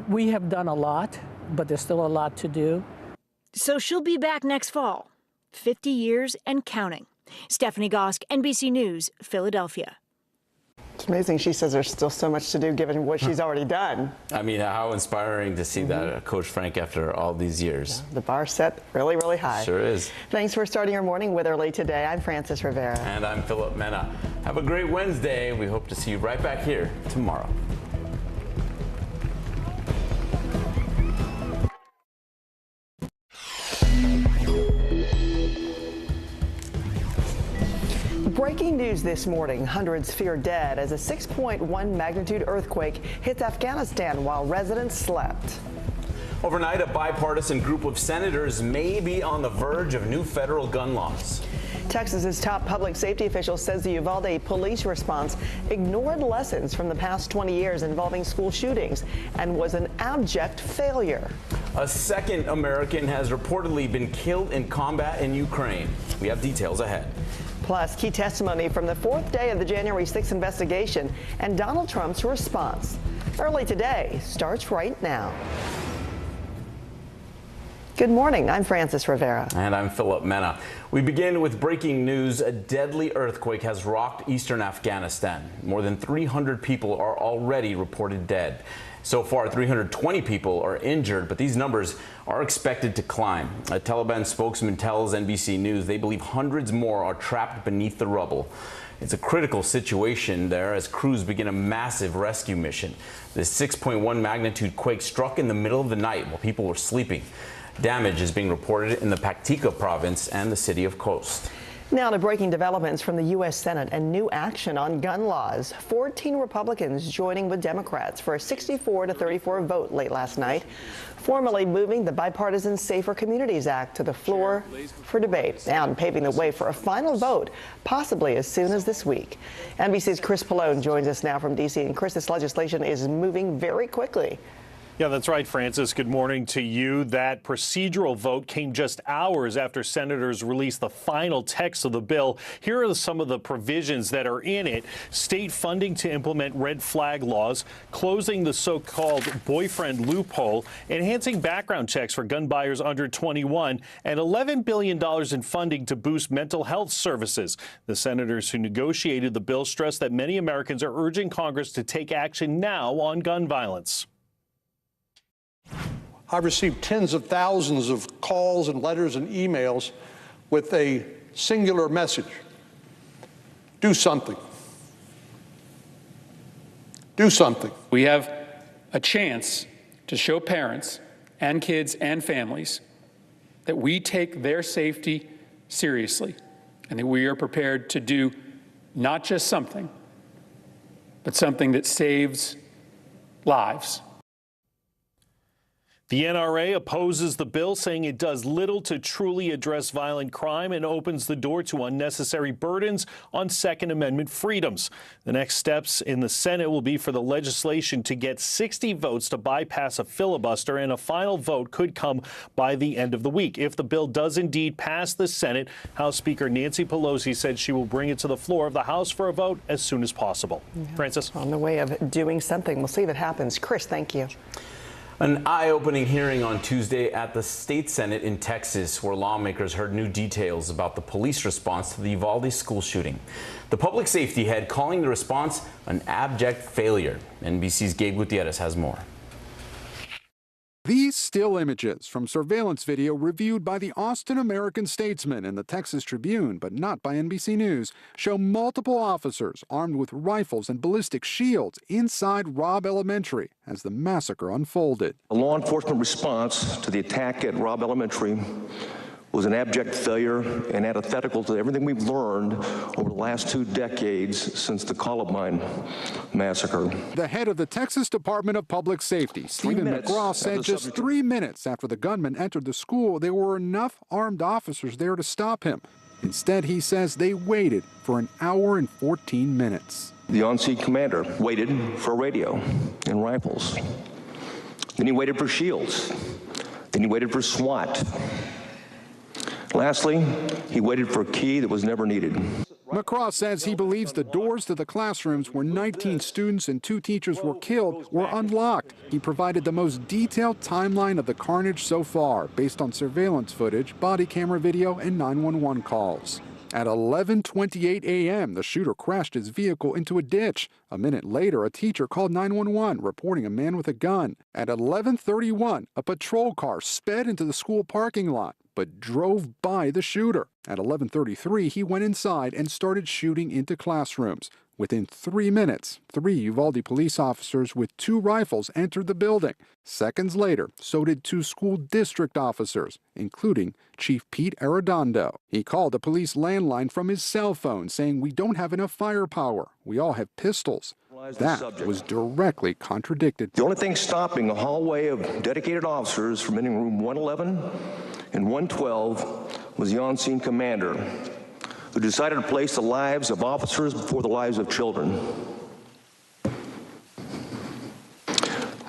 We have done a lot, but there's still a lot to do. So she'll be back next fall, 50 years and counting. Stephanie Gosk, NBC News, Philadelphia. It's amazing. She says there's still so much to do given what she's already done. I mean, how inspiring to see that, Coach Frank, after all these years. Yeah, the bar set really, really high. Sure is. Thanks for starting your morning with Early today. I'm Frances Rivera. And I'm Philip Mena. Have a great Wednesday. We hope to see you right back here tomorrow. Breaking news this morning, hundreds fear dead as a 6.1 magnitude earthquake hits Afghanistan while residents slept. Overnight, a bipartisan group of senators may be on the verge of new federal gun laws. Texas's top public safety official says the Uvalde police response ignored lessons from the past 20 years involving school shootings and was an abject failure. A second American has reportedly been killed in combat in Ukraine. We have details ahead. Plus, key testimony from the fourth day of the January 6th investigation and Donald Trump's response. Early today starts right now. Good morning. I'm Frances Rivera. And I'm Philip Mena. We begin with breaking news. A deadly earthquake has rocked eastern Afghanistan. More than 300 people are already reported dead. So far, 320 people are injured, but these numbers are expected to climb. A Taliban spokesman tells NBC News they believe hundreds more are trapped beneath the rubble. It's a critical situation there as crews begin a massive rescue mission. This 6.1 magnitude quake struck in the middle of the night while people were sleeping. Damage is being reported in the Paktika province and the city of Khost. Now to breaking developments from the U.S. Senate and new action on gun laws. 14 Republicans joining with Democrats for a 64-34 vote late last night, formally moving the bipartisan Safer Communities Act to the floor for debate and paving the way for a final vote, possibly as soon as this week. NBC's Chris Pallone joins us now from D.C. And Chris, this legislation is moving very quickly. Yeah, that's right, Francis. Good morning to you. That procedural vote came just hours after senators released the final text of the bill. Here are some of the provisions that are in it. State funding to implement red flag laws, closing the so-called boyfriend loophole, enhancing background checks for gun buyers under 21, and $11 billion in funding to boost mental health services. The senators who negotiated the bill stressed that many Americans are urging Congress to take action now on gun violence. I've received tens of thousands of calls and letters and emails with a singular message. Do something. Do something. We have a chance to show parents and kids and families that we take their safety seriously and that we are prepared to do not just something, but something that saves lives. The NRA opposes the bill, saying it does little to truly address violent crime and opens the door to unnecessary burdens on Second Amendment freedoms. The next steps in the Senate will be for the legislation to get 60 votes to bypass a filibuster, and a final vote could come by the end of the week. If the bill does indeed pass the Senate, House Speaker Nancy Pelosi said she will bring it to the floor of the House for a vote as soon as possible. Yeah. Francis? On the way of doing something. We'll see if it happens. Chris, thank you. An eye-opening hearing on Tuesday at the state Senate in Texas, where lawmakers heard new details about the police response to the Uvalde school shooting. The public safety head calling the response an abject failure. NBC's Gabe Gutierrez has more. These still images from surveillance video reviewed by the Austin American-Statesman and the Texas Tribune, but not by NBC News, show multiple officers armed with rifles and ballistic shields inside Robb Elementary as the massacre unfolded. A law enforcement response to the attack at Robb Elementary was an abject failure and antithetical to everything we've learned over the last 2 decades since the Columbine massacre. The head of the Texas Department of Public Safety, Stephen McGraw, said just 3 minutes after the gunman entered the school, there were enough armed officers there to stop him. Instead, he says they waited for an hour and 14 minutes. The on-scene commander waited for a radio and rifles. Then he waited for shields. Then he waited for SWAT. Lastly, he waited for a key that was never needed. McCraw says he believes the doors to the classrooms where 19 students and 2 teachers were killed were unlocked. He provided the most detailed timeline of the carnage so far, based on surveillance footage, body camera video, and 911 calls. At 11:28 a.m., the shooter crashed his vehicle into a ditch. A minute later, a teacher called 911, reporting a man with a gun. At 11:31, a patrol car sped into the school parking lot, but drove by the shooter. At 11:33, he went inside and started shooting into classrooms. Within 3 minutes, 3 Uvalde police officers with 2 rifles entered the building. Seconds later, so did 2 school district officers, including Chief Pete Arredondo. He called the police landline from his cell phone, saying, "We don't have enough firepower. We all have pistols." That was directly contradicted. The only thing stopping a hallway of dedicated officers from entering room 111 and 112 was the on-scene commander, who decided to place the lives of officers before the lives of children.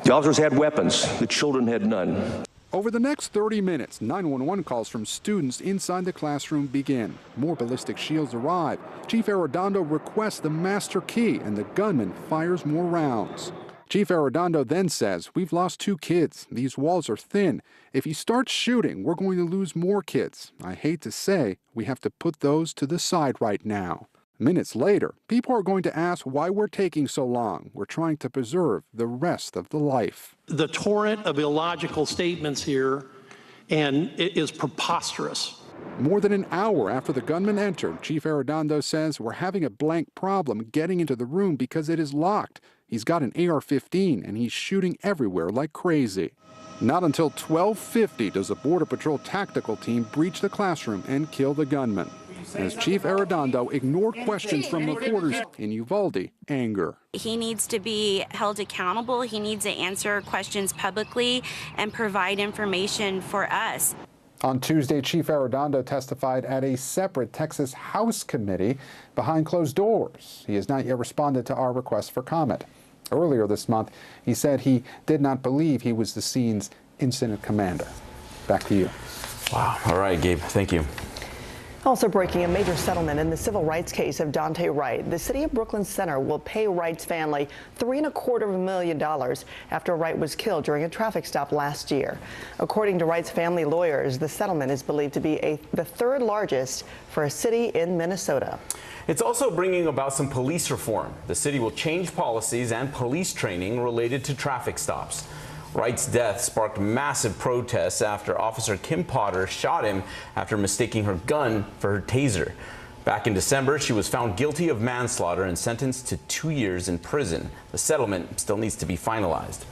The officers had weapons, the children had none. Over the next 30 minutes, 911 calls from students inside the classroom begin. More ballistic shields arrive. Chief Arredondo requests the master key, and the gunman fires more rounds. Chief Arredondo then says, "We've lost 2 kids. These walls are thin. If he starts shooting, we're going to lose more kids. I hate to say, we have to put those to the side right now." Minutes later, people are going to ask why we're taking so long. We're trying to preserve the rest of the life. The torrent of illogical statements here, and it is preposterous. More than an hour after the gunman entered, Chief Arredondo says we're having a blank problem getting into the room because it is locked. He's got an AR-15 and he's shooting everywhere like crazy. Not until 12:50 does the Border Patrol tactical team breach the classroom and kill the gunman. As Chief Arredondo ignored questions from reporters in Uvalde, anger. He needs to be held accountable. He needs to answer questions publicly and provide information for us. On Tuesday, Chief Arredondo testified at a separate Texas House committee behind closed doors. He has not yet responded to our request for comment. Earlier this month, he said he did not believe he was the scene's incident commander. Back to you. Wow. All right, Gabe. Thank you. Also breaking, a major settlement in the civil rights case of Daunte Wright. The City of Brooklyn Center will pay Wright's family $3.25 million after Wright was killed during a traffic stop last year. According to Wright's family lawyers, the settlement is believed to be the 3rd largest for a city in Minnesota. It's also bringing about some police reform. The city will change policies and police training related to traffic stops. Wright's death sparked massive protests after Officer Kim Potter shot him after mistaking her gun for her taser. Back in December, she was found guilty of manslaughter and sentenced to 2 years in prison. The settlement still needs to be finalized.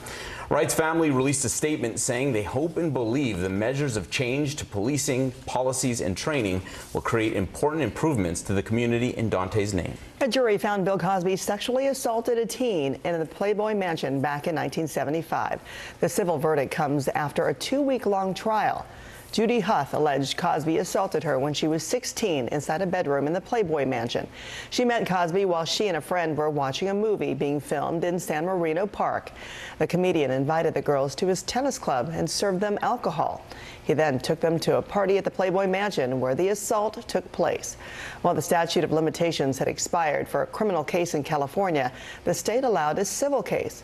Wright's family released a statement saying they hope and believe the measures of change to policing, policies, and training will create important improvements to the community in Daunte's name. A jury found Bill Cosby sexually assaulted a teen in the Playboy Mansion back in 1975. The civil verdict comes after a 2-week-long trial. Judy Huth alleged Cosby assaulted her when she was 16 inside a bedroom in the Playboy Mansion. She met Cosby while she and a friend were watching a movie being filmed in San Marino Park. The comedian invited the girls to his tennis club and served them alcohol. He then took them to a party at the Playboy Mansion where the assault took place. While the statute of limitations had expired for a criminal case in California, the state allowed a civil case.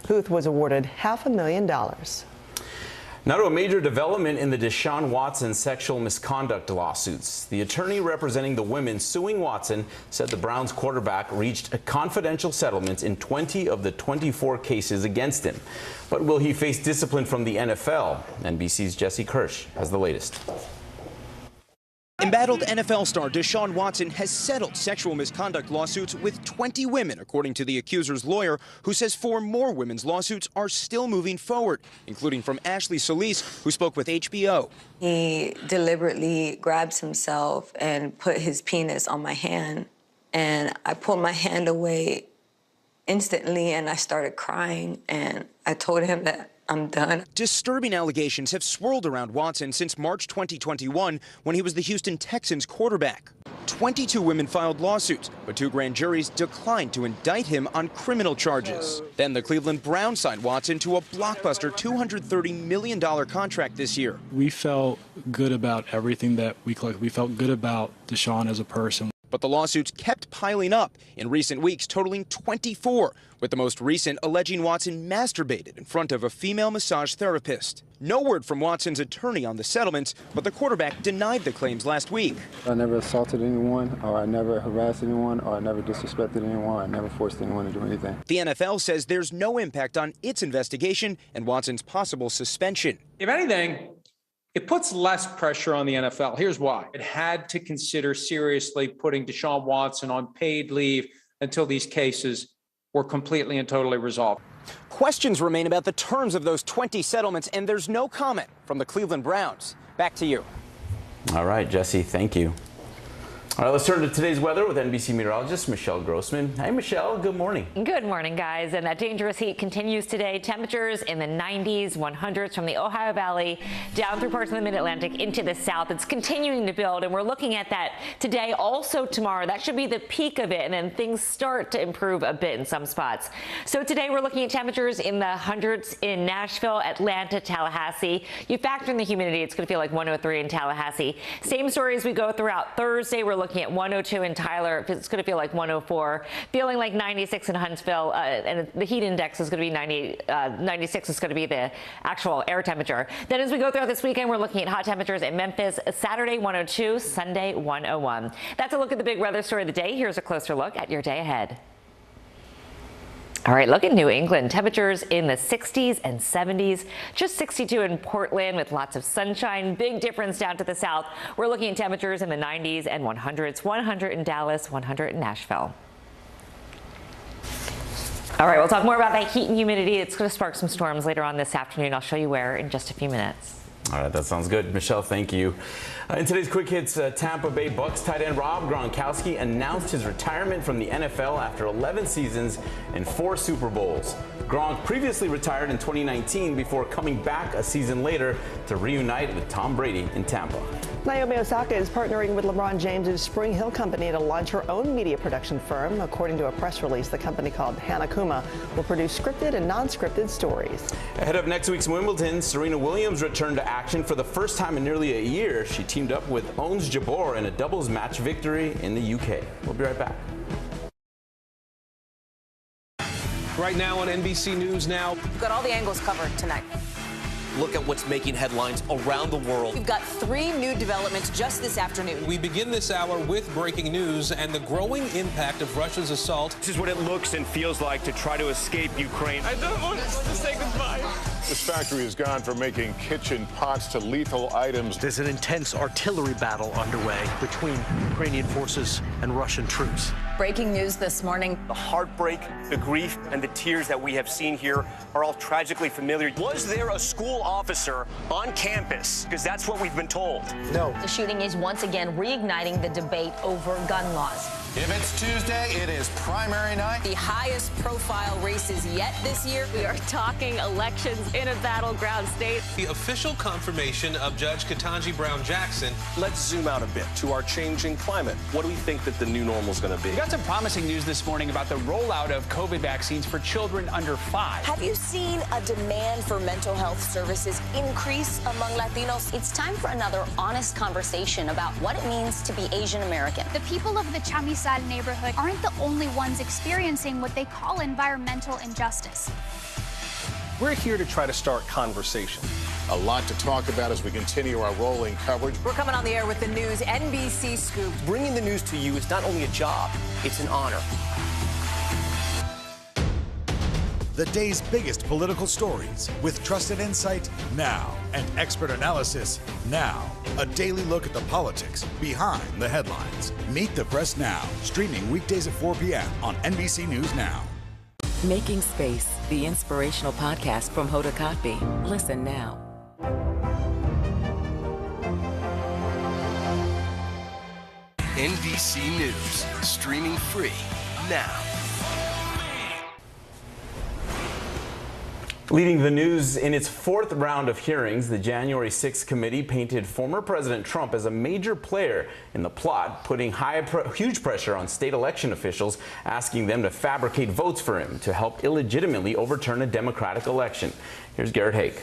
Huth was awarded $500,000. Now to a major development in the Deshaun Watson sexual misconduct lawsuits. The attorney representing the women suing Watson said the Browns quarterback reached a confidential settlement in 20 of the 24 cases against him. But will he face discipline from the NFL? NBC's Jesse Kirsch has the latest. Embattled NFL star Deshaun Watson has settled sexual misconduct lawsuits with 20 women, according to the accuser's lawyer, who says 4 more women's lawsuits are still moving forward, including from Ashley Solis, who spoke with HBO. He deliberately grabs himself and put his penis on my hand, and I pulled my hand away instantly, and I started crying, and I told him that I'm done. Disturbing allegations have swirled around Watson since March 2021, when he was the Houston Texans quarterback. 22 women filed lawsuits, but 2 grand juries declined to indict him on criminal charges. Then the Cleveland Browns signed Watson to a blockbuster $230 million contract this year. We felt good about everything that we collected. We felt good about Deshaun as a person. But the lawsuits kept piling up in recent weeks, totaling 24, with the most recent alleging Watson masturbated in front of a female massage therapist. No word from Watson's attorney on the settlements, but the quarterback denied the claims last week. I never assaulted anyone, or I never harassed anyone, or I never disrespected anyone. I never forced anyone to do anything. The NFL says there's no impact on its investigation and Watson's possible suspension. If anything, it puts less pressure on the NFL. Here's why. It had to consider seriously putting Deshaun Watson on paid leave until these cases were completely and totally resolved. Questions remain about the terms of those 20 settlements, and there's no comment from the Cleveland Browns. Back to you. All right, Jesse, thank you. All right, let's turn to today's weather with NBC meteorologist Michelle Grossman. Hey, Michelle, good morning. Good morning, guys. And that dangerous heat continues today. Temperatures in the 90s, 100s from the Ohio Valley down through parts of the mid-Atlantic into the south. It's continuing to build, and we're looking at that today, also tomorrow. That should be the peak of it, and then things start to improve a bit in some spots. So today we're looking at temperatures in the hundreds in Nashville, Atlanta, Tallahassee. You factor in the humidity, it's going to feel like 103 in Tallahassee. Same story as we go throughout Thursday. We're looking at 102 in Tyler. It's going to feel like 104, feeling like 96 in Huntsville, and the heat index is going to be 96 is going to be the actual air temperature. Then as we go throughout this weekend, we're looking at hot temperatures in Memphis, Saturday 102, Sunday 101. That's a look at the big weather story of the day. Here's a closer look at your day ahead. All right, look at New England. Temperatures in the 60s and 70s, just 62 in Portland with lots of sunshine. Big difference down to the south. We're looking at temperatures in the 90s and 100s, 100 in Dallas, 100 in Nashville. All right, we'll talk more about that heat and humidity. It's going to spark some storms later on this afternoon. I'll show you where in just a few minutes. All right, that sounds good. Michelle, thank you. In today's Quick Hits, Tampa Bay Bucks tight end Rob Gronkowski announced his retirement from the NFL after 11 seasons and 4 Super Bowls. Gronk previously retired in 2019 before coming back a season later to reunite with Tom Brady in Tampa. Naomi Osaka is partnering with LeBron James' Spring Hill Company to launch her own media production firm. According to a press release, the company called Hanakuma will produce scripted and non-scripted stories. Ahead of next week's Wimbledon, Serena Williams returned to action for the first time in nearly a year. She teamed up with Ons Jabeur in a doubles match victory in the UK. We'll be right back. Right now on NBC News Now. We've got all the angles covered tonight. Look at what's making headlines around the world. We've got 3 new developments just this afternoon. We begin this hour with breaking news and the growing impact of Russia's assault. This is what it looks and feels like to try to escape Ukraine. I don't want to say goodbye. This factory has gone from making kitchen pots to lethal items. There's an intense artillery battle underway between Ukrainian forces and Russian troops. Breaking news this morning. The heartbreak, the grief, and the tears that we have seen here are all tragically familiar. Was there a school officer on campus? Because that's what we've been told. No. The shooting is once again reigniting the debate over gun laws. If it's Tuesday, it is primary night. The highest profile races yet this year. We are talking elections in a battleground state. The official confirmation of Judge Ketanji Brown Jackson. Let's zoom out a bit to our changing climate. What do we think that the new normal is going to be? We got some promising news this morning about the rollout of COVID vaccines for children under 5. Have you seen a demand for mental health services increase among Latinos? It's time for another honest conversation about what it means to be Asian American. The people of the Chamizal neighborhood aren't the only ones experiencing what they call environmental injustice. We're here to try to start conversation. A lot to talk about as we continue our rolling coverage. We're coming on the air with the news, NBC Scoop. Bringing the news to you is not only a job, it's an honor. The day's biggest political stories with trusted insight now and expert analysis now. A daily look at the politics behind the headlines. Meet the Press Now, streaming weekdays at 4 p.m. on NBC News Now. Making Space, the inspirational podcast from Hoda Kotb. Listen now. NBC News, streaming free now. Leading the news in its 4th round of hearings, the January 6th committee painted former President Trump as a major player in the plot, putting huge pressure on state election officials, asking them to fabricate votes for him to help illegitimately overturn a Democratic election. Here's Garrett Haake.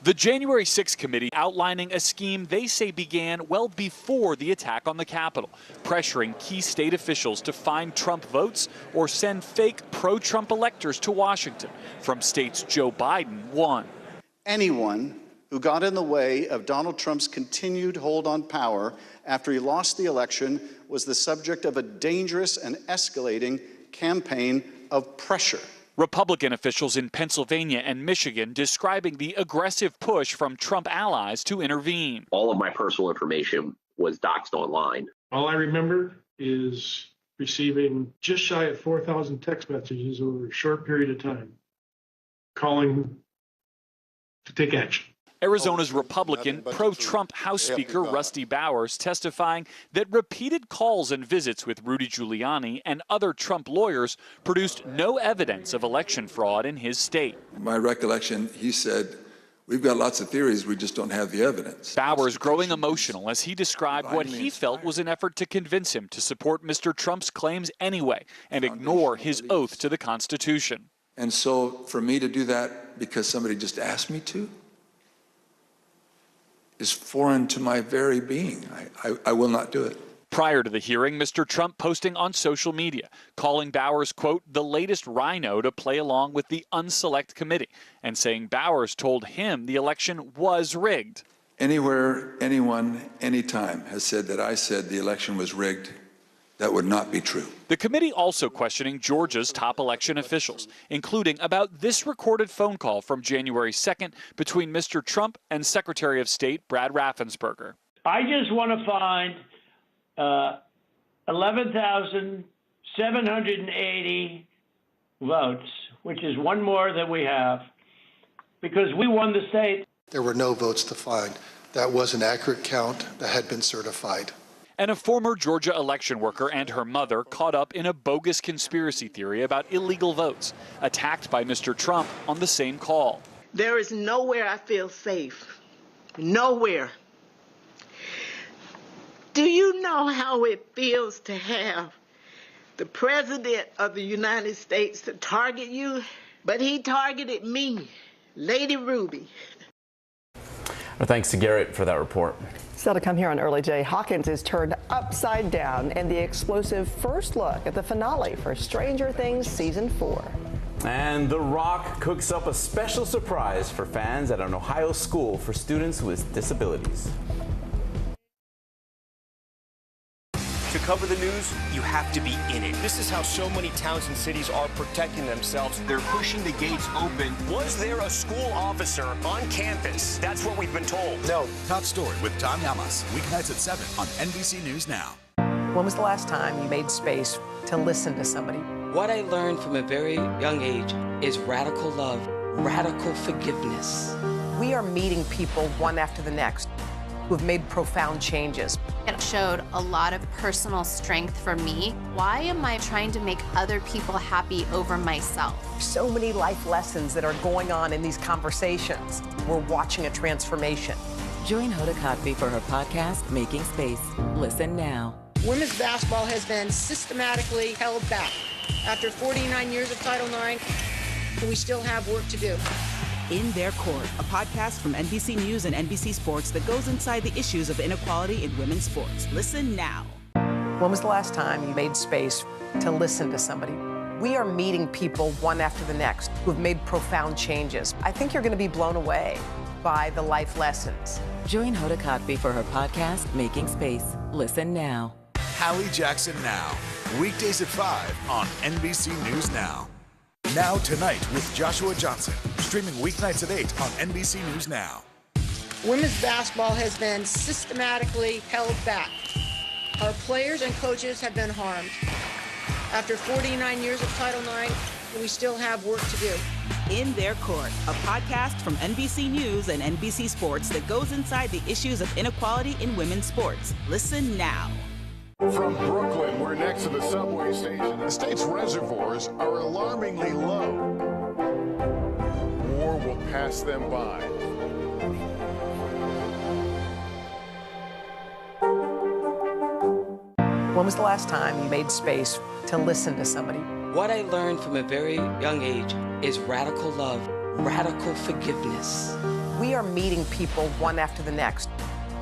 The January 6th committee outlining a scheme they say began well before the attack on the Capitol, pressuring key state officials to find Trump votes or send fake pro-Trump electors to Washington from states Joe Biden won. Anyone who got in the way of Donald Trump's continued hold on power after he lost the election was the subject of a dangerous and escalating campaign of pressure. Republican officials in Pennsylvania and Michigan describing the aggressive push from Trump allies to intervene. All of my personal information was doxed online. All I remember is receiving just shy of 4,000 text messages over a short period of time, calling to take action. Arizona's Republican pro-Trump House Speaker Rusty Bowers testifying that repeated calls and visits with Rudy Giuliani and other Trump lawyers produced no evidence of election fraud in his state. My recollection, he said, we've got lots of theories, we just don't have the evidence. Bowers growing emotional as he described what he felt was an effort to convince him to support Mr. Trump's claims anyway and ignore his oath to the Constitution. And so for me to do that because somebody just asked me to is foreign to my very being. I will not do it. Prior to the hearing, Mr. Trump posting on social media, calling Bowers, quote, the latest rhino to play along with the unselect committee, and saying Bowers told him the election was rigged. Anywhere, anyone, anytime has said that I said the election was rigged, that would not be true. The committee also questioning Georgia's top election officials, including about this recorded phone call from January 2nd between Mr. Trump and Secretary of State Brad Raffensperger. I just want to find 11,780 votes, which is one more than we have, because we won the state. There were no votes to find. That was an accurate count that had been certified. And a former Georgia election worker and her mother caught up in a bogus conspiracy theory about illegal votes, attacked by Mr. Trump on the same call. There is nowhere I feel safe. Nowhere. Do you know how it feels to have the President of the United States to target you? But he targeted me, Lady Ruby. Well, thanks to Garrett for that report. Still to come here on Early J, Hawkins is turned upside down in the explosive first look at the finale for Stranger Things Season 4. And The Rock cooks up a special surprise for fans at an Ohio school for students with disabilities. To cover the news, you have to be in it. This is how so many towns and cities are protecting themselves. They're pushing the gates open. Was there a school officer on campus? That's what we've been told. No. Top story with Tom Yamas, weeknights at 7 on NBC News Now. When was the last time you made space to listen to somebody? What I learned from a very young age is radical love, radical forgiveness. We are meeting people one after the next who've made profound changes. It showed a lot of personal strength for me. Why am I trying to make other people happy over myself? So many life lessons that are going on in these conversations. We're watching a transformation. Join Hoda Kotb for her podcast, Making Space. Listen now. Women's basketball has been systematically held back. After 49 years of Title IX, we still have work to do. In Their Court, a podcast from NBC News and NBC Sports that goes inside the issues of inequality in women's sports. Listen now. When was the last time you made space to listen to somebody? We are meeting people one after the next who've made profound changes. I think you're going to be blown away by the life lessons. Join Hoda Kotb for her podcast, Making Space. Listen now. Hallie Jackson Now, weekdays at 5 on NBC News Now. Now Tonight with Joshua Johnson, streaming weeknights at 8 on NBC News Now. Women's basketball has been systematically held back. Our players and coaches have been harmed. After 49 years of Title IX, we still have work to do. In Their Court, a podcast from NBC News and NBC Sports that goes inside the issues of inequality in women's sports. Listen now. From Brooklyn, we're next to the subway station. The state's reservoirs are alarmingly low. War will pass them by. When was the last time you made space to listen to somebody? What I learned from a very young age is radical love, radical forgiveness. We are meeting people one after the next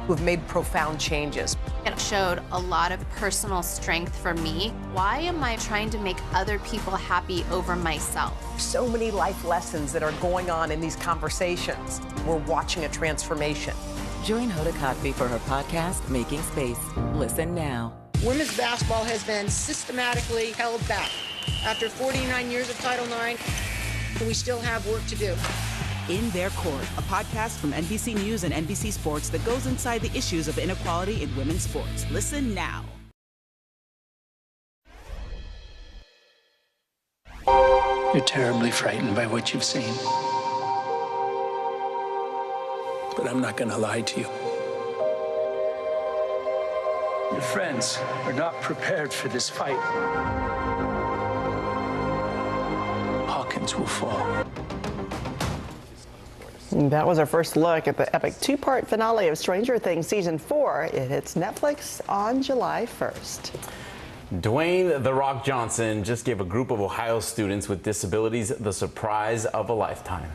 who've made profound changes. It showed a lot of personal strength for me. Why am I trying to make other people happy over myself? So many life lessons that are going on in these conversations. We're watching a transformation. Join Hoda Kotb for her podcast, Making Space. Listen now. Women's basketball has been systematically held back. After 49 years of Title IX, we still have work to do. In Their Court, a podcast from NBC News and NBC Sports that goes inside the issues of inequality in women's sports. Listen now. You're terribly frightened by what you've seen. But I'm not going to lie to you. Your friends are not prepared for this fight. Hawkins will fall. That was our first look at the epic two-part finale of Stranger Things Season 4. It hits Netflix on July 1st. Dwayne "The Rock" Johnson just gave a group of Ohio students with disabilities the surprise of a lifetime.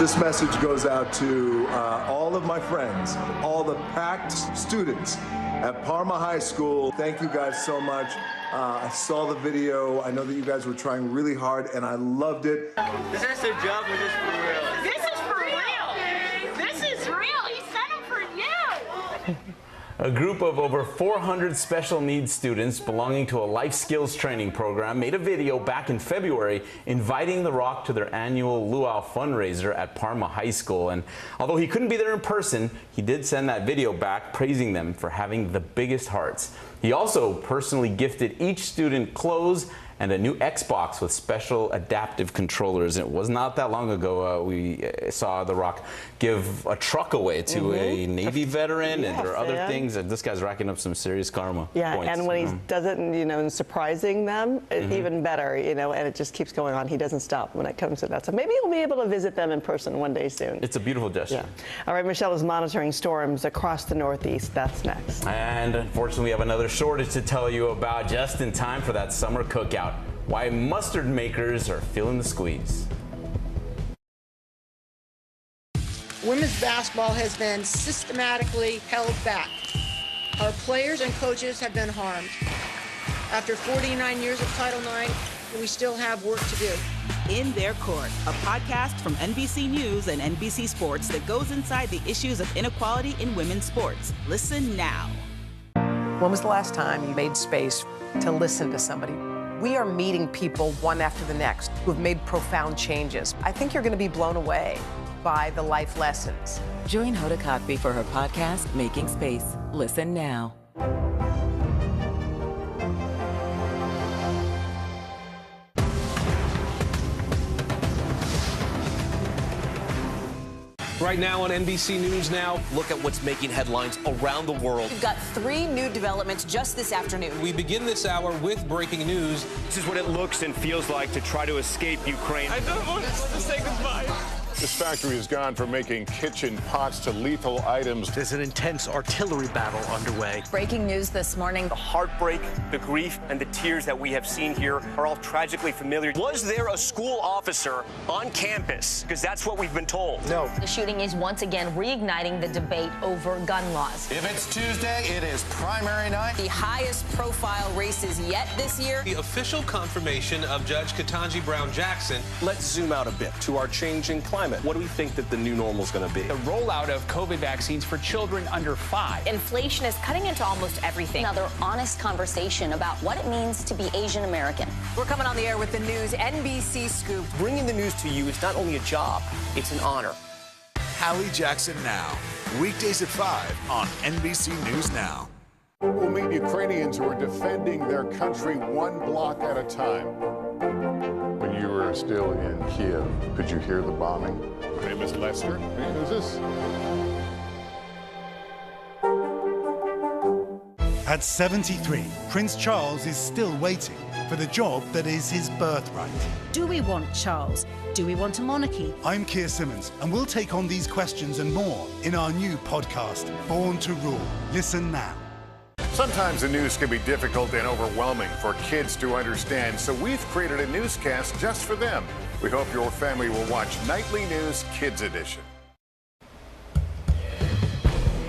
This message goes out to all of my friends, all the packed students at Parma High School. Thank you guys so much. I saw the video. I know that you guys were trying really hard, and I loved it. Is this a job or just for real? This is for real. This is real. He sent them for you. A group of over 400 special needs students belonging to a life skills training program made a video back in February inviting The Rock to their annual luau fundraiser at Parma High School. And although he couldn't be there in person, he did send that video back praising them for having the biggest hearts. He also personally gifted each student clothes and a new Xbox with special adaptive controllers. It was not that long ago we saw The Rock give a truck away to a Navy veteran, and there are other things. And this guy's racking up some serious karma points. And when he does it, and surprising them, even better, and it just keeps going on. He doesn't stop when it comes to that. So maybe he'll be able to visit them in person one day soon. It's a beautiful gesture. All right, Michelle is monitoring storms across the Northeast. That's next. And unfortunately, we have another shortage to tell you about just in time for that summer cookout. Why mustard makers are feeling the squeeze. Women's basketball has been systematically held back. Our players and coaches have been harmed. After 49 years of Title IX, we still have work to do. In Their Court, a podcast from NBC News and NBC Sports that goes inside the issues of inequality in women's sports. Listen now. When was the last time you made space to listen to somebody? We are meeting people one after the next who've made profound changes. I think you're going to be blown away by the life lessons. Join Hoda Kotb for her podcast, Making Space. Listen now. Right now on NBC News Now, look at what's making headlines around the world. We've got 3 new developments just this afternoon. We begin this hour with breaking news. This is what it looks and feels like to try to escape Ukraine. I don't want to say goodbye. This factory has gone from making kitchen pots to lethal items. There's an intense artillery battle underway. Breaking news this morning. The heartbreak, the grief, and the tears that we have seen here are all tragically familiar. Was there a school officer on campus? Because that's what we've been told. No. The shooting is once again reigniting the debate over gun laws. If it's Tuesday, it is primary night. The highest profile races yet this year. The official confirmation of Judge Ketanji Brown Jackson. Let's zoom out a bit to our changing climate. What do we think that the new normal is going to be? The rollout of COVID vaccines for children under 5. Inflation is cutting into almost everything. Another honest conversation about what it means to be Asian American. We're coming on the air with the news NBC Scoop. Bringing the news to you is not only a job, it's an honor. Hallie Jackson Now, weekdays at 5 on NBC News Now. We'll meet Ukrainians who are defending their country one block at a time. When you were still in Kiev, could you hear the bombing? Her name is Lester. Hey, who's this? At 73, Prince Charles is still waiting for the job that is his birthright. Do we want Charles? Do we want a monarchy? I'm Keir Simmons, and we'll take on these questions and more in our new podcast, Born to Rule. Listen now. Sometimes the news can be difficult and overwhelming for kids to understand, so we've created a newscast just for them. We hope your family will watch Nightly News Kids Edition.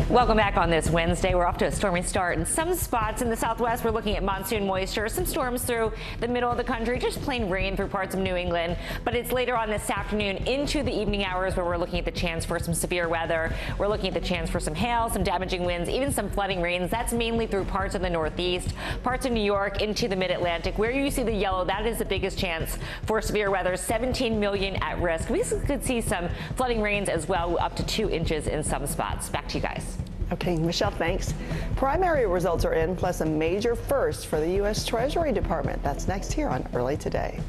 Welcome back on this Wednesday. We're off to a stormy start in some spots in the southwest. We're looking at monsoon moisture, some storms through the middle of the country, just plain rain through parts of New England. But it's later on this afternoon into the evening hours where we're looking at the chance for some severe weather. We're looking at the chance for some hail, some damaging winds, even some flooding rains. That's mainly through parts of the Northeast, parts of New York, into the mid-Atlantic. Where you see the yellow, that is the biggest chance for severe weather. 17 million at risk. We could see some flooding rains as well, up to 2 inches in some spots. Back to you guys. Okay, Michelle, thanks. Primary results are in, plus a major first for the U.S. Treasury Department. That's next here on Early Today.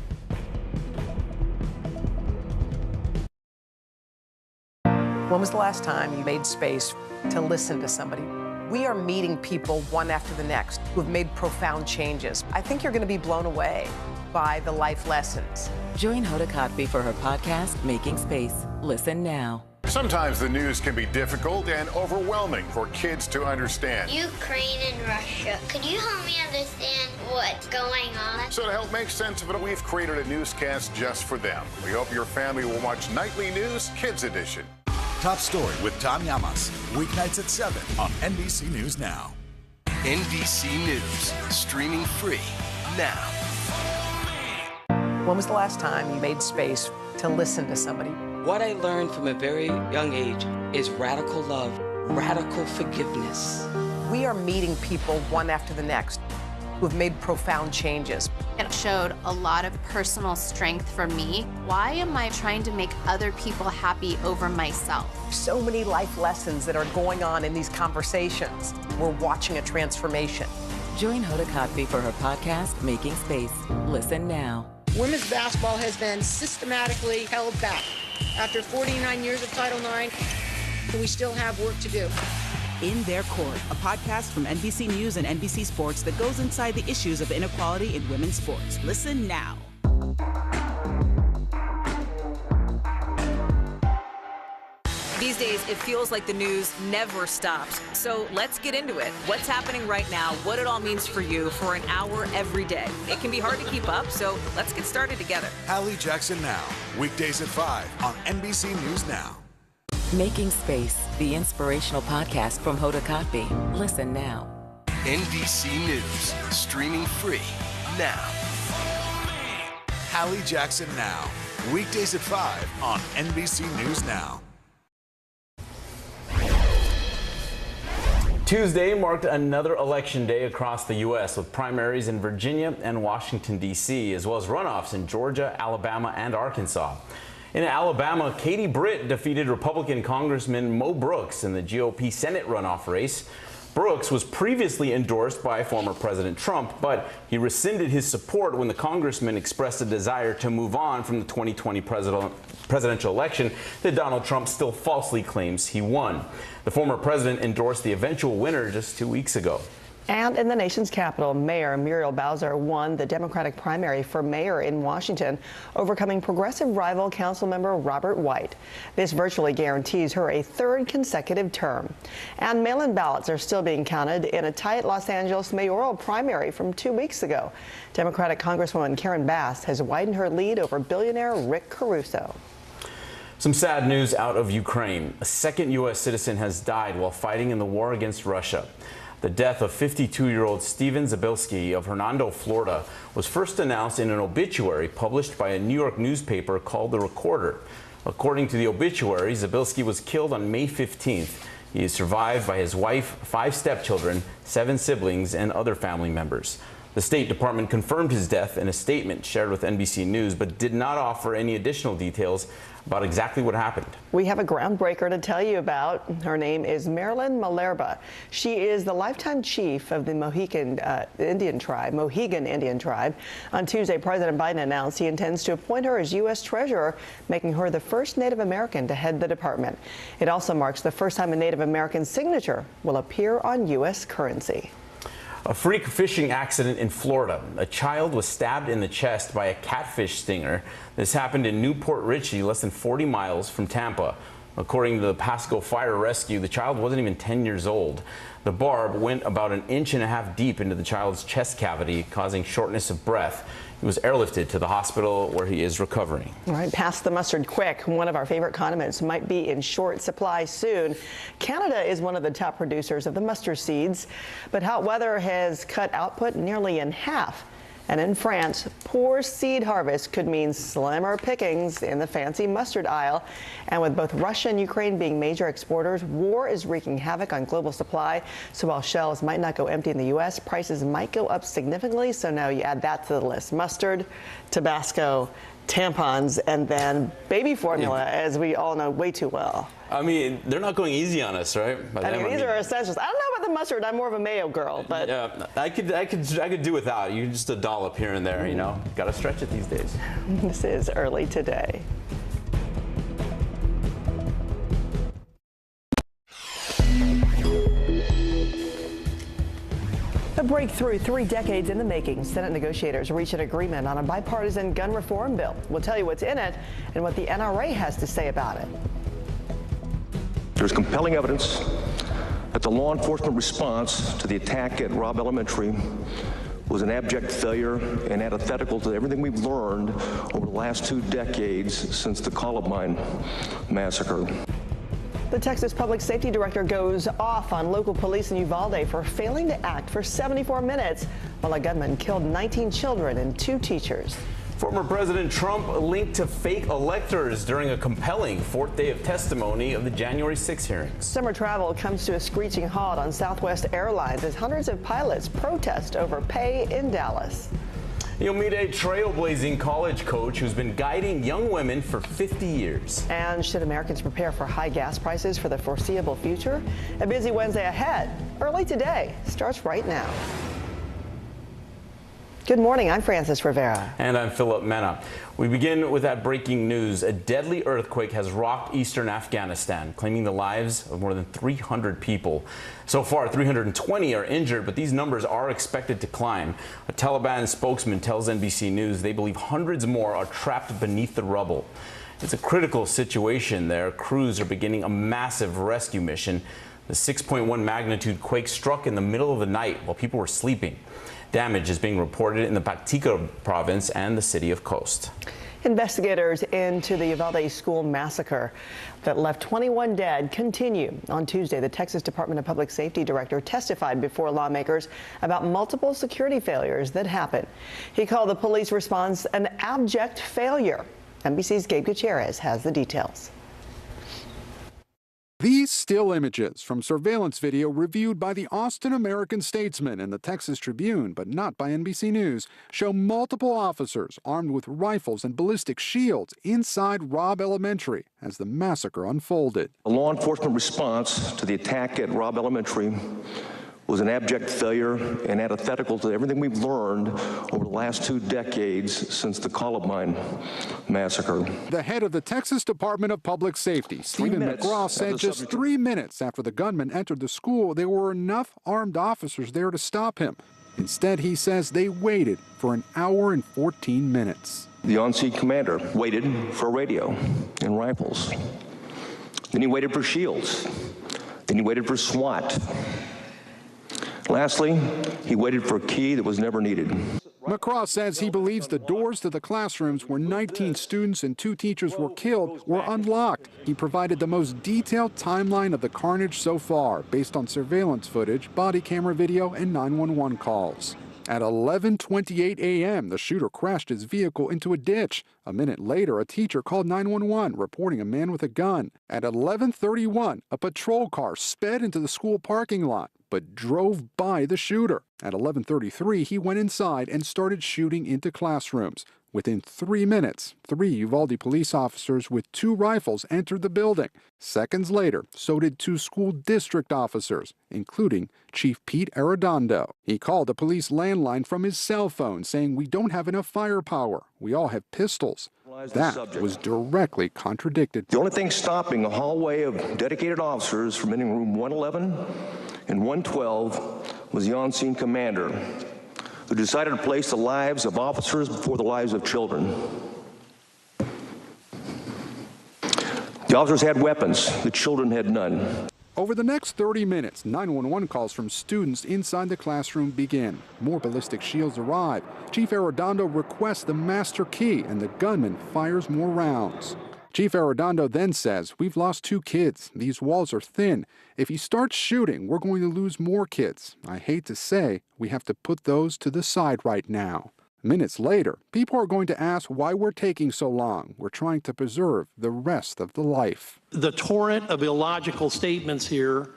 When was the last time you made space to listen to somebody? We are meeting people one after the next who have made profound changes. I think you're going to be blown away by the life lessons. Join Hoda Kotb for her podcast, Making Space. Listen now. Sometimes the news can be difficult and overwhelming for kids to understand. Ukraine and Russia. Could you help me understand what's going on? So to help make sense of it, we've created a newscast just for them. We hope your family will watch Nightly News Kids Edition. Top Story with Tom Llamas, weeknights at 7 on NBC News Now. NBC News, streaming free now. When was the last time you made space to listen to somebody? What I learned from a very young age is radical love, radical forgiveness. We are meeting people one after the next who have made profound changes. It showed a lot of personal strength for me. Why am I trying to make other people happy over myself? So many life lessons that are going on in these conversations. We're watching a transformation. Join Hoda Kotb for her podcast, Making Space. Listen now. Women's basketball has been systematically held back. After 49 years of Title IX, we still have work to do. In Their Court, a podcast from NBC News and NBC Sports that goes inside the issues of inequality in women's sports. Listen now. These days, it feels like the news never stops. So let's get into it. What's happening right now, what it all means for you for an hour every day. It can be hard to keep up, so let's get started together. Hallie Jackson Now, weekdays at 5 on NBC News Now. Making Space, the inspirational podcast from Hoda Kotb. Listen now. NBC News, streaming free now. Hallie Jackson Now, weekdays at 5 on NBC News Now. Tuesday marked another election day across the U.S. with primaries in Virginia and Washington, D.C., as well as runoffs in Georgia, Alabama, and Arkansas. In Alabama, Katie Britt defeated Republican Congressman Mo Brooks in the GOP Senate runoff race. Brooks was previously endorsed by former President Trump, but he rescinded his support when the congressman expressed a desire to move on from the 2020 presidential election that Donald Trump still falsely claims he won. The former president endorsed the eventual winner just 2 weeks ago. And in the nation's capital, Mayor Muriel Bowser won the Democratic primary for mayor in Washington, overcoming progressive rival councilmember Robert White. This virtually guarantees her a third consecutive term. And mail-in ballots are still being counted in a tight Los Angeles mayoral primary from 2 weeks ago. Democratic Congresswoman Karen Bass has widened her lead over billionaire Rick Caruso. Some sad news out of Ukraine. A second U.S. citizen has died while fighting in the war against Russia. The death of 52-year-old Steven Zabilski of Hernando, Florida, was first announced in an obituary published by a New York newspaper called The Recorder. According to the obituary, Zabilski was killed on May 15th. He is survived by his wife, 5 stepchildren, 7 siblings, and other family members. The State Department confirmed his death in a statement shared with NBC News, but did not offer any additional details about exactly what happened. We have a groundbreaker to tell you about. Her name is Marilyn Malerba. She is the lifetime chief of the Mohegan Indian tribe. On Tuesday, President Biden announced he intends to appoint her as U.S. Treasurer, making her the first Native American to head the department. It also marks the first time a Native American signature will appear on U.S. currency. A freak fishing accident in Florida. A child was stabbed in the chest by a catfish stinger. This happened in Newport Richey, less than 40 miles from Tampa. According to the Pasco Fire Rescue, the child wasn't even 10 years old. The barb went about 1.5 inches deep into the child's chest cavity, causing shortness of breath. He was airlifted to the hospital where he is recovering. All right, pass the mustard quick. One of our favorite condiments might be in short supply soon. Canada is one of the top producers of the mustard seeds, but hot weather has cut output nearly in half. And in France, poor seed harvest could mean slimmer pickings in the fancy mustard aisle. And with both Russia and Ukraine being major exporters, war is wreaking havoc on global supply. So while shelves might not go empty in the U.S., prices might go up significantly. So now you add that to the list. Mustard, Tabasco, tampons, and then baby formula, as we all know way too well. I mean, they're not going easy on us, right? These are essentials. I don't know about the mustard. I'm more of a mayo girl, but yeah, I could do without. You just a dollop here and there, you know. Got to stretch it these days. This is Early Today. A breakthrough 3 decades in the making. Senate negotiators reached an agreement on a bipartisan gun reform bill. We'll tell you what's in it and what the NRA has to say about it. There's compelling evidence that the law enforcement response to the attack at Robb Elementary was an abject failure and antithetical to everything we've learned over the last 2 decades since the Columbine massacre. The Texas Public Safety Director goes off on local police in Uvalde for failing to act for 74 minutes while a gunman killed 19 children and 2 teachers. Former President Trump linked to fake electors during a compelling 4th day of testimony of the January 6 hearings. Summer travel comes to a screeching halt on Southwest Airlines as hundreds of pilots protest over pay in Dallas. You'll meet a trailblazing college coach who's been guiding young women for 50 years. And should Americans prepare for high gas prices for the foreseeable future? A busy Wednesday ahead. Early Today starts right now. Good morning, I'm Frances Rivera. And I'm Philip Mena. We begin with that breaking news. A deadly earthquake has rocked eastern Afghanistan, claiming the lives of more than 300 people. So far, 320 are injured, but these numbers are expected to climb. A Taliban spokesman tells NBC News they believe hundreds more are trapped beneath the rubble. It's a critical situation there. Crews are beginning a massive rescue mission. The 6.1 magnitude quake struck in the middle of the night while people were sleeping. Damage is being reported in the Paktika province and the city of Khost. Investigators into the Uvalde school massacre that left 21 dead continue. On Tuesday, the Texas Department of Public Safety director testified before lawmakers about multiple security failures that happened. He called the police response an abject failure. NBC's Gabe Gutierrez has the details. These still images from surveillance video reviewed by the Austin American-Statesman and the Texas Tribune, but not by NBC News, show multiple officers armed with rifles and ballistic shields inside Robb Elementary as the massacre unfolded. The law enforcement response to the attack at Robb Elementary was an abject failure and antithetical to everything we've learned over the last 2 decades since the Columbine massacre. The head of the Texas Department of Public Safety, Stephen McGraw, said just 3 minutes after the gunman entered the school, there were enough armed officers there to stop him. Instead, he says they waited for 1 hour and 14 minutes. The on-scene commander waited for a radio and rifles. Then he waited for shields. Then he waited for SWAT. Lastly, he waited for a key that was never needed. McCraw says he believes the doors to the classrooms where 19 students and 2 teachers were killed were unlocked. He provided the most detailed timeline of the carnage so far, based on surveillance footage, body camera video, and 911 calls. At 11:28 a.m., the shooter crashed his vehicle into a ditch. A minute later, a teacher called 911, reporting a man with a gun. At 11:31, a patrol car sped into the school parking lot, but drove by the shooter. At 11:33, he went inside and started shooting into classrooms. Within 3 minutes, 3 Uvalde police officers with 2 rifles entered the building. Seconds later, so did 2 school district officers, including Chief Pete Arredondo. He called the police landline from his cell phone, saying, "We don't have enough firepower. We all have pistols." That was directly contradicted. The only thing stopping a hallway of dedicated officers from entering room 111 and 112 was the on-scene commander, who decided to place the lives of officers before the lives of children. The officers had weapons. The children had none. Over the next 30 minutes, 911 calls from students inside the classroom begin. More ballistic shields arrive. Chief Arredondo requests the master key, and the gunman fires more rounds. Chief Arredondo then says, "We've lost 2 kids. These walls are thin. If he starts shooting, we're going to lose more kids. I hate to say, we have to put those to the side right now." Minutes later, people are going to ask why we're taking so long. We're trying to preserve the rest of the life. The torrent of illogical statements here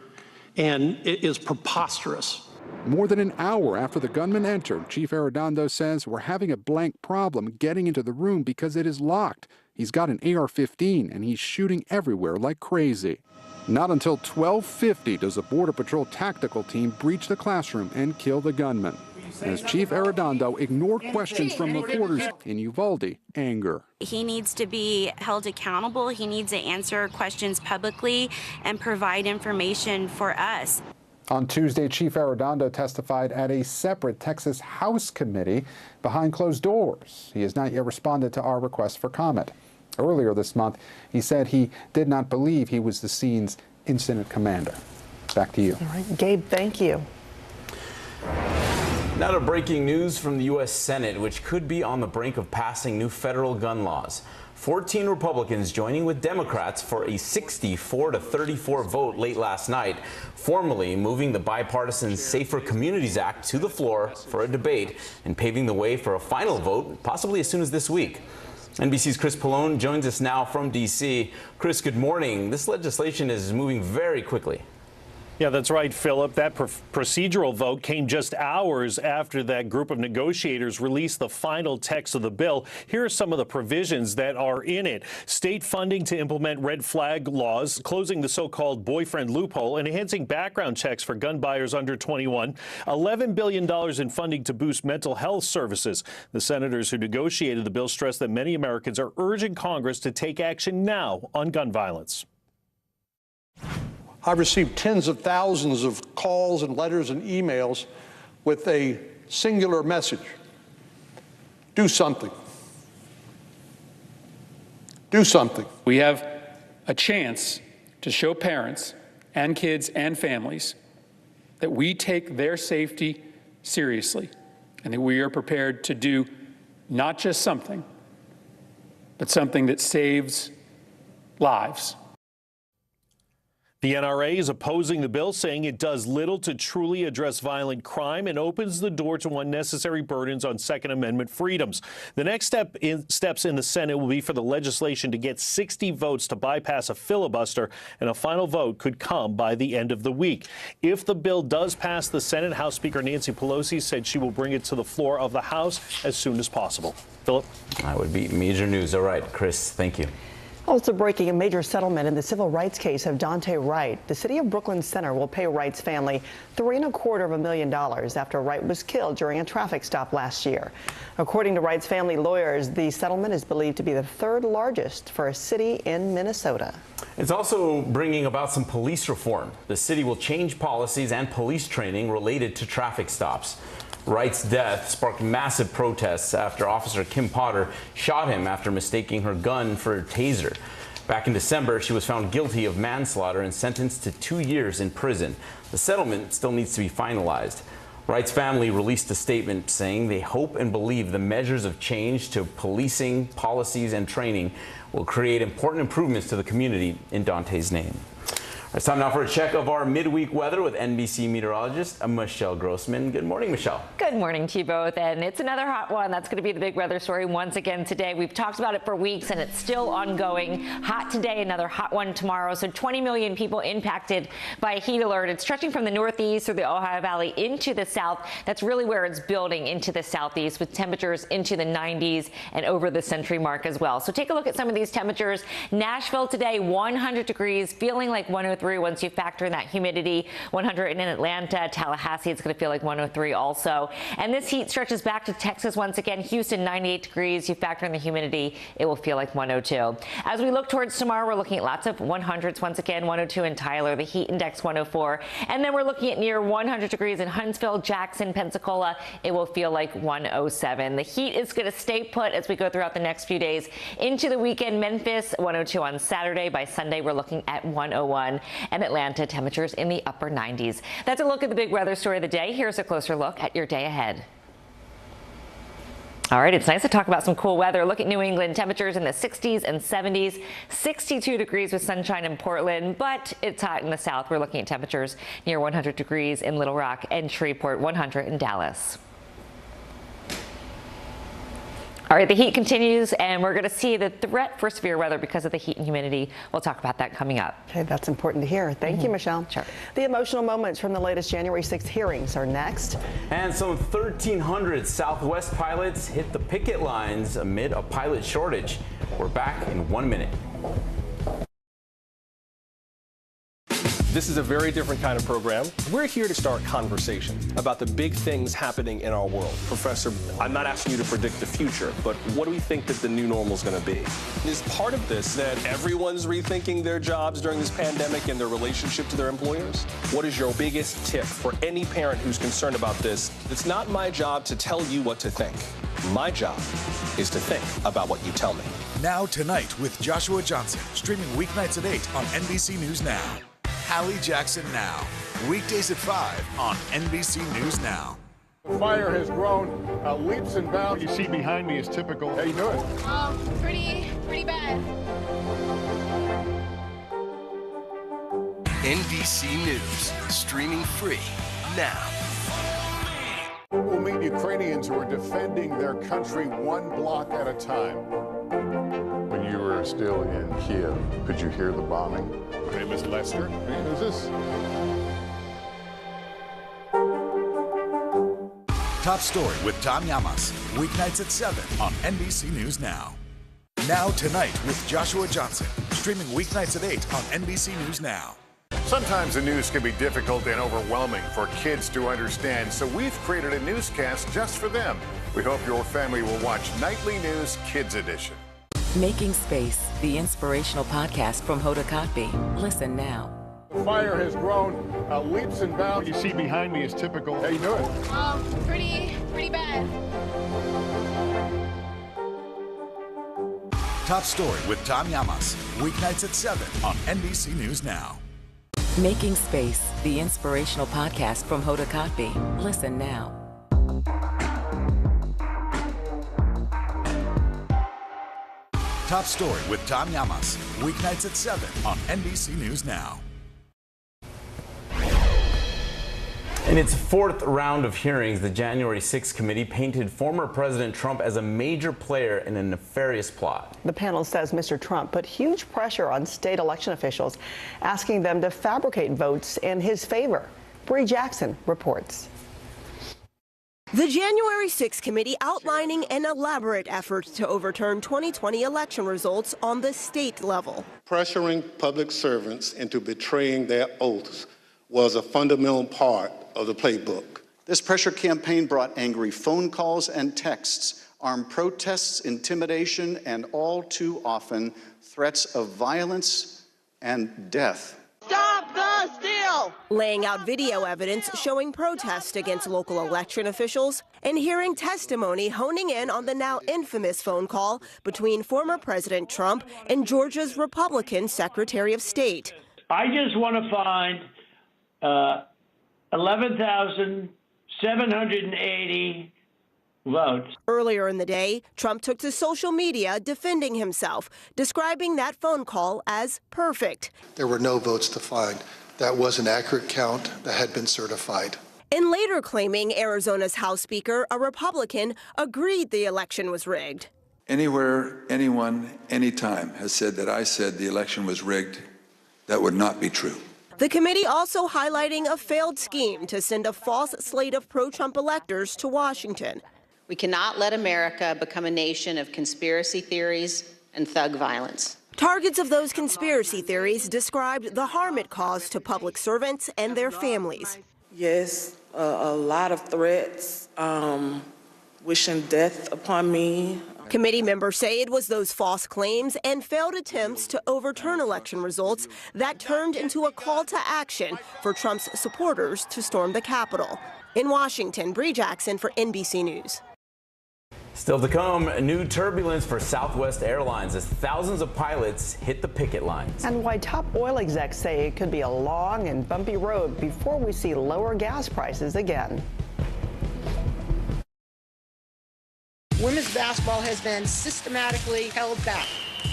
and it is preposterous. More than an hour after the gunman entered, Chief Arredondo says we're having a blank problem getting into the room because it is locked. He's got an AR-15 and he's shooting everywhere like crazy. Not until 12:50 does a Border Patrol tactical team breach the classroom and kill the gunman. As Chief Arredondo ignored questions from reporters in Uvalde, anger. He needs to be held accountable. He needs to answer questions publicly and provide information for us. On Tuesday, Chief Arredondo testified at a separate Texas House committee behind closed doors. He has not yet responded to our request for comment. Earlier this month, he said he did not believe he was the scene's incident commander. Back to you. All right, Gabe, thank you. Now to breaking news from the U.S. Senate, which could be on the brink of passing new federal gun laws. 14 Republicans joining with Democrats for a 64-34 vote late last night, formally moving the bipartisan Safer Communities Act to the floor for a debate and paving the way for a final vote, possibly as soon as this week. NBC's Chris Pallone joins us now from D.C. Chris, good morning. This legislation is moving very quickly. Yeah, that's right, Philip. That procedural vote came just hours after that group of negotiators released the final text of the bill. Here are some of the provisions that are in it. State funding to implement red flag laws, closing the so-called boyfriend loophole, and enhancing background checks for gun buyers under 21. $11 billion in funding to boost mental health services. The senators who negotiated the bill stressed that many Americans are urging Congress to take action now on gun violence. I've received tens of thousands of calls and letters and emails with a singular message. Do something. Do something. We have a chance to show parents and kids and families that we take their safety seriously and that we are prepared to do not just something, but something that saves lives. The NRA is opposing the bill, saying it does little to truly address violent crime and opens the door to unnecessary burdens on Second Amendment freedoms. The next steps in the Senate will be for the legislation to get 60 votes to bypass a filibuster, and a final vote could come by the end of the week. If the bill does pass the Senate, House Speaker Nancy Pelosi said she will bring it to the floor of the House as soon as possible. Philip? That would be major news. All right, Chris, thank you. Also breaking, a major settlement in the civil rights case of Daunte Wright. The city of Brooklyn Center will pay Wright's family $3.25 million after Wright was killed during a traffic stop last year. According to Wright's family lawyers, the settlement is believed to be the 3rd largest for a city in Minnesota. It's also bringing about some police reform. The city will change policies and police training related to traffic stops. Wright's death sparked massive protests after Officer Kim Potter shot him after mistaking her gun for a taser. Back in December, she was found guilty of manslaughter and sentenced to 2 years in prison. The settlement still needs to be finalized. Wright's family released a statement saying they hope and believe the measures of change to policing, policies, and training will create important improvements to the community in Daunte's name. It's time now for a check of our midweek weather with NBC meteorologist Michelle Grossman. Good morning, Michelle. Good morning to you both. And it's another hot one. That's going to be the big weather story once again today. We've talked about it for weeks and it's still ongoing. Hot today, another hot one tomorrow. So 20 million people impacted by a heat alert. It's stretching from the northeast through the Ohio Valley into the south. That's really where it's building into the southeast with temperatures into the 90s and over the century mark as well. So take a look at some of these temperatures. Nashville today, 100 degrees, feeling like 103 103 once you factor in that humidity. 100 in Atlanta, Tallahassee, it's going to feel like 103 also. And this heat stretches back to Texas once again. Houston, 98 degrees. You factor in the humidity, it will feel like 102. As we look towards tomorrow, we're looking at lots of 100s once again. 102 in Tyler, the heat index 104. And then we're looking at near 100 degrees in Huntsville, Jackson, Pensacola. It will feel like 107. The heat is going to stay put as we go throughout the next few days into the weekend. Memphis, 102 on Saturday. By Sunday, we're looking at 101. And Atlanta, temperatures in the upper 90s. That's a look at the big weather story of the day. Here's a closer look at your day ahead. All right, it's nice to talk about some cool weather. Look at New England, temperatures in the 60s and 70s, 62 degrees with sunshine in Portland, but it's hot in the south. We're looking at temperatures near 100 degrees in Little Rock and Shreveport, 100 in Dallas. All right, the heat continues, and we're going to see the threat for severe weather because of the heat and humidity. We'll talk about that coming up. Okay, that's important to hear. Thank you, Michelle. Sure. The emotional moments from the latest January 6th hearings are next. And some 1,300 Southwest pilots hit the picket lines amid a pilot shortage. We're back in 1 minute. This is a very different kind of program. We're here to start conversation about the big things happening in our world. Professor, I'm not asking you to predict the future, but what do we think that the new normal is going to be? Is part of this that everyone's rethinking their jobs during this pandemic and their relationship to their employers? What is your biggest tip for any parent who's concerned about this? It's not my job to tell you what to think. My job is to think about what you tell me. Now Tonight with Joshua Johnson, streaming weeknights at 8 on NBC News Now. Hallie Jackson Now, weekdays at 5 on NBC News Now. The fire has grown leaps and bounds. What you see behind me is typical. How you doing? Pretty bad. NBC News, streaming free now. We'll meet Ukrainians who are defending their country one block at a time. When you were still in Kiev, could you hear the bombing? My name is Lester. Who's this? Top Story with Tom Llamas, weeknights at 7 on NBC News Now. Now Tonight with Joshua Johnson, streaming weeknights at 8 on NBC News Now. Sometimes the news can be difficult and overwhelming for kids to understand, so we've created a newscast just for them. We hope your family will watch Nightly News Kids Edition. Making Space, the inspirational podcast from Hoda Kotb. Listen now. The fire has grown leaps and bounds. What you see behind me is typical. How you doing? Pretty bad. Top Story with Tom Llamas, weeknights at 7 on NBC News Now. Making Space, the inspirational podcast from Hoda Kotb. Listen now. Top Story with Tom Llamas, weeknights at 7 on NBC News Now. In its fourth round of hearings, the January 6th committee painted former President Trump as a major player in a nefarious plot. The panel says Mr. Trump put huge pressure on state election officials, asking them to fabricate votes in his favor. Bree Jackson reports. The January 6th committee outlining an elaborate effort to overturn 2020 election results on the state level. Pressuring public servants into betraying their oaths was a fundamental part of the playbook. This pressure campaign brought angry phone calls and texts, armed protests, intimidation, and all too often threats of violence and death. Stop the steal! Laying out video evidence showing protest against local election officials and hearing testimony honing in on the now infamous phone call between former President Trump and Georgia's Republican Secretary of State. I just want to find 11,780 votes. Earlier in the day, Trump took to social media defending himself, describing that phone call as perfect. There were no votes to find. That was an accurate count that had been certified. And later claiming Arizona's House Speaker, a Republican, agreed the election was rigged. Anywhere, anyone, anytime has said that I said the election was rigged, that would not be true. The committee also highlighting a failed scheme to send a false slate of pro-Trump electors to Washington. We cannot let America become a nation of conspiracy theories and thug violence. Targets of those conspiracy theories described the harm it caused to public servants and their families. Yes, a lot of threats, wishing death upon me. Committee members say it was those false claims and failed attempts to overturn election results that turned into a call to action for Trump's supporters to storm the Capitol. In Washington, Bree Jackson for NBC News. Still to come, new turbulence for Southwest Airlines as thousands of pilots hit the picket lines. And why top oil execs say it could be a long and bumpy road before we see lower gas prices again. Women's basketball has been systematically held back.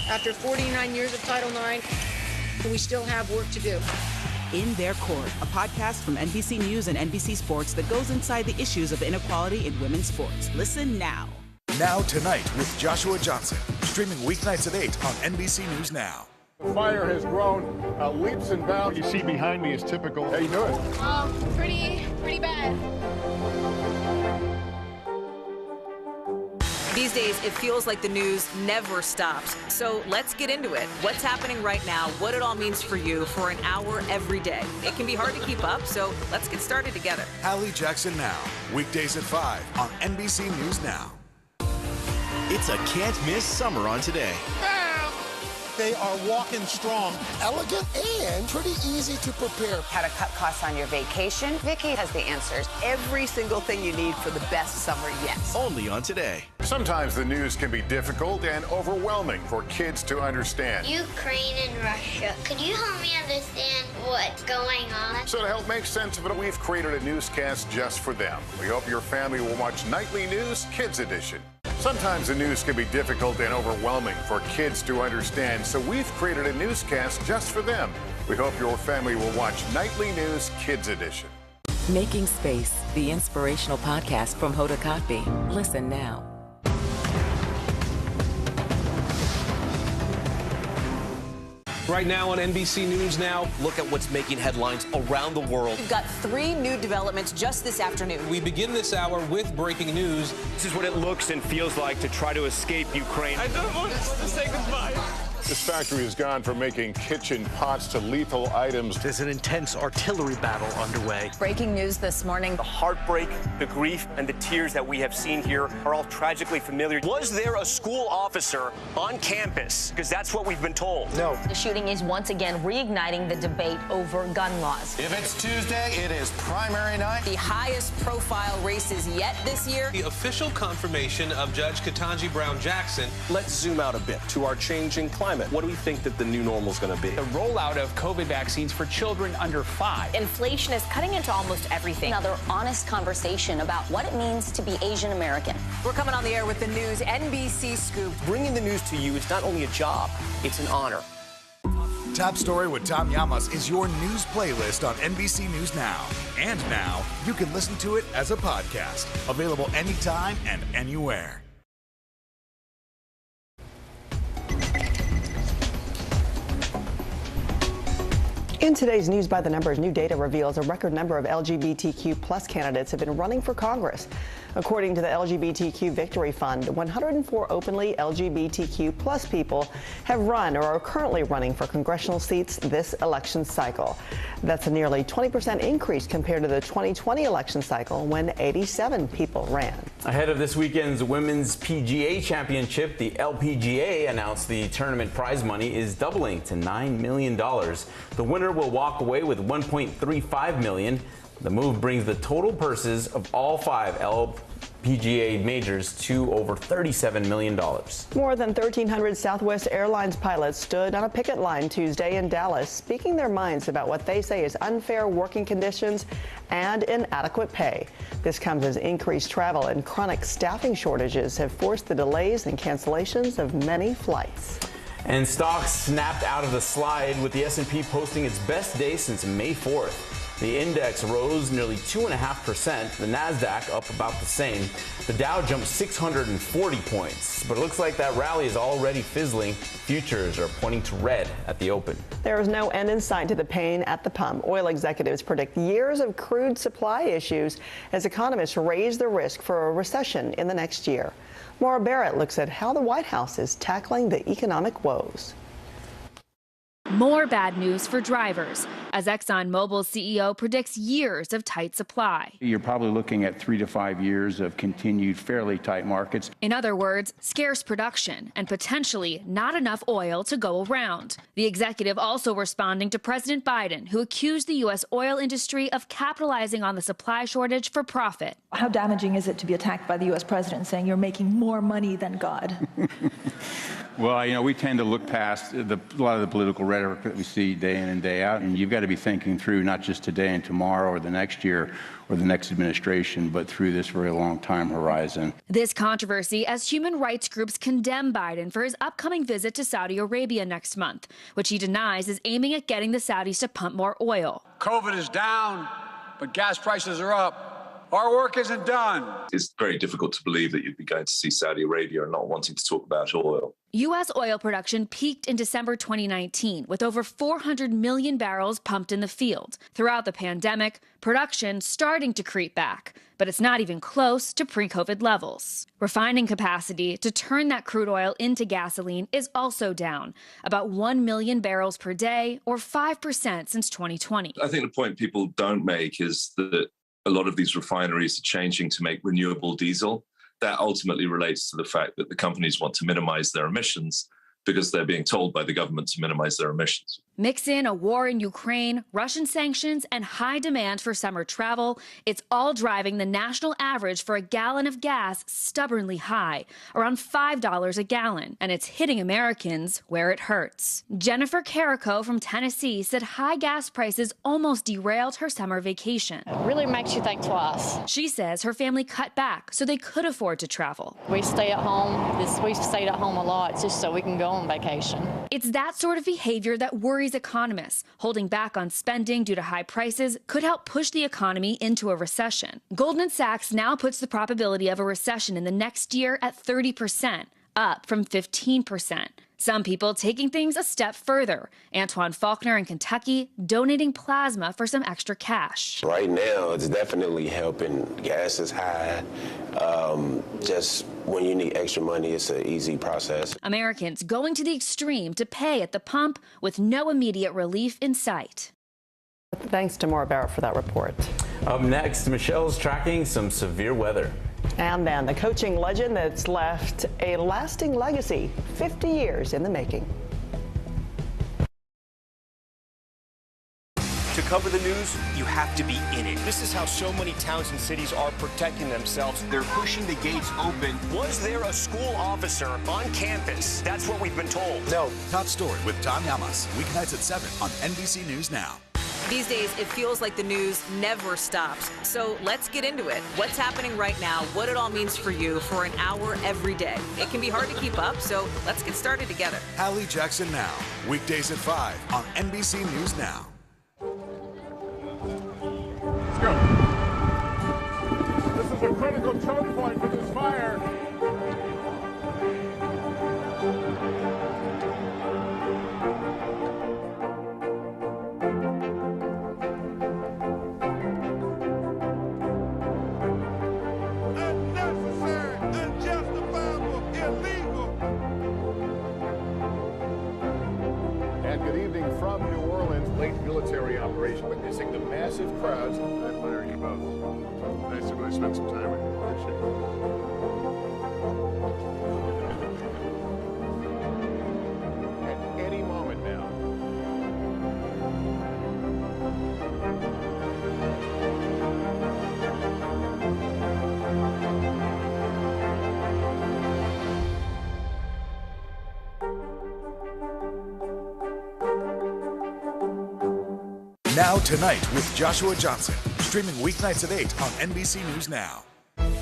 After 49 years of Title IX, we still have work to do. In Their Court, a podcast from NBC News and NBC Sports that goes inside the issues of inequality in women's sports. Listen now. Now Tonight with Joshua Johnson, streaming weeknights at 8 on NBC News Now. The fire has grown leaps and bounds. What you see behind me is typical. How you doing? Pretty bad. These days, it feels like the news never stops. So let's get into it. What's happening right now, what it all means for you for an hour every day. It can be hard to keep up, so let's get started together. Hallie Jackson Now, weekdays at 5 on NBC News Now. It's a can't-miss summer on Today. They are walking strong, elegant, and pretty easy to prepare. How to cut costs on your vacation? Vicki has the answers. Every single thing you need for the best summer yet. Only on Today. Sometimes the news can be difficult and overwhelming for kids to understand. Ukraine and Russia. Could you help me understand what's going on? So to help make sense of it, we've created a newscast just for them. We hope your family will watch Nightly News Kids Edition. Sometimes the news can be difficult and overwhelming for kids to understand, so we've created a newscast just for them. We hope your family will watch Nightly News Kids Edition. Making Space, the inspirational podcast from Hoda Kotb. Listen now. Right now on NBC News Now, look at what's making headlines around the world. We've got 3 new developments just this afternoon. We begin this hour with breaking news. This is what it looks and feels like to try to escape Ukraine. I don't want to say goodbye. This factory has gone from making kitchen pots to lethal items. There's an intense artillery battle underway. Breaking news this morning. The heartbreak, the grief, and the tears that we have seen here are all tragically familiar. Was there a school officer on campus? Because that's what we've been told. No. The shooting is once again reigniting the debate over gun laws. If it's Tuesday, it is primary night. The highest profile races yet this year. The official confirmation of Judge Ketanji Brown Jackson. Let's zoom out a bit to our changing climate. What do we think that the new normal is going to be? The rollout of COVID vaccines for children under 5. Inflation is cutting into almost everything. Another honest conversation about what it means to be Asian American. We're coming on the air with the news NBC Scoop. Bringing the news to you is not only a job, it's an honor. Top Story with Tom Llamas is your news playlist on NBC News Now. And now, you can listen to it as a podcast. Available anytime and anywhere. In today's News by the Numbers, new data reveals a record number of LGBTQ plus candidates have been running for Congress. According to the LGBTQ Victory Fund, 104 openly LGBTQ plus people have run or are currently running for congressional seats this election cycle. That's a nearly 20% increase compared to the 2020 election cycle when 87 people ran. Ahead of this weekend's Women's PGA Championship, the LPGA announced the tournament prize money is doubling to $9 million. The winner will walk away with $1.35 million. The move brings the total purses of all 5 LPGA majors to over $37 million. More than 1,300 Southwest Airlines pilots stood on a picket line Tuesday in Dallas, speaking their minds about what they say is unfair working conditions and inadequate pay. This comes as increased travel and chronic staffing shortages have forced the delays and cancellations of many flights. And stocks snapped out of the slide with the S&P posting its best day since May 4th. The index rose nearly 2.5%, the NASDAQ up about the same. The Dow jumped 640 points, but it looks like that rally is already fizzling. Futures are pointing to red at the open. There is no end in sight to the pain at the pump. Oil executives predict years of crude supply issues as economists raise the risk for a recession in the next year. Maura Barrett looks at how the White House is tackling the economic woes. More bad news for drivers, as ExxonMobil's CEO predicts years of tight supply. You're probably looking at 3 to 5 years of continued fairly tight markets. In other words, scarce production and potentially not enough oil to go around. The executive also responding to President Biden, who accused the U.S. oil industry of capitalizing on the supply shortage for profit. How damaging is it to be attacked by the U.S. president saying you're making more money than God? Well, you know, we tend to look past a lot of the political rhetoric that we see day in and day out, and you've got to be thinking through not just today and tomorrow or the next year or the next administration, but through this very long time horizon. This controversy as human rights groups condemn Biden for his upcoming visit to Saudi Arabia next month, which he denies is aiming at getting the Saudis to pump more oil. COVID is down, but gas prices are up. Our work isn't done. It's very difficult to believe that you'd be going to see Saudi Arabia and not wanting to talk about oil. U.S. oil production peaked in December 2019 with over 400 million barrels pumped in the field. Throughout the pandemic, production starting to creep back, but it's not even close to pre-COVID levels. Refining capacity to turn that crude oil into gasoline is also down, about 1 million barrels per day, or 5% since 2020. I think the point people don't make is that a lot of these refineries are changing to make renewable diesel. That ultimately relates to the fact that the companies want to minimize their emissions because they're being told by the government to minimize their emissions. Mix in a war in Ukraine, Russian sanctions, and high demand for summer travel. It's all driving the national average for a gallon of gas stubbornly high, around $5 a gallon. And it's hitting Americans where it hurts. Jennifer Carrico from Tennessee said high gas prices almost derailed her summer vacation. It really makes you think twice. She says her family cut back so they could afford to travel. We stay at home. We've stayed at home a lot just so we can go on vacation. It's that sort of behavior that worries economists. Holding back on spending due to high prices could help push the economy into a recession. Goldman Sachs now puts the probability of a recession in the next year at 30%, up from 15%. Some people taking things a step further. Antoine Faulkner in Kentucky donating plasma for some extra cash. Right now, it's definitely helping. Gas is high. Just when you need extra money, it's an easy process. Americans going to the extreme to pay at the pump with no immediate relief in sight. Thanks to Maura Barrett for that report. Up next, Michelle's tracking some severe weather. And then the coaching legend that's left a lasting legacy, 50 years in the making. To cover the news, you have to be in it. This is how so many towns and cities are protecting themselves. They're pushing the gates open. Was there a school officer on campus? That's what we've been told. No. Top story with Tom Yamas, weeknights at 7 on NBC News Now. These days, it feels like the news never stops. So let's get into it. What's happening right now, what it all means for you for an hour every day. It can be hard to keep up, so let's get started together. Hallie Jackson Now, weekdays at 5 on NBC News Now. Let's go. This is a critical choke point for this fire. From New Orleans, late military operation, witnessing the massive crowds. I admire you both. Nice to really spend some time with you. Appreciate it. At any moment now. Now Tonight with Joshua Johnson, streaming weeknights at 8 on NBC News Now.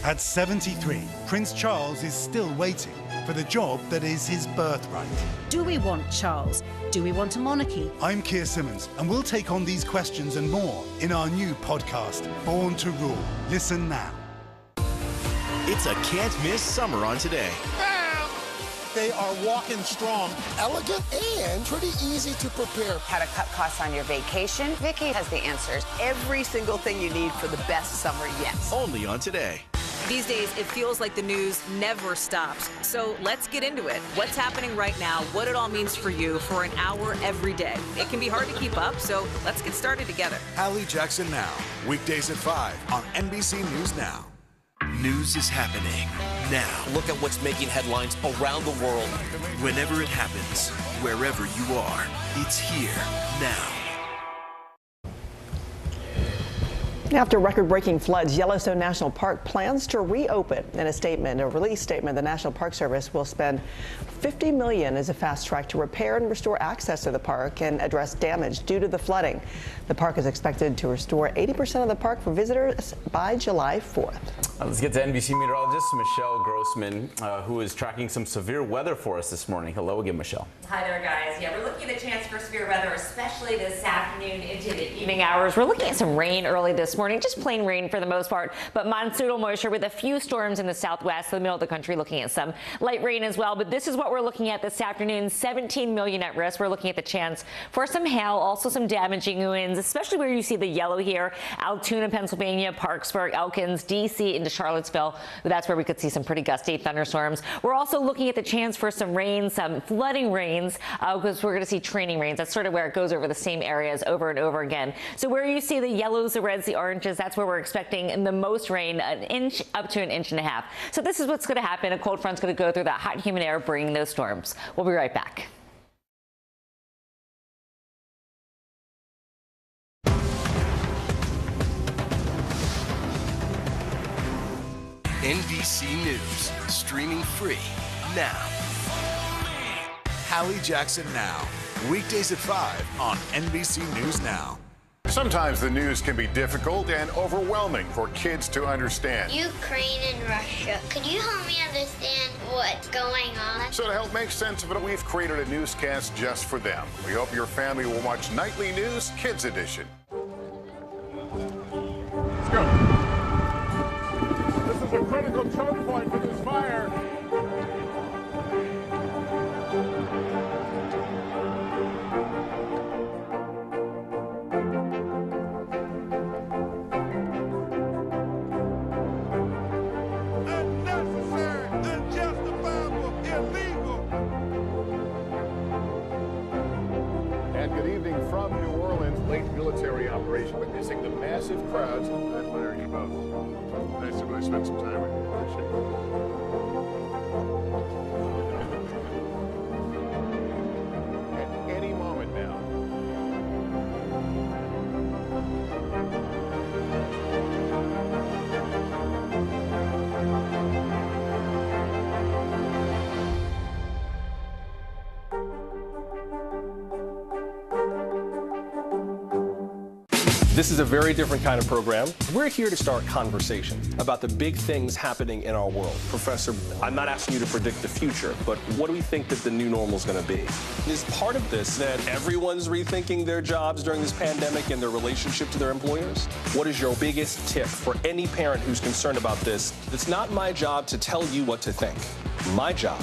At 73, Prince Charles is still waiting for the job that is his birthright. Do we want Charles? Do we want a monarchy? I'm Keir Simmons, and we'll take on these questions and more in our new podcast, Born to Rule. Listen now. It's a can't-miss summer on Today. They are walking strong, elegant, and pretty easy to prepare. How to cut costs on your vacation? Vicky has the answers. Every single thing you need for the best summer yet. Only on Today. These days, it feels like the news never stops. So let's get into it. What's happening right now, what it all means for you for an hour every day. It can be hard to keep up, so let's get started together. Hallie Jackson Now, weekdays at 5 on NBC News Now. News is happening now. Look at what's making headlines around the world. Whenever it happens, wherever you are, it's here now. After record-breaking floods, Yellowstone National Park plans to reopen. In a release statement, the National Park Service will spend $50 million as a fast track to repair and restore access to the park and address damage due to the flooding. The park is expected to restore 80% of the park for visitors by July 4th. Let's get to NBC meteorologist Michelle Grossman, who is tracking some severe weather for us this morning. Hello again, Michelle. Hi there, guys. Yeah, we're looking at the chance for severe weather, especially this afternoon into the evening hours. We're looking at some rain early this morning, just plain rain for the most part, but monsoonal moisture with a few storms in the southwest, the middle of the country, looking at some light rain as well. But this is what we're looking at this afternoon. 17 million at risk. We're looking at the chance for some hail, also some damaging winds, especially where you see the yellow here. Altoona, Pennsylvania, Parksburg, Elkins, D.C. into Charlottesville. That's where we could see some pretty gusty thunderstorms. We're also looking at the chance for some rain, some flooding rains, because we're going to see training rains. That's sort of where it goes over the same areas over and over again. So where you see the yellows, the reds, the oranges, that's where we're expecting the most rain, an inch up to an inch and a half. So this is what's going to happen. A cold front's going to go through that hot, humid air, bringing those storms. We'll be right back. NBC News, streaming free now. Hallie Jackson Now, weekdays at 5 on NBC News Now. Sometimes the news can be difficult and overwhelming for kids to understand. Ukraine and Russia. Could you help me understand what's going on? So to help make sense of it, we've created a newscast just for them. We hope your family will watch Nightly News Kids Edition. Let's go. This is a critical choke point for this fire. Military operation witnessing the massive crowds. That honor you both. Nice to really spend some time with you. Appreciate it. At any moment now. This is a very different kind of program. We're here to start conversation about the big things happening in our world. Professor, I'm not asking you to predict the future, but what do we think that the new normal is going to be? Is part of this that everyone's rethinking their jobs during this pandemic and their relationship to their employers? What is your biggest tip for any parent who's concerned about this? It's not my job to tell you what to think. My job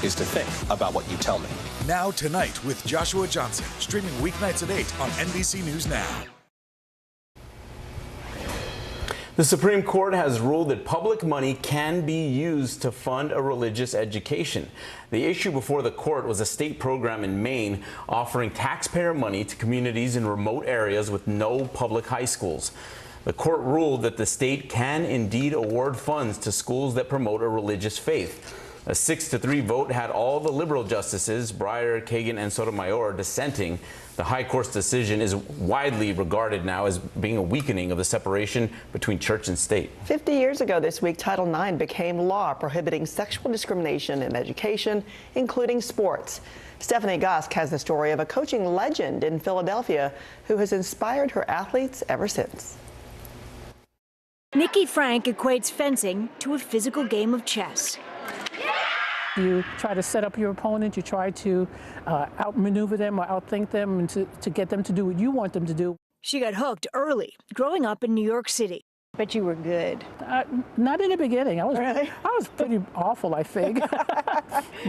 is to think about what you tell me. Now Tonight with Joshua Johnson, streaming weeknights at 8 on NBC News Now. The Supreme Court has ruled that public money can be used to fund a religious education. The issue before the court was a state program in Maine offering taxpayer money to communities in remote areas with no public high schools. The court ruled that the state can indeed award funds to schools that promote a religious faith. A 6-3 vote had all the liberal justices, Breyer, Kagan, and Sotomayor, dissenting. The High Court's decision is widely regarded now as being a weakening of the separation between church and state. 50 years ago this week, Title IX became law prohibiting sexual discrimination in education, including sports. Stephanie Gosk has the story of a coaching legend in Philadelphia who has inspired her athletes ever since. Nikki Frank equates fencing to a physical game of chess. You try to set up your opponent, you try to outmaneuver them or outthink them and to get them to do what you want them to do. She got hooked early, growing up in New York City. Bet you were good. Not in the beginning. I was pretty awful, I think.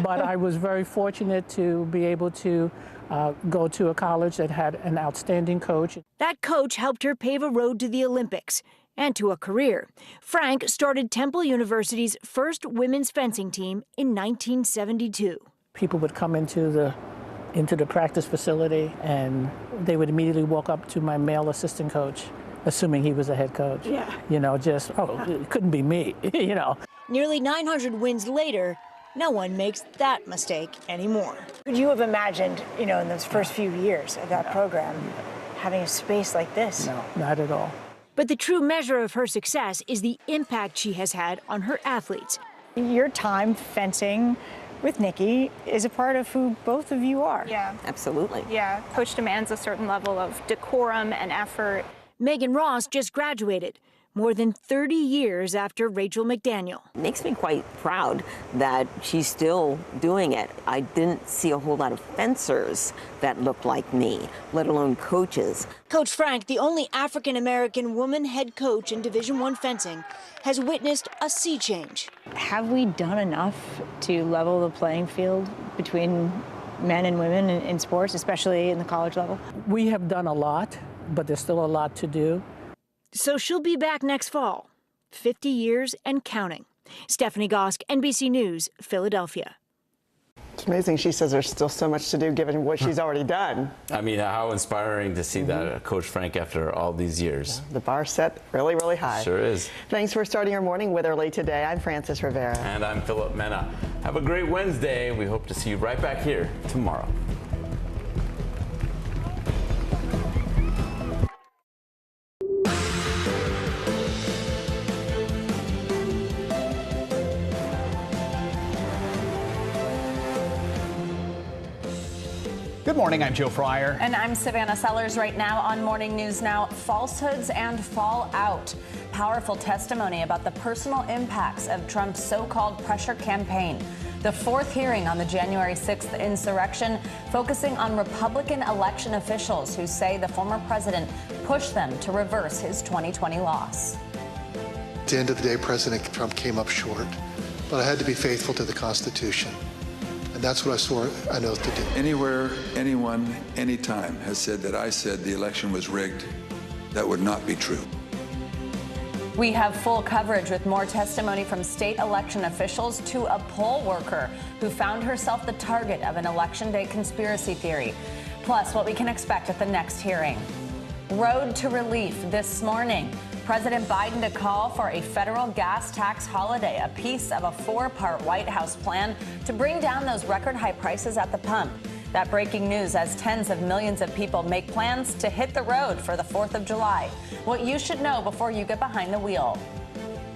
But I was very fortunate to be able to go to a college that had an outstanding coach. That coach helped her pave a road to the Olympics. and to a career. Frank started Temple University's first women's fencing team in 1972. People would come into the practice facility, and they would immediately walk up to my male assistant coach, assuming he was a head coach. Yeah. You know, just, it couldn't be me, you know. Nearly 900 wins later, no one makes that mistake anymore. Could you have imagined, in those first few years of that program, having a space like this? No, not at all. But the true measure of her success is the impact she has had on her athletes. Your time fencing with Nikki is a part of who both of you are. Yeah. Absolutely. Yeah. Coach demands a certain level of decorum and effort. Megan Ross just graduated, more than 30 years after Rachel McDaniel. It makes me quite proud that she's still doing it. I didn't see a whole lot of fencers that looked like me, let alone coaches. Coach Frank, the only African-American woman head coach in Division I fencing, has witnessed a sea change. Have we done enough to level the playing field between men and women in sports, especially in the college level? We have done a lot, but there's still a lot to do. So she'll be back next fall, 50 years and counting. Stephanie Gosk, NBC News, Philadelphia. It's amazing. She says there's still so much to do given what she's already done. I mean, how inspiring to see that, Coach Frank, after all these years. The bar set really, really high. Sure is. Thanks for starting our morning with Early Today. I'm Francis Rivera. And I'm Philip Mena. Have a great Wednesday. We hope to see you right back here tomorrow. Good morning, I'm Joe Fryer. And I'm Savannah Sellers. Right now on Morning News Now, falsehoods and fallout. Powerful testimony about the personal impacts of Trump's so-called pressure campaign. The fourth hearing on the January 6th insurrection, focusing on Republican election officials who say the former president pushed them to reverse his 2020 loss. At the end of the day, President Trump came up short, but I had to be faithful to the Constitution. And that's what I swore an oath to do. Anywhere, anyone, anytime has said that I said the election was rigged, that would not be true. We have full coverage with more testimony from state election officials to a poll worker who found herself the target of an election day conspiracy theory. Plus, what we can expect at the next hearing. Road to relief this morning. President Biden to call for a federal gas tax holiday, a piece of a four-part White House plan to bring down those record high prices at the pump. That breaking news as tens of millions of people make plans to hit the road for the 4th of July. What you should know before you get behind the wheel.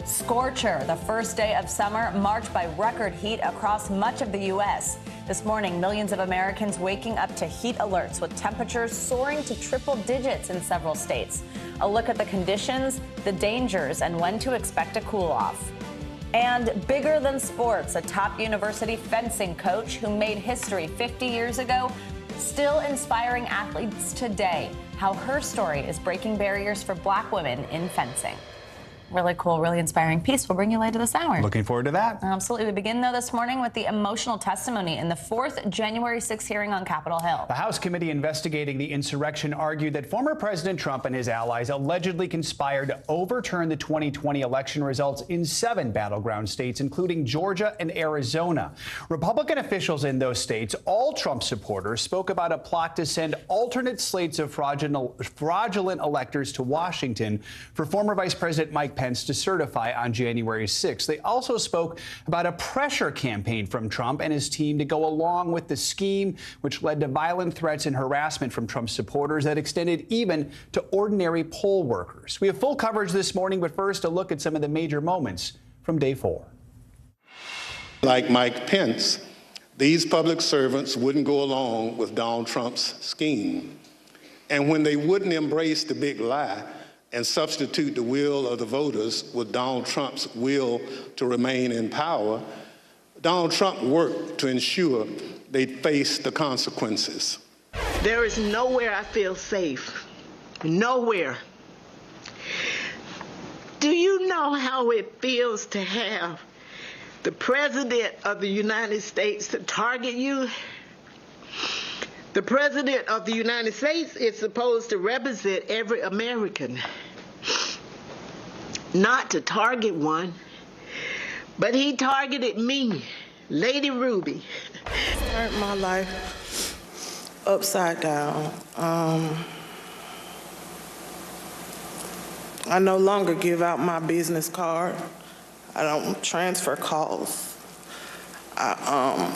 Scorcher, the first day of summer, marked by record heat across much of the U.S. This morning, millions of Americans waking up to heat alerts with temperatures soaring to triple digits in several states. A look at the conditions, the dangers, and when to expect a cool-off. And bigger than sports, a top university fencing coach who made history 50 years ago, still inspiring athletes today. How her story is breaking barriers for Black women in fencing. Really cool, really inspiring piece. We'll bring you later this hour. Looking forward to that. Absolutely. We begin, though, this morning with the emotional testimony in the fourth January 6th hearing on Capitol Hill. The House committee investigating the insurrection argued that former President Trump and his allies allegedly conspired to overturn the 2020 election results in 7 battleground states, including Georgia and Arizona. Republican officials in those states, all Trump supporters, spoke about a plot to send alternate slates of fraudulent electors to Washington for former Vice President Mike Pence to certify on January 6th. They also spoke about a pressure campaign from Trump and his team to go along with the scheme, which led to violent threats and harassment from Trump supporters that extended even to ordinary poll workers. We have full coverage this morning, but first a look at some of the major moments from day 4. Like Mike Pence, these public servants wouldn't go along with Donald Trump's scheme. And when they wouldn't embrace the big lie and substitute the will of the voters with Donald Trump's will to remain in power, Donald Trump worked to ensure they'd face the consequences. There is nowhere I feel safe. Nowhere. Do you know how it feels to have the President of the United States to target you? The President of the United States is supposed to represent every American. not to target one, but he targeted me, Lady Ruby. Turned my life upside down. I no longer give out my business card. I don't transfer calls. I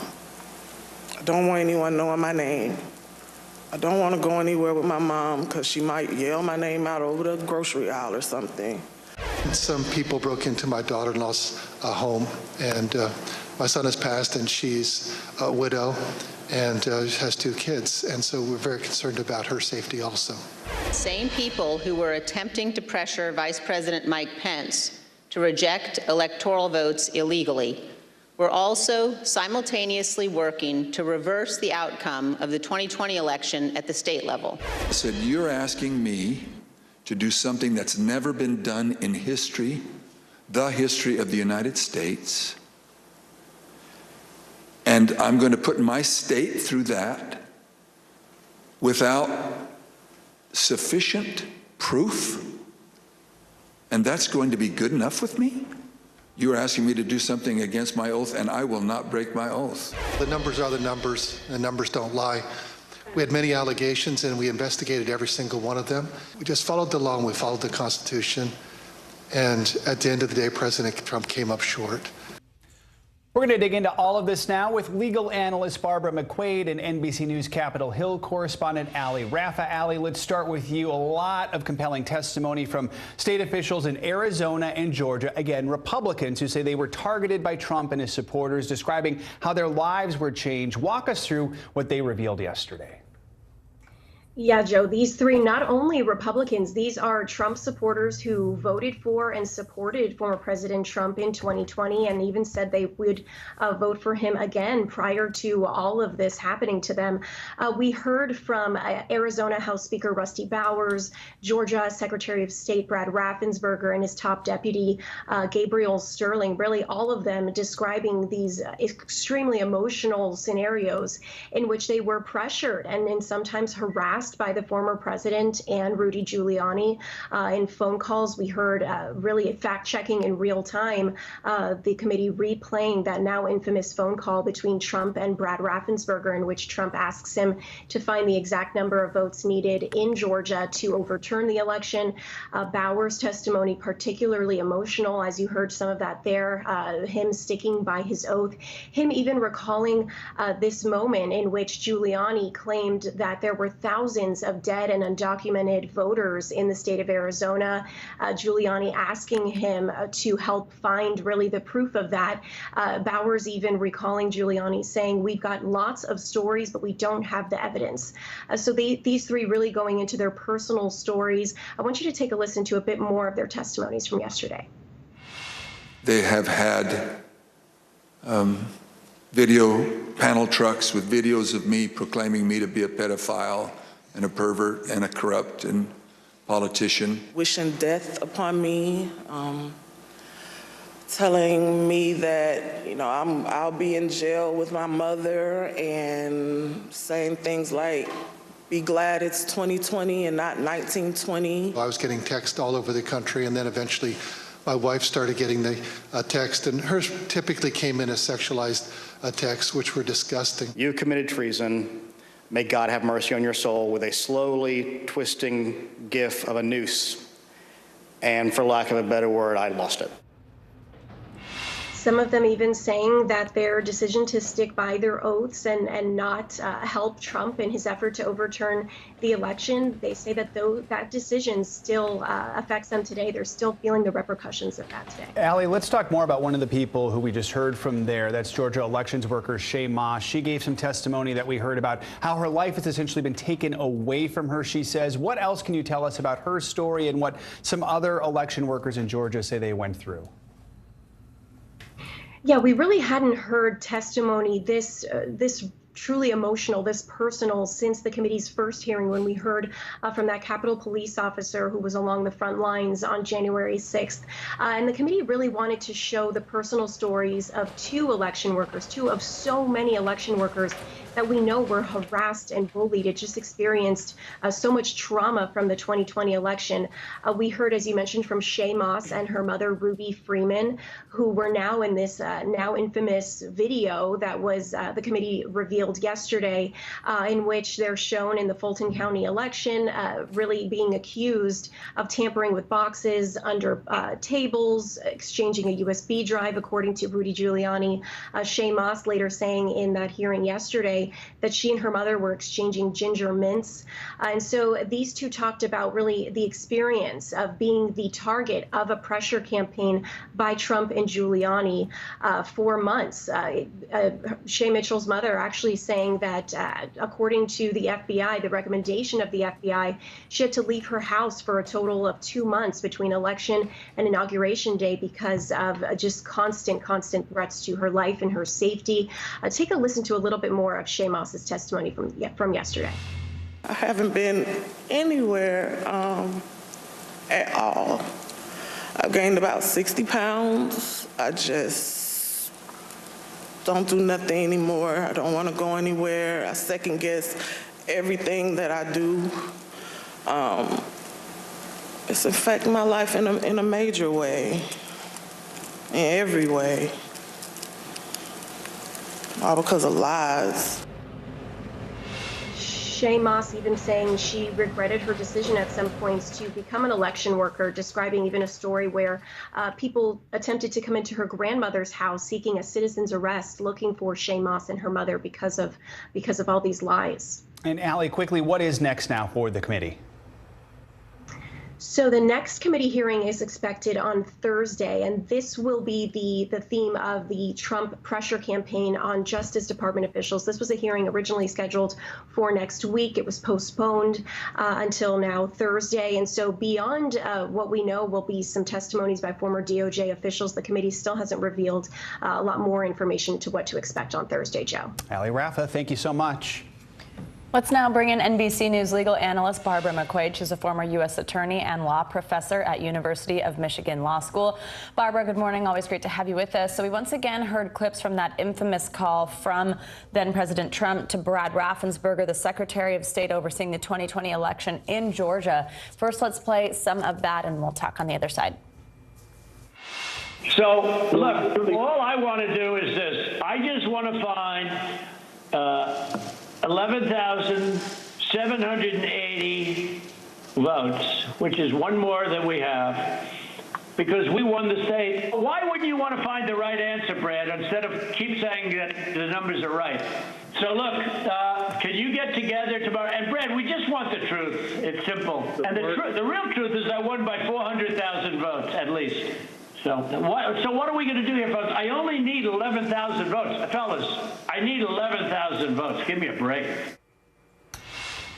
don't want anyone knowing my name. I don't want to go anywhere with my mom because she might yell my name out over the grocery aisle or something. Some people broke into my daughter-in-law's home, and my son has passed, and she's a widow and has 2 kids, and so we're very concerned about her safety also. Same people who were attempting to pressure Vice President Mike Pence to reject electoral votes illegally were also simultaneously working to reverse the outcome of the 2020 election at the state level. I said, you're asking me to do something that's never been done in history, the history of the United States, and I'm going to put my state through that without sufficient proof, and that's going to be good enough with me? You are asking me to do something against my oath, and I will not break my oath. The numbers are the numbers, and numbers don't lie. We had many allegations, and we investigated every single one of them. We just followed the law, and we followed the Constitution, and at the end of the day, President Trump came up short. We're going to dig into all of this now with legal analyst Barbara McQuaid and NBC News Capitol Hill correspondent Ali Rafa. Ali, let's start with you. A lot of compelling testimony from state officials in Arizona and Georgia. Again, Republicans who say they were targeted by Trump and his supporters, describing how their lives were changed. Walk us through what they revealed yesterday. Yeah, Joe, these 3, not only Republicans, these are Trump supporters who voted for and supported former President Trump in 2020 and even said they would vote for him again prior to all of this happening to them. We heard from Arizona House Speaker Rusty Bowers, Georgia Secretary of State Brad Raffensperger, and his top deputy, Gabriel Sterling, really all of them describing these extremely emotional scenarios in which they were pressured and sometimes harassed by the former president and Rudy Giuliani. In phone calls, we heard really fact-checking in real time, the committee replaying that now infamous phone call between Trump and Brad Raffensperger, in which Trump asks him to find the exact number of votes needed in Georgia to overturn the election. Bowers' testimony particularly emotional, as you heard some of that there, him sticking by his oath, him even recalling this moment in which Giuliani claimed that there were thousands of dead and undocumented voters in the state of Arizona. Giuliani asking him to help find really the proof of that. Bowers even recalling Giuliani saying, we've got lots of stories, but we don't have the evidence. So these 3 really going into their personal stories. I want you to take a listen to a bit more of their testimonies from yesterday. They have had video panel trucks with videos of me proclaiming me to be a pedophile and a pervert and a corrupt and politician. Wishing death upon me, telling me that, I'll be in jail with my mother, and saying things like, be glad it's 2020 and not 1920. I was getting texts all over the country, and then eventually my wife started getting the text, and hers typically came in as sexualized texts, which were disgusting. You committed treason. May God have mercy on your soul, with a slowly twisting gif of a noose. And for lack of a better word, I lost it. Some of them even saying that their decision to stick by their oaths and not help Trump in his effort to overturn the election, they say that that decision still affects them today. They're still feeling the repercussions of that today. Ali, let's talk more about one of the people who we just heard from there. That's Georgia elections worker Shay Moss. She gave some testimony that we heard about how her life has essentially been taken away from her, she says. What else can you tell us about her story and what some other election workers in Georgia say they went through? Yeah, we really hadn't heard testimony this truly emotional, this personal, since the committee's first hearing, when we heard from that Capitol Police officer who was along the front lines on January 6th. And the committee really wanted to show the personal stories of 2 election workers, 2 of so many election workers that we know were harassed and bullied. It just experienced so much trauma from the 2020 election. We heard, as you mentioned, from Shaye Moss and her mother, Ruby Freeman, who were now in this now infamous video that was the committee revealed yesterday, in which they're shown in the Fulton County election really being accused of tampering with boxes under tables, exchanging a USB drive, according to Rudy Giuliani. Shaye Moss later saying in that hearing yesterday that she and her mother were exchanging ginger mints. And so these two talked about really the experience of being the target of a pressure campaign by Trump and Giuliani for months. Shaye Mitchell's mother actually saying that according to the FBI, the recommendation of the FBI, she had to leave her house for a total of 2 months between election and inauguration day because of just constant threats to her life and her safety. Take a listen to a little bit more of Shaye Moss's testimony from yesterday. I haven't been anywhere at all. I've gained about 60 pounds. I just don't do nothing anymore. I don't want to go anywhere. I second guess everything that I do. It's affecting my life in a major way, in every way, all because of lies. Shaye Moss even saying she regretted her decision at some points to become an election worker, describing even a story where people attempted to come into her grandmother's house seeking a citizen's arrest, looking for Shaye Moss and her mother because of all these lies. And Allie, quickly, what is next now for the committee? So the next committee hearing is expected on Thursday, and this will be the theme of the Trump pressure campaign on Justice Department officials. This was a hearing originally scheduled for next week. It was postponed until now Thursday. And so beyond what we know will be some testimonies by former DOJ officials, the committee still hasn't revealed a lot more information to what to expect on Thursday, Joe. Allie Raffa, thank you so much. Let's now bring in NBC News legal analyst Barbara McQuaid. She's a former U.S. attorney and law professor at University of Michigan Law School. Barbara, good morning. Always great to have you with us. So we once again heard clips from that infamous call from then President Trump to Brad Raffensperger, the Secretary of State overseeing the 2020 election in Georgia. First, let's play some of that, and we'll talk on the other side. So, look, all I want to do is this. I just want to find 11,780 votes, which is one more than we have, because we won the state. Why wouldn't you want to find the right answer, Brad, instead of keep saying that the numbers are right? So look, can you get together tomorrow? And Brad, we just want the truth. It's simple. And the real truth is I won by 400,000 votes, at least. So what are we going to do here, folks? I only need 11,000 votes. Fellas, I need 11,000 votes. Give me a break.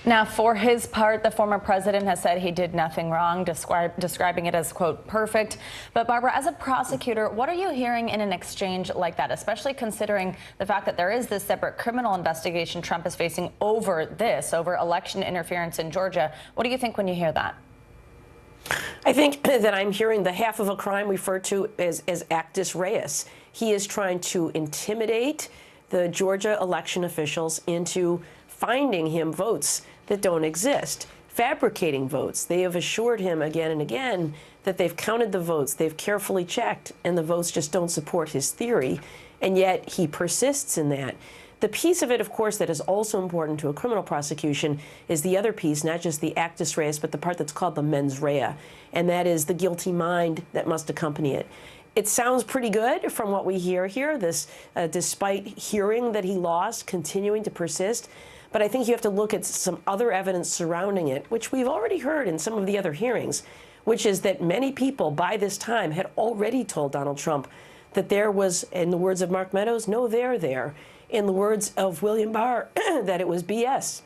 Now, for his part, the former president has said he did nothing wrong, describing it as, quote, perfect. But Barbara, as a prosecutor, what are you hearing in an exchange like that, especially considering the fact that there is this separate criminal investigation Trump is facing over election interference in Georgia? What do you think when you hear that? I think that I'm hearing the half of a crime referred to as actus reus. He is trying to intimidate the Georgia election officials into finding him votes that don't exist, fabricating votes. They have assured him again and again that they've counted the votes, they've carefully checked, and the votes just don't support his theory, and yet he persists in that. The piece of it, of course, that is also important to a criminal prosecution is the other piece, not just the actus reus, but the part that's called the mens rea, and that is the guilty mind that must accompany it. It sounds pretty good from what we hear here, this despite hearing that he lost, continuing to persist. But I think you have to look at some other evidence surrounding it, which we've already heard in some of the other hearings, which is that many people by this time had already told Donald Trump that there was, in the words of Mark Meadows, no there there. In the words of William Barr, that it was BS.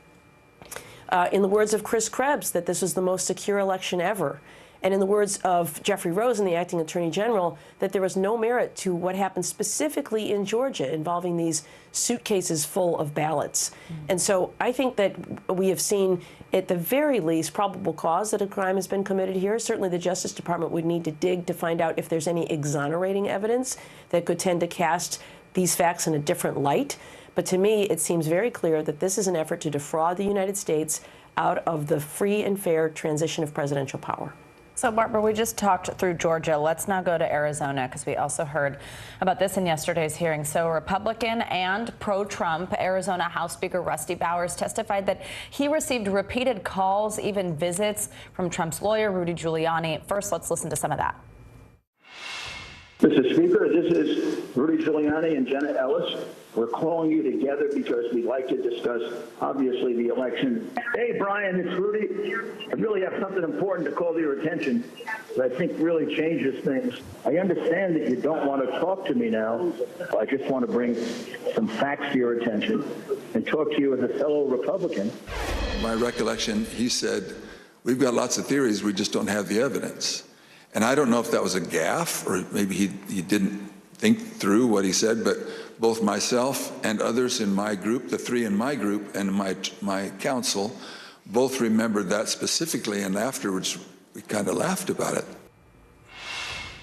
In the words of Chris Krebs, that this was the most secure election ever. And in the words of Jeffrey Rosen, the acting attorney general, that there was no merit to what happened specifically in Georgia involving these suitcases full of ballots. And so I think that we have seen, at the very least, probable cause that a crime has been committed here. Certainly the Justice Department would need to dig to find out if there's any exonerating evidence that could tend to cast these facts in a different light. But to me, it seems very clear that this is an effort to defraud the United States out of the free and fair transition of presidential power. So, Barbara, we just talked through Georgia. Let's now go to Arizona, because we also heard about this in yesterday's hearing. So, Republican and pro-Trump Arizona House Speaker Rusty Bowers testified that he received repeated calls, even visits, from Trump's lawyer, Rudy Giuliani. First, let's listen to some of that. Mr. Speaker, this is Rudy Giuliani and Jenna Ellis. We're calling you together because we'd like to discuss, obviously, the election. Hey, Brian, it's Rudy. I really have something important to call to your attention that I think really changes things. I understand that you don't want to talk to me now. I just want to bring some facts to your attention and talk to you as a fellow Republican. My recollection, he said, we've got lots of theories, we just don't have the evidence. And I don't know if that was a gaffe or maybe he didn't think through what he said, but both myself and others in my group, the three in my group and my council, both remembered that specifically, and afterwards we kind of laughed about it.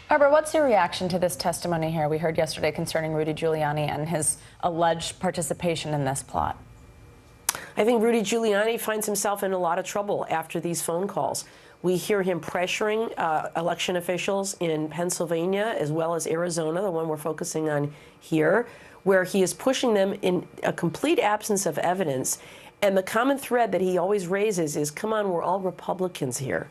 Barbara, what's your reaction to this testimony here we heard yesterday concerning Rudy Giuliani and his alleged participation in this plot? I think Rudy Giuliani finds himself in a lot of trouble after these phone calls. We hear him pressuring election officials in Pennsylvania as well as Arizona, the one we're focusing on here, where he is pushing them in a complete absence of evidence. And the common thread that he always raises is, come on, we're all Republicans here.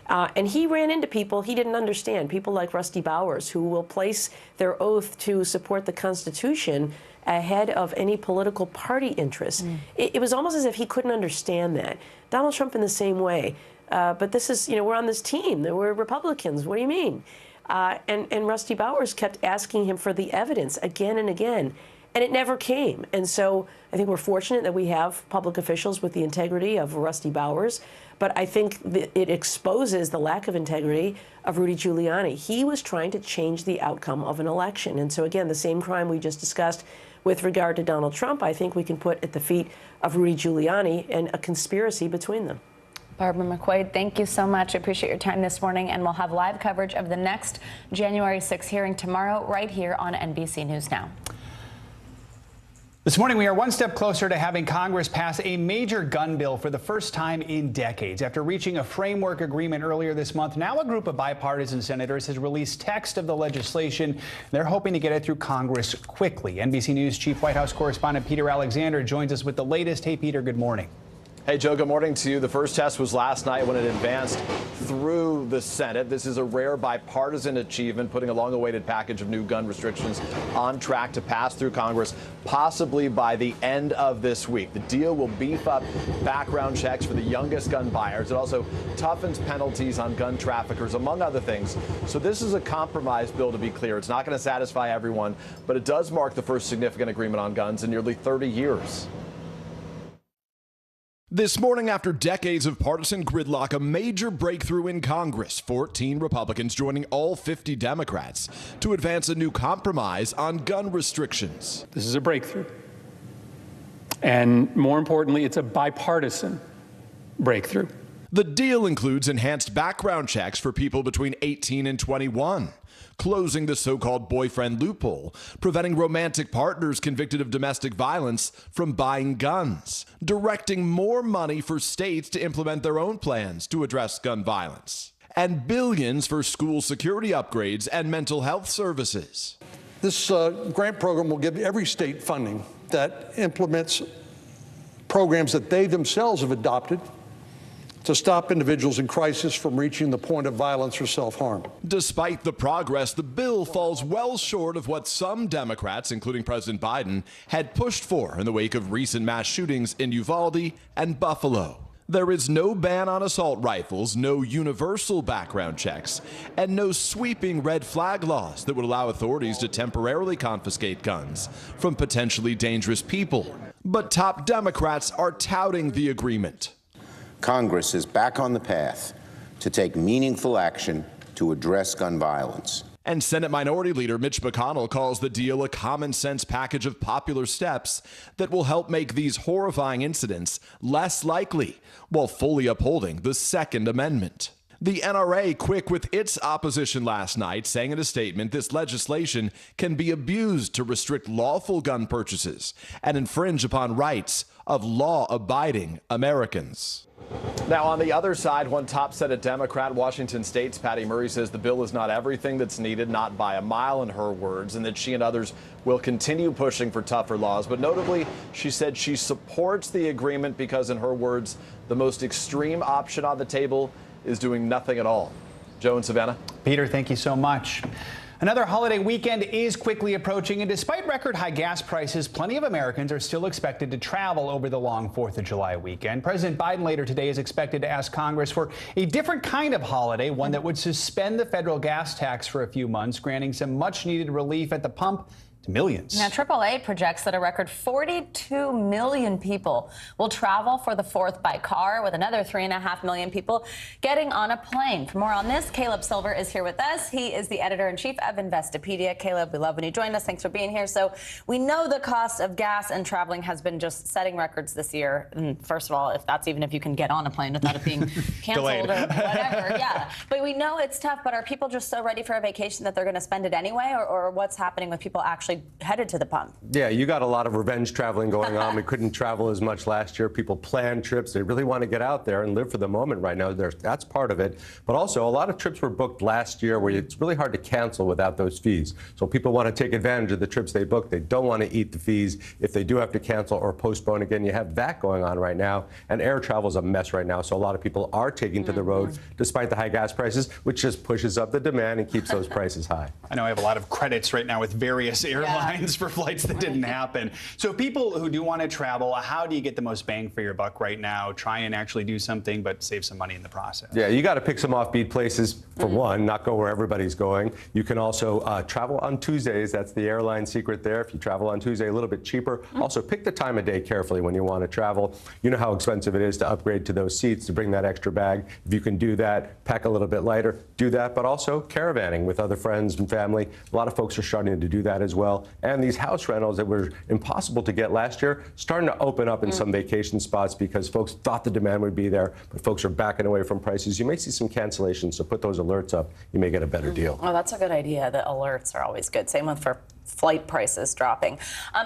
And he ran into people he didn't understand, people like Rusty Bowers, who will place their oath to support the Constitution ahead of any political party interests. It was almost as if he couldn't understand that. Donald Trump in the same way. But this is, we're on this team. We're Republicans. What do you mean? And Rusty Bowers kept asking him for the evidence again and again, and it never came. And so I think we're fortunate that we have public officials with the integrity of Rusty Bowers, but I think it exposes the lack of integrity of Rudy Giuliani. He was trying to change the outcome of an election. And so again, the same crime we just discussed with regard to Donald Trump, I think we can put at the feet of Rudy Giuliani and a conspiracy between them. Barbara McQuaid, thank you so much. I appreciate your time this morning, and we'll have live coverage of the next January 6th hearing tomorrow right here on NBC News Now. This morning, we are one step closer to having Congress pass a major gun bill for the first time in decades. After reaching a framework agreement earlier this month, now a group of bipartisan senators has released text of the legislation. They're hoping to get it through Congress quickly. NBC News Chief White House Correspondent Peter Alexander joins us with the latest. Hey, Peter, good morning. Hey, Joe, good morning to you. The first test was last night when it advanced through the Senate. This is a rare bipartisan achievement, putting a long-awaited package of new gun restrictions on track to pass through Congress, possibly by the end of this week. The deal will beef up background checks for the youngest gun buyers. It also toughens penalties on gun traffickers, among other things. So this is a compromise bill, to be clear. It's not going to satisfy everyone, but it does mark the first significant agreement on guns in nearly 30 years. This morning, after decades of partisan gridlock, a major breakthrough in Congress. 14 Republicans joining all 50 Democrats to advance a new compromise on gun restrictions. This is a breakthrough. And more importantly, it's a bipartisan breakthrough. The deal includes enhanced background checks for people between 18 and 21. Closing the so-called boyfriend loophole, preventing romantic partners convicted of domestic violence from buying guns, directing more money for states to implement their own plans to address gun violence, and billions for school security upgrades and mental health services. This grant program will give every state funding that implements programs that they themselves have adopted to stop individuals in crisis from reaching the point of violence or self-harm. Despite the progress, the bill falls well short of what some Democrats, including President Biden, had pushed for in the wake of recent mass shootings in Uvalde and Buffalo. There is no ban on assault rifles, no universal background checks, and no sweeping red flag laws that would allow authorities to temporarily confiscate guns from potentially dangerous people. But top Democrats are touting the agreement. Congress is back on the path to take meaningful action to address gun violence. And Senate Minority Leader Mitch McConnell calls the deal a common-sense package of popular steps that will help make these horrifying incidents less likely while fully upholding the Second Amendment. The NRA quick with its opposition last night, saying in a statement this legislation can be abused to restrict lawful gun purchases and infringe upon rights of law-abiding Americans. Now, on the other side, one top Senate Democrat, Washington State's Patty Murray, says the bill is not everything that's needed, not by a mile in her words, and that she and others will continue pushing for tougher laws. But notably, she said she supports the agreement because, in her words, the most extreme option on the table is doing nothing at all. Joe and Savannah. Peter, thank you so much. Another holiday weekend is quickly approaching, and despite record high gas prices, plenty of Americans are still expected to travel over the long 4th of July weekend. President Biden later today is expected to ask Congress for a different kind of holiday, one that would suspend the federal gas tax for a few months, granting some much needed relief at the pump to millions. Now, AAA projects that a record 42 million people will travel for the 4th by car, with another 3.5 million people getting on a plane. For more on this, Caleb Silver is here with us. He is the editor-in-chief of Investopedia. Caleb, we love when you join us. Thanks for being here. So we know the cost of gas and traveling has been just setting records this year. And first of all, if you can get on a plane without it being canceled or whatever. Yeah. But we know it's tough. But are people just so ready for a vacation that they're going to spend it anyway? Or what's happening with people actually headed to the pump? Yeah, you got a lot of revenge traveling going on. We couldn't travel as much last year. People plan trips. They really want to get out there and live for the moment right now. That's part of it. But also, a lot of trips were booked last year where it's really hard to cancel without those fees. So people want to take advantage of the trips they booked. They don't want to eat the fees if they do have to cancel or postpone again. You have that going on right now. And air travel is a mess right now. So a lot of people are taking to the roads despite the high gas prices, which just pushes up the demand and keeps those prices high. I know I have a lot of credits right now with various airlines for flights that didn't happen. So people who do want to travel, how do you get the most bang for your buck right now? Try and actually do something, but save some money in the process. Yeah, you got to pick some offbeat places for one, not go where everybody's going. You can also travel on Tuesdays. That's the airline secret there. If you travel on Tuesday, a little bit cheaper. Also, pick the time of day carefully when you want to travel. You know how expensive it is to upgrade to those seats, to bring that extra bag. If you can do that, pack a little bit lighter, do that. But also caravanning with other friends and family. A lot of folks are starting to do that as well. And these house rentals that were impossible to get last year starting to open up in some vacation spots because folks thought the demand would be there, but folks are backing away from prices. You may see some cancellations, so put those alerts up. You may get a better deal. Oh, that's a good idea. The alerts are always good. Same with for flight prices dropping.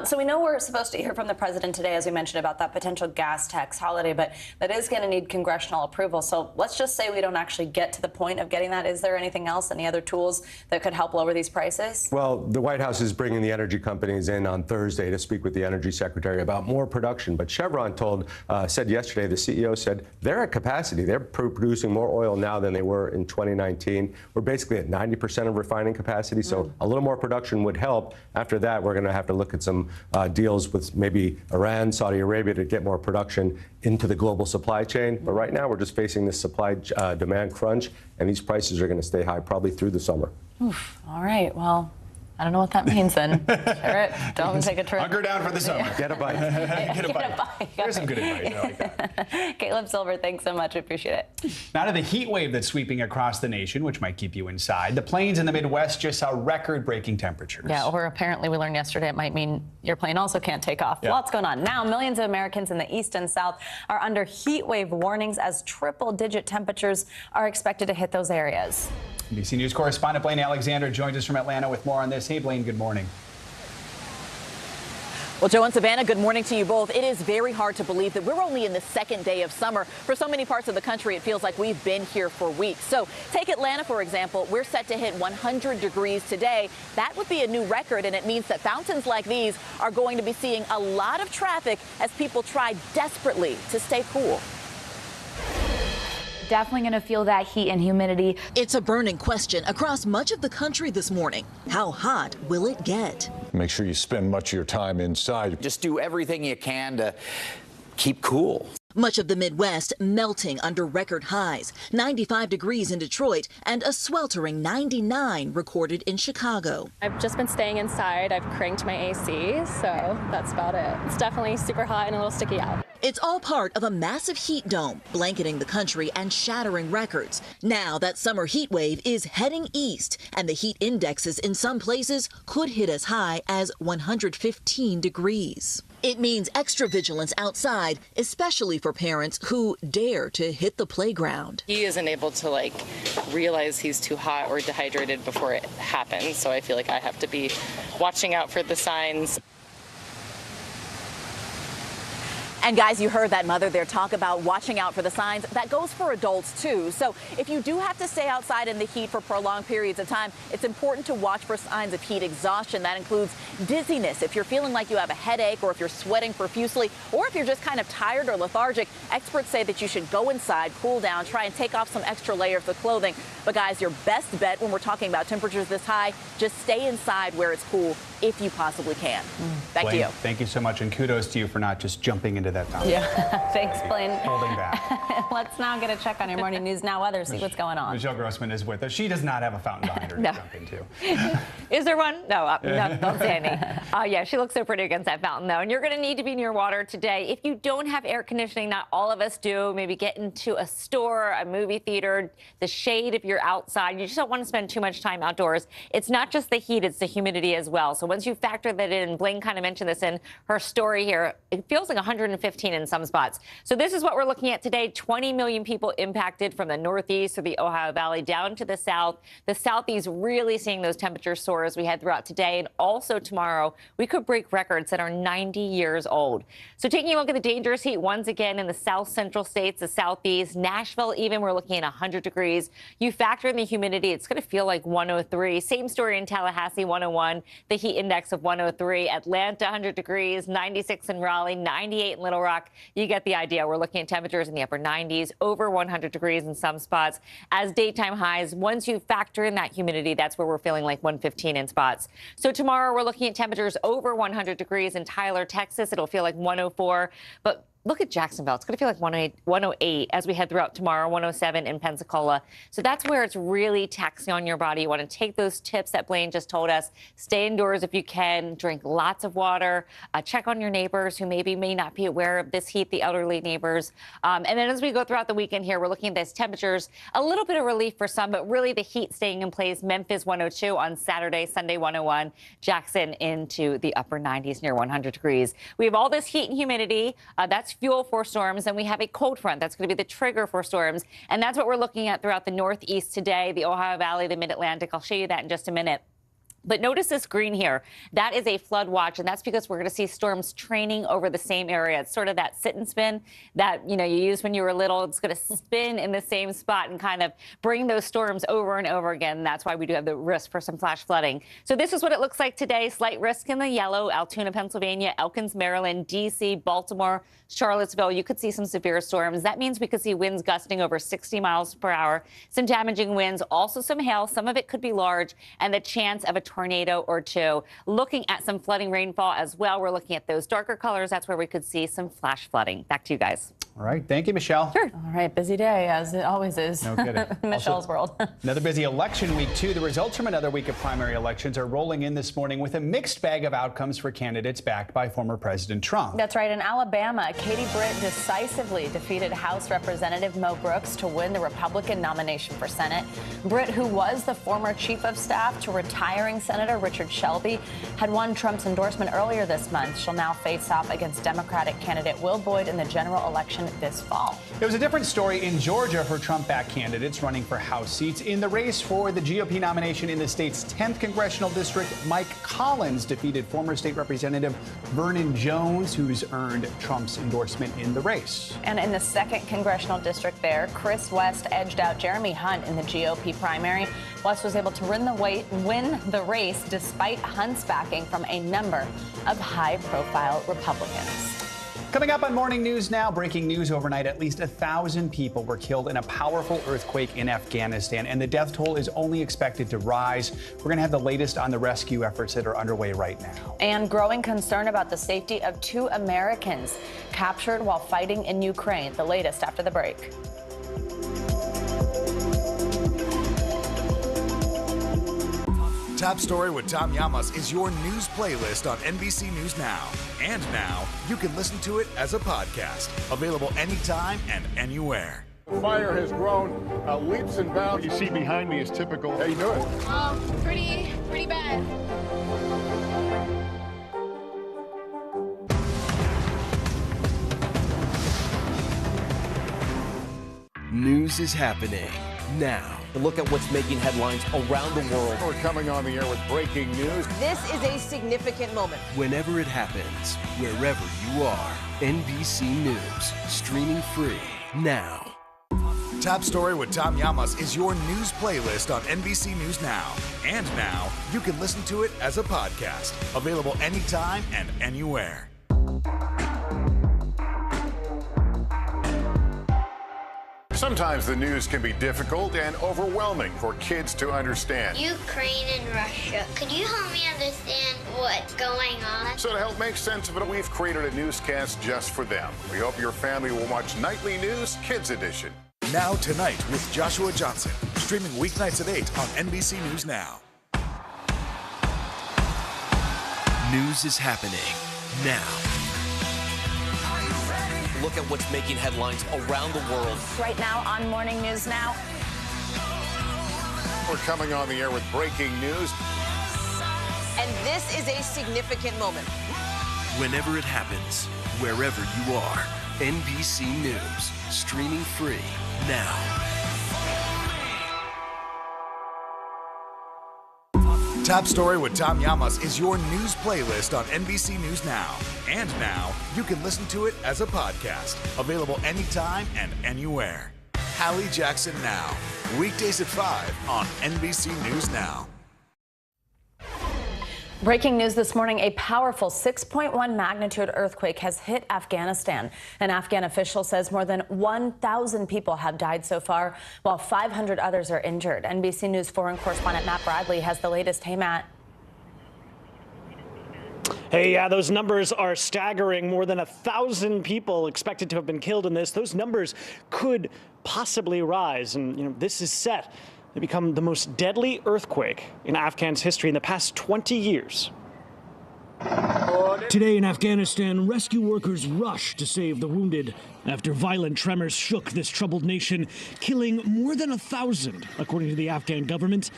So we know we're supposed to hear from the president today, as we mentioned, about that potential gas tax holiday, but that is going to need congressional approval. So let's just say we don't actually get to the point of getting that. Is there anything else, any other tools that could help lower these prices? Well, the White House is bringing the energy companies in on Thursday to speak with the energy secretary about more production. But Chevron said yesterday, the CEO said they're at capacity. They're producing more oil now than they were in 2019. We're basically at 90% of refining capacity, so a little more production would help. After that, we're going to have to look at some deals with maybe Iran, Saudi Arabia to get more production into the global supply chain. But right now, we're just facing this supply demand crunch, and these prices are going to stay high probably through the summer. Oof. All right. Well, I don't know what that means then. Sure, don't take a trip. Hunker down for the summer. Get a bite. Get a bite. Here's some good advice. I like that. Caleb Silver, thanks so much. We appreciate it. Now to the heat wave that's sweeping across the nation, which might keep you inside. The plains in the Midwest just saw record-breaking temperatures. Yeah, or apparently we learned yesterday it might mean your plane also can't take off. Yeah. Lots going on. Now, millions of Americans in the East and South are under heat wave warnings as triple-digit temperatures are expected to hit those areas. NBC News correspondent Blaine Alexander joins us from Atlanta with more on this. Hey, Blaine, good morning. Well, Joe and Savannah, good morning to you both. It is very hard to believe that we're only in the second day of summer. For so many parts of the country, it feels like we've been here for weeks. So take Atlanta, for example. We're set to hit 100 degrees today. That would be a new record, and it means that fountains like these are going to be seeing a lot of traffic as people try desperately to stay cool. Definitely going to feel that heat and humidity. It's a burning question across much of the country this morning. How hot will it get? Make sure you spend much of your time inside. Just do everything you can to keep cool. Much of the Midwest melting under record highs, 95 degrees in Detroit and a sweltering 99 recorded in Chicago. I've just been staying inside. I've cranked my AC, so that's about it. It's definitely super hot and a little sticky out. It's all part of a massive heat dome blanketing the country and shattering records. Now that summer heat wave is heading east, and the heat indexes in some places could hit as high as 115 degrees. It means extra vigilance outside, especially for parents who dare to hit the playground. He isn't able to realize he's too hot or dehydrated before it happens. So I feel like I have to be watching out for the signs. And guys, you heard that mother there talk about watching out for the signs. That goes for adults too. So if you do have to stay outside in the heat for prolonged periods of time, it's important to watch for signs of heat exhaustion. That includes dizziness. If you're feeling like you have a headache, or if you're sweating profusely, or if you're just kind of tired or lethargic, experts say that you should go inside, cool down, try and take off some extra layers of clothing. But guys, your best bet when we're talking about temperatures this high, just stay inside where it's cool if you possibly can. Back to you. Thank you so much, and kudos to you for not just jumping into that fountain. Yeah, thanks, Blaine. Holding back. Let's now get a check on your morning news now weather, see what's going on. Michelle Grossman is with us. She does not have a fountain behind her to jump into. Is there one? No, don't say any. Yeah, she looks so pretty against that fountain, though. And you're going to need to be near water today. If you don't have air conditioning, not all of us do, maybe get into a store, a movie theater, the shade if you're outside. You just don't want to spend too much time outdoors. It's not just the heat, it's the humidity as well. So once you factor that in, Blaine kind of mentioned this in her story here, it feels like 115 in some spots. So this is what we're looking at today. 20 million people impacted from the Northeast or the Ohio Valley down to the South. The Southeast really seeing those temperatures soar as we head throughout today. And also tomorrow, we could break records that are 90 years old. So taking a look at the dangerous heat once again in the South Central states, the Southeast, Nashville even, we're looking at 100 degrees. You factor in the humidity, it's going to feel like 103. Same story in Tallahassee, 101. The heat index of 103. Atlanta, 100 degrees, 96 in Raleigh, 98 in Little Rock. You get the idea. We're looking at temperatures in the upper 90s, over 100 degrees in some spots. As daytime highs, once you factor in that humidity, that's where we're feeling like 115 in spots. So tomorrow we're looking at temperatures over 100 degrees in Tyler, Texas. It'll feel like 104. But look at Jacksonville. It's going to feel like 108 as we head throughout tomorrow, 107 in Pensacola. So that's where it's really taxing on your body. You want to take those tips that Blaine just told us. Stay indoors if you can. Drink lots of water. Check on your neighbors who maybe may not be aware of this heat, the elderly neighbors. And then as we go throughout the weekend here, we're looking at these temperatures. A little bit of relief for some, but really the heat staying in place. Memphis 102 on Saturday, Sunday 101. Jackson into the upper 90s near 100 degrees. We have all this heat and humidity. That's fuel for storms, and we have a cold front that's going to be the trigger for storms, and that's what we're looking at throughout the Northeast today, the Ohio Valley, the Mid-Atlantic. I'll show you that in just a minute. But notice this green here. That is a flood watch, and that's because we're going to see storms training over the same area. It's sort of that sit and spin that, you used when you were little. It's going to spin in the same spot and kind of bring those storms over and over again. That's why we do have the risk for some flash flooding. So this is what it looks like today. Slight risk in the yellow, Altoona, Pennsylvania, Elkins, Maryland, D.C., Baltimore, Charlottesville. You could see some severe storms. That means we could see winds gusting over 60 miles per hour, some damaging winds, also some hail. Some of it could be large, and the chance of a tornado or two. Looking at some flooding rainfall as well. We're looking at those darker colors. That's where we could see some flash flooding. Back to you guys. All right. Thank you, Michelle. Sure. All right. Busy day, as it always is. No kidding. Michelle's world. Another busy election week, too. The results from another week of primary elections are rolling in this morning with a mixed bag of outcomes for candidates backed by former President Trump. That's right. In Alabama, Katie Britt decisively defeated House Representative Mo Brooks to win the Republican nomination for Senate. Britt, who was the former chief of staff to retiring Senator Richard Shelby, had won Trump's endorsement earlier this month. She'll now face off against Democratic candidate Will Boyd in the general election this fall. It was a different story in Georgia for Trump-backed candidates running for House seats. In the race for the GOP nomination in the state's 10th congressional district, Mike Collins defeated former state representative Vernon Jones, who's earned Trump's endorsement in the race. And in the 2nd congressional district there, Chris West edged out Jeremy Hunt in the GOP primary. West was able to win the race despite Hunt's backing from a number of high-profile Republicans. Coming up on Morning News Now, breaking news overnight, at least 1,000 people were killed in a powerful earthquake in Afghanistan, and the death toll is only expected to rise. We're going to have the latest on the rescue efforts that are underway right now. And growing concern about the safety of 2 Americans captured while fighting in Ukraine. The latest after the break. Top Story with Tom Llamas is your news playlist on NBC News Now. And now, you can listen to it as a podcast. Available anytime and anywhere. The fire has grown leaps and bounds. What you see behind me is typical. How you doing? Pretty bad. News is happening now. Look at what's making headlines around the world. We're coming on the air with breaking news. This is a significant moment. Whenever it happens, wherever you are, NBC News, streaming free now. Top Story with Tom Llamas is your news playlist on NBC News Now. And now, you can listen to it as a podcast. Available anytime and anywhere. Sometimes the news can be difficult and overwhelming for kids to understand. Ukraine and Russia. Could you help me understand what's going on? So to help make sense of it, we've created a newscast just for them. We hope your family will watch Nightly News Kids Edition. Now Tonight with Joshua Johnson. Streaming weeknights at 8 on NBC News Now. News is happening now. Look at what's making headlines around the world. Right now on Morning News Now. We're coming on the air with breaking news. And this is a significant moment. Whenever it happens, wherever you are, NBC News, streaming free now. Top Story with Tom Llamas is your news playlist on NBC News Now. And now, you can listen to it as a podcast. Available anytime and anywhere. Hallie Jackson Now. Weekdays at 5 on NBC News Now. Breaking news this morning, a powerful 6.1 magnitude earthquake has hit Afghanistan. An Afghan official says more than 1,000 people have died so far, while 500 others are injured. NBC News foreign correspondent Matt Bradley has the latest. Hey, Matt. Hey, yeah, those numbers are staggering. More than 1,000 people expected to have been killed in this. Those numbers could possibly rise. And, this is set to become the most deadly earthquake in Afghan's history in the past 20 years. Today in Afghanistan, rescue workers rush to save the wounded after violent tremors shook this troubled nation, killing more than 1,000, according to the Afghan government.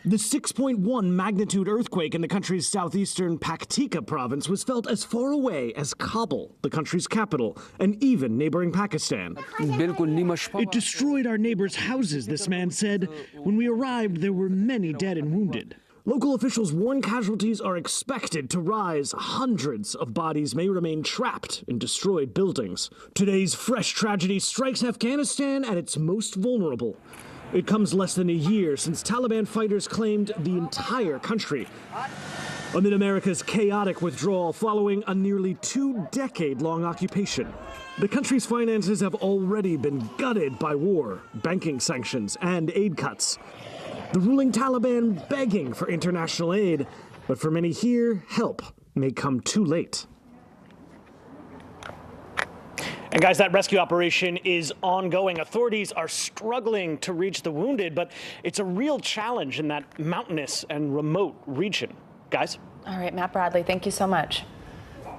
The 6.1 magnitude earthquake in the country's southeastern Paktika province was felt as far away as Kabul, the country's capital, and even neighboring Pakistan. It destroyed our neighbors' houses, this man said. When we arrived, there were many dead and wounded. Local officials warn casualties are expected to rise. Hundreds of bodies may remain trapped in destroyed buildings. Today's fresh tragedy strikes Afghanistan at its most vulnerable. It comes less than a year since Taliban fighters claimed the entire country, amid America's chaotic withdrawal following a nearly 2-decade-long occupation. The country's finances have already been gutted by war, banking sanctions, and aid cuts. The ruling Taliban begging for international aid, but for many here, help may come too late. And guys, that rescue operation is ongoing. Authorities are struggling to reach the wounded, but it's a real challenge in that mountainous and remote region. Guys? All right, Matt Bradley, thank you so much.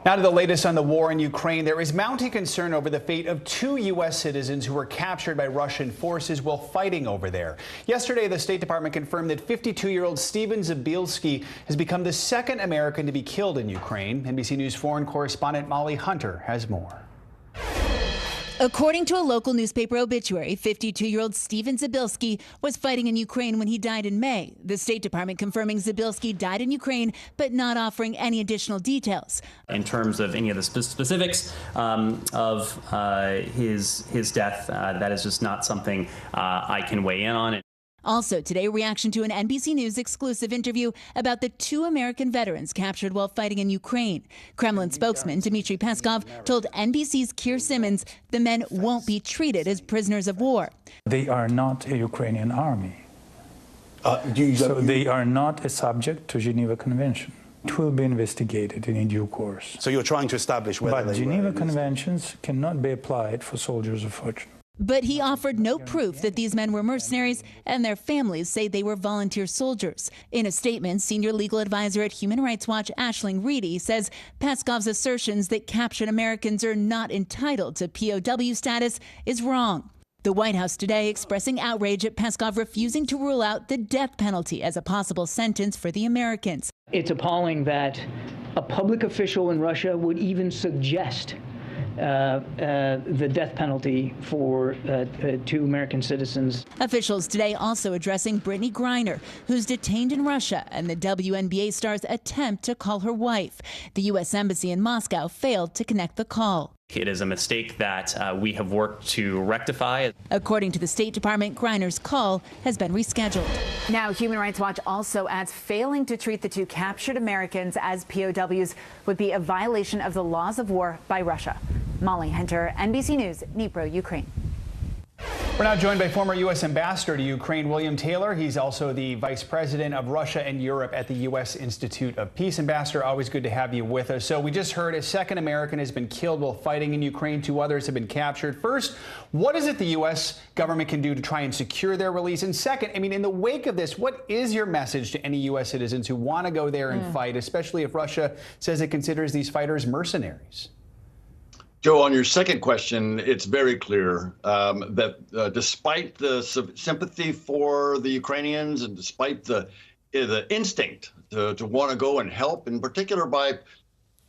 Now to the latest on the war in Ukraine. There is mounting concern over the fate of 2 U.S. citizens who were captured by Russian forces while fighting over there. Yesterday, the State Department confirmed that 52-year-old Steven Zabilski has become the second American to be killed in Ukraine. NBC News foreign correspondent Molly Hunter has more. According to a local newspaper obituary, 52-year-old Steven Zabilski was fighting in Ukraine when he died in May. The State Department confirming Zabilski died in Ukraine, but not offering any additional details. In terms of any of the specifics of his death, that is just not something I can weigh in on. Also today, reaction to an NBC News exclusive interview about the 2 American veterans captured while fighting in Ukraine. Kremlin spokesman Dmitry Peskov told NBC's Keir Simmons the men won't be treated as prisoners of war. They are not a Ukrainian army. So they are not a subject to Geneva Convention. It will be investigated in due course. So you're trying to establish whether But Geneva Conventions cannot be applied for soldiers of fortune. But he offered no proof that these men were mercenaries, and their families say they were volunteer soldiers. In a statement, senior legal advisor at Human Rights Watch Aisling Reedy says Peskov's assertions that captured Americans are not entitled to POW status is wrong. The White House today expressing outrage at Peskov refusing to rule out the death penalty as a possible sentence for the Americans. It's appalling that a public official in Russia would even suggest the death penalty for 2 American citizens. Officials today also addressing Brittany Griner, who's detained in Russia, and the WNBA star's attempt to call her wife. The U.S. Embassy in Moscow failed to connect the call. It is a mistake that we have worked to rectify. According to the State Department, Griner's call has been rescheduled. Now, Human Rights Watch also adds failing to treat the 2 captured Americans as POWs would be a violation of the laws of war by Russia. Molly Hunter, NBC News, Dnipro, Ukraine. We're now joined by former U.S. Ambassador to Ukraine, William Taylor. He's also the Vice President of Russia and Europe at the U.S. Institute of Peace. Ambassador, always good to have you with us. So we just heard a second American has been killed while fighting in Ukraine. 2 others have been captured. First, what is it the U.S. government can do to try and secure their release? And second, I mean, in the wake of this, what is your message to any U.S. citizens who want to go there and fight, especially if Russia says it considers these fighters mercenaries? Joe, on your second question, it's very clear that despite the sympathy for the Ukrainians and despite the instinct to want to go and help, in particular by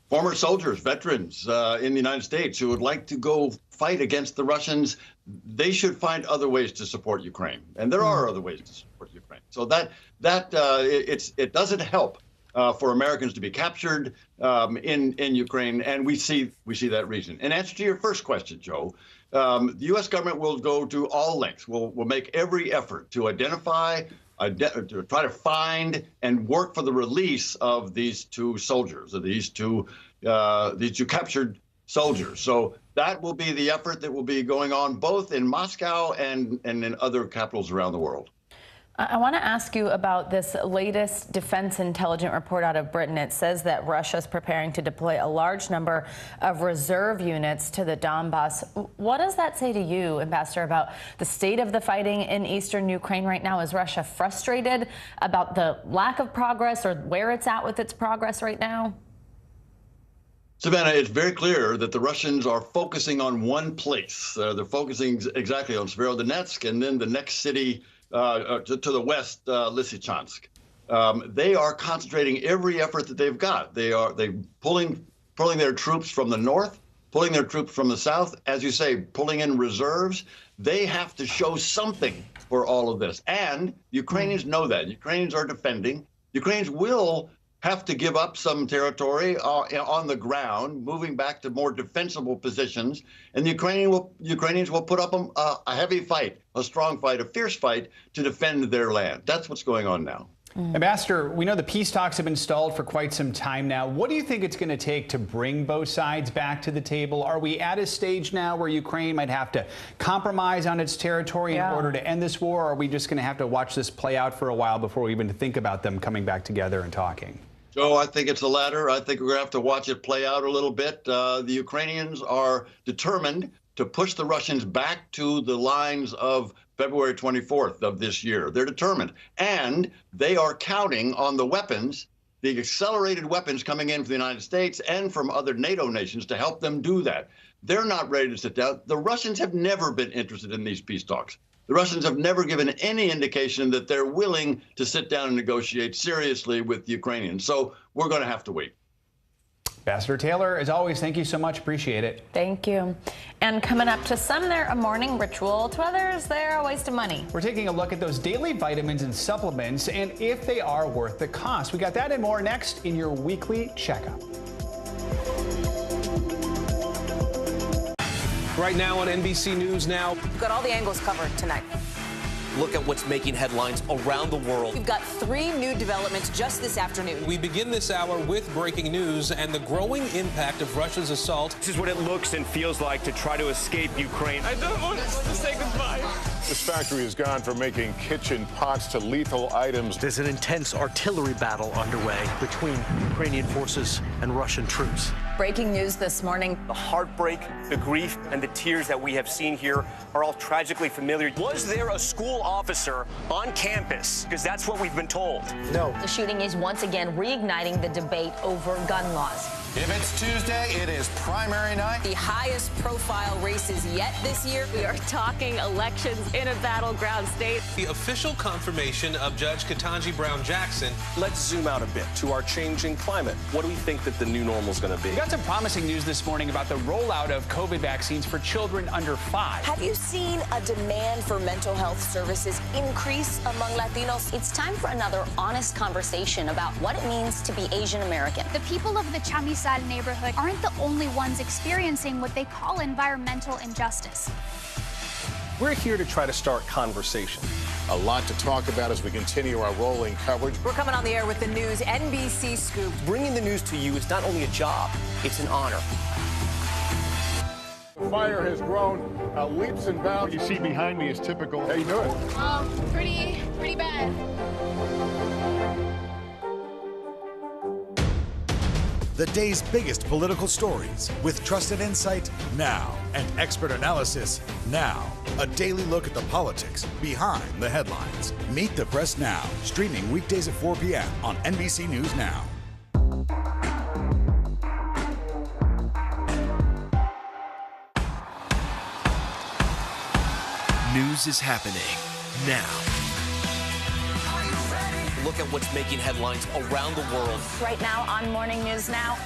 former soldiers, veterans in the United States who would like to go fight against the Russians, they should find other ways to support Ukraine. And there are other ways to support Ukraine. So it doesn't help for Americans to be captured in Ukraine, and we see that reason. In answer to your first question, Joe, the U.S. government will go to all lengths. We'll make every effort to identify, to try to find and work for the release of these 2 soldiers, of these two captured soldiers. So that will be the effort that will be going on both in Moscow and in other capitals around the world. I want to ask you about this latest defense intelligence report out of Britain. It says that Russia is preparing to deploy a large number of reserve units to the Donbass. What does that say to you, Ambassador, about the state of the fighting in eastern Ukraine right now? Is Russia frustrated about the lack of progress or where it's at with its progress right now? Savannah, it's very clear that the Russians are focusing on one place. They're focusing exactly on Severodonetsk and then the next city to the west, Lysychansk. They are concentrating every effort that they've got. They're pulling their troops from the north, pulling their troops from the south, as you say, pulling in reserves. They have to show something for all of this. And Ukrainians know that. Ukrainians are defending. Ukrainians will have to give up some territory on the ground, moving back to more defensible positions. And the Ukrainians will put up a heavy fight, a strong fight, a fierce fight to defend their land. That's what's going on now. Ambassador, we know the peace talks have been stalled for quite some time now. What do you think it's going to take to bring both sides back to the table? Are we at a stage now where Ukraine might have to compromise on its territory in order to end this war? Or are we just going to have to watch this play out for a while before we even think about them coming back together and talking? Joe, I think it's the latter. I think we're going to have to watch it play out a little bit. The Ukrainians are determined to push the Russians back to the lines of February 24th of this year. They're determined. And they are counting on the weapons, the accelerated weapons coming in from the United States and from other NATO nations to help them do that. They're not ready to sit down. The Russians have never been interested in these peace talks. The Russians have never given any indication that they're willing to sit down and negotiate seriously with the Ukrainians. So we're going to have to wait. Ambassador Taylor, as always, thank you so much. Appreciate it. Thank you. And coming up, to some, they're a morning ritual. To others, they're a waste of money. We're taking a look at those daily vitamins and supplements and if they are worth the cost. We got that and more next in your weekly checkup. Right now on NBC News Now. We've got all the angles covered tonight. Look at what's making headlines around the world. We've got 3 new developments just this afternoon. We begin this hour with breaking news and the growing impact of Russia's assault. This is what it looks and feels like to try to escape Ukraine. I don't want to say goodbye. This factory has gone from making kitchen pots to lethal items. There's an intense artillery battle underway between Ukrainian forces and Russian troops. Breaking news this morning. The heartbreak, the grief, and the tears that we have seen here are all tragically familiar. Was there a school officer on campus? Because that's what we've been told. No. The shooting is once again reigniting the debate over gun laws. If it's Tuesday, it is primary night. The highest profile races yet this year. We are talking elections in a battleground state. The official confirmation of Judge Ketanji Brown Jackson. Let's zoom out a bit to our changing climate. What do we think that the new normal is going to be? We got some promising news this morning about the rollout of COVID vaccines for children under 5. Have you seen a demand for mental health services increase among Latinos? It's time for another honest conversation about what it means to be Asian American. The people of the Chamizal neighborhood aren't the only ones experiencing what they call environmental injustice. We're here to try to start conversation. A lot to talk about as we continue our rolling coverage. We're coming on the air with the news NBC Scoop. Bringing the news to you is not only a job, it's an honor. The fire has grown leaps and bounds. What you see behind me is typical. How you doing? Pretty bad. The day's biggest political stories with trusted insight now and expert analysis now. A daily look at the politics behind the headlines. Meet the Press Now, streaming weekdays at 4 p.m. on NBC News Now. News is happening now. Look at what's making headlines around the world. Right now on Morning News Now.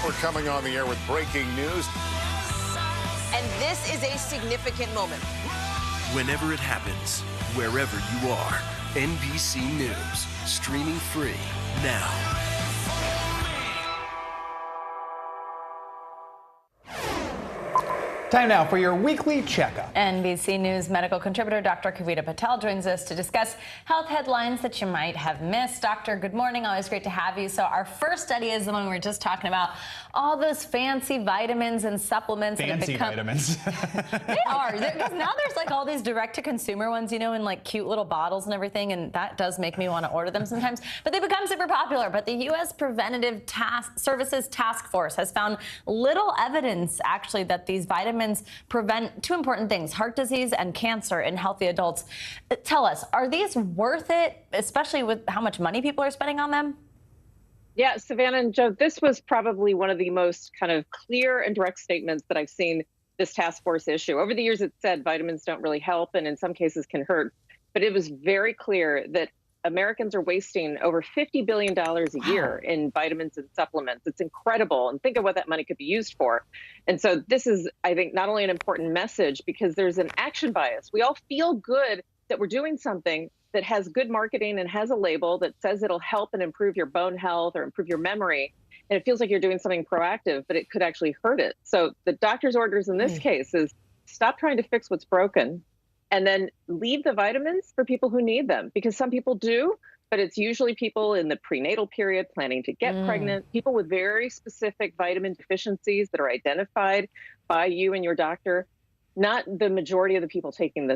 We're coming on the air with breaking news. And this is a significant moment. Whenever it happens, wherever you are, NBC News, streaming free now. Time now for your weekly checkup. NBC News medical contributor Dr. Kavita Patel joins us to discuss health headlines that you might have missed. Doctor, good morning. Always great to have you. So our first study is the one we were just talking about. All those fancy vitamins and supplements. Fancy vitamins. They are. Because now there's like all these direct-to-consumer ones, you know, in like cute little bottles and everything. And that does make me want to order them sometimes. But they become super popular. But the U.S. Preventive Services Task Force has found little evidence, actually, that these vitamins prevent two important things, heart disease and cancer in healthy adults. Tell us, are these worth it, especially with how much money people are spending on them? Yeah, Savannah and Joe, this was probably one of the most kind of clear and direct statements that I've seen this task force issue. Over the years, it said vitamins don't really help and in some cases can hurt. But it was very clear that Americans are wasting over $50 billion a year in vitamins and supplements. It's incredible. And think of what that money could be used for. And so this is, I think, not only an important message because there's an action bias. We all feel good that we're doing something that has good marketing and has a label that says it'll help and improve your bone health or improve your memory. And it feels like you're doing something proactive, but it could actually hurt it. So the doctor's orders in this case is stop trying to fix what's broken. And then leave the vitamins for people who need them, because some people do, but it's usually people in the prenatal period planning to get pregnant, people with very specific vitamin deficiencies that are identified by you and your doctor, not the majority of the people taking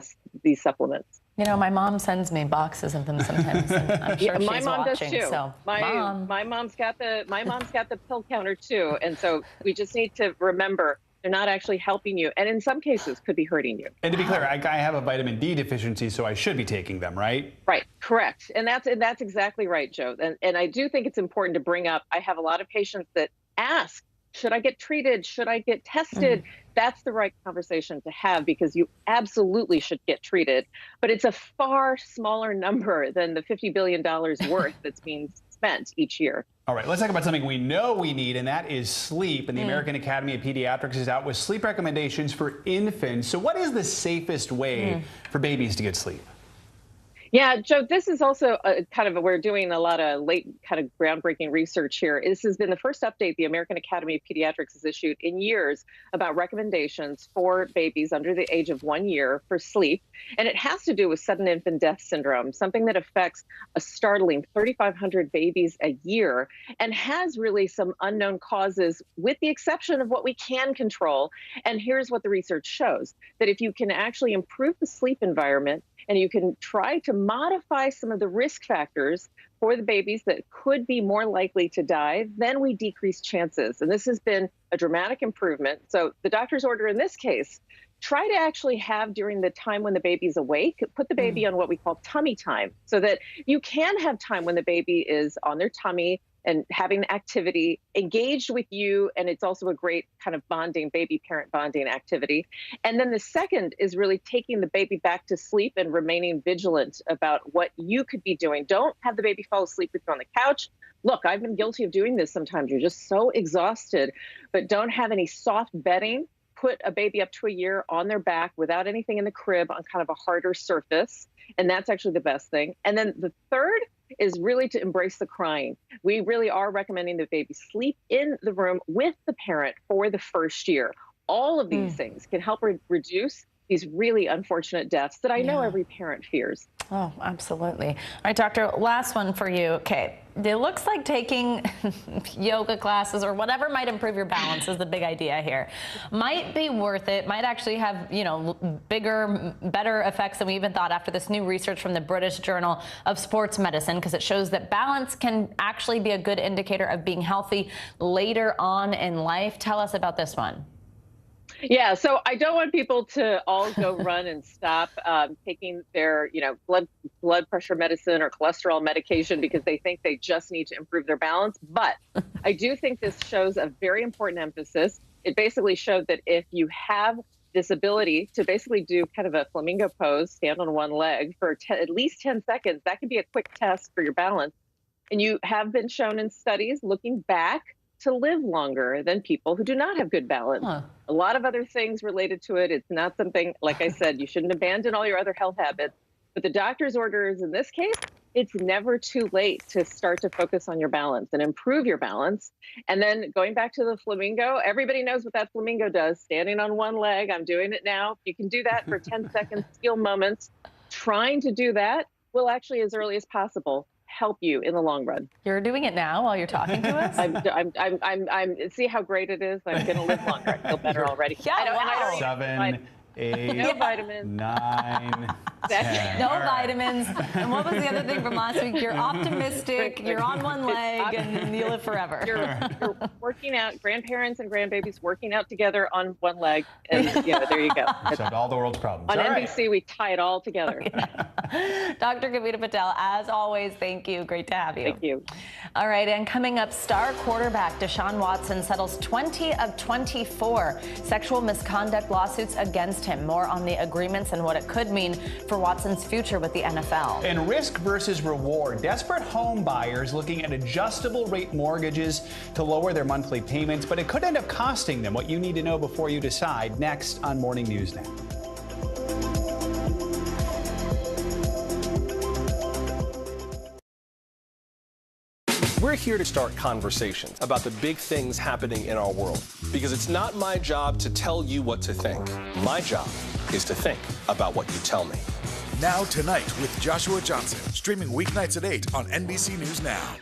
these supplements. You know, my mom sends me boxes of them sometimes. And I'm sure she's my mom watching, does too. So, my mom's got the pill counter too, and so we just need to remember. They're not actually helping you, and in some cases could be hurting you. And to be clear, I have a vitamin D deficiency, so I should be taking them, right? Right, correct. And that's exactly right, Joe. And I do think it's important to bring up, I have a lot of patients that ask, should I get treated? Should I get tested? That's the right conversation to have because you absolutely should get treated. But it's a far smaller number than the $50 billion worth that's being spent each year. All right, let's talk about something we know we need, and that is sleep. And the American Academy of Pediatrics is out with sleep recommendations for infants. So what is the safest way for babies to get sleep? Yeah, Joe, this is also we're doing a lot of late kind of groundbreaking research here. This has been the first update the American Academy of Pediatrics has issued in years about recommendations for babies under the age of 1 year for sleep. And it has to do with sudden infant death syndrome, something that affects a startling 3,500 babies a year and has really some unknown causes with the exception of what we can control. And here's what the research shows, that if you can actually improve the sleep environment, and you can try to modify some of the risk factors for the babies that could be more likely to die, then we decrease chances. And this has been a dramatic improvement. So the doctor's order in this case, try to actually have during the time when the baby's awake, put the baby on what we call tummy time so that you can have time when the baby is on their tummy and having the activity engaged with you. And it's also a great kind of bonding, baby-parent bonding activity. And then the second is really taking the baby back to sleep and remaining vigilant about what you could be doing. Don't have the baby fall asleep with you on the couch. Look, I've been guilty of doing this sometimes. You're just so exhausted, but don't have any soft bedding. Put a baby up to a year on their back without anything in the crib on kind of a harder surface. And that's actually the best thing. And then the third is really to embrace the crying. We really are recommending the baby sleep in the room with the parent for the first year. All of these things can help reduce these really unfortunate deaths that I know every parent fears. Oh, absolutely. All right, doctor, last one for you. Okay, it looks like taking yoga classes or whatever might improve your balance is the big idea here. Might be worth it, might actually have, you know, bigger, better effects than we even thought after this new research from the British Journal of Sports Medicine, because it shows that balance can actually be a good indicator of being healthy later on in life. Tell us about this one. Yeah, so I don't want people to all go run and stop taking their, you know, blood pressure medicine or cholesterol medication because they think they just need to improve their balance. But I do think this shows a very important emphasis. It basically showed that if you have this ability to basically do kind of a flamingo pose, stand on one leg for at least 10 seconds, that can be a quick test for your balance. And you have been shown in studies looking back to live longer than people who do not have good balance. A lot of other things related to it. It's not something, like I said, you shouldn't abandon all your other health habits. But the doctor's orders in this case, it's never too late to start to focus on your balance and improve your balance. And then going back to the flamingo, everybody knows what that flamingo does. Standing on one leg, I'm doing it now. You can do that for 10 seconds, feel moments. Trying to do that will actually, as early as possible, help you in the long run. You're doing it now while you're talking to us? I'm see how great it is. I'm going to live longer. I feel better already. Yeah, I don't 7, 8, no vitamins. 9, 10. No vitamins. And what was the other thing from last week? You're optimistic, you're on one leg, and you live forever. You're working out, grandparents and grandbabies working out together on one leg. And there you go. Solved all the world's problems. On all NBC, right. we tie it all together. Dr. Kavita Patel, as always, thank you. Great to have you. Thank you. All right, and coming up, star quarterback Deshaun Watson settles 20 of 24 sexual misconduct lawsuits against him. More on the agreements and what it could mean for Watson's future with the NFL. And risk versus reward. Desperate home buyers looking at adjustable rate mortgages to lower their monthly payments, but it could end up costing them. What you need to know before you decide, next on Morning News Now. We're here to start conversations about the big things happening in our world, because it's not my job to tell you what to think. My job is to think about what you tell me. Now Tonight with Joshua Johnson, streaming weeknights at 8 on NBC News Now.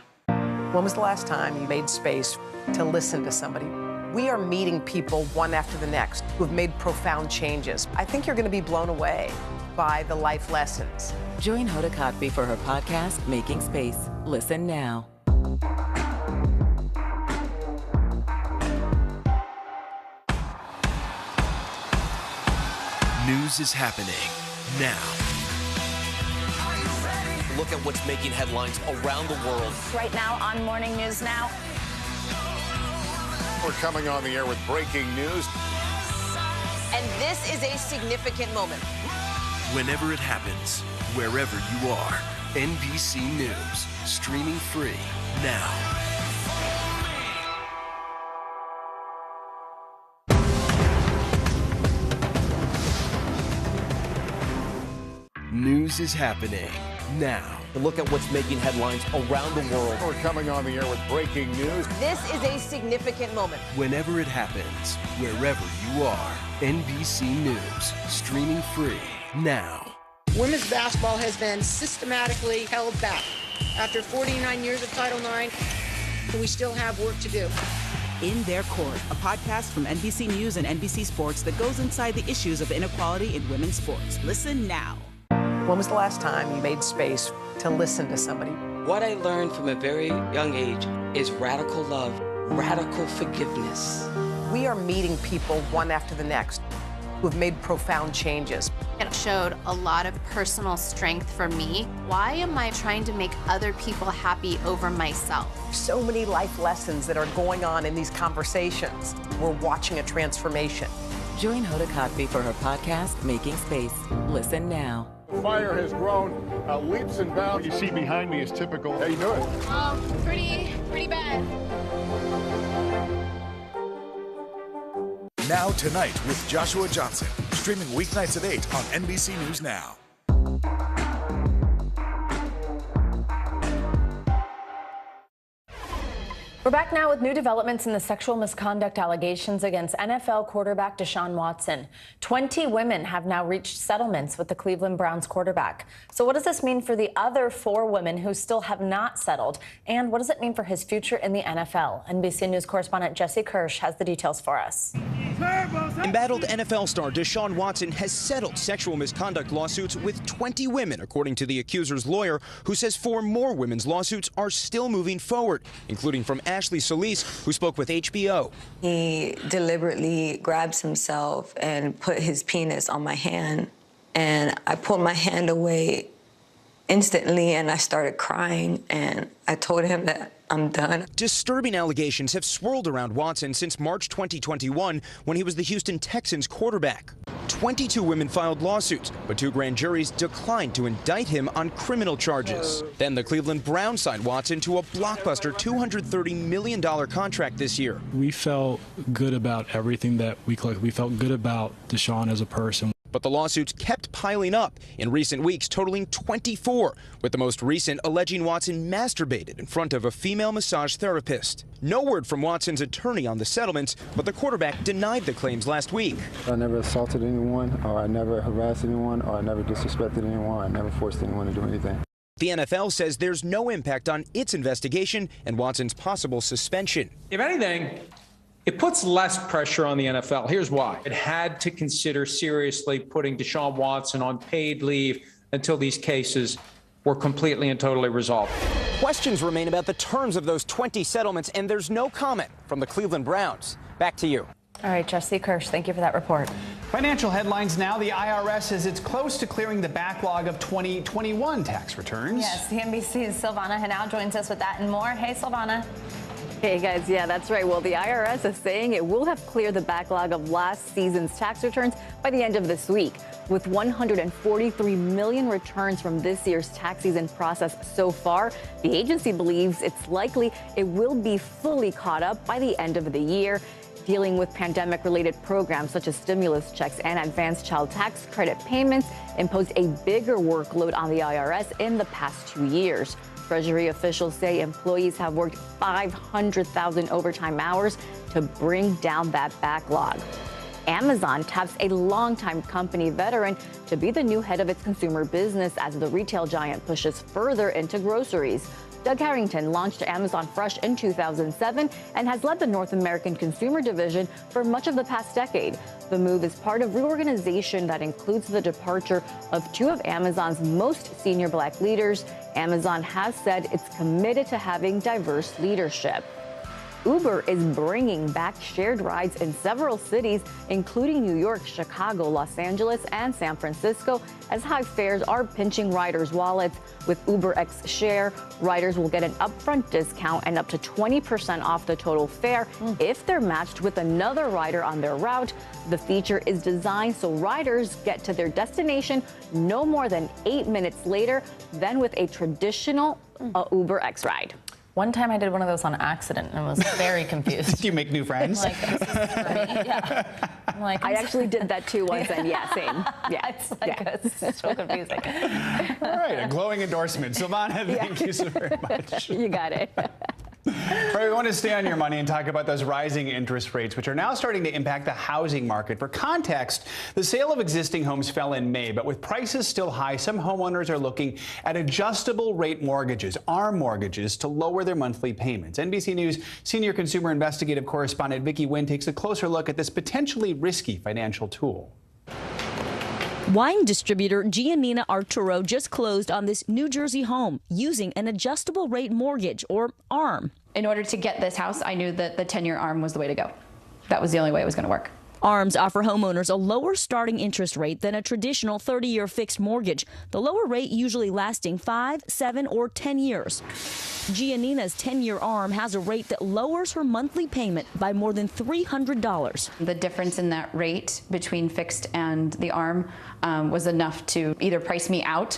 When was the last time you made space to listen to somebody? We are meeting people one after the next who have made profound changes. I think you're going to be blown away by the life lessons. Join Hoda Kotb for her podcast, Making Space. Listen now. News is happening now. Look at what's making headlines around the world. Right now on Morning News Now. We're coming on the air with breaking news. And this is a significant moment. Whenever it happens, wherever you are, NBC News, streaming free now. News is happening now. Look at what's making headlines around the world. We're coming on the air with breaking news. This is a significant moment. Whenever it happens, wherever you are, NBC News, streaming free now. Women's basketball has been systematically held back. After 49 years of Title IX, we still have work to do. In Their Court, a podcast from NBC News and NBC Sports that goes inside the issues of inequality in women's sports. Listen now. When was the last time you made space to listen to somebody? What I learned from a very young age is radical love, radical forgiveness. We are meeting people one after the next who have made profound changes. It showed a lot of personal strength for me. Why am I trying to make other people happy over myself? So many life lessons that are going on in these conversations. We're watching a transformation. Join Hoda Kotb for her podcast, Making Space. Listen now. The fire has grown leaps and bounds. What you see behind me is typical. How you doing? Pretty bad. Now Tonight with Joshua Johnson, streaming weeknights at 8 on NBC News Now. We're back now with new developments in the sexual misconduct allegations against NFL quarterback Deshaun Watson. 20 women have now reached settlements with the Cleveland Browns quarterback. So what does this mean for the other 4 women who still have not settled? And what does it mean for his future in the NFL? NBC News correspondent Jesse Kirsch has the details for us. Embattled NFL star Deshaun Watson has settled sexual misconduct lawsuits with 20 women, according to the accuser's lawyer, who says 4 more women's lawsuits are still moving forward, including from Ashley Solis, who spoke with HBO. He deliberately grabs himself and put his penis on my hand, and I pulled my hand away instantly, and I started crying, and I told him that I'm done. Disturbing allegations have swirled around Watson since March 2021, when he was the Houston Texans quarterback. 22 women filed lawsuits, but 2 grand juries declined to indict him on criminal charges. Then the Cleveland Browns signed Watson to a blockbuster $230 million contract this year. We felt good about everything that we collected. We felt good about Deshaun as a person. But the lawsuits kept piling up in recent weeks, totaling 24, with the most recent alleging Watson masturbated in front of a female massage therapist. No word from Watson's attorney on the settlements, but the quarterback denied the claims last week. I never assaulted anyone, or I never harassed anyone, or I never disrespected anyone. I never forced anyone to do anything. The NFL says there's no impact on its investigation and Watson's possible suspension. If anything, it puts less pressure on the NFL. Here's why. It had to consider seriously putting Deshaun Watson on paid leave until these cases were completely and totally resolved. Questions remain about the terms of those 20 settlements, and there's no comment from the Cleveland Browns. Back to you. All right, Jesse Kirsch, thank you for that report. Financial headlines now. The IRS says it's close to clearing the backlog of 2021 tax returns. Yes, NBC's Silvana Henao joins us with that and more. Hey, Silvana. Hey guys, yeah, that's right. Well, the IRS is saying it will have cleared the backlog of last season's tax returns by the end of this week. With 143 million returns from this year's tax season processed so far, the agency believes it's likely it will be fully caught up by the end of the year. Dealing with pandemic-related programs such as stimulus checks and advanced child tax credit payments imposed a bigger workload on the IRS in the past 2 years. Treasury officials say employees have worked 500,000 overtime hours to bring down that backlog. Amazon taps a longtime company veteran to be the new head of its consumer business as the retail giant pushes further into groceries. Doug Harrington launched Amazon Fresh in 2007 and has led the North American consumer division for much of the past decade. The move is part of reorganization that includes the departure of 2 of Amazon's most senior Black leaders. Amazon has said it's committed to having diverse leadership. Uber is bringing back shared rides in several cities, including New York, Chicago, Los Angeles, and San Francisco, as high fares are pinching riders' wallets. With UberX Share, riders will get an upfront discount and up to 20% off the total fare if they're matched with another rider on their route. The feature is designed so riders get to their destination no more than 8 minutes later than with a traditional UberX ride. One time I did one of those on accident and was very confused. Did you make new friends? Like, this is for me. Yeah. I'm like, I actually did that too once, and yeah, same. Yeah, it's like it's so confusing. All right, a glowing endorsement. Silvana, thank you so very much. You got it. All right, we want to stay on your money and talk about those rising interest rates, which are now starting to impact the housing market. For context, the sale of existing homes fell in May, but with prices still high, some homeowners are looking at adjustable rate mortgages, ARM mortgages, to lower their monthly payments. NBC News senior consumer investigative correspondent Vicki Nguyen takes a closer look at this potentially risky financial tool. Wine distributor Giannina Arturo just closed on this New Jersey home using an adjustable rate mortgage, or ARM. In order to get this house, I knew that the 10-year ARM was the way to go. That was the only way it was going to work. ARMs offer homeowners a lower starting interest rate than a traditional 30-year fixed mortgage, the lower rate usually lasting 5, 7, or 10 years. Giannina's 10-year ARM has a rate that lowers her monthly payment by more than $300. The difference in that rate between fixed and the ARM was enough to either price me out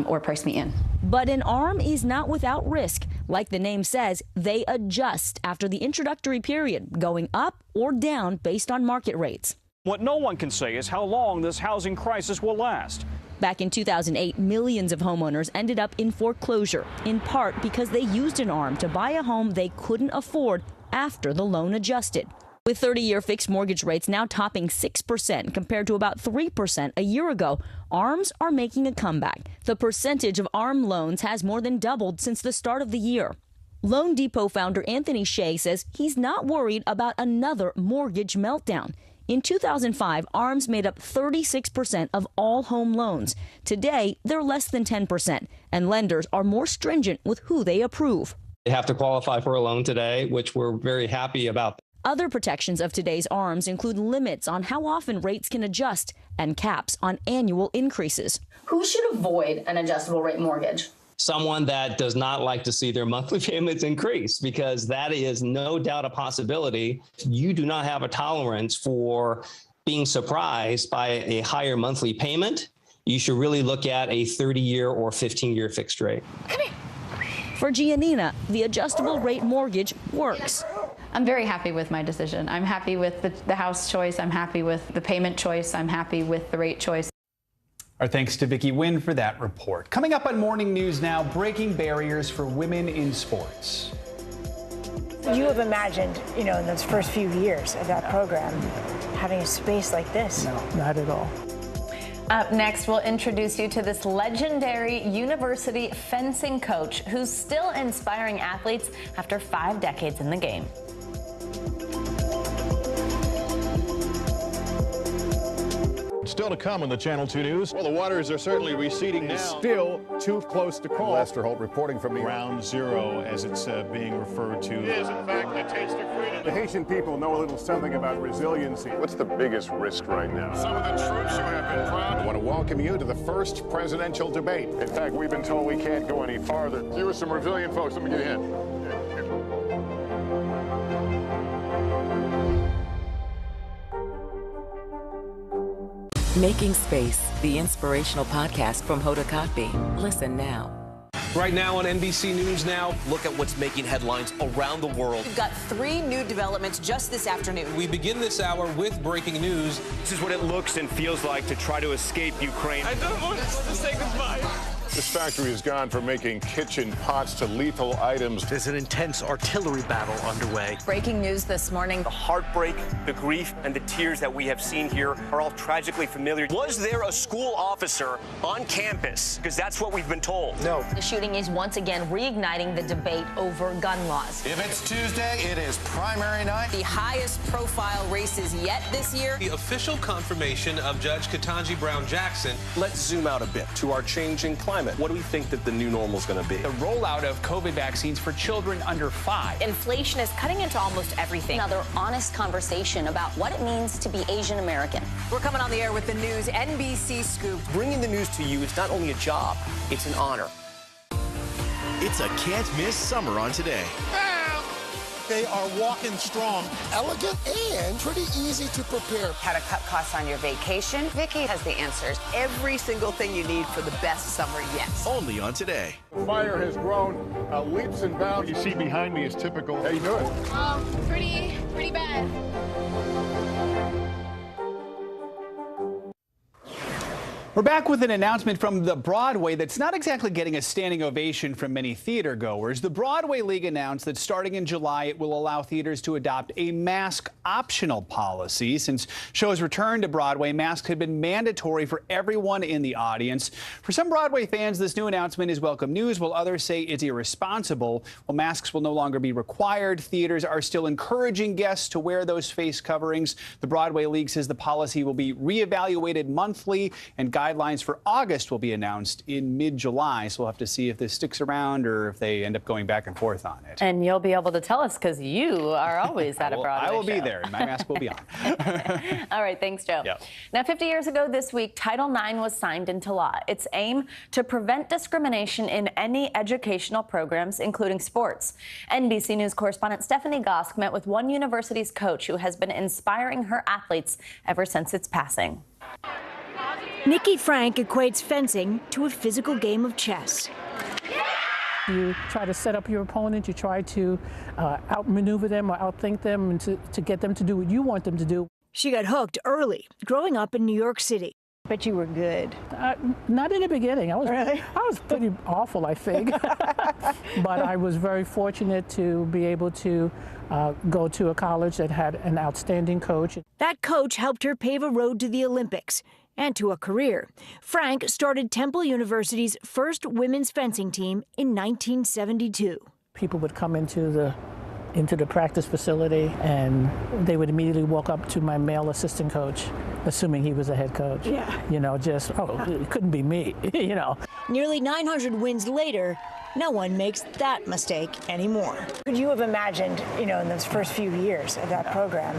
or price me in. But an ARM is not without risk. Like the name says, they adjust after the introductory period, going up or down based on market rates. What no one can say is how long this housing crisis will last. Back in 2008, millions of homeowners ended up in foreclosure, in part because they used an ARM to buy a home they couldn't afford after the loan adjusted. With 30-year fixed mortgage rates now topping 6% compared to about 3% a year ago, ARMs are making a comeback. The percentage of ARM loans has more than doubled since the start of the year. Loan Depot founder Anthony Shea says he's not worried about another mortgage meltdown. In 2005, ARMs made up 36% of all home loans. Today, they're less than 10%, and lenders are more stringent with who they approve. They have to qualify for a loan today, which we're very happy about. Other protections of today's ARMs include limits on how often rates can adjust and caps on annual increases. Who should avoid an adjustable rate mortgage? Someone that does not like to see their monthly payments increase, because that is no doubt a possibility. You do not have a tolerance for being surprised by a higher monthly payment. You should really look at a 30-year or 15-year fixed rate. For Giannina, the adjustable rate mortgage works. I'm very happy with my decision. I'm happy with the house choice. I'm happy with the payment choice. I'm happy with the rate choice. Our thanks to Vicki Wynn for that report. Coming up on Morning News Now, breaking barriers for women in sports. Would you have imagined, in those first few years of that program, having a space like this? No, not at all. Up next, we'll introduce you to this legendary university fencing coach who's still inspiring athletes after 5 decades in the game. Still to come on the Channel 2 News. Well, the waters are certainly receding now. Still too close to call. Lester Holt reporting from the Ground Zero, as it's being referred to. It is, in fact, the taste of freedom. The Haitian people know a little something about resiliency. What's the biggest risk right now? Some of the troops who have been proud. I want to welcome you to the first presidential debate. In fact, we've been told we can't go any farther. You are some resilient folks. Let me get a hint. Making Space, the inspirational podcast from Hoda Kotb. Listen now. Right now on NBC News Now, look at what's making headlines around the world. We've got 3 new developments just this afternoon. We begin this hour with breaking news. This is what it looks and feels like to try to escape Ukraine. I don't want us to say goodbye. This factory has gone from making kitchen pots to lethal items. There's an intense artillery battle underway. Breaking news this morning. The heartbreak, the grief, and the tears that we have seen here are all tragically familiar. Was there a school officer on campus? Because that's what we've been told. No. The shooting is once again reigniting the debate over gun laws. If it's Tuesday, it is primary night. The highest profile races yet this year. The official confirmation of Judge Ketanji Brown Jackson. Let's zoom out a bit to our changing climate. What do we think that the new normal is going to be? The rollout of COVID vaccines for children under 5. Inflation is cutting into almost everything. Another honest conversation about what it means to be Asian American. We're coming on the air with the news NBC Scoop. Bringing the news to you is not only a job, it's an honor. It's a can't-miss summer on Today. They are walking strong, elegant, and pretty easy to prepare. How to cut costs on your vacation? Vicki has the answers. Every single thing you need for the best summer yet. Only on Today. The fire has grown leaps and bounds. What you see behind me is typical. How you doing? Pretty bad. We're back with an announcement from the Broadway that's not exactly getting a standing ovation from many theater goers. The Broadway League announced that starting in July, it will allow theaters to adopt a mask optional policy. Since shows returned to Broadway, masks had been mandatory for everyone in the audience. For some Broadway fans, this new announcement is welcome news, while others say it's irresponsible. While masks will no longer be required, theaters are still encouraging guests to wear those face coverings. The Broadway League says the policy will be reevaluated monthly, and Guidelines for August will be announced in mid-July, so we'll have to see if this sticks around or if they end up going back and forth on it. And you'll be able to tell us because you are always at a Broadway I will be show. there. My mask will be on. All right, thanks, Joe. Yep. Now, 50 years ago this week, Title IX was signed into law. Its aim to prevent discrimination in any educational programs, including sports. NBC News correspondent Stephanie Gosk met with one university's coach who has been inspiring her athletes ever since its passing. Nikki Frank equates fencing to a physical game of chess. You try to set up your opponent, you try to outmaneuver them or outthink them and to get them to do what you want them to do. She got hooked early, growing up in New York City. Bet you were good. Not in the beginning. I was pretty awful, I think. But I was very fortunate to be able to go to a college that had an outstanding coach. That coach helped her pave a road to the Olympics and to a career. Frank started Temple University's first women's fencing team in 1972. People would come into the practice facility and they would immediately walk up to my male assistant coach, assuming he was a head coach. Yeah. You know, just, it couldn't be me, you know. Nearly 900 wins later, no one makes that mistake anymore. Could you have imagined, in those first few years of that program,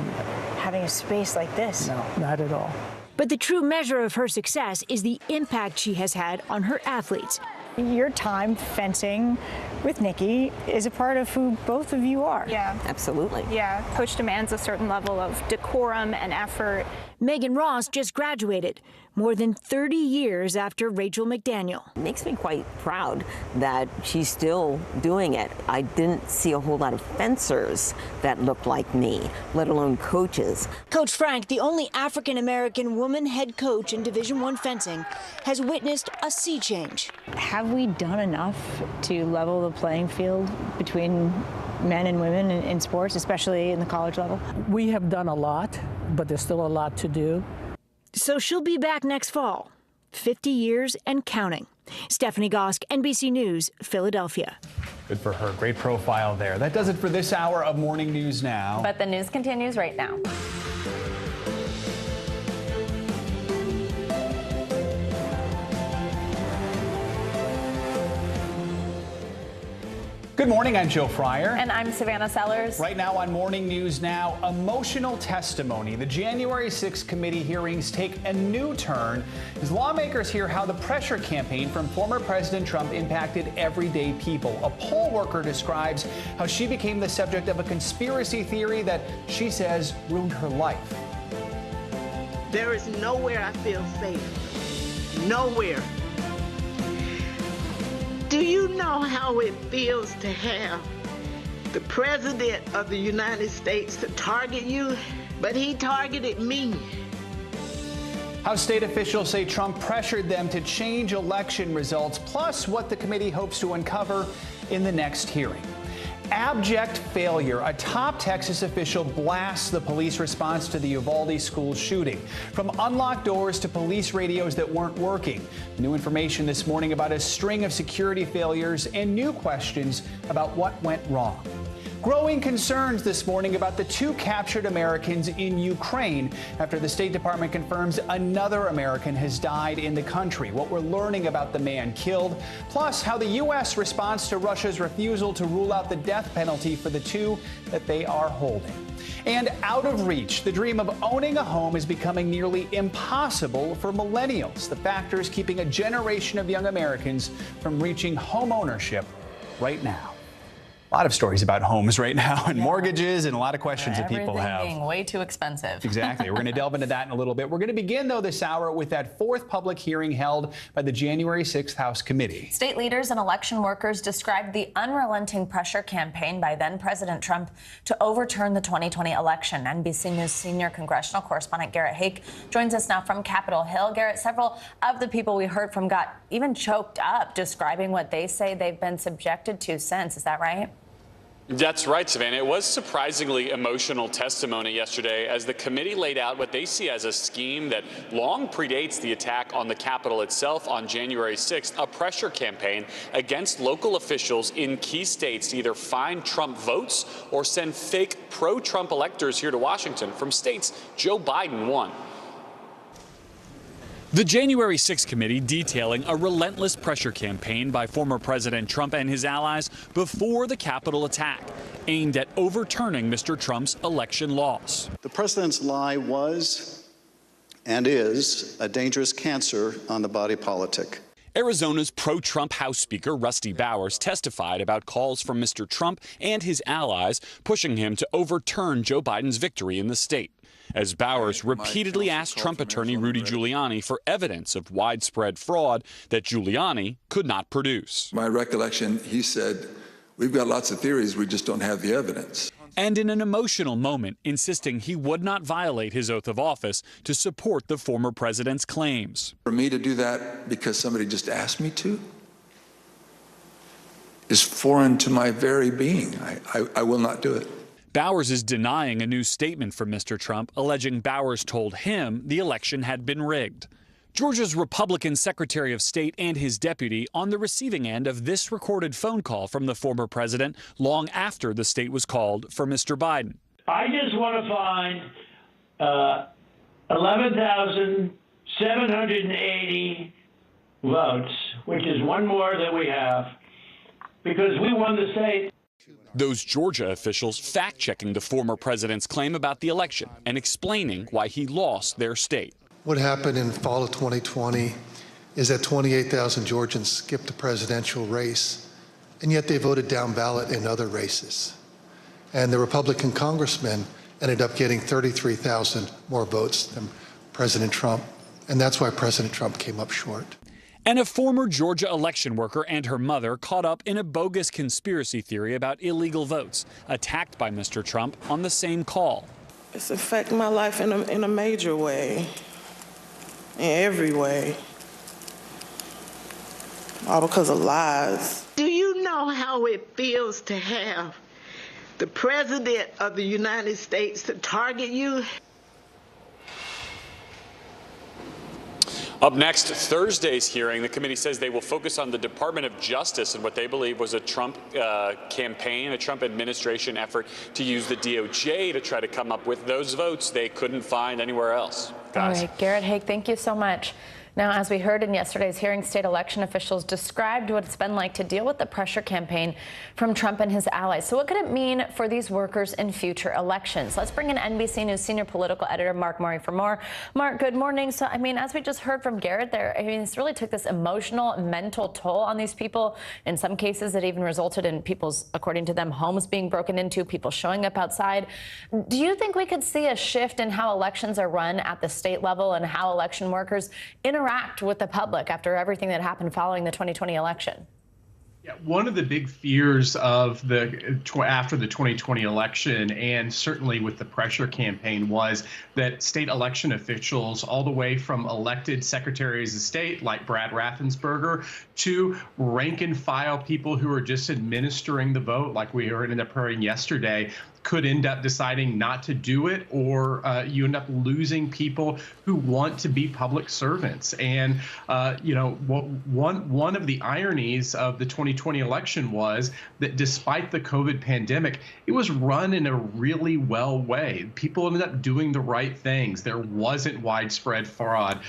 having a space like this? No, not at all. But the true measure of her success is the impact she has had on her athletes. Your time fencing with Nikki is a part of who both of you are. Yeah. Absolutely. Yeah. Coach demands a certain level of decorum and effort. Megan Ross just graduated, more than 30 years after Rachel McDaniel. It makes me quite proud that she's still doing it. I didn't see a whole lot of fencers that looked like me, let alone coaches. Coach Frank, the only African-American woman head coach in Division I fencing, has witnessed a sea change. Have we done enough to level the playing field between men and women in sports, especially in the college level? We have done a lot, but there's still a lot to do. So she'll be back next fall, 50 years and counting. Stephanie Gosk, NBC News, Philadelphia. Good for her. Great profile there. That does it for this hour of Morning News Now. But the news continues right now. Good morning, I'm Joe Fryer. And I'm Savannah Sellers. Right now on Morning News Now, emotional testimony. The January 6th committee hearings take a new turn as lawmakers hear how the pressure campaign from former President Trump impacted everyday people. A poll worker describes how she became the subject of a conspiracy theory that she says ruined her life. There is nowhere I feel safe. Nowhere. Do you know how it feels to have the President of the United States to target you? But he targeted me. How state officials say Trump pressured them to change election results, plus what the committee hopes to uncover in the next hearing. Abject failure. A top Texas official blasts the police response to the Uvalde school shooting. From unlocked doors to police radios that weren't working. New information this morning about a string of security failures and new questions about what went wrong. Growing concerns this morning about the 2 captured Americans in Ukraine after the State Department confirms another American has died in the country. What we're learning about the man killed, plus how the U.S. responds to Russia's refusal to rule out the death penalty for the 2 that they are holding. And out of reach, the dream of owning a home is becoming nearly impossible for millennials. The factors keeping a generation of young Americans from reaching home ownership right now. A lot of stories about homes right now and mortgages and a lot of questions that people have. Everything being way too expensive. Exactly. We're going to delve into that in a little bit. We're going to begin, though, this hour with that 4th public hearing held by the January 6th House Committee. State leaders and election workers described the unrelenting pressure campaign by then-President Trump to overturn the 2020 election. NBC News senior congressional correspondent Garrett Hake joins us now from Capitol Hill. Garrett, several of the people we heard from got even choked up describing what they say they've been subjected to since. Is that right? That's right, Savannah. It was surprisingly emotional testimony yesterday as the committee laid out what they see as a scheme that long predates the attack on the Capitol itself on January 6th, a pressure campaign against local officials in key states to either find Trump votes or send fake pro-Trump electors here to Washington from states Joe Biden won. The January 6th committee detailing a relentless pressure campaign by former President Trump and his allies before the Capitol attack, aimed at overturning Mr. Trump's election loss. The president's lie was and is a dangerous cancer on the body politic. Arizona's pro-Trump House Speaker Rusty Bowers testified about calls from Mr. Trump and his allies pushing him to overturn Joe Biden's victory in the state, as Bowers repeatedly asked Trump attorney Rudy Giuliani for evidence of widespread fraud that Giuliani could not produce. My recollection, he said, we've got lots of theories, we just don't have the evidence. And in an emotional moment, insisting he would not violate his oath of office to support the former president's claims. For me to do that because somebody just asked me to is foreign to my very being. I will not do it. Bowers is denying a new statement from Mr. Trump, alleging Bowers told him the election had been rigged. Georgia's Republican Secretary of State and his deputy on the receiving end of this recorded phone call from the former president long after the state was called for Mr. Biden. I just want to find 11,780 votes, which is one more than we have, because we won the state. Those Georgia officials fact-checking the former president's claim about the election and explaining why he lost their state. What happened in fall of 2020 is that 28,000 Georgians skipped the presidential race, and yet they voted down ballot in other races. And the Republican congressman ended up getting 33,000 more votes than President Trump, and that's why President Trump came up short. And a former Georgia election worker and her mother caught up in a bogus conspiracy theory about illegal votes, attacked by Mr. Trump on the same call. It's affecting my life in a major way. In every way. All because of lies. Do you know how it feels to have the President of the United States to target you? Up next, Thursday's hearing, the committee says they will focus on the Department of Justice and what they believe was a Trump campaign, a Trump administration effort to use the DOJ to try to come up with those votes they couldn't find anywhere else. Guys. All right, Garrett Haake, thank you so much. Now, as we heard in yesterday's hearing, state election officials described what it's been like to deal with the pressure campaign from Trump and his allies. So what could it mean for these workers in future elections? Let's bring in NBC News senior political editor Mark Murray for more. Mark, good morning. So, I mean, as we just heard from Garrett there, I mean, this really took this emotional, mental toll on these people. In some cases, it even resulted in people's, according to them, homes being broken into, people showing up outside. Do you think we could see a shift in how elections are run at the state level and how election workers interact with the public after everything that happened following the 2020 election? Yeah, one of the big fears of after the 2020 election, and certainly with the pressure campaign, was that state election officials, all the way from elected secretaries of state like Brad Raffensperger to rank and file people who are just administering the vote, like we ended up hearing yesterday, could end up deciding not to do it, or you end up losing people who want to be public servants. And one of the ironies of the 2020 election was that despite the COVID pandemic, it was run in a really well way. People ended up doing the right things. There wasn't widespread fraud.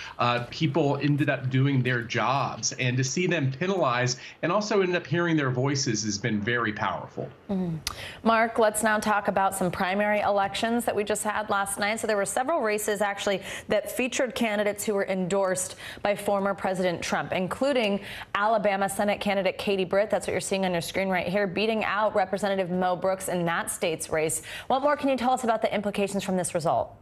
People ended up doing their jobs, and to see them penalized and also end up hearing their voices has been very powerful. Mm-hmm. Mark, let's now talk about some primary elections that we just had last night. So there were several races actually that featured candidates who were endorsed by former President Trump, including Alabama Senate candidate Katie Britt. That's what you're seeing on your screen right here, beating out Representative Mo Brooks in that state's race. What more can you tell us about the implications from this result?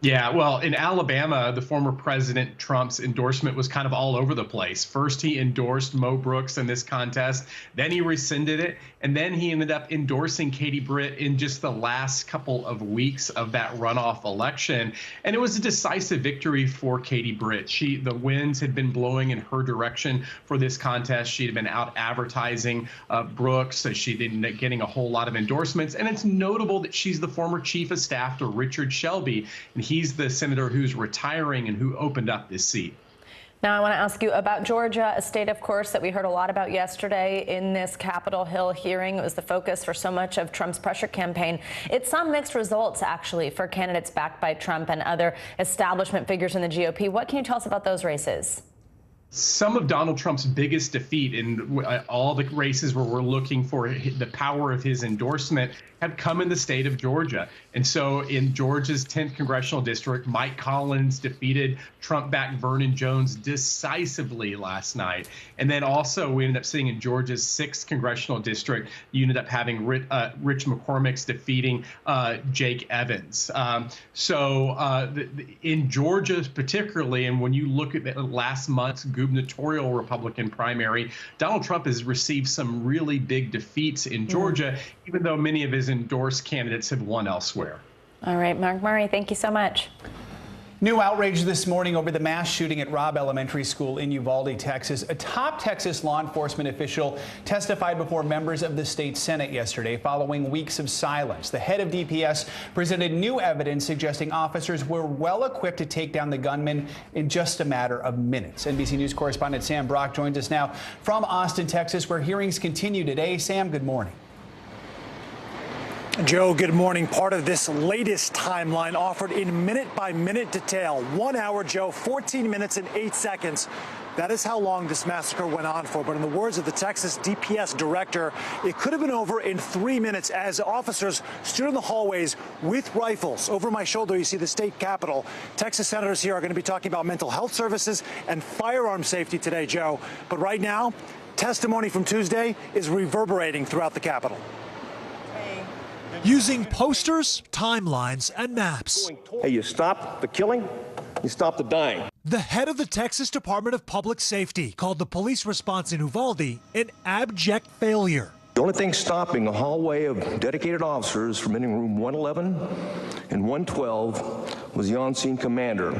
Yeah, well, in Alabama, the former President Trump's endorsement was kind of all over the place. First, he endorsed Mo Brooks in this contest. Then he rescinded it. And then he ended up endorsing Katie Britt in just the last couple of weeks of that runoff election. And it was a decisive victory for Katie Britt. The winds had been blowing in her direction for this contest. She had been out advertising Brooks. So she'd been getting a whole lot of endorsements. And it's notable that she's the former chief of staff to Richard Shelby. And he's the senator who's retiring and who opened up this seat. Now I want to ask you about Georgia, a state, of course, that we heard a lot about yesterday in this Capitol Hill hearing. It was the focus for so much of Trump's pressure campaign. It saw mixed results, actually, for candidates backed by Trump and other establishment figures in the GOP. What can you tell us about those races? Some of Donald Trump's biggest defeat in all the races where we're looking for the power of his endorsement have come in the state of Georgia. And so in Georgia's 10th congressional district, Mike Collins defeated Trump-backed Vernon Jones decisively last night. And then also we ended up seeing in Georgia's 6th congressional district, you ended up having Rich McCormick's defeating Jake Evans. In Georgia particularly, and when you look at last month's gubernatorial Republican primary, Donald Trump has received some really big defeats in Georgia, even though many of his endorsed candidates have won elsewhere. All right, Mark Murray, thank you so much. New outrage this morning over the mass shooting at Robb Elementary School in Uvalde, Texas. A top Texas law enforcement official testified before members of the state Senate yesterday following weeks of silence. The head of DPS presented new evidence suggesting officers were well equipped to take down the gunman in just a matter of minutes. NBC News correspondent Sam Brock joins us now from Austin, Texas, where hearings continue today. Sam, good morning. Joe, good morning. Part of this latest timeline offered in minute-by-minute detail. 1 hour, Joe, 14 minutes and 8 seconds. That is how long this massacre went on for. But in the words of the Texas DPS director, it could have been over in 3 minutes as officers stood in the hallways with rifles. Over my shoulder, you see the state capitol. Texas senators here are going to be talking about mental health services and firearm safety today, Joe. But right now, testimony from Tuesday is reverberating throughout the Capitol. Using posters, timelines, and maps. Hey, you stop the killing, you stop the dying. The head of the Texas Department of Public Safety called the police response in Uvalde an abject failure. The only thing stopping a hallway of dedicated officers from entering room 111 and 112 was the on-scene commander,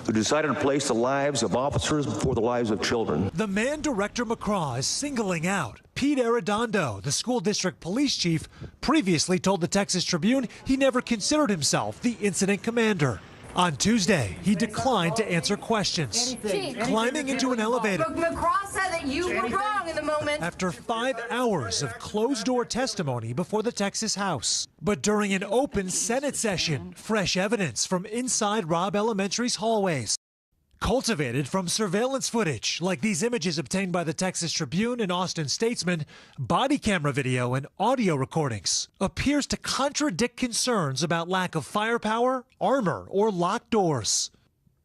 who decided to place the lives of officers before the lives of children. The man Director McCraw is singling out. Pete Arredondo, the school district police chief, previously told the Texas Tribune he never considered himself the incident commander. On Tuesday, he declined to answer questions, climbing into an elevator. McCraw said that you were wrong in the moment. After 5 hours of closed-door testimony before the Texas House. But during an open Senate session, fresh evidence from inside Robb Elementary's hallways. Cultivated from surveillance footage, like these images obtained by the Texas Tribune and Austin Statesman, body camera video and audio recordings, appears to contradict concerns about lack of firepower, armor, or locked doors.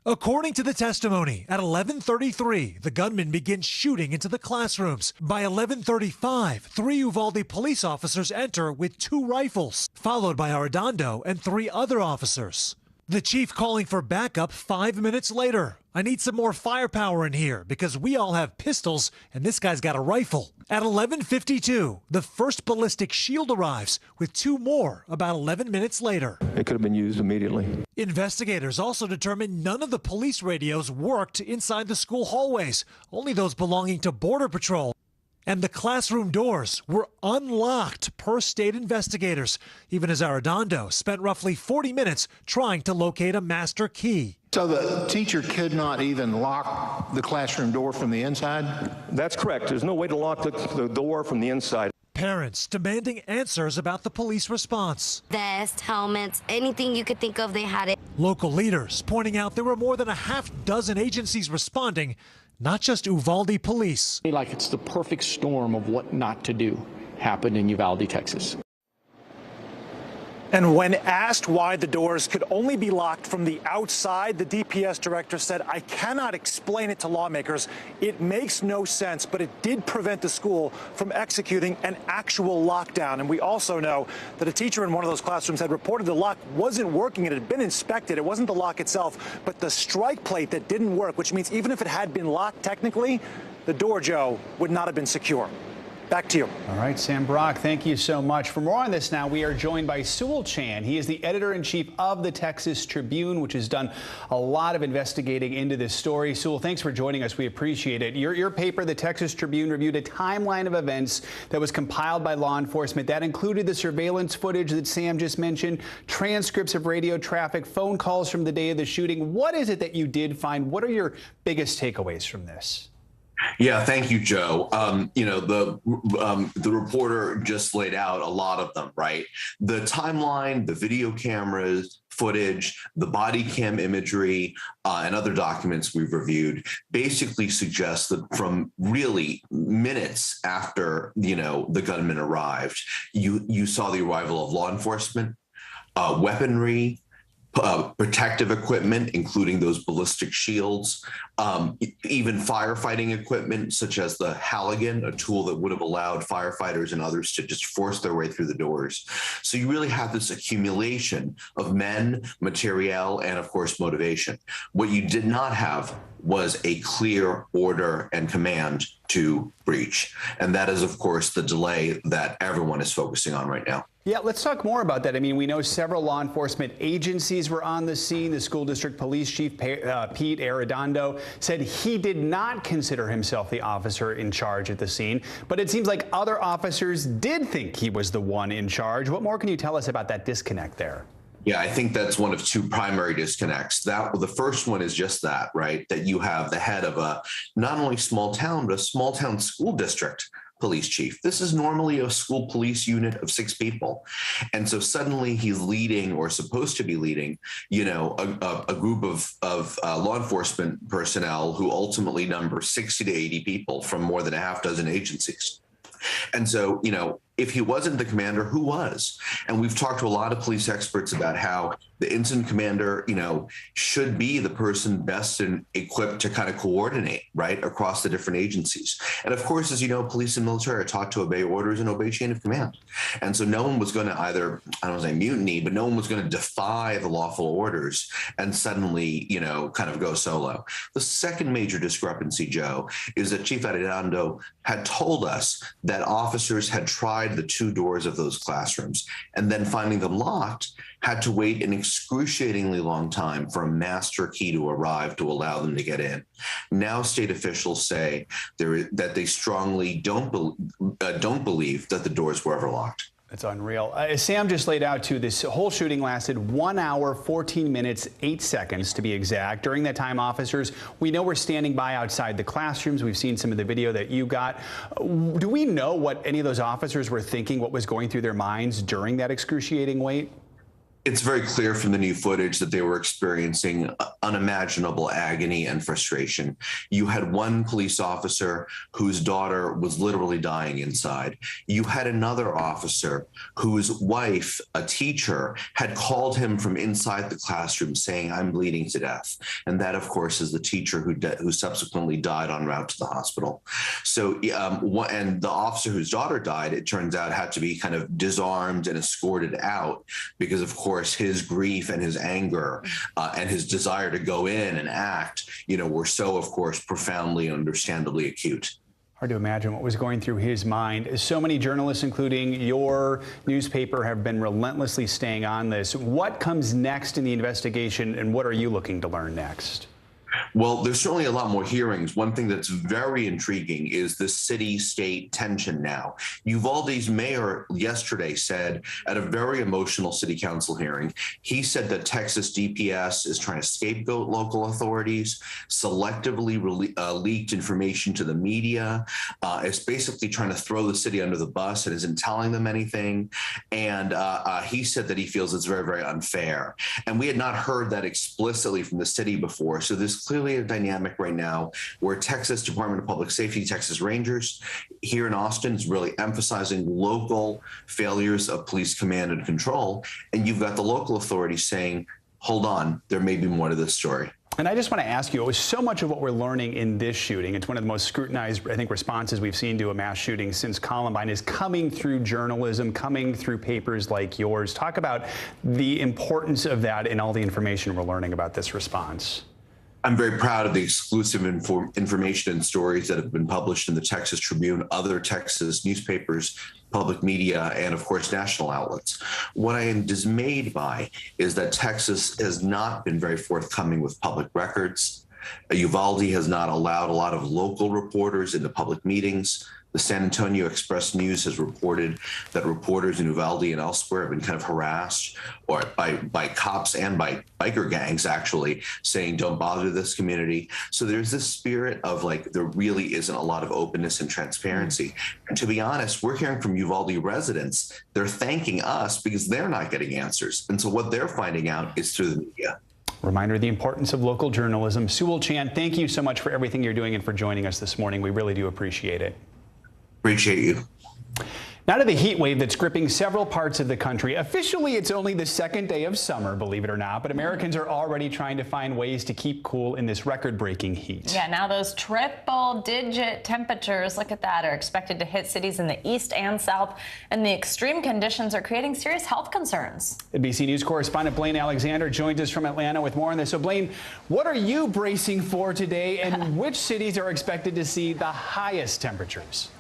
According to the testimony, at 11:33, the gunman begins shooting into the classrooms. By 11:35, 3 Uvalde police officers enter with 2 rifles, followed by Arredondo and 3 other officers. The chief calling for backup 5 minutes later. I need some more firepower in here because we all have pistols and this guy's got a rifle. At 11:52, the first ballistic shield arrives with 2 more about 11 minutes later. It could have been used immediately. Investigators also determined none of the police radios worked inside the school hallways, only those belonging to Border Patrol. And the classroom doors were unlocked per state investigators, even as Arredondo spent roughly 40 minutes trying to locate a master key. So the teacher could not even lock the classroom door from the inside? That's correct. There's no way to lock the door from the inside. Parents demanding answers about the police response. Vests, helmets, anything you could think of, they had it. Local leaders pointing out there were more than a half dozen agencies responding, not just Uvalde police. Like it's the perfect storm of what not to do happened in Uvalde, Texas. And when asked why the doors could only be locked from the outside, the DPS director said, I cannot explain it to lawmakers. It makes no sense, but it did prevent the school from executing an actual lockdown. And we also know that a teacher in one of those classrooms had reported the lock wasn't working. It had been inspected. It wasn't the lock itself, but the strike plate that didn't work, which means even if it had been locked technically, the door, Joe, would not have been secure. Back to you. All right, Sam Brock, thank you so much. For more on this now, we are joined by Sewell Chan. He is the editor-in-chief of the Texas Tribune, which has done a lot of investigating into this story. Sewell, thanks for joining us. We appreciate it. Your paper, the Texas Tribune, reviewed a timeline of events that was compiled by law enforcement. That included the surveillance footage that Sam just mentioned, transcripts of radio traffic, phone calls from the day of the shooting. What is it that you did find? What are your biggest takeaways from this? Yeah, thank you, Joe. The reporter just laid out a lot of them, right? The timeline, the video cameras, footage, the body cam imagery, and other documents we've reviewed basically suggest that from really minutes after, the gunman arrived, you saw the arrival of law enforcement, weaponry, protective equipment, including those ballistic shields, even firefighting equipment, such as the Halligan, a tool that would have allowed firefighters and others to just force their way through the doors. So you really have this accumulation of men, materiel, and of course, motivation. What you did not have was a clear order and command to breach. And that is, of course, the delay that everyone is focusing on right now. Yeah, let's talk more about that. I mean, we know several law enforcement agencies were on the scene. The school district police chief, Pete Arredondo, said he did not consider himself the officer in charge at the scene. But it seems like other officers did think he was the one in charge. What more can you tell us about that disconnect there? Yeah, I think that's one of two primary disconnects. The first one is just that, right? That you have the head of a not only small town, but a small town school district police chief. This is normally a school police unit of 6 people. And so suddenly he's leading, or supposed to be leading, a group of law enforcement personnel who ultimately number 60 to 80 people from more than a half dozen agencies. And so, if he wasn't the commander, who was? And we've talked to a lot of police experts about how the incident commander, should be the person best and equipped to kind of coordinate, right, across the different agencies. And of course, as you know, police and military are taught to obey orders and obey chain of command. And so no one was going to either, I don't want to say mutiny, but no one was going to defy the lawful orders and suddenly, kind of go solo. The second major discrepancy, Joe, is that Chief Arredondo had told us that officers had tried the 2 doors of those classrooms, and then finding them locked, had to wait an excruciatingly long time for a master key to arrive to allow them to get in. Now state officials say that they strongly don't believe that the doors were ever locked. That's unreal. As Sam just laid out, too, this whole shooting lasted 1 hour, 14 minutes, 8 seconds to be exact. During that time, officers, we know, were standing by outside the classrooms. We've seen some of the video that you got. Do we know what any of those officers were thinking, what was going through their minds during that excruciating wait? It's very clear from the new footage that they were experiencing unimaginable agony and frustration. You had one police officer whose daughter was literally dying inside. You had another officer whose wife, a teacher, had called him from inside the classroom saying, "I'm bleeding to death." And that, of course, is the teacher who subsequently died en route to the hospital. So, and the officer whose daughter died, it turns out, had to be kind of disarmed and escorted out because, of course, his grief and his anger and his desire to go in and act, were so, of course, profoundly and understandably acute. Hard to imagine what was going through his mind. So many journalists, including your newspaper, have been relentlessly staying on this. What comes next in the investigation, and what are you looking to learn next? Well, there's certainly a lot more hearings. One thing that's very intriguing is the city-state tension now. Uvalde's mayor yesterday said at a very emotional city council hearing, he said that Texas DPS is trying to scapegoat local authorities, selectively leaked information to the media, is basically trying to throw the city under the bus and isn't telling them anything. And he said that he feels it's very, very unfair. And we had not heard that explicitly from the city before. So there's clearly a dynamic right now where Texas Department of Public Safety, Texas Rangers here in Austin is really emphasizing local failures of police command and control. And you've got the local authorities saying, hold on, there may be more to this story. And I just want to ask you, it was so much of what we're learning in this shooting. It's one of the most scrutinized, I think, responses we've seen to a mass shooting since Columbine is coming through journalism, coming through papers like yours. Talk about the importance of that and all the information we're learning about this response. I'm very proud of the exclusive information and stories that have been published in the Texas Tribune, other Texas newspapers, public media, and of course, national outlets. What I am dismayed by is that Texas has not been very forthcoming with public records. Uvalde has not allowed a lot of local reporters into public meetings. The San Antonio Express News has reported that reporters in Uvalde and elsewhere have been kind of harassed or by cops and by biker gangs, actually, saying, don't bother this community. So there's this spirit of like, there really isn't a lot of openness and transparency. And to be honest, we're hearing from Uvalde residents, they're thanking us because they're not getting answers. And so what they're finding out is through the media. Reminder of the importance of local journalism. Sewell Chan, thank you so much for everything you're doing and for joining us this morning. We really do appreciate it. Appreciate you. Now to the heat wave that's gripping several parts of the country. Officially, it's only the second day of summer, believe it or not, but Americans are already trying to find ways to keep cool in this record-breaking heat. Yeah, now those triple-digit temperatures, look at that, are expected to hit cities in the east and south, and the extreme conditions are creating serious health concerns. NBC News correspondent Blaine Alexander joins us from Atlanta with more on this. So, Blaine, what are you bracing for today, and which cities are expected to see the highest temperatures?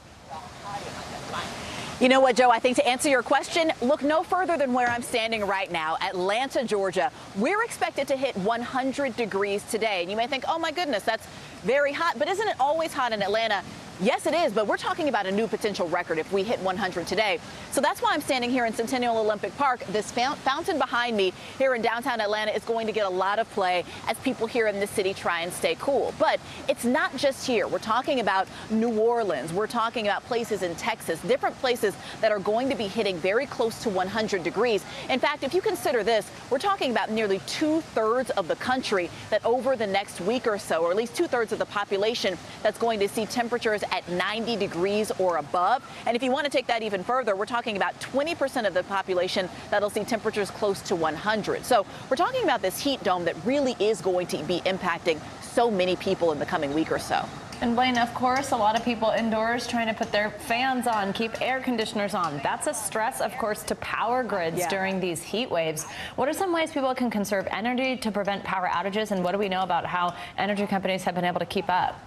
You know what, Joe, I think to answer your question, look no further than where I'm standing right now, Atlanta, Georgia. We're expected to hit 100 degrees today. And you may think, oh, my goodness, that's very hot. But isn't it always hot in Atlanta? Yes, it is, but we're talking about a new potential record if we hit 100 today. So that's why I'm standing here in Centennial Olympic Park. This fountain behind me here in downtown Atlanta is going to get a lot of play as people here in the city try and stay cool. But it's not just here. We're talking about New Orleans. We're talking about places in Texas, different places that are going to be hitting very close to 100 degrees. In fact, if you consider this, we're talking about nearly 2/3 of the country that over the next week or so, or at least 2/3 of the population that's going to see temperatures at 90 degrees or above. And if you want to take that even further, we're talking about 20% of the population that'll see temperatures close to 100. So we're talking about this heat dome that really is going to be impacting so many people in the coming week or so. And Blaine, of course, a lot of people indoors trying to put their fans on, keep air conditioners on. That's a stress, of course, to power grids during these heat waves. What are some ways people can conserve energy to prevent power outages? And what do we know about how energy companies have been able to keep up?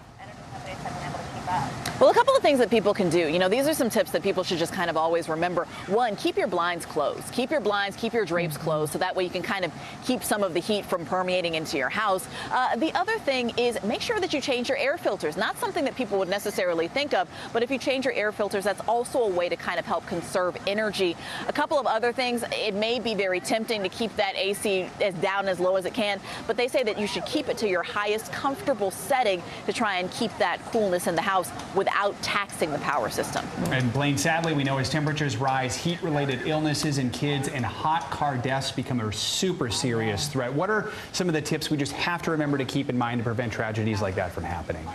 Well, a couple of things that people can do. You know, these are some tips that people should just kind of always remember. One, keep your blinds closed. Keep your blinds, keep your drapes closed, so that way you can kind of keep some of the heat from permeating into your house. The other thing is make sure that you change your air filters. Not something that people would necessarily think of, but if you change your air filters, that's also a way to kind of help conserve energy. A couple of other things, it may be very tempting to keep that AC as down as low as it can, but they say that you should keep it to your highest comfortable setting to try and keep that coolness in the house without taxing the power system. And Blaine, sadly, we know as temperatures rise, heat-related illnesses in kids and hot car deaths become a super serious threat. What are some of the tips we just have to remember to keep in mind to prevent tragedies like that from happening?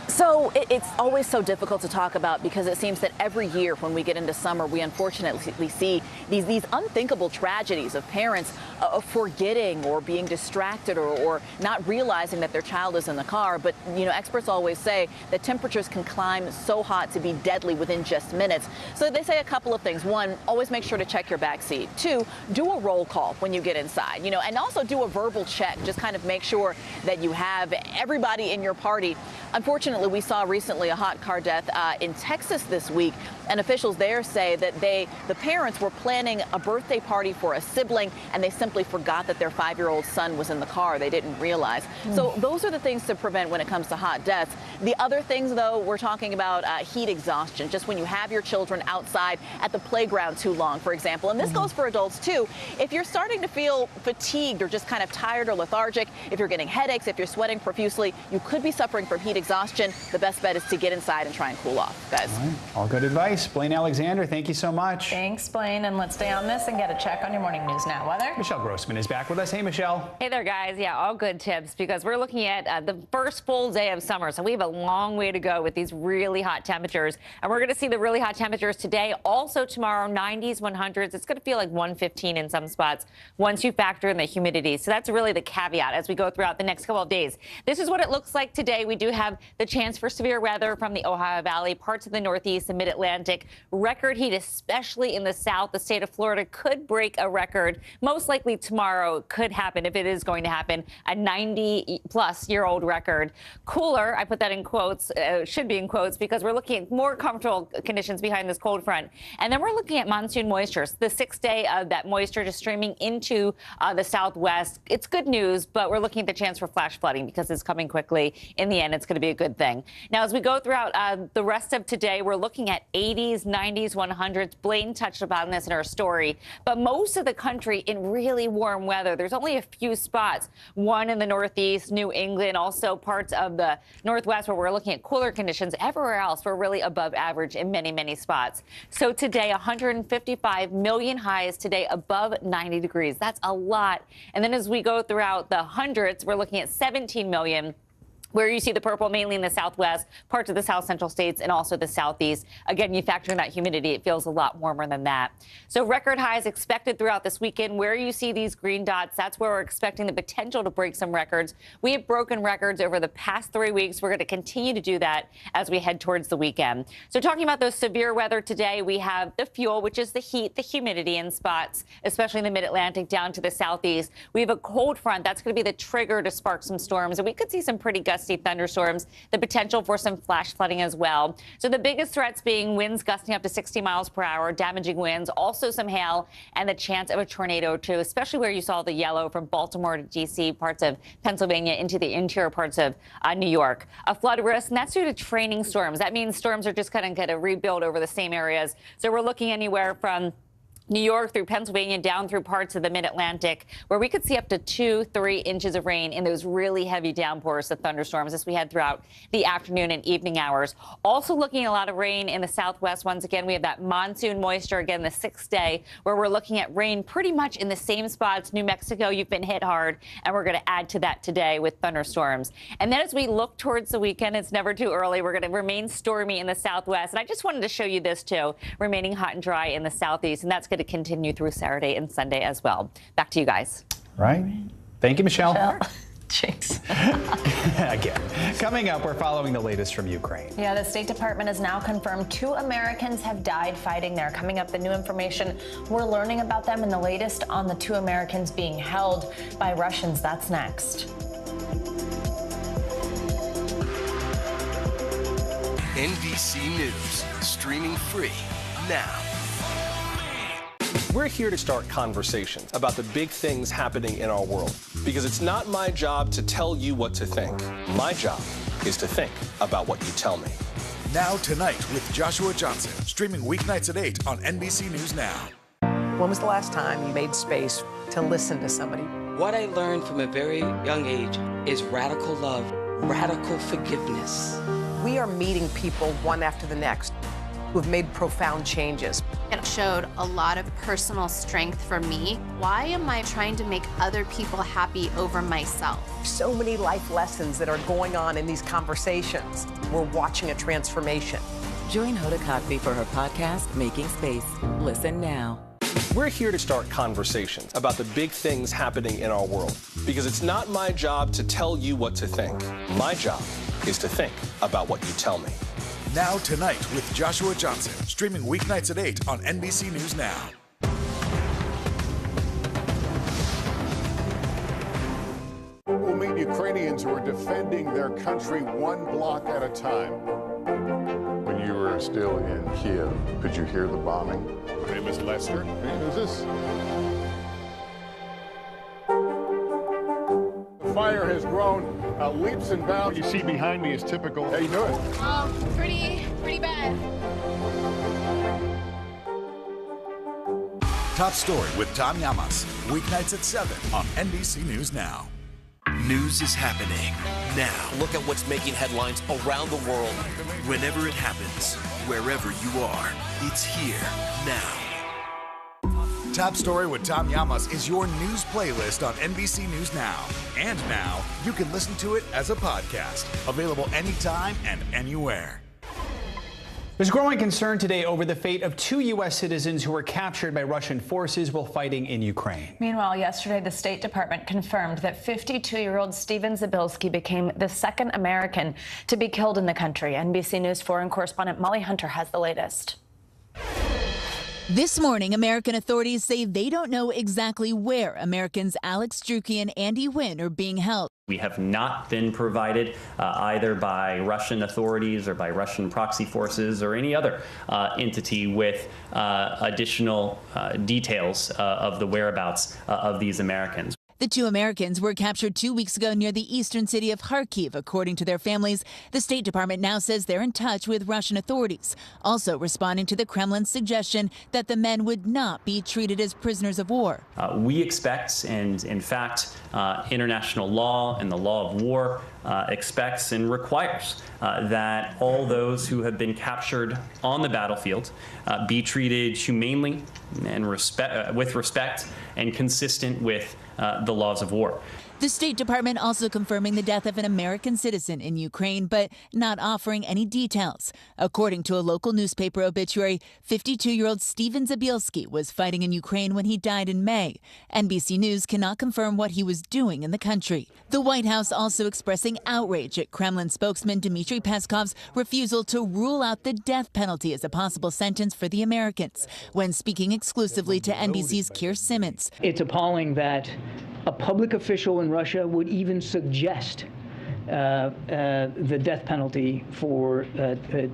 So it's always so difficult to talk about because it seems that every year when we get into summer, we unfortunately see these unthinkable tragedies of parents forgetting or being distracted or not realizing that their child is in the car. But, you know, experts always say that temperatures can climb so hot to be deadly within just minutes. So they say a couple of things. One, always make sure to check your back seat. Two, do a roll call when you get inside, you know, and also do a verbal check. Just kind of make sure that you have everybody in your party. Unfortunately, we saw recently a hot car death in Texas this week, and officials there say that the parents were planning a birthday party for a sibling, and they simply forgot that their 5-year-old son was in the car. They didn't realize. So those are the things to prevent when it comes to hot deaths. The other things, though, we're talking about heat exhaustion, just when you have your children outside at the playground too long, for example. And this goes for adults, too. If you're starting to feel fatigued or just kind of tired or lethargic, if you're getting headaches, if you're sweating profusely, you could be suffering from heat exhaustion. The best bet is to get inside and try and cool off, guys. All good advice. Blaine Alexander, thank you so much. Thanks, Blaine. And let's stay on this and get a check on your morning news now weather. Michelle Grossman is back with us. Hey, Michelle. Hey there, guys. Yeah, all good tips because we're looking at the first full day of summer. So we have a long way to go with these really hot temperatures. And we're going to see the really hot temperatures today. Also tomorrow, 90s, 100s. It's going to feel like 115 in some spots once you factor in the humidity. So that's really the caveat as we go throughout the next couple of days. This is what it looks like today. We do have the chance for severe weather from the Ohio Valley, parts of the Northeast, the Mid-Atlantic. Record heat, especially in the South. The state of Florida could break a record. Most likely tomorrow could happen, if it is going to happen, a 90-plus-year-old record. Cooler, I put that in quotes, should be in quotes, because we're looking at more comfortable conditions behind this cold front. And then we're looking at monsoon moisture. The sixth day of that moisture just streaming into the southwest. It's good news, but we're looking at the chance for flash flooding because it's coming quickly. In the end, it's going to be a good thing. Now, as we go throughout the rest of today, we're looking at 80s, 90s, 100s. Blaine touched upon this in our story. But most of the country in really warm weather. There's only a few spots. One in the Northeast, New England, also parts of the Northwest where we're looking at cooler conditions. Everywhere else, we're really above average in many, many spots. So today, 155 million highs today, above 90 degrees. That's a lot. And then as we go throughout the hundreds, we're looking at 17 million. Where you see the purple, mainly in the southwest, parts of the south central states, and also the southeast. Again, you factor in that humidity, it feels a lot warmer than that. So record highs expected throughout this weekend. Where you see these green dots, that's where we're expecting the potential to break some records. We have broken records over the past 3 weeks. We're going to continue to do that as we head towards the weekend. So talking about those severe weather today, we have the fuel, which is the heat, the humidity in spots, especially in the mid-Atlantic down to the southeast. We have a cold front. That's going to be the trigger to spark some storms, and we could see some pretty gusty thunderstorms, the potential for some flash flooding as well. So the biggest threats being winds gusting up to 60 miles per hour, damaging winds, also some hail, and the chance of a tornado too, especially where you saw the yellow from Baltimore to D.C., parts of Pennsylvania into the interior parts of New York. A flood risk, and that's due to training storms. That means storms are just kind of going to rebuild over the same areas. So we're looking anywhere from New York through Pennsylvania down through parts of the mid-Atlantic, where we could see up to 2-3 inches of rain in those really heavy downpours, the thunderstorms, as we had throughout the afternoon and evening hours. Also looking at a lot of rain in the southwest. Once again, we have that monsoon moisture again the sixth day, where we're looking at rain pretty much in the same spots. New Mexico, you've been hit hard, and we're going to add to that today with thunderstorms. And then as we look towards the weekend, it's never too early. We're going to remain stormy in the southwest. And I just wanted to show you this too, remaining hot and dry in the southeast, and that's going to continue through Saturday and Sunday as well. Back to you guys. Right. Thank you, Michelle. Jinx. Again. Coming up, we're following the latest from Ukraine. Yeah, the State Department has now confirmed 2 Americans have died fighting there. Coming up, the new information we're learning about them and the latest on the 2 Americans being held by Russians. That's next. NBC News, streaming free now. We're here to start conversations about the big things happening in our world, because it's not my job to tell you what to think. My job is to think about what you tell me. Now Tonight with Joshua Johnson, streaming weeknights at 8 on NBC News Now. When was the last time you made space to listen to somebody? What I learned from a very young age is radical love, radical forgiveness. We are meeting people one after the next who have made profound changes. It showed a lot of personal strength for me. Why am I trying to make other people happy over myself? So many life lessons that are going on in these conversations. We're watching a transformation. Join Hoda Kotb for her podcast, Making Space. Listen now. We're here to start conversations about the big things happening in our world, because it's not my job to tell you what to think. My job is to think about what you tell me. Now Tonight with Joshua Johnson, streaming weeknights at 8 on NBC News Now. We'll meet Ukrainians who are defending their country one block at a time. When you were still in Kiev, could you hear the bombing? My name is Lester. Hey, who's this? The fire has grown leaps and bounds. What you see behind me is typical. How you doing? Pretty bad. Top Story with Tom Llamas, weeknights at 7 on NBC News Now. News is happening now. Look at what's making headlines around the world. Whenever it happens, wherever you are, it's here now. Top Story with Tom Llamas is your news playlist on NBC News Now. And now, you can listen to it as a podcast. Available anytime and anywhere. There's growing concern today over the fate of 2 U.S. citizens who were captured by Russian forces while fighting in Ukraine. Meanwhile, yesterday, the State Department confirmed that 52-year-old Steven Zabilski became the second American to be killed in the country. NBC News foreign correspondent Molly Hunter has the latest. This morning, American authorities say they don't know exactly where Americans Alex Drueke and Andy Wynn are being held. We have not been provided either by Russian authorities or by Russian proxy forces or any other entity with additional details of the whereabouts of these Americans. The 2 Americans were captured 2 weeks ago near the eastern city of Kharkiv, according to their families. The State Department now says they're in touch with Russian authorities, also responding to the Kremlin's suggestion that the men would not be treated as prisoners of war. We expect, and in fact, international law and the law of war expects and requires that all those who have been captured on the battlefield be treated humanely and with respect and consistent with the laws of war. The State Department also confirming the death of an American citizen in Ukraine, but not offering any details. According to a local newspaper obituary, 52-year-old Steven Zabilski was fighting in Ukraine when he died in May. NBC News cannot confirm what he was doing in the country. The White House also expressing outrage at Kremlin spokesman Dmitry Peskov's refusal to rule out the death penalty as a possible sentence for the Americans, when speaking exclusively to NBC's Keir Simmons. It's appalling that a public official in Russia would even suggest the death penalty for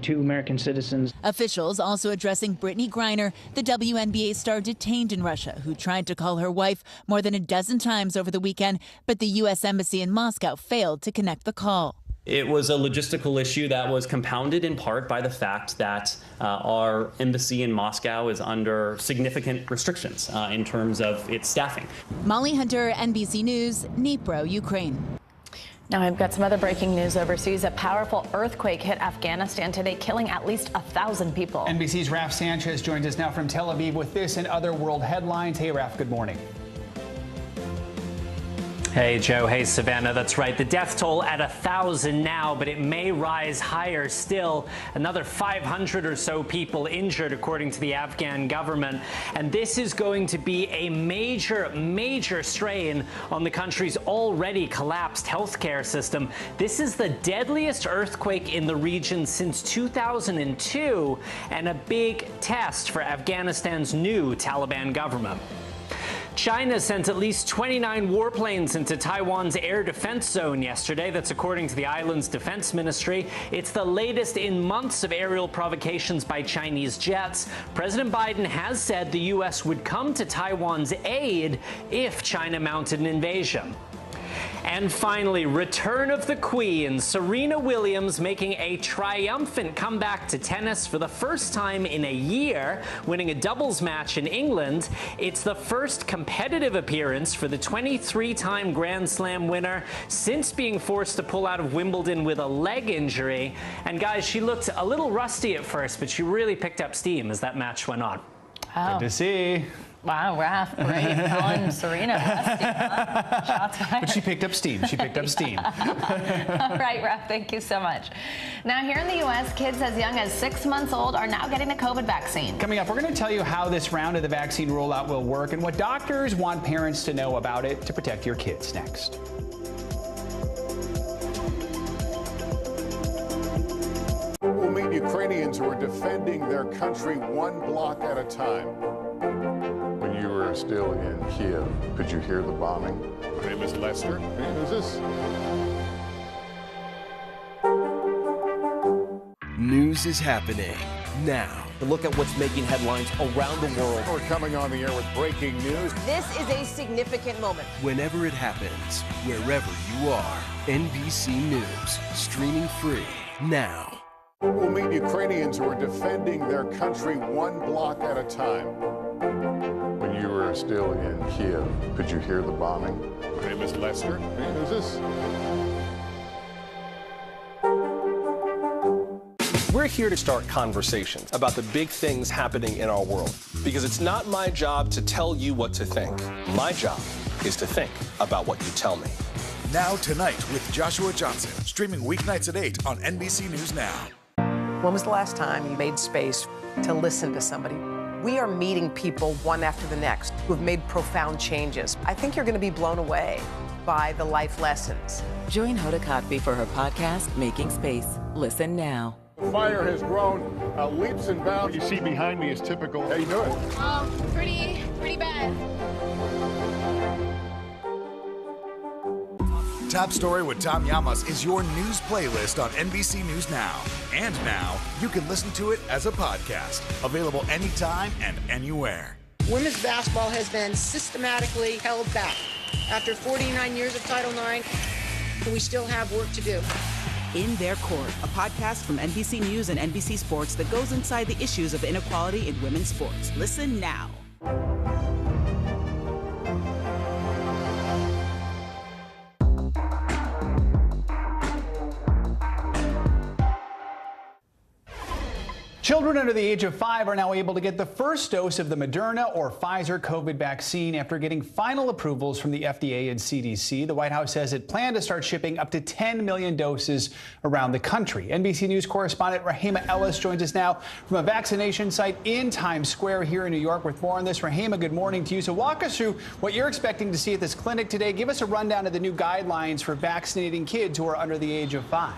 2 American citizens. Officials also addressing Brittany Griner, the WNBA star detained in Russia, who tried to call her wife more than a dozen times over the weekend, but the U.S. Embassy in Moscow failed to connect the call. It was a logistical issue that was compounded in part by the fact that our embassy in Moscow is under significant restrictions in terms of its staffing. Molly Hunter, NBC News, Dnipro, Ukraine. Now, I've got some other breaking news overseas. A powerful earthquake hit Afghanistan today, killing at least 1,000 people. NBC's Raf Sanchez joins us now from Tel Aviv with this and other world headlines. Hey, Raf, good morning. Hey, Joe. Hey, Savannah. That's right. The death toll at 1,000 now, but it may rise higher still. Another 500 or so people injured, according to the Afghan government. And this is going to be a major strain on the country's already collapsed healthcare system. This is the deadliest earthquake in the region since 2002 and a big test for Afghanistan's new Taliban government. China sent at least 29 warplanes into Taiwan's air defense zone yesterday. That's according to the island's defense ministry. It's the latest in months of aerial provocations by Chinese jets. President Biden has said the U.S. would come to Taiwan's aid if China mounted an invasion. And finally, return of the Queen, Serena Williams making a triumphant comeback to tennis for the first time in a year, winning a doubles match in England. It's the first competitive appearance for the 23-time Grand Slam winner since being forced to pull out of Wimbledon with a leg injury. And guys, she looked a little rusty at first, but she really picked up steam as that match went on. Oh. Good to see. Wow, Raf, great. Calling Serena rusty, huh? Shots fired. But she picked up steam. She picked up steam. All right, Raf, thank you so much. Now, here in the U.S., kids as young as 6 months old are now getting the COVID vaccine. Coming up, we're going to tell you how this round of the vaccine rollout will work and what doctors want parents to know about it to protect your kids. Next. We'll meet Ukrainians who are defending their country one block at a time. When you were still in Kiev, could you hear the bombing? My name is Lester. Who's this? News is happening now. A look at what's making headlines around the world. We're coming on the air with breaking news. This is a significant moment. Whenever it happens, wherever you are, NBC News, streaming free now. We'll meet Ukrainians who are defending their country one block at a time. When you were still in Kiev, could you hear the bombing? My name is Lester. Who's this? We're here to start conversations about the big things happening in our world, because it's not my job to tell you what to think. My job is to think about what you tell me. Now Tonight with Joshua Johnson, streaming weeknights at 8 on NBC News Now. When was the last time you made space to listen to somebody? We are meeting people one after the next who have made profound changes. I think you're going to be blown away by the life lessons. Join Hoda Kotb for her podcast, Making Space. Listen now. The fire has grown leaps and bounds. You see behind me is typical. How you doing? Pretty bad. Top Story with Tom Llamas is your news playlist on NBC News Now. And now, you can listen to it as a podcast. Available anytime and anywhere. Women's basketball has been systematically held back. After 49 years of Title IX, we still have work to do. In Their Court, a podcast from NBC News and NBC Sports that goes inside the issues of inequality in women's sports. Listen now. Children under the age of 5 are now able to get the first dose of the Moderna or Pfizer COVID vaccine after getting final approvals from the FDA and CDC. The White House says it planned to start shipping up to 10 million doses around the country. NBC News correspondent Rahima Ellis joins us now from a vaccination site in Times Square here in New York with more on this. Rahima, good morning to you. So walk us through what you're expecting to see at this clinic today. Give us a rundown of the new guidelines for vaccinating kids who are under the age of 5.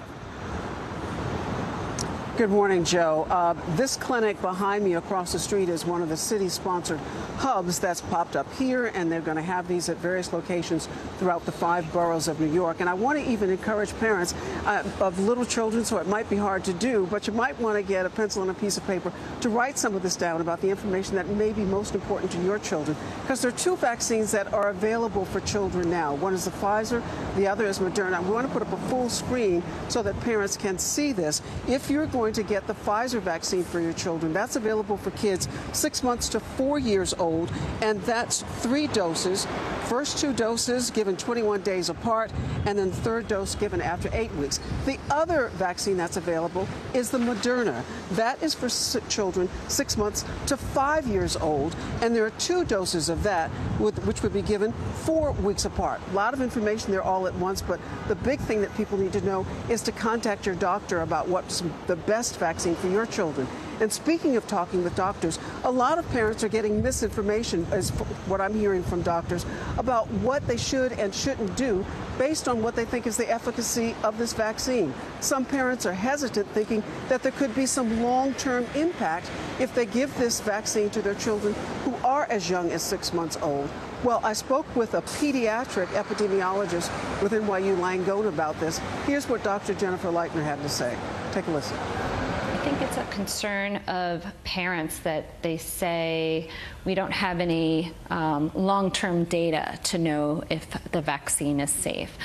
Good morning, Joe. This clinic behind me across the street is one of the city-sponsored hubs that's popped up here, and they're going to have these at various locations throughout the 5 boroughs of New York. And I want to even encourage parents of little children, so it might be hard to do, but you might want to get a pencil and a piece of paper to write some of this down about the information that may be most important to your children, because there are 2 vaccines that are available for children now. One is the Pfizer, the other is Moderna. We want to put up a full screen so that parents can see this. If you're going to get the Pfizer vaccine for your children, that's available for kids 6 months to 4 years old, and that's 3 doses. First 2 doses given 21 days apart, and then the 3rd dose given after 8 weeks. The other vaccine that's available is the Moderna. That is for children 6 months to 5 years old, and there are 2 doses of that, which would be given 4 weeks apart. A lot of information there all at once, but the big thing that people need to know is to contact your doctor about what's the best vaccine for your children. And speaking of talking with doctors, a lot of parents are getting misinformation, is what I'm hearing from doctors, about what they should and shouldn't do based on what they think is the efficacy of this vaccine. Some parents are hesitant, thinking that there could be some long-term impact if they give this vaccine to their children who are as young as 6 months old. Well, I spoke with a pediatric epidemiologist with NYU Langone about this. Here's what Dr. Jennifer Leitner had to say. Take a listen. I think it's a concern of parents that they say we don't have any long-term data to know if the vaccine is safe.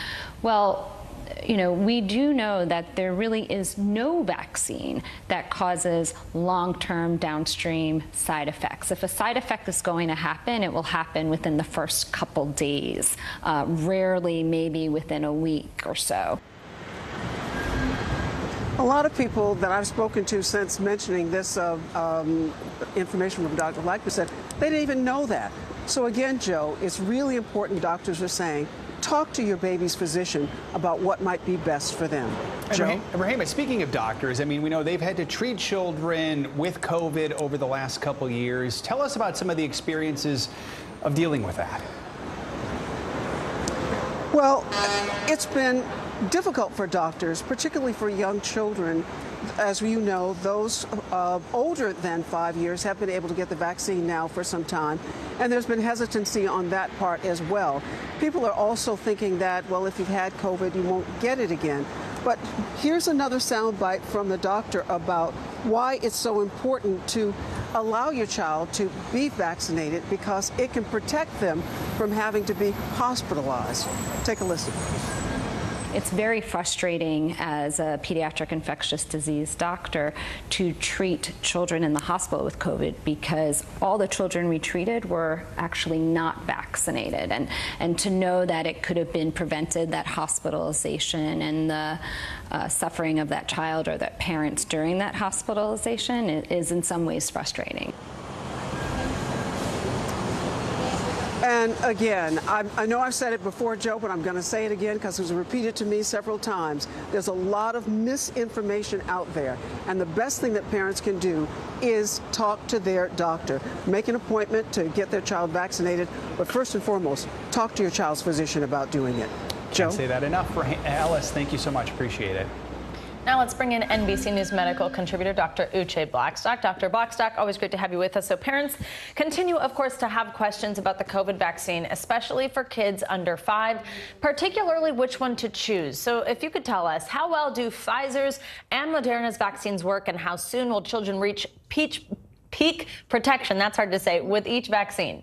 Well, you know, we do know that there really is no vaccine that causes long-term downstream side effects. If a side effect is going to happen, it will happen within the first couple days, rarely maybe within a week or so. A lot of people that I've spoken to since mentioning this information from Dr. Leitner said they didn't even know that. So again, Joe, it's really important, doctors are saying, talk to your baby's physician about what might be best for them. Joe? Rahima, speaking of doctors, I mean, we know they've had to treat children with COVID over the last couple years. Tell us about some of the experiences of dealing with that. Well, it's been difficult for doctors, particularly for young children. As you know, those older than 5 years have been able to get the vaccine now for some time, and there's been hesitancy on that part as well. People are also thinking that, well, if you've had COVID, you won't get it again. But here's another soundbite from the doctor about why it's so important to allow your child to be vaccinated, because it can protect them from having to be hospitalized. Take a listen. It's very frustrating as a pediatric infectious disease doctor to treat children in the hospital with COVID, because all the children we treated were actually not vaccinated. And to know that it could have been prevented, that hospitalization and the suffering of that child or that parents during that hospitalization is in some ways frustrating. And again, I know I've said it before, Joe, but I'm going to say it again because it was repeated to me several times. There's a lot of misinformation out there. And the best thing that parents can do is talk to their doctor. Make an appointment to get their child vaccinated. But first and foremost, talk to your child's physician about doing it. Joe? Can't say that enough. For Alice, thank you so much. Appreciate it. Now let's bring in NBC News medical contributor Dr. Uche Blackstock. Dr. Blackstock, always great to have you with us. So parents continue, of course, to have questions about the COVID vaccine, especially for kids under 5, particularly which one to choose. So if you could tell us, how well do Pfizer's and Moderna's vaccines work, and how soon will children reach peak protection, that's hard to say, with each vaccine?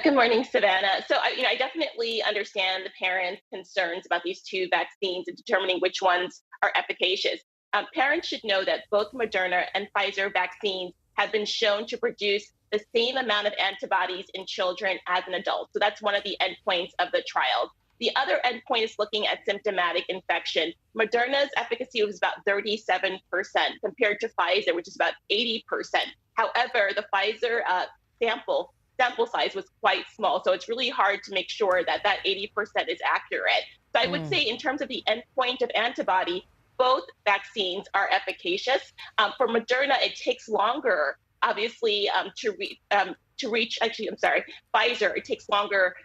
Good morning, Savannah. So I definitely understand the parents' concerns about these two vaccines and determining which ones are efficacious. Parents should know that both Moderna and Pfizer vaccines have been shown to produce the same amount of antibodies in children as an adult. So that's one of the endpoints of the trials. The other endpoint is looking at symptomatic infection. Moderna's efficacy was about 37% compared to Pfizer, which is about 80%. However, the Pfizer sample size was quite small. So it's really hard to make sure that 80% is accurate. So I would say in terms of the endpoint of antibody, both vaccines are efficacious. For Moderna, it takes longer, obviously, to reach, Pfizer, it takes longer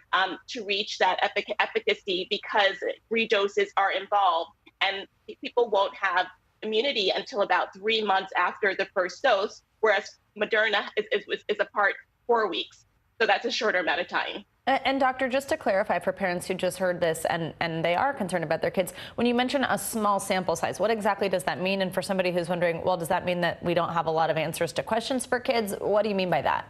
to reach that efficacy because 3 doses are involved, and people won't have immunity until about 3 months after the first dose, whereas Moderna is apart 4 weeks. So that's a shorter amount of time. And doctor, just to clarify for parents who just heard this and they are concerned about their kids, when you mention a small sample size, what exactly does that mean? And for somebody who's wondering, well, does that mean that we don't have a lot of answers to questions for kids? What do you mean by that?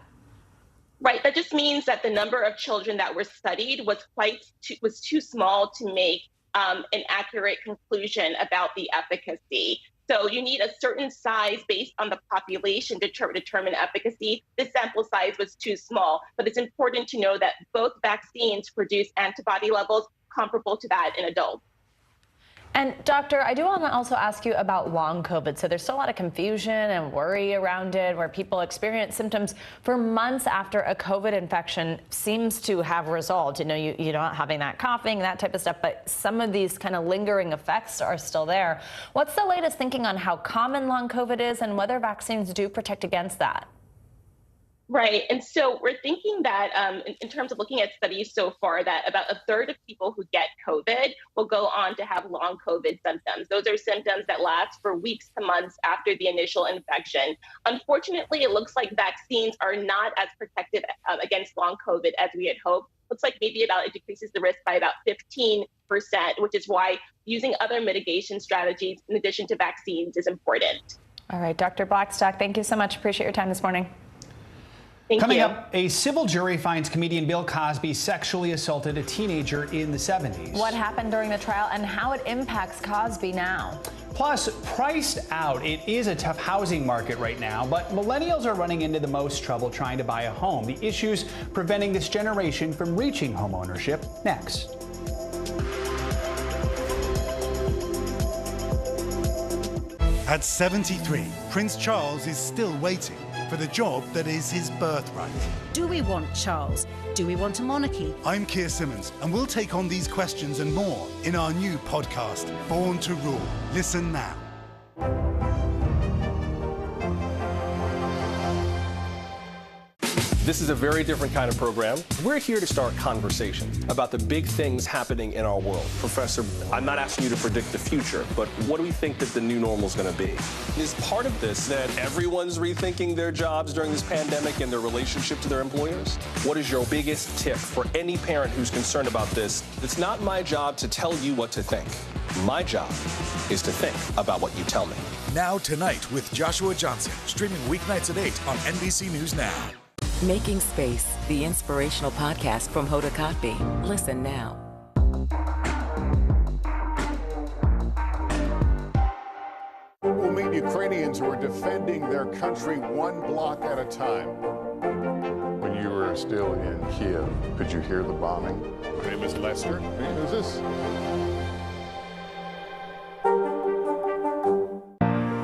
Right. That just means that the number of children that were studied was too small to make an accurate conclusion about the efficacy. So you need a certain size based on the population to determine efficacy. This sample size was too small, but it's important to know that both vaccines produce antibody levels comparable to that in adults. And doctor, I do want to also ask you about long COVID. So there's still a lot of confusion and worry around it, where people experience symptoms for months after a COVID infection seems to have resolved. You know, you're not having that coughing, that type of stuff, but some of these kind of lingering effects are still there. What's the latest thinking on how common long COVID is and whether vaccines do protect against that? Right. And so we're thinking that in terms of looking at studies so far, that about 1/3 of people who get COVID will go on to have long COVID symptoms. Those are symptoms that last for weeks to months after the initial infection. Unfortunately, it looks like vaccines are not as protective against long COVID as we had hoped. Looks like maybe it decreases the risk by about 15%, which is why using other mitigation strategies in addition to vaccines is important. All right, Dr. Blackstock, thank you so much. Appreciate your time this morning. Coming up, a civil jury finds comedian Bill Cosby sexually assaulted a teenager in the 70s. What happened during the trial and how it impacts Cosby now. Plus, priced out, it is a tough housing market right now, but millennials are running into the most trouble trying to buy a home. The issues preventing this generation from reaching home ownership next. At 73, Prince Charles is still waiting for the job that is his birthright. Do we want Charles? Do we want a monarchy? I'm Keir Simmons, and we'll take on these questions and more in our new podcast, Born to Rule. Listen now. This is a very different kind of program. We're here to start conversation about the big things happening in our world. Professor, I'm not asking you to predict the future, but what do we think that the new normal is going to be? Is part of this that everyone's rethinking their jobs during this pandemic and their relationship to their employers? What is your biggest tip for any parent who's concerned about this? It's not my job to tell you what to think. My job is to think about what you tell me. Now Tonight with Joshua Johnson, streaming weeknights at 8 on NBC News Now. Making Space, the inspirational podcast from Hoda Kotb. Listen now. meet Ukrainians who are defending their country one block at a time. When you were still in Kiev, could you hear the bombing? My name is Lester. Who's this?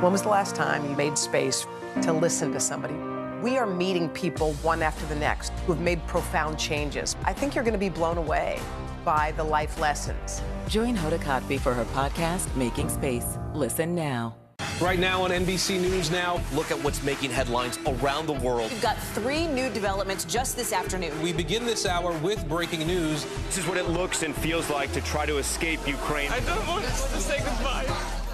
When was the last time you made space to listen to somebody? We are meeting people one after the next who've made profound changes. I think you're going to be blown away by the life lessons. Join Hoda Kotb for her podcast, Making Space. Listen now. Right now on NBC News Now, look at what's making headlines around the world. We've got 3 new developments just this afternoon. We begin this hour with breaking news. This is what it looks and feels like to try to escape Ukraine. I don't want us to say goodbye.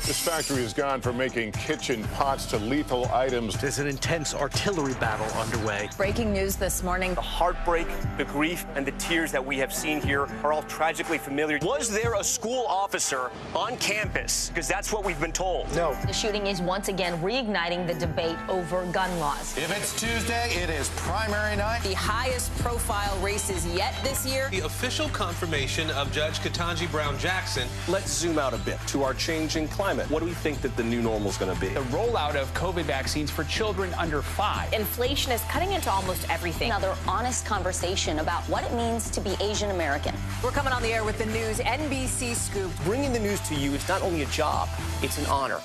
This factory has gone from making kitchen pots to lethal items. There's an intense artillery battle underway. Breaking news this morning. The heartbreak, the grief, and the tears that we have seen here are all tragically familiar. Was there a school officer on campus? Because that's what we've been told. No. The shooting is once again reigniting the debate over gun laws. If it's Tuesday, it is primary night. The highest profile races yet this year. The official confirmation of Judge Ketanji Brown Jackson. Let's zoom out a bit to our changing climate. What do we think that the new normal is going to be? The rollout of COVID vaccines for children under 5. Inflation is cutting into almost everything. Another honest conversation about what it means to be Asian American. We're coming on the air with the news NBC Scoop. Bringing the news to you is not only a job, it's an honor.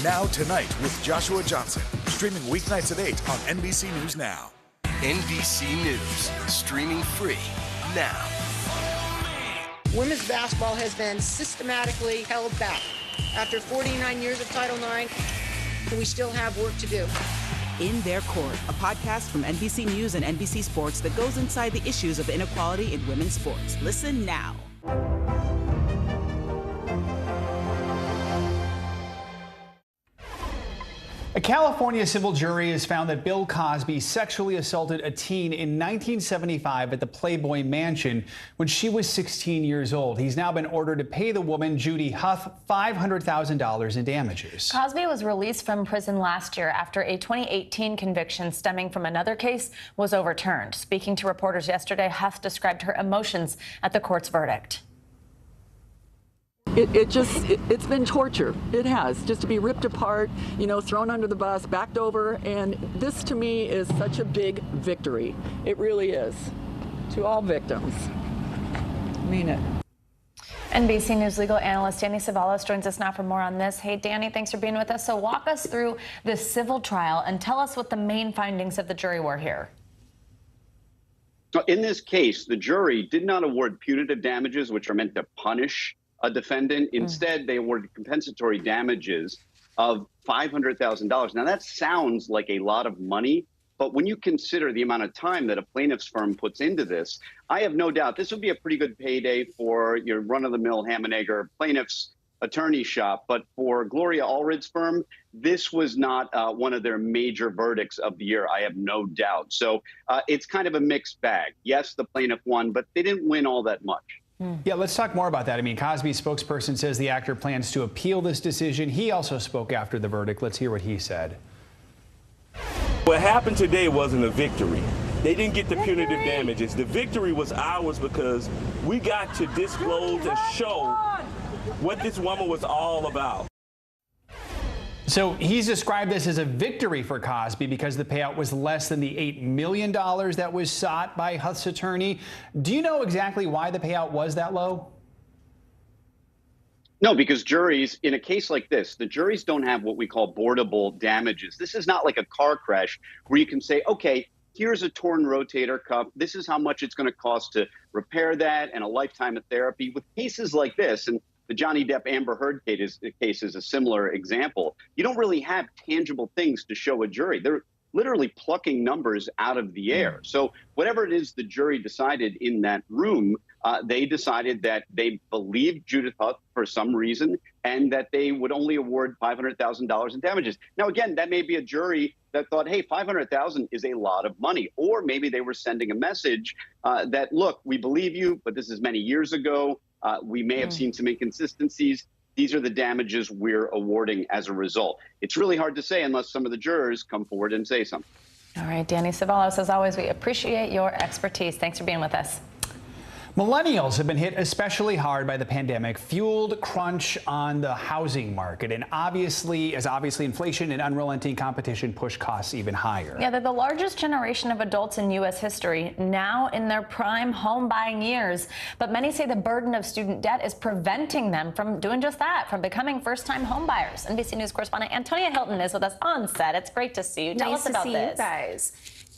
Now Tonight with Joshua Johnson, streaming weeknights at 8 on NBC News Now. NBC News, streaming free now. Women's basketball has been systematically held back. After 49 years of Title IX, we still have work to do. In Their Court, a podcast from NBC News and NBC Sports that goes inside the issues of inequality in women's sports. Listen now. A California civil jury has found that Bill Cosby sexually assaulted a teen in 1975 at the Playboy Mansion when she was 16 years old. He's now been ordered to pay the woman, Judy Huff, $500,000 in damages. Cosby was released from prison last year after a 2018 conviction stemming from another case was overturned. Speaking to reporters yesterday, Huff described her emotions at the court's verdict. It's been torture. It has, just to be ripped apart, thrown under the bus, backed over, and this to me is such a big victory. It really is. To all victims. I mean it. NBC News legal analyst Danny Savalos joins us now for more on this. Hey, Danny, thanks for being with us. So walk us through this civil trial and tell us what the main findings of the jury were here. In this case, the jury did not award punitive damages, which are meant to punish a defendant. Instead, they awarded compensatory damages of $500,000. Now, that sounds like a lot of money, but when you consider the amount of time that a plaintiff's firm puts into this, I have no doubt this would be a pretty good payday for your run-of-the-mill ham and egger plaintiff's attorney shop. But for Gloria Allred's firm, this was not one of their major verdicts of the year, I have no doubt. So it's kind of a mixed bag. Yes, the plaintiff won, but they didn't win all that much. Yeah, let's talk more about that. I mean, Cosby's spokesperson says the actor plans to appeal this decision. He also spoke after the verdict. Let's hear what he said. What happened today wasn't a victory. They didn't get the punitive damages. The victory was ours because we got to disclose and show what this woman was all about. So he's described this as a victory for Cosby because the payout was less than the $8 million that was sought by Huff's attorney. Do you know exactly why the payout was that low? No, because juries, in a case like this, the juries don't have what we call boardable damages. This is not like a car crash where you can say, okay, here's a torn rotator cuff. This is how much it's going to cost to repair that and a lifetime of therapy. With cases like this, and the Johnny Depp Amber Heard case is a similar example, you don't really have tangible things to show a jury. They're literally plucking numbers out of the air. So whatever it is the jury decided in that room, they decided that they believed Judith Huff for some reason and that they would only award $500,000 in damages. Now, again, that may be a jury that thought, hey, $500,000 is a lot of money. Or maybe they were sending a message that, look, we believe you, but this is many years ago. We may have seen some inconsistencies. These are the damages we're awarding as a result. It's really hard to say unless some of the jurors come forward and say something. All right, Danny Savalos, as always, we appreciate your expertise. Thanks for being with us. Millennials have been hit especially hard by the pandemic, fueled crunch on the housing market, and obviously inflation and unrelenting competition push costs even higher. Yeah, they're the largest generation of adults in U.S. history, now in their prime home buying years. But many say the burden of student debt is preventing them from doing just that, from becoming first-time home buyers. NBC News correspondent Antonia Hilton is with us on set. It's great to see you. Tell us about this. Nice to see you guys.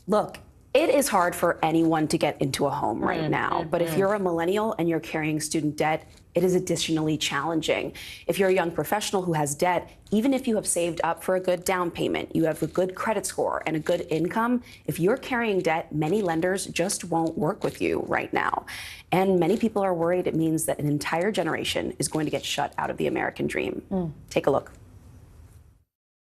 Look, it is hard for anyone to get into a home right now, but if you're a millennial and you're carrying student debt, it is additionally challenging. If you're a young professional who has debt, even if you have saved up for a good down payment, you have a good credit score and a good income, if you're carrying debt, many lenders just won't work with you right now. And many people are worried it means that an entire generation is going to get shut out of the American dream. Take a look.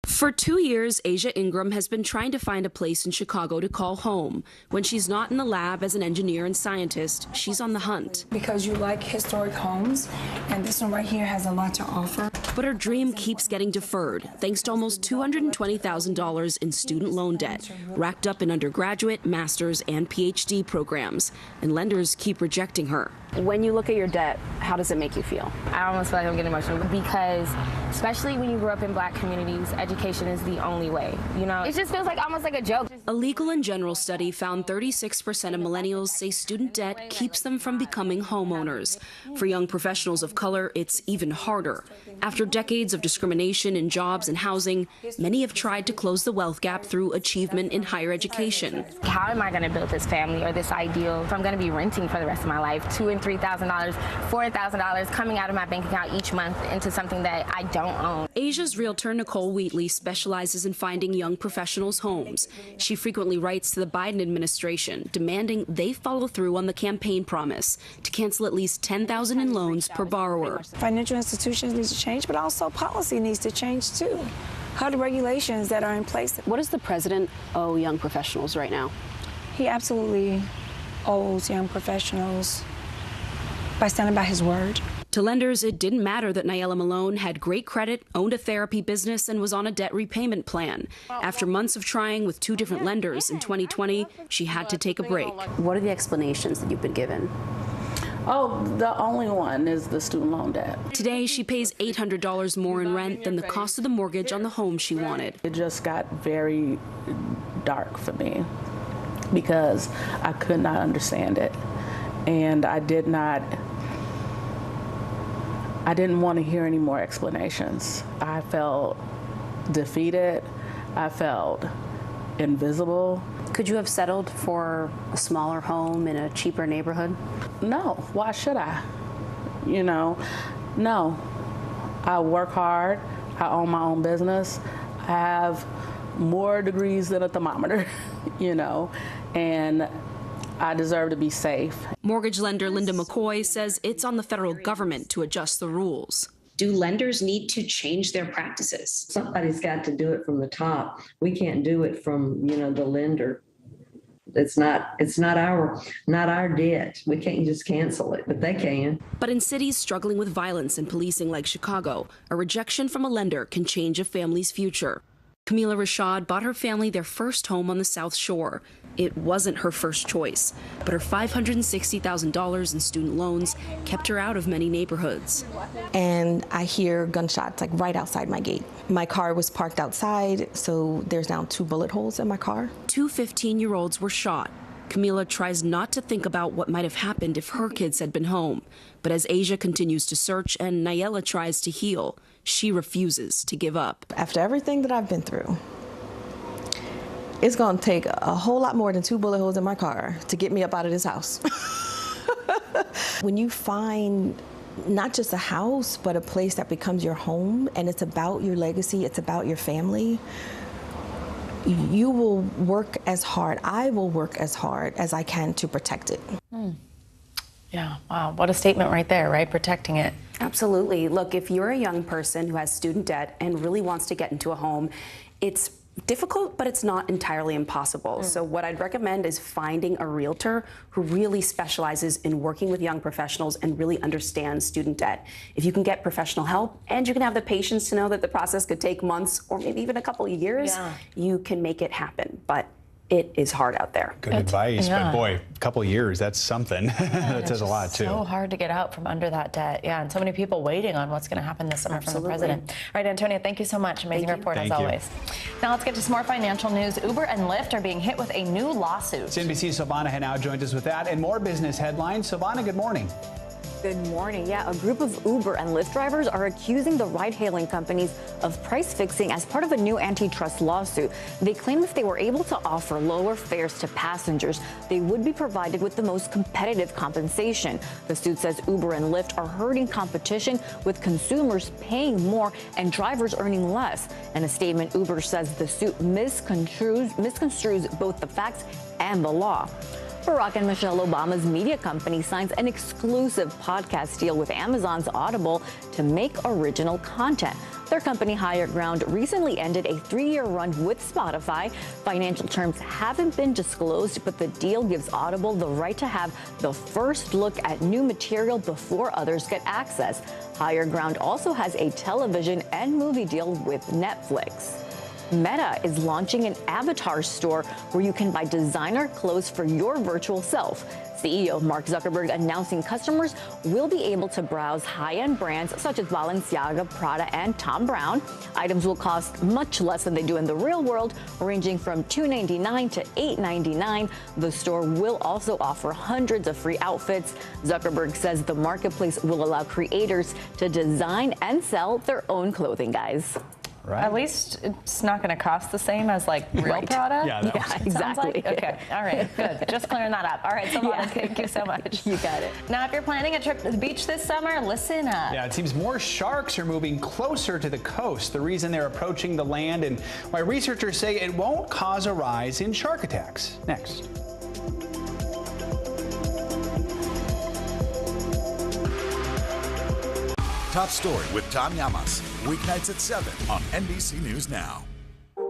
For 2 years, Asia Ingram has been trying to find a place in Chicago to call home. When she's not in the lab as an engineer and scientist, she's on the hunt. Because you like historic homes, and this one right here has a lot to offer. But her dream keeps getting deferred, thanks to almost $220,000 in student loan debt, racked up in undergraduate, master's, and PhD programs. And lenders keep rejecting her. When you look at your debt, how does it make you feel? I almost feel like I'm getting emotional because, especially when you grow up in Black communities, education is the only way. You know, it just feels like almost like a joke. A Legal and General study found 36% of millennials say student debt keeps them from becoming homeowners. For young professionals of color, it's even harder. After decades of discrimination in jobs and housing, many have tried to close the wealth gap through achievement in higher education. How am I going to build this family or this ideal if I'm going to be renting for the rest of my life? $2,000 and $3,000, $4,000 coming out of my bank account each month into something that I don't own. Asia's realtor Nicole Wheatley specializes in finding young professionals homes. She frequently writes to the Biden administration demanding they follow through on the campaign promise to cancel at least $10,000 in loans per borrower. Financial institutions need to change, but also policy needs to change too. How the regulations that are in place. What does the president owe young professionals right now? He absolutely owes young professionals by standing by his word. To lenders, it didn't matter that Nayela Malone had great credit, owned a therapy business, and was on a debt repayment plan. After months of trying with 2 different lenders in 2020, she had to take a break. What are the explanations that you've been given? Oh, the only one is the student loan debt. Today, she pays $800 more in rent than the cost of the mortgage on the home she wanted. It just got very dark for me because I could not understand it. And I didn't want to hear any more explanations. I felt defeated. I felt invisible. Could you have settled for a smaller home in a cheaper neighborhood? No, why should I? You know, no. I work hard. I own my own business. I have more degrees than a thermometer, you know, and I deserve to be safe. Mortgage lender Linda McCoy says it's on the federal government to adjust the rules. Do lenders need to change their practices? Somebody's got to do it from the top. We can't do it from, the lender. It's not our debt. We can't just cancel it, but they can. But in cities struggling with violence and policing like Chicago, a rejection from a lender can change a family's future. Camila Rashad bought her family their first home on the South Shore. It wasn't her first choice, but her $560,000 in student loans kept her out of many neighborhoods. And I hear gunshots like right outside my gate. My car was parked outside, so there's now 2 bullet holes in my car. 2 15-year-olds were shot. Camila tries not to think about what might have happened if her kids had been home. But as Asia continues to search and Nayela tries to heal, she refuses to give up. After everything that I've been through, it's going to take a whole lot more than 2 bullet holes in my car to get me up out of this house. When you find not just a house, but a place that becomes your home, and it's about your legacy, it's about your family, you will work as hard, I will work as hard as I can to protect it. Yeah, wow, what a statement right there, right? Protecting it. Absolutely. Look, if you're a young person who has student debt and really wants to get into a home, it's difficult, but it's not entirely impossible. So what I'd recommend is finding a realtor who really specializes in working with young professionals and really understands student debt. If you can get professional help and you can have the patience to know that the process could take months or maybe even a couple of years, you can make it happen. But it is hard out there. Good advice, but boy, a couple of years, that's something. That says a lot, too. So hard to get out from under that debt. Yeah, and so many people waiting on what's going to happen this summer from the president. All right, Antonia, thank you so much. Amazing report, as always. Now let's get to some more financial news. Uber and Lyft are being hit with a new lawsuit. NBC's Silvana Henao joins us with that and more business headlines. Silvana, good morning. Good morning. Yeah, a group of Uber and Lyft drivers are accusing the ride-hailing companies of price fixing as part of a new antitrust lawsuit. They claim if they were able to offer lower fares to passengers, they would be provided with the most competitive compensation. The suit says Uber and Lyft are hurting competition, with consumers paying more and drivers earning less. In a statement, Uber says the suit misconstrues both the facts and the law. Barack and Michelle Obama's media company signs an exclusive podcast deal with Amazon's Audible to make original content. Their company, Higher Ground, recently ended a 3-year run with Spotify. Financial terms haven't been disclosed, but the deal gives Audible the right to have the first look at new material before others get access. Higher Ground also has a television and movie deal with Netflix. Meta is launching an avatar store where you can buy designer clothes for your virtual self. CEO Mark Zuckerberg announcing customers will be able to browse high-end brands such as Balenciaga, Prada, and Thom Browne. Items will cost much less than they do in the real world, ranging from $2.99 to $8.99. The store will also offer hundreds of free outfits. Zuckerberg says the marketplace will allow creators to design and sell their own clothing, guys. Right. At least it's not going to cost the same as like real Prada. Yeah, exactly. Like. Okay. All right. Good. Just clearing that up. All right, Silvana, thank you so much. You got it. Now, if you're planning a trip to the beach this summer, listen up. Yeah, it seems more sharks are moving closer to the coast. The reason they're approaching the land and why researchers say it won't cause a rise in shark attacks. Next. Top Story with Tom Llamas, weeknights at 7 on NBC News Now.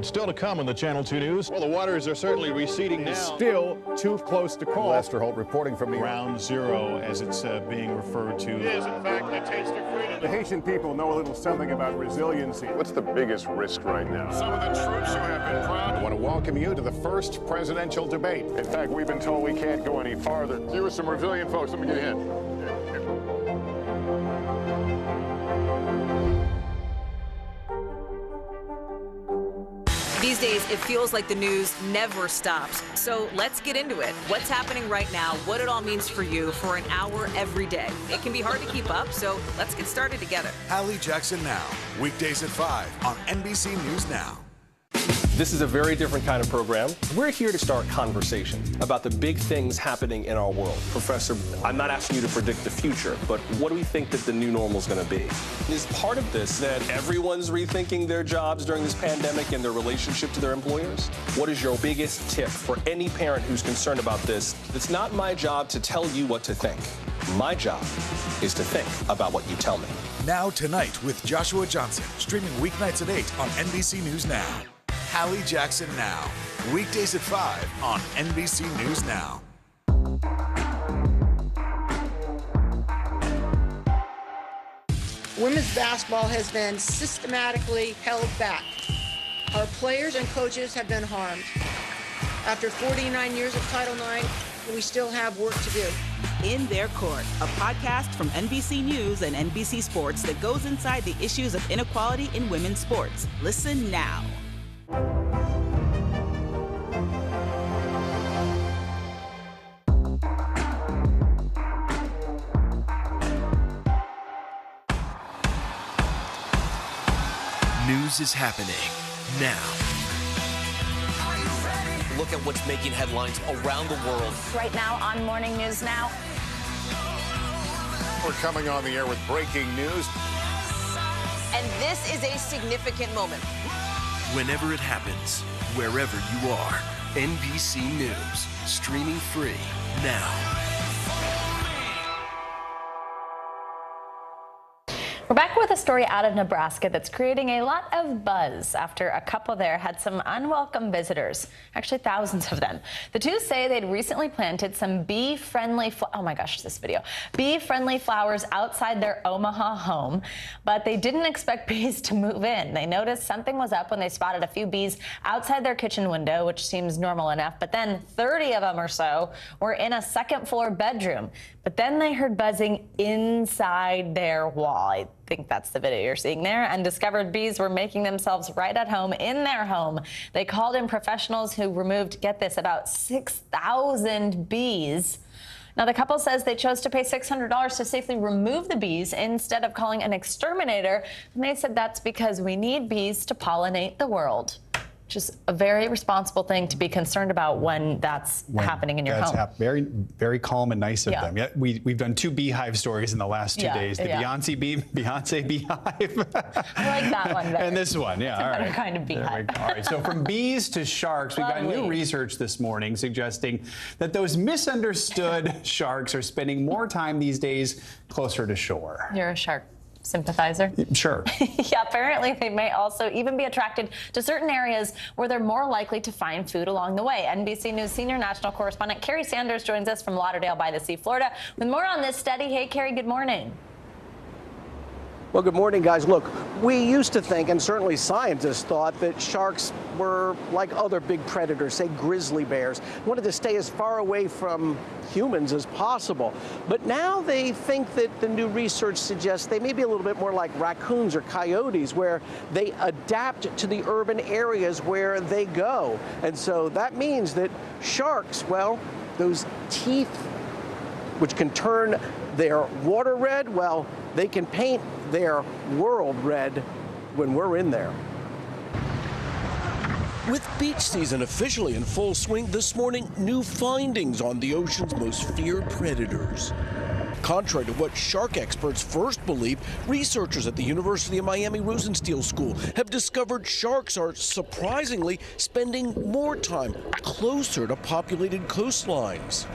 Still to come on the Channel 2 News. Well, the waters are certainly receding now. Still too close to call. Lester Holt reporting from Ground Zero, as it's being referred to. It is, in fact, the taste of freedom. The Haitian people know a little something about resiliency. What's the biggest risk right now? Some of the troops who have been proud. I want to welcome you to the first presidential debate. In fact, we've been told we can't go any farther. You are some resilient folks. Let me get a hint. These days, it feels like the news never stops. So let's get into it. What's happening right now, what it all means for you for an hour every day. It can be hard to keep up, so let's get started together. Hallie Jackson Now, weekdays at 5 on NBC News Now. This is a very different kind of program. We're here to start conversation about the big things happening in our world. Professor, I'm not asking you to predict the future, but what do we think that the new normal is going to be? Is part of this that everyone's rethinking their jobs during this pandemic and their relationship to their employers? What is your biggest tip for any parent who's concerned about this? It's not my job to tell you what to think. My job is to think about what you tell me. Now Tonight with Joshua Johnson, streaming weeknights at 8 on NBC News Now. Hallie Jackson Now, weekdays at 5 on NBC News Now. Women's basketball has been systematically held back. Our players and coaches have been harmed. After 49 years of Title IX, we still have work to do. In Their Court, a podcast from NBC News and NBC Sports that goes inside the issues of inequality in women's sports. Listen now. News is happening now. Look at what's making headlines around the world. Right now on Morning News Now. We're coming on the air with breaking news. And this is a significant moment. Whenever it happens, wherever you are, NBC News, streaming free now. We're back with a story out of Nebraska that's creating a lot of buzz after a couple there had some unwelcome visitors, actually thousands of them. The two say they'd recently planted some bee-friendly, oh my gosh, this video, bee-friendly flowers outside their Omaha home, but they didn't expect bees to move in. They noticed something was up when they spotted a few bees outside their kitchen window, which seems normal enough, but then 30 of them or so were in a second floor bedroom. But then they heard buzzing inside their wall. I think that's the video you're seeing there, and discovered bees were making themselves right at home in their home. They called in professionals who removed, get this, about 6,000 bees. Now, the couple says they chose to pay $600 to safely remove the bees instead of calling an exterminator. And they said that's because we need bees to pollinate the world. Just a very responsible thing to be concerned about when that's happening in your home. Very, very calm and nice of them. Yeah, we've done 2 beehive stories in the last 2 days. The Beyonce beehive. I like that one better. And this one, It's a better kind of beehive. All right, so from bees to sharks, we've got new research this morning suggesting that those misunderstood sharks are spending more time these days closer to shore. You're a shark sympathizer? Sure. Yeah, apparently they may also even be attracted to certain areas where they're more likely to find food along the way. NBC News senior national correspondent Carrie Sanders joins us from Lauderdale by the Sea, Florida, with more on this study. Hey, Carrie, good morning. Well, good morning, guys. Look, we used to think, and certainly scientists thought, that sharks were like other big predators, say grizzly bears, wanted to stay as far away from humans as possible. But now they think that the new research suggests they may be a little bit more like raccoons or coyotes, where they adapt to the urban areas where they go. And so that means that sharks, well, those teeth, which can turn their water red, well, they can paint their world red when we're in there. With beach season officially in full swing this morning, new findings on the ocean's most feared predators. Contrary to what shark experts first believed, researchers at the University of Miami Rosenstiel School have discovered sharks are surprisingly spending more time closer to populated coastlines.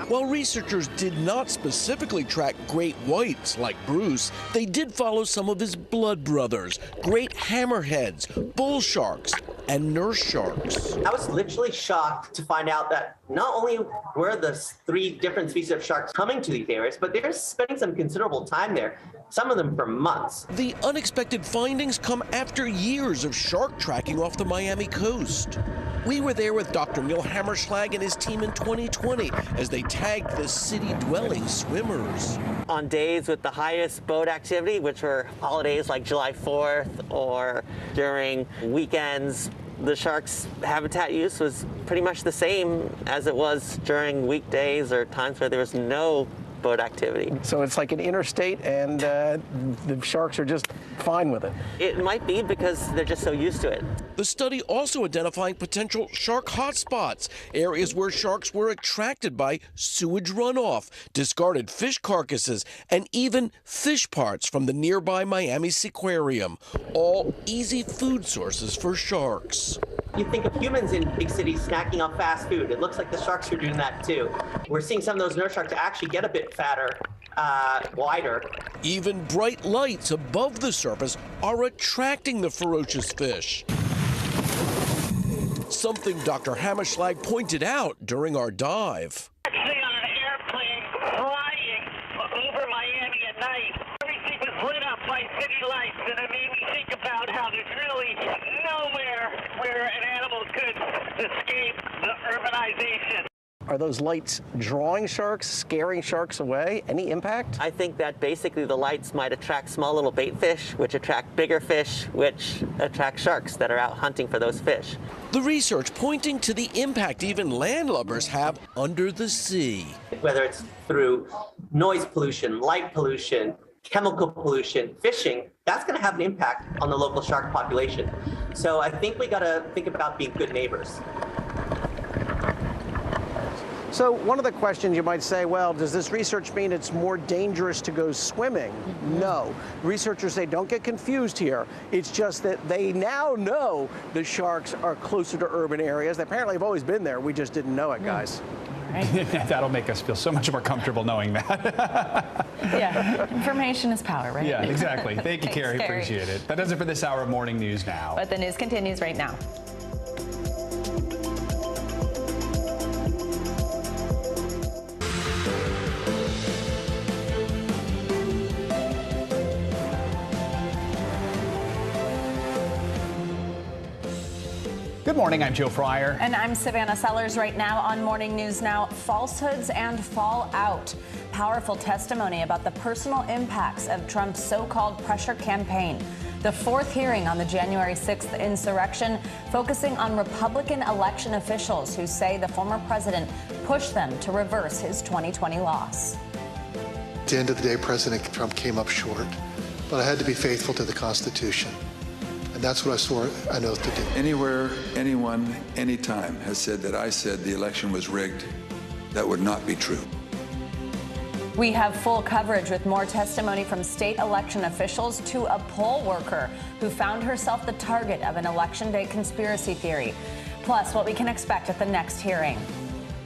While researchers did not specifically track great whites like Bruce, they did follow some of his blood brothers, great hammerheads, bull sharks, and nurse sharks. I was literally shocked to find out that not only were the 3 different species of sharks coming to these areas, but they're spending some considerable time there, some of them for months. The unexpected findings come after years of shark tracking off the Miami coast. We were there with Dr. Neil Hammerschlag and his team in 2020 as they tagged the city-dwelling swimmers. On days with the highest boat activity, which were holidays like July 4th or during weekends, the sharks' habitat use was pretty much the same as it was during weekdays or times where there was no boat activity. So it's like an interstate, and the sharks are just fine with it. It might be because they're just so used to it. The study also identifying potential shark hotspots, areas where sharks were attracted by sewage runoff, discarded fish carcasses, and even fish parts from the nearby Miami Seaquarium, all easy food sources for sharks. You think of humans in big cities snacking on fast food. It looks like the sharks are doing that too. We're seeing some of those nurse sharks actually get a bit fatter, wider. Even bright lights above the surface are attracting the ferocious fish. Something Dr. Hammerschlag pointed out during our dive. Actually on an airplane flying over Miami at night. Everything was lit up by city lights, and it made me think about how there's really nowhere where an animal could escape the urbanization. Are those lights drawing sharks, scaring sharks away? Any impact? I think that basically the lights might attract small little bait fish, which attract bigger fish, which attract sharks that are out hunting for those fish. The research pointing to the impact even landlubbers have under the sea. Whether it's through noise pollution, light pollution, chemical pollution, fishing, that's going to have an impact on the local shark population. So I think we got to think about being good neighbors. So one of the questions you might say, well, does this research mean it's more dangerous to go swimming? No. Researchers say don't get confused here. It's just that they now know the sharks are closer to urban areas. They apparently have always been there. We just didn't know it, guys. right? That'll make us feel so much more comfortable knowing that. Yeah, information is power, right? Yeah, exactly. Thank you, Thanks, Carrie. Carrie. Appreciate it. That does it for this hour of Morning News Now. But the news continues right now. Good morning, I'm Joe Fryer. And I'm Savannah Sellers. Right now on Morning News Now, falsehoods and fallout. Powerful testimony about the personal impacts of Trump's so-called pressure campaign. The fourth hearing on the January 6th insurrection, focusing on Republican election officials who say the former president pushed them to reverse his 2020 loss. At the end of the day, President Trump came up short, but I had to be faithful to the Constitution. And that's what I swore an oath to do. Anywhere, anyone, anytime has said that I said the election was rigged, that would not be true. We have full coverage with more testimony from state election officials to a poll worker who found herself the target of an election day conspiracy theory. Plus, what we can expect at the next hearing.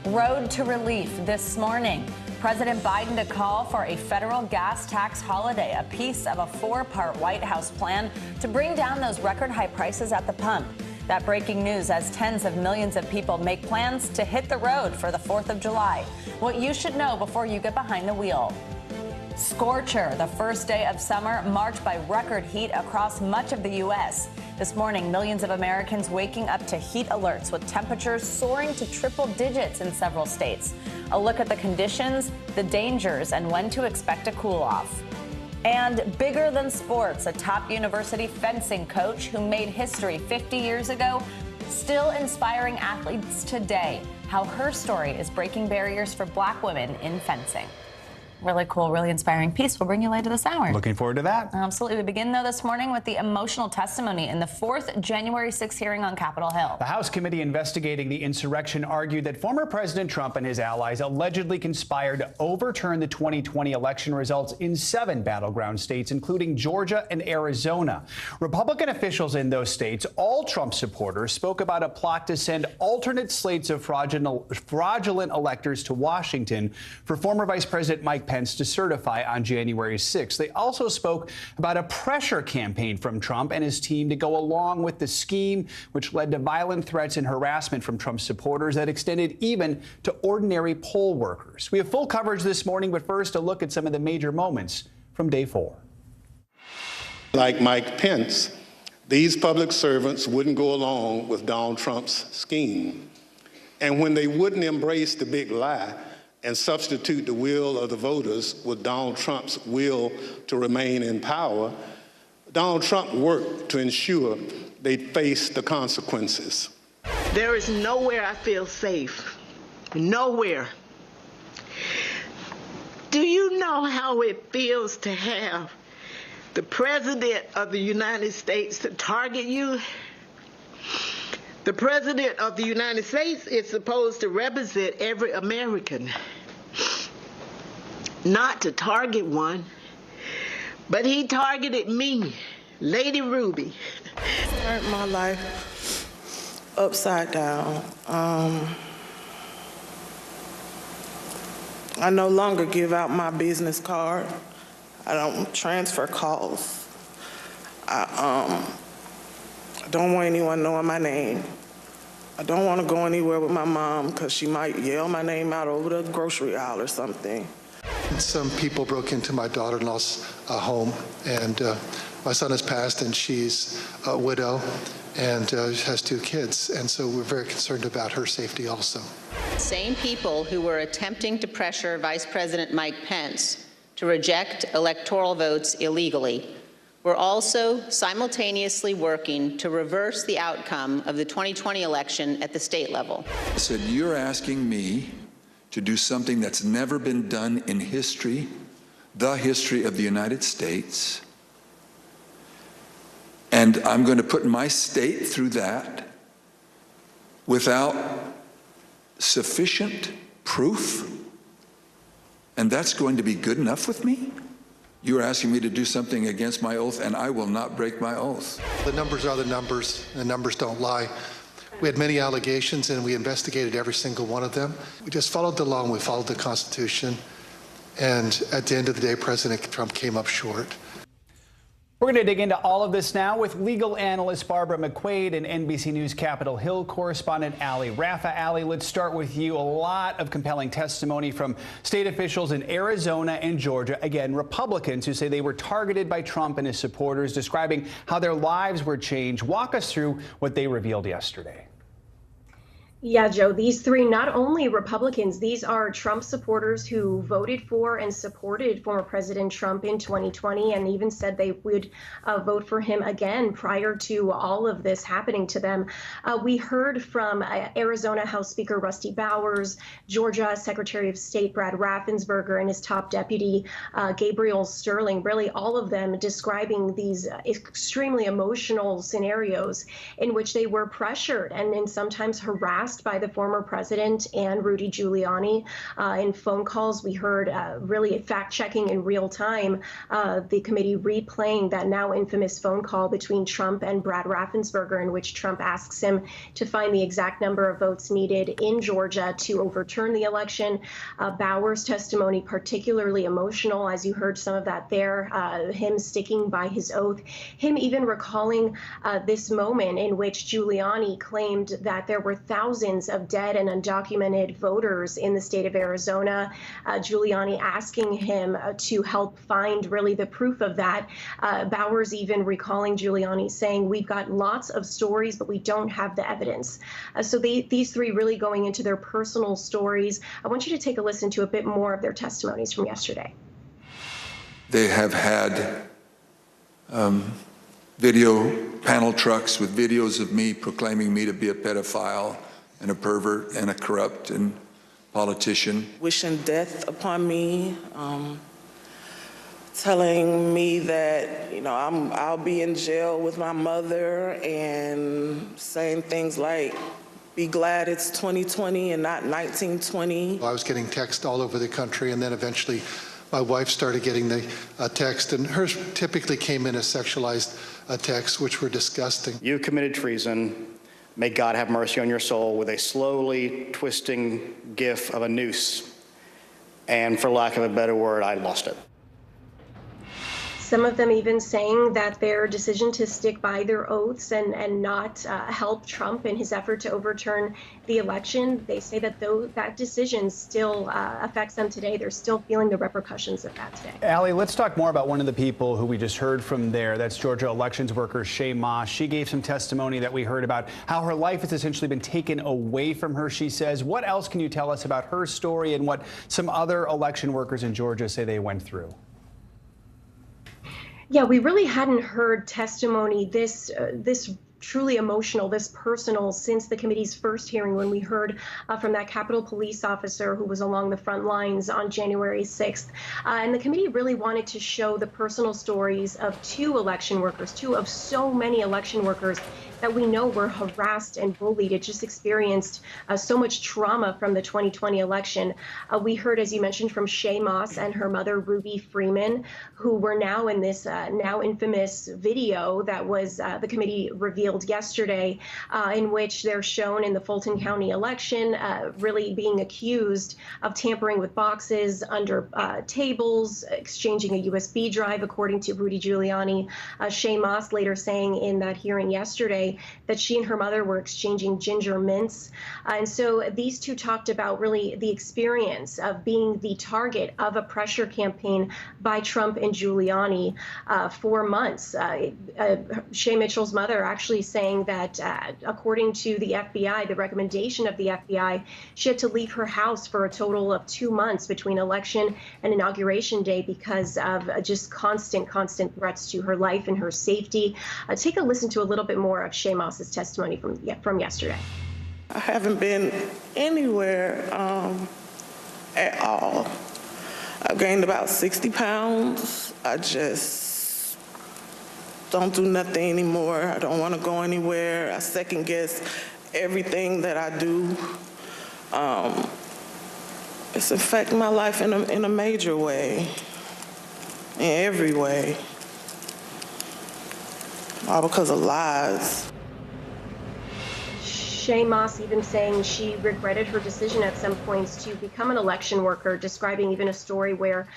Road to relief this morning. President Biden to call for a federal gas tax holiday, a piece of a four-part White House plan to bring down those record high prices at the pump. That breaking news as tens of millions of people make plans to hit the road for the 4th of July. What you should know before you get behind the wheel. Scorcher, the first day of summer, marked by record heat across much of the U.S. This morning, millions of Americans waking up to heat alerts with temperatures soaring to triple digits in several states. A look at the conditions, the dangers, and when to expect a cool off. And bigger than sports, a top university fencing coach who made history 50 years ago, still inspiring athletes today. How her story is breaking barriers for Black women in fencing. Really cool, really inspiring piece. We'll bring you later this hour. Looking forward to that. Absolutely. We begin, though, this morning with the emotional testimony in the fourth January 6th hearing on Capitol Hill. The House committee investigating the insurrection argued that former President Trump and his allies allegedly conspired to overturn the 2020 election results in 7 battleground states, including Georgia and Arizona. Republican officials in those states, all Trump supporters, spoke about a plot to send alternate slates of fraudulent electors to Washington for former Vice President Mike Pence to certify on January 6th. They also spoke about a pressure campaign from Trump and his team to go along with the scheme, which led to violent threats and harassment from Trump supporters that extended even to ordinary poll workers. We have full coverage this morning, but first a look at some of the major moments from day 4. Like Mike Pence, these public servants wouldn't go along with Donald Trump's scheme. And when they wouldn't embrace the big lie and substitute the will of the voters with Donald Trump's will to remain in power, Donald Trump worked to ensure they face the consequences. There is nowhere I feel safe. Nowhere. Do you know how it feels to have the President of the United States to target you? The President of the United States is supposed to represent every American, not to target one, but he targeted me, Lady Ruby. Turned my life upside down. I no longer give out my business card. I don't transfer calls. I don't want anyone knowing my name. I don't want to go anywhere with my mom because she might yell my name out over the grocery aisle or something. Some people broke into my daughter-in-law's home, and my son has passed, and she's a widow and has 2 kids, and so we're very concerned about her safety also. Same people who were attempting to pressure Vice President Mike Pence to reject electoral votes illegally were also simultaneously working to reverse the outcome of the 2020 election at the state level. I said, you're asking me to do something that's never been done in history, the history of the United States, and I'm going to put my state through that without sufficient proof, and that's going to be good enough with me? You are asking me to do something against my oath, and I will not break my oath. The numbers are the numbers. The numbers don't lie. We had many allegations, and we investigated every single one of them. We just followed the law, and we followed the Constitution. And at the end of the day, President Trump came up short. We're going to dig into all of this now with legal analyst Barbara McQuaid and NBC News Capitol Hill correspondent Ali Rafa. Ali, let's start with you. A lot of compelling testimony from state officials in Arizona and Georgia. Again, Republicans who say they were targeted by Trump and his supporters, describing how their lives were changed. Walk us through what they revealed yesterday. Yeah, Joe, these three, not only Republicans, these are Trump supporters who voted for and supported former President Trump in 2020 and even said they would vote for him again prior to all of this happening to them. We heard from Arizona House Speaker Rusty Bowers, Georgia Secretary of State Brad Raffensperger, and his top deputy, Gabriel Sterling, really all of them describing these extremely emotional scenarios in which they were pressured and sometimes harassed by the former president and Rudy Giuliani. In phone calls, we heard really fact-checking in real time, the committee replaying that now infamous phone call between Trump and Brad Raffensperger, in which Trump asks him to find the exact number of votes needed in Georgia to overturn the election. Bowers' testimony particularly emotional, as you heard some of that there, him sticking by his oath, him even recalling this moment in which Giuliani claimed that there were thousands of dead and undocumented voters in the state of Arizona. Giuliani asking him to help find really the proof of that. Bowers even recalling Giuliani saying, "We've got lots of stories, but we don't have the evidence." So these three really going into their personal stories. I want you to take a listen to a bit more of their testimonies from yesterday. They have had video panel trucks with videos of me proclaiming me to be a pedophile and a pervert and a corrupt and politician. Wishing death upon me, telling me that, I'll be in jail with my mother, and saying things like, be glad it's 2020 and not 1920. I was getting texts all over the country, and then eventually my wife started getting the text, and hers typically came in as sexualized texts, which were disgusting. You committed treason. May God have mercy on your soul, with a slowly twisting gif of a noose. And for lack of a better word, I lost it. Some of them even saying that their decision to stick by their oaths and not help Trump in his effort to overturn the election, they say that that decision still affects them today. They're still feeling the repercussions of that today. Ali, let's talk more about one of the people who we just heard from there. That's Georgia elections worker Shay Moss. She gave some testimony that we heard about how her life has essentially been taken away from her, she says. What else can you tell us about her story and what some other election workers in Georgia say they went through? Yeah, we really hadn't heard testimony this truly emotional, this personal, since the committee's first hearing, when we heard from that Capitol police officer who was along the front lines on January 6th. And the committee really wanted to show the personal stories of two election workers, two of so many election workers that we know were harassed and bullied. It just experienced so much trauma from the 2020 election. We heard, as you mentioned, from Shay Moss and her mother, Ruby Freeman, who were now in this now infamous video that was the committee revealed yesterday, in which they're shown in the Fulton County election, really being accused of tampering with boxes under tables, exchanging a USB drive, according to Rudy Giuliani. Shay Moss later saying in that hearing yesterday that she and her mother were exchanging ginger mints. And so these two talked about really the experience of being the target of a pressure campaign by Trump and Giuliani for months. Shay Mitchell's mother actually saying that according to the FBI, the recommendation of the FBI, she had to leave her house for a total of 2 months between election and inauguration day because of just constant threats to her life and her safety. Take a listen to a little bit more of Shay Moss's testimony from yesterday. I haven't been anywhere at all. I've gained about 60 pounds. I just don't do nothing anymore. I don't want to go anywhere. I second guess everything that I do. It's affecting my life in a major way, in every way. All because of lies. Shaye Moss even saying she regretted her decision at some points to become an election worker, describing even a story where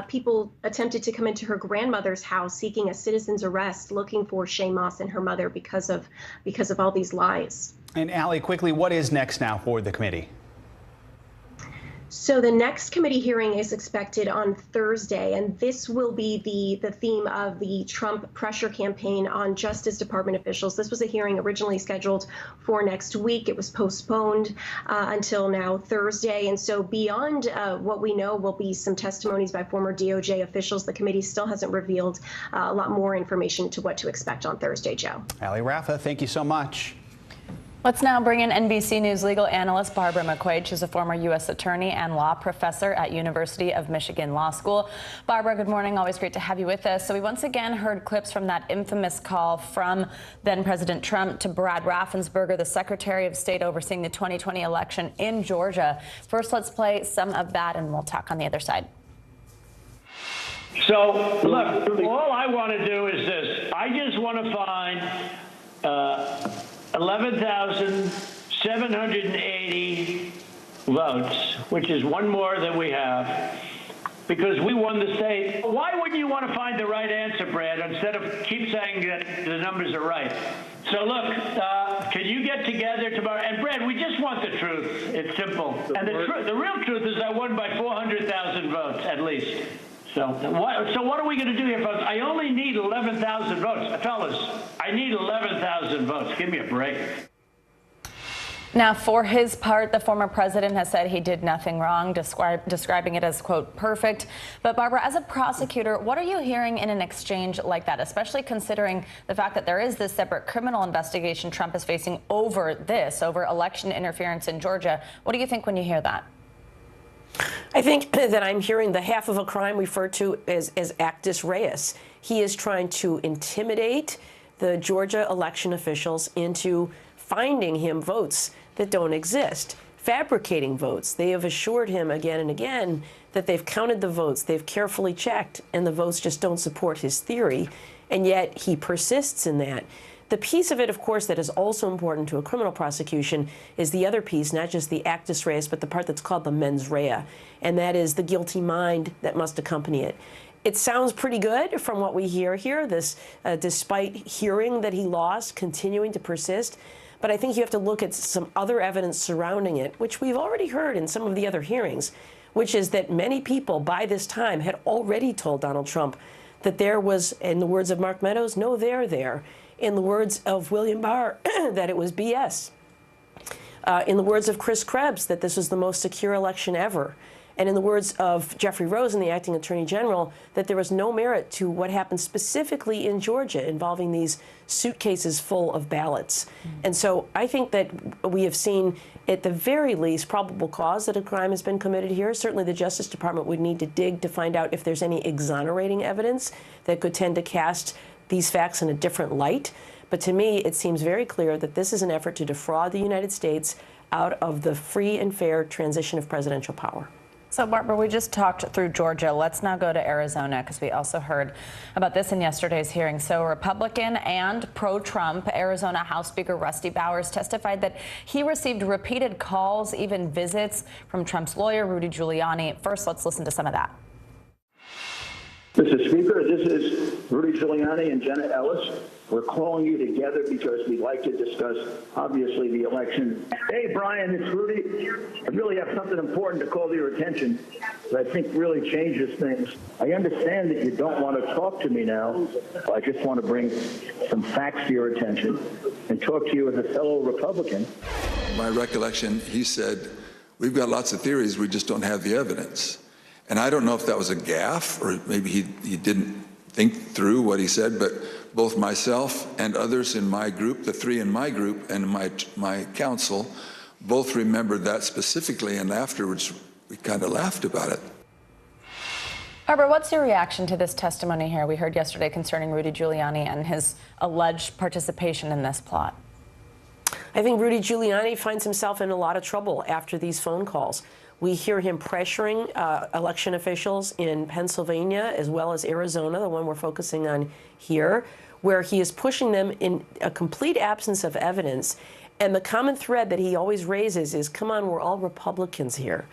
people attempted to come into her grandmother's house seeking a citizen's arrest, looking for Shaye Moss and her mother because of all these lies. And Allie, quickly, what is next now for the committee? So the next committee hearing is expected on Thursday, and this will be the theme of the Trump pressure campaign on Justice Department officials. This was a hearing originally scheduled for next week. It was postponed until now, Thursday. And so beyond what we know will be some testimonies by former DOJ officials, the committee still hasn't revealed a lot more information to what to expect on Thursday, Joe. Allie Raffa, thank you so much. Let's now bring in NBC News legal analyst Barbara McQuaid. She's a former U.S. attorney and law professor at University of Michigan Law School. Barbara, good morning. Always great to have you with us. So we once again heard clips from that infamous call from then President Trump to Brad Raffensperger, the Secretary of State overseeing the 2020 election in Georgia. First, let's play some of that, and we'll talk on the other side. So, look, all I want to do is this. I just want to find 11,780 votes, which is one more than we have, because we won the state. Why wouldn't you want to find the right answer, Brad, instead of keep saying that the numbers are right? So look, can you get together tomorrow? And Brad, we just want the truth. It's simple. And the real truth is I won by 400,000 votes, at least. So what are we going to do here, folks? I only need 11,000 votes. Fellas, I need 11,000 votes. Give me a break. Now, for his part, the former president has said he did nothing wrong, describing it as, quote, perfect. But Barbara, as a prosecutor, what are you hearing in an exchange like that, especially considering the fact that there is this separate criminal investigation Trump is facing over election interference in Georgia? What do you think when you hear that? I think that I'm hearing the half of a crime referred to as actus reus. He is trying to intimidate the Georgia election officials into finding him votes that don't exist, fabricating votes. They have assured him again and again that they've counted the votes, they've carefully checked, and the votes just don't support his theory, and yet he persists in that. The piece of it, of course, that is also important to a criminal prosecution is the other piece, not just the actus reus, but the part that's called the mens rea, and that is the guilty mind that must accompany it. It sounds pretty good from what we hear here, this despite hearing that he lost, continuing to persist. But I think you have to look at some other evidence surrounding it, which we've already heard in some of the other hearings, which is that many people by this time had already told Donald Trump that there was, in the words of Mark Meadows, no there there. In the words of William Barr, that it was BS. In the words of Chris Krebs, that this was the most secure election ever. And in the words of Jeffrey Rosen, the acting attorney general, that there was no merit to what happened specifically in Georgia involving these suitcases full of ballots. And so I think that we have seen, at the very least, probable cause that a crime has been committed here. Certainly the Justice Department would need to dig to find out if there's any exonerating evidence that could tend to cast these facts in a different light. But to me, it seems very clear that this is an effort to defraud the United States out of the free and fair transition of presidential power. So, Barbara, we just talked through Georgia. Let's now go to Arizona, because we also heard about this in yesterday's hearing. So, Republican and pro-Trump Arizona House Speaker Rusty Bowers testified that he received repeated calls, even visits, from Trump's lawyer, Rudy Giuliani. First, let's listen to some of that. Mr. Speaker, this is Rudy Giuliani and Jenna Ellis. We're calling you together because we'd like to discuss, obviously, the election. Hey, Brian, it's Rudy. I really have something important to call to your attention that I think really changes things. I understand that you don't want to talk to me now. I just want to bring some facts to your attention and talk to you as a fellow Republican. My recollection, he said, we've got lots of theories, we just don't have the evidence. And I don't know if that was a gaffe or maybe he didn't think through what he said, but both myself and others in my group, the three in my group and my council, both remembered that specifically, and afterwards we kind of laughed about it. Barbara, what's your reaction to this testimony here we heard yesterday concerning Rudy Giuliani and his alleged participation in this plot? I think Rudy Giuliani finds himself in a lot of trouble after these phone calls. We hear him pressuring election officials in Pennsylvania as well as Arizona, the one we're focusing on here, where he is pushing them in a complete absence of evidence And the common thread that he always raises is, come on, we're all Republicans here.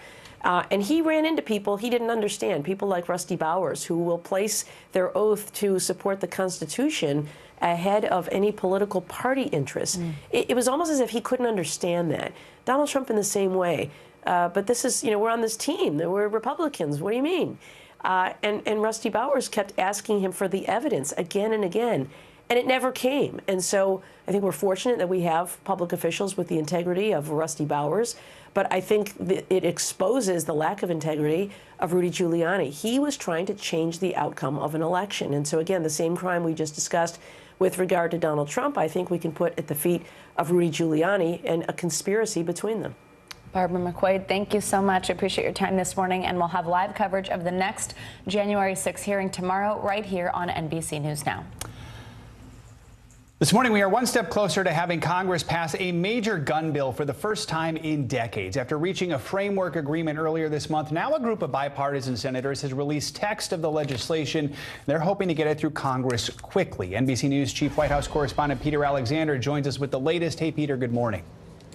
And he ran into people he didn't understand, people like Rusty Bowers, who will place their oath to support the Constitution ahead of any political party interests. It was almost as if he couldn't understand that. Donald Trump in the same way. But this is, we're on this team. We're Republicans. What do you mean? And Rusty Bowers kept asking him for the evidence again and again, and it never came. And so I think we're fortunate that we have public officials with the integrity of Rusty Bowers, but I think it exposes the lack of integrity of Rudy Giuliani. He was trying to change the outcome of an election. And so again, the same crime we just discussed with regard to Donald Trump, I think we can put at the feet of Rudy Giuliani and a conspiracy between them. Barbara McQuaid, thank you so much. I appreciate your time this morning, and we'll have live coverage of the next January 6th hearing tomorrow right here on NBC News Now. This morning, we are one step closer to having Congress pass a major gun bill for the first time in decades. After reaching a framework agreement earlier this month, now a group of bipartisan senators has released text of the legislation. They're hoping to get it through Congress quickly. NBC News Chief White House Correspondent Peter Alexander joins us with the latest. Hey, Peter, good morning.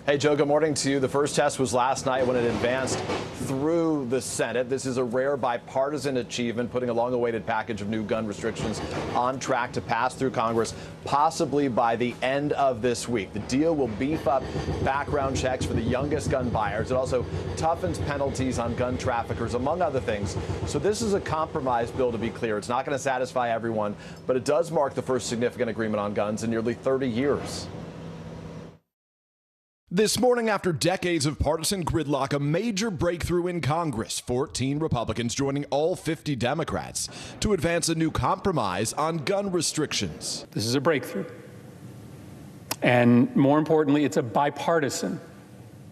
Hey, Joe, good morning to you. The first test was last night when it advanced through the Senate. This is a rare bipartisan achievement, putting a long-awaited package of new gun restrictions on track to pass through Congress, possibly by the end of this week. The deal will beef up background checks for the youngest gun buyers. It also toughens penalties on gun traffickers, among other things. So this is a compromise bill, to be clear. It's not going to satisfy everyone, but it does mark the first significant agreement on guns in nearly 30 years. This morning, after decades of partisan gridlock, a major breakthrough in Congress. 14 Republicans joining all 50 Democrats to advance a new compromise on gun restrictions. This is a breakthrough. And more importantly, it's a bipartisan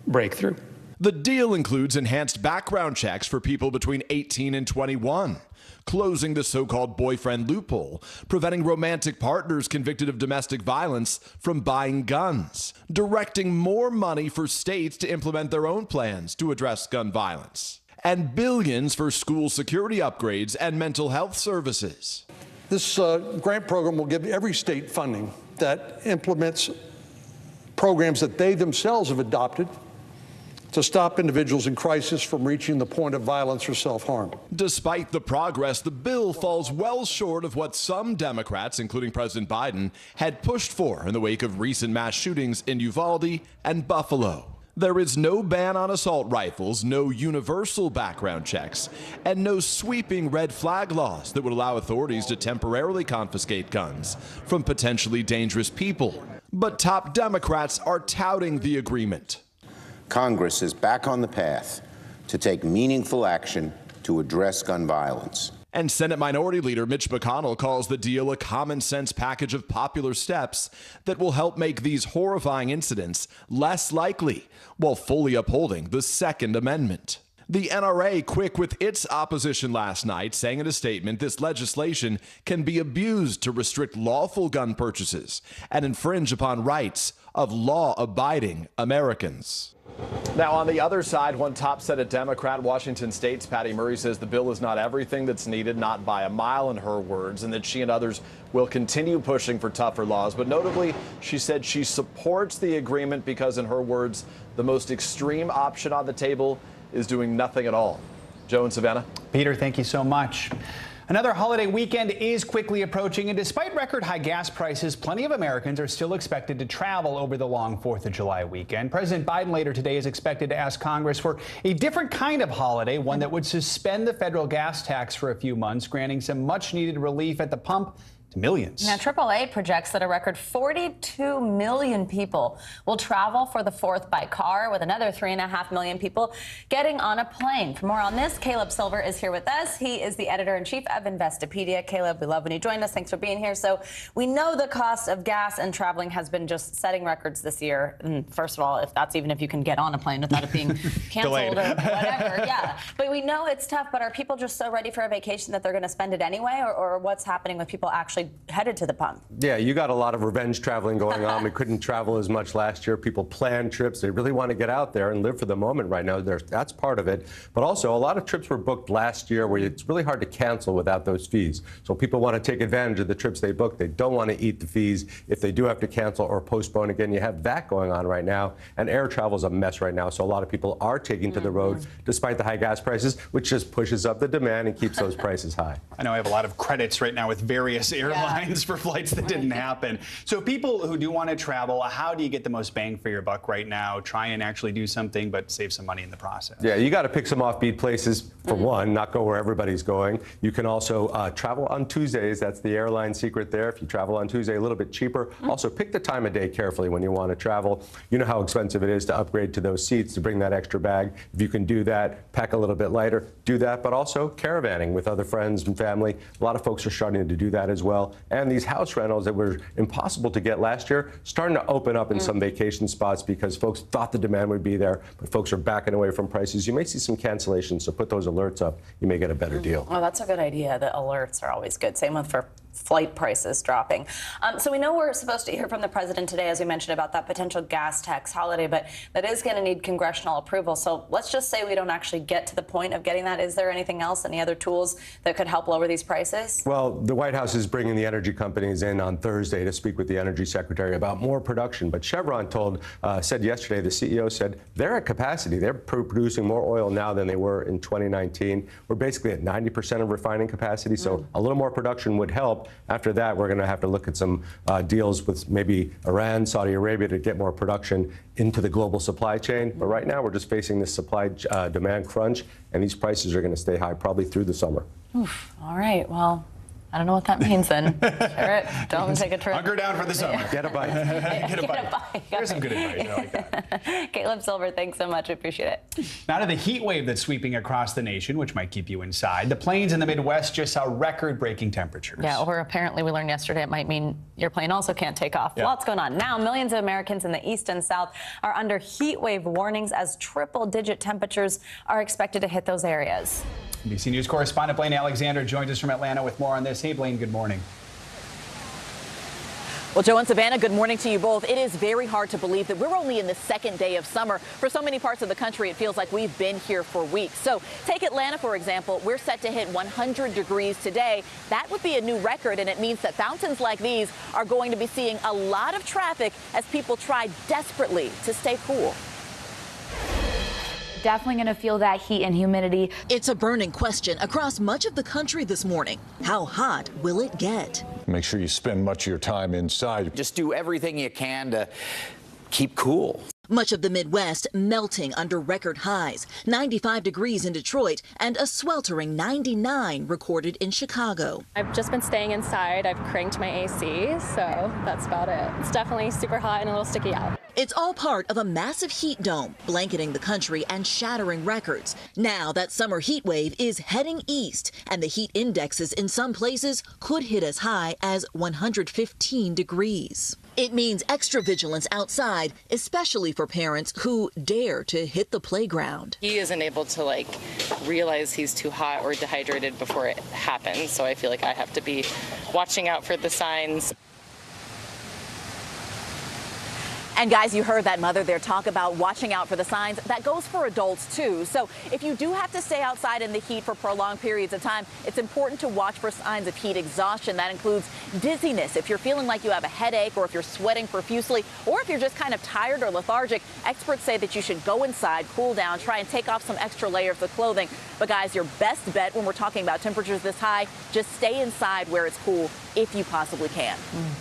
breakthrough. The deal includes enhanced background checks for people between 18 and 21. Closing the so-called boyfriend loophole, preventing romantic partners convicted of domestic violence from buying guns, directing more money for states to implement their own plans to address gun violence, and billions for school security upgrades and mental health services. This grant program will give every state funding that implements programs that they themselves have adopted to stop individuals in crisis from reaching the point of violence or self-harm. Despite the progress, the bill falls well short of what some Democrats, including President Biden, had pushed for in the wake of recent mass shootings in Uvalde and Buffalo. There is no ban on assault rifles, no universal background checks, and no sweeping red flag laws that would allow authorities to temporarily confiscate guns from potentially dangerous people. But top Democrats are touting the agreement. Congress is back on the path to take meaningful action to address gun violence. And Senate Minority Leader Mitch McConnell calls the deal a common-sense package of popular steps that will help make these horrifying incidents less likely, while fully upholding the Second Amendment. The NRA quick with its opposition last night, saying in a statement this legislation can be abused to restrict lawful gun purchases and infringe upon rights of law-abiding Americans. Now, on the other side, one top Senate Democrat, Washington State's Patty Murray, says the bill is not everything that's needed, not by a mile in her words, and that she and others will continue pushing for tougher laws. But notably, she said she supports the agreement because, in her words, the most extreme option on the table is doing nothing at all. Joe and Savannah. Peter, thank you so much. Another holiday weekend is quickly approaching, and despite record high gas prices, plenty of Americans are still expected to travel over the long 4th of July weekend. President Biden later today is expected to ask Congress for a different kind of holiday, one that would suspend the federal gas tax for a few months, granting some much needed relief at the pump to millions. Now, AAA projects that a record 42 million people will travel for the 4th by car, with another 3.5 million people getting on a plane. For more on this, Caleb Silver is here with us. He is the editor-in-chief of Investopedia. Caleb, we love when you join us. Thanks for being here. So we know the cost of gas and traveling has been just setting records this year. And first of all, if you can get on a plane without it being canceled or whatever. Yeah, but we know it's tough. But are people just so ready for a vacation that they're going to spend it anyway, or what's happening with people actually actually headed to the pump. Yeah, you got a lot of revenge traveling going on. We couldn't travel as much last year. People plan trips. They really want to get out there and live for the moment right now. That's part of it. But also, a lot of trips were booked last year where it's really hard to cancel without those fees. So people want to take advantage of the trips they booked. They don't want to eat the fees if they do have to cancel or postpone again. You have that going on right now. And air travel is a mess right now. So a lot of people are taking to the road despite the high gas prices, which just pushes up the demand and keeps those prices high. I know I have a lot of credits right now with various airlines for flights that didn't happen. So people who do want to travel, how do you get the most bang for your buck right now? Try and actually do something, but save some money in the process. Yeah, you got to pick some offbeat places for one, not go where everybody's going. You can also travel on Tuesdays. That's the airline secret there. If you travel on Tuesday, a little bit cheaper. Also, pick the time of day carefully when you want to travel. You know how expensive it is to upgrade to those seats, to bring that extra bag. If you can do that, pack a little bit lighter, do that, but also caravanning with other friends and family. A lot of folks are starting to do that as well. And these house rentals that were impossible to get last year, starting to open up in some vacation spots because folks thought the demand would be there, but folks are backing away from prices. You may see some cancellations, so put those alerts up. You may get a better deal. Oh, that's a good idea. The alerts are always good. Same with for flight prices dropping. So we know we're supposed to hear from the president today, as we mentioned, about that potential gas tax holiday, but that is going to need congressional approval. So let's just say we don't actually get to the point of getting that. Is there anything else, any other tools that could help lower these prices? Well, the White House is bringing the energy companies in on Thursday to speak with the energy secretary about more production. But Chevron said yesterday, the CEO said they're at capacity. They're producing more oil now than they were in 2019. We're basically at 90% of refining capacity, so a little more production would help. After that, we're going to have to look at some deals with maybe Iran, Saudi Arabia to get more production into the global supply chain. But right now, we're just facing this supply demand crunch, and these prices are going to stay high probably through the summer. Oof. All right. Well, I don't know what that means then. Jarrett, don't take a trip. Hunker down for the summer. Get a bite. Get a bite. Here's some good advice. I like that. Caleb Silver, thanks so much. I appreciate it. Now to the heat wave that's sweeping across the nation, which might keep you inside. The plains in the Midwest just saw record-breaking temperatures. Yeah, or apparently we learned yesterday it might mean your plane also can't take off. Yeah. Lots going on. Now, millions of Americans in the east and south are under heat wave warnings as triple-digit temperatures are expected to hit those areas. NBC News correspondent Blaine Alexander joins us from Atlanta with more on this. Hey, Blaine, good morning. Well, Joe and Savannah, good morning to you both. It is very hard to believe that we're only in the second day of summer. For so many parts of the country, it feels like we've been here for weeks. So take Atlanta, for example. We're set to hit 100 degrees today. That would be a new record, and it means that fountains like these are going to be seeing a lot of traffic as people try desperately to stay cool. Definitely going to feel that heat and humidity. It's a burning question across much of the country this morning. How hot will it get? Make sure you spend much of your time inside. Just do everything you can to keep cool. Much of the Midwest melting under record highs, 95 degrees in Detroit and a sweltering 99 recorded in Chicago. I've just been staying inside. I've cranked my AC, so that's about it. It's definitely super hot and a little sticky out. It's all part of a massive heat dome blanketing the country and shattering records. Now that summer heat wave is heading east, and the heat indexes in some places could hit as high as 115 degrees. It means extra vigilance outside, especially for parents who dare to hit the playground. He isn't able to realize he's too hot or dehydrated before it happens, so I feel like I have to be watching out for the signs. And guys, you heard that mother there talk about watching out for the signs. That goes for adults too. So if you do have to stay outside in the heat for prolonged periods of time, it's important to watch for signs of heat exhaustion. That includes dizziness. If you're feeling like you have a headache, or if you're sweating profusely, or if you're just kind of tired or lethargic, experts say that you should go inside, cool down, try and take off some extra layers of clothing. But guys, your best bet when we're talking about temperatures this high, just stay inside where it's cool if you possibly can.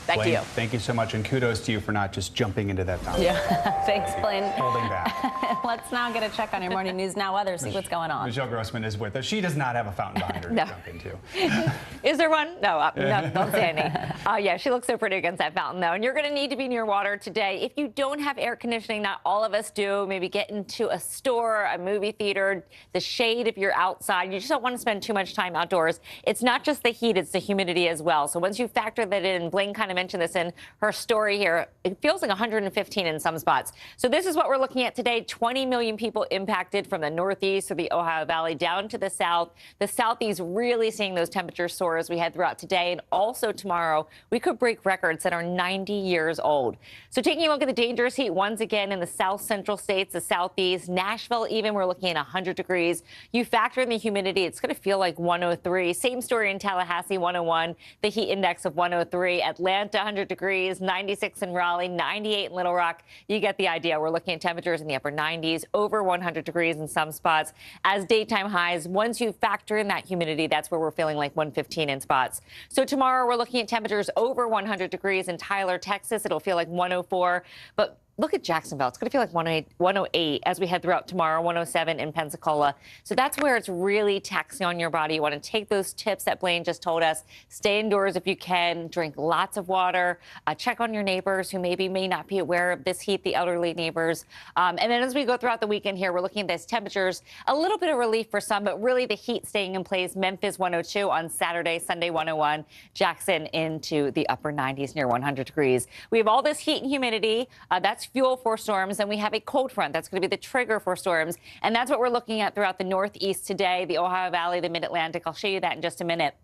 Back Blaine, to you. Thank you so much, and kudos to you for not just jumping into that fountain. Yeah, thanks, Blaine. Holding back. Let's now get a check on your morning news now weather, see what's going on. Michelle Grossman is with us. She does not have a fountain behind her to jump into. Is there one? No, no, don't say any. Yeah, she looks so pretty against that fountain, though. And you're going to need to be near water today. If you don't have air conditioning, not all of us do. Maybe get into a store, a movie theater, the shade if you're outside. You just don't want to spend too much time outdoors. It's not just the heat, it's the humidity as well. So once you factor that in, Blaine kind of mentioned this in her story here, it feels like 115 115 in some spots. So this is what we're looking at today. 20 million people impacted from the Northeast or the Ohio Valley down to the South. The Southeast really seeing those temperatures soar as we head throughout today. And also tomorrow, we could break records that are 90 years old. So taking a look at the dangerous heat once again in the South Central states, the Southeast, Nashville even, we're looking at 100 degrees. You factor in the humidity, it's going to feel like 103. Same story in Tallahassee, 101. The heat index of 103. Atlanta, 100 degrees. 96 in Raleigh, 98 in Little Rock. You get the idea. We're looking at temperatures in the upper 90s, over 100 degrees in some spots. As daytime highs, once you factor in that humidity, that's where we're feeling like 115 in spots. So tomorrow we're looking at temperatures over 100 degrees in Tyler, Texas. It'll feel like 104. But look at Jacksonville. It's going to feel like 108 as we head throughout tomorrow, 107 in Pensacola. So that's where it's really taxing on your body. You want to take those tips that Blaine just told us. Stay indoors if you can. Drink lots of water. Check on your neighbors who maybe may not be aware of this heat, the elderly neighbors. And then as we go throughout the weekend here, we're looking at these temperatures. A little bit of relief for some, but really the heat staying in place. Memphis 102 on Saturday, Sunday 101. Jackson into the upper 90s near 100 degrees. We have all this heat and humidity. That's fuel for storms, and we have a cold front that's going to be the trigger for storms, and that's what we're looking at throughout the Northeast today, the Ohio Valley, the Mid-Atlantic. I'll show you that in just a minute.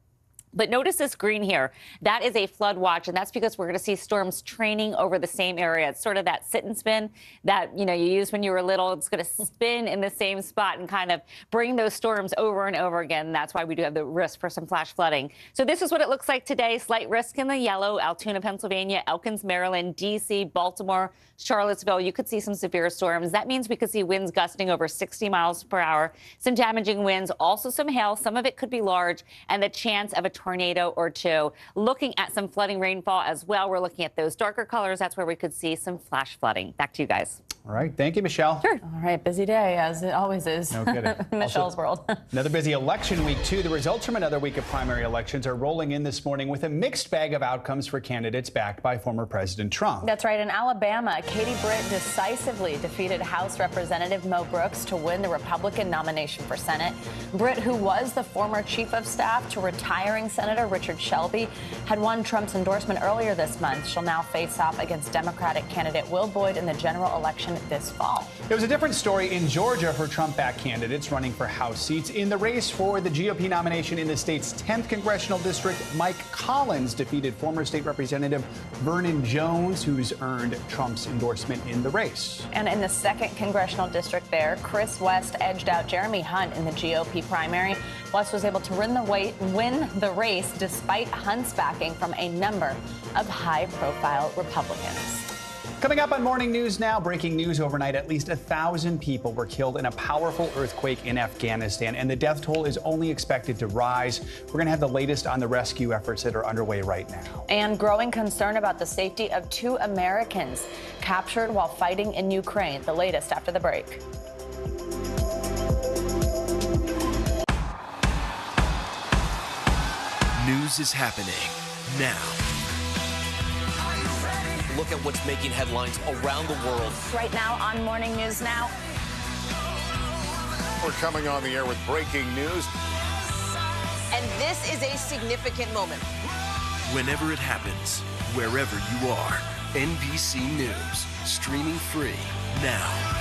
But notice this green here. That is a flood watch, and that's because we're going to see storms training over the same area. It's sort of that sit and spin that, you used when you were little. It's going to spin in the same spot and kind of bring those storms over and over again. And that's why we do have the risk for some flash flooding. So this is what it looks like today. Slight risk in the yellow, Altoona, Pennsylvania, Elkins, Maryland, D.C., Baltimore, Charlottesville. You could see some severe storms. That means we could see winds gusting over 60 miles per hour, some damaging winds, also some hail. Some of it could be large, and the chance of a tornado or two. Looking at some flooding rainfall as well. We're looking at those darker colors. That's where we could see some flash flooding. Back to you guys. All right. Thank you, Michelle. Sure. All right. Busy day, as it always is. No kidding. Michelle's world. Another busy election week, too. The results from another week of primary elections are rolling in this morning with a mixed bag of outcomes for candidates backed by former President Trump. That's right. In Alabama, Katie Britt decisively defeated House Representative Mo Brooks to win the Republican nomination for Senate. Britt, who was the former chief of staff to retiring Senator Richard Shelby, had won Trump's endorsement earlier this month. She'll now face off against Democratic candidate Will Boyd in the general election this fall. There was a different story in Georgia for Trump-backed candidates running for House seats. In the race for the GOP nomination in the state's 10th congressional district, Mike Collins defeated former state representative Vernon Jones, who's earned Trump's endorsement in the race. And in the 2nd congressional district there, Chris West edged out Jeremy Hunt in the GOP primary. West was able to win the race despite Hunt's backing from a number of high-profile Republicans. Coming up on Morning News Now, breaking news overnight, at least 1,000 people were killed in a powerful earthquake in Afghanistan, and the death toll is only expected to rise. We're going to have the latest on the rescue efforts that are underway right now. And growing concern about the safety of 2 Americans captured while fighting in Ukraine. The latest after the break. News is happening now. Look at what's making headlines around the world. Right now on Morning News Now. We're coming on the air with breaking news. And this is a significant moment. Whenever it happens, wherever you are, NBC News, streaming free now.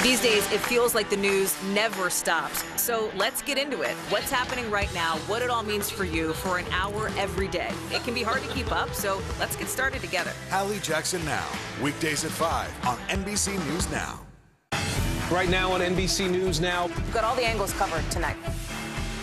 These days, it feels like the news never stops. So let's get into it. What's happening right now, what it all means for you for an hour every day. It can be hard to keep up, so let's get started together. Hallie Jackson Now, weekdays at 5 on NBC News Now. Right now on NBC News Now. We've got all the angles covered tonight.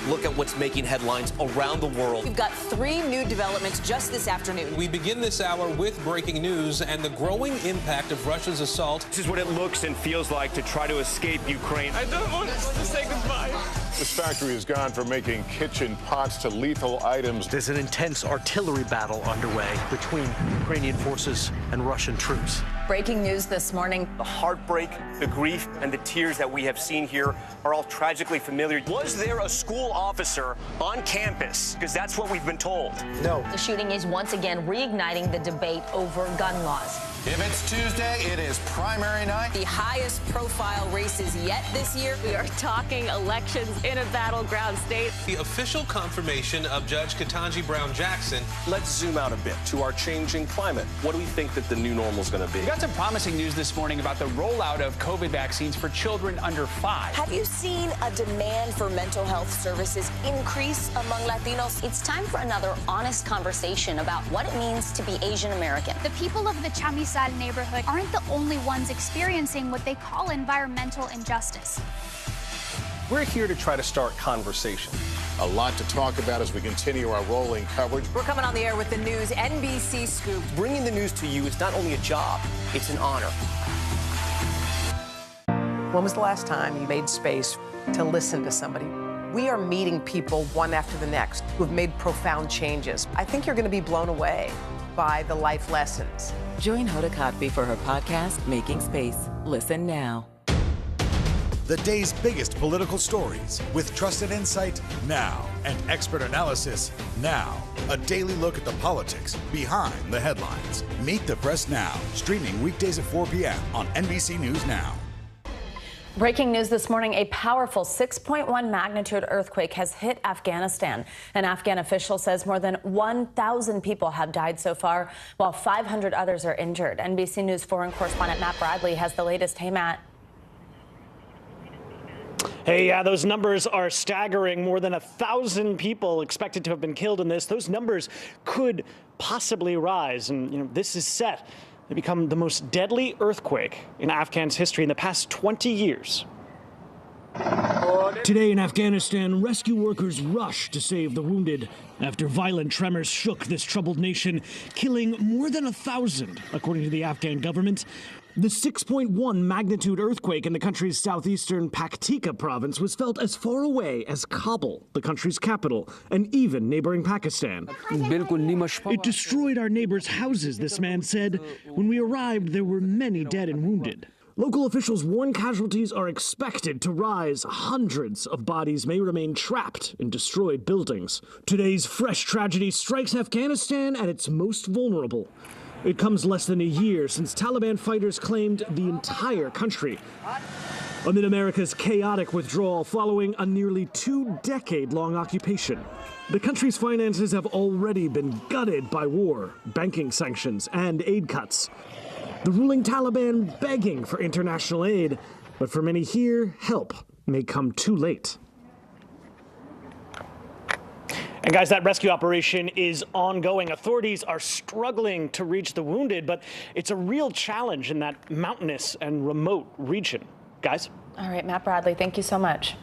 Look at what's making headlines around the world. We've got 3 new developments just this afternoon. We begin this hour with breaking news and the growing impact of Russia's assault. This is what it looks and feels like to try to escape Ukraine. I don't want to say goodbye. This factory has gone from making kitchen pots to lethal items. There's an intense artillery battle underway between Ukrainian forces and Russian troops. Breaking news this morning. The heartbreak, the grief, and the tears that we have seen here are all tragically familiar. Was there a school officer on campus? Because that's what we've been told. No. The shooting is once again reigniting the debate over gun laws. If it's Tuesday, it is primary night. The highest profile races yet this year. We are talking elections in a battleground state. The official confirmation of Judge Ketanji Brown Jackson. Let's zoom out a bit to our changing climate. What do we think that the new normal is going to be? We got some promising news this morning about the rollout of COVID vaccines for children under 5. Have you seen a demand for mental health services increase among Latinos? It's time for another honest conversation about what it means to be Asian American. The people of the Chamizal neighborhood aren't the only ones experiencing what they call environmental injustice. We're here to try to start conversation. A lot to talk about as we continue our rolling coverage. We're coming on the air with the news NBC Scoop. Bringing the news to you is not only a job, it's an honor. When was the last time you made space to listen to somebody? We are meeting people one after the next who have made profound changes. I think you're going to be blown away by the life lessons. Join Hoda Kotb for her podcast, Making Space. Listen now. The day's biggest political stories with trusted insight now and expert analysis now. A daily look at the politics behind the headlines. Meet the Press Now, streaming weekdays at 4 p.m. on NBC News Now. Breaking news this morning, a powerful 6.1 magnitude earthquake has hit Afghanistan. An Afghan official says more than 1,000 people have died so far, while 500 others are injured. NBC News foreign correspondent Matt Bradley has the latest. Hey, Matt. Hey, yeah, those numbers are staggering. More than 1,000 people expected to have been killed in this. Those numbers could possibly rise. And, this is set to become the most deadly earthquake in Afghan's history in the past 20 years. Today in Afghanistan, rescue workers rush to save the wounded after violent tremors shook this troubled nation, killing more than 1,000, according to the Afghan government. The 6.1 magnitude earthquake in the country's southeastern Paktika province was felt as far away as Kabul, the country's capital, and even neighboring Pakistan. It destroyed our neighbors' houses, this man said. When we arrived, there were many dead and wounded. Local officials warn casualties are expected to rise. Hundreds of bodies may remain trapped in destroyed buildings. Today's fresh tragedy strikes Afghanistan at its most vulnerable. It comes less than a year since Taliban fighters claimed the entire country. Amid America's chaotic withdrawal following a nearly 2-decade-long occupation. The country's finances have already been gutted by war, banking sanctions, and aid cuts. The ruling Taliban begging for international aid, but for many here, help may come too late. And guys, that rescue operation is ongoing. Authorities are struggling to reach the wounded, but it's a real challenge in that mountainous and remote region. Guys? All right, Matt Bradley, thank you so much.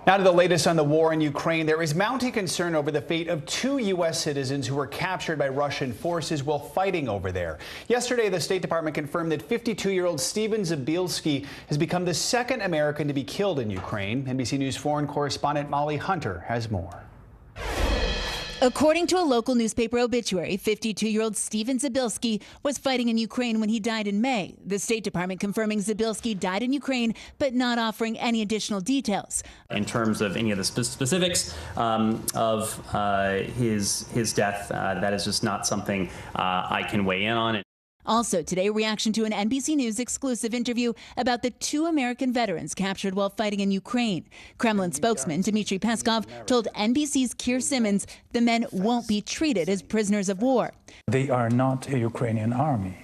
Now to the latest on the war in Ukraine. There is mounting concern over the fate of 2 U.S. citizens who were captured by Russian forces while fighting over there. Yesterday, the State Department confirmed that 52-year-old Steven Zabilski has become the second American to be killed in Ukraine. NBC News foreign correspondent Molly Hunter has more. According to a local newspaper obituary, 52-year-old Steven Zabilski was fighting in Ukraine when he died in May. The State Department confirming Zabilski died in Ukraine, but not offering any additional details. In terms of any of the specifics of his death, that is just not something I can weigh in on. Also today, reaction to an NBC News exclusive interview about the 2 American veterans captured while fighting in Ukraine. Kremlin spokesman Dmitry Peskov told NBC's Keir Simmons the men won't be treated as prisoners of war. They are not a Ukrainian army.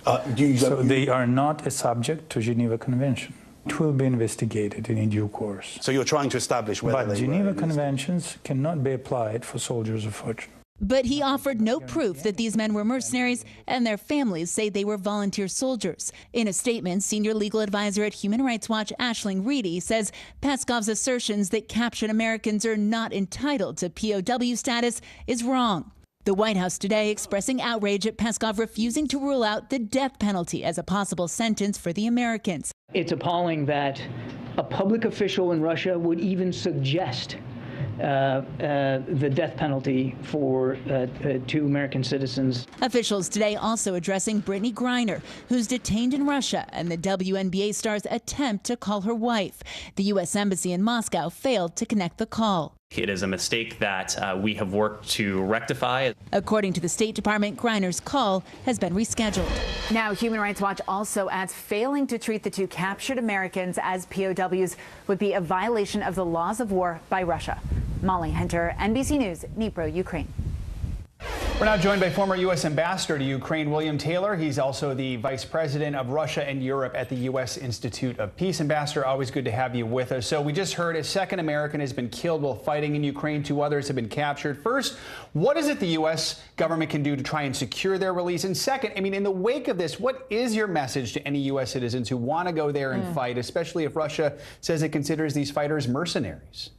So they are not a subject to Geneva Convention. It will be investigated in due course. So you're trying to establish whether But Geneva Conventions cannot be applied for soldiers of fortune. But he offered no proof that these men were mercenaries, and their families say they were volunteer soldiers. In a statement, senior legal advisor at Human Rights Watch Aisling Reedy says Peskov's assertions that captured Americans are not entitled to POW status is wrong. The White House today expressing outrage at Peskov refusing to rule out the death penalty as a possible sentence for the Americans. It's appalling that a public official in Russia would even suggest the death penalty for 2 American citizens. Officials today also addressing Brittany Griner, who's detained in Russia, and the WNBA star's attempt to call her wife. The U.S. Embassy in Moscow failed to connect the call. It is a mistake that we have worked to rectify. According to the State Department, Griner's call has been rescheduled. Now, Human Rights Watch also adds failing to treat the two captured Americans as POWs would be a violation of the laws of war by Russia. Molly Hunter, NBC News, Dnipro, Ukraine. We're now joined by former U.S. Ambassador to Ukraine, William Taylor. He's also the Vice President of Russia and Europe at the U.S. Institute of Peace. Ambassador, always good to have you with us. So we just heard a second American has been killed while fighting in Ukraine. 2 others have been captured. First, what is it the U.S. government can do to try and secure their release? And second, I mean, in the wake of this, what is your message to any U.S. citizens who want to go there and fight, especially if Russia says it considers these fighters mercenaries?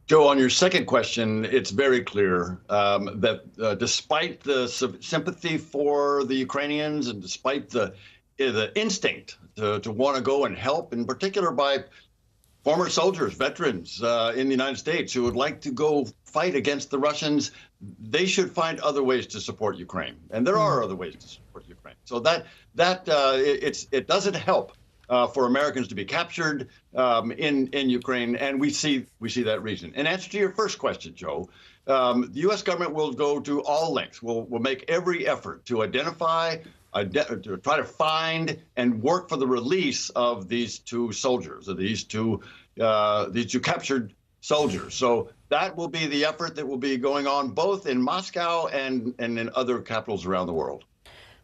Joe, on your second question, it's very clear that despite the sympathy for the Ukrainians and despite the instinct to want to go and help, in particular by former soldiers, veterans in the United States who would like to go fight against the Russians, they should find other ways to support Ukraine. And there are other ways to support Ukraine. So it doesn't help for Americans to be captured in Ukraine, and we see that reason. In answer to your first question, Joe, the U.S. government will go to all lengths. We'll make every effort to identify, to try to find and work for the release of these 2 soldiers, of these two captured soldiers. So that will be the effort that will be going on both in Moscow and in other capitals around the world.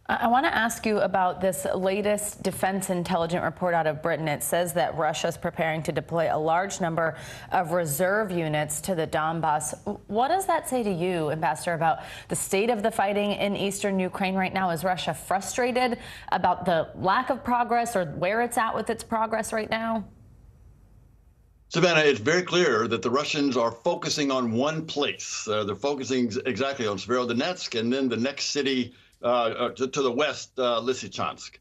I want to ask you about this latest defense intelligence report out of Britain. It says that Russia is preparing to deploy a large number of reserve units to the Donbass. What does that say to you, Ambassador, about the state of the fighting in eastern Ukraine right now? Is Russia frustrated about the lack of progress or where it's at with its progress right now? Savannah, it's very clear that the Russians are focusing on one place. They're focusing exactly on Severodonetsk and then the next city to the west, Lysychansk.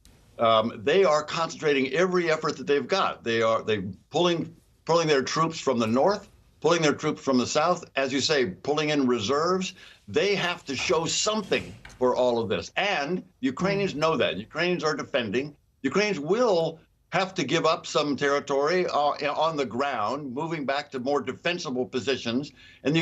They are concentrating every effort that they've got. They're pulling their troops from the north, pulling their troops from the south, as you say, pulling in reserves. They have to show something for all of this. And Ukrainians know that. Ukrainians are defending. Ukrainians will have to give up some territory on the ground, moving back to more defensible positions. And the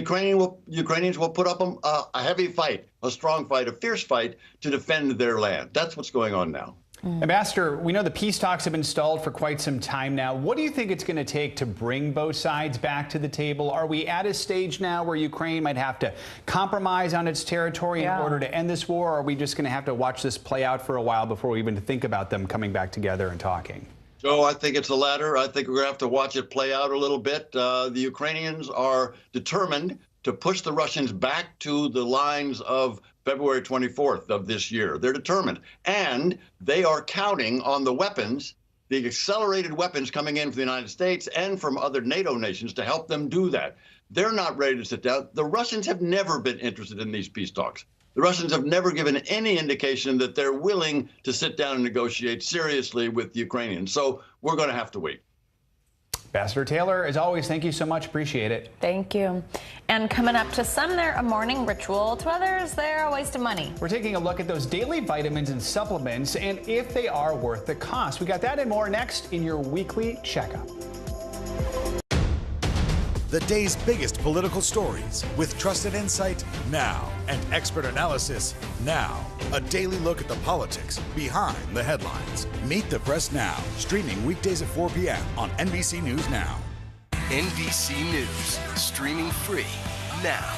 Ukrainians will put up a heavy fight, a strong fight, a fierce fight to defend their land. That's what's going on now. Ambassador, we know the peace talks have been stalled for quite some time now. What do you think it's going to take to bring both sides back to the table? Are we at a stage now where Ukraine might have to compromise on its territory in order to end this war? Or are we just going to have to watch this play out for a while before we even think about them coming back together and talking? Joe, I think it's the latter. I think we're going to have to watch it play out a little bit. The Ukrainians are determined to push the Russians back to the lines of February 24th of this year. They're determined. And they are counting on the weapons, the accelerated weapons coming in from the United States and from other NATO nations to help them do that. They're not ready to sit down. The Russians have never been interested in these peace talks. The Russians have never given any indication that they're willing to sit down and negotiate seriously with the Ukrainians. So we're going to have to wait. Ambassador Taylor, as always, thank you so much. Appreciate it. Thank you. And coming up, to some, they're a morning ritual. To others, they're a waste of money. We're taking a look at those daily vitamins and supplements and if they are worth the cost. We got that and more next in your weekly checkup. The day's biggest political stories with trusted insight now and expert analysis now. A daily look at the politics behind the headlines. Meet the Press Now, streaming weekdays at 4 p.m. on NBC News Now. NBC News, streaming free now.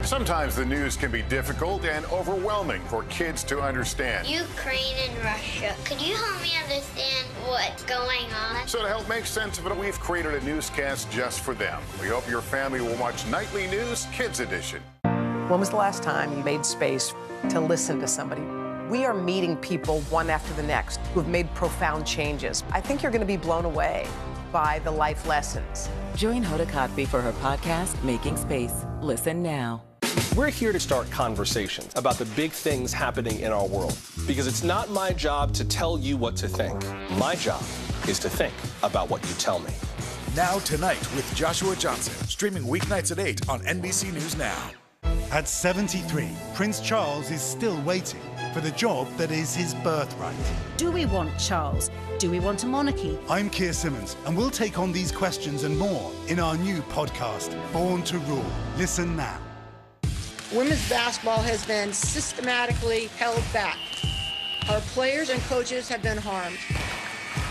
Sometimes the news can be difficult and overwhelming for kids to understand. Ukraine and Russia. Could you help me understand what's going on? So to help make sense of it, we've created a newscast just for them. We hope your family will watch Nightly News Kids Edition. When was the last time you made space to listen to somebody? We are meeting people one after the next who have made profound changes. I think you're going to be blown away by the life lessons. Join Hoda Kotb for her podcast, Making Space. Listen now. We're here to start conversations about the big things happening in our world, because it's not my job to tell you what to think. My job is to think about what you tell me. Now Tonight with Joshua Johnson, streaming weeknights at 8 on NBC News Now. At 73, Prince Charles is still waiting. for the job that is his birthright. Do we want Charles? Do we want a monarchy? I'm Keir Simmons, and we'll take on these questions and more in our new podcast, Born to Rule. Listen now. Women's basketball has been systematically held back. Our players and coaches have been harmed.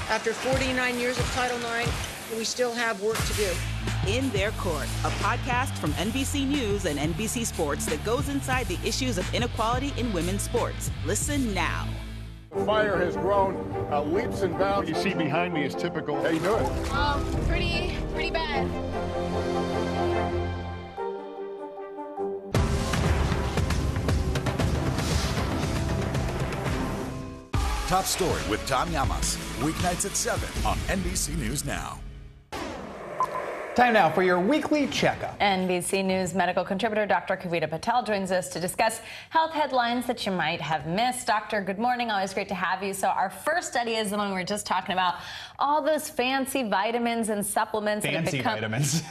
After 49 years of Title IX, we still have work to do. In Their Court, a podcast from NBC News and NBC Sports that goes inside the issues of inequality in women's sports. Listen now. The fire has grown leaps and bounds. What you see behind me is typical. How you doing? Pretty bad. Top Story with Tom Llamas. Weeknights at 7 on NBC News Now. Time now for your weekly checkup. NBC News medical contributor Dr. Kavita Patel joins us to discuss health headlines that you might have missed. Doctor, good morning. Always great to have you. So our first study is the one we were just talking about. All those fancy vitamins and supplements. Fancy vitamins.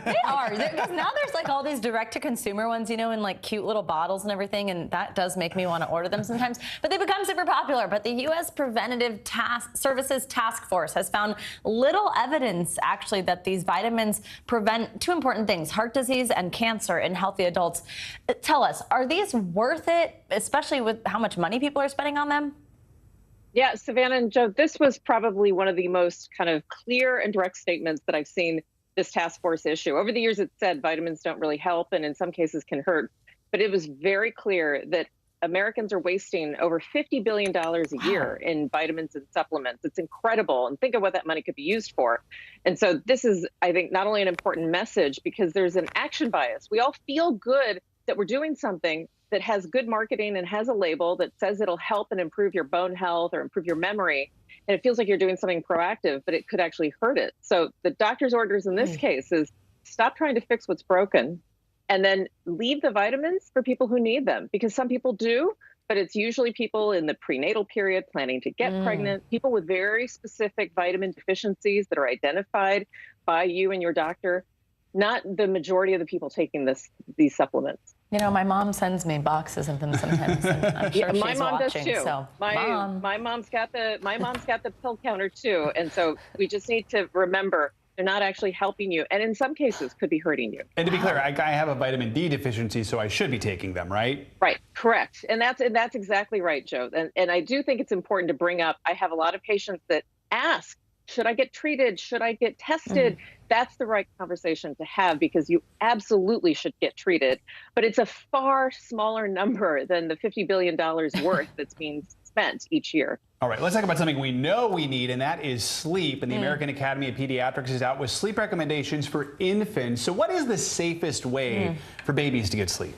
They are. Because now there's like all these direct-to-consumer ones, you know, in like cute little bottles and everything. And that does make me want to order them sometimes. But they become super popular. But the U.S. Preventative Services Task Force has found little evidence, actually, that these vitamins prevent two important things, heart disease and cancer in healthy adults. Tell us, are these worth it, especially with how much money people are spending on them? Yeah, Savannah and Joe, this was probably one of the most kind of clear and direct statements that I've seen this task force issue. Over the years, it said vitamins don't really help and in some cases can hurt. But it was very clear that Americans are wasting over $50 billion a year in vitamins and supplements. It's incredible. And think of what that money could be used for. And so this is, I think, not only an important message because there's an action bias. We all feel good that we're doing something that has good marketing and has a label that says it'll help and improve your bone health or improve your memory. And it feels like you're doing something proactive, but it could actually hurt it. So the doctor's orders in this case is stop trying to fix what's broken. And then leave the vitamins for people who need them, because some people do, but it's usually people in the prenatal period planning to get pregnant, people with very specific vitamin deficiencies that are identified by you and your doctor, not the majority of the people taking these supplements. You know, my mom sends me boxes of them sometimes. And I'm sure my she's mom watching, does too. So, my mom's got the pill counter too, and so we just need to remember. They're not actually helping you, and in some cases could be hurting you. And to be clear, I have a vitamin D deficiency, so I should be taking them, right? Right, correct. And that's exactly right, Joe. And I do think it's important to bring up, I have a lot of patients that ask, should I get treated? Should I get tested? That's the right conversation to have because you absolutely should get treated. But it's a far smaller number than the $50 billion worth that's being spent each year. All right, let's talk about something we know we need, and that is sleep. And the American Academy of Pediatrics is out with sleep recommendations for infants. So what is the safest way for babies to get sleep?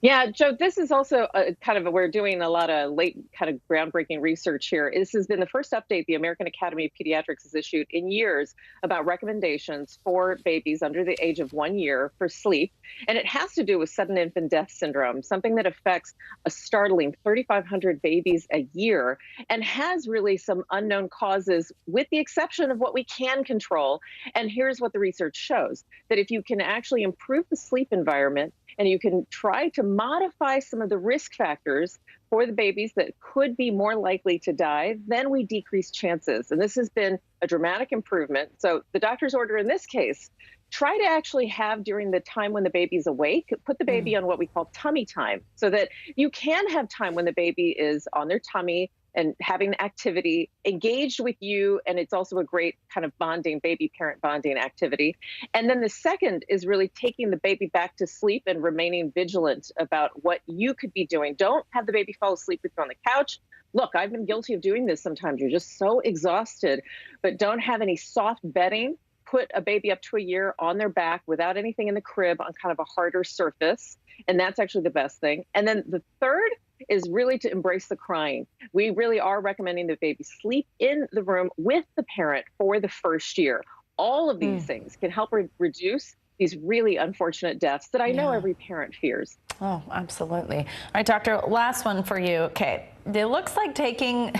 Yeah, Joe, this is also we're doing a lot of late kind of groundbreaking research here. This has been the first update the American Academy of Pediatrics has issued in years about recommendations for babies under the age of 1 year for sleep. And it has to do with sudden infant death syndrome, something that affects a startling 3,500 babies a year and has really some unknown causes with the exception of what we can control. And here's what the research shows, that if you can actually improve the sleep environment and you can try to modify some of the risk factors for the babies that could be more likely to die, then we decrease chances. And this has been a dramatic improvement. So the doctor's order in this case, try to actually have during the time when the baby's awake, put the baby on what we call tummy time so that you can have time when the baby is on their tummy and having activity engaged with you. And it's also a great kind of bonding, baby-parent bonding activity. And then the second is really taking the baby back to sleep and remaining vigilant about what you could be doing. Don't have the baby fall asleep with you on the couch. Look, I've been guilty of doing this sometimes. You're just so exhausted, but don't have any soft bedding. Put a baby up to a year on their back without anything in the crib on kind of a harder surface. And that's actually the best thing. And then the third is really to embrace the crying. We really are recommending that baby sleep in the room with the parent for the first year. All of these things can help reduce these really unfortunate deaths that I know every parent fears. Oh, absolutely. All right, doctor, last one for you. Okay, it looks like taking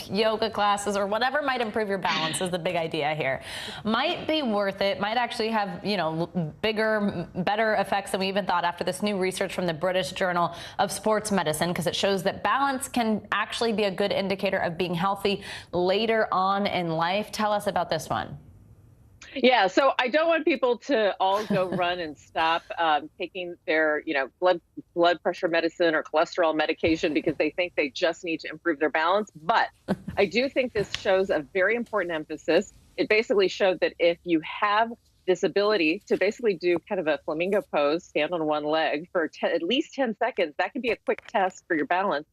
yoga classes or whatever might improve your balance is the big idea here. Might be worth it, might actually have, you know, bigger, better effects than we even thought after this new research from the British Journal of Sports Medicine, because it shows that balance can actually be a good indicator of being healthy later on in life. Tell us about this one. Yeah, so I don't want people to all go run and stop taking their, blood pressure medicine or cholesterol medication because they think they just need to improve their balance. But I do think this shows a very important emphasis. It basically showed that if you have this ability to basically do kind of a flamingo pose, stand on one leg for at least 10 seconds, that can be a quick test for your balance.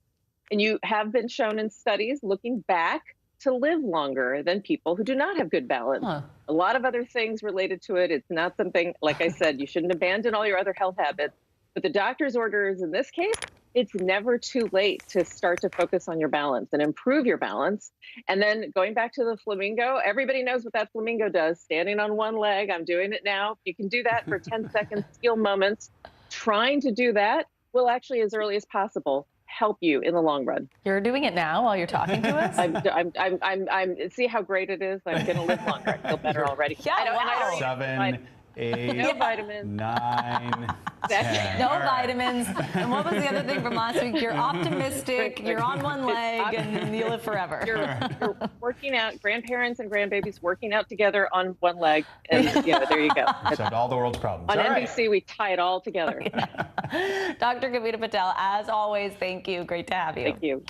And you have been shown in studies looking back to live longer than people who do not have good balance. Huh. A lot of other things related to it. It's not something, like I said, you shouldn't abandon all your other health habits. But the doctor's orders in this case, it's never too late to start to focus on your balance and improve your balance. And then going back to the flamingo, everybody knows what that flamingo does. Standing on one leg, I'm doing it now. You can do that for 10 seconds, skill moments. Trying to do that will actually, as early as possible, help you in the long run. You're doing it now while you're talking to us? I'm see how great it is? I'm going to live longer. I feel better already. Yeah, I don't 7, 8, no vitamins. 9, 10. No vitamins. And what was the other thing from last week? You're optimistic, you're on one leg, and you live forever. You're working out, grandparents and grandbabies working out together on one leg, and there you go. Solved all the world's problems. On all NBC, right. we tie it all together. Dr. Kavita Patel, as always, thank you. Great to have you. Thank you.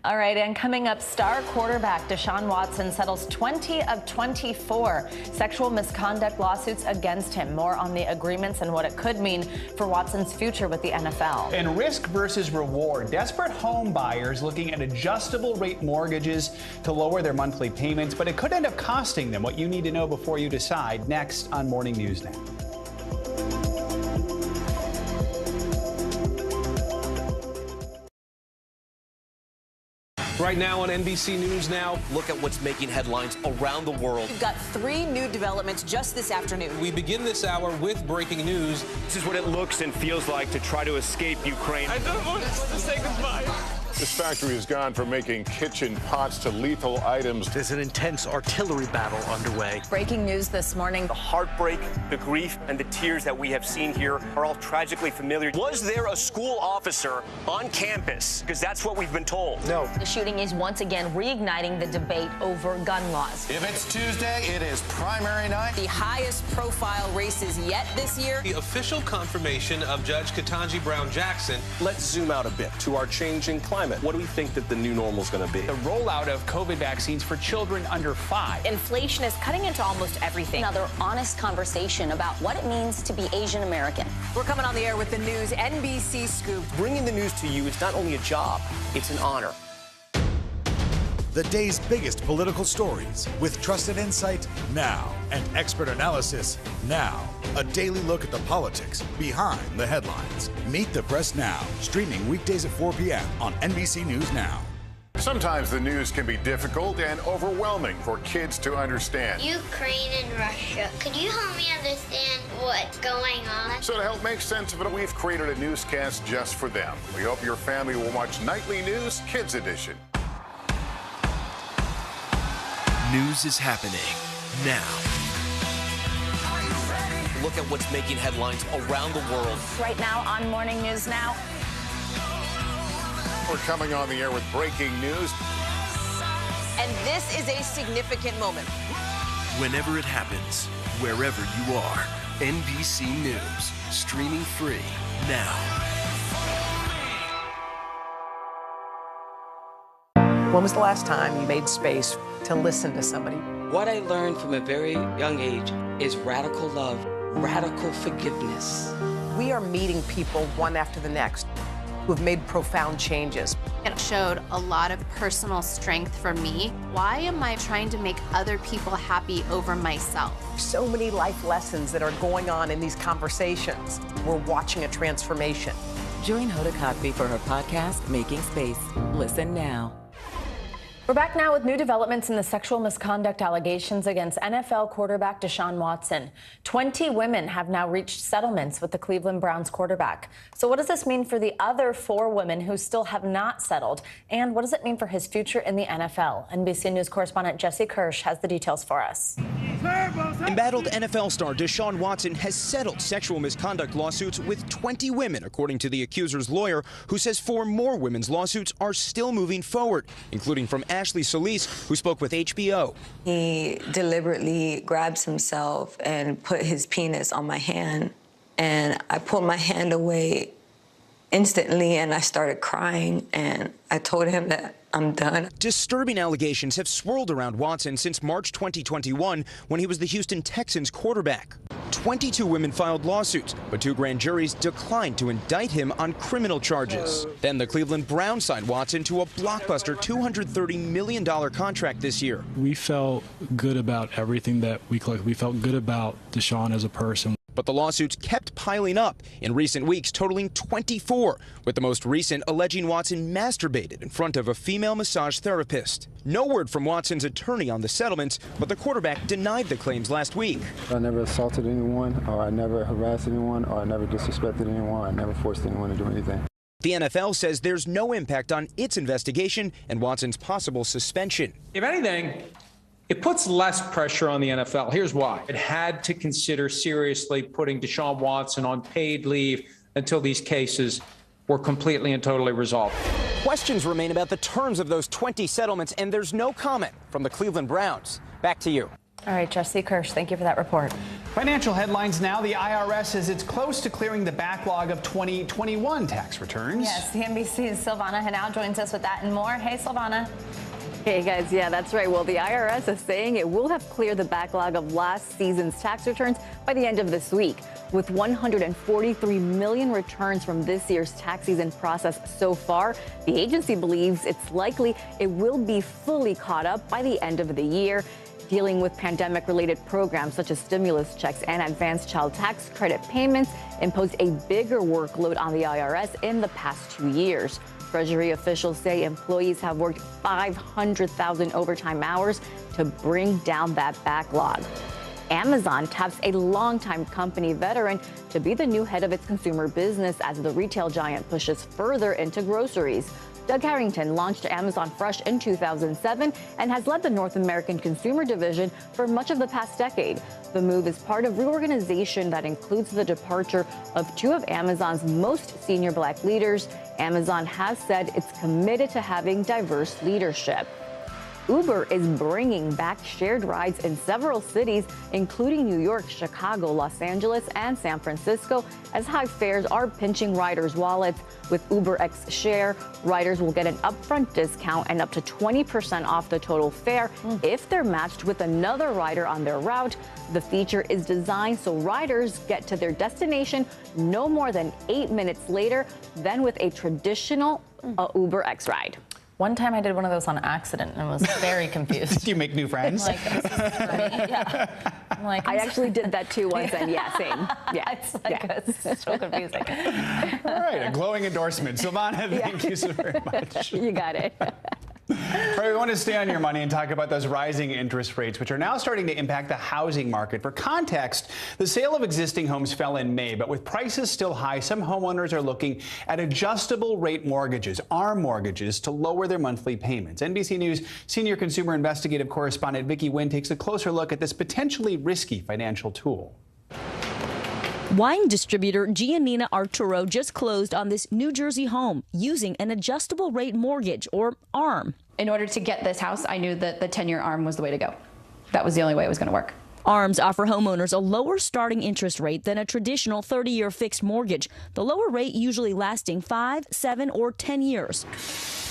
All right, and coming up, star quarterback Deshaun Watson settles 20 of 24 sexual misconduct lawsuits against him. More on the agreements and what it could mean for Watson's future with the NFL. And risk versus reward. Desperate home buyers looking at adjustable rate mortgages to lower their monthly payments, but it could end up costing them. What you need to know before you decide, next on Morning News Now. Right now on NBC News Now, look at what's making headlines around the world. We've got 3 new developments just this afternoon. We begin this hour with breaking news. This is what it looks and feels like to try to escape Ukraine. I don't want to say goodbye. This factory has gone from making kitchen pots to lethal items. There's an intense artillery battle underway. Breaking news this morning. The heartbreak, the grief, and the tears that we have seen here are all tragically familiar. Was there a school officer on campus? Because that's what we've been told. No. The shooting is once again reigniting the debate over gun laws. If it's Tuesday, it is primary night. The highest profile races yet this year. The official confirmation of Judge Ketanji Brown Jackson. Let's zoom out a bit to our changing climate. What do we think that the new normal is going to be? The rollout of COVID vaccines for children under 5. Inflation is cutting into almost everything. Another honest conversation about what it means to be Asian American. We're coming on the air with the news NBC Scoop. Bringing the news to you is not only a job, it's an honor. The day's biggest political stories with trusted insight now and expert analysis now. A daily look at the politics behind the headlines. Meet the Press Now, streaming weekdays at 4 p.m. on NBC News Now. Sometimes the news can be difficult and overwhelming for kids to understand. Ukraine and Russia. Could you help me understand what's going on? So to help make sense of it, we've created a newscast just for them. We hope your family will watch Nightly News Kids Edition. News is happening now. Look at what's making headlines around the world. Right now on Morning News Now. We're coming on the air with breaking news. And this is a significant moment. Whenever it happens, wherever you are, NBC News, streaming free now. When was the last time you made space to listen to somebody? What I learned from a very young age is radical love, radical forgiveness. We are meeting people one after the next who have made profound changes. It showed a lot of personal strength for me. Why am I trying to make other people happy over myself? So many life lessons that are going on in these conversations. We're watching a transformation. Join Hoda Kotb for her podcast, Making Space. Listen now. We're back now with new developments in the sexual misconduct allegations against NFL quarterback Deshaun Watson. 20 women have now reached settlements with the Cleveland Browns quarterback. So what does this mean for the other 4 women who still have not settled? And what does it mean for his future in the NFL? NBC News correspondent Jesse Kirsch has the details for us. Embattled NFL star Deshaun Watson has settled sexual misconduct lawsuits with 20 women, according to the accuser's lawyer, who says 4 more women's lawsuits are still moving forward, including from Ashley Solis, who spoke with HBO. He deliberately grabs himself and put his penis on my hand, and I pulled my hand away instantly, and I started crying, and I told him that I'm done. Disturbing allegations have swirled around Watson since March 2021, when he was the Houston Texans quarterback. 22 women filed lawsuits, but 2 grand juries declined to indict him on criminal charges. Then the Cleveland Browns signed Watson to a blockbuster $230 million contract this year. We felt good about everything that we collected. We felt good about Deshaun as a person. But the lawsuits kept piling up, in recent weeks totaling 24, with the most recent alleging Watson masturbated in front of a female massage therapist. No word from Watson's attorney on the settlements, but the quarterback denied the claims last week. I never assaulted anyone, or I never harassed anyone, or I never disrespected anyone. I never forced anyone to do anything. The NFL says there's no impact on its investigation and Watson's possible suspension. If anything, it puts less pressure on the NFL. Here's why. It had to consider seriously putting Deshaun Watson on paid leave until these cases were completely and totally resolved. Questions remain about the terms of those 20 settlements, and there's no comment from the Cleveland Browns. Back to you. All right, Jesse Kirsch, thank you for that report. Financial headlines now. The IRS says it's close to clearing the backlog of 2021 tax returns. Yes, the NBC's Silvana Henao joins us with that and more. Hey, Silvana. Hey guys, yeah, that's right. Well, the IRS is saying it will have cleared the backlog of last season's tax returns by the end of this week. With 143 million returns from this year's tax season processed so far, the agency believes it's likely it will be fully caught up by the end of the year. Dealing with pandemic-related programs such as stimulus checks and advanced child tax credit payments imposed a bigger workload on the IRS in the past 2 years. Treasury officials say employees have worked 500,000 overtime hours to bring down that backlog. Amazon taps a longtime company veteran to be the new head of its consumer business as the retail giant pushes further into groceries. Doug Harrington launched Amazon Fresh in 2007 and has led the North American consumer division for much of the past decade. The move is part of reorganization that includes the departure of 2 of Amazon's most senior Black leaders. Amazon has said it's committed to having diverse leadership. Uber is bringing back shared rides in several cities, including New York, Chicago, Los Angeles, and San Francisco, as high fares are pinching riders' wallets. With UberX Share, riders will get an upfront discount and up to 20% off the total fare if they're matched with another rider on their route. The feature is designed so riders get to their destination no more than 8 minutes later than with a traditional UberX ride. One time I did one of those on accident and was very confused. Did you make new friends? Like, this is for me. Yeah. I'm like, I actually did that too once, and yeah, same. Yeah, it's like it's so confusing. All right, a glowing endorsement. Silvana, thank you so very much. You got it. All right, we want to stay on your money and talk about those rising interest rates, which are now starting to impact the housing market. For context, the sale of existing homes fell in May, but with prices still high, some homeowners are looking at adjustable rate mortgages, ARM mortgages, to lower their monthly payments. NBC News senior consumer investigative correspondent Vicki Wynn takes a closer look at this potentially risky financial tool. Wine distributor Giannina Arturo just closed on this New Jersey home using an adjustable rate mortgage, or ARM. In order to get this house, I knew that the 10-year ARM was the way to go. That was the only way it was going to work. ARMs offer homeowners a lower starting interest rate than a traditional 30-year fixed mortgage, the lower rate usually lasting 5, 7, or 10 years.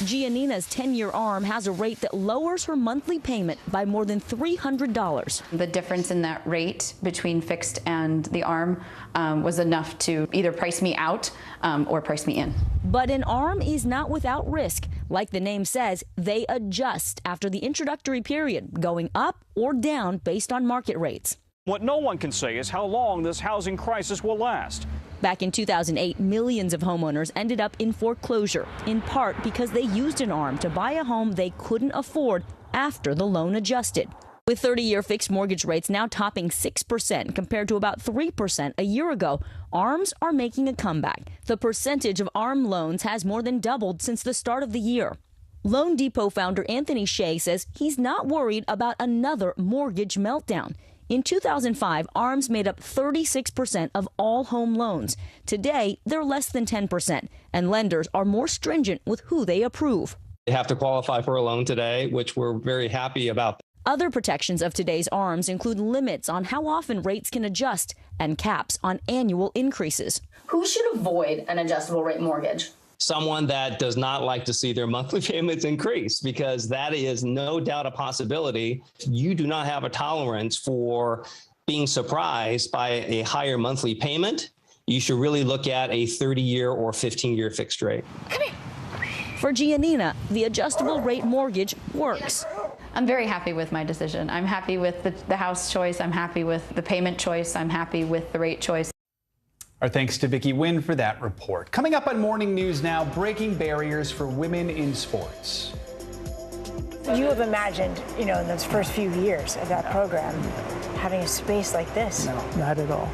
Giannina's 10-year ARM has a rate that lowers her monthly payment by more than $300. The difference in that rate between fixed and the ARM was enough to either price me out or price me in. But an ARM is not without risk. Like the name says, they adjust after the introductory period, going up or down based on market rates. What no one can say is how long this housing crisis will last. Back in 2008, millions of homeowners ended up in foreclosure, in part because they used an ARM to buy a home they couldn't afford after the loan adjusted. With 30-year fixed mortgage rates now topping 6% compared to about 3% a year ago, ARMs are making a comeback. The percentage of ARM loans has more than doubled since the start of the year. Loan Depot founder Anthony Shea says he's not worried about another mortgage meltdown. In 2005, ARMs made up 36% of all home loans. Today, they're less than 10%, and lenders are more stringent with who they approve. They have to qualify for a loan today, which we're very happy about. Other protections of today's ARMs include limits on how often rates can adjust and caps on annual increases. Who should avoid an adjustable rate mortgage? Someone that does not like to see their monthly payments increase, because that is no doubt a possibility. You do not have a tolerance for being surprised by a higher monthly payment. You should really look at a 30-year or 15-year fixed rate. For Giannina, the adjustable rate mortgage works. I'm very happy with my decision. I'm happy with the house choice. I'm happy with the payment choice. I'm happy with the rate choice. Our thanks to Vicki Wynn for that report. Coming up on Morning News Now, breaking barriers for women in sports. You have imagined, in those first few years of that program, having a space like this? No, not at all.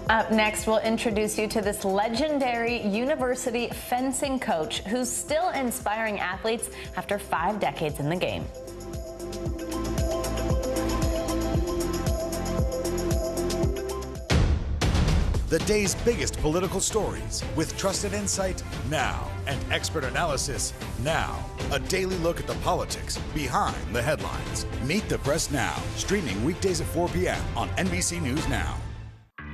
Up next, we'll introduce you to this legendary university fencing coach who's still inspiring athletes after 5 decades in the game. The day's biggest political stories with trusted insight now and expert analysis now. A daily look at the politics behind the headlines. Meet the Press Now, streaming weekdays at 4 p.m. on NBC News Now.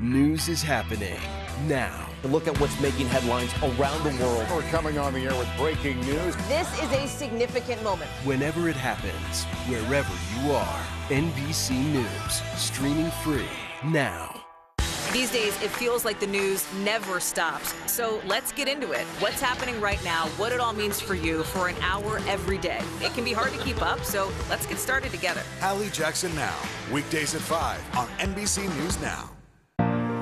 News is happening now. To look at what's making headlines around the world. We're coming on the air with breaking news. This is a significant moment. Whenever it happens, wherever you are, NBC News, streaming free now. These days, it feels like the news never stops. So let's get into it. What's happening right now, what it all means for you for an hour every day. It can be hard to keep up, so let's get started together. Hallie Jackson Now, weekdays at 5 on NBC News Now.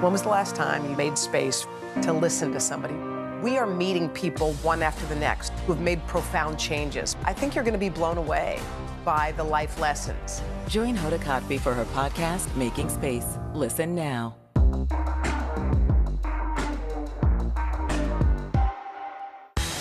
When was the last time you made space to listen to somebody? We are meeting people one after the next who have made profound changes. I think you're going to be blown away by the life lessons. Join Hoda Kotb for her podcast, Making Space. Listen now.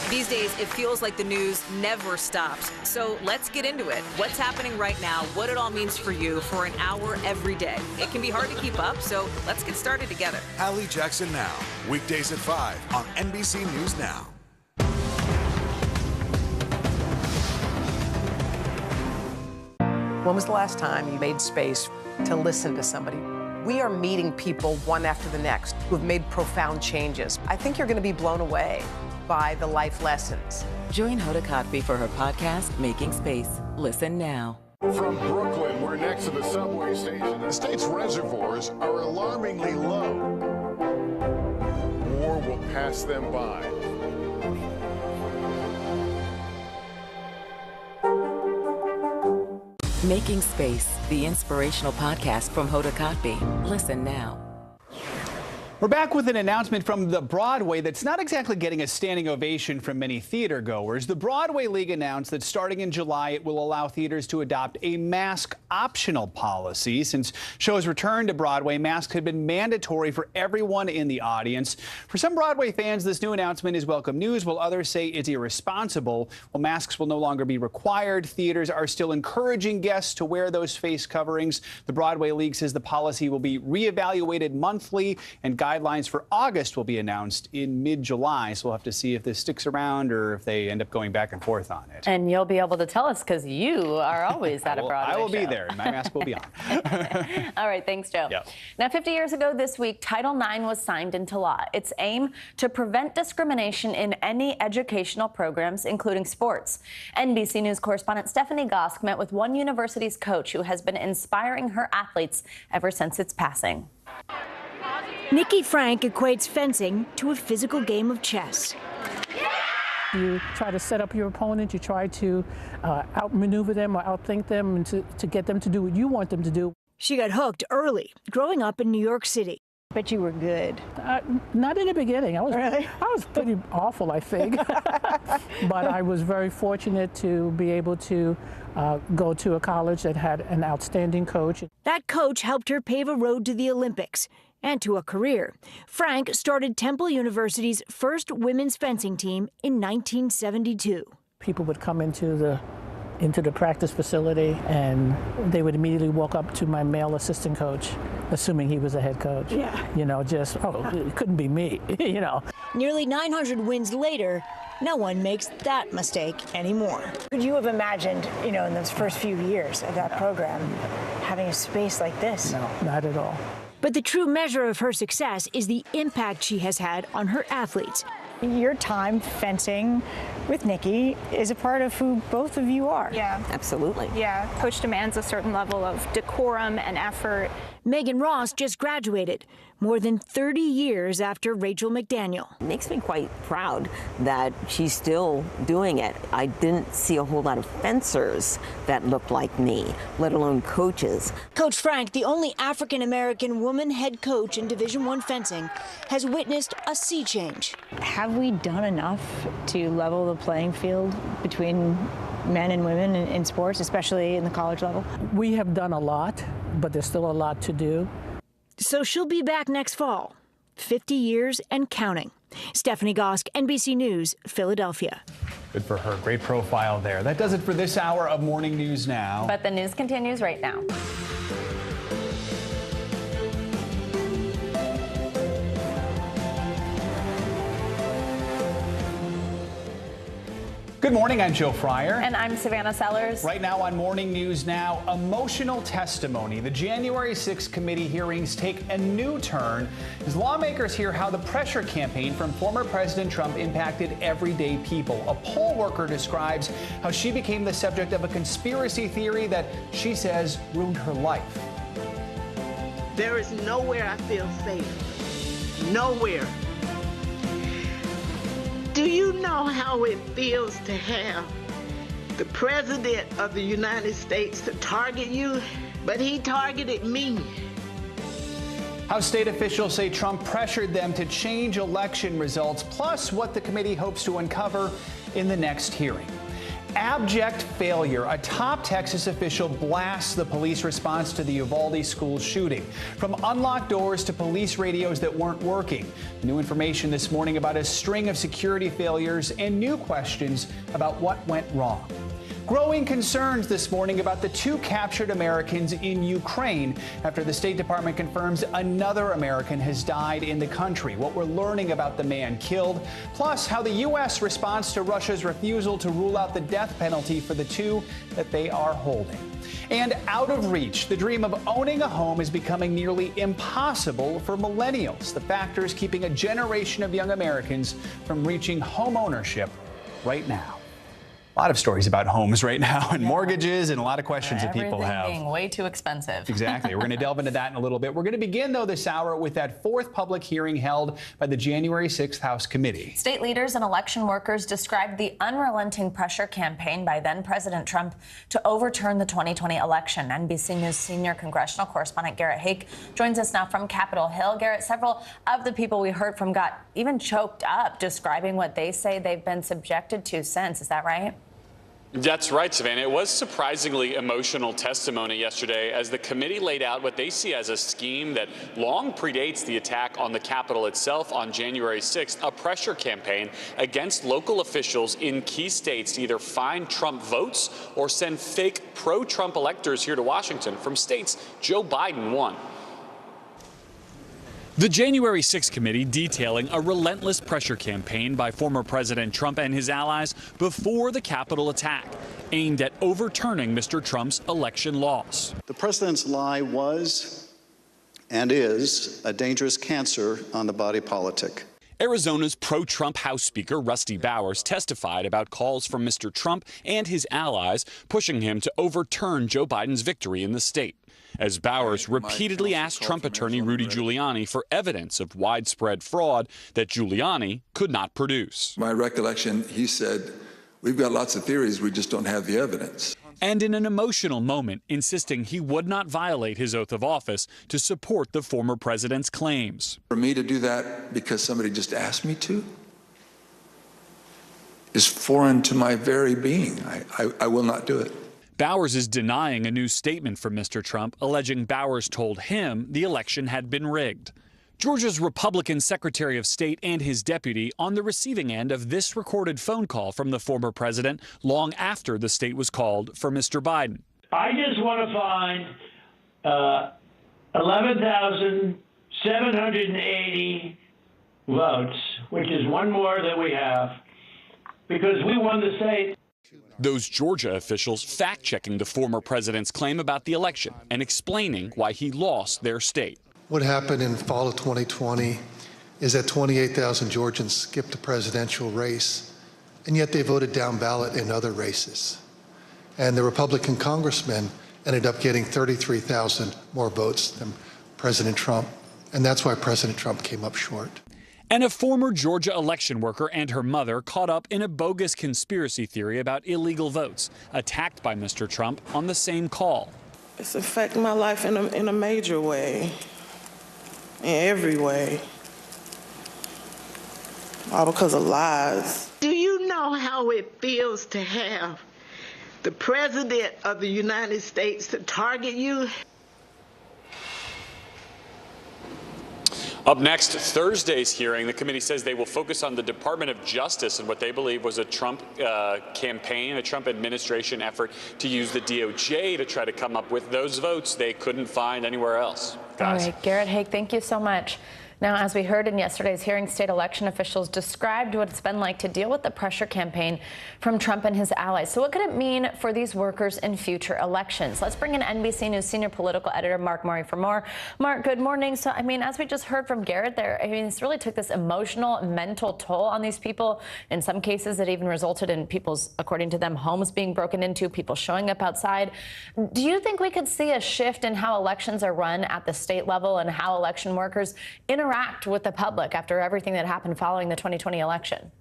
These days, it feels like the news never stops. So let's get into it. What's happening right now, what it all means for you for an hour every day. It can be hard to keep up, so let's get started together. Hallie Jackson Now, weekdays at 5 on NBC News Now. When was the last time you made space to listen to somebody? We are meeting people one after the next who have made profound changes. I think you're going to be blown away by the life lessons. Join Hoda Kotb for her podcast, Making Space. Listen now. From Brooklyn, we're next to the subway station. The state's reservoirs are alarmingly low. War will pass them by. Making Space, the inspirational podcast from Hoda Kotb. Listen now. We're back with an announcement from the Broadway that's not exactly getting a standing ovation from many theater goers. The Broadway League announced that starting in July, it will allow theaters to adopt a mask optional policy. Since shows returned to Broadway, masks had been mandatory for everyone in the audience. For some Broadway fans, this new announcement is welcome news, while others say it's irresponsible. While masks will no longer be required, theaters are still encouraging guests to wear those face coverings. The Broadway League says the policy will be reevaluated monthly, and guidelines for August will be announced in mid-July, so we'll have to see if this sticks around or if they end up going back and forth on it. And you'll be able to tell us because you are always at a Broadway I will show. be there. My mask will be on. All right, thanks, Joe. Yep. Now, 50 years ago this week, Title IX was signed into law. Its aim to prevent discrimination in any educational programs, including sports. NBC News correspondent Stephanie Gosk met with one university's coach who has been inspiring her athletes ever since its passing. Nikki Frank equates fencing to a physical game of chess. You try to set up your opponent, you try to outmaneuver them or outthink them and to get them to do what you want them to do. She got hooked early, growing up in New York City. Bet you were good. Not in the beginning. I Really? was pretty awful, I think. But I was very fortunate to be able to go to a college that had an outstanding coach. That coach helped her pave a road to the Olympics and to a career. Frank started Temple University's first women's fencing team in 1972. People would come into the practice facility and they would immediately walk up to my male assistant coach, assuming he was a head coach. Yeah. You know, just, it couldn't be me, you know. Nearly 900 wins later, no one makes that mistake anymore. Could you have imagined, in those first few years of that program, having a space like this? No, not at all. But the true measure of her success is the impact she has had on her athletes. Your time fencing with Nikki is a part of who both of you are. Yeah. Absolutely. Yeah. Coach demands a certain level of decorum and effort. Megan Ross just graduated, more than 30 years after Rachel McDaniel. It makes me quite proud that she's still doing it. I didn't see a whole lot of fencers that looked like me, let alone coaches. Coach Frank, the only African-American woman head coach in Division I fencing, has witnessed a sea change. Have we done enough to level the playing field between men and women in sports, especially in the college level? We have done a lot, but there's still a lot to do. So she'll be back next fall, 50 years and counting. Stephanie Gosk, NBC News, Philadelphia. Good for her. Great profile there. That does it for this hour of Morning News Now. But the news continues right now. Good morning, I'm Joe Fryer. And I'm Savannah Sellers. Right now on Morning News Now, emotional testimony. The January 6th committee hearings take a new turn as lawmakers hear how the pressure campaign from former President Trump impacted everyday people. A poll worker describes how she became the subject of a conspiracy theory that she says ruined her life. There is nowhere I feel safe. Nowhere. Do you know how it feels to have the President of the United States to target you? But he targeted me. How state officials say Trump pressured them to change election results, plus what the committee hopes to uncover in the next hearing. Abject failure. A top Texas official blasts the police response to the Uvalde school shooting. From unlocked doors to police radios that weren't working. New information this morning about a string of security failures and new questions about what went wrong. Growing concerns this morning about the 2 captured Americans in Ukraine after the State Department confirms another American has died in the country. What we're learning about the man killed, plus how the U.S. responds to Russia's refusal to rule out the death penalty for the 2 that they are holding. And out of reach, the dream of owning a home is becoming nearly impossible for millennials. The factors keeping a generation of young Americans from reaching home ownership right now. A lot of stories about homes right now and mortgages and a lot of questions that people have. Everything being way too expensive. Exactly. We're going to delve into that in a little bit. We're going to begin, though, this hour with that 4th public hearing held by the January 6th House Committee. State leaders and election workers described the unrelenting pressure campaign by then-President Trump to overturn the 2020 election. NBC News senior congressional correspondent Garrett Hake joins us now from Capitol Hill. Garrett, several of the people we heard from got even choked up describing what they say they've been subjected to since. Is that right? That's right, Savannah. It was surprisingly emotional testimony yesterday as the committee laid out what they see as a scheme that long predates the attack on the Capitol itself on January 6th, a pressure campaign against local officials in key states to either find Trump votes or send fake pro-Trump electors here to Washington from states Joe Biden won. The January 6th committee detailing a relentless pressure campaign by former President Trump and his allies before the Capitol attack, aimed at overturning Mr. Trump's election loss. The president's lie was and is a dangerous cancer on the body politic. Arizona's pro-Trump House Speaker Rusty Bowers testified about calls from Mr. Trump and his allies pushing him to overturn Joe Biden's victory in the state, as Bowers repeatedly asked Trump attorney Rudy Giuliani for evidence of widespread fraud that Giuliani could not produce. My recollection, he said, we've got lots of theories, we just don't have the evidence. And in an emotional moment, insisting he would not violate his oath of office to support the former president's claims. For me to do that because somebody just asked me to is foreign to my very being. I will not do it. Bowers is denying a new statement from Mr. Trump, alleging Bowers told him the election had been rigged. Georgia's Republican Secretary of State and his deputy on the receiving end of this recorded phone call from the former president long after the state was called for Mr. Biden. I just want to find 11,780 votes, which is one more than we have, because we won the state. Those Georgia officials fact-checking the former president's claim about the election and explaining why he lost their state. What happened in fall of 2020 is that 28,000 Georgians skipped the presidential race, and yet they voted down ballot in other races. And the Republican congressman ended up getting 33,000 more votes than President Trump, and that's why President Trump came up short. And a former Georgia election worker and her mother caught up in a bogus conspiracy theory about illegal votes, attacked by Mr. Trump on the same call. It's affecting my life in a major way. In every way. All because of lies. Do you know how it feels to have the President of the United States to target you? Up next, Thursday's hearing, the committee says they will focus on the Department of Justice and what they believe was a Trump campaign, a Trump administration effort to use the DOJ to try to come up with those votes they couldn't find anywhere else. All right, Garrett Haake, thank you so much. Now, as we heard in yesterday's hearing, state election officials described what it's been like to deal with the pressure campaign from Trump and his allies. So what could it mean for these workers in future elections? Let's bring in NBC News senior political editor Mark Murray for more. Mark, good morning. So, I mean, as we just heard from Garrett there, I mean, this really took this emotional, mental toll on these people. In some cases, it even resulted in people's, according to them, homes being broken into, people showing up outside. Do you think we could see a shift in how elections are run at the state level and how election workers interact with the public after everything that happened following the 2020 election?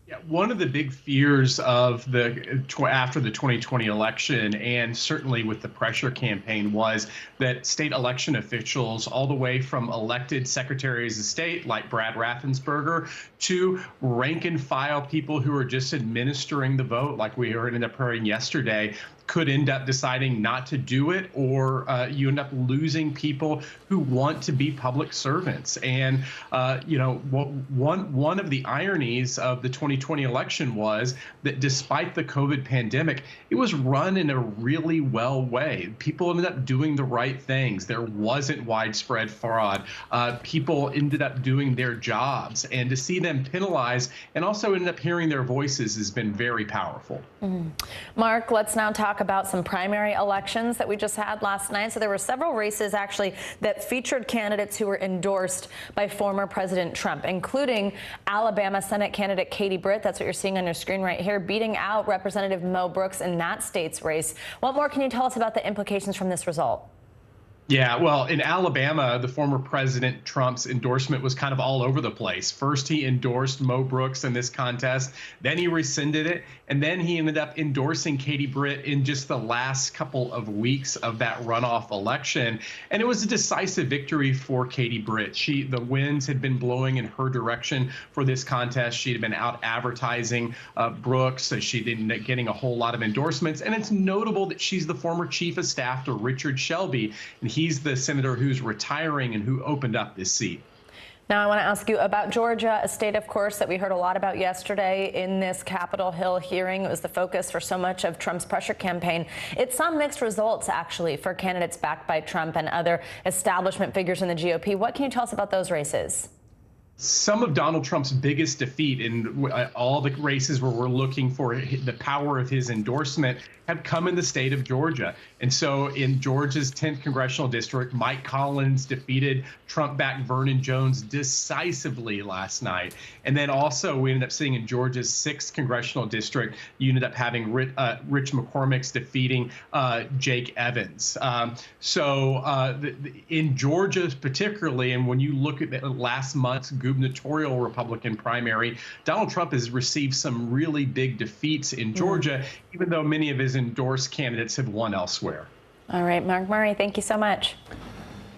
Yeah, one of the big fears of after the 2020 election, and certainly with the pressure campaign, was that state election officials, all the way from elected secretaries of state like Brad Raffensperger to rank and file people who are just administering the vote, like we ended up hearing yesterday, could end up deciding not to do it, or you end up losing people who want to be public servants. And you know, one of the ironies of the 2020 election was that despite the COVID pandemic, it was run in a really well way. People ended up doing the right things. There wasn't widespread fraud. People ended up doing their jobs, and to see them penalized and also end up hearing their voices has been very powerful. Mark, let's now talk about some primary elections that we just had last night. So there were several races actually that featured candidates who were endorsed by former President Trump, including Alabama Senate candidate Katie Britt. That's what you're seeing on your screen right here, beating out Representative Mo Brooks in that state's race. What more can you tell us about the implications from this result? Yeah, well, in Alabama, the former President Trump's endorsement was kind of all over the place. First, he endorsed Mo Brooks in this contest, then he rescinded it, and then he ended up endorsing Katie Britt in just the last couple of weeks of that runoff election. And it was a decisive victory for Katie Britt. The winds had been blowing in her direction for this contest. She had been out advertising Brooks, so she ended up getting a whole lot of endorsements. And it's notable that she's the former chief of staff to Richard Shelby, and he's the senator who's retiring and who opened up this seat. Now, I want to ask you about Georgia, a state, of course, that we heard a lot about yesterday in this Capitol Hill hearing. It was the focus for so much of Trump's pressure campaign. It saw mixed results, actually, for candidates backed by Trump and other establishment figures in the GOP. What can you tell us about those races? Some of Donald Trump's biggest defeat in all the races where we're looking for the power of his endorsement have come in the state of Georgia. And so in Georgia's 10th congressional district, Mike Collins defeated Trump-backed Vernon Jones decisively last night. And then also we ended up seeing in Georgia's 6th congressional district, you ended up having Rich McCormick's defeating Jake Evans. In Georgia particularly, and when you look at last month's gubernatorial Republican primary. Donald Trump has received some really big defeats in Georgia, even though many of his endorsed candidates have won elsewhere. All right, Mark Murray, thank you so much.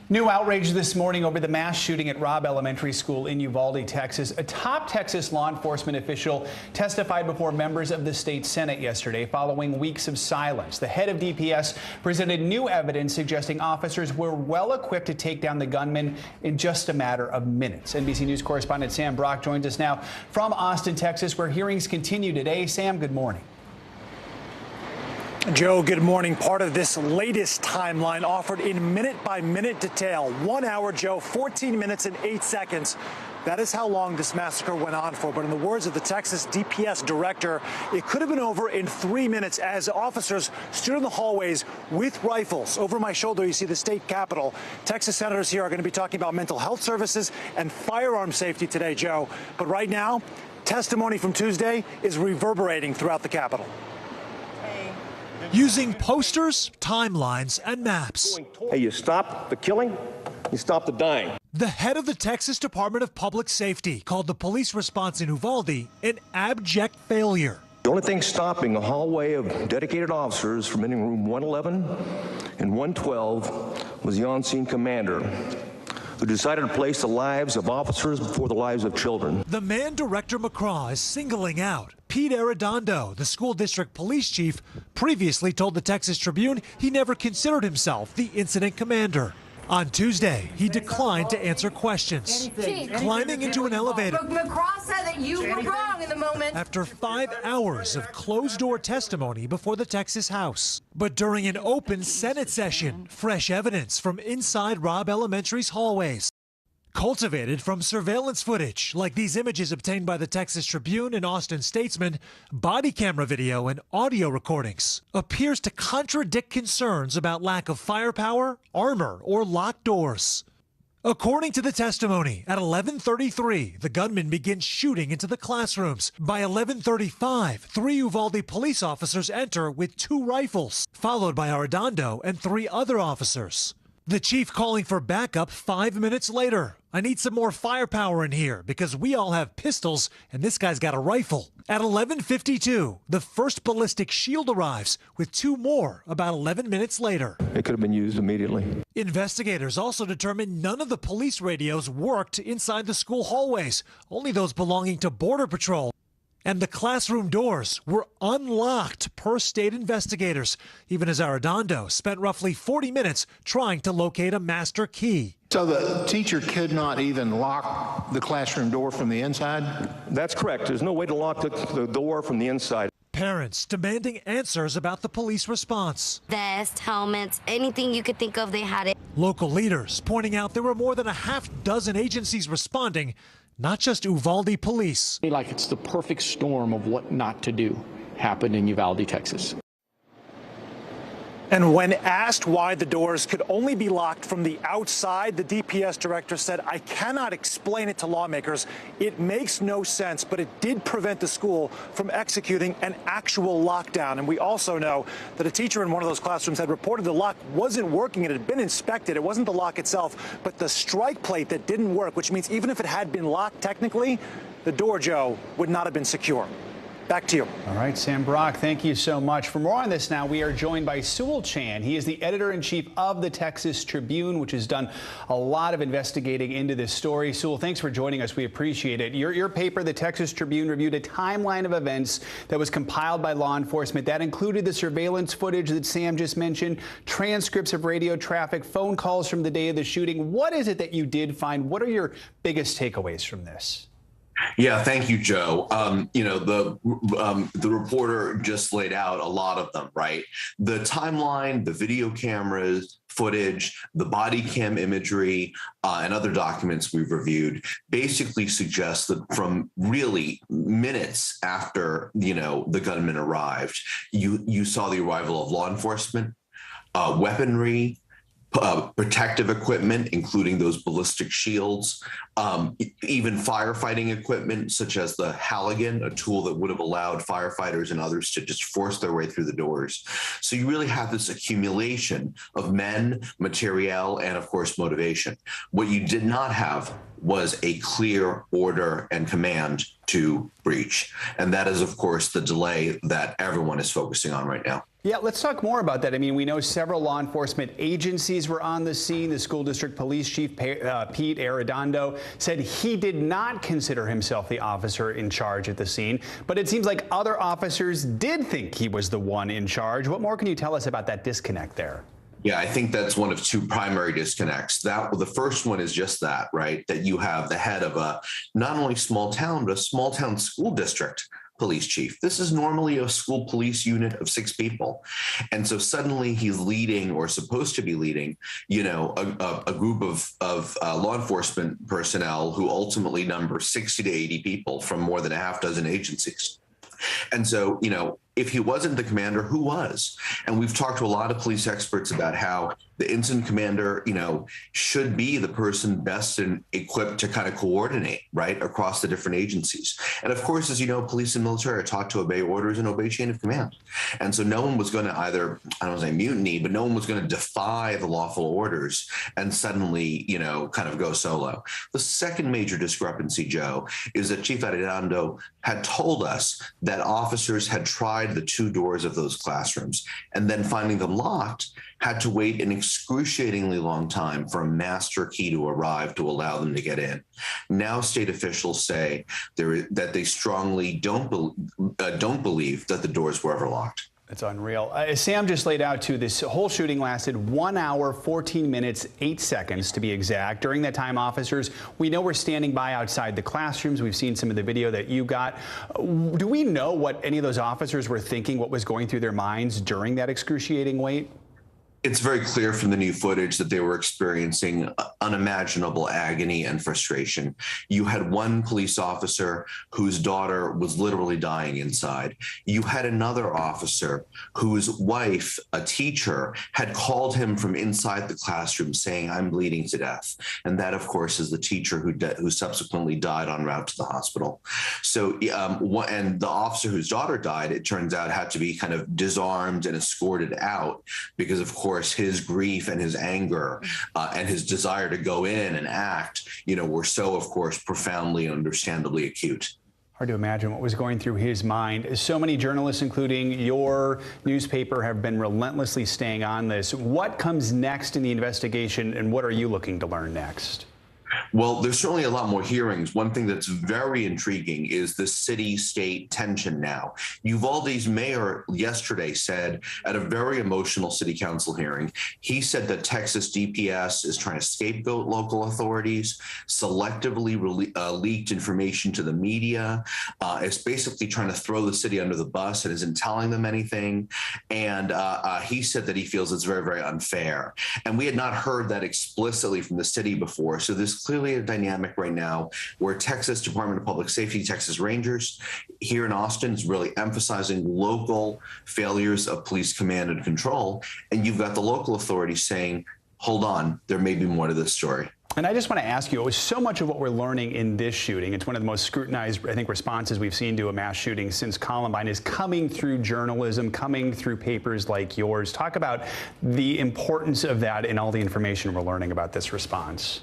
New outrage this morning over the mass shooting at Robb Elementary School in Uvalde, Texas. A top Texas law enforcement official testified before members of the state Senate yesterday following weeks of silence. The head of DPS presented new evidence suggesting officers were well equipped to take down the gunman in just a matter of minutes. NBC News correspondent Sam Brock joins us now from Austin, Texas, where hearings continue today. Sam, good morning. Joe, good morning. Part of this latest timeline offered in minute-by-minute detail. 1 hour, Joe, 14 minutes and 8 seconds. That is how long this massacre went on for. But in the words of the Texas DPS director, it could have been over in 3 minutes as officers stood in the hallways with rifles. Over my shoulder, you see the state capitol. Texas senators here are going to be talking about mental health services and firearm safety today, Joe. But right now, testimony from Tuesday is reverberating throughout the Capitol. Using posters, timelines, and maps. Hey, you stop the killing, you stop the dying. The head of the Texas Department of Public Safety called the police response in Uvalde an abject failure. The only thing stopping a hallway of dedicated officers from entering room 111 and 112 was the on-scene commander, who decided to place the lives of officers before the lives of children. The man Director McCraw is singling out. Pete Arredondo, the school district police chief, previously told the Texas Tribune he never considered himself the incident commander. On Tuesday, he declined to answer questions, climbing into an elevator. McCraw said that you were wrong in the moment. After 5 hours of closed-door testimony before the Texas House. But during an open Senate session, fresh evidence from inside Robb Elementary's hallways. Cultivated from surveillance footage, like these images obtained by the Texas Tribune and Austin Statesman, body camera video and audio recordings, appears to contradict concerns about lack of firepower, armor, or locked doors. According to the testimony, at 11:33, the gunman begins shooting into the classrooms. By 11:35, 3 Uvalde police officers enter with 2 rifles, followed by Arredondo and 3 other officers. The chief calling for backup 5 minutes later. I need some more firepower in here because we all have pistols and this guy's got a rifle. At 11:52, the first ballistic shield arrives with 2 more about 11 minutes later. It could have been used immediately. Investigators also determined none of the police radios worked inside the school hallways, only those belonging to Border Patrol. And the classroom doors were unlocked per state investigators, even as Arredondo spent roughly 40 minutes trying to locate a master key. So the teacher could not even lock the classroom door from the inside? That's correct. There's no way to lock the door from the inside. Parents demanding answers about the police response. Vests, helmets, anything you could think of, they had it. Local leaders pointing out there were more than a half dozen agencies responding, not just Uvalde police. Like it's the perfect storm of what not to do happened in Uvalde, Texas. And when asked why the doors could only be locked from the outside, the DPS director said, I cannot explain it to lawmakers. It makes no sense, but it did prevent the school from executing an actual lockdown. And we also know that a teacher in one of those classrooms had reported the lock wasn't working. It had been inspected. It wasn't the lock itself, but the strike plate that didn't work, which means even if it had been locked technically, the door, Joe, would not have been secure. Back to you. All right, Sam Brock, thank you so much. For more on this now, we are joined by Sewell Chan. He is the editor-in-chief of the Texas Tribune, which has done a lot of investigating into this story. Sewell, thanks for joining us. We appreciate it. Your paper, the Texas Tribune, reviewed a timeline of events that was compiled by law enforcement. That included the surveillance footage that Sam just mentioned, transcripts of radio traffic, phone calls from the day of the shooting. What is it that you did find? What are your biggest takeaways from this? Yeah, thank you, Joe. The reporter just laid out a lot of them, right? The timeline, the video cameras, footage, the body cam imagery, and other documents we've reviewed basically suggest that from really minutes after, the gunman arrived, you saw the arrival of law enforcement, weaponry, protective equipment, including those ballistic shields, even firefighting equipment, such as the Halligan, a tool that would have allowed firefighters and others to just force their way through the doors. So you really have this accumulation of men, materiel, and of course, motivation. What you did not have was a clear order and command to breach. And that is, of course, the delay that everyone is focusing on right now. Yeah, let's talk more about that. I mean, we know several law enforcement agencies were on the scene. The school district police chief, Pete Arredondo, said he did not consider himself the officer in charge at the scene. But it seems like other officers did think he was the one in charge. What more can you tell us about that disconnect there? Yeah, I think that's one of two primary disconnects. The first one is just that, right? That you have the head of a not only small town, but a small town school district police chief. This is normally a school police unit of 6 people. And so suddenly he's leading, or supposed to be leading, you know, a group of law enforcement personnel who ultimately number 60 to 80 people from more than a half dozen agencies. And so, you know, if he wasn't the commander, who was? And we've talked to a lot of police experts about how the incident commander, you know, should be the person best and equipped to kind of coordinate, right, across the different agencies. And of course, as you know, police and military are taught to obey orders and obey chain of command. And so no one was going to either, I don't want to say mutiny, but no one was going to defy the lawful orders and suddenly, you know, kind of go solo. The second major discrepancy, Joe, is that Chief Arredondo had told us that officers had tried the 2 doors of those classrooms, and then finding them locked, had to wait an excruciatingly long time for a master key to arrive to allow them to get in. Now state officials say that they strongly don't believe that the doors were ever locked. It's unreal. As Sam just laid out, too, this whole shooting lasted 1 hour, 14 minutes, 8 seconds to be exact. During that time, officers, we know, were standing by outside the classrooms. We've seen some of the video that you got. Do we know what any of those officers were thinking, what was going through their minds during that excruciating wait? It's very clear from the new footage that they were experiencing unimaginable agony and frustration. You had one police officer whose daughter was literally dying inside. You had another officer whose wife, a teacher, had called him from inside the classroom saying, "I'm bleeding to death." And that, of course, is the teacher who subsequently died en route to the hospital. So, and the officer whose daughter died, it turns out, had to be kind of disarmed and escorted out because, of course, his grief and his anger and his desire to go in and act, you know, were so, of course, profoundly and understandably acute. Hard to imagine what was going through his mind. So many journalists, including your newspaper, have been relentlessly staying on this. What comes next in the investigation, and what are you looking to learn next? Well, there's certainly a lot more hearings. One thing that's very intriguing is the city-state tension now. Uvalde's mayor yesterday said at a very emotional city council hearing, he said that Texas DPS is trying to scapegoat local authorities, selectively leaked information to the media, is basically trying to throw the city under the bus and isn't telling them anything. And he said that he feels it's very, very unfair. And we had not heard that explicitly from the city before. So there's clearly a dynamic right now where Texas Department of Public Safety, Texas Rangers here in Austin is really emphasizing local failures of police command and control. And you've got the local authorities saying, hold on, there may be more to this story. And I just want to ask you, so much of what we're learning in this shooting, it's one of the most scrutinized, I think, responses we've seen to a mass shooting since Columbine, is coming through journalism, coming through papers like yours. Talk about the importance of that in all the information we're learning about this response.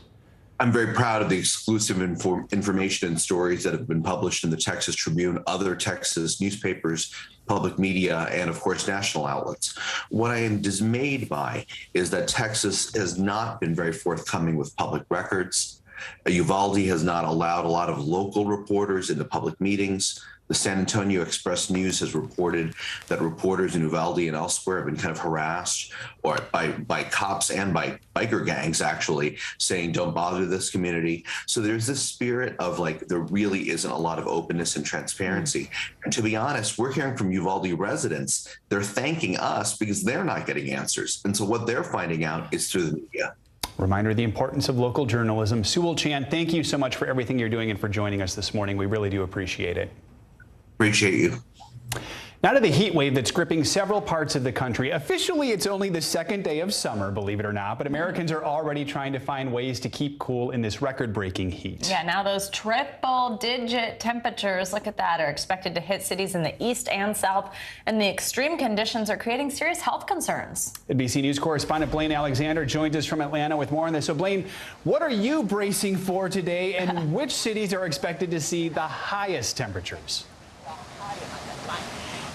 I'm very proud of the exclusive information and stories that have been published in the Texas Tribune, other Texas newspapers, public media, and of course, national outlets. What I am dismayed by is that Texas has not been very forthcoming with public records. Uvalde has not allowed a lot of local reporters into public meetings. The San Antonio Express News has reported that reporters in Uvalde and elsewhere have been kind of harassed or by cops and by biker gangs, actually, saying, don't bother this community. So there's this spirit of like, there really isn't a lot of openness and transparency. And to be honest, we're hearing from Uvalde residents, they're thanking us because they're not getting answers. And so what they're finding out is through the media. Reminder of the importance of local journalism. Sewell Chan, thank you so much for everything you're doing and for joining us this morning. We really do appreciate it. Appreciate you. Now to the heat wave that's gripping several parts of the country. Officially, it's only the second day of summer, believe it or not, but Americans are already trying to find ways to keep cool in this record-breaking heat. Yeah, now those triple-digit temperatures, look at that, are expected to hit cities in the east and south, and the extreme conditions are creating serious health concerns. NBC News correspondent Blaine Alexander joins us from Atlanta with more on this. So, Blaine, what are you bracing for today, and which cities are expected to see the highest temperatures?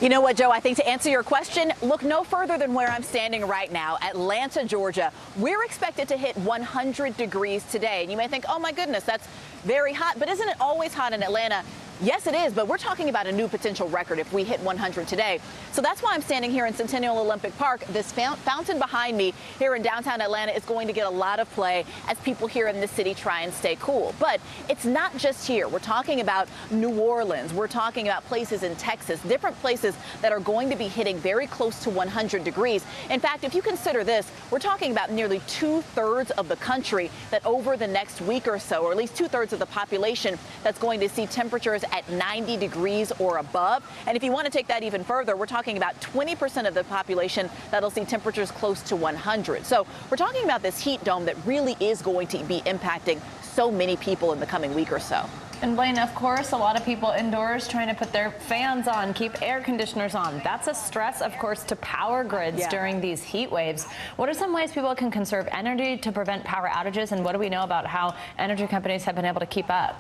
You know what, Joe? I think to answer your question, look no further than where I'm standing right now, Atlanta, Georgia. We're expected to hit 100 degrees today. And you may think, oh, my goodness, that's very hot. But isn't it always hot in Atlanta? Yes, it is, but we're talking about a new potential record if we hit 100 today. So that's why I'm standing here in Centennial Olympic Park. This fountain behind me here in downtown Atlanta is going to get a lot of play as people here in the city try and stay cool. But it's not just here. We're talking about New Orleans. We're talking about places in Texas, different places that are going to be hitting very close to 100 degrees. In fact, if you consider this, we're talking about nearly 2/3 of the country that over the next week or so, or at least 2/3 of the population that's going to see temperatures at 90 degrees or above. And if you want to take that even further, we're talking about 20% of the population that'll see temperatures close to 100. So we're talking about this heat dome that really is going to be impacting so many people in the coming week or so. And Blaine, of course, a lot of people indoors trying to put their fans on, keep air conditioners on. That's a stress, of course, to power grids during these heat waves. What are some ways people can conserve energy to prevent power outages? And what do we know about how energy companies have been able to keep up?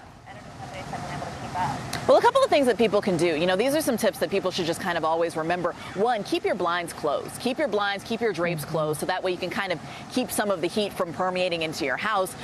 Well, a couple of things that people can do. You know, these are some tips that people should just kind of always remember. One, keep your blinds closed. Keep your blinds, keep your drapes closed, so that way you can kind of keep some of the heat from permeating into your house.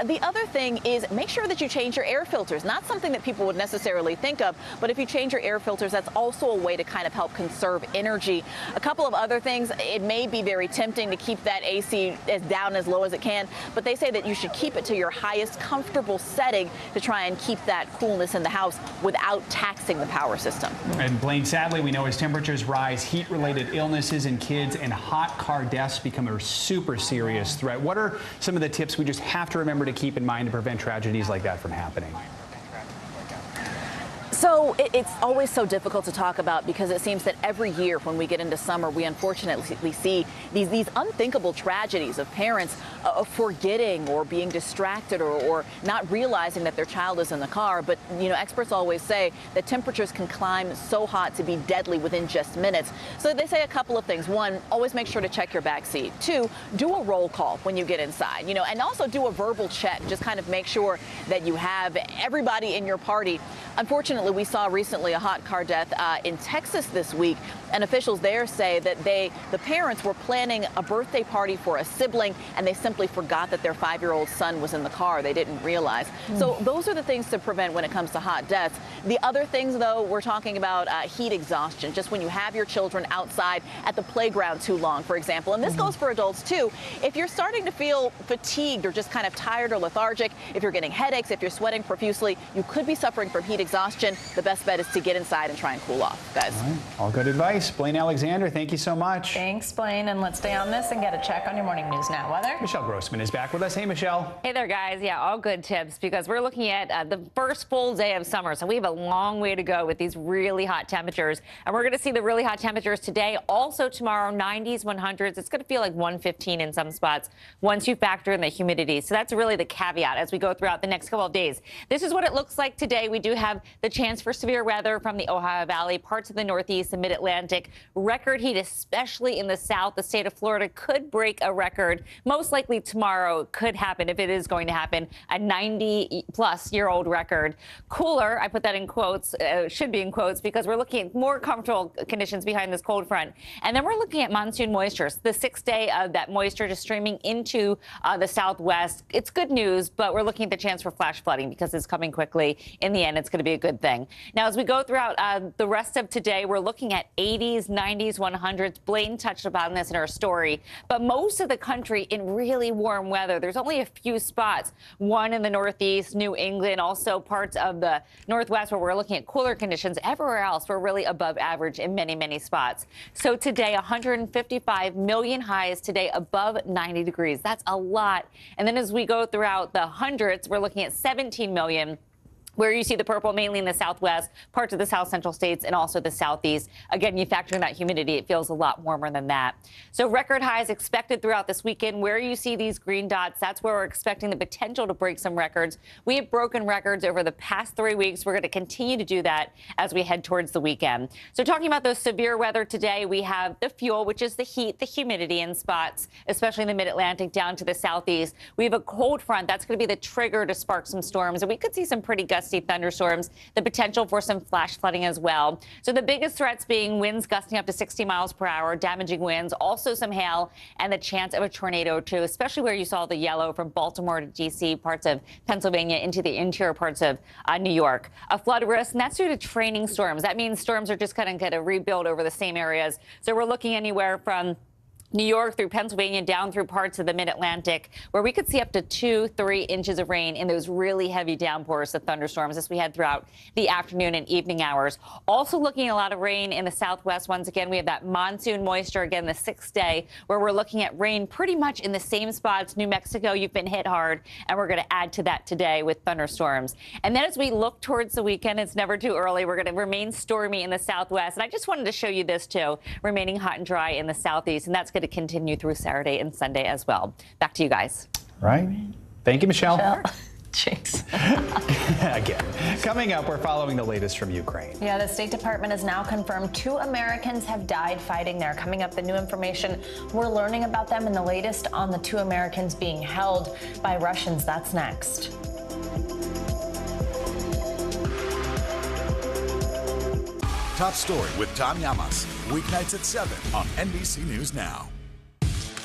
The other thing is make sure that you change your air filters. Not something that people would necessarily think of, but if you change your air filters, that's also a way to kind of help conserve energy. A couple of other things, it may be very tempting to keep that AC as down as low as it can, but they say that you should keep it to your highest comfortable setting to try and keep that coolness in the house without taxing the power system. And Blaine, sadly, we know as temperatures rise, heat-related illnesses in kids and hot car deaths become a super serious threat. What are some of the tips we just have to remember to keep in mind to prevent tragedies like that from happening? So it's always so difficult to talk about because it seems that every year when we get into summer, we unfortunately see these unthinkable tragedies of parents forgetting or being distracted or not realizing that their child is in the car. But, you know, experts always say that temperatures can climb so hot to be deadly within just minutes. So they say a couple of things. One, always make sure to check your back seat. Two, do a roll call when you get inside, you know, and also do a verbal check. Just kind of make sure that you have everybody in your party. Unfortunately, we saw recently a hot car death in Texas this week, and officials there say that the parents were planning a birthday party for a sibling, and they simply forgot that their 5-year-old son was in the car. They didn't realize. So those are the things to prevent when it comes to hot deaths. The other things, though, we're talking about heat exhaustion, just when you have your children outside at the playground too long, for example. And this goes for adults, too. If you're starting to feel fatigued or just kind of tired or lethargic, if you're getting headaches, if you're sweating profusely, you could be suffering from heat exhaustion. The best bet is to get inside and try and cool off, guys. All good advice. Blaine Alexander, thank you so much. Thanks, Blaine. And let's stay on this and get a check on your morning news now weather. Michelle Grossman is back with us. Hey, Michelle. Hey there, guys. Yeah, all good tips because we're looking at the first full day of summer. So we have a long way to go with these really hot temperatures. And we're going to see the really hot temperatures today. Also tomorrow, 90s, 100s. It's going to feel like 115 in some spots once you factor in the humidity. So that's really the caveat as we go throughout the next couple of days. This is what it looks like today. We do have the chance for severe weather from the Ohio Valley, parts of the Northeast, the Mid-Atlantic. Record heat, especially in the South. The state of Florida could break a record. Most likely tomorrow could happen, if it is going to happen, a 90-plus-year-old record. Cooler, I put that in quotes, should be in quotes, because we're looking at more comfortable conditions behind this cold front. And then we're looking at monsoon moisture. So the 6th day of that moisture just streaming into the southwest. It's good news, but we're looking at the chance for flash flooding because it's coming quickly. In the end, it's going to be a good thing. Now, as we go throughout the rest of today, we're looking at 80s, 90s, 100s. Blaine touched upon this in her story. But most of the country in really warm weather. There's only a few spots. One in the Northeast, New England, also parts of the Northwest where we're looking at cooler conditions. Everywhere else, we're really above average in many, many spots. So today, 155 million highs today above 90 degrees. That's a lot. And then as we go throughout the hundreds, we're looking at 17 million. Where you see the purple, mainly in the southwest, parts of the south central states, and also the southeast. Again, you factor in that humidity, it feels a lot warmer than that. So record highs expected throughout this weekend. Where you see these green dots, that's where we're expecting the potential to break some records. We have broken records over the past 3 weeks. We're going to continue to do that as we head towards the weekend. So talking about those severe weather today, we have the fuel, which is the heat, the humidity in spots, especially in the mid-Atlantic down to the southeast. We have a cold front. That's going to be the trigger to spark some storms, and we could see some pretty gusty thunderstorms, the potential for some flash flooding as well. So the biggest threats being winds gusting up to 60 miles per hour, damaging winds, also some hail, and the chance of a tornado too, especially where you saw the yellow from Baltimore to D.C., parts of Pennsylvania into the interior parts of New York. A flood risk, and that's due to training storms. That means storms are just kind of going to rebuild over the same areas. So we're looking anywhere from New York through Pennsylvania down through parts of the mid-Atlantic, where we could see up to 2-3 inches of rain in those really heavy downpours, the thunderstorms, as we head throughout the afternoon and evening hours. Also looking at a lot of rain in the southwest. Once again, we have that monsoon moisture again the 6th day, where we're looking at rain pretty much in the same spots. New Mexico, you've been hit hard, and we're going to add to that today with thunderstorms. And then as we look towards the weekend, it's never too early. We're going to remain stormy in the southwest. And I just wanted to show you this too, remaining hot and dry in the southeast, and that's going to continue through Saturday and Sunday as well. Back to you guys. Right. Thank you, Michelle. Jinx. Again. Coming up, we're following the latest from Ukraine. Yeah, the State Department has now confirmed 2 Americans have died fighting there. Coming up, the new information we're learning about them and the latest on the 2 Americans being held by Russians. That's next. Top Story with Tom Llamas. Weeknights at 7 on NBC News Now.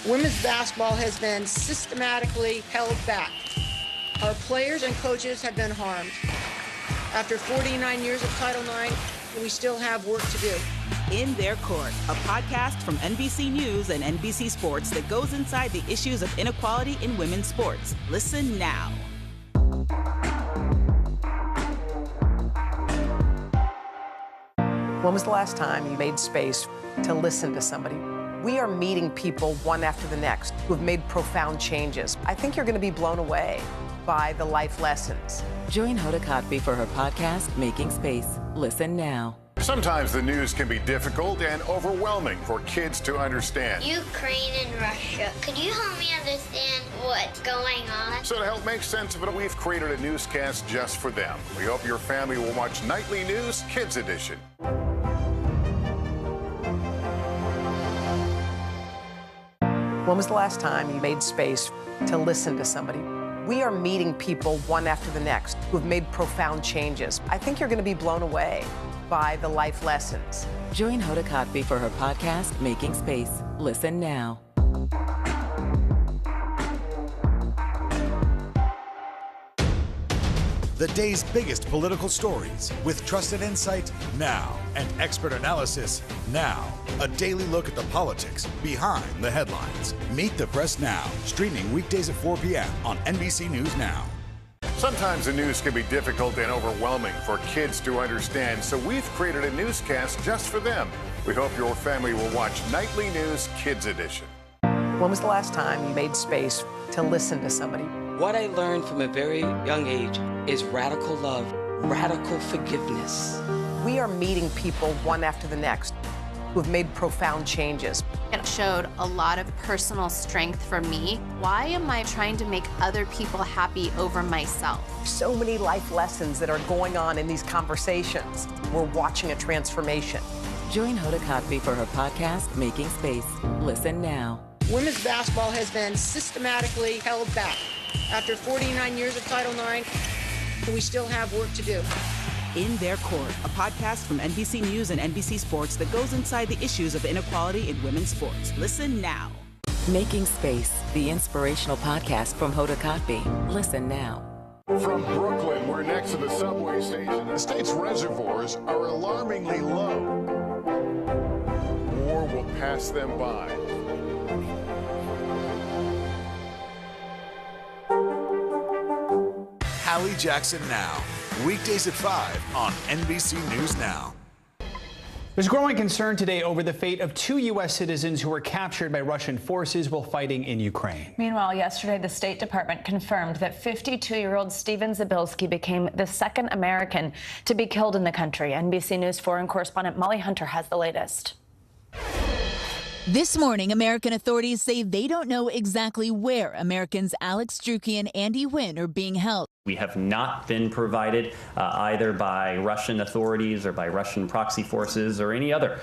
Women's basketball has been systematically held back. Our players and coaches have been harmed. After 49 years of Title IX, we still have work to do. In Their Court, a podcast from NBC News and NBC Sports that goes inside the issues of inequality in women's sports. Listen now. When was the last time you made space to listen to somebody? We are meeting people one after the next who have made profound changes. I think you're going to be blown away by the life lessons. Join Hoda Kotb for her podcast, Making Space. Listen now. Sometimes the news can be difficult and overwhelming for kids to understand. Ukraine and Russia. Could you help me understand what's going on? So to help make sense of it, we've created a newscast just for them. We hope your family will watch Nightly News Kids Edition. When was the last time you made space to listen to somebody? We are meeting people one after the next who have made profound changes. I think you're going to be blown away by the life lessons. Join Hoda Kotb for her podcast, Making Space. Listen now. The day's biggest political stories with trusted insight now and expert analysis now. A daily look at the politics behind the headlines. Meet the Press Now, streaming weekdays at 4 p.m. on NBC News Now. Sometimes the news can be difficult and overwhelming for kids to understand, so we've created a newscast just for them. We hope your family will watch Nightly News Kids Edition. When was the last time you made space to listen to somebody? What I learned from a very young age is radical love, radical forgiveness. We are meeting people one after the next who have made profound changes. It showed a lot of personal strength for me. Why am I trying to make other people happy over myself? So many life lessons that are going on in these conversations. We're watching a transformation. Join Hoda Kotb for her podcast, Making Space. Listen now. Women's basketball has been systematically held back. After 49 years of Title IX, we still have work to do. In Their Court, a podcast from NBC News and NBC Sports that goes inside the issues of inequality in women's sports. Listen now. Making Space, the inspirational podcast from Hoda Kotb. Listen now. From Brooklyn, we're next to the subway station. The state's reservoirs are alarmingly low. War will pass them by. Hallie Jackson Now, weekdays at 5 on NBC News Now. There's growing concern today over the fate of 2 U.S. citizens who were captured by Russian forces while fighting in Ukraine. Meanwhile, yesterday, the State Department confirmed that 52-year-old Steven Zabilski became the second American to be killed in the country. NBC News foreign correspondent Molly Hunter has the latest. This morning, American authorities say they don't know exactly where Americans Alex Drueke and Andy Wynn are being held. We have not been provided either by Russian authorities or by Russian proxy forces or any other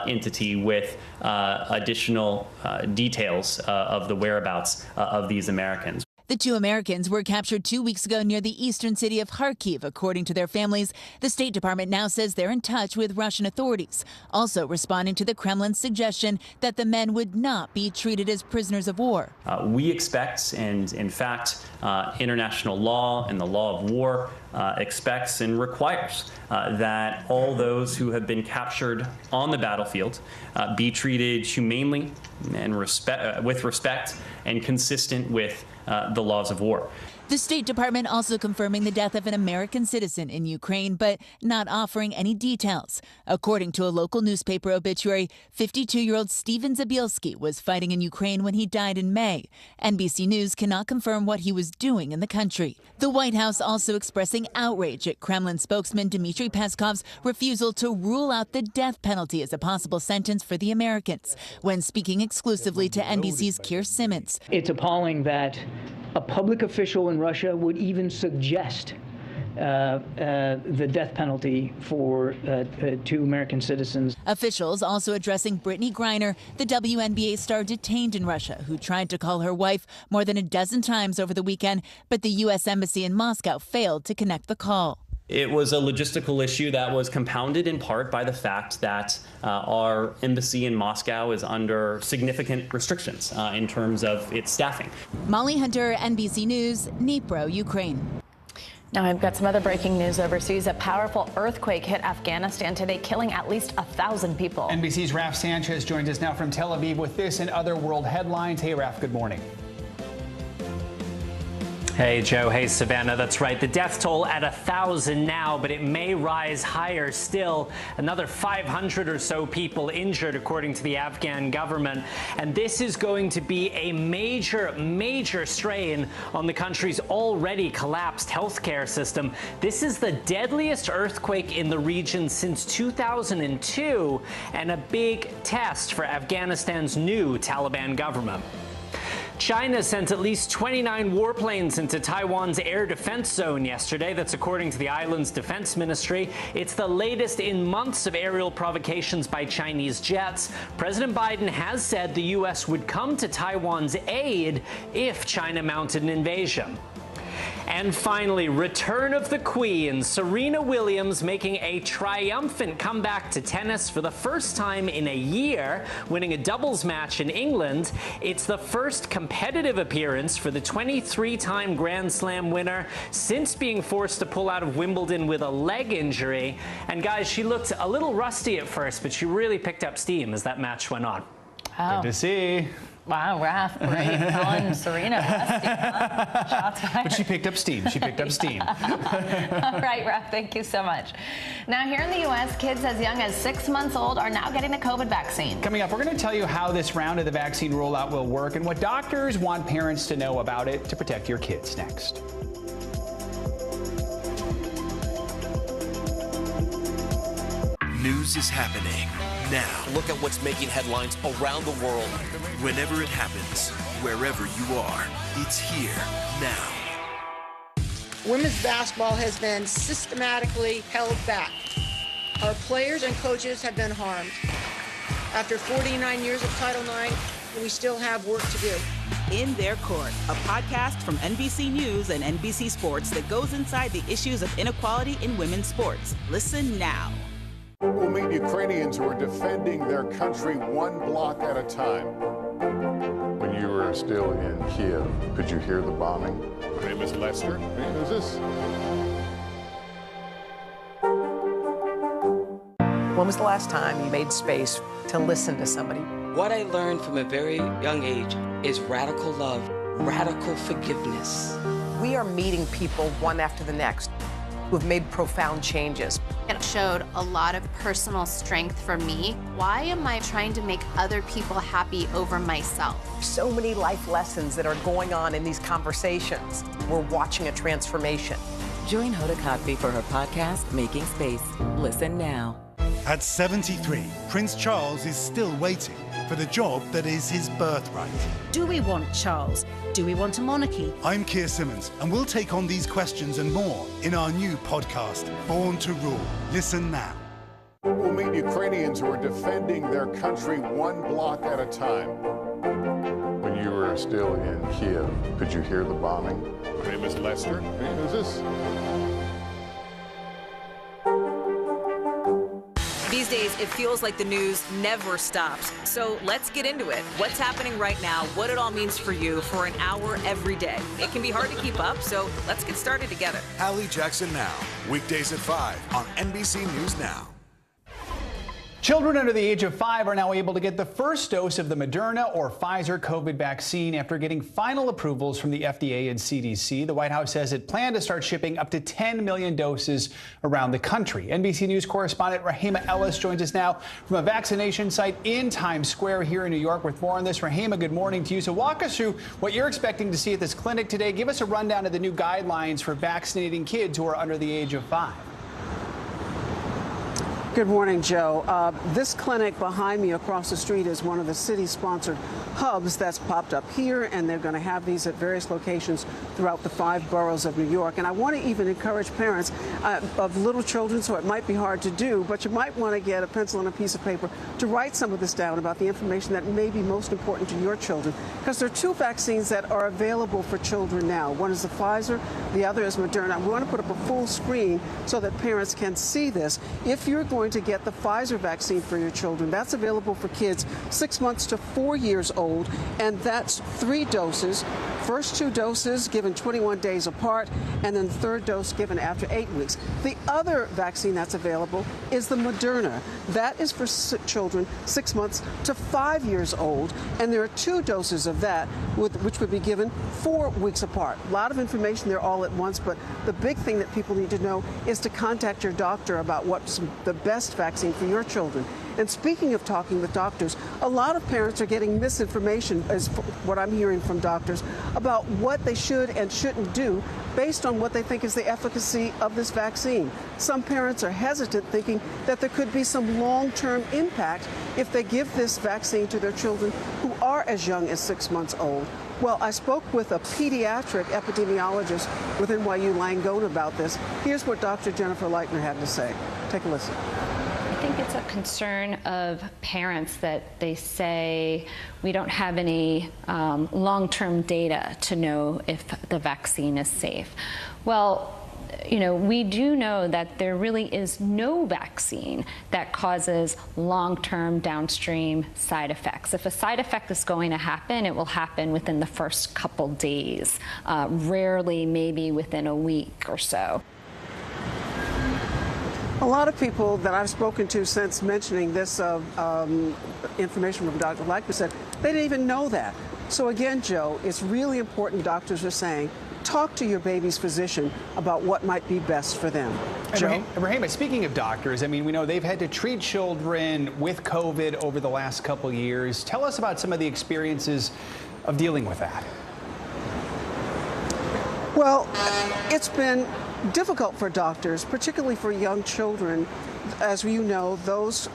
entity with additional details of the whereabouts of these Americans. The 2 Americans were captured 2 weeks ago near the eastern city of Kharkiv, according to their families. The State Department now says they're in touch with Russian authorities, also responding to the Kremlin's suggestion that the men would not be treated as prisoners of war. We expect, and in fact, international law and the law of war expects and requires that all those who have been captured on the battlefield be treated humanely and with respect and consistent with the laws of war. The State Department also confirming the death of an American citizen in Ukraine, but not offering any details. According to a local newspaper obituary, 52-year-old Steven Zabilski was fighting in Ukraine when he died in May. NBC News cannot confirm what he was doing in the country. The White House also expressing outrage at Kremlin spokesman Dmitry Peskov's refusal to rule out the death penalty as a possible sentence for the Americans, when speaking exclusively to NBC's Keir Simmons. It's appalling that a public official in Russia would even suggest the death penalty for 2 American citizens. Officials also addressing Brittany Griner, the WNBA star detained in Russia, who tried to call her wife more than a dozen times over the weekend, but the U.S. Embassy in Moscow failed to connect the call. It was a logistical issue that was compounded in part by the fact that our embassy in Moscow is under significant restrictions in terms of its staffing. Molly Hunter, NBC News, Dnipro, Ukraine. Now I've got some other breaking news overseas. A powerful earthquake hit Afghanistan today, killing at least 1,000 people. NBC's Raf Sanchez joins us now from Tel Aviv with this and other world headlines. Hey, Raf, good morning. Hey, Joe. Hey, Savannah. That's right. The death toll at 1,000 now, but it may rise higher still. Another 500 or so people injured, according to the Afghan government. And this is going to be a major strain on the country's already collapsed healthcare system. This is the deadliest earthquake in the region since 2002 and a big test for Afghanistan's new Taliban government. China sent at least 29 warplanes into Taiwan's air defense zone yesterday. That's according to the island's defense ministry. It's the latest in months of aerial provocations by Chinese jets. President Biden has said the U.S. would come to Taiwan's aid if China mounted an invasion. And finally, return of the Queen, Serena Williams making a triumphant comeback to tennis for the first time in a year, winning a doubles match in England. It's the first competitive appearance for the 23-time Grand Slam winner since being forced to pull out of Wimbledon with a leg injury. And guys, she looked a little rusty at first, but she really picked up steam as that match went on. Oh. Good to see. Wow, Raf, great. Calling Serena rusty, huh? Shots fired. But she picked up steam. She picked up steam. All right, Raf, thank you so much. Now, here in the U.S., kids as young as 6 months old are now getting the COVID vaccine. Coming up, we're going to tell you how this round of the vaccine rollout will work and what doctors want parents to know about it to protect your kids next. News is happening now. Look at what's making headlines around the world. Whenever it happens, wherever you are, it's here now. Women's basketball has been systematically held back. Our players and coaches have been harmed. After 49 years of Title IX, we still have work to do. In Their Court, a podcast from NBC News and NBC Sports that goes inside the issues of inequality in women's sports. Listen now. We'll meet Ukrainians who are defending their country one block at a time. When you were still in Kiev, could you hear the bombing? My name is Lester. Who's this? When was the last time you made space to listen to somebody? What I learned from a very young age is radical love, radical forgiveness. We are meeting people one after the next who've made profound changes. It showed a lot of personal strength for me. Why am I trying to make other people happy over myself? So many life lessons that are going on in these conversations. We're watching a transformation. Join Hoda Kotb for her podcast, Making Space. Listen now. At 73, Prince Charles is still waiting for the job that is his birthright. Do we want Charles? Do we want a monarchy? I'm Keir Simmons, and we'll take on these questions and more in our new podcast, Born to Rule. Listen now. We'll meet Ukrainians who are defending their country one block at a time. When you were still in Kiev, could you hear the bombing? My name is Lester. Who's this? These days, it feels like the news never stops. So let's get into it. What's happening right now, what it all means for you for an hour every day. It can be hard to keep up, so let's get started together. Hallie Jackson Now, weekdays at 5 on NBC News Now. Children under the age of 5 are now able to get the first dose of the Moderna or Pfizer COVID vaccine after getting final approvals from the FDA and CDC. The White House says it planned to start shipping up to 10 million doses around the country. NBC News correspondent Rahima Ellis joins us now from a vaccination site in Times Square here in New York with more on this. Rahima, good morning to you. So walk us through what you're expecting to see at this clinic today. Give us a rundown of the new guidelines for vaccinating kids who are under the age of 5. Good morning, Joe. This clinic behind me across the street is one of the city-sponsored hubs that's popped up here, and they're going to have these at various locations throughout the 5 boroughs of New York. And I want to even encourage parents of little children, so it might be hard to do, but you might want to get a pencil and a piece of paper to write some of this down about the information that may be most important to your children, because there are 2 vaccines that are available for children now. One is the Pfizer, the other is Moderna. We want to put up a full screen so that parents can see this. If you're going to get the Pfizer vaccine for your children, that's available for kids 6 months to 4 years old, and that's 3 doses. First 2 doses given 21 days apart, and then the 3rd dose given after 8 weeks. The other vaccine that's available is the Moderna. That is for children 6 months to 5 years old, and there are 2 doses of that, which would be given 4 weeks apart. A lot of information there all at once, but the big thing that people need to know is to contact your doctor about what's the best vaccine for your children. And speaking of talking with doctors, a lot of parents are getting misinformation, is what I'm hearing from doctors, about what they should and shouldn't do based on what they think is the efficacy of this vaccine. Some parents are hesitant, thinking that there could be some long-term impact if they give this vaccine to their children who are as young as 6 months old. Well, I spoke with a pediatric epidemiologist with NYU Langone about this. Here's what Dr. Jennifer Leitner had to say. Take a listen. I think it's a concern of parents that they say we don't have any long-term data to know if the vaccine is safe. Well, you know, we do know that there really is no vaccine that causes long-term downstream side effects. If a side effect is going to happen, it will happen within the first couple days, rarely maybe within a week or so. A lot of people that I've spoken to since mentioning this information from Dr. Leitner said they didn't even know that. So again, Joe, it's really important, doctors are saying, talk to your baby's physician about what might be best for them. Joe? Rahima, speaking of doctors, I mean, we know they've had to treat children with COVID over the last couple years. Tell us about some of the experiences of dealing with that. Well, it's been difficult for doctors, particularly for young children. As you know, those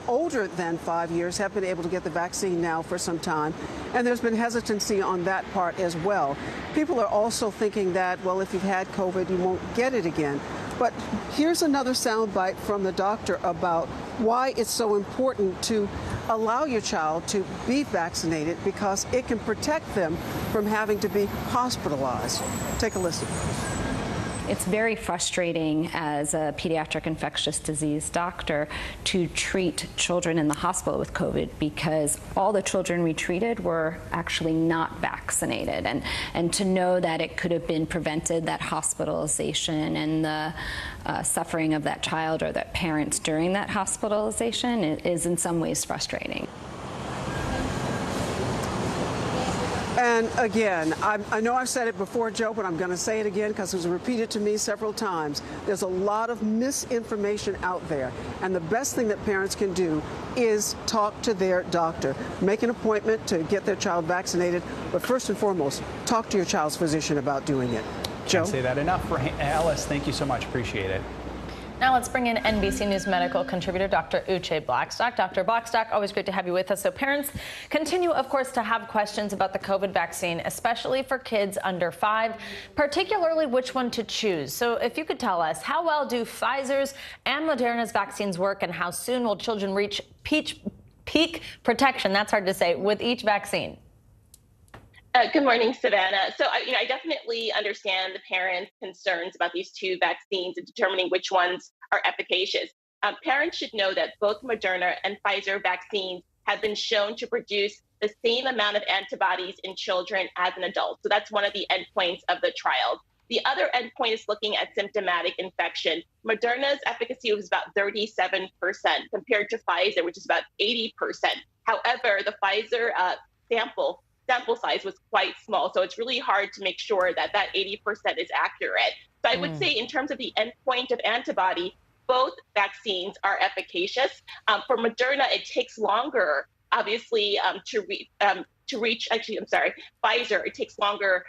older than 5 years have been able to get the vaccine now for some time, and there's been hesitancy on that part as well. People are also thinking that, well, if you've had COVID, you won't get it again. But here's another soundbite from the doctor about why it's so important to allow your child to be vaccinated, because it can protect them from having to be hospitalized. Take a listen. It's very frustrating as a pediatric infectious disease doctor to treat children in the hospital with COVID, because all the children we treated were actually not vaccinated. And to know that it could have been prevented, that hospitalization and the suffering of that child or that parents during that hospitalization is in some ways frustrating. And again, I know I've said it before, Joe, but I'm going to say it again because it was repeated to me several times. There's a lot of misinformation out there. And the best thing that parents can do is talk to their doctor. Make an appointment to get their child vaccinated. But first and foremost, talk to your child's physician about doing it. Joe? Can't say that enough. For Alice, thank you so much. Appreciate it. Now let's bring in NBC News medical contributor Dr. Uche Blackstock. Dr. Blackstock, always great to have you with us. So parents continue, of course, to have questions about the COVID vaccine, especially for kids under 5, particularly which one to choose. So if you could tell us, how well do Pfizer's and Moderna's vaccines work, and how soon will children reach peak protection, that's hard to say, with each vaccine? Good morning, Savannah. So, I definitely understand the parents' concerns about these two vaccines and determining which ones are efficacious. Parents should know that both Moderna and Pfizer vaccines have been shown to produce the same amount of antibodies in children as an adult. So that's one of the endpoints of the trial. The other endpoint is looking at symptomatic infection. Moderna's efficacy was about 37% compared to Pfizer, which is about 80%. However, the Pfizer sample size was quite small. So it's really hard to make sure that 80% is accurate. So I would say in terms of the endpoint of antibody, both vaccines are efficacious. For Moderna, it takes longer, obviously, to reach, Pfizer, it takes longer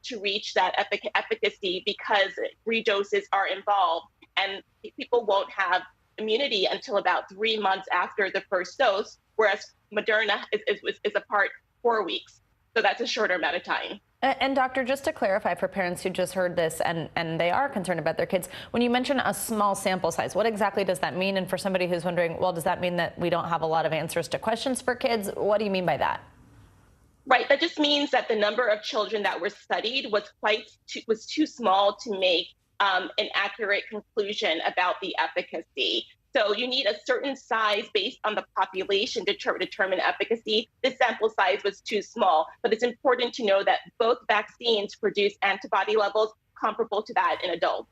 to reach that efficacy because redoses are involved, and people won't have immunity until about 3 months after the first dose, whereas Moderna is apart 4 weeks. So that's a shorter amount of time. And doctor, just to clarify for parents who just heard this and they are concerned about their kids, when you mention a small sample size, what exactly does that mean? And for somebody who's wondering, well, does that mean that we don't have a lot of answers to questions for kids? What do you mean by that? Right. That just means that the number of children that were studied was too small to make an accurate conclusion about the efficacy. So you need a certain size based on the population to determine efficacy. This sample size was too small, but it's important to know that both vaccines produce antibody levels comparable to that in adults.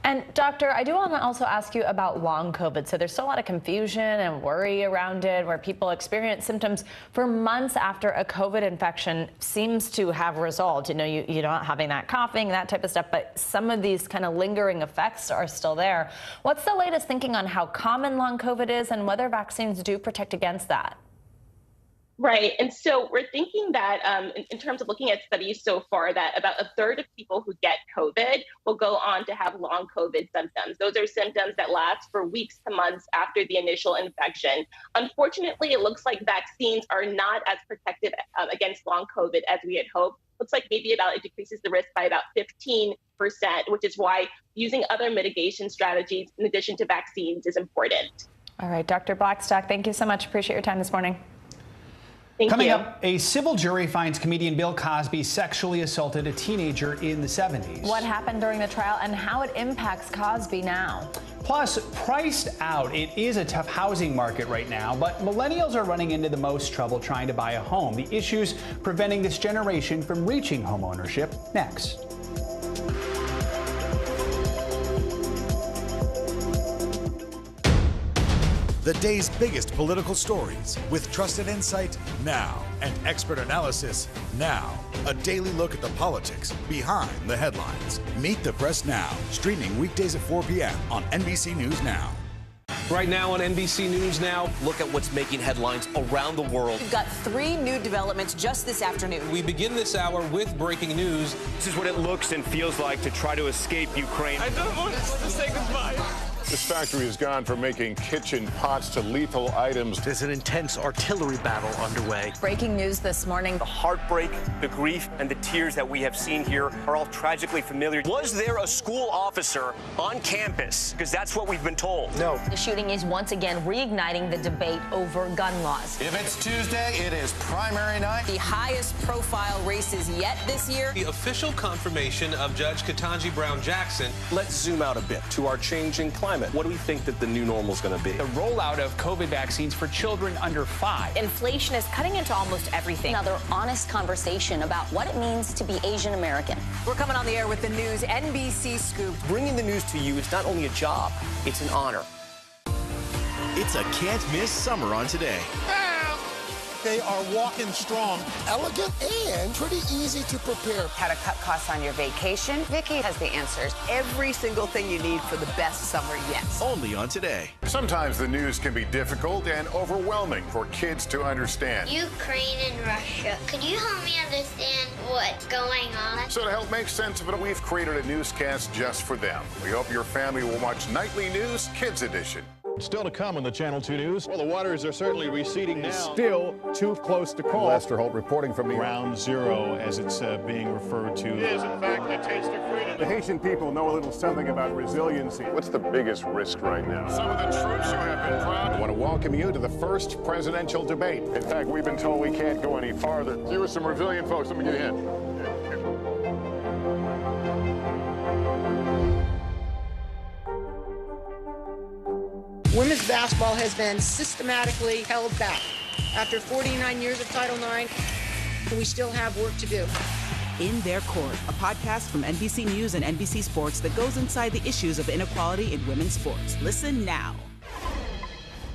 And doctor, I do want to also ask you about long COVID. So there's still a lot of confusion and worry around it, where people experience symptoms for months after a COVID infection seems to have resolved. You know, you're not having that coughing, that type of stuff, but some of these kind of lingering effects are still there. What's the latest thinking on how common long COVID is and whether vaccines do protect against that? Right. And so we're thinking that in terms of looking at studies so far, that about a third of people who get COVID will go on to have long COVID symptoms. Those are symptoms that last for weeks to months after the initial infection. Unfortunately, it looks like vaccines are not as protective against long COVID as we had hoped. Looks like maybe it decreases the risk by about 15%, which is why using other mitigation strategies in addition to vaccines is important. All right, Dr. Blackstock, thank you so much. Appreciate your time this morning. Coming up, a civil jury finds comedian Bill Cosby sexually assaulted a teenager in the 70s. What happened during the trial and how it impacts Cosby now. Plus, priced out, it is a tough housing market right now, but millennials are running into the most trouble trying to buy a home. The issues preventing this generation from reaching homeownership. Next. The day's biggest political stories with trusted insight now and expert analysis now. A daily look at the politics behind the headlines. Meet the Press Now, streaming weekdays at 4 p.m. on NBC News Now. Right now on NBC News Now, look at what's making headlines around the world. We've got 3 new developments just this afternoon. We begin this hour with breaking news. This is what it looks and feels like to try to escape Ukraine. I don't want to say goodbye. This factory has gone from making kitchen pots to lethal items. There's an intense artillery battle underway. Breaking news this morning. The heartbreak, the grief, and the tears that we have seen here are all tragically familiar. Was there a school officer on campus? Because that's what we've been told. No. The shooting is once again reigniting the debate over gun laws. If it's Tuesday, it is primary night. The highest profile races yet this year. The official confirmation of Judge Ketanji Brown Jackson. Let's zoom out a bit to our changing climate. What do we think that the new normal is going to be? The rollout of COVID vaccines for children under 5. Inflation is cutting into almost everything. Another honest conversation about what it means to be Asian American. We're coming on the air with the news NBC Scoop. Bringing the news to you is not only a job, it's an honor. It's a can't-miss summer on Today. they are walking strong. Elegant and pretty easy to prepare. How to cut costs on your vacation? Vicky has the answers. Every single thing you need for the best summer yet. Only on Today. Sometimes the news can be difficult and overwhelming for kids to understand. Ukraine and Russia. Could you help me understand what's going on? So to help make sense of it, we've created a newscast just for them. We hope your family will watch Nightly News Kids Edition. Still to come on the Channel 2 News. Well, the waters are certainly receding now. Still too close to call. Lester Holt reporting from New York. Ground zero, as it's being referred to. It is, in fact, a taste of freedom. The Haitian people know a little something about resiliency. What's the biggest risk right now? Some of the troops who have been proud. I want to welcome you to the first presidential debate. In fact, we've been told we can't go any farther. You are some resilient folks. Let me get in. Women's basketball has been systematically held back. After 49 years of Title IX, we still have work to do. In Their Court, a podcast from NBC News and NBC Sports that goes inside the issues of inequality in women's sports. Listen now.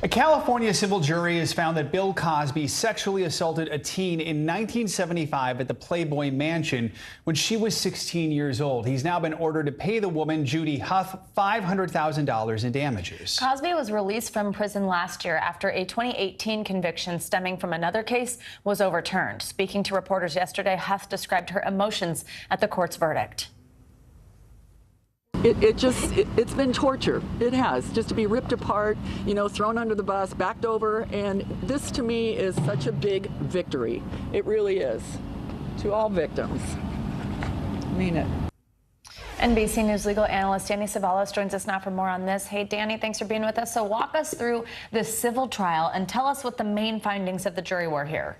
A California civil jury has found that Bill Cosby sexually assaulted a teen in 1975 at the Playboy Mansion when she was 16 years old. He's now been ordered to pay the woman, Judy Huff, $500,000 in damages. Cosby was released from prison last year after a 2018 conviction stemming from another case was overturned. Speaking to reporters yesterday, Huff described her emotions at the court's verdict. It's been torture. It has, just to be ripped apart, thrown under the bus, backed over, and this to me is such a big victory. It really is, to all victims. I mean it. NBC News legal analyst Danny Savalas joins us now for more on this. Hey, Danny, thanks for being with us. So walk us through this civil trial and tell us what the main findings of the jury were here.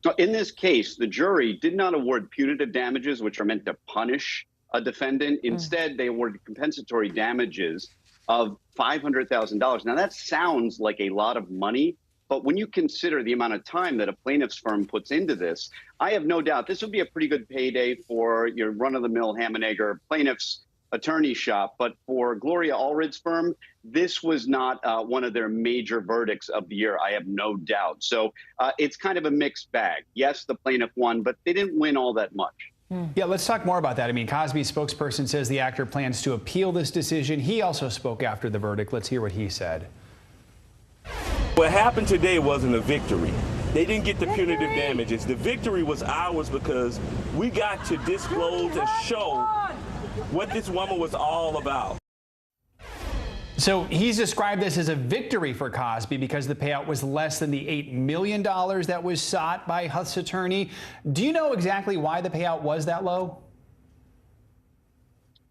So in this case, the jury did not award punitive damages, which are meant to punish a defendant. Instead, they awarded compensatory damages of $500,000. Now, that sounds like a lot of money, but when you consider the amount of time that a plaintiff's firm puts into this, I have no doubt this would be a pretty good payday for your run-of-the-mill ham and egg plaintiff's attorney shop. But for Gloria Allred's firm, this was not one of their major verdicts of the year, I have no doubt. So it's kind of a mixed bag. Yes, the plaintiff won, but they didn't win all that much. Yeah, let's talk more about that. I mean, Cosby's spokesperson says the actor plans to appeal this decision. He also spoke after the verdict. Let's hear what he said. What happened today wasn't a victory. They didn't get the punitive damages. The victory was ours because we got to disclose and show what this woman was all about. So he's described this as a victory for Cosby because the payout was less than the $8 million that was sought by Huff's attorney. Do you know exactly why the payout was that low?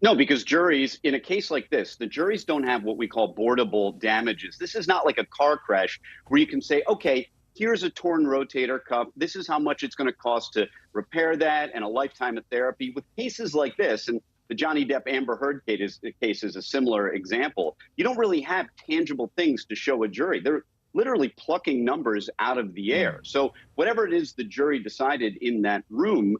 No, because juries, in a case like this, the juries don't have what we call boardable damages. This is not like a car crash where you can say, okay, here's a torn rotator cuff. This is how much it's going to cost to repair that and a lifetime of therapy. With cases like this, and the Johnny Depp Amber Heard case is a similar example. You don't really have tangible things to show a jury. They're literally plucking numbers out of the air. So whatever it is the jury decided in that room,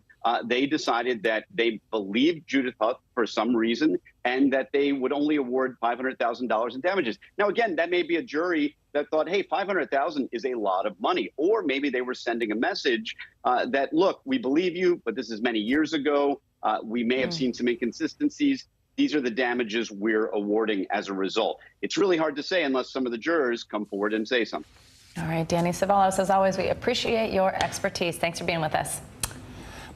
they decided that they believed Judith Huff for some reason and that they would only award $500,000 in damages. Now, again, that may be a jury that thought, hey, $500,000 is a lot of money. Or maybe they were sending a message that, look, we believe you, but this is many years ago. We may have seen some inconsistencies. These are the damages we're awarding as a result. It's really hard to say unless some of the jurors come forward and say something. All right, Danny Savalas, as always, we appreciate your expertise. Thanks for being with us.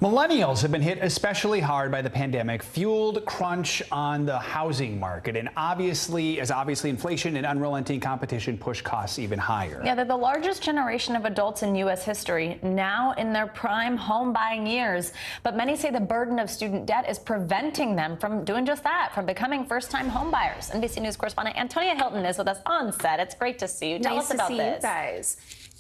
Millennials have been hit especially hard by the pandemic, fueled crunch on the housing market, and obviously inflation and unrelenting competition push costs even higher. Yeah, they're the largest generation of adults in U.S. history, now in their prime home buying years. But many say the burden of student debt is preventing them from doing just that, from becoming first-time home buyers. NBC News correspondent Antonia Hilton is with us on set. It's great to see you. Tell us about this. Nice to see you guys.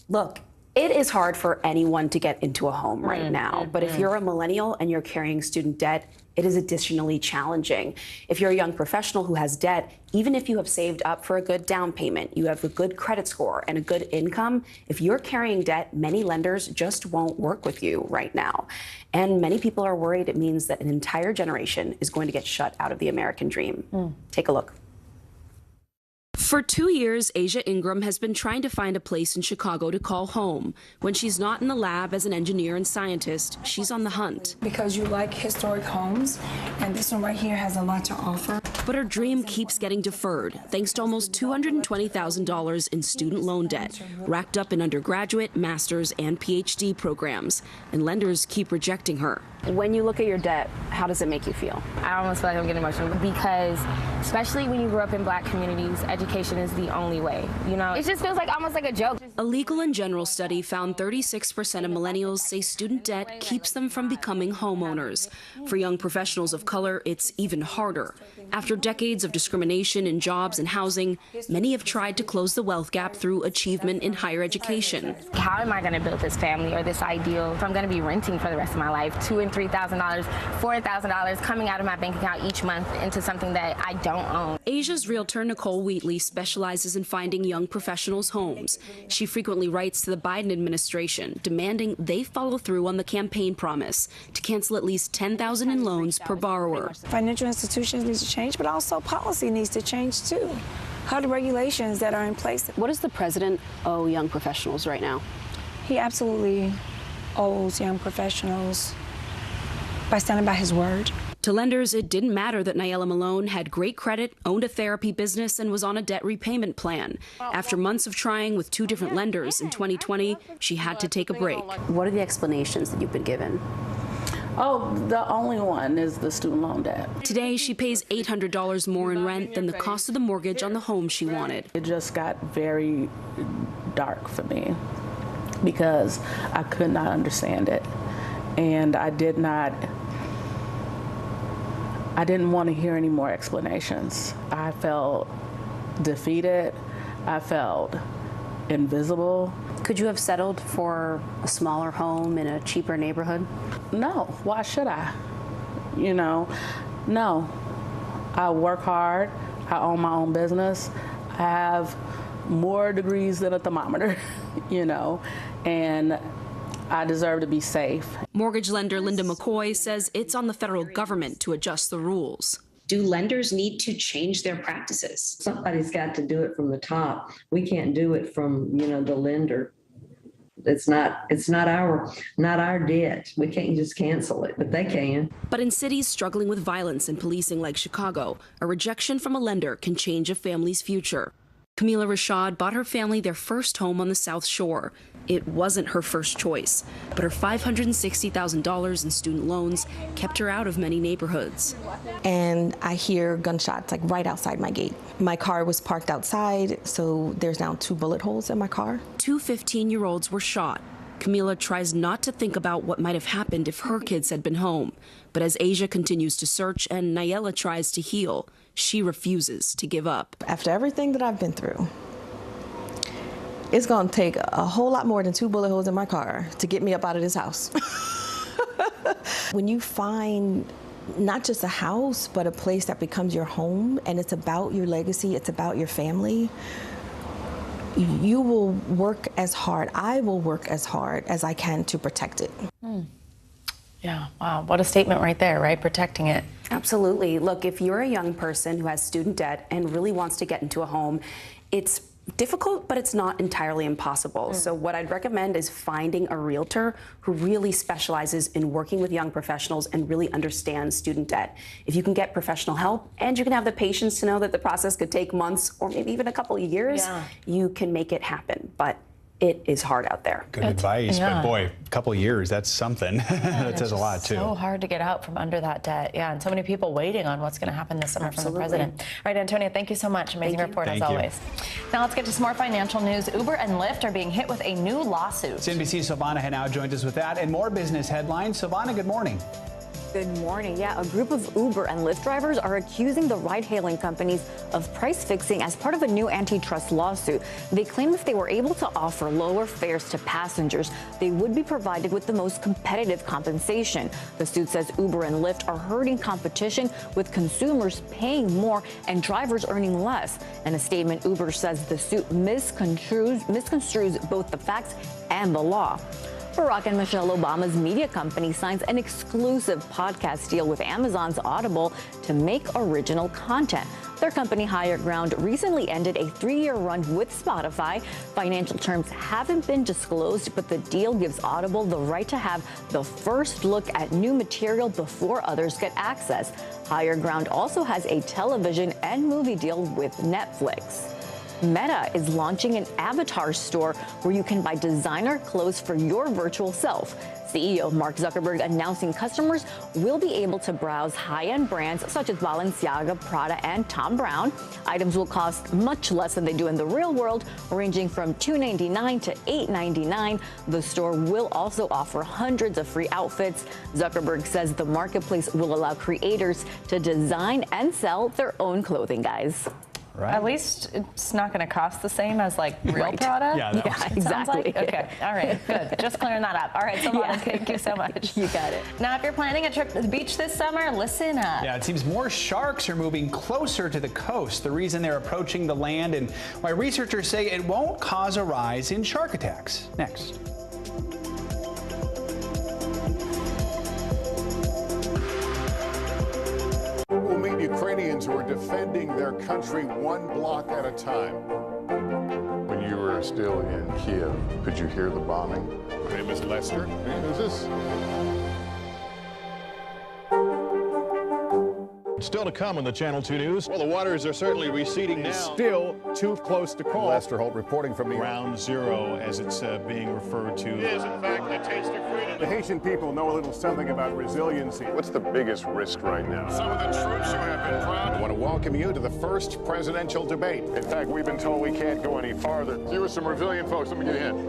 Look, it is hard for anyone to get into a home right now, but if you're a millennial and you're carrying student debt, it is additionally challenging. If you're a young professional who has debt, even if you have saved up for a good down payment, you have a good credit score and a good income, if you're carrying debt, many lenders just won't work with you right now. And many people are worried it means that an entire generation is going to get shut out of the American dream. Take a look. For 2 years, Asia Ingram has been trying to find a place in Chicago to call home. When she's not in the lab as an engineer and scientist, she's on the hunt. Because you like historic homes, and this one right here has a lot to offer. But her dream keeps getting deferred, thanks to almost $220,000 in student loan debt, racked up in undergraduate, master's, and PhD programs. And lenders keep rejecting her. When you look at your debt, how does it make you feel? I almost feel like I'm getting emotional because, especially when you grew up in Black communities, education is the only way. You know, it just feels like almost like a joke. A Legal and General study found 36% of millennials say student debt keeps them from becoming homeowners. For young professionals of color, it's even harder. After decades of discrimination in jobs and housing, many have tried to close the wealth gap through achievement in higher education. How am I going to build this family or this ideal if I'm going to be renting for the rest of my life? $2,000 and $3,000, $4,000 coming out of my bank account each month into something that I don't own. Asia's realtor Nicole Wheatley specializes in finding young professionals homes. She frequently writes to the Biden administration demanding they follow through on the campaign promise to cancel at least $10,000 in loans per borrower. Financial institutions need to change, but also policy needs to change too. How the regulations that are in place. What does the president owe young professionals right now? He absolutely owes young professionals by standing by his word. To lenders, it didn't matter that Nayela Malone had great credit, owned a therapy business, and was on a debt repayment plan. After months of trying with 2 different lenders in 2020, she had to take a break. What are the explanations that you've been given? Oh, the only one is the student loan debt. Today, she pays $800 more in rent than the cost of the mortgage on the home she wanted. It just got very dark for me because I could not understand it. And I didn't want to hear any more explanations. I felt defeated. I felt invisible. Could you have settled for a smaller home in a cheaper neighborhood? No. Why should I? You know, no. I work hard. I own my own business. I have more degrees than a thermometer, you know, and I deserve to be safe. Mortgage lender Linda McCoy says it's on the federal government to adjust the rules. Do lenders need to change their practices? Somebody's got to do it from the top. We can't do it from, the lender. It's not our debt. We can't just cancel it, but they can. But in cities struggling with violence and policing like Chicago, a rejection from a lender can change a family's future. Camila Rashad bought her family their first home on the South Shore. It wasn't her first choice, but her $560,000 in student loans kept her out of many neighborhoods. And I hear gunshots like right outside my gate. My car was parked outside, so there's now 2 bullet holes in my car. 2 15-year-olds were shot. Camila tries not to think about what might have happened if her kids had been home. But as Asia continues to search and Nayela tries to heal, she refuses to give up. After everything that I've been through, it's going to take a whole lot more than 2 bullet holes in my car to get me up out of this house. When you find not just a house, but a place that becomes your home, and it's about your legacy, it's about your family, you will work as hard. I will work as hard as I can to protect it. Yeah, wow, what a statement right there, right? Protecting it. Absolutely. Look, if you're a young person who has student debt and really wants to get into a home, it's difficult, but it's not entirely impossible. So what I'd recommend is finding a realtor who really specializes in working with young professionals and really understands student debt. If you can get professional help and you can have the patience to know that the process could take months or maybe even a couple of years, you can make it happen. But it is hard out there. Good advice, but boy, a couple of years, that's something. That says a lot, too. So hard to get out from under that debt. Yeah, and so many people waiting on what's going to happen this summer from the president. All right, Antonia, thank you so much. Amazing report, as always. Now let's get to some more financial news. Uber and Lyft are being hit with a new lawsuit. NBC's Silvana Henao joins us with that and more business headlines. Silvana, good morning. Good morning. Yeah, a group of Uber and Lyft drivers are accusing the ride-hailing companies of price fixing as part of a new antitrust lawsuit. They claim if they were able to offer lower fares to passengers, they would be provided with the most competitive compensation. The suit says Uber and Lyft are hurting competition with consumers paying more and drivers earning less. In a statement, Uber says the suit misconstrues both the facts and the law. Barack and Michelle Obama's media company signs an exclusive podcast deal with Amazon's Audible to make original content. Their company, Higher Ground, recently ended a 3-year run with Spotify. Financial terms haven't been disclosed, but the deal gives Audible the right to have the first look at new material before others get access. Higher Ground also has a television and movie deal with Netflix. Meta is launching an avatar store where you can buy designer clothes for your virtual self. CEO Mark Zuckerberg announcing customers will be able to browse high-end brands such as Balenciaga, Prada, and Thom Browne. Items will cost much less than they do in the real world, ranging from $2.99 to $8.99. The store will also offer hundreds of free outfits. Zuckerberg says the marketplace will allow creators to design and sell their own clothing, guys. Right. At least it's not going to cost the same as like real product. Yeah, exactly. Like? Okay. All right. Good. Just clearing that up. All right. So thank you so much. You got it. Now, if you're planning a trip to the beach this summer, listen up. Yeah, it seems more sharks are moving closer to the coast. The reason they're approaching the land and why researchers say it won't cause a rise in shark attacks. Next. We'll meet Ukrainians who are defending their country one block at a time. When you were still in Kiev, could you hear the bombing? My name is Lester. Who's this? Still to come on the Channel 2 News. Well, the waters are certainly receding now. Still too close to call. Lester Holt reporting from the Ground Zero, as it's being referred to. It is, in fact, the taste of freedom. The Haitian people know a little something about resiliency. What's the biggest risk right now? Some of the troops who have been proud. I want to welcome you to the first presidential debate. In fact, we've been told we can't go any farther. You with some resilient folks, let me get a hint.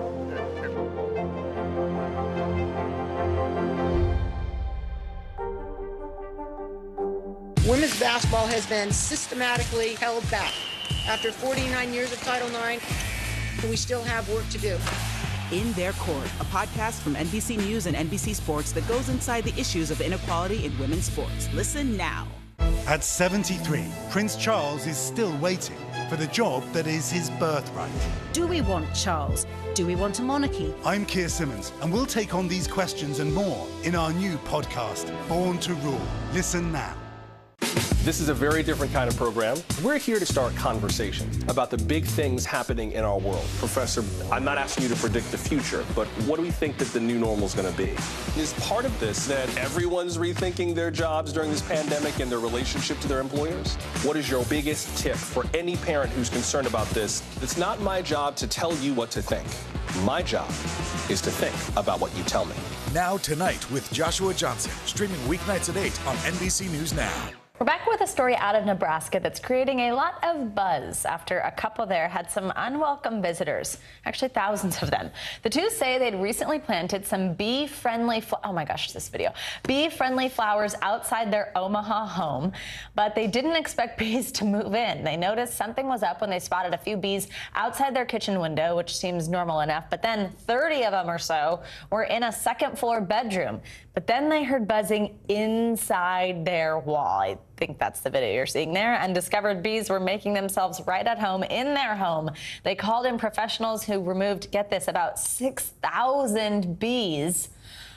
Women's basketball has been systematically held back. After 49 years of Title IX, we still have work to do. In Their Court, a podcast from NBC News and NBC Sports that goes inside the issues of inequality in women's sports. Listen now. At 73, Prince Charles is still waiting for the job that is his birthright. Do we want Charles? Do we want a monarchy? I'm Keir Simmons, and we'll take on these questions and more in our new podcast, Born to Rule. Listen now. This is a very different kind of program. We're here to start conversation about the big things happening in our world. Professor, I'm not asking you to predict the future, but what do we think that the new normal is going to be? Is part of this that everyone's rethinking their jobs during this pandemic and their relationship to their employers? What is your biggest tip for any parent who's concerned about this? It's not my job to tell you what to think. My job is to think about what you tell me. Now Tonight with Joshua Johnson, streaming weeknights at 8 on NBC News Now. We're back with a story out of Nebraska that's creating a lot of buzz after a couple there had some unwelcome visitors, actually thousands of them. The two say they'd recently planted some bee-friendly, bee-friendly flowers outside their Omaha home, but they didn't expect bees to move in. They noticed something was up when they spotted a few bees outside their kitchen window, which seems normal enough, but then 30 of them or so were in a second-floor bedroom. But then they heard buzzing inside their wall. I think that's the video you're seeing there, and discovered bees were making themselves right at home in their home. They called in professionals who removed, get this, about 6,000 bees.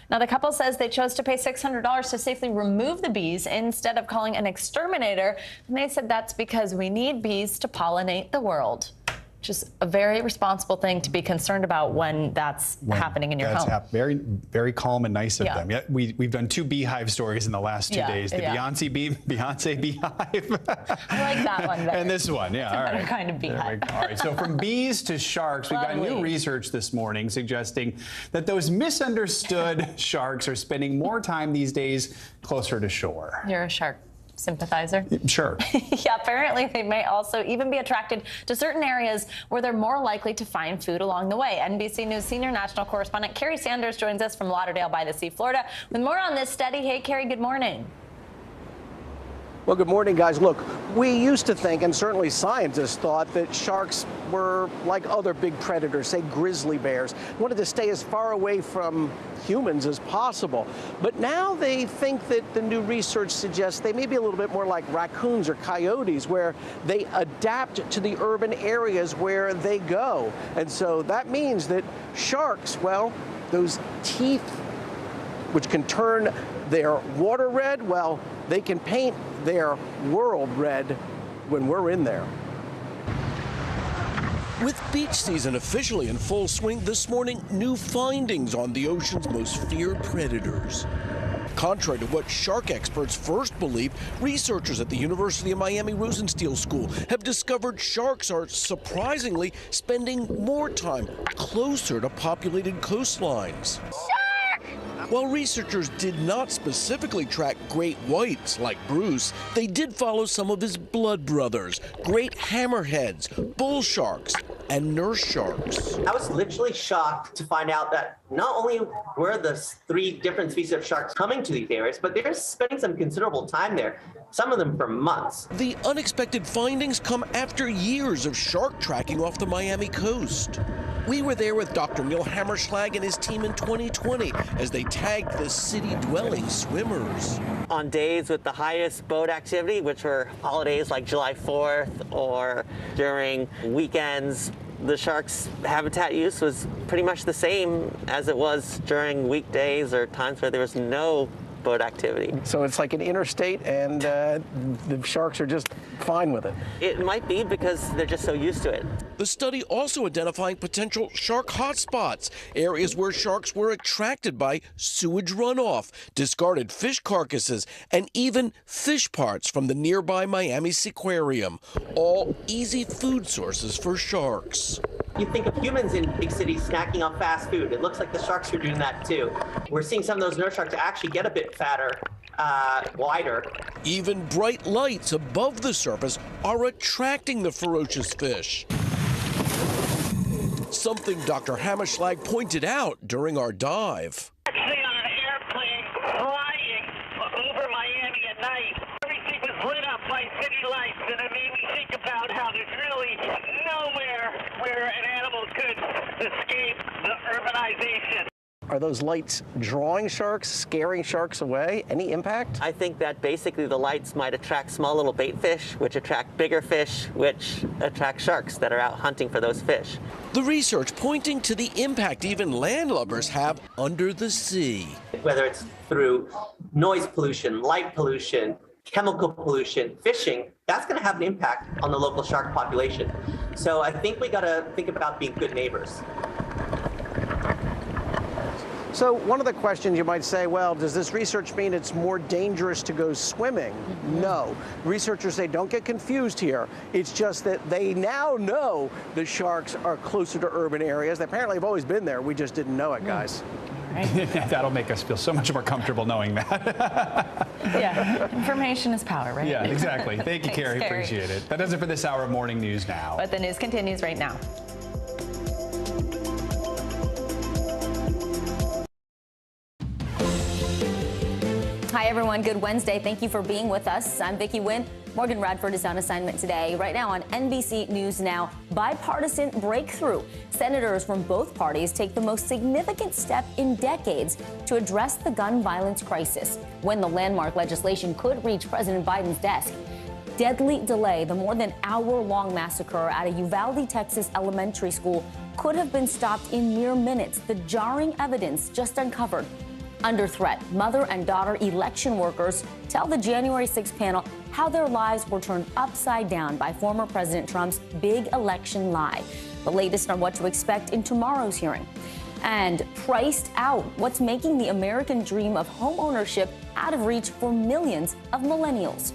Now, the couple says they chose to pay $600 to safely remove the bees instead of calling an exterminator, and they said that's because we need bees to pollinate the world. Just a very responsible thing to be concerned about when that's happening in your home. Very, very calm and nice of them. Yeah, we've done 2 beehive stories in the last 2 days. The Beyonce beehive. I like that one better. And this one, It's a better kind of beehive. All right, so from bees to sharks, we've got new research this morning suggesting that those misunderstood sharks are spending more time these days closer to shore. You're a shark sympathizer? Sure. Yeah, apparently they may also even be attracted to certain areas where they're more likely to find food along the way. NBC News senior national correspondent Carrie Sanders joins us from Lauderdale by the Sea, Florida, with more on this study. Hey, Carrie, good morning. Well, good morning, guys. Look, we used to think, and certainly scientists thought, that sharks were like other big predators, say grizzly bears, wanted to stay as far away from humans as possible. But now they think that the new research suggests they may be a little bit more like raccoons or coyotes, where they adapt to the urban areas where they go. And so that means that sharks, well, those teeth, which can turn their water red, well, they can paint their world red when we're in there. With beach season officially in full swing this morning, new findings on the ocean's most feared predators. Contrary to what shark experts first believed, researchers at the University of Miami Rosenstiel School have discovered sharks are surprisingly spending more time closer to populated coastlines. While researchers did not specifically track great whites like Bruce, they did follow some of his blood brothers, great hammerheads, bull sharks, and nurse sharks. I was literally shocked to find out that not only were the 3 different species of sharks coming to these areas, but they're spending some considerable time there, some of them for months. The unexpected findings come after years of shark tracking off the Miami coast. We were there with Dr. Neil Hammerschlag and his team in 2020 as they tagged the city-dwelling swimmers. On days with the highest boat activity, which were holidays like July 4th or during weekends, the sharks' habitat use was pretty much the same as it was during weekdays or times where there was no boat activity. So it's like an interstate and the sharks are just fine with it. It might be because they're just so used to it. The study also identifying potential shark hotspots, areas where sharks were attracted by sewage runoff, discarded fish carcasses, and even fish parts from the nearby Miami Seaquarium, all easy food sources for sharks. You think of humans in big cities snacking on fast food. It looks like the sharks are doing that too. We're seeing some of those nurse sharks actually get a bit fatter, wider. Even bright lights above the surface are attracting the ferocious fish. Something Dr. Hammerschlag pointed out during our dive. Actually on an airplane flying over Miami at night. Everything was lit up by city lights, and it made me think about how there's really nowhere where an animal could escape the urbanization. Are those lights drawing sharks, scaring sharks away? Any impact? I think that basically the lights might attract small little bait fish, which attract bigger fish, which attract sharks that are out hunting for those fish. The research pointing to the impact even landlubbers have under the sea. Whether it's through noise pollution, light pollution, chemical pollution, fishing, that's going to have an impact on the local shark population. So I think we got to think about being good neighbors. So one of the questions you might say, well, does this research mean it's more dangerous to go swimming? No. Researchers say don't get confused here. It's just that they now know the sharks are closer to urban areas. They apparently have always been there. We just didn't know it, guys. That'll make us feel so much more comfortable knowing that. Yeah, information is power, right? Yeah, exactly. Thank you, Thanks, Carrie. Carrie. Appreciate it. That does it for this hour of Morning News Now. But the news continues right now. Hi, everyone. Good Wednesday. Thank you for being with us. I'm Vicki Wynn. Morgan Radford is on assignment today. Right now on NBC News Now, bipartisan breakthrough. Senators from both parties take the most significant step in decades to address the gun violence crisis when the landmark legislation could reach President Biden's desk. Deadly delay. The more than hour-long massacre at a Uvalde, Texas elementary school could have been stopped in mere minutes. The jarring evidence just uncovered. Under threat, mother and daughter election workers tell the January 6th panel how their lives were turned upside down by former President Trump's big election lie. The latest on what to expect in tomorrow's hearing. And priced out, what's making the American dream of home ownership out of reach for millions of millennials.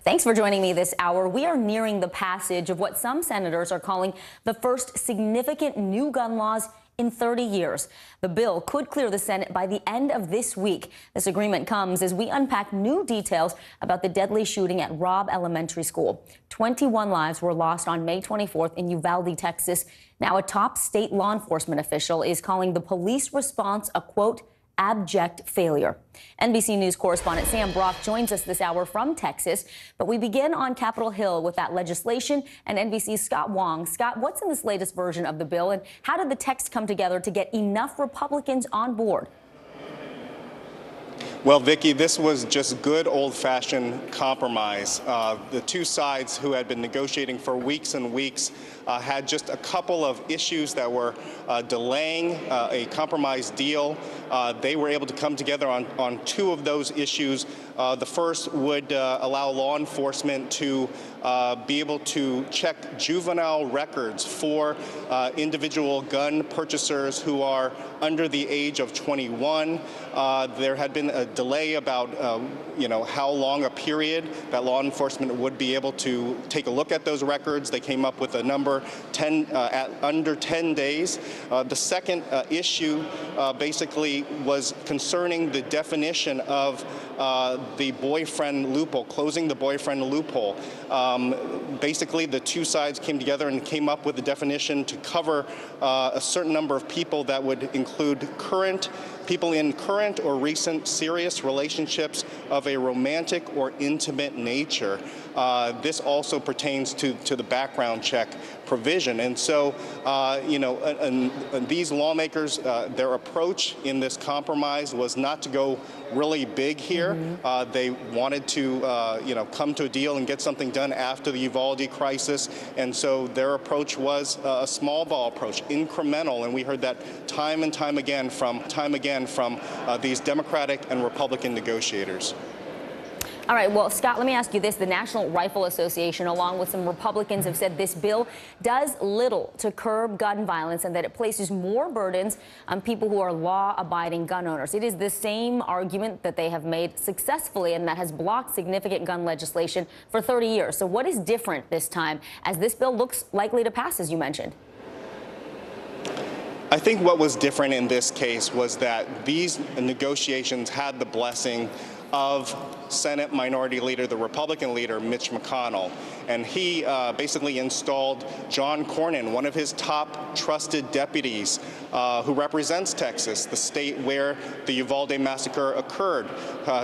Thanks for joining me this hour. We are nearing the passage of what some senators are calling the first significant new gun laws in 30 years. The bill could clear the Senate by the end of this week. This agreement comes as we unpack new details about the deadly shooting at Robb Elementary School. 21 lives were lost on May 24th in Uvalde, Texas. Now, a top state law enforcement official is calling the police response a, quote, abject failure. NBC News correspondent Sam Brock joins us this hour from Texas. But we begin on Capitol Hill with that legislation and NBC's Scott Wong. Scott, what's in this latest version of the bill and how did the text come together to get enough Republicans on board? Well, Vicki, this was just good old-fashioned compromise. The two sides who had been negotiating for weeks and weeks had just a couple of issues that were delaying a compromise deal. They were able to come together on two of those issues. The first would allow law enforcement to be able to check juvenile records for individual gun purchasers who are under the age of 21. There had been a delay about how long a period that law enforcement would be able to take a look at those records. They came up with a number at under 10 days. The second issue basically was concerning the definition of the boyfriend loophole, closing the boyfriend loophole. Basically, the two sides came together and came up with a definition to cover a certain number of people that would include people in current or recent serious relationships of a romantic or intimate nature. This also pertains to the background check provision. And so, these lawmakers, their approach in this compromise was not to go really big here. They wanted to, come to a deal and get something done after the Uvalde crisis. And so their approach was a small ball approach, incremental. And we heard that time and time again from these Democratic and Republican negotiators. All right, well, Scott, let me ask you this. The National Rifle Association, along with some Republicans, have said this bill does little to curb gun violence and that it places more burdens on people who are law-abiding gun owners. It is the same argument that they have made successfully and that has blocked significant gun legislation for 30 years. So what is different this time as this bill looks likely to pass, as you mentioned? I think what was different in this case was that these negotiations had the blessing of Senate Minority Leader, the Republican leader, Mitch McConnell. And he basically installed John Cornyn, one of his top trusted deputies who represents Texas, the state where the Uvalde massacre occurred,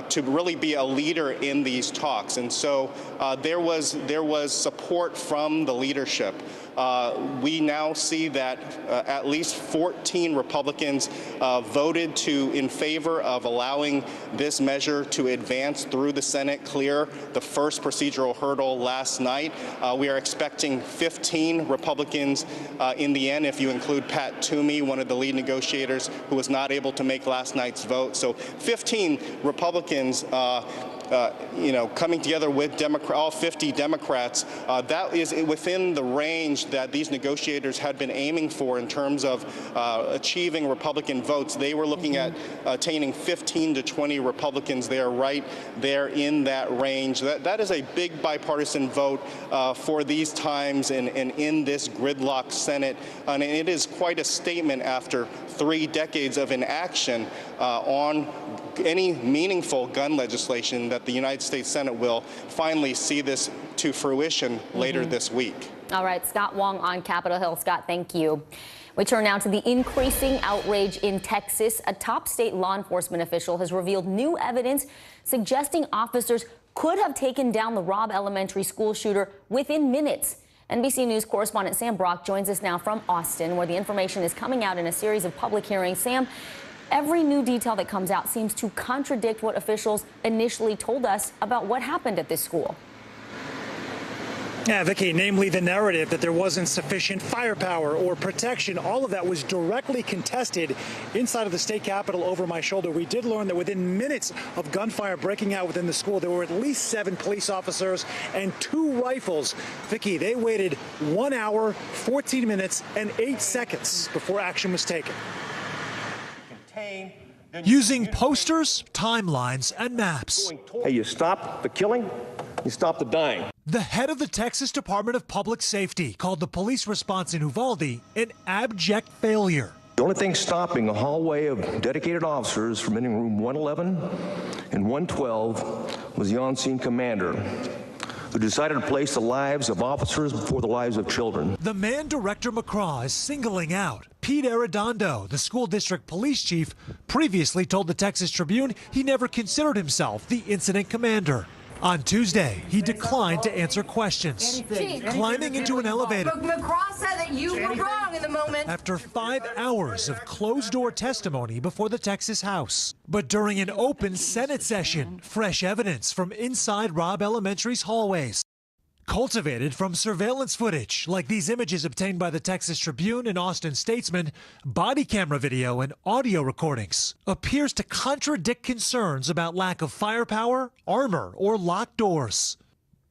to really be a leader in these talks. And so there was support from the leadership. We now see that at least 14 Republicans voted in favor of allowing this measure to advance through the Senate, clear the first procedural hurdle last night. We are expecting 15 Republicans in the end, if you include Pat Toomey, one of the lead negotiators who was not able to make last night's vote. So 15 Republicans coming together with all 50 Democrats, that is within the range that these negotiators had been aiming for in terms of achieving Republican votes. They were looking at attaining 15 to 20 Republicans. They are right there in that range. That is a big bipartisan vote for these times and in this gridlocked Senate. And it is quite a statement after 3 decades of inaction on any meaningful gun legislation that the United States Senate will finally see this to fruition later this week. All right, Scott Wong on Capitol Hill. Scott, thank you. We turn now to the increasing outrage in Texas. A top state law enforcement official has revealed new evidence suggesting officers could have taken down the Robb Elementary School shooter within minutes. NBC News correspondent Sam Brock joins us now from Austin, where the information is coming out in a series of public hearings. Sam, every new detail that comes out seems to contradict what officials initially told us about what happened at this school. Yeah, Vicki, namely the narrative that there wasn't sufficient firepower or protection. All of that was directly contested inside of the state capitol over my shoulder. We did learn that within minutes of gunfire breaking out within the school, there were at least 7 police officers and 2 rifles. Vicki, they waited 1 hour, 14 minutes, and 8 seconds before action was taken. Using posters, timelines, and maps. Hey, you stop the killing, you stop the dying. The head of the Texas Department of Public Safety called the police response in Uvalde an abject failure. The only thing stopping a hallway of dedicated officers from entering room 111 and 112 was the on-scene commander, who decided to place the lives of officers before the lives of children. The man Director McCraw is singling out. Pete Arredondo, the school district police chief, previously told the Texas Tribune he never considered himself the incident commander. On Tuesday, he declined to answer questions, climbing into an elevator. McCraw said that you were wrong in the moment. After 5 hours of closed-door testimony before the Texas House. But during an open Senate session, fresh evidence from inside Robb Elementary's hallways. Cultivated from surveillance footage, like these images obtained by the Texas Tribune and Austin Statesman, body camera video and audio recordings, appears to contradict concerns about lack of firepower, armor, or locked doors.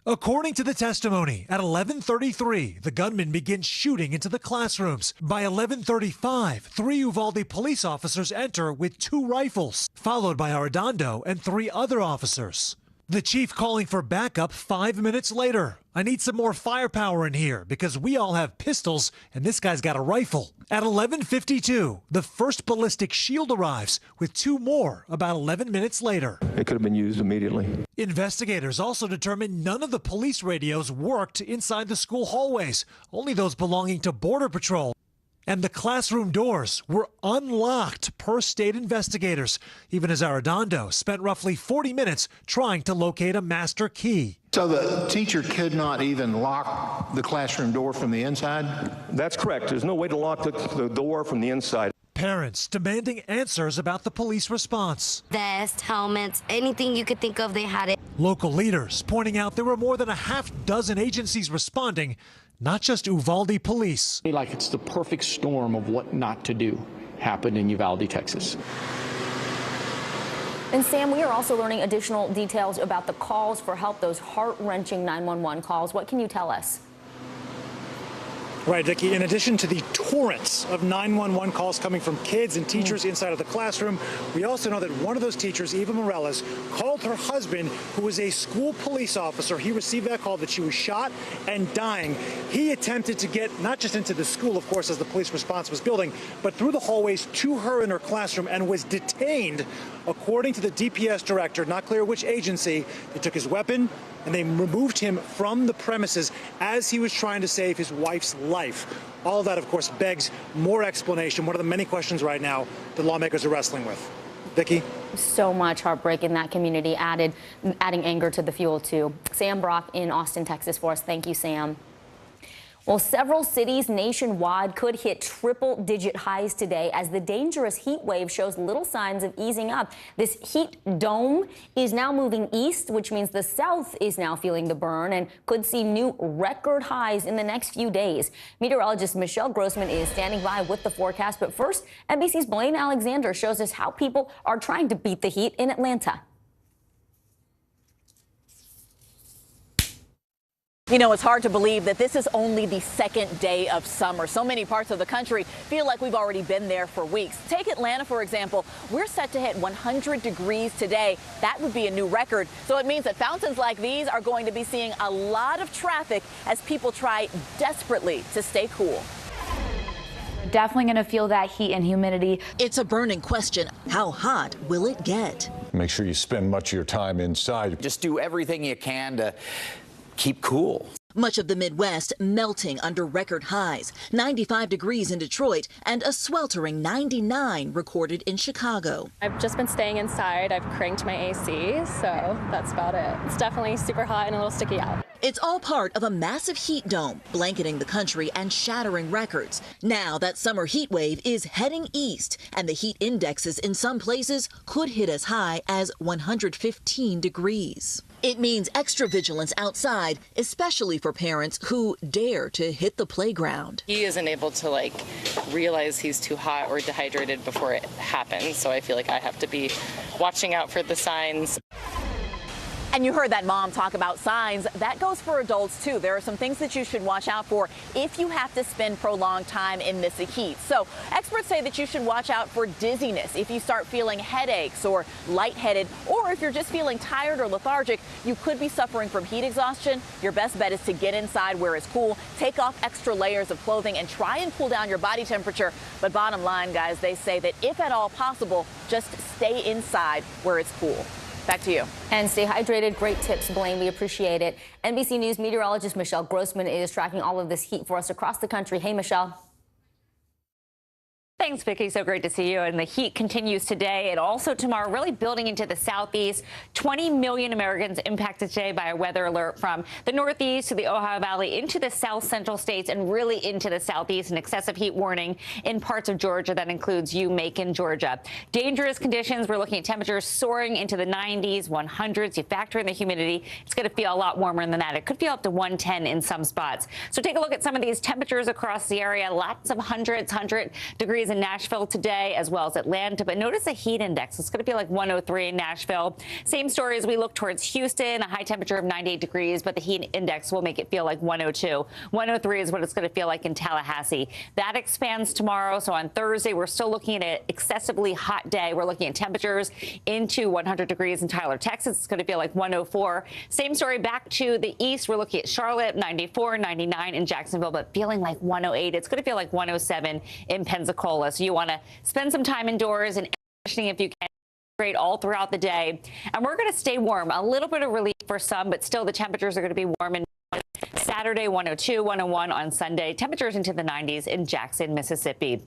According to the testimony, at 11:33, the gunman begins shooting into the classrooms. By 11:35, 3 Uvalde police officers enter with 2 rifles, followed by Arredondo and 3 other officers. The chief calling for backup 5 minutes later. I need some more firepower in here because we all have pistols and this guy's got a rifle. At 11:52, the first ballistic shield arrives with 2 more about 11 minutes later. It could have been used immediately. Investigators also determined none of the police radios worked inside the school hallways, only those belonging to Border Patrol. And the classroom doors were unlocked per state investigators, even as Arredondo spent roughly 40 minutes trying to locate a master key. So the teacher could not even lock the classroom door from the inside? That's correct. There's no way to lock the door from the inside. Parents demanding answers about the police response. Vests, helmets, anything you could think of, they had it. Local leaders pointing out there were more than a half dozen agencies responding, not just Uvalde police. Like it's the perfect storm of what not to do happened in Uvalde, Texas. And Sam, we are also learning additional details about the calls for help, those heart-wrenching 911 calls. What can you tell us? Right, Vicki. In addition to the torrents of 911 calls coming from kids and teachers inside of the classroom, we also know that one of those teachers, Eva Morales, called her husband, who was a school police officer. He received that call that she was shot and dying. He attempted to get not just into the school, of course, as the police response was building, but through the hallways to her in her classroom and was detained. According to the DPS director, not clear which agency, they took his weapon and they removed him from the premises as he was trying to save his wife's life. All of that, of course, begs more explanation. One of the many questions right now that lawmakers are wrestling with. Vicki? So much heartbreak in that community, adding anger to the fuel, too. Sam Brock in Austin, Texas for us. Thank you, Sam. Well, several cities nationwide could hit triple-digit highs today as the dangerous heat wave shows little signs of easing up. This heat dome is now moving east, which means the south is now feeling the burn and could see new record highs in the next few days. Meteorologist Michelle Grossman is standing by with the forecast. But first, NBC's Blaine Alexander shows us how people are trying to beat the heat in Atlanta. You know, it's hard to believe that this is only the second day of summer. So many parts of the country feel like we've already been there for weeks. Take Atlanta, for example. We're set to hit 100 degrees today. That would be a new record. So it means that fountains like these are going to be seeing a lot of traffic as people try desperately to stay cool. Definitely going to feel that heat and humidity. It's a burning question. How hot will it get? Make sure you spend much of your time inside. Just do everything you can to keep cool. Much of the Midwest melting under record highs. 95 degrees in Detroit and a sweltering 99 recorded in Chicago. I've just been staying inside. I've cranked my AC, so that's about it. It's definitely super hot and a little sticky out. It's all part of a massive heat dome blanketing the country and shattering records. Now that summer heat wave is heading east, and the heat indexes in some places could hit as high as 115 degrees. It means extra vigilance outside, especially for parents who dare to hit the playground. He isn't able to realize he's too hot or dehydrated before it happens, so I feel like I have to be watching out for the signs. And you heard that mom talk about signs. That goes for adults, too. There are some things that you should watch out for if you have to spend prolonged time in this heat. So experts say that you should watch out for dizziness if you start feeling headaches or lightheaded, or if you're just feeling tired or lethargic, you could be suffering from heat exhaustion. Your best bet is to get inside where it's cool, take off extra layers of clothing, and try and cool down your body temperature. But bottom line, guys, they say that if at all possible, just stay inside where it's cool. Back to you. And stay hydrated. Great tips, Blaine. We appreciate it. NBC News meteorologist Michelle Grossman is tracking all of this heat for us across the country. Hey, Michelle. Thanks, Vicki. So great to see you. And the heat continues today and also tomorrow, really building into the southeast. 20 million Americans impacted today by a weather alert from the northeast to the Ohio Valley into the south central states and really into the southeast. An excessive heat warning in parts of Georgia. That includes Macon, Georgia. Dangerous conditions. We're looking at temperatures soaring into the 90s, 100s. You factor in the humidity, it's going to feel a lot warmer than that. It could feel up to 110 in some spots. So take a look at some of these temperatures across the area. Lots of 100 degrees in Nashville today, as well as Atlanta. But notice the heat index. It's going to be like 103 in Nashville. Same story as we look towards Houston, a high temperature of 98 degrees, but the heat index will make it feel like 102. 103 is what it's going to feel like in Tallahassee. That expands tomorrow. So on Thursday, we're still looking at an excessively hot day. We're looking at temperatures into 100 degrees in Tyler, Texas. It's going to feel like 104. Same story back to the east. We're looking at Charlotte, 94, 99 in Jacksonville, but feeling like 108. It's going to feel like 107 in Pensacola. So you want to spend some time indoors and if you can. Great all throughout the day. And we're going to stay warm. A little bit of relief for some, but still the temperatures are going to be warm in Saturday, 102, 101 on Sunday. Temperatures into the 90s in Jackson, Mississippi.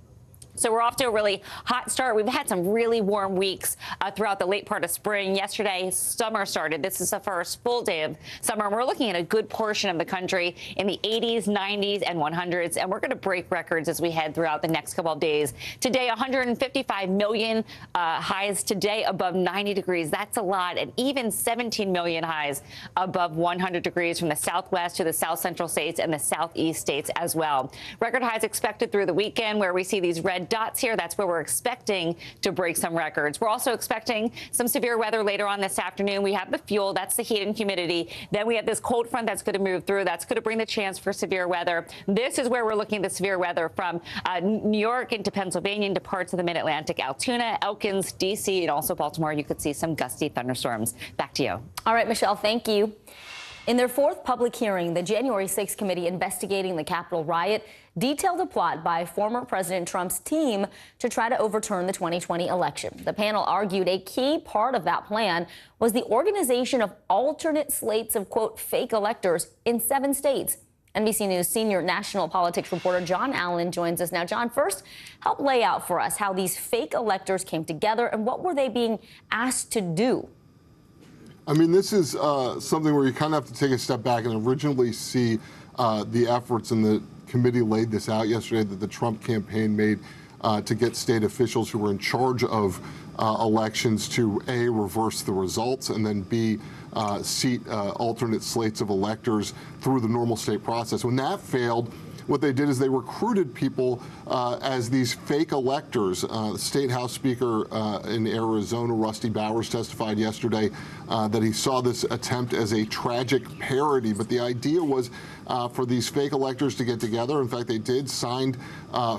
So we're off to a really hot start. We've had some really warm weeks throughout the late part of spring. Yesterday, summer started. This is the first full day of summer. And we're looking at a good portion of the country in the 80s, 90s, and 100s. And we're going to break records as we head throughout the next couple of days. Today, 155 million highs today above 90 degrees. That's a lot. And even 17 million highs above 100 degrees from the southwest to the south central states and the southeast states as well. Record highs expected through the weekend where we see these red dots here. That's where we're expecting to break some records. We're also expecting some severe weather later on this afternoon. We have the fuel. That's the heat and humidity. Then we have this cold front that's going to move through. That's going to bring the chance for severe weather. This is where we're looking at the severe weather from New York into Pennsylvania into parts of the mid-Atlantic. Altoona, Elkins, D.C., and also Baltimore. You could see some gusty thunderstorms. Back to you. All right, Michelle, thank you. In their fourth public hearing, the January 6th committee investigating the Capitol riot detailed a plot by former President Trump's team to try to overturn the 2020 election. The panel argued a key part of that plan was the organization of alternate slates of, quote, fake electors in 7 states. NBC News senior national politics reporter John Allen joins us now. John, first, help lay out for us how these fake electors came together and what were they being asked to do? I mean, this is something where you kind of have to take a step back and originally see the efforts, and the committee laid this out yesterday, that the Trump campaign made to get state officials who were in charge of elections to A, reverse the results, and then B, seat alternate slates of electors through the normal state process. When that failed, what they did is they recruited people as these fake electors. The State House Speaker in Arizona, Rusty Bowers, testified yesterday that he saw this attempt as a tragic parody. But the idea was for these fake electors to get together. In fact, they did, signed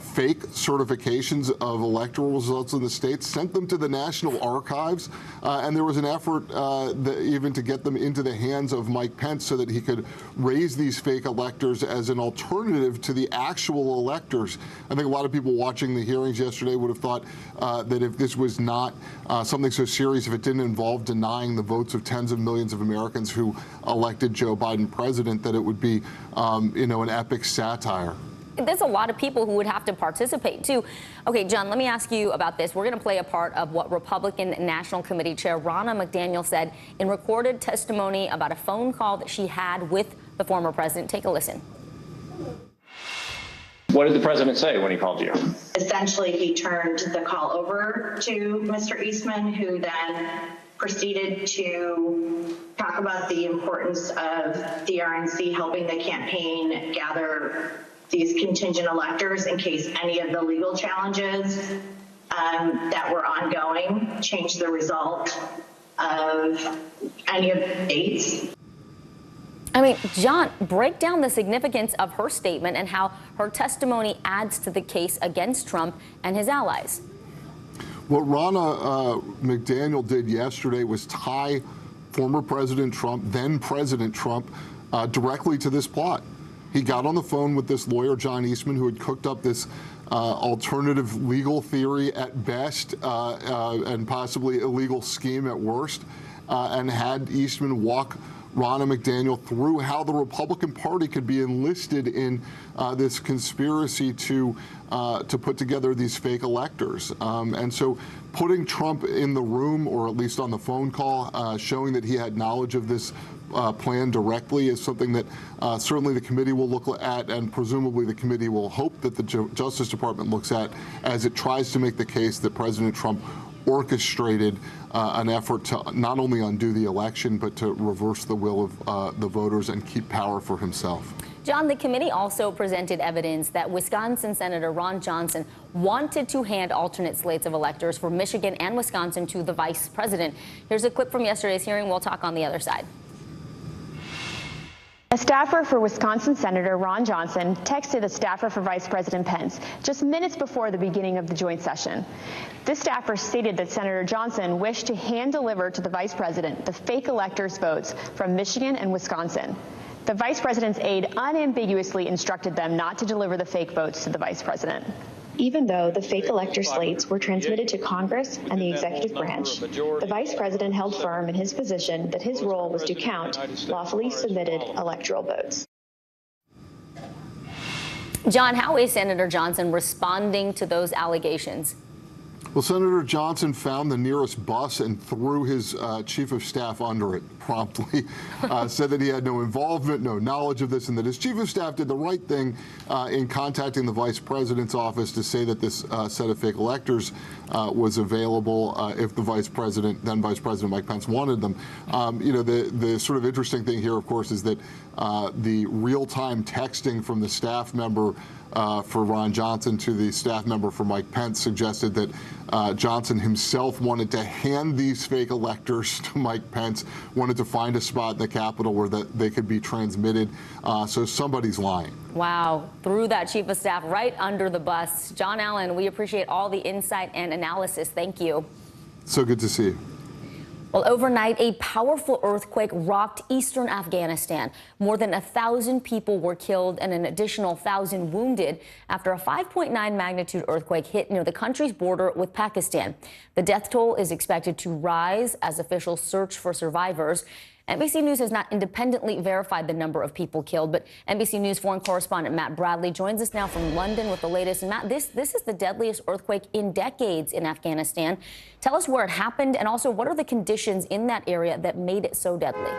fake certifications of electoral results in the states, sent them to the National Archives, and there was an effort even to get them into the hands of Mike Pence so that he could raise these fake electors as an alternative to the actual electors. I think a lot of people watching the hearings yesterday would have thought that if this was not something so serious, if it didn't involve denying the votes of tens of millions of Americans who elected Joe Biden president, that it would be, an epic satire. There's a lot of people who would have to participate, too. Okay, John, let me ask you about this. We're going to play a part of what Republican National Committee Chair Ronna McDaniel said in recorded testimony about a phone call that she had with the former president. Take a listen. What did the president say when he called you? Essentially, he turned the call over to Mr. Eastman, who then proceeded to talk about the importance of the RNC helping the campaign gather these contingent electors in case any of the legal challenges that were ongoing changed the result of any of the states. I mean, John, break down the significance of her statement and how her testimony adds to the case against Trump and his allies. What Ronna McDaniel did yesterday was tie former President Trump, then President Trump, directly to this plot. He got on the phone with this lawyer, John Eastman, who had cooked up this alternative legal theory at best and possibly illegal scheme at worst, and had Eastman walk Ronna McDaniel through how the Republican Party could be enlisted in this conspiracy to put together these fake electors. And so putting Trump in the room, or at least on the phone call, showing that he had knowledge of this plan directly is something that certainly the committee will look at, and presumably the committee will hope that the Justice Department looks at as it tries to make the case that President Trump orchestrated an effort to not only undo the election, but to reverse the will of the voters and keep power for himself. John, the committee also presented evidence that Wisconsin Senator Ron Johnson wanted to hand alternate slates of electors for Michigan and Wisconsin to the vice president. Here's a clip from yesterday's hearing. We'll talk on the other side. A staffer for Wisconsin Senator Ron Johnson texted a staffer for Vice President Pence just minutes before the beginning of the joint session. This staffer stated that Senator Johnson wished to hand-deliver to the vice president the fake electors' votes from Michigan and Wisconsin. The vice president's aide unambiguously instructed them not to deliver the fake votes to the vice president. Even though the fake elector slates were transmitted to Congress and the executive branch, the vice president held firm in his position that his role was to count lawfully submitted electoral votes. John, how is Senator Johnson responding to those allegations? Well, Senator Johnson found the nearest bus and threw his chief of staff under it promptly, said that he had no involvement, no knowledge of this, and that his chief of staff did the right thing in contacting the vice president's office to say that this set of fake electors was available if the then Vice President Mike Pence wanted them. The sort of interesting thing here, of course, is that the real-time texting from the staff member for Ron Johnson to the staff member for Mike Pence suggested that Johnson himself wanted to hand these fake electors to Mike Pence, wanted to find a spot in the Capitol where they could be transmitted. So somebody's lying. Wow. Threw that chief of staff right under the bus. John Allen, we appreciate all the insight and analysis. Thank you. So good to see you. Well, overnight, a powerful earthquake rocked eastern Afghanistan. More than 1,000 people were killed and an additional 1,000 wounded after a 5.9 magnitude earthquake hit near the country's border with Pakistan. The death toll is expected to rise as officials search for survivors. NBC News has not independently verified the number of people killed, but NBC News foreign correspondent Matt Bradley joins us now from London with the latest. And Matt, this is the deadliest earthquake in decades in Afghanistan. Tell us where it happened, and also what are the conditions in that area that made it so deadly?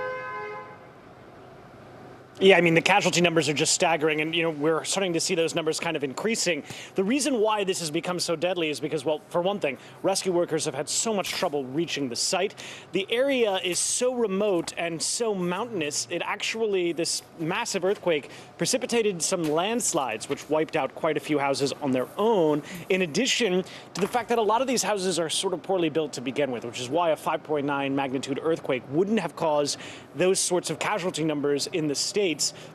Yeah, I mean, the casualty numbers are just staggering, and, we're starting to see those numbers kind of increasing. The reason why this has become so deadly is because, well, for one thing, rescue workers have had so much trouble reaching the site. The area is so remote and so mountainous, this massive earthquake precipitated some landslides, which wiped out quite a few houses on their own, in addition to the fact that a lot of these houses are sort of poorly built to begin with, which is why a 5.9 magnitude earthquake wouldn't have caused those sorts of casualty numbers in the state.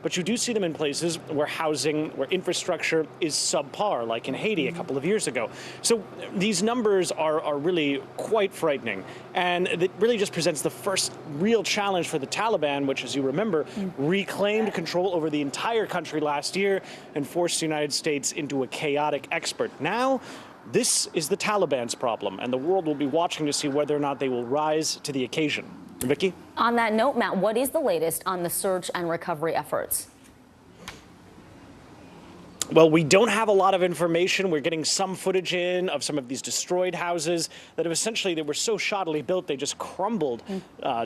But you do see them in places where where infrastructure is subpar, like in Haiti a couple of years ago. So these numbers are really quite frightening. And it really just presents the first real challenge for the Taliban, which, as you remember, reclaimed control over the entire country last year and forced the United States into a chaotic expert. Now, this is the Taliban's problem, and the world will be watching to see whether or not they will rise to the occasion. Vicky? On that note, Matt, what is the latest on the search and recovery efforts? Well, we don't have a lot of information. We're getting some footage in of some of these destroyed houses that have they were so shoddily built, they just crumbled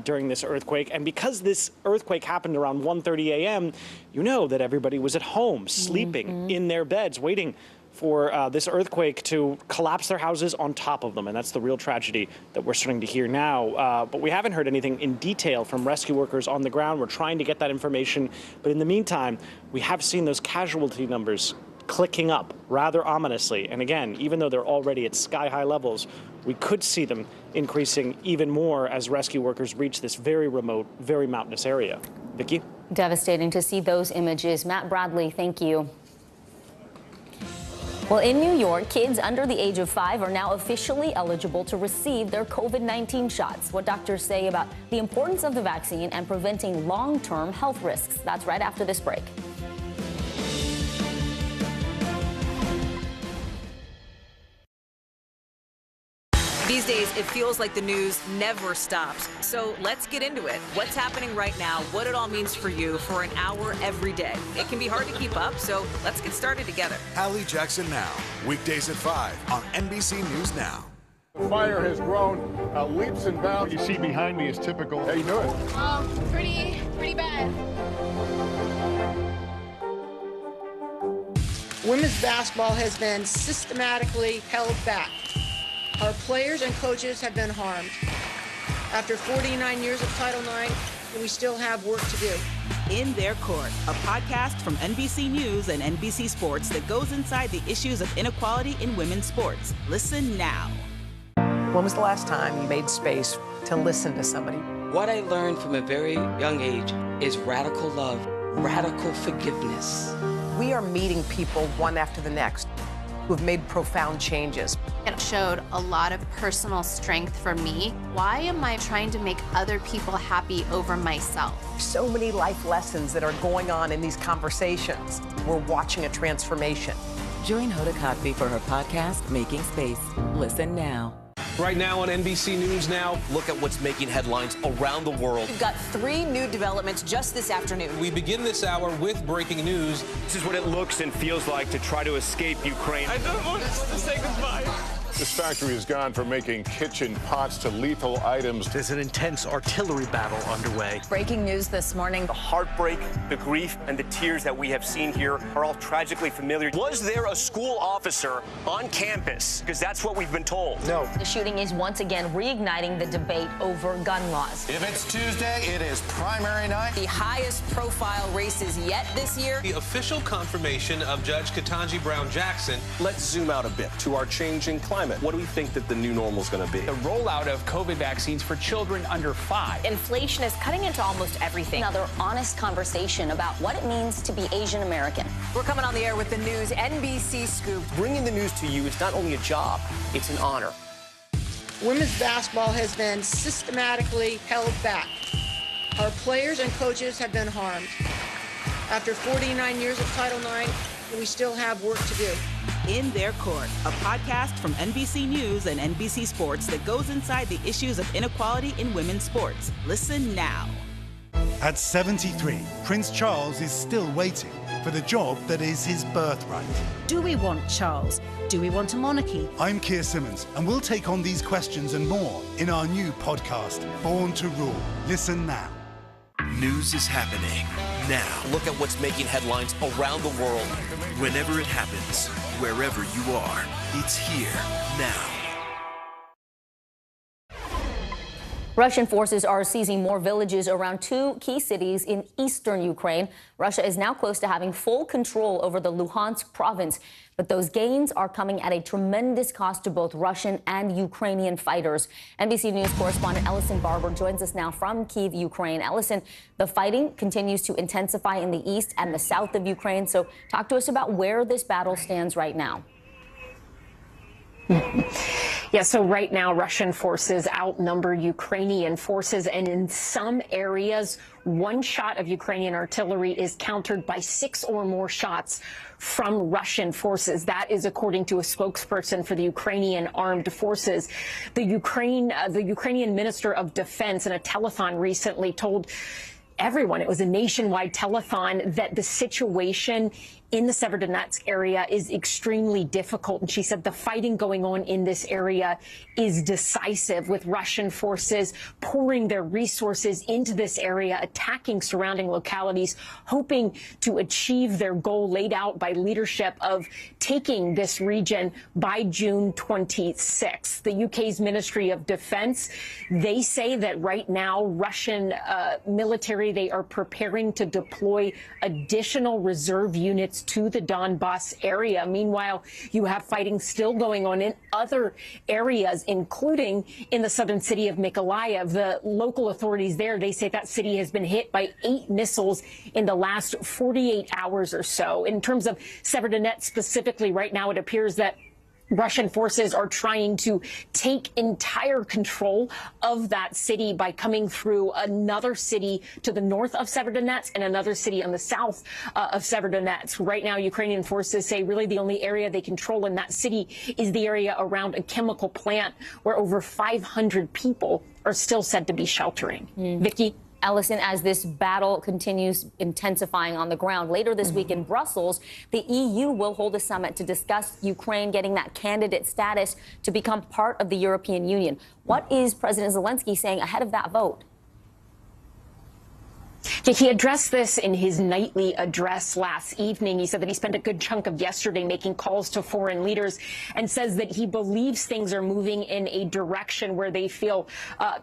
during this earthquake. And because this earthquake happened around 1:30 a.m., you know that everybody was at home, sleeping in their beds, waiting for this earthquake to collapse their houses on top of them. And that's the real tragedy that we're starting to hear now. But we haven't heard anything in detail from rescue workers on the ground. We're trying to get that information. But in the meantime, we have seen those casualty numbers clicking up rather ominously. And again, even though they're already at sky-high levels, we could see them increasing even more as rescue workers reach this very remote, very mountainous area. Vicky? Devastating to see those images. Matt Bradley, thank you. Well, in New York, kids under the age of 5 are now officially eligible to receive their COVID-19 shots. What doctors say about the importance of the vaccine and preventing long-term health risks. That's right after this break. These These days, it feels like the news never stops. So let's get into it. What's happening right now, what it all means for you for an hour every day. It can be hard to keep up, so let's get started together. Hallie Jackson Now, weekdays at 5 on NBC News Now. The fire has grown leaps and bounds. What you see behind me is typical. How you doing? Pretty bad. Women's basketball has been systematically held back. Our players and coaches have been harmed. After 49 years of Title IX, we still have work to do. In Their Court, a podcast from NBC News and NBC Sports that goes inside the issues of inequality in women's sports. Listen now. When was the last time you made space to listen to somebody? What I learned from a very young age is radical love, radical forgiveness. We are meeting people one after the next who have made profound changes. It showed a lot of personal strength for me. Why am I trying to make other people happy over myself? So many life lessons that are going on in these conversations. We're watching a transformation. Join Hoda Kotb for her podcast, Making Space. Listen now. Right now on NBC News Now, look at what's making headlines around the world. We've got 3 new developments just this afternoon. We begin this hour with breaking news. This is what it looks and feels like to try to escape Ukraine. I don't want us to say goodbye. This factory has gone from making kitchen pots to lethal items. There's an intense artillery battle underway. Breaking news this morning. The heartbreak, the grief, and the tears that we have seen here are all tragically familiar. Was there a school officer on campus? Because that's what we've been told. No. The shooting is once again reigniting the debate over gun laws. If it's Tuesday, it is primary night. The highest profile races yet this year. The official confirmation of Judge Ketanji Brown Jackson. Let's zoom out a bit to our changing climate. What do we think that the new normal is going to be? The rollout of COVID vaccines for children under 5. Inflation is cutting into almost everything. Another honest conversation about what it means to be Asian American. We're coming on the air with the news NBC Scoop. Bringing the news to you is not only a job, it's an honor. Women's basketball has been systematically held back. Our players and coaches have been harmed. After 49 years of Title IX, we still have work to do. In Their Court, a podcast from NBC News and NBC Sports that goes inside the issues of inequality in women's sports. Listen now. At 73, Prince Charles is still waiting for the job that is his birthright. Do we want Charles? Do we want a monarchy? I'm Keir Simmons, and we'll take on these questions and more in our new podcast, Born to Rule. Listen now. News is happening now. Look at what's making headlines around the world. Whenever it happens, wherever you are, it's here now. Russian forces are seizing more villages around 2 key cities in eastern Ukraine. Russia is now close to having full control over the Luhansk province, but those gains are coming at a tremendous cost to both Russian and Ukrainian fighters. NBC News correspondent Ellison Barber joins us now from Kyiv, Ukraine. Ellison, the fighting continues to intensify in the east and the south of Ukraine, so talk to us about where this battle stands right now. Yeah, so right now Russian forces outnumber Ukrainian forces, and in some areas, one shot of Ukrainian artillery is countered by 6 or more shots from Russian forces. That is according to a spokesperson for the Ukrainian armed forces. The Ukrainian Minister of Defense in a telethon recently told everyone, it was a nationwide telethon, that the situation in the Severodonetsk area is extremely difficult. And she said the fighting going on in this area is decisive, with Russian forces pouring their resources into this area, attacking surrounding localities, hoping to achieve their goal laid out by leadership of taking this region by June 26th. The UK's Ministry of Defense, they say that right now Russian military, they are preparing to deploy additional reserve units to the Donbass area. Meanwhile, you have fighting still going on in other areas, including in the southern city of Mykolaiv. The local authorities there, they say that city has been hit by 8 missiles in the last 48 hours or so. In terms of Severodonetsk specifically, right now it appears that Russian forces are trying to take entire control of that city by coming through another city to the north of Severodonetsk and another city on the south of Severodonetsk. Right now, Ukrainian forces say really the only area they control in that city is the area around a chemical plant where over 500 people are still said to be sheltering. Vicky? Ellison, as this battle continues intensifying on the ground, later this week in Brussels, the EU will hold a summit to discuss Ukraine getting that candidate status to become part of the European Union. What is President Zelensky saying ahead of that vote? He addressed this in his nightly address last evening. He said that he spent a good chunk of yesterday making calls to foreign leaders and says that he believes things are moving in a direction where they feel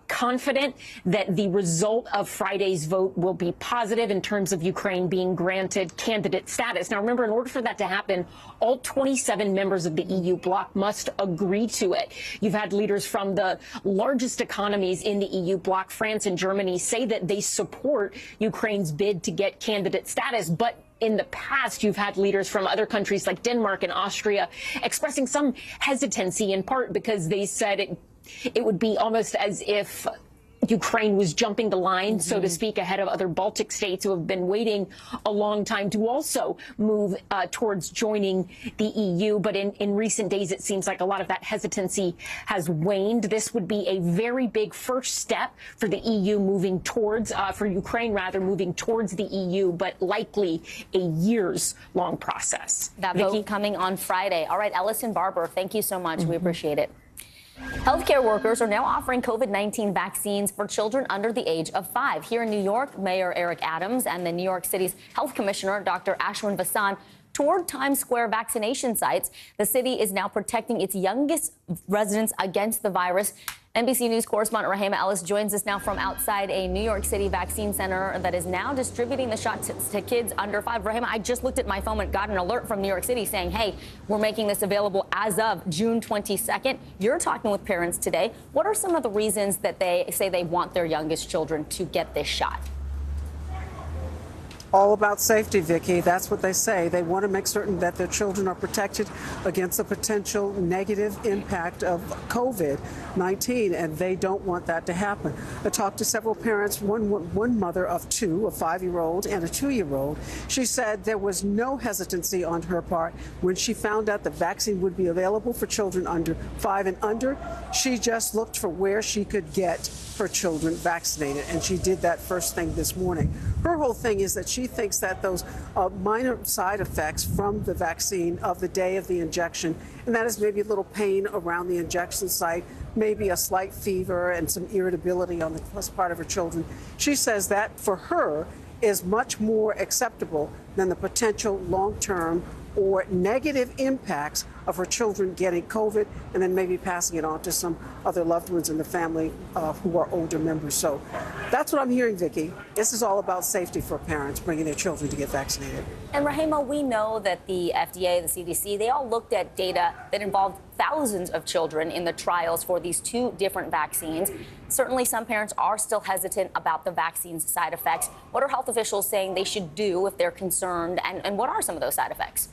confident that the result of Friday's vote will be positive in terms of Ukraine being granted candidate status. Now, remember, in order for that to happen, all 27 members of the EU bloc must agree to it. You've had leaders from the largest economies in the EU bloc, France and Germany, say that they support Ukraine's bid to get candidate status. But in the past, you've had leaders from other countries like Denmark and Austria expressing some hesitancy, in part because they said it would be almost as if Ukraine was jumping the line, so to speak, ahead of other Baltic states who have been waiting a long time to also move towards joining the EU. But in recent days, it seems like a lot of that hesitancy has waned. This would be a very big first step for the EU moving towards, for Ukraine rather, moving towards the EU, but likely a years-long process. That vote coming on Friday. All right, Ellison Barber, thank you so much. We appreciate it. Healthcare workers are now offering COVID-19 vaccines for children under the age of 5. Here in New York, Mayor Eric Adams and the New York City's Health Commissioner, Dr. Ashwin Vasan, toured Times Square vaccination sites. The city is now protecting its youngest residents against the virus. NBC News correspondent Rahema Ellis joins us now from outside a New York City vaccine center that is now distributing the shots to kids under 5. Rahema, I just looked at my phone and got an alert from New York City saying, hey, we're making this available as of June 22nd. You're talking with parents today. What are some of the reasons that they say they want their youngest children to get this shot? All about safety, Vicki. That's what they say. They want to make certain that their children are protected against the potential negative impact of COVID-19, and they don't want that to happen. I talked to several parents, one mother of two, a 5-year-old and a 2-year-old. She said there was no hesitancy on her part when she found out the vaccine would be available for children under 5 and under. She just looked for where she could get her children vaccinated, and she did that first thing this morning. Her whole thing is that she thinks that those minor side effects from the vaccine of the day of the injection, and that is maybe a little pain around the injection site, maybe a slight fever and some irritability on the part of her children. She says that for her is much more acceptable than the potential long-term or negative impacts of her children getting COVID and then maybe passing it on to some other loved ones in the family who are older members. So that's what I'm hearing, Vicki. This is all about safety for parents bringing their children to get vaccinated. And Rahema, we know that the FDA, the CDC, they all looked at data that involved thousands of children in the trials for these 2 different vaccines. Certainly some parents are still hesitant about the vaccine's side effects. What are health officials saying they should do if they're concerned, and what are some of those side effects?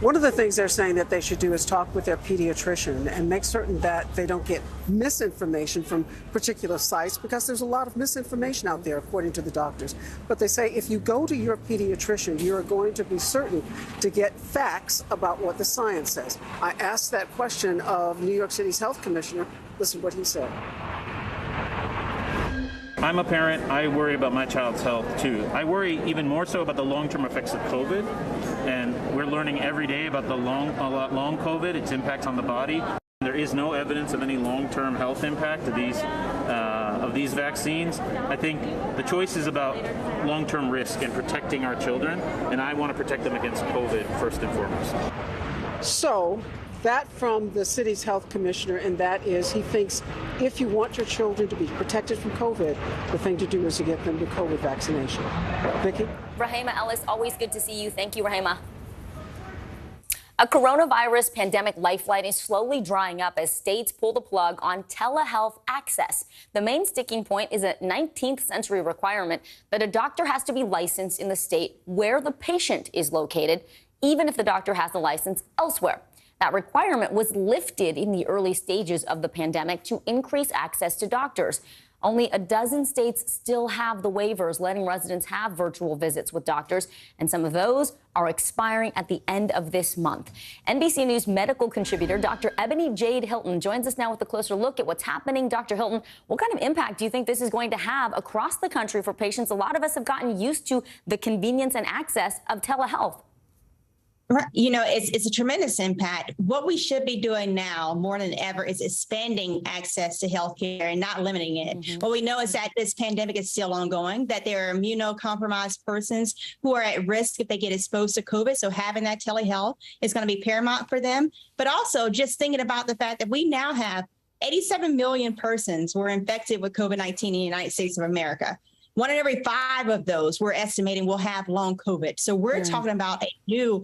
One of the things they're saying that they should do is talk with their pediatrician and make certain that they don't get misinformation from particular sites, because there's a lot of misinformation out there, according to the doctors. But they say if you go to your pediatrician, you're going to be certain to get facts about what the science says. I asked that question of New York City's health commissioner. Listen to what he said. I'm a parent. I worry about my child's health, too. I worry even more so about the long-term effects of COVID. And we're learning every day about the long COVID, its impacts on the body. There is no evidence of any long-term health impact of these vaccines. I think the choice is about long-term risk and protecting our children. And I want to protect them against COVID first and foremost. So that from the city's health commissioner, and that is he thinks if you want your children to be protected from COVID, the thing to do is to get them the COVID vaccination. Vicki? Rahema Ellis, always good to see you. Thank you, Rahema. A coronavirus pandemic lifeline is slowly drying up as states pull the plug on telehealth access. The main sticking point is a 19th century requirement that a doctor has to be licensed in the state where the patient is located even if the doctor has a license elsewhere. That requirement was lifted in the early stages of the pandemic to increase access to doctors. Only a dozen states still have the waivers letting residents have virtual visits with doctors, and some of those are expiring at the end of this month. NBC News medical contributor Dr. Ebony Jade Hilton joins us now with a closer look at what's happening. Dr. Hilton, what kind of impact do you think this is going to have across the country for patients? A lot of us have gotten used to the convenience and access of telehealth. You know, it's a tremendous impact. What we should be doing now more than ever is expanding access to healthcare and not limiting it. What we know is that this pandemic is still ongoing, that there are immunocompromised persons who are at risk if they get exposed to COVID. So having that telehealth is going to be paramount for them. But also just thinking about the fact that we now have 87 million persons who are infected with COVID-19 in the United States of America. 1 in every 5 of those we're estimating will have long COVID. So we're talking about a new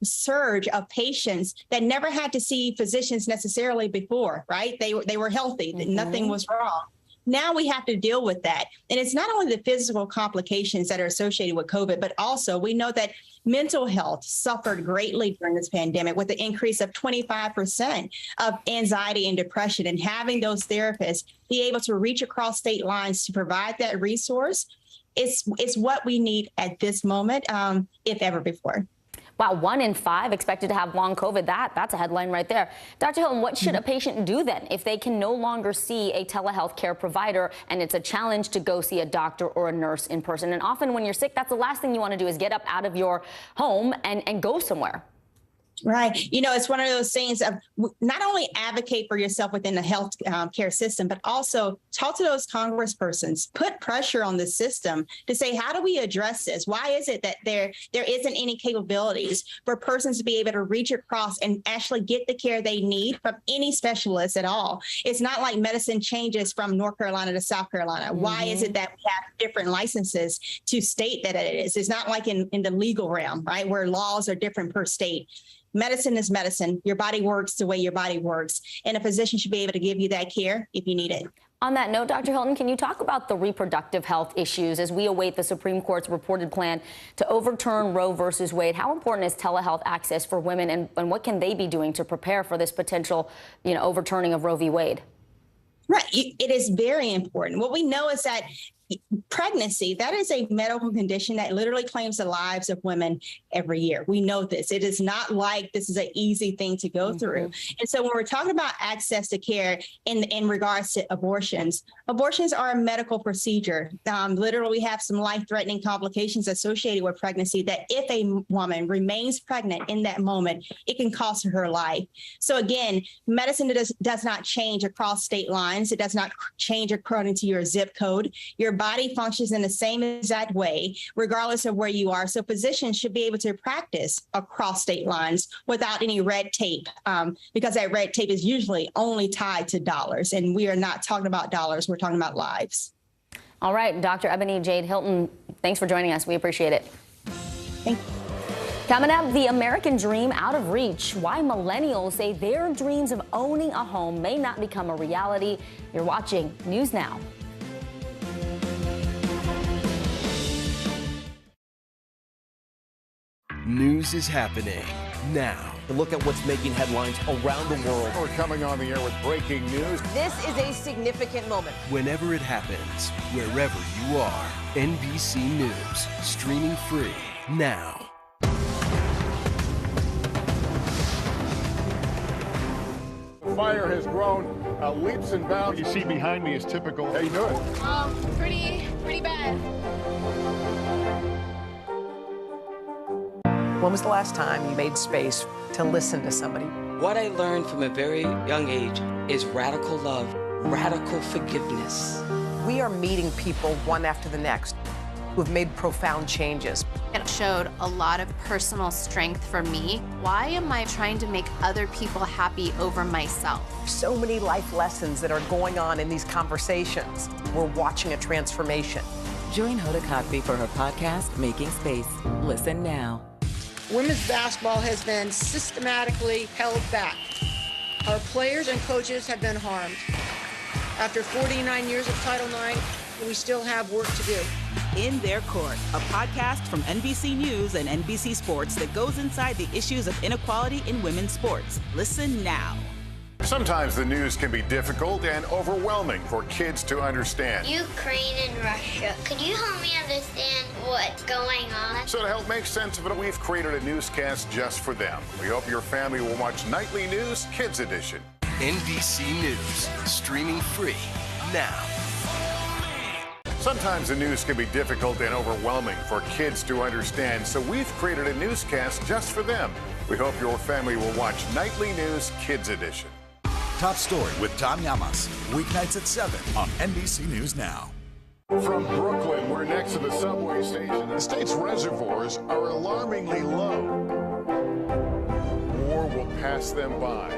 surge of patients that never had to see physicians necessarily before, right? They were healthy, nothing was wrong. Now we have to deal with that. And it's not only the physical complications that are associated with COVID, but also we know that mental health suffered greatly during this pandemic with the increase of 25% of anxiety and depression. And having those therapists be able to reach across state lines to provide that resource is what we need at this moment, if ever before. Wow, 1 in 5 expected to have long COVID. That's a headline right there. Dr. Hilton, what should a patient do then if they can no longer see a telehealth care provider and it's a challenge to go see a doctor or a nurse in person? And often when you're sick, that's the last thing you want to do is get up out of your home and go somewhere. Right. You know, it's one of those things of not only advocate for yourself within the health care system, but also talk to those congresspersons, put pressure on the system to say, how do we address this? Why is it that there isn't any capabilities for persons to be able to reach across and actually get the care they need from any specialist at all? It's not like medicine changes from North Carolina to South Carolina. Why is it that we have different licenses to state that it is? It's not like in the legal realm, right, where laws are different per state. Medicine is medicine. Your body works the way your body works, and a physician should be able to give you that care if you need it. On that note, Dr. Hilton, can you talk about the reproductive health issues as we await the Supreme Court's reported plan to overturn Roe versus Wade? How important is telehealth access for women, and what can they be doing to prepare for this potential, overturning of Roe v. Wade? Right. It is very important. What we know is that pregnancy, that is a medical condition that literally claims the lives of women every year. We know this. It is not like this is an easy thing to go through. And so when we're talking about access to care in regards to abortions are a medical procedure. Literally, we have some life-threatening complications associated with pregnancy that if a woman remains pregnant in that moment, it can cost her life. So again, medicine does not change across state lines. It does not change according to your zip code. Your body functions in the same exact way, regardless of where you are. So physicians should be able to practice across state lines without any red tape, because that red tape is usually only tied to dollars. And we are not talking about dollars. We're talking about lives. All right, Dr. Ebony Jade Hilton, thanks for joining us. We appreciate it. Thank you. Coming up, the American dream out of reach. Why millennials say their dreams of owning a home may not become a reality. You're watching News Now. News is happening now. To look at what's making headlines around the world. We're coming on the air with breaking news. This is a significant moment. Whenever it happens, wherever you are, NBC News, streaming free now. The fire has grown leaps and bounds. What you see behind me is typical. How you doing? Pretty bad. When was the last time you made space to listen to somebody? What I learned from a very young age is radical love, radical forgiveness. We are meeting people one after the next who have made profound changes. It showed a lot of personal strength for me. Why am I trying to make other people happy over myself? So many life lessons that are going on in these conversations. We're watching a transformation. Join Hoda Kotb for her podcast, Making Space. Listen now. Women's basketball has been systematically held back. Our players and coaches have been harmed. After 49 years of Title IX, we still have work to do. In Their Court, a podcast from NBC News and NBC Sports that goes inside the issues of inequality in women's sports. Listen now. Sometimes the news can be difficult and overwhelming for kids to understand. Ukraine and Russia. Could you help me understand what's going on? So to help make sense of it, we've created a newscast just for them. We hope your family will watch Nightly News Kids Edition. NBC News, streaming free now. Sometimes the news can be difficult and overwhelming for kids to understand, so we've created a newscast just for them. We hope your family will watch Nightly News Kids Edition. Top Story with Tom Llamas, weeknights at 7 on NBC News Now. From Brooklyn, we're next to the subway station. The state's reservoirs are alarmingly low. War will pass them by.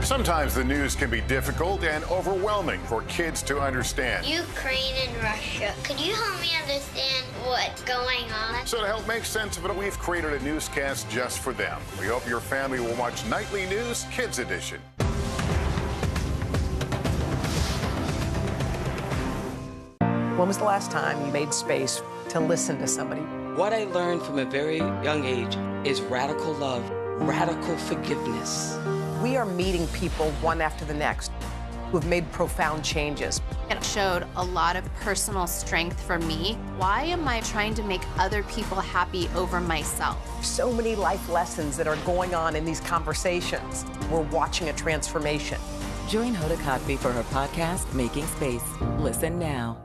Sometimes the news can be difficult and overwhelming for kids to understand. Ukraine and Russia. Could you help me understand what's going on? So to help make sense of it, we've created a newscast just for them. We hope your family will watch Nightly News Kids Edition. When was the last time you made space to listen to somebody? What I learned from a very young age is radical love, radical forgiveness. We are meeting people one after the next who've made profound changes. It showed a lot of personal strength for me. Why am I trying to make other people happy over myself? So many life lessons that are going on in these conversations. We're watching a transformation. Join Hoda Kotb for her podcast, Making Space. Listen now.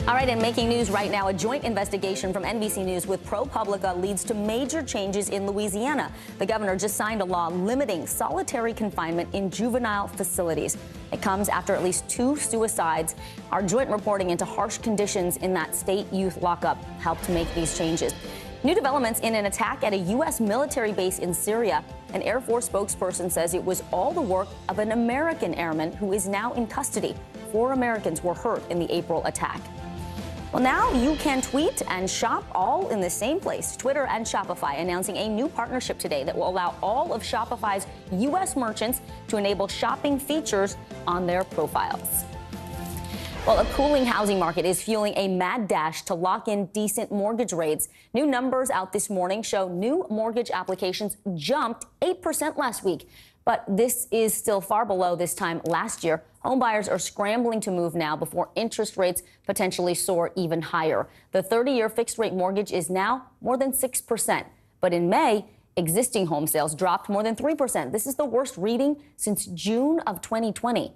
All right, and making news right now, a joint investigation from NBC News with ProPublica leads to major changes in Louisiana. The governor just signed a law limiting solitary confinement in juvenile facilities. It comes after at least 2 suicides. Our joint reporting into harsh conditions in that state youth lockup helped make these changes. New developments in an attack at a U.S. military base in Syria. An Air Force spokesperson says it was all the work of an American airman who is now in custody. 4 Americans were hurt in the April attack. Well, now you can tweet and shop all in the same place. Twitter and Shopify announcing a new partnership today that will allow all of Shopify's U.S. merchants to enable shopping features on their profiles. Well, a cooling housing market is fueling a mad dash to lock in decent mortgage rates. New numbers out this morning show new mortgage applications jumped 8% last week. But this is still far below this time last year. Homebuyers are scrambling to move now before interest rates potentially soar even higher. The 30-year fixed-rate mortgage is now more than 6%. But in May, existing home sales dropped more than 3%. This is the worst reading since June of 2020.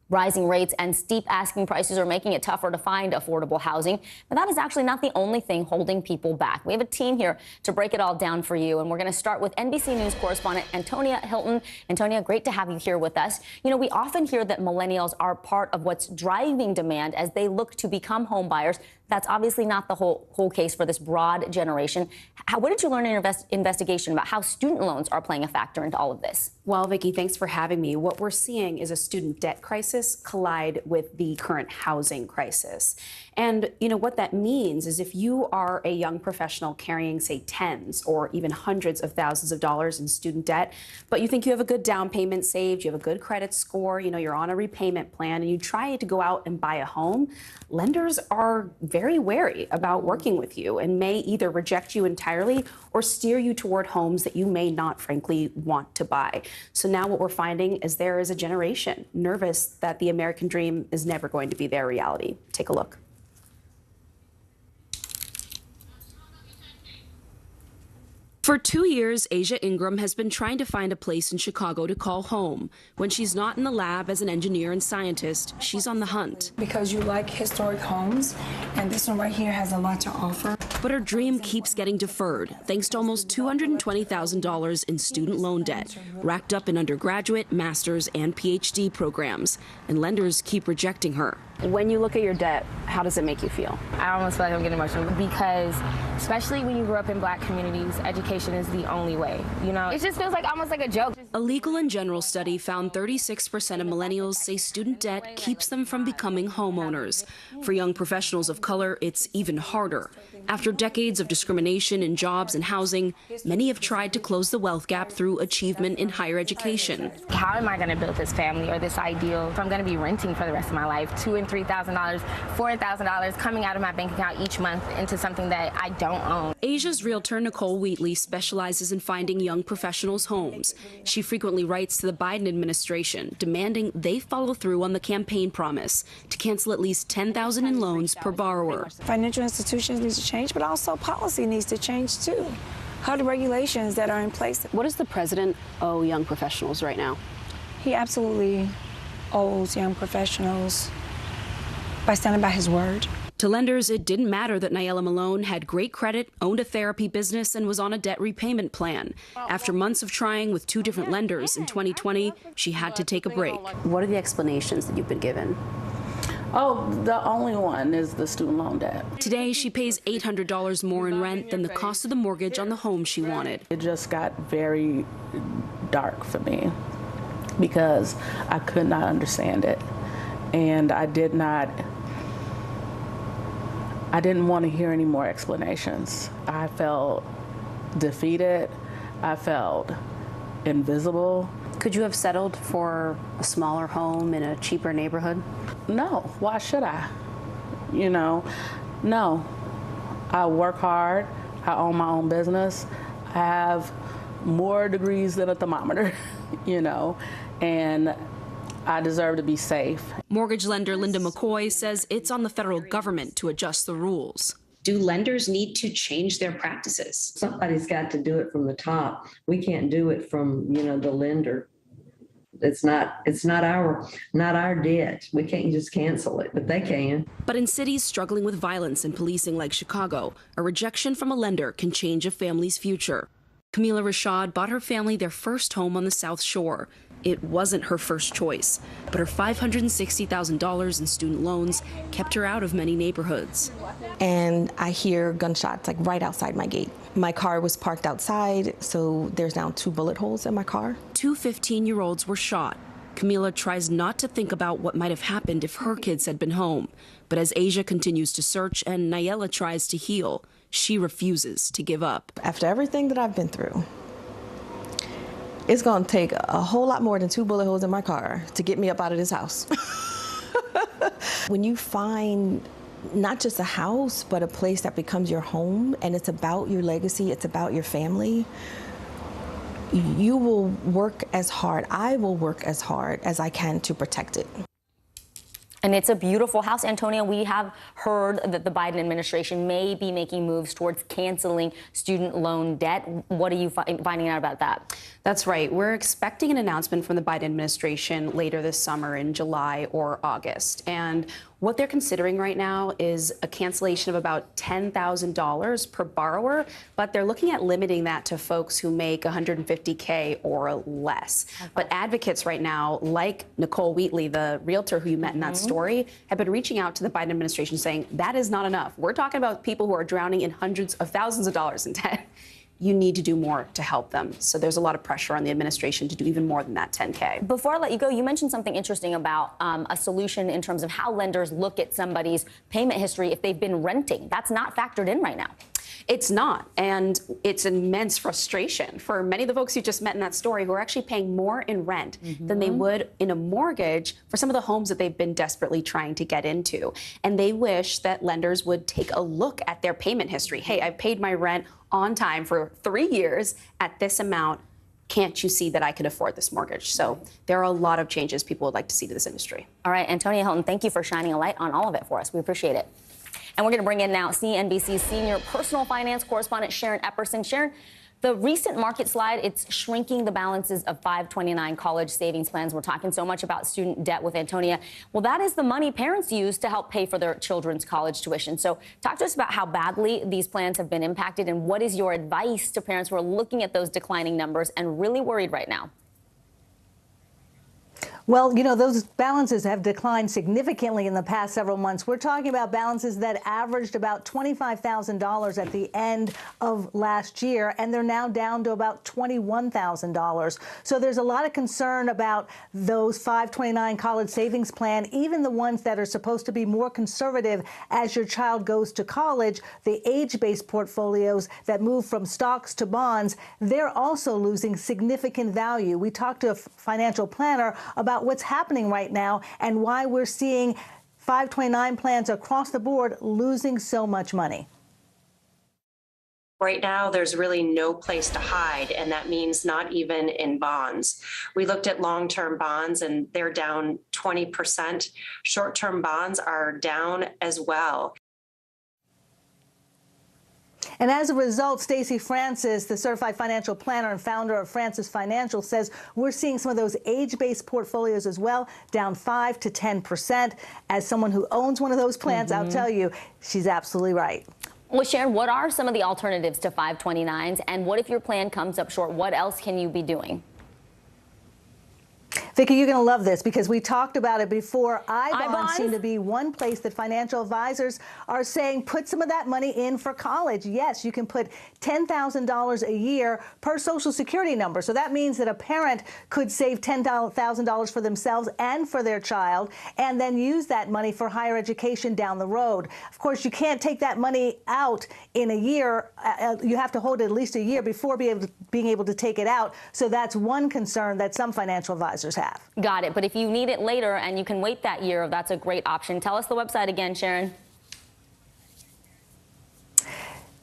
Rising rates and steep asking prices are making it tougher to find affordable housing. But that is actually not the only thing holding people back. We have a team here to break it all down for you. And we're going to start with NBC News correspondent Antonia Hilton. Antonia, great to have you here with us. You know, we often hear that millennials are part of what's driving demand as they look to become home buyers. That's obviously not the whole case for this broad generation. What did you learn in your investigation about how student loans are playing a factor into all of this? Well, Vicki, thanks for having me. What we're seeing is a student debt crisis collide with the current housing crisis. And, you know, what that means is if you are a young professional carrying, say, tens or even hundreds of thousands of dollars in student debt, but you think you have a good down payment saved, you have a good credit score, you know, you're on a repayment plan, and you try to go out and buy a home, lenders are very wary about working with you and may either reject you entirely or steer you toward homes that you may not, frankly, want to buy. So now what we're finding is there is a generation nervous that the American dream is never going to be their reality. Take a look. For 2 years, Asia Ingram has been trying to find a place in Chicago to call home. When she's not in the lab as an engineer and scientist, she's on the hunt. Because you like historic homes, and this one right here has a lot to offer. But her dream keeps getting deferred, thanks to almost $220,000 in student loan debt, racked up in undergraduate, master's, and PhD programs. And lenders keep rejecting her. When you look at your debt, how does it make you feel? I almost feel like I'm getting emotional because, especially when you grew up in Black communities, education is the only way. You know, it just feels like almost like a joke. A legal and general study found 36% of millennials say student debt keeps them from becoming homeowners. For young professionals of color, it's even harder. After decades of discrimination in jobs and housing, many have tried to close the wealth gap through achievement in higher education. How am I going to build this family or this ideal if I'm going to be renting for the rest of my life? $2,000 and $3,000, $4,000 coming out of my bank account each month into something that I don't own. Asia's realtor Nicole Wheatley specializes in finding young professionals homes. She frequently writes to the Biden administration demanding they follow through on the campaign promise to cancel at least $10,000 in loans per borrower. Financial institutions need to change, but also policy needs to change too. How the regulations that are in place. What does the president owe young professionals right now? He absolutely owes young professionals by standing by his word. To lenders, it didn't matter that Nayela Malone had great credit, owned a therapy business, and was on a debt repayment plan. After months of trying with 2 different lenders in 2020, she had to take a break. What are the explanations that you've been given? Oh, the only one is the student loan debt. Today, she pays $800 more in rent than the cost of the mortgage on the home she wanted. It just got very dark for me because I could not understand it. And I didn't want to hear any more explanations. I felt defeated. I felt invisible. Could you have settled for a smaller home in a cheaper neighborhood? No. Why should I? No. I work hard. I own my own business. I have more degrees than a thermometer, and I deserve to be safe. Mortgage lender Linda McCoy says it's on the federal government to adjust the rules. Do lenders need to change their practices? Somebody's got to do it from the top. We can't do it from, the lender. It's not our debt. We can't just cancel it, but they can. But in cities struggling with violence and policing like Chicago, a rejection from a lender can change a family's future. Camila Rashad bought her family their first home on the South Shore. It wasn't her first choice, but her $560,000 in student loans kept her out of many neighborhoods. And I hear gunshots right outside my gate. My car was parked outside, so there's now 2 bullet holes in my car. 2 15-year-olds were shot. Camila tries not to think about what might have happened if her kids had been home. But as Asia continues to search and Nayela tries to heal, she refuses to give up. After everything that I've been through, it's going to take a whole lot more than 2 bullet holes in my car to get me up out of this house. When you find not just a house, but a place that becomes your home, and it's about your legacy, it's about your family, you will work as hard, I will work as hard as I can to protect it. And it's a beautiful house, Antonia. We have heard that the Biden administration may be making moves towards canceling student loan debt. What are you finding out about that? That's right. We're expecting an announcement from the Biden administration later this summer in July or August. And what they're considering right now is a cancellation of about $10,000 per borrower, but they're looking at limiting that to folks who make $150K or less. Okay. But advocates right now, like Nicole Wheatley, the realtor who you met in that story, have been reaching out to the Biden administration saying that is not enough. We're talking about people who are drowning in hundreds of thousands of dollars in debt. You need to do more to help them. So there's a lot of pressure on the administration to do even more than that $10K. Before I let you go, you mentioned something interesting about a solution in terms of how lenders look at somebody's payment history if they've been renting. That's not factored in right now. It's not, and it's immense frustration for many of the folks you just met in that story who are actually paying more in rent than they would in a mortgage for some of the homes that they've been desperately trying to get into. And they wish that lenders would take a look at their payment history. Hey, I've paid my rent on time for 3 years at this amount. Can't you see that I can afford this mortgage? So there are a lot of changes people would like to see to this industry. All right, Antonia Hilton, thank you for shining a light on all of it for us. We appreciate it. And we're going to bring in now CNBC's senior personal finance correspondent, Sharon Epperson. Sharon, the recent market slide, it's shrinking the balances of 529 college savings plans. We're talking so much about student debt with Antonia. Well, that is the money parents use to help pay for their children's college tuition. So talk to us about how badly these plans have been impacted, and what is your advice to parents who are looking at those declining numbers and really worried right now? Well, you know, those balances have declined significantly in the past several months. We're talking about balances that averaged about $25,000 at the end of last year, and they're now down to about $21,000. So there's a lot of concern about those 529 college savings plan, even the ones that are supposed to be more conservative as your child goes to college. The age-based portfolios that move from stocks to bonds, they're also losing significant value. We talked to a financial planner about what's happening right now and why we're seeing 529 plans across the board losing so much money. Right now, there's really no place to hide, and that means not even in bonds. We looked at long-term bonds, and they're down 20%. Short-term bonds are down as well. And as a result, Stacey Francis, the certified financial planner and founder of Francis Financial, says we're seeing some of those age-based portfolios as well, down 5 to 10%. As someone who owns one of those plans, I'll tell you, she's absolutely right. Well, Sharon, what are some of the alternatives to 529s? And what if your plan comes up short? What else can you be doing? Vicki, you're going to love this because we talked about it before. iBonds seem to be one place that financial advisors are saying put some of that money in for college. Yes, you can put $10,000 a year per Social Security number. So that means that a parent could save $10,000 for themselves and for their child and then use that money for higher education down the road. Of course, you can't take that money out in a year. You have to hold it at least a year before being able to take it out. So that's one concern that some financial advisors have. Got it. But if you need it later and you can wait that year, that's a great option. Tell us the website again, Sharon.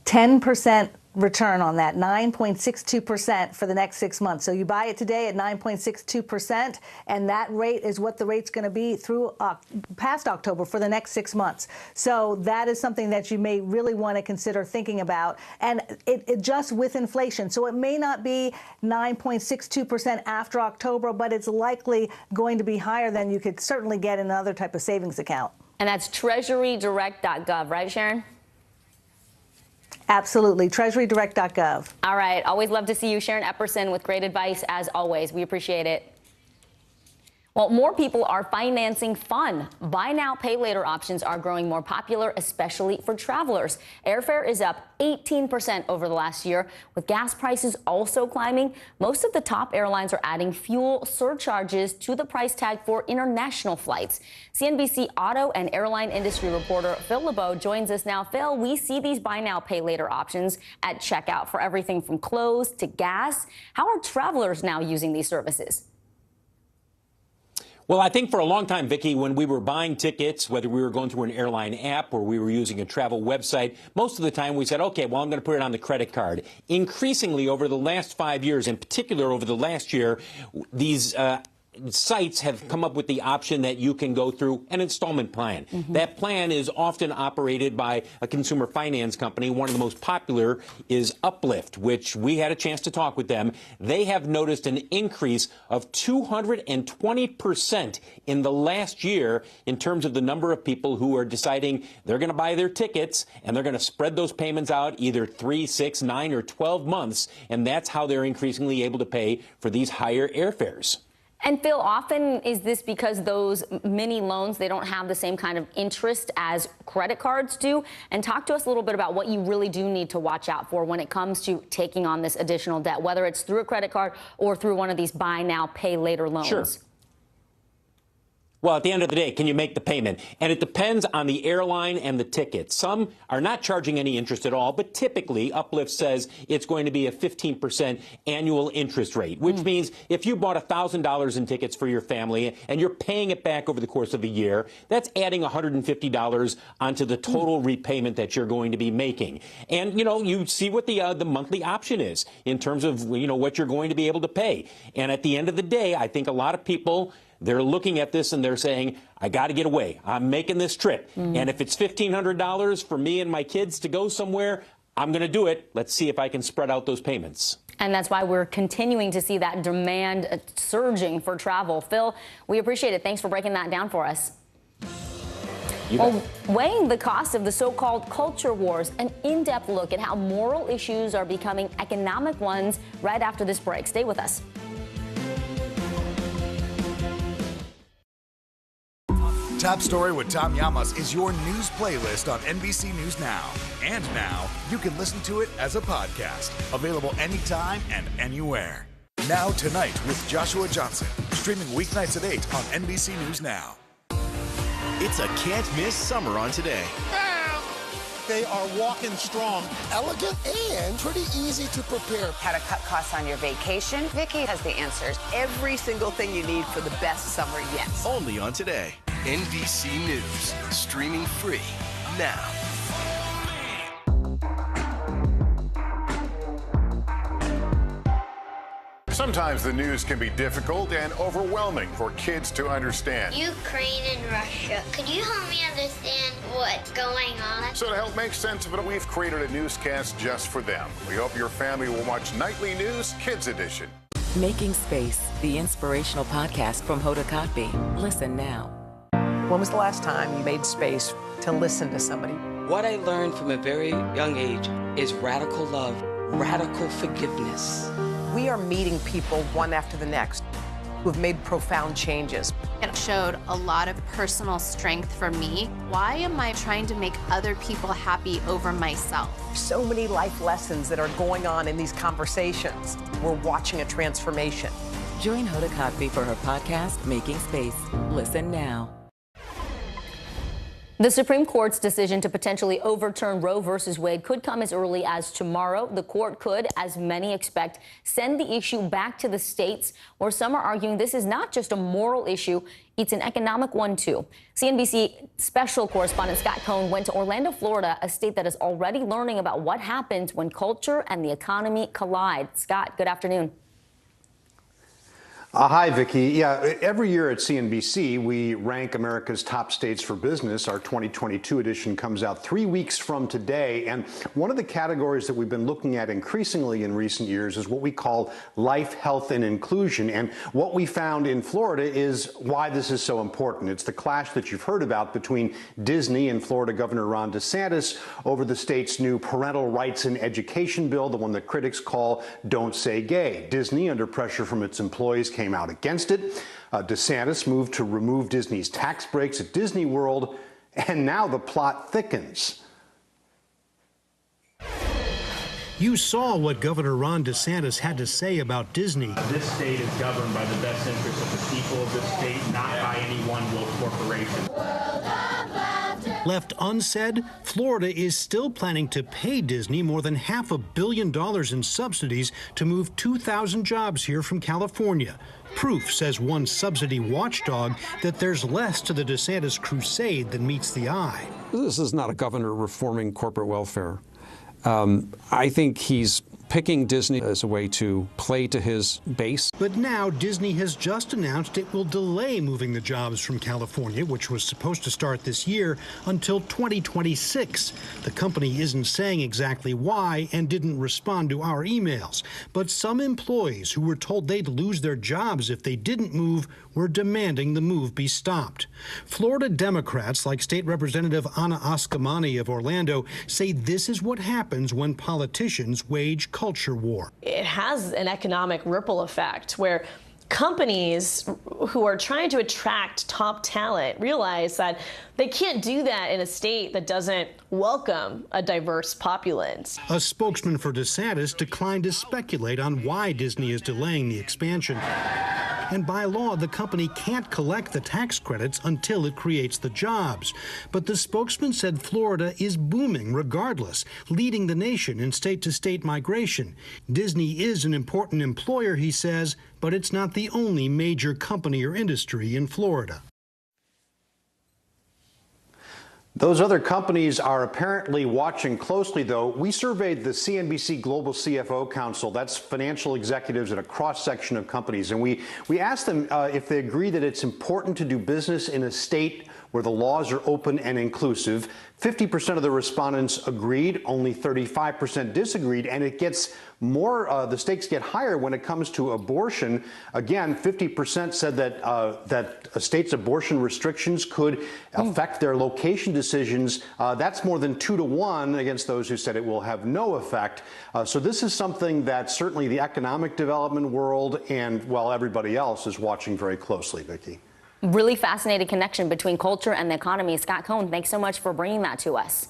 10% return on that, 9.62% for the next 6 months. So you buy it today at 9.62%, and that rate is what the rate's going to be through past October for the next 6 months. So that is something that you may really want to consider thinking about. And it adjusts with inflation. So it may not be 9.62% after October, but it's likely going to be higher than you could certainly get in another type of savings account. And that's treasurydirect.gov, right, Sharon? Absolutely. TreasuryDirect.gov. All right. Always love to see you, Sharon Epperson, with great advice, as always. We appreciate it. Well, more people are financing fun. Buy now, pay later options are growing more popular, especially for travelers. Airfare is up 18% over the last year, with gas prices also climbing. Most of the top airlines are adding fuel surcharges to the price tag for international flights. CNBC auto and airline industry reporter Phil LeBeau joins us now. Phil, we see these buy now, pay later options at checkout for everything from clothes to gas. How are travelers now using these services? Well, I think for a long time, Vicki, when we were buying tickets, whether we were going through an airline app or we were using a travel website, most of the time we said, okay, well, I'm going to put it on the credit card. Increasingly over the last 5 years, in particular over the last year, these sites have come up with the option that you can go through an installment plan. That plan is often operated by a consumer finance company. One of the most popular is Uplift, which we had a chance to talk with them. They have noticed an increase of 220% in the last year in terms of the number of people who are deciding they're going to buy their tickets and they're going to spread those payments out either 3, 6, 9, or 12 months. And that's how they're increasingly able to pay for these higher airfares. And Phil, often is this because those mini loans, they don't have the same kind of interest as credit cards do? And talk to us a little bit about what you really do need to watch out for when it comes to taking on this additional debt, whether it's through a credit card or through one of these buy now, pay later loans. Sure. Well, at the end of the day, can you make the payment? And it depends on the airline and the ticket. Some are not charging any interest at all, but typically Uplift says it's going to be a 15% annual interest rate, which means if you bought $1,000 in tickets for your family and you're paying it back over the course of a year, that's adding $150 onto the total repayment that you're going to be making. And, you know, you see what the monthly option is in terms of, you know, what you're going to be able to pay. And at the end of the day, I think a lot of people, they're looking at this and they're saying, I got to get away. I'm making this trip. And if it's $1,500 for me and my kids to go somewhere, I'm going to do it. Let's see if I can spread out those payments. And that's why we're continuing to see that demand surging for travel. Phil, we appreciate it. Thanks for breaking that down for us. Well, weighing the cost of the so-called culture wars, an in-depth look at how moral issues are becoming economic ones right after this break. Stay with us. Top Story with Tom Llamas is your news playlist on NBC News Now. And now, you can listen to it as a podcast. Available anytime and anywhere. Now Tonight with Joshua Johnson. Streaming weeknights at 8 on NBC News Now. It's a can't-miss summer on Today. They are walking strong. Elegant and pretty easy to prepare. How to cut costs on your vacation? Vicki has the answers. Every single thing you need for the best summer yet. Only on Today. NBC News, streaming free now. Sometimes the news can be difficult and overwhelming for kids to understand. Ukraine and Russia. Could you help me understand what's going on? So to help make sense of it, we've created a newscast just for them. We hope your family will watch Nightly News Kids Edition. Making Space, the inspirational podcast from Hoda Kotb. Listen now. When was the last time you made space to listen to somebody? What I learned from a very young age is radical love, radical forgiveness. We are meeting people one after the next who have made profound changes. It showed a lot of personal strength for me. Why am I trying to make other people happy over myself? So many life lessons that are going on in these conversations. We're watching a transformation. Join Hoda Kotb for her podcast, Making Space. Listen now. The Supreme Court's decision to potentially overturn Roe versus Wade could come as early as tomorrow. The court could, as many expect, send the issue back to the states, where some are arguing this is not just a moral issue, it's an economic one, too. CNBC special correspondent Scott Cohn went to Orlando, Florida, a state that is already learning about what happens when culture and the economy collide. Scott, good afternoon. Hi, Vicki. Yeah, every year at CNBC, we rank America's top states for business. Our 2022 edition comes out 3 weeks from today. And one of the categories that we've been looking at increasingly in recent years is what we call life, health, and inclusion. And what we found in Florida is why this is so important. It's the clash that you've heard about between Disney and Florida Governor Ron DeSantis over the state's new parental rights and education bill, the one that critics call Don't Say Gay. Disney, under pressure from its employees, came out against it. DeSantis moved to remove Disney's tax breaks at Disney World, and now the plot thickens. You saw what Governor Ron DeSantis had to say about Disney. This state is governed by the best interests of the people of this state, not by any one woke corporation. Left unsaid, Florida is still planning to pay Disney more than $500 million in subsidies to move 2,000 jobs here from California. Proof, says one subsidy watchdog, that there's less to the DeSantis crusade than meets the eye. This is not a governor reforming corporate welfare. I think he's picking Disney as a way to play to his base. But now Disney has just announced it will delay moving the jobs from California, which was supposed to start this year, until 2026. The company isn't saying exactly why and didn't respond to our emails. But some employees who were told they'd lose their jobs if they didn't move were demanding the move be stopped. Florida Democrats, like State Representative Anna Askamani of Orlando, say this is what happens when politicians wage culture war. It has an economic ripple effect where companies who are trying to attract top talent realize that they can't do that in a state that doesn't welcome a diverse populace. A spokesman for DeSantis declined to speculate on why Disney is delaying the expansion. And by law, the company can't collect the tax credits until it creates the jobs. But the spokesman said Florida is booming regardless, leading the nation in state-to-state migration. Disney is an important employer, he says, but it's not the only major company or industry in Florida. Those other companies are apparently watching closely, though. We surveyed the CNBC Global CFO Council. That's financial executives at a cross-section of companies. And we asked them if they agree that it's important to do business in a state where the laws are open and inclusive. 50% of the respondents agreed, only 35% disagreed, and it gets more, the stakes get higher when it comes to abortion. Again, 50% said that that a state's abortion restrictions could affect their location decisions. That's more than 2 to 1 against those who said it will have no effect. So this is something that certainly the economic development world and, well, everybody else is watching very closely, Vicki. Really fascinating connection between culture and the economy. Scott Cohn, thanks so much for bringing that to us.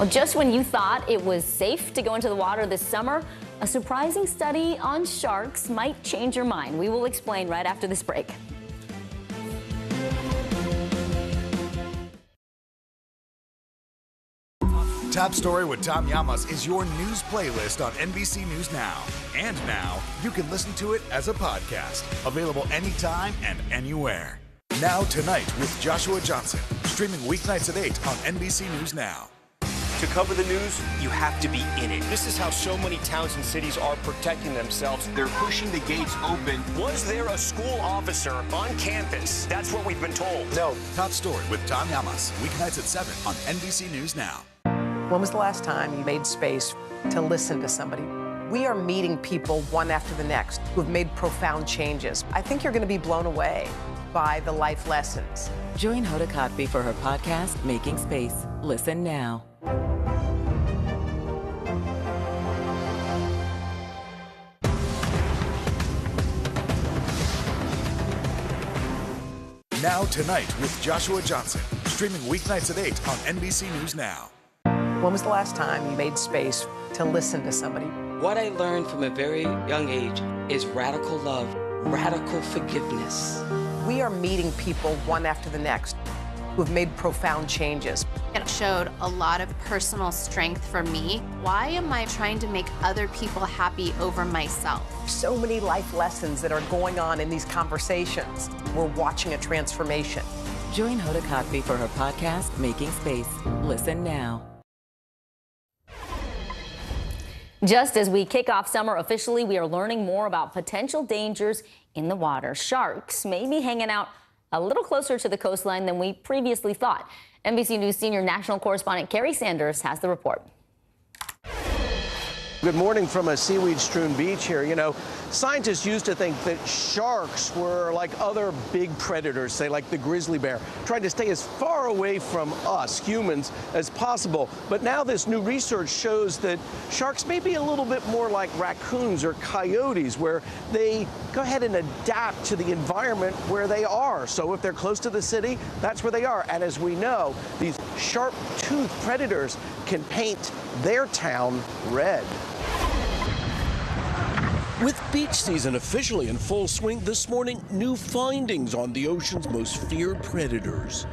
Well, just when you thought it was safe to go into the water this summer, a surprising study on sharks might change your mind. We will explain right after this break. Top Story with Tom Llamas is your news playlist on NBC News Now. And now, you can listen to it as a podcast. Available anytime and anywhere. Now Tonight with Joshua Johnson. Streaming weeknights at 8 on NBC News Now. To cover the news, you have to be in it. This is how so many towns and cities are protecting themselves. They're pushing the gates open. Was there a school officer on campus? That's what we've been told. No. Top Story with Tom Llamas. Weeknights at 7 on NBC News Now. When was the last time you made space to listen to somebody? We are meeting people one after the next who have made profound changes. I think you're going to be blown away by the life lessons. Join Hoda Kotb for her podcast, Making Space. Listen now. Now Tonight with Joshua Johnson. Streaming weeknights at 8 on NBC News Now. When was the last time you made space to listen to somebody? What I learned from a very young age is radical love, radical forgiveness. We are meeting people one after the next who have made profound changes. It showed a lot of personal strength for me. Why am I trying to make other people happy over myself? So many life lessons that are going on in these conversations. We're watching a transformation. Join Hoda Kotb for her podcast, Making Space. Listen now. Just as we kick off summer officially, we are learning more about potential dangers in the water. Sharks may be hanging out a little closer to the coastline than we previously thought. NBC News senior national correspondent Kerry Sanders has the report. Good morning from a seaweed-strewn beach here. You know, scientists used to think that sharks were like other big predators, say like the grizzly bear, trying to stay as far away from us, humans, as possible. But now this new research shows that sharks may be a little bit more like raccoons or coyotes, where they go ahead and adapt to the environment where they are. So if they're close to the city, that's where they are. And as we know, these sharp-toothed predators can paint their town red. With beach season officially in full swing this morning, new findings on the ocean's most feared predators.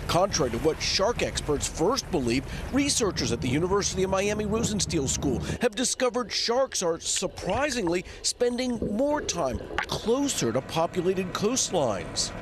Contrary to what shark experts first believed, researchers at the University of Miami Rosenstiel School have discovered sharks are surprisingly spending more time closer to populated coastlines.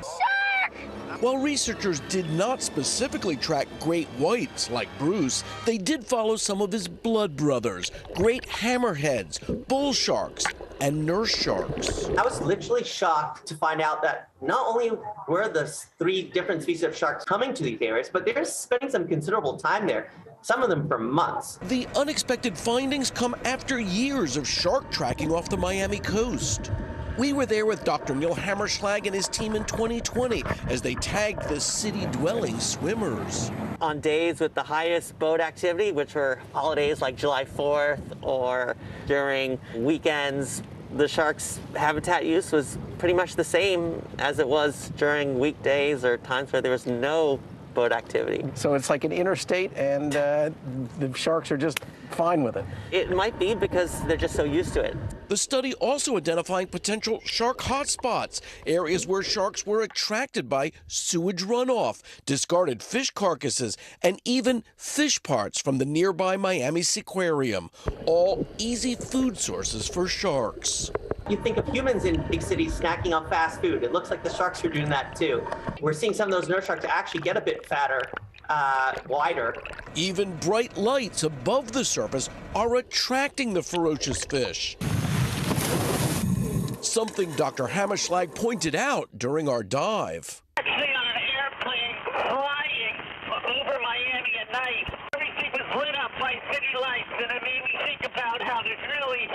While researchers did not specifically track great whites like Bruce, they did follow some of his blood brothers, great hammerheads, bull sharks, and nurse sharks. I was literally shocked to find out that not only were the 3 different species of sharks coming to these areas, but they're spending some considerable time there, some of them for months. The unexpected findings come after years of shark tracking off the Miami coast. We were there with Dr. Neil Hammerschlag and his team in 2020 as they tagged the city-dwelling swimmers. On days with the highest boat activity, which were holidays like July 4th or during weekends, the sharks' habitat use was pretty much the same as it was during weekdays or times where there was no boat activity. So it's like an interstate and the sharks are just fine with it. It might be because they're just so used to it. The study also identifying potential shark hotspots, areas where sharks were attracted by sewage runoff, discarded fish carcasses, and even fish parts from the nearby Miami Seaquarium, all easy food sources for sharks. You think of humans in big cities snacking on fast food. It looks like the sharks are doing that too. We're seeing some of those nurse sharks actually get a bit fatter, wider. Even bright lights above the surface are attracting the ferocious fish. Something Dr. Hammerschlag pointed out during our dive. Actually on an airplane flying over Miami at night. Everything was lit up by city lights, and it made me think about how there's really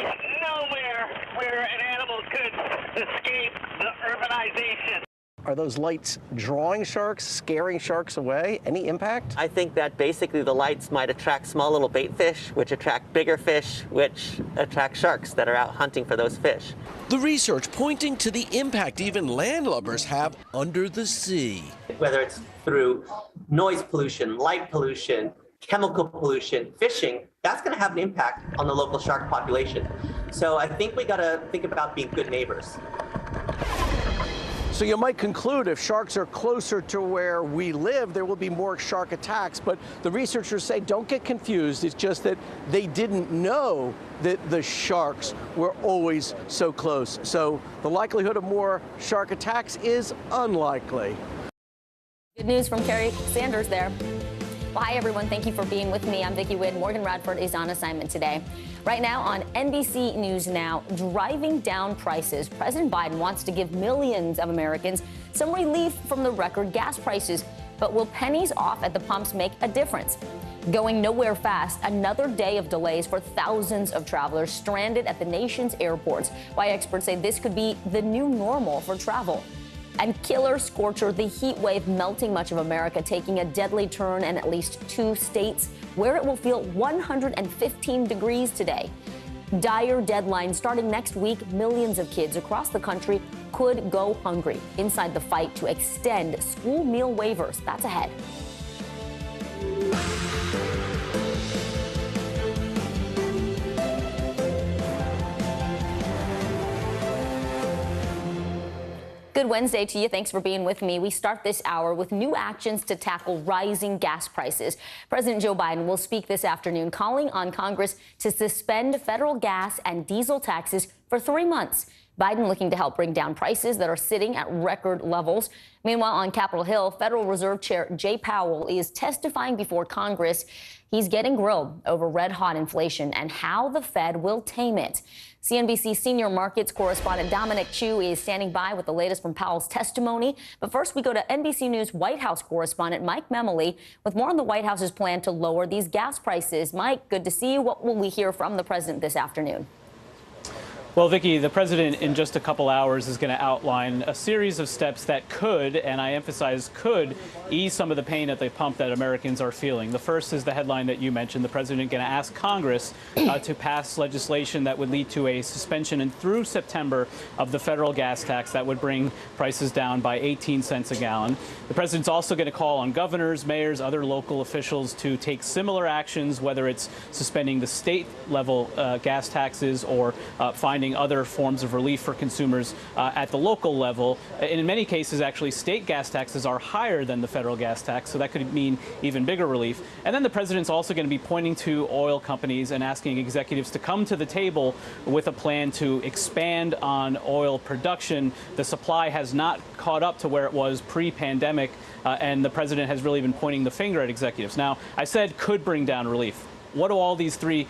nowhere where an animal could escape the urbanization. Are those lights drawing sharks, scaring sharks away? Any impact? I think that basically the lights might attract small little bait fish, which attract bigger fish, which attract sharks that are out hunting for those fish. The research pointing to the impact even landlubbers have under the sea. Whether it's through noise pollution, light pollution, chemical pollution, fishing, that's going to have an impact on the local shark population. So I think we got to think about being good neighbors. So you might conclude if sharks are closer to where we live, there will be more shark attacks. But the researchers say don't get confused. It's just that they didn't know that the sharks were always so close. So the likelihood of more shark attacks is unlikely. Good news from Carrie Sanders there. Well, hi, everyone. Thank you for being with me. I'm Vicki Witt. Morgan Radford is on assignment today. Right now on NBC News Now, driving down prices. President Biden wants to give millions of Americans some relief from the record gas prices. But will pennies off at the pumps make a difference? Going nowhere fast, another day of delays for thousands of travelers stranded at the nation's airports. Why experts say this could be the new normal for travel. And killer scorcher, the heat wave melting much of America, taking a deadly turn in at least 2 states where it will feel 115 degrees today. Dire deadline starting next week. Millions of kids across the country could go hungry inside the fight to extend school meal waivers. That's ahead. Good Wednesday to you. Thanks for being with me. We start this hour with new actions to tackle rising gas prices. President Joe Biden will speak this afternoon, calling on Congress to suspend federal gas and diesel taxes for 3 months. Biden looking to help bring down prices that are sitting at record levels. Meanwhile, on Capitol Hill, Federal Reserve Chair Jay Powell is testifying before Congress. He's getting grilled over red-hot inflation and how the Fed will tame it. CNBC senior markets correspondent Dominic Chu is standing by with the latest from Powell's testimony. But first, we go to NBC News White House correspondent Mike Memoli with more on the White House's plan to lower these gas prices. Mike, good to see you. What will we hear from the president this afternoon? Well, Vicki, the president in just a couple hours is going to outline a series of steps that could, and I emphasize could, ease some of the pain at the pump that Americans are feeling. The first is the headline that you mentioned. The president going to ask Congress to pass legislation that would lead to a suspension and through September of the federal gas tax that would bring prices down by 18 cents a gallon. The president's also going to call on governors, mayors, other local officials to take similar actions, whether it's suspending the state level gas taxes or finding other forms of relief for consumers at the local level. And in many cases, actually, state gas taxes are higher than the federal gas tax, so that could mean even bigger relief. And then the president's also going to be pointing to oil companies and asking executives to come to the table with a plan to expand on oil production. The supply has not caught up to where it was pre-pandemic, and the president has really been pointing the finger at executives. Now, I said could bring down relief. What do all these three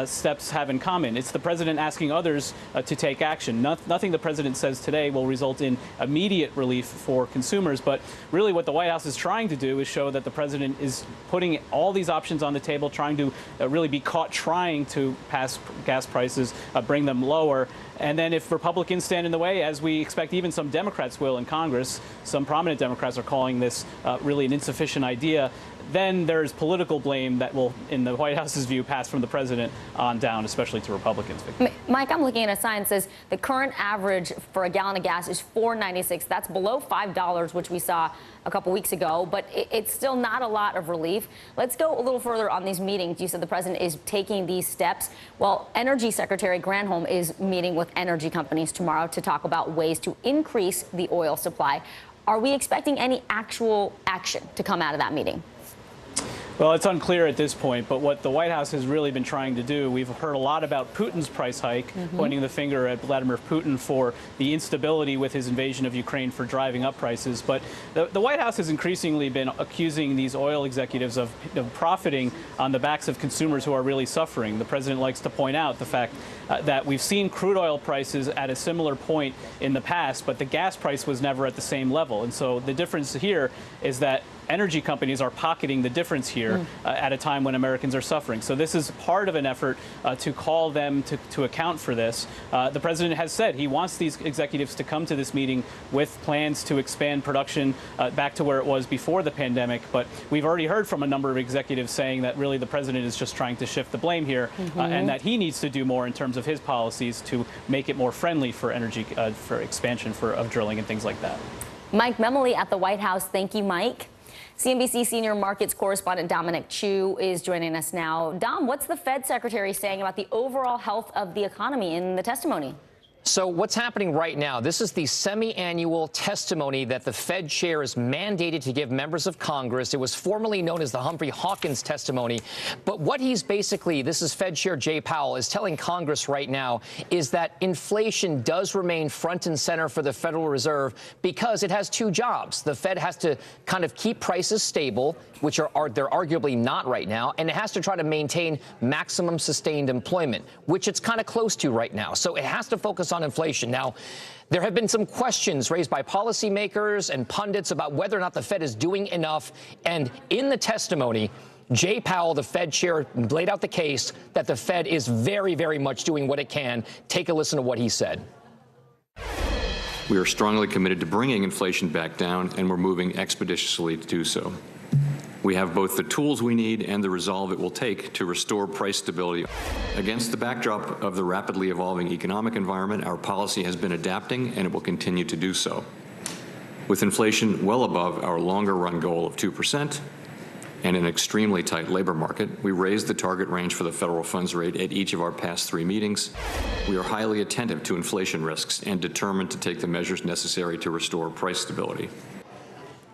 steps have in common? It's the president asking others to take action. Nothing the president says today will result in immediate relief for consumers, but really what the White House is trying to do is show that the president is putting all these options on the table, trying to really be caught trying to pass gas prices, bring them lower. And then if Republicans stand in the way, as we expect even some Democrats will in Congress, some prominent Democrats are calling this really an insufficient idea, then there's political blame that will, in the White House's view, pass from the president on down, especially to Republicans. Mike, I'm looking at a sign that says the current average for a gallon of gas is $4.96. That's below $5, which we saw a couple weeks ago, but it's still not a lot of relief. Let's go a little further on these meetings. You said the president is taking these steps. Well, Energy Secretary Granholm is meeting with energy companies tomorrow to talk about ways to increase the oil supply. Are we expecting any actual action to come out of that meeting? Well, it's unclear at this point, but what the White House has really been trying to do, we've heard a lot about Putin's price hike, pointing the finger at Vladimir Putin for the instability with his invasion of Ukraine for driving up prices. But the White House has increasingly been accusing these oil executives of profiting on the backs of consumers who are really suffering. The president likes to point out the fact that we've seen crude oil prices at a similar point in the past, but the gas price was never at the same level. And so the difference here is that energy companies are pocketing the difference here at a time when Americans are suffering. So this is part of an effort to call them to account for this. The president has said he wants these executives to come to this meeting with plans to expand production back to where it was before the pandemic. But we've already heard from a number of executives saying that really the president is just trying to shift the blame here and that he needs to do more in terms of his policies to make it more friendly for energy, for expansion of drilling and things like that. Mike Memoli at the White House. Thank you, Mike. CNBC senior markets correspondent Dominic Chu is joining us now. Dom, what's the Fed secretary saying about the overall health of the economy in the testimony? So what's happening right now, this is the semi-annual testimony that the Fed chair is mandated to give members of Congress. It was formerly known as the Humphrey Hawkins testimony. But what he's basically, this is Fed Chair Jay Powell, is telling Congress right now is that inflation does remain front and center for the Federal Reserve because it has two jobs. The Fed has to kind of keep prices stable, which they're arguably not right now, and it has to try to maintain maximum sustained employment, which it's kind of close to right now. So it has to focus on inflation. Now, there have been some questions raised by policymakers and pundits about whether or not the Fed is doing enough. And in the testimony, Jay Powell, the Fed chair, laid out the case that the Fed is very, very much doing what it can. Take a listen to what he said. We are strongly committed to bringing inflation back down, and we're moving expeditiously to do so. We have both the tools we need and the resolve it will take to restore price stability. Against the backdrop of the rapidly evolving economic environment, our policy has been adapting, and it will continue to do so. With inflation well above our longer-run goal of 2% and an extremely tight labor market, we raised the target range for the federal funds rate at each of our past 3 meetings. We are highly attentive to inflation risks and determined to take the measures necessary to restore price stability.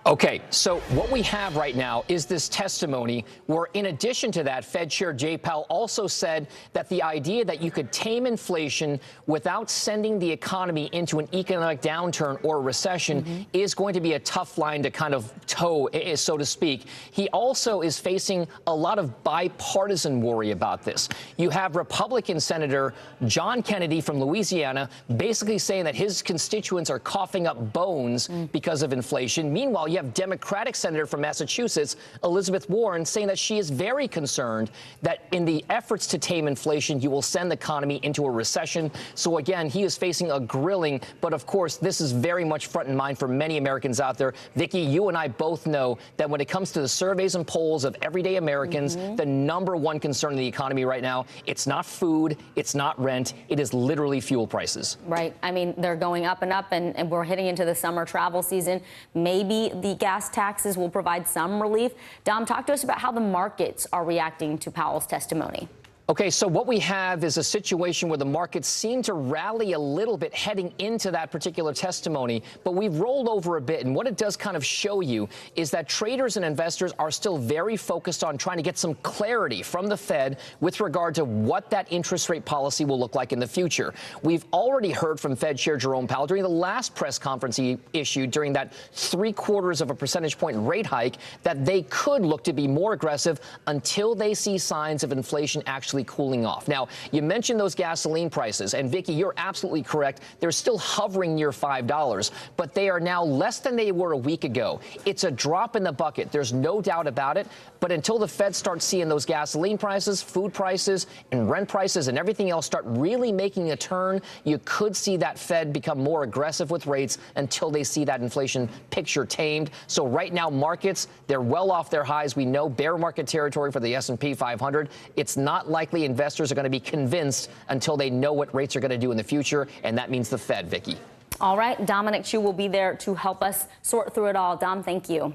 Okay, so what we have right now is this testimony where, in addition to that, Fed Chair Jay Powell also said that the idea that you could tame inflation without sending the economy into an economic downturn or a recession is going to be a tough line to kind of toe, so to speak. He also is facing a lot of bipartisan worry about this. You have Republican Senator John Kennedy from Louisiana basically saying that his constituents are coughing up bones because of inflation. Meanwhile, you have Democratic Senator from Massachusetts, Elizabeth Warren, saying that she is very concerned that in the efforts to tame inflation, you will send the economy into a recession. So again, he is facing a grilling. But of course, this is very much front in mind for many Americans out there. Vicki, you and I both know that when it comes to the surveys and polls of everyday Americans, the #1 concern in the economy right now, it's not food, it's not rent, it is literally fuel prices. Right. I mean, they're going up and up, and we're heading into the summer travel season. Maybe the gas taxes will provide some relief. Dom, talk to us about how the markets are reacting to Powell's testimony. Okay, so what we have is a situation where the markets seem to rally a little bit heading into that particular testimony, but we've rolled over a bit. And what it does kind of show you is that traders and investors are still very focused on trying to get some clarity from the Fed with regard to what that interest rate policy will look like in the future. We've already heard from Fed Chair Jerome Powell during the last press conference he issued during that 0.75 percentage point rate hike that they could look to be more aggressive until they see signs of inflation actually cooling off. Now, you mentioned those gasoline prices, and Vicki, you're absolutely correct. They're still hovering near $5, but they are now less than they were a week ago. It's a drop in the bucket. There's no doubt about it. But until the Fed starts seeing those gasoline prices, food prices, and rent prices and everything else start really making a turn, you could see that Fed become more aggressive with rates until they see that inflation picture tamed. So right now, markets, they're well off their highs. We know bear market territory for the S&P 500. It's not likely investors are going to be convinced until they know what rates are going to do in the future, and that means the Fed, Vicki. All right, Dominic Chu will be there to help us sort through it all. Dom, thank you.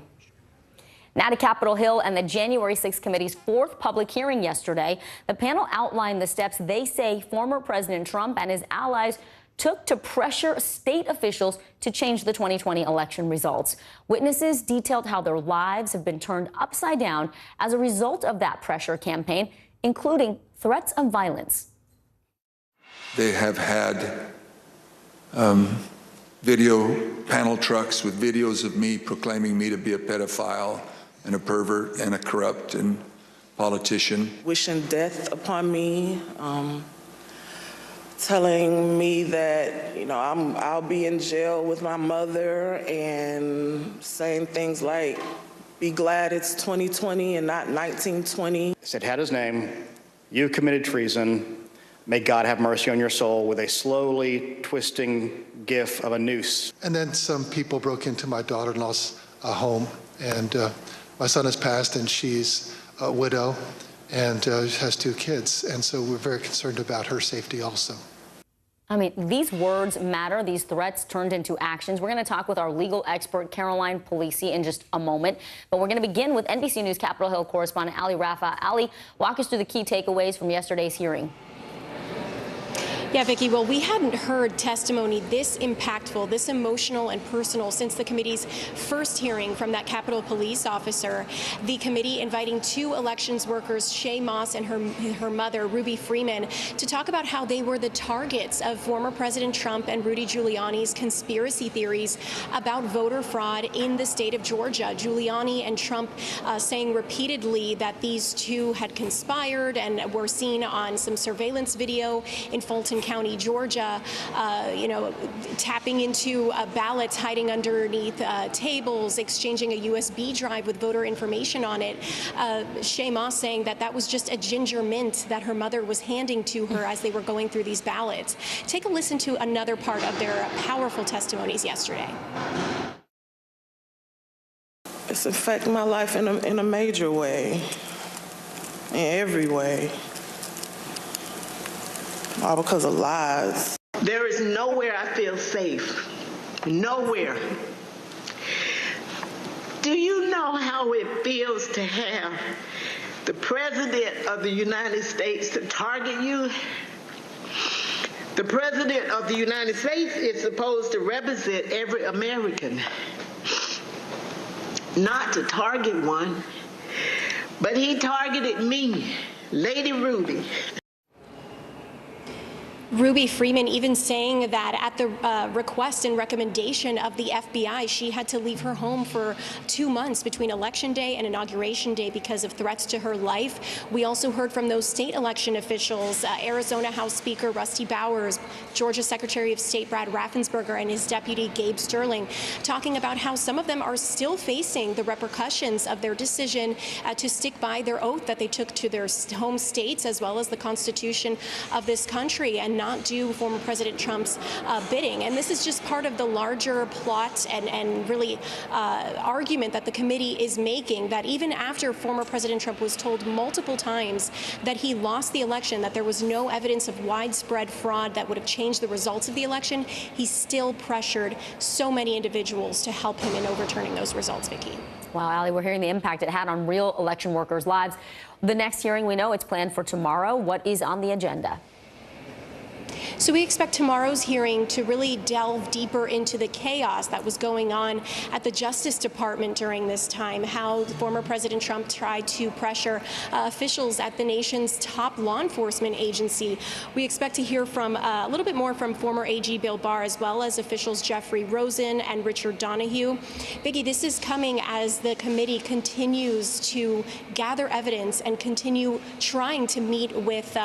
Now to Capitol Hill and the January 6th committee's 4th public hearing yesterday. The panel outlined the steps they say former President Trump and his allies took to pressure state officials to change the 2020 election results. Witnesses detailed how their lives have been turned upside down as a result of that pressure campaign, including threats of violence. They have had video panel trucks with videos of me proclaiming me to be a pedophile and a pervert and a corrupt and politician. Wishing death upon me, telling me that, I'll be in jail with my mother, and saying things like, be glad it's 2020 and not 1920. Said had his name, you committed treason. May God have mercy on your soul, with a slowly twisting gif of a noose. And then some people broke into my daughter-in-law's home, and my son has passed, and she's a widow and has 2 kids. And so we're very concerned about her safety also. I mean, these words matter, these threats turned into actions. We're going to talk with our legal expert, Caroline Polisi, in just a moment. But we're going to begin with NBC News Capitol Hill correspondent Ali Rafa. Ali, walk us through the key takeaways from yesterday's hearing. Yeah, Vicki, well, we hadn't heard testimony this impactful, this emotional and personal since the committee's first hearing from that Capitol Police officer. The committee inviting 2 elections workers, Shay Moss and her mother, Ruby Freeman, to talk about how they were the targets of former President Trump and Rudy Giuliani's conspiracy theories about voter fraud in the state of Georgia. Giuliani and Trump saying repeatedly that these 2 had conspired and were seen on some surveillance video in Fulton County, Georgia, tapping into ballots, hiding underneath tables, exchanging a USB drive with voter information on it. Shay Moss saying that that was just a ginger mint that her mother was handing to her as they were going through these ballots. Take a listen to another part of their powerful testimonies yesterday. It's affected my life in a major way, in every way. All because of lies. There is nowhere I feel safe. Nowhere. Do you know how it feels to have the President of the United States to target you? The President of the United States is supposed to represent every American, not to target one, but he targeted me, Lady Ruby. Ruby Freeman even saying that at the request and recommendation of the FBI, she had to leave her home for 2 months between Election Day and Inauguration Day because of threats to her life. We also heard from those state election officials, Arizona House Speaker Rusty Bowers, Georgia Secretary of State Brad Raffensperger, and his deputy Gabe Sterling, talking about how some of them are still facing the repercussions of their decision to stick by their oath that they took to their home states, as well as the Constitution of this country, and not do former President Trump's bidding. And this is just part of the larger plot and really argument that the committee is making, that even after former President Trump was told multiple times that he lost the election, that there was no evidence of widespread fraud that would have changed the results of the election, he still pressured so many individuals to help him in overturning those results, Vicki. Wow, Ali, we're hearing the impact it had on real election workers' lives. The next hearing, we know it's planned for tomorrow. What is on the agenda? So we expect tomorrow's hearing to really delve deeper into the chaos that was going on at the Justice Department during this time, how former President Trump tried to pressure officials at the nation's top law enforcement agency. We expect to hear from a little bit more from former AG Bill Barr, as well as officials Jeffrey Rosen and Richard Donahue. Vicki, this is coming as the committee continues to gather evidence and continue trying to meet with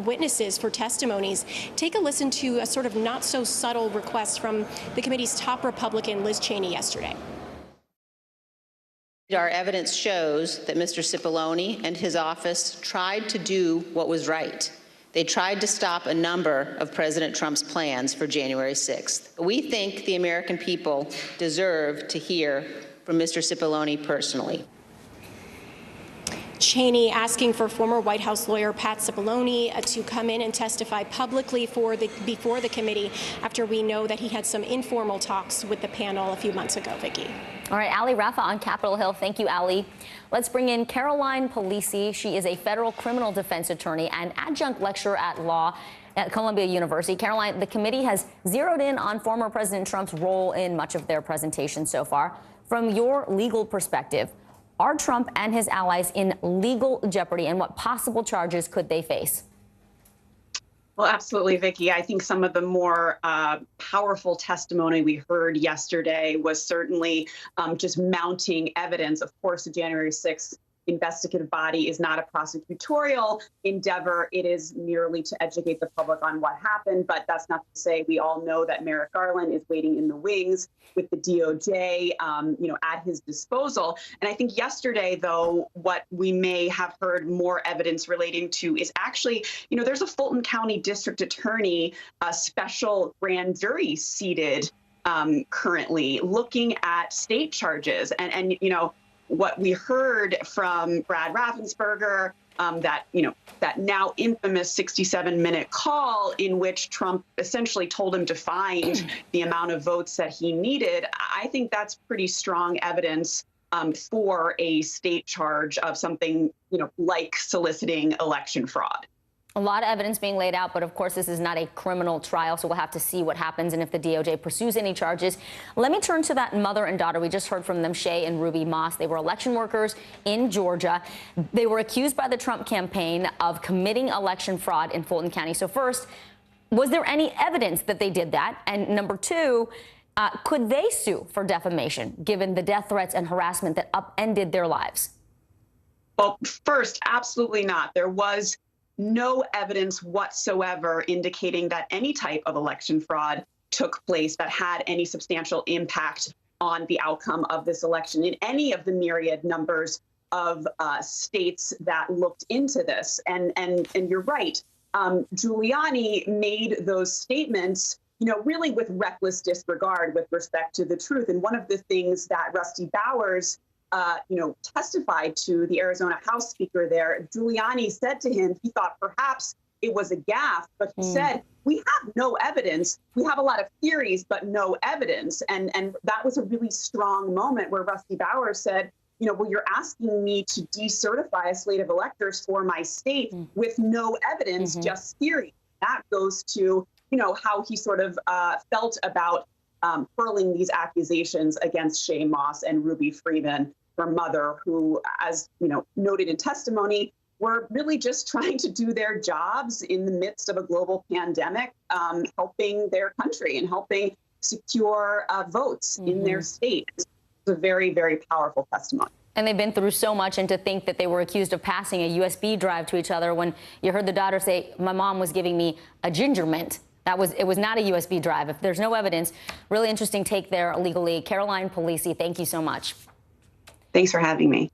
witnesses for testimonies. Take a listen to a sort of not so subtle request from the committee's top Republican, Liz Cheney, yesterday. Our evidence shows that Mr. Cipollone and his office tried to do what was right. They tried to stop a number of President Trump's plans for January 6th. We think the American people deserve to hear from Mr. Cipollone personally. Cheney asking for former White House lawyer Pat Cipollone to come in and testify publicly before the committee after we know that he had some informal talks with the panel a few months ago, Vicki. All right, Ali Rafa on Capitol Hill. Thank you, Ali. Let's bring in Caroline Polisi. She is a federal criminal defense attorney and adjunct lecturer at law at Columbia University. Caroline, the committee has zeroed in on former President Trump's role in much of their presentation so far. From your legal perspective, are Trump and his allies in legal jeopardy, and what possible charges could they face? Well, absolutely, Vicki. I think some of the more powerful testimony we heard yesterday was certainly just mounting evidence. Of course, the January 6th investigative body is not a prosecutorial endeavor. It is merely to educate the public on what happened. But that's not to say we all know that Merrick Garland is waiting in the wings with the DOJ, at his disposal. And I think yesterday, though, what we may have heard more evidence relating to is actually, there's a Fulton County District Attorney, a special grand jury seated currently looking at state charges. And what we heard from Brad Raffensperger, that now infamous 67-minute call in which Trump essentially told him to find the amount of votes that he needed, I think that's pretty strong evidence for a state charge of something, like soliciting election fraud. A lot of evidence being laid out, but of course this is not a criminal trial, so we'll have to see what happens and if the DOJ pursues any charges. Let me turn to that mother and daughter. We just heard from them, Shay and Ruby Moss. They were election workers in Georgia. They were accused by the Trump campaign of committing election fraud in Fulton County. So first, was there any evidence that they did that? And number two, could they sue for defamation, given the death threats and harassment that upended their lives? Well, first, absolutely not. There was no evidence whatsoever indicating that any type of election fraud took place that had any substantial impact on the outcome of this election in any of the myriad numbers of states that looked into this. And you're right. Giuliani made those statements, really with reckless disregard with respect to the truth. And one of the things that Rusty Bowers testified to, the Arizona House Speaker there, Giuliani said to him, he thought perhaps it was a gaffe, but he said, we have no evidence. We have a lot of theories, but no evidence. And that was a really strong moment where Rusty Bowers said, well, you're asking me to decertify a slate of electors for my state with no evidence, just theory. That goes to, how he sort of felt about hurling these accusations against Shay Moss and Ruby Freeman, her mother, who, as noted in testimony, were really just trying to do their jobs in the midst of a global pandemic, helping their country and helping secure votes in their state. It's a very, very powerful testimony. And they've been through so much, and to think that they were accused of passing a USB drive to each other when you heard the daughter say, my mom was giving me a ginger mint. It was not a USB drive. If there's no evidence, really interesting take there legally. Caroline Polisi, thank you so much. Thanks for having me.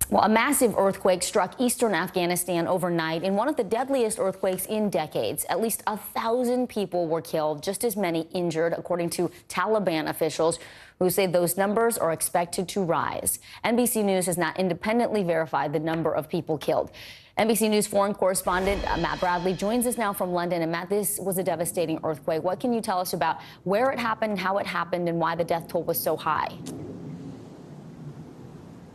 Well, a massive earthquake struck eastern Afghanistan overnight in one of the deadliest earthquakes in decades. At least 1,000 people were killed, just as many injured, according to Taliban officials, who say those numbers are expected to rise. NBC News has not independently verified the number of people killed. NBC News foreign correspondent Matt Bradley joins us now from London. And Matt, this was a devastating earthquake. What can you tell us about where it happened, how it happened, and why the death toll was so high?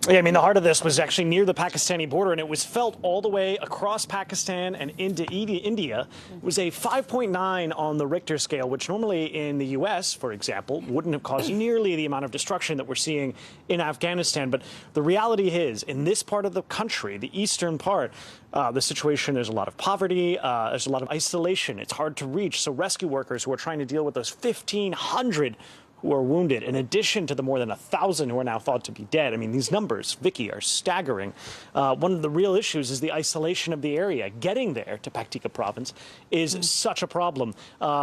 Yeah, the heart of this was actually near the Pakistani border, and it was felt all the way across Pakistan and into India. It was a 5.9 on the Richter scale, which normally in the U.S., for example, wouldn't have caused nearly the amount of destruction that we're seeing in Afghanistan. But the reality is, in this part of the country, the eastern part, the situation, there's a lot of poverty, there's a lot of isolation. It's hard to reach. So rescue workers who are trying to deal with those 1,500 who are wounded, in addition to the more than 1,000 who are now thought to be dead. These numbers, Vicky, are staggering. One of the real issues is the isolation of the area. Getting there to Paktika province is such a problem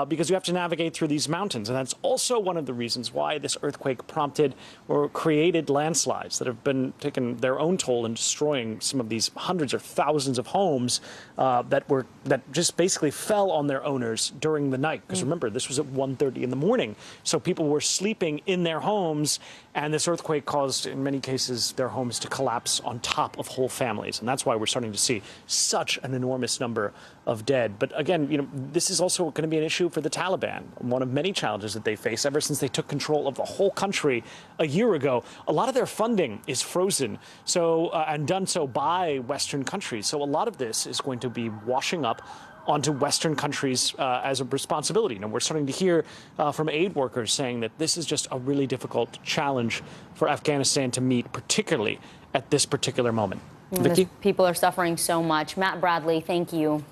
because you have to navigate through these mountains. And that's also one of the reasons why this earthquake prompted or created landslides that have been taking their own toll and destroying some of these hundreds or thousands of homes that just basically fell on their owners during the night. Because remember, this was at 1:30 in the morning. So people were sleeping in their homes, and this earthquake caused, in many cases, their homes to collapse on top of whole families. And that's why we're starting to see such an enormous number of dead. But again, this is also going to be an issue for the Taliban, one of many challenges that they face ever since they took control of the whole country a year ago. A lot of their funding is frozen, and done so by Western countries. So a lot of this is going to be washing up onto Western countries as a responsibility. We're starting to hear from aid workers saying that this is just a really difficult challenge for Afghanistan to meet, particularly at this particular moment. Vicky? People are suffering so much. Matt Bradley, thank you.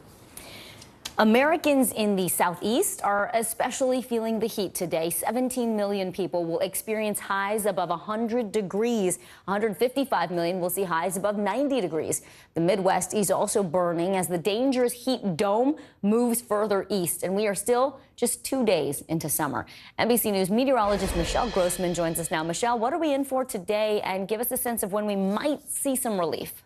Americans in the Southeast are especially feeling the heat today. 17 million people will experience highs above 100 degrees. 155 million will see highs above 90 degrees. The Midwest is also burning as the dangerous heat dome moves further east, and we are still just 2 days into summer. NBC News meteorologist Michelle Grossman joins us now. Michelle, what are we in for today? And give us a sense of when we might see some relief.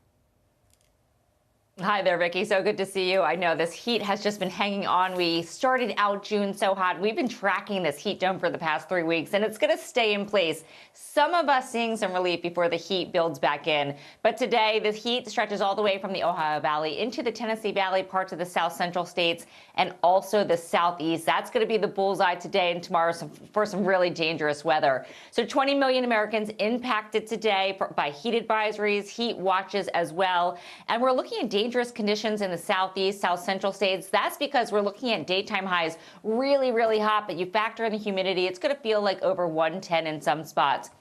Hi there, Vicki. So good to see you. I know this heat has just been hanging on. We started out June so hot. We've been tracking this heat dome for the past 3 weeks, and it's going to stay in place. Some of us seeing some relief before the heat builds back in. But today, the heat stretches all the way from the Ohio Valley into the Tennessee Valley, parts of the south central states, and also the southeast. That's going to be the bullseye today and tomorrow for some really dangerous weather. So 20 million Americans impacted today by heat advisories, heat watches as well. And we're looking at dangerous conditions in the southeast, south central states. That's because we're looking at daytime highs really, really hot, but you factor in the humidity, it's going to feel like over 110 in some spots.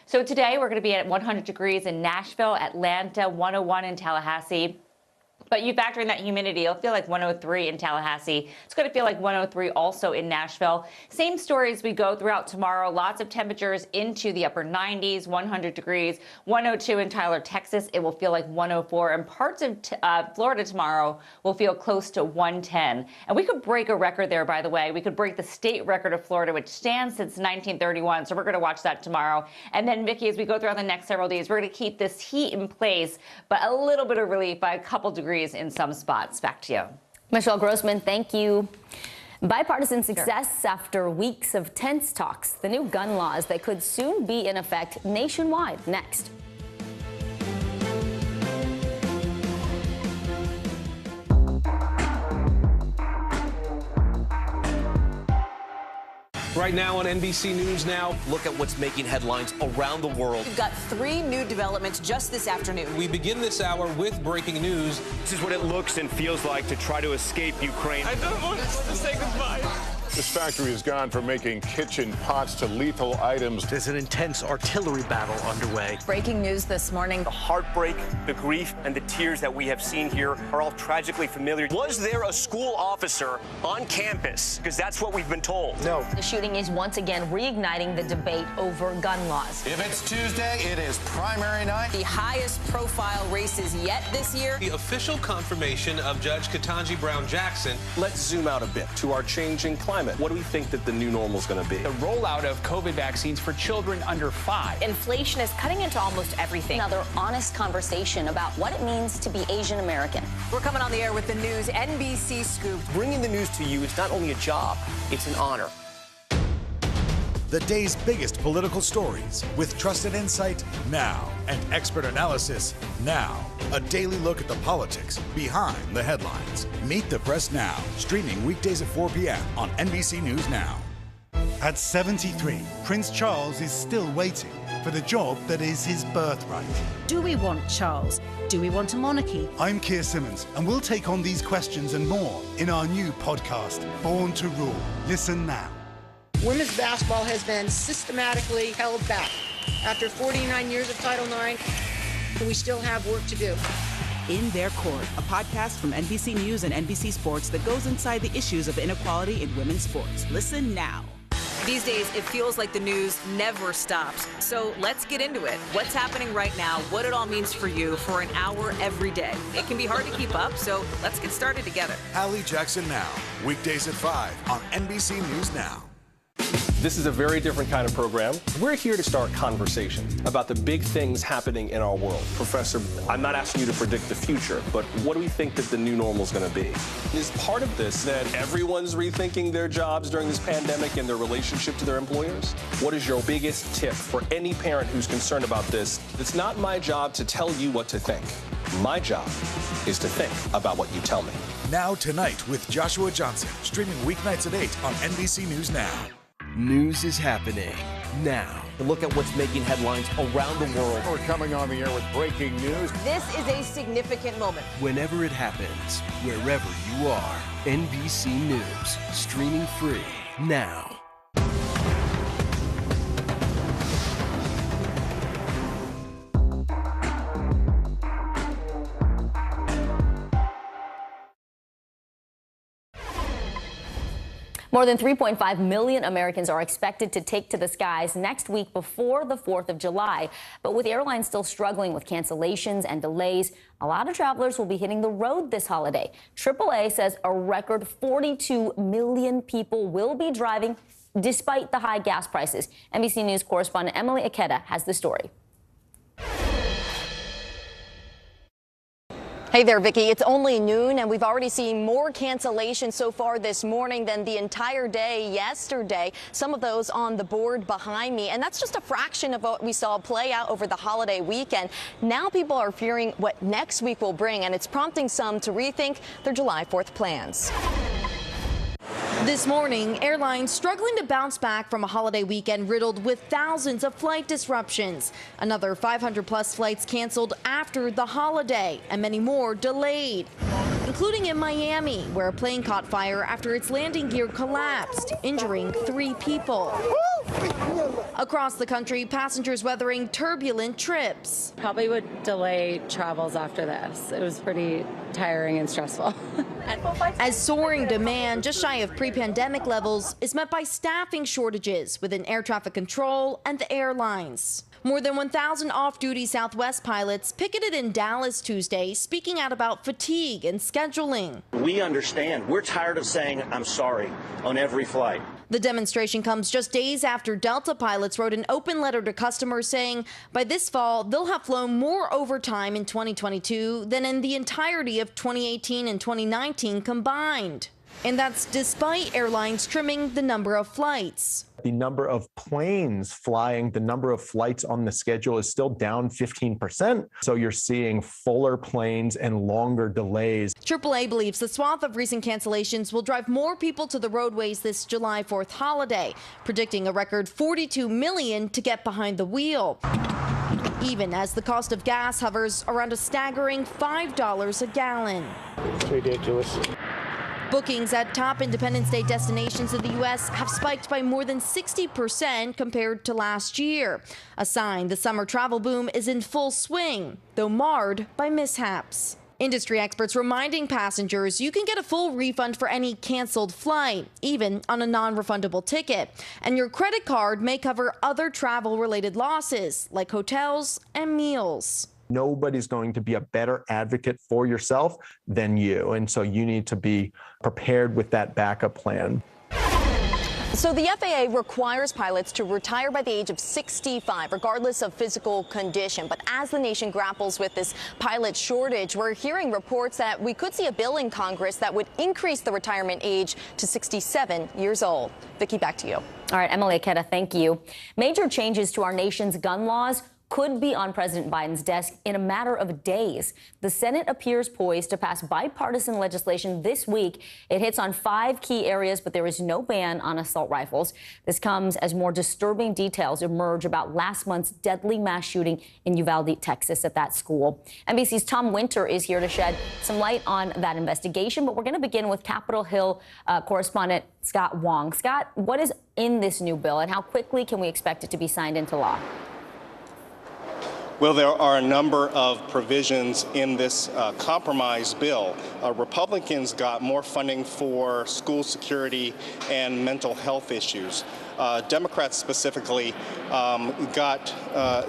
So today we're going to be at 100 degrees in Nashville, Atlanta, 101 in Tallahassee. But you factor in that humidity, it'll feel like 103 in Tallahassee. It's going to feel like 103 also in Nashville. Same story as we go throughout tomorrow. Lots of temperatures into the upper 90s, 100 degrees, 102 in Tyler, Texas. It will feel like 104. And parts of Florida tomorrow will feel close to 110. And we could break a record there, by the way. We could break the state record of Florida, which stands since 1931. So we're going to watch that tomorrow. And then, Vicki, as we go throughout the next several days, we're going to keep this heat in place, but a little bit of relief by a couple degrees in some spots. Back to you. Michelle Grossman, thank you. Bipartisan success after weeks of tense talks. The new gun laws that could soon be in effect nationwide. Next. Right now on NBC News Now, look at what's making headlines around the world. We've got 3 new developments just this afternoon. We begin this hour with breaking news. This is what it looks and feels like to try to escape Ukraine. I don't want to say goodbye. This factory has gone from making kitchen pots to lethal items. There's an intense artillery battle underway. Breaking news this morning. The heartbreak, the grief, and the tears that we have seen here are all tragically familiar. Was there a school officer on campus? Because that's what we've been told. No. The shooting is once again reigniting the debate over gun laws. If it's Tuesday, it is primary night. The highest profile races yet this year. The official confirmation of Judge Ketanji Brown Jackson. Let's zoom out a bit to our changing climate. What do we think that the new normal is going to be? The rollout of COVID vaccines for children under 5. Inflation is cutting into almost everything. Another honest conversation about what it means to be Asian American. We're coming on the air with the news NBC Scoop. Bringing the news to you is not only a job, it's an honor. The day's biggest political stories with trusted insight now and expert analysis now. A daily look at the politics behind the headlines. Meet the Press Now, streaming weekdays at 4 p.m. on NBC News Now. At 73, Prince Charles is still waiting for the job that is his birthright. Do we want Charles? Do we want a monarchy? I'm Keir Simmons, and we'll take on these questions and more in our new podcast, Born to Rule. Listen now. Women's basketball has been systematically held back. After 49 years of Title IX, we still have work to do. In Their Court, a podcast from NBC News and NBC Sports that goes inside the issues of inequality in women's sports. Listen now. These days, it feels like the news never stops. So let's get into it. What's happening right now, what it all means for you for an hour every day. It can be hard to keep up, so let's get started together. Hallie Jackson Now, weekdays at 5 on NBC News Now. This is a very different kind of program. We're here to start conversation about the big things happening in our world. Professor, I'm not asking you to predict the future, but what do we think that the new normal is going to be? Is part of this that everyone's rethinking their jobs during this pandemic and their relationship to their employers? What is your biggest tip for any parent who's concerned about this? It's not my job to tell you what to think. My job is to think about what you tell me. Now Tonight with Joshua Johnson, streaming weeknights at 8 on NBC News Now. News is happening now. Look at what's making headlines around the world. We're coming on the air with breaking news. This is a significant moment. Whenever it happens, wherever you are, NBC News, streaming free now. More than 3.5 million Americans are expected to take to the skies next week before the 4th of July. But with airlines still struggling with cancellations and delays, a lot of travelers will be hitting the road this holiday. AAA says a record 42 million people will be driving despite the high gas prices. NBC News correspondent Emily Ikeda has the story. Hey there, Vicki. It's only noon, and we've already seen more cancellations so far this morning than the entire day yesterday. Some of those on the board behind me, and that's just a fraction of what we saw play out over the holiday weekend. Now people are fearing what next week will bring, and it's prompting some to rethink their July 4th plans. This morning, airlines struggling to bounce back from a holiday weekend riddled with thousands of flight disruptions. Another 500-plus flights canceled after the holiday, and many more delayed, including in Miami, where a plane caught fire after its landing gear collapsed, injuring 3 people. Across the country, passengers weathering turbulent trips. Probably would delay travels after this. It was pretty tiring and stressful. As soaring demand, just shy of pre-pandemic levels, is met by staffing shortages within air traffic control and the airlines. More than 1,000 off-duty Southwest pilots picketed in Dallas Tuesday, speaking out about fatigue and scheduling. We understand. We're tired of saying, I'm sorry, on every flight. The demonstration comes just days after Delta pilots wrote an open letter to customers saying by this fall they'll have flown more overtime in 2022 than in the entirety of 2018 and 2019 combined. And that's despite airlines trimming the number of flights. The number of planes flying, the number of flights on the schedule is still down 15%. So you're seeing fuller planes and longer delays. AAA believes the swath of recent cancellations will drive more people to the roadways this July 4th holiday, predicting a record 42 million to get behind the wheel. Even as the cost of gas hovers around a staggering $5 a gallon. It's ridiculous. Bookings at top Independence Day destinations in the U.S. have spiked by more than 60% compared to last year. A sign the summer travel boom is in full swing, though marred by mishaps. Industry experts reminding passengers you can get a full refund for any canceled flight, even on a non-refundable ticket. And your credit card may cover other travel-related losses, like hotels and meals. Nobody's going to be a better advocate for yourself than you. And so you need to be prepared with that backup plan. So the FAA requires pilots to retire by the age of 65, regardless of physical condition. But as the nation grapples with this pilot shortage, we're hearing reports that we could see a bill in Congress that would increase the retirement age to 67 years old. Vicki, back to you. All right, Emily Ikeda, thank you. Major changes to our nation's gun laws could be on President Biden's desk in a matter of days. The Senate appears poised to pass bipartisan legislation this week. It hits on 5 key areas, but there is no ban on assault rifles. This comes as more disturbing details emerge about last month's deadly mass shooting in Uvalde, Texas, at that school. NBC's Tom Winter is here to shed some light on that investigation, but we're going to begin with Capitol Hill correspondent Scott Wong. Scott, what is in this new bill, and how quickly can we expect it to be signed into law? Well, there are a number of provisions in this compromise bill. Republicans got more funding for school security and mental health issues. Democrats specifically got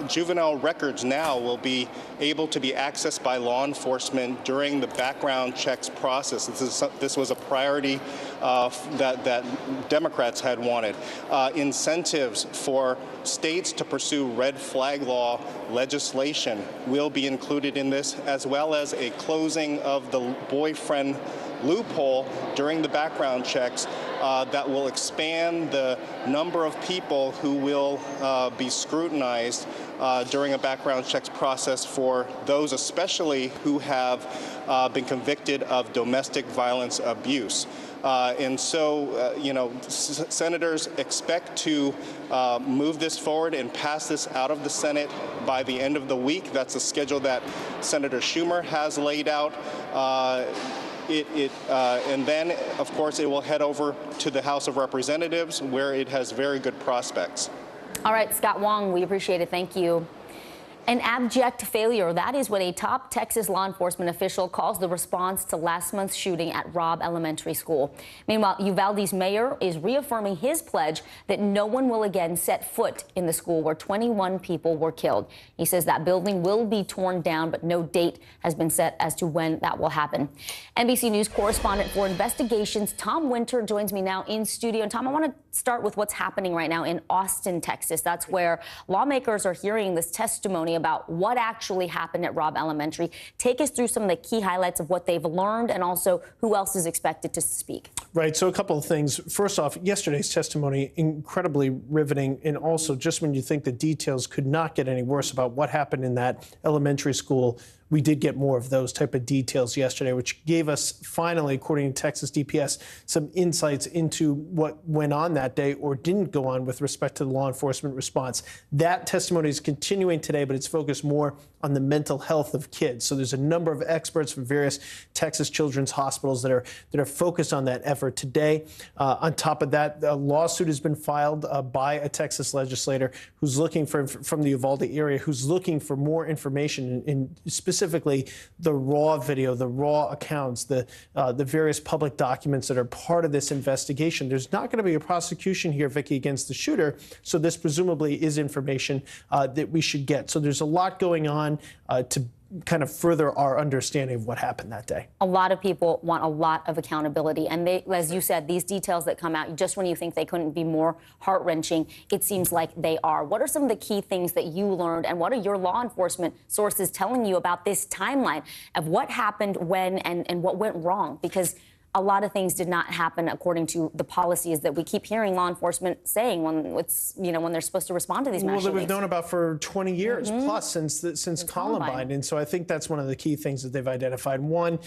juvenile records now will be able to be accessed by law enforcement during the background checks process. This was a priority that Democrats had wanted. Incentives for states to pursue red flag law legislation will be included in this, as well as a closing of the boyfriend loophole during the background checks that will expand the number of people who will be scrutinized during a background checks process for those especially who have been convicted of domestic violence abuse. And so, senators expect to move this forward and pass this out of the Senate by the end of the week. That's a schedule that Senator Schumer has laid out. And then, of course, it will head over to the House of Representatives, where it has very good prospects. All right, Scott Wong, we appreciate it. Thank you. An abject failure. That is what a top Texas law enforcement official calls the response to last month's shooting at Robb Elementary School. Meanwhile, Uvalde's mayor is reaffirming his pledge that no one will again set foot in the school where 21 people were killed. He says that building will be torn down, but no date has been set as to when that will happen. NBC News correspondent for investigations Tom Winter joins me now in studio. And Tom, I want to start with what's happening right now in Austin, Texas. That's where lawmakers are hearing this testimony about what actually happened at Robb Elementary. Take us through some of the key highlights of what they've learned and also who else is expected to speak. Right. So a couple of things. First off, yesterday's testimony, incredibly riveting. And also, just when you think the details could not get any worse about what happened in that elementary school, we did get more of those type of details yesterday, which gave us finally, according to Texas DPS, some insights into what went on that day or didn't go on with respect to the law enforcement response. That testimony is continuing today, but it's focused more on the mental health of kids. So there's a number of experts from various Texas children's hospitals that are focused on that effort today. On top of that, a lawsuit has been filed by a Texas legislator who's looking from the Uvalde area, who's looking for more information in specifically the raw video, the raw accounts, the various public documents that are part of this investigation. There's not going to be a prosecution here, Vicky, against the shooter. So this presumably is information that we should get. So there's a lot going on to kind of further our understanding of what happened that day. A lot of people want a lot of accountability. And they, as you said, these details that come out, just when you think they couldn't be more heart-wrenching, it seems like they are. What are some of the key things that you learned, and what are your law enforcement sources telling you about this timeline of what happened when and what went wrong? Because a lot of things did not happen according to the policies that we keep hearing law enforcement saying when it's, when they're supposed to respond to these mass shootings. Well, that we've known about for 20 years plus since Columbine. And so I think that's one of the key things that they've identified. One,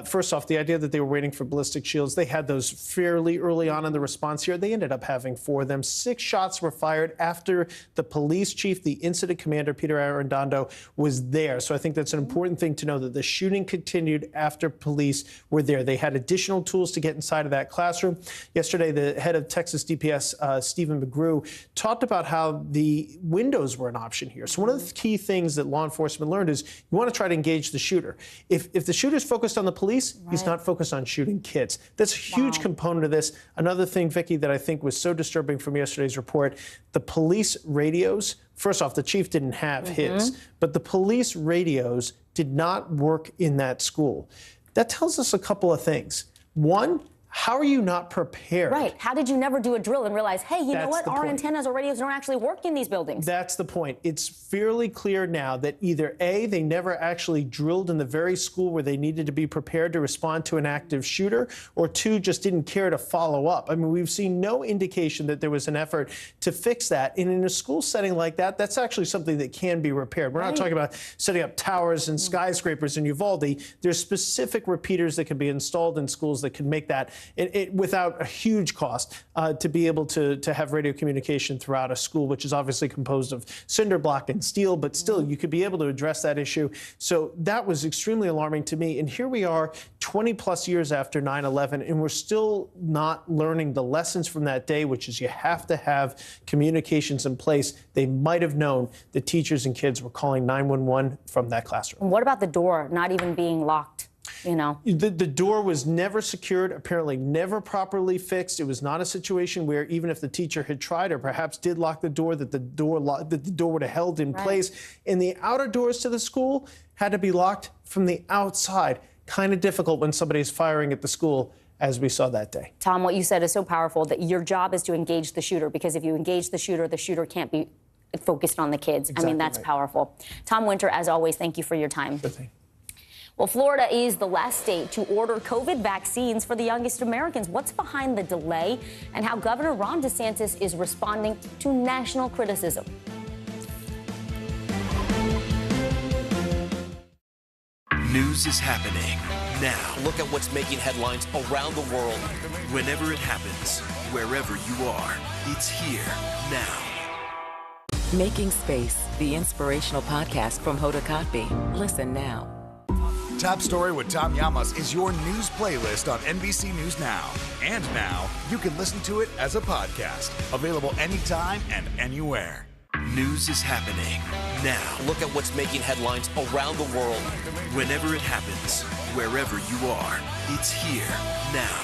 first off, the idea that they were waiting for ballistic shields. They had those fairly early on in the response here. They ended up having 4 of them. 6 shots were fired after the police chief, the incident commander, Peter Arredondo, was there. So I think that's an important thing to know, that the shooting continued after police were there. They had additional tools to get inside of that classroom. Yesterday, the head of Texas DPS, Stephen McGrew, talked about how the windows were an option here. So one of the key things that law enforcement learned is you want to try to engage the shooter. If the shooter's focused on the police, he's not focused on shooting kids. That's a huge component of this. Another thing, Vicky, that I think was so disturbing from yesterday's report, the police radios. First off, the chief didn't have his, but the police radios did not work in that school. That tells us a couple of things. One, how are you not prepared? Right. How did you never do a drill and realize, hey, you know what? Our antennas or radios don't actually work in these buildings. That's the point. It's fairly clear now that either A, they never actually drilled in the very school where they needed to be prepared to respond to an active shooter, or 2, just didn't care to follow up. I mean, we've seen no indication that there was an effort to fix that. And in a school setting like that, that's actually something that can be repaired. We're not talking about setting up towers and skyscrapers in Uvalde. There's specific repeaters that can be installed in schools that can make that without a huge cost to be able to have radio communication throughout a school, which is obviously composed of cinder block and steel, but still you could be able to address that issue. So that was extremely alarming to me. And here we are 20 plus years after 9/11, and we're still not learning the lessons from that day, which is you have to have communications in place. They might have known that teachers and kids were calling 911 from that classroom. And what about the door not even being locked? The door was never secured, apparently never properly fixed. It was not a situation where even if the teacher had tried or perhaps did lock the door, that the door would have held in place. And the outer doors to the school had to be locked from the outside. Kind of difficult when somebody's firing at the school, as we saw that day. Tom, what you said is so powerful, that your job is to engage the shooter, because if you engage the shooter can't be focused on the kids. Exactly, I mean, that's powerful. Tom Winter, as always, thank you for your time. Good thing. Well, Florida is the last state to order COVID vaccines for the youngest Americans. What's behind the delay, and how Governor Ron DeSantis is responding to national criticism? News is happening now. Look at what's making headlines around the world. Whenever it happens, wherever you are, it's here now. Making Space, the inspirational podcast from Hoda Kotb. Listen now. Top Story with Tom Llamas is your news playlist on NBC News Now. And now, you can listen to it as a podcast. Available anytime and anywhere. News is happening now. Look at what's making headlines around the world. Whenever it happens, wherever you are, it's here now.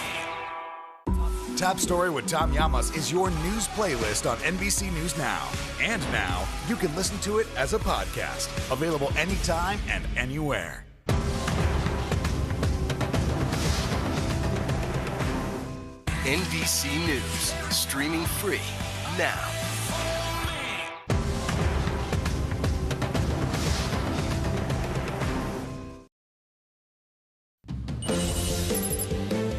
Top Story with Tom Llamas is your news playlist on NBC News Now. And now, you can listen to it as a podcast. Available anytime and anywhere. NBC News, streaming free now.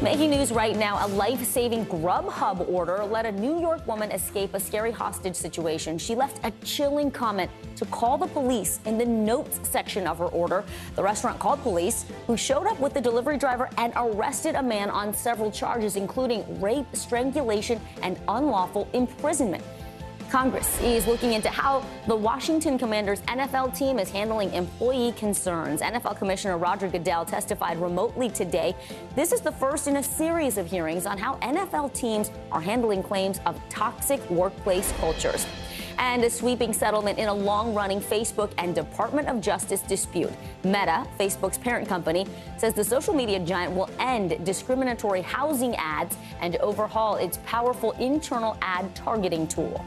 Making news right now, a life-saving Grubhub order let a New York woman escape a scary hostage situation. She left a chilling comment to call the police in the notes section of her order. The restaurant called police, who showed up with the delivery driver and arrested a man on several charges, including rape, strangulation, and unlawful imprisonment. Congress is looking into how the Washington Commanders' NFL team is handling employee concerns. NFL Commissioner Roger Goodell testified remotely today. This is the first in a series of hearings on how NFL teams are handling claims of toxic workplace cultures. And a sweeping settlement in a long-running Facebook and Department of Justice dispute. Meta, Facebook's parent company, says the social media giant will end discriminatory housing ads and overhaul its powerful internal ad targeting tool.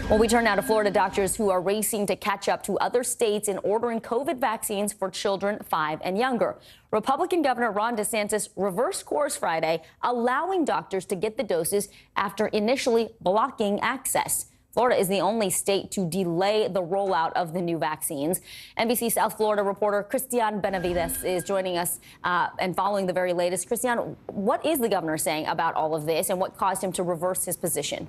Well, we turn now to Florida doctors who are racing to catch up to other states in ordering COVID vaccines for children 5 and younger. Republican Governor Ron DeSantis reversed course Friday, allowing doctors to get the doses after initially blocking access. Florida is the only state to delay the rollout of the new vaccines. NBC South Florida reporter Christian Benavides is joining us and following the very latest. Christian, what is the governor saying about all of this and what caused him to reverse his position?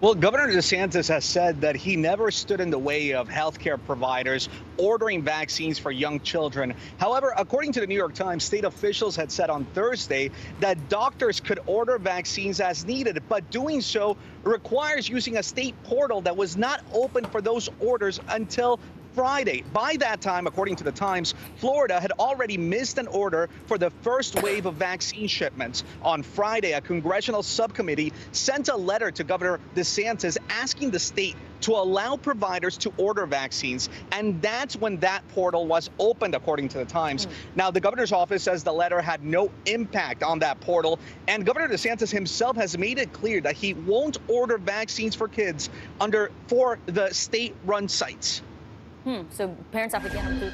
Well, Governor DeSantis has said that he never stood in the way of healthcare providers ordering vaccines for young children. However, according to the New York Times, state officials had said on Thursday that doctors could order vaccines as needed, but doing so requires using a state portal that was not open for those orders until Friday. By that time, according to the Times, Florida had already missed an order for the first wave of vaccine shipments. On Friday, a congressional subcommittee sent a letter to Governor DeSantis asking the state to allow providers to order vaccines. And that's when that portal was opened, according to the Times. Now, the governor's office says the letter had no impact on that portal. And Governor DeSantis himself has made it clear that he won't order vaccines for kids for the state-run sites. So parents have to get them through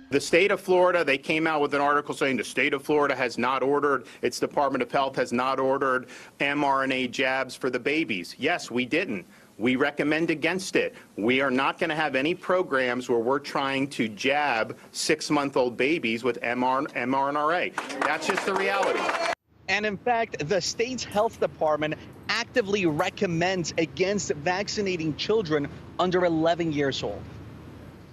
the state of Florida, they came out with an article saying the state of Florida has not ordered, its Department of Health has not ordered mRNA jabs for the babies. Yes, we didn't. We recommend against it. We are not going to have any programs where we're trying to jab 6-month-old babies with mRNA. That's just the reality. And in fact, the state's health department actively recommends against vaccinating children under 11 years old.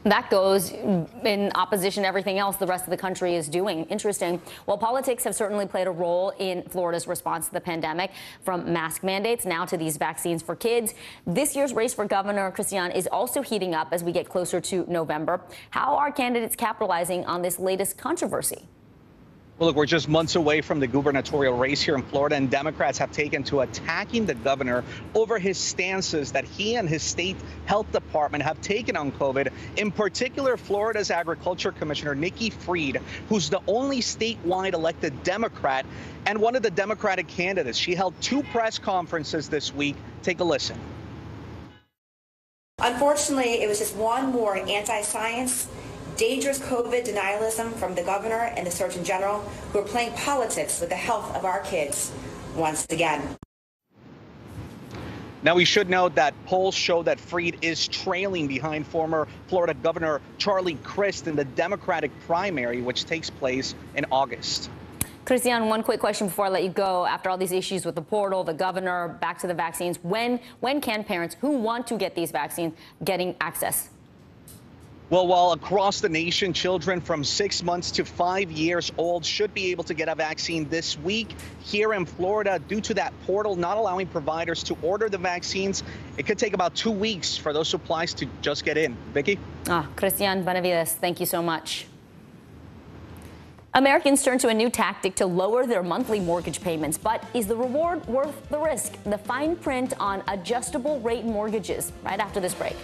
That goes in opposition to everything else the rest of the country is doing. Interesting. Well, politics have certainly played a role in Florida's response to the pandemic, from mask mandates now to these vaccines for kids. This year's race for governor, Christian, is also heating up as we get closer to November. How are candidates capitalizing on this latest controversy? Well, look, we're just months away from the gubernatorial race here in Florida, and Democrats have taken to attacking the governor over his stances that he and his state health department have taken on COVID. In particular, Florida's Agriculture Commissioner Nikki Fried, who's the only statewide elected Democrat and one of the Democratic candidates. She held 2 press conferences this week. Take a listen. Unfortunately, it was just one more anti-science, dangerous COVID denialism from the governor and the Surgeon General, who are playing politics with the health of our kids once again. Now, we should note that polls show that Fried is trailing behind former Florida Governor Charlie Crist in the Democratic primary, which takes place in August. Christian, one quick question before I let you go. After all these issues with the portal, the governor, back to the vaccines, when can parents who want to get these vaccines getting access? Well, while across the nation, children from 6 months to 5 years old should be able to get a vaccine this week, here in Florida, due to that portal not allowing providers to order the vaccines, it could take about 2 weeks for those supplies to just get in. Vicky? Christian Benavides, thank you so much. Americans turn to a new tactic to lower their monthly mortgage payments, but is the reward worth the risk? The fine print on adjustable rate mortgages right after this break.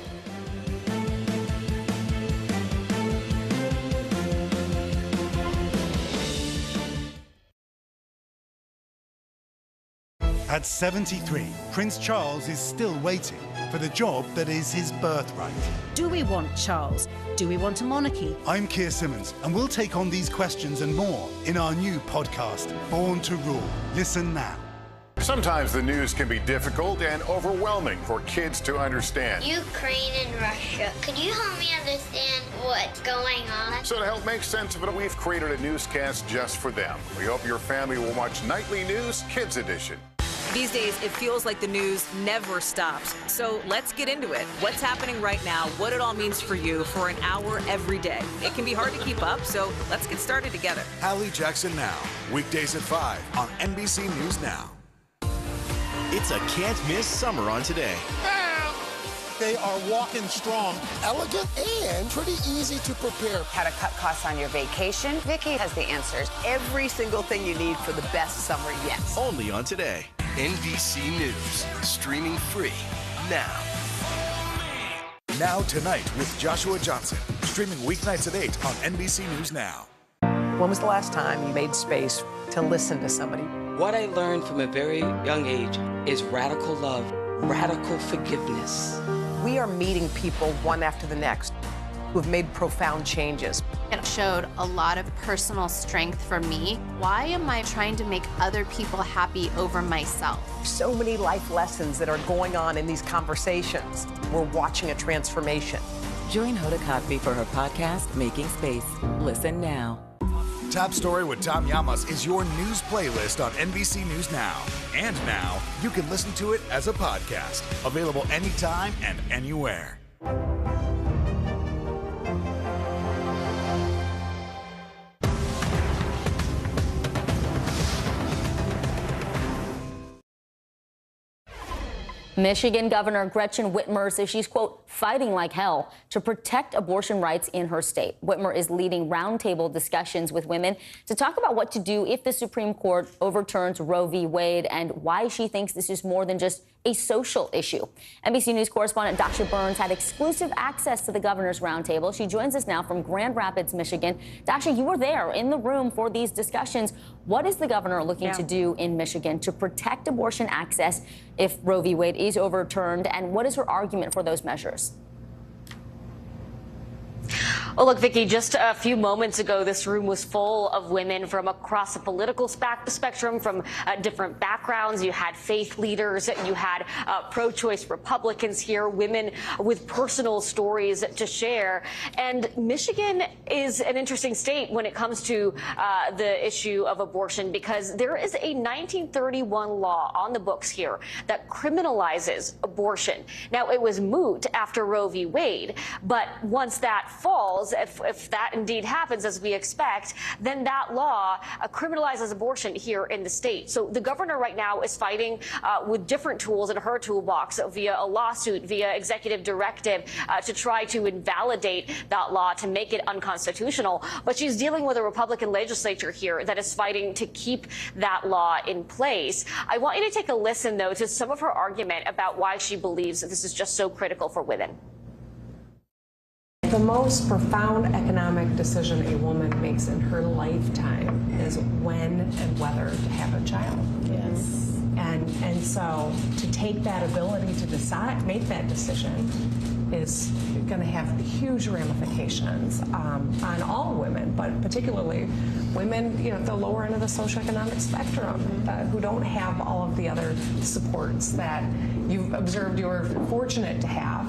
At 73, Prince Charles is still waiting for the job that is his birthright. Do we want Charles? Do we want a monarchy? I'm Keir Simmons, and we'll take on these questions and more in our new podcast, Born to Rule. Listen now. Sometimes the news can be difficult and overwhelming for kids to understand. Ukraine and Russia. Could you help me understand what's going on? So to help make sense of it, we've created a newscast just for them. We hope your family will watch Nightly News Kids Edition. These days, it feels like the news never stops. So let's get into it. What's happening right now, what it all means for you for an hour every day. It can be hard to keep up, so let's get started together. Hallie Jackson Now, weekdays at 5 on NBC News Now. It's a can't-miss summer on Today. They are walking strong, elegant, and pretty easy to prepare. How to cut costs on your vacation? Vicki has the answers. Every single thing you need for the best summer yet. Only on Today. NBC News, streaming free now. Now Tonight with Joshua Johnson, streaming weeknights at 8 on NBC News Now. When was the last time you made space to listen to somebody? What I learned from a very young age is radical love, radical forgiveness. We are meeting people one after the next who have made profound changes. It showed a lot of personal strength for me. Why am I trying to make other people happy over myself? So many life lessons that are going on in these conversations. We're watching a transformation. Join Hoda Kotb for her podcast, Making Space. Listen now. Top Story with Tom Llamas is your news playlist on NBC News Now. And now, you can listen to it as a podcast. Available anytime and anywhere. Michigan Governor Gretchen Whitmer says she's, quote, fighting like hell to protect abortion rights in her state. Whitmer is leading roundtable discussions with women to talk about what to do if the Supreme Court overturns Roe v. Wade and why she thinks this is more than just a social issue. NBC News correspondent Dasha Burns had exclusive access to the governor's roundtable. She joins us now from Grand Rapids, Michigan. Dasha, you were there in the room for these discussions. What is the governor looking to do in Michigan to protect abortion access if Roe v. Wade is overturned, and what is her argument for those measures? Well, look, Vicki, just a few moments ago, this room was full of women from across the political spectrum, from different backgrounds. You had faith leaders, you had pro-choice Republicans here, women with personal stories to share. And Michigan is an interesting state when it comes to the issue of abortion, because there is a 1931 law on the books here that criminalizes abortion. Now, it was moot after Roe v. Wade, but once that falls, if that indeed happens as we expect, then that law criminalizes abortion here in the state. So the governor right now is fighting with different tools in her toolbox via a lawsuit, via executive directive to try to invalidate that law, to make it unconstitutional. But she's dealing with a Republican legislature here that is fighting to keep that law in place. I want you to take a listen, though, to some of her argument about why she believes that this is just so critical for women. The most profound economic decision a woman makes in her lifetime is when and whether to have a child. Yes. And so to take that ability to decide, make that decision, is going to have huge ramifications on all women, but particularly women, at the lower end of the socioeconomic spectrum, who don't have all of the other supports that you've observed you're fortunate to have.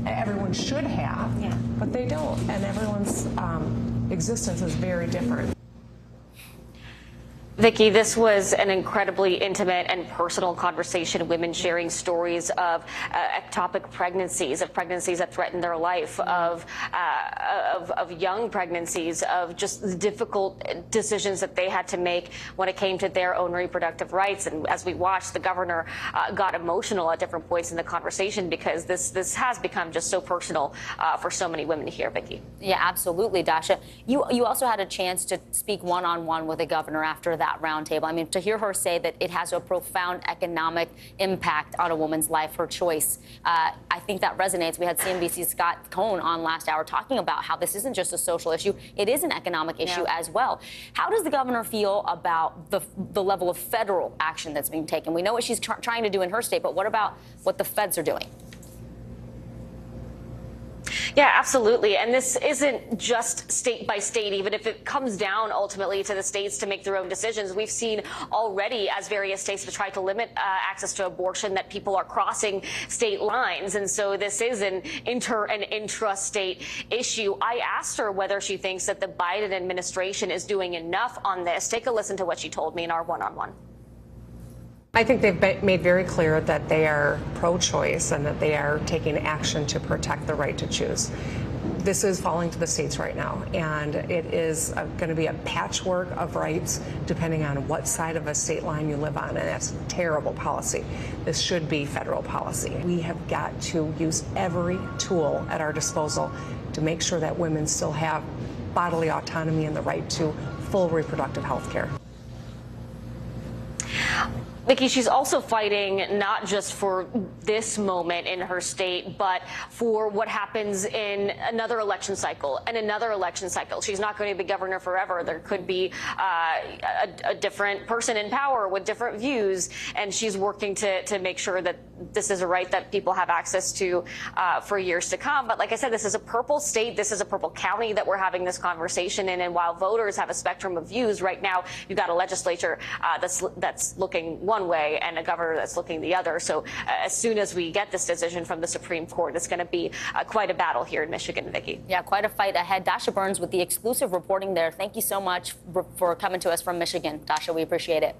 Everyone should have, but they don't, and everyone's existence is very different. Vicki, this was an incredibly intimate and personal conversation. Women sharing stories of ectopic pregnancies, of pregnancies that threatened their life, of young pregnancies, of just the difficult decisions that they had to make when it came to their own reproductive rights. And as we watched, the governor got emotional at different points in the conversation because this has become just so personal for so many women here, Vicki. Yeah, absolutely, Dasha. You also had a chance to speak one-on-one with the governor after that roundtable. I mean, to hear her say that it has a profound economic impact on a woman's life, her choice, I think that resonates. We had CNBC's Scott Cohn on last hour talking about how this isn't just a social issue, it is an economic issue as well. How does the governor feel about the level of federal action that's being taken? We know what she's trying to do in her state, but what about what the feds are doing? Yeah, absolutely. And this isn't just state by state, even if it comes down ultimately to the states to make their own decisions. We've seen already as various states have tried to limit access to abortion that people are crossing state lines. And so this is an intra-state issue. I asked her whether she thinks that the Biden administration is doing enough on this. Take a listen to what she told me in our one-on-one. I think they've made very clear that they are pro-choice and that they are taking action to protect the right to choose. This is falling to the states right now, and it is going to be a patchwork of rights depending on what side of a state line you live on, and that's terrible policy. This should be federal policy. We have got to use every tool at our disposal to make sure that women still have bodily autonomy and the right to full reproductive health care. Vicki, she's also fighting not just for this moment in her state, but for what happens in another election cycle and another election cycle. She's not going to be governor forever. There could be a different person in power with different views, and she's working to make sure that this is a right that people have access to for years to come. But like I said, this is a purple state. This is a purple county that we're having this conversation in. And while voters have a spectrum of views, right now you've got a legislature that's looking one way and a governor that's looking the other. So as soon as we get this decision from the Supreme Court, it's going to be quite a battle here in Michigan, Vicki. Yeah, quite a fight ahead. Dasha Burns with the exclusive reporting there. Thank you so much for coming to us from Michigan. Dasha, we appreciate it.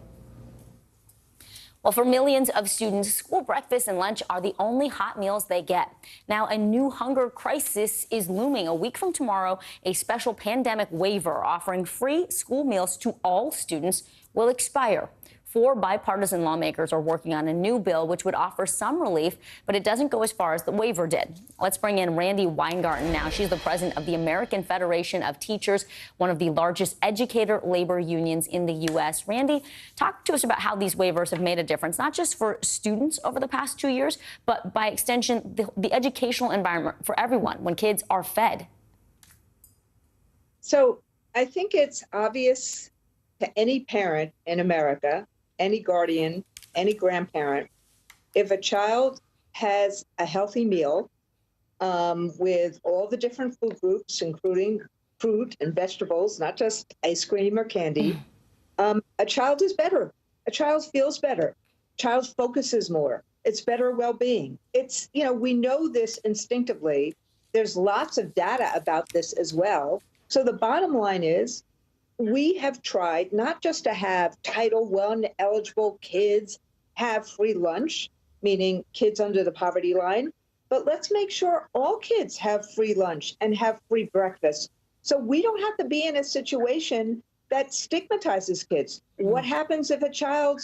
Well, for millions of students, school breakfast and lunch are the only hot meals they get. Now, a new hunger crisis is looming. A week from tomorrow, a special pandemic waiver offering free school meals to all students will expire. 4 bipartisan lawmakers are working on a new bill which would offer some relief, but it doesn't go as far as the waiver did. Let's bring in Randy Weingarten now. She's the president of the American Federation of Teachers, one of the largest educator labor unions in the U.S. Randy, talk to us about how these waivers have made a difference, not just for students over the past 2 years, but by extension, the educational environment for everyone when kids are fed. So I think it's obvious to any parent in America, any guardian, any grandparent, if a child has a healthy meal with all the different food groups, including fruit and vegetables, not just ice cream or candy, a child is better. A child feels better. A child focuses more. It's better well-being. It's, we know this instinctively. There's lots of data about this as well. So the bottom line is, we have tried not just to have Title I eligible kids have free lunch, meaning kids under the poverty line, but let's make sure all kids have free lunch and have free breakfast. So we don't have to be in a situation that stigmatizes kids. What happens if a child,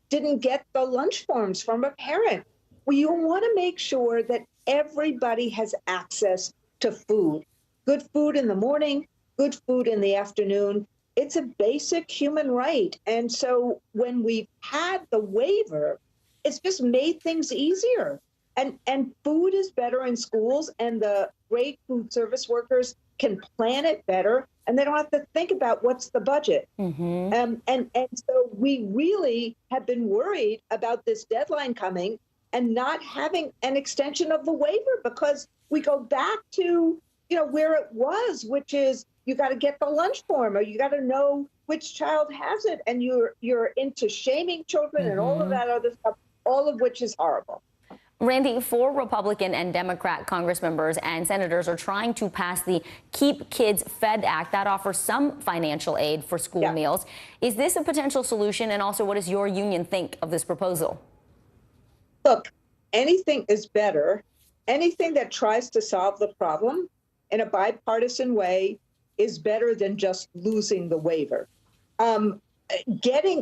didn't get the lunch forms from a parent? Well, you want to make sure that everybody has access to food, good food in the morning, good food in the afternoon. It's a basic human right. And so when we've had the waiver, it's just made things easier. And food is better in schools, and the great food service workers can plan it better, and they don't have to think about what's the budget. And so we really have been worried about this deadline coming and not having an extension of the waiver, because we go back to where it was, which is you got to get the lunch form, or you got to know which child has it, and you're into shaming children and all of that other stuff, all of which is horrible. Randy, 4 Republican and Democrat Congress members and senators are trying to pass the Keep Kids Fed Act that offers some financial aid for school meals. Is this a potential solution? And also, what does your union think of this proposal? Look, anything is better. Anything that tries to solve the problem in a bipartisan way is better than just losing the waiver.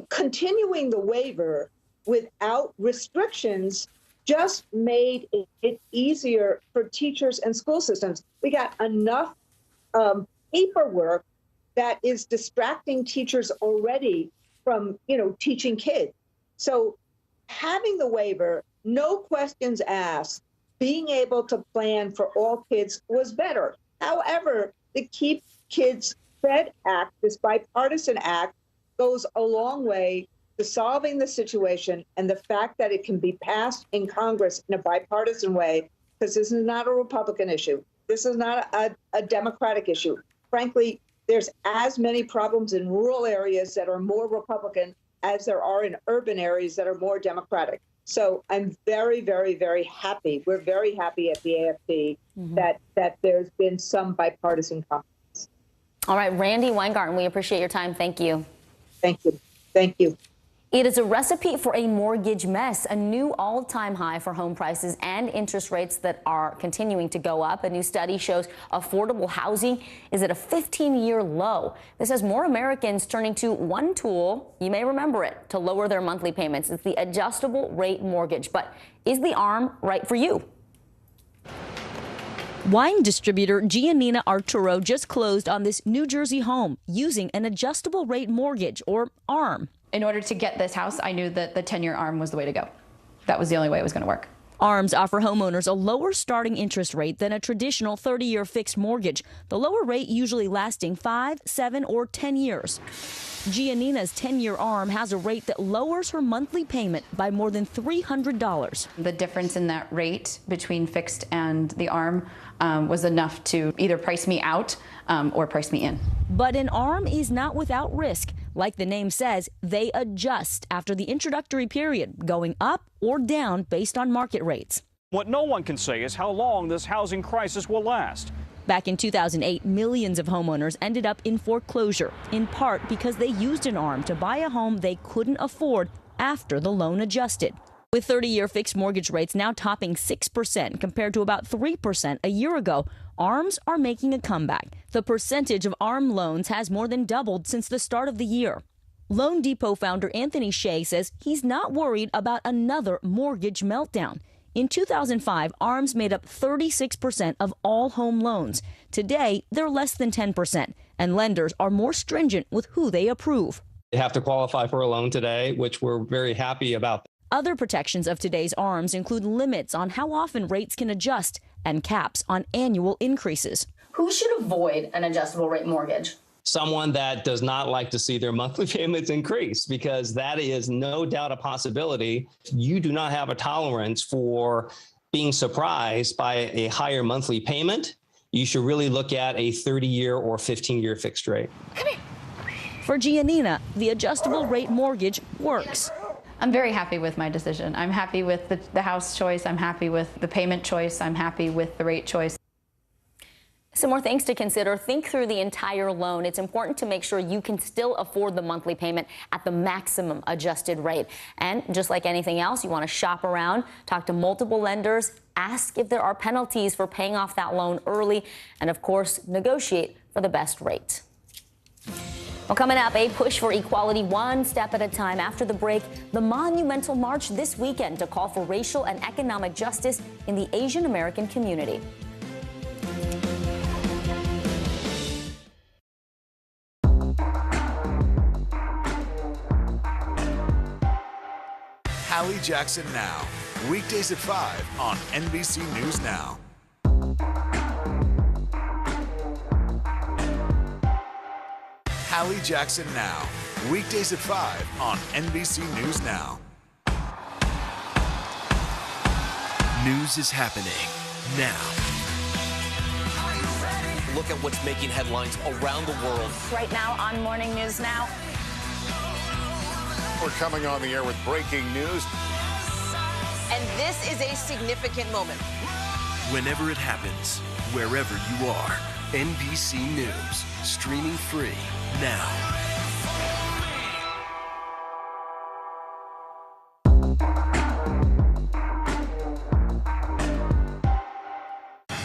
Continuing the waiver without restrictions just made it easier for teachers and school systems. We got enough paperwork that is distracting teachers already from, teaching kids. So having the waiver, no questions asked, being able to plan for all kids was better. However, the Keep Kids Fed Act, this bipartisan act, goes a long way to solving the situation, and the fact that it can be passed in Congress in a bipartisan way, because this is not a Republican issue. This is not a Democratic issue. Frankly, there's as many problems in rural areas that are more Republican as there are in urban areas that are more Democratic. So I'm very, very, very happy. We're very happy at the AFP that there's been some bipartisan compromise. All right, Randy Weingarten, we appreciate your time. Thank you. Thank you. Thank you. It is a recipe for a mortgage mess, a new all-time high for home prices and interest rates that are continuing to go up. A new study shows affordable housing is at a 15-year low. This has more Americans turning to one tool, you may remember it, to lower their monthly payments. It's the adjustable rate mortgage. But is the ARM right for you? Wine distributor Giannina Arturo just closed on this New Jersey home using an adjustable rate mortgage, or ARM. In order to get this house, I knew that the 10-year ARM was the way to go. That was the only way it was going to work. ARMs offer homeowners a lower starting interest rate than a traditional 30-year fixed mortgage, the lower rate usually lasting 5, 7, or 10 years. Giannina's 10-year ARM has a rate that lowers her monthly payment by more than $300. The difference in that rate between fixed and the ARM was enough to either price me out or price me in. But an ARM is not without risk. Like the name says, they adjust after the introductory period, going up or down based on market rates. What no one can say is how long this housing crisis will last. Back in 2008, millions of homeowners ended up in foreclosure, in part because they used an ARM to buy a home they couldn't afford after the loan adjusted. With 30-year fixed mortgage rates now topping 6% compared to about 3% a year ago, ARMs are making a comeback. The percentage of ARM loans has more than doubled since the start of the year. Loan Depot founder Anthony Shea says he's not worried about another mortgage meltdown. In 2005, ARMs made up 36% of all home loans. Today, they're less than 10%, and lenders are more stringent with who they approve. They have to qualify for a loan today, which we're very happy about. Other protections of today's ARMs include limits on how often rates can adjust and caps on annual increases. Who should avoid an adjustable rate mortgage? Someone that does not like to see their monthly payments increase, because that is no doubt a possibility. You do not have a tolerance for being surprised by a higher monthly payment. You should really look at a 30-year or 15-year fixed rate. For Giannina, the adjustable rate mortgage works. I'm very happy with my decision. I'm happy with the house choice. I'm happy with the payment choice. I'm happy with the rate choice. Some more things to consider. Think through the entire loan. It's important to make sure you can still afford the monthly payment at the maximum adjusted rate. And just like anything else, you want to shop around, talk to multiple lenders, ask if there are penalties for paying off that loan early, and of course, negotiate for the best rate. Well, coming up, a push for equality one step at a time. After the break, the monumental march this weekend to call for racial and economic justice in the Asian American community. Hallie Jackson Now, weekdays at 5 on NBC News Now. Hallie Jackson Now, weekdays at 5 on NBC News Now. News is happening now. Look at what's making headlines around the world. Right now on Morning News Now. We're coming on the air with breaking news. And this is a significant moment. Whenever it happens, wherever you are, NBC News, streaming free now.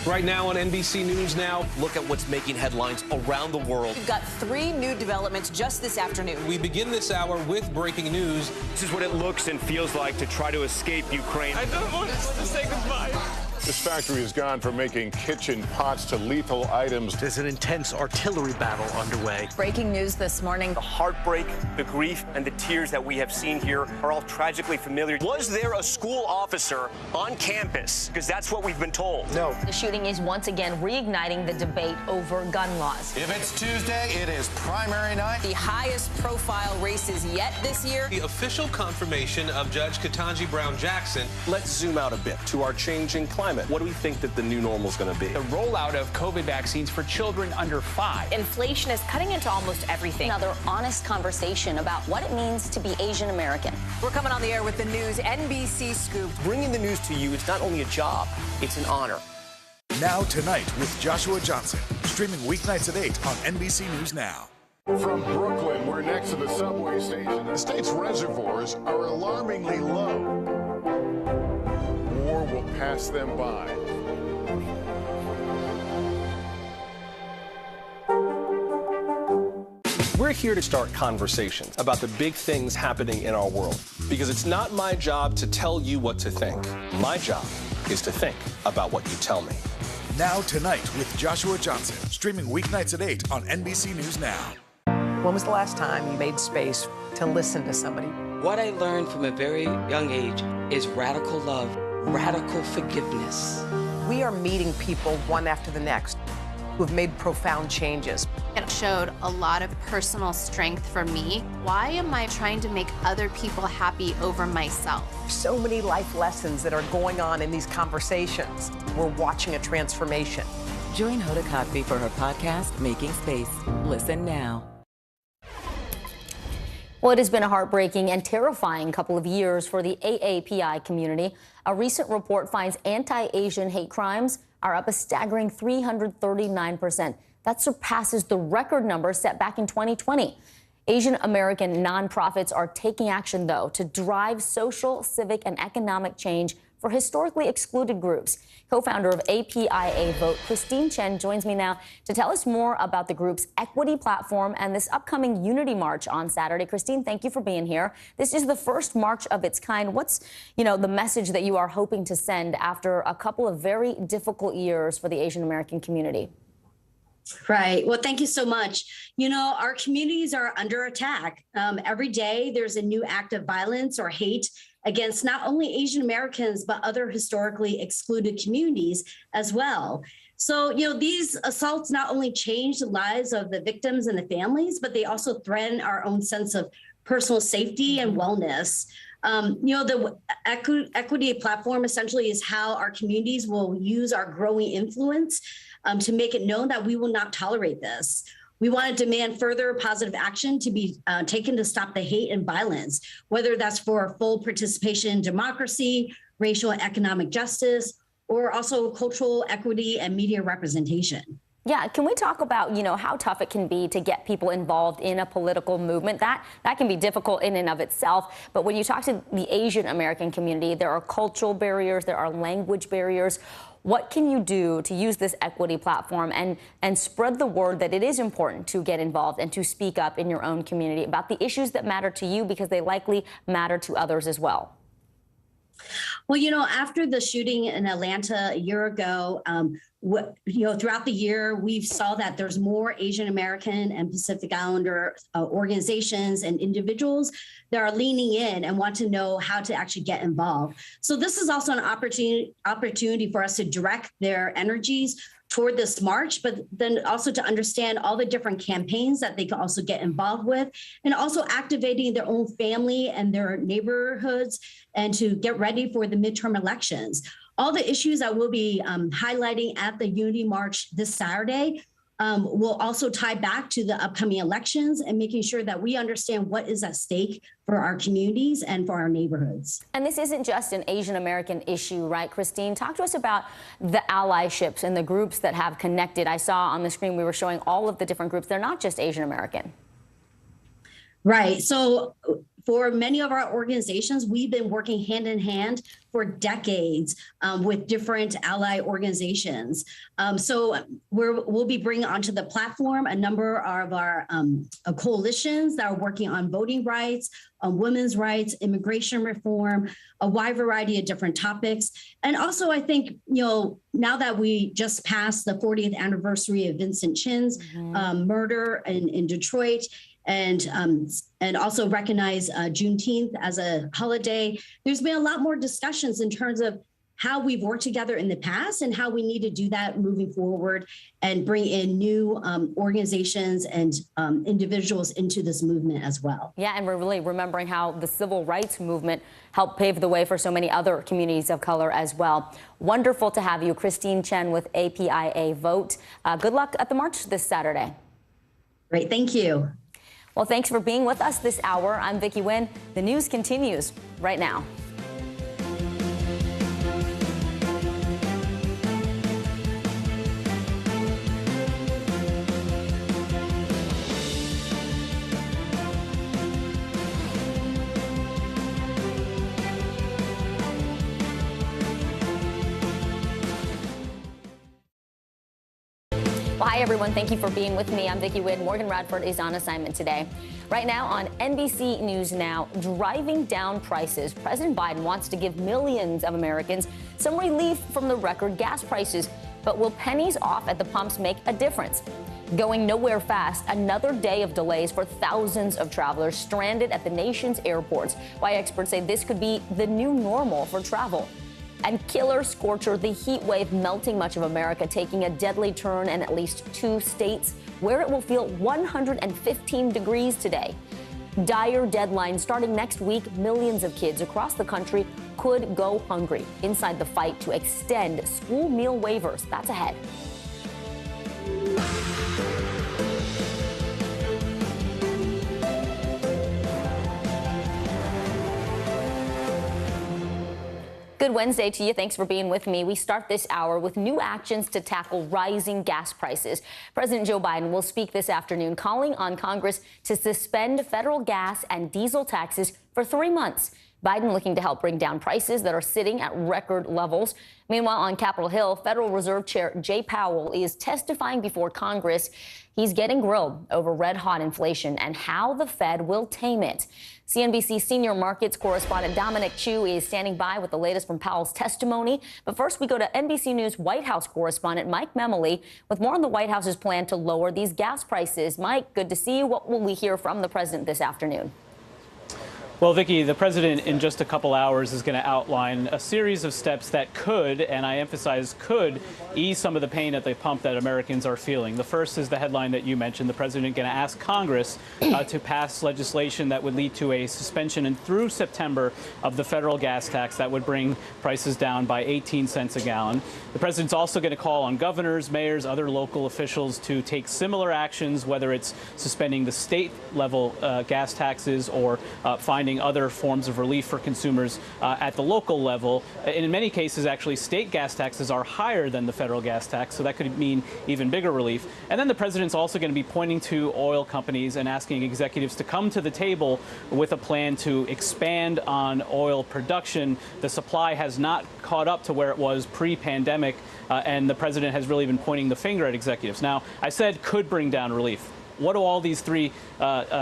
Right now on NBC News Now, look at what's making headlines around the world. We've got 3 new developments just this afternoon. we begin this hour with breaking news. This is what it looks and feels like to try to escape Ukraine. I don't want to say goodbye. This factory has gone from making kitchen pots to lethal items. There's an intense artillery battle underway. Breaking news this morning. The heartbreak, the grief, and the tears that we have seen here are all tragically familiar. Was there a school officer on campus? Because that's what we've been told. No. The shooting is once again reigniting the debate over gun laws. If it's Tuesday, it is primary night. The highest profile races yet this year. The official confirmation of Judge Ketanji Brown Jackson. Let's zoom out a bit to our changing climate. What do we think that the new normal is going to be? The rollout of COVID vaccines for children under 5. Inflation is cutting into almost everything. Another honest conversation about what it means to be Asian American. We're coming on the air with the news NBC Scoop. Bringing the news to you is not only a job, it's an honor. Now Tonight with Joshua Johnson, streaming weeknights at 8 on NBC News Now. From Brooklyn, we're next to the subway station. The state's reservoirs are alarmingly low. War will pass them by. We're here to start conversations about the big things happening in our world. Because it's not my job to tell you what to think. My job is to think about what you tell me. Now Tonight with Joshua Johnson, streaming weeknights at 8 on NBC News Now. When was the last time you made space to listen to somebody? What I learned from a very young age is radical love, radical forgiveness. We are meeting people one after the next who have made profound changes. It showed a lot of personal strength for me. Why am I trying to make other people happy over myself? So many life lessons that are going on in these conversations. We're watching a transformation. Join Hoda Kotb for her podcast, Making Space. Listen now. Well, it has been a heartbreaking and terrifying couple of years for the AAPI community. A recent report finds anti-Asian hate crimes are up a staggering 339%. That surpasses the record number set back in 2020. Asian American nonprofits are taking action, though, to drive social, civic, and economic change for historically excluded groups. Co-founder of APIA Vote, Christine Chen, joins me now to tell us more about the group's equity platform and this upcoming Unity March on Saturday. Christine, thank you for being here. This is the first march of its kind. What's, the message that you are hoping to send after a couple of very difficult years for the Asian American community? Right. Well, thank you so much. Our communities are under attack. Every day there's a new act of violence or hate against not only Asian Americans, but other historically excluded communities as well. So, these assaults not only change the lives of the victims and the families, but they also threaten our own sense of personal safety and wellness. The equity platform essentially is how our communities will use our growing influence to make it known that we will not tolerate this. We want to demand further positive action to be taken to stop the hate and violence, whether that's for full participation in democracy, racial and economic justice, or also cultural equity and media representation. Yeah, can we talk about, how tough it can be to get people involved in a political movement? That can be difficult in and of itself. But when you talk to the Asian American community, there are cultural barriers, there are language barriers. What can you do to use this equity platform and spread the word that it is important to get involved and to speak up in your own community about the issues that matter to you, because they likely matter to others as well? Well, after the shooting in Atlanta a year ago, throughout the year, we saw that there's more Asian American and Pacific Islander organizations and individuals that are leaning in and want to know how to actually get involved. So this is also an opportunity for us to direct their energies toward this march, but then also to understand all the different campaigns that they can also get involved with, and also activating their own family and their neighborhoods, and to get ready for the midterm elections. All the issues that we'll be highlighting at the Unity March this Saturday will also tie back to the upcoming elections and making sure that we understand what is at stake for our communities and for our neighborhoods. And this isn't just an Asian American issue, right, Christine? Talk to us about the allyships and the groups that have connected. I saw on the screen we were showing all of the different groups. They're not just Asian American. Right. So for many of our organizations, we've been working hand in hand for decades with different ally organizations. So we'll be bringing onto the platform a number of our coalitions that are working on voting rights, on women's rights, immigration reform, a wide variety of different topics. And also, I think, now that we just passed the 40th anniversary of Vincent Chin's murder in Detroit, and also recognize Juneteenth as a holiday, there's been a lot more discussions in terms of how we've worked together in the past and how we need to do that moving forward and bring in new organizations and individuals into this movement as well. Yeah, and we're really remembering how the civil rights movement helped pave the way for so many other communities of color as well. Wonderful to have you, Christine Chen with APIA Vote. Good luck at the march this Saturday. Great, thank you. Well, thanks for being with us this hour. I'm Vicki Nguyen. The news continues right now. Well, hi, everyone. Thank you for being with me. I'm Vicki Nguyen. Morgan Radford is on assignment today. Right now on NBC News Now, driving down prices. President Biden wants to give millions of Americans some relief from the record gas prices. But will pennies off at the pumps make a difference? Going nowhere fast, another day of delays for thousands of travelers stranded at the nation's airports. Why experts say this could be the new normal for travel. And killer scorcher, the heat wave melting much of America, taking a deadly turn in at least 2 states where it will feel 115 degrees today. Dire deadline starting next week. Millions of kids across the country could go hungry. Inside the fight to extend school meal waivers. That's ahead. Good Wednesday to you. Thanks for being with me. We start this hour with new actions to tackle rising gas prices. President Joe Biden will speak this afternoon, calling on Congress to suspend federal gas and diesel taxes for 3 months. Biden looking to help bring down prices that are sitting at record levels. Meanwhile, on Capitol Hill, Federal Reserve Chair Jay Powell is testifying before Congress. He's getting grilled over red-hot inflation and how the Fed will tame it. CNBC senior markets correspondent Dominic Chu is standing by with the latest from Powell's testimony. But first, we go to NBC News White House correspondent Mike Memoli with more on the White House's plan to lower these gas prices. Mike, good to see you. What will we hear from the president this afternoon? Well, Vicki, the president in just a couple hours is going to outline a series of steps that could, and I emphasize could, ease some of the pain at the pump that Americans are feeling. The first is the headline that you mentioned. The president going to ask Congress to pass legislation that would lead to a suspension and through September of the federal gas tax that would bring prices down by 18 cents a gallon. The president's also going to call on governors, mayors, other local officials to take similar actions, whether it's suspending the state level gas taxes or finding other forms of relief for consumers at the local level. And in many cases, actually, state gas taxes are higher than the federal gas tax, so that could mean even bigger relief. And then the president's also going to be pointing to oil companies and asking executives to come to the table with a plan to expand on oil production. The supply has not caught up to where it was pre-pandemic, and the president has really been pointing the finger at executives. Now, I said could bring down relief. What do all these 3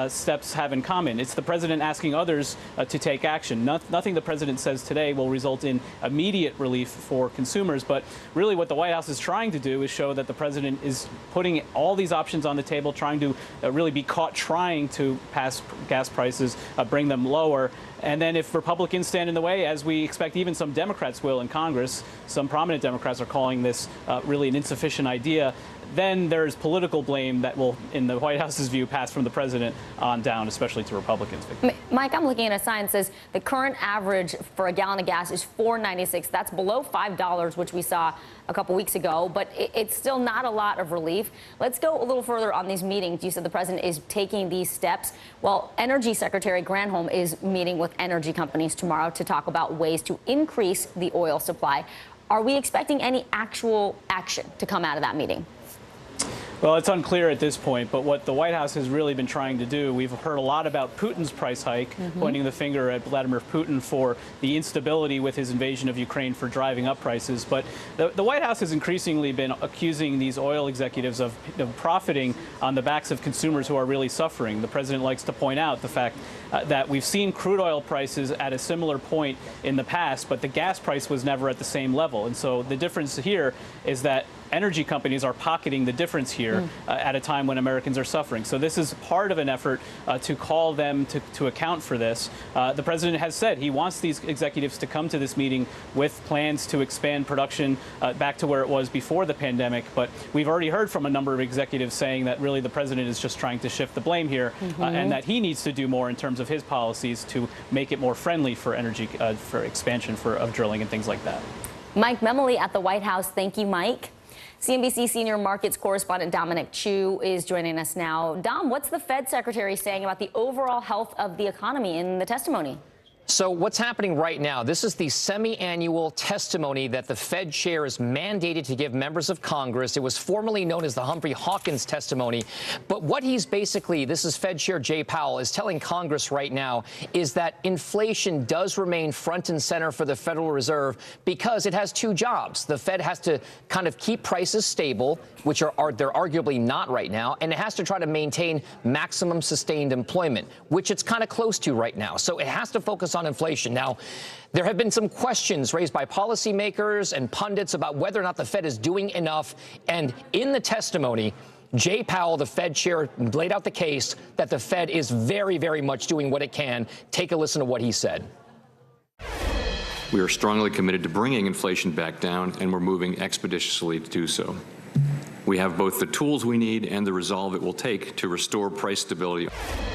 steps have in common? It's the president asking others to take action. Nothing the president says today will result in immediate relief for consumers, but really what the White House is trying to do is show that the president is putting all these options on the table, trying to really be caught trying to pass gas prices, bring them lower. And then if Republicans stand in the way, as we expect even some Democrats will in Congress, some prominent Democrats are calling this really an insufficient idea, then there's political blame that will, in the White House's view, pass from the president on down, especially to Republicans. Mike, I'm looking at a sign that says the current average for a gallon of gas is $4.96. That's below $5, which we saw a couple weeks ago, but it's still not a lot of relief. Let's go a little further on these meetings. You said the president is taking these steps. Well, Energy Secretary Granholm is meeting with energy companies tomorrow to talk about ways to increase the oil supply. Are we expecting any actual action to come out of that meeting? Well, it's unclear at this point, but what the White House has really been trying to do, we've heard a lot about Putin's price hike, pointing the finger at Vladimir Putin for the instability with his invasion of Ukraine for driving up prices. But the White House has increasingly been accusing these oil executives of profiting on the backs of consumers who are really suffering. The president likes to point out the fact that we've seen crude oil prices at a similar point in the past, but the gas price was never at the same level. And so the difference here is that energy companies are pocketing the difference here at a time when Americans are suffering. So this is part of an effort to call them to account for this. The president has said he wants these executives to come to this meeting with plans to expand production back to where it was before the pandemic. But we've already heard from a number of executives saying that really the president is just trying to shift the blame here and that he needs to do more in terms of his policies to make it more friendly for energy, for expansion of drilling and things like that. Mike Memoli at the White House. Thank you, Mike. CNBC senior markets correspondent Dominic Chu is joining us now. Dom, what's the Fed secretary saying about the overall health of the economy in the testimony? So what's happening right now? This is the semi-annual testimony that the Fed chair is mandated to give members of Congress. It was formerly known as the Humphrey Hawkins testimony. But what he's basically, this is Fed Chair Jay Powell, is telling Congress right now is that inflation does remain front and center for the Federal Reserve because it has two jobs. The Fed has to kind of keep prices stable, which they're arguably not right now, and it has to try to maintain maximum sustained employment, which it's kind of close to right now. So it has to focus on inflation. Now, there have been some questions raised by policymakers and pundits about whether or not the Fed is doing enough. And in the testimony, Jay Powell, the Fed chair, laid out the case that the Fed is very, very much doing what it can. Take a listen to what he said. We are strongly committed to bringing inflation back down, and we're moving expeditiously to do so. We have both the tools we need and the resolve it will take to restore price stability.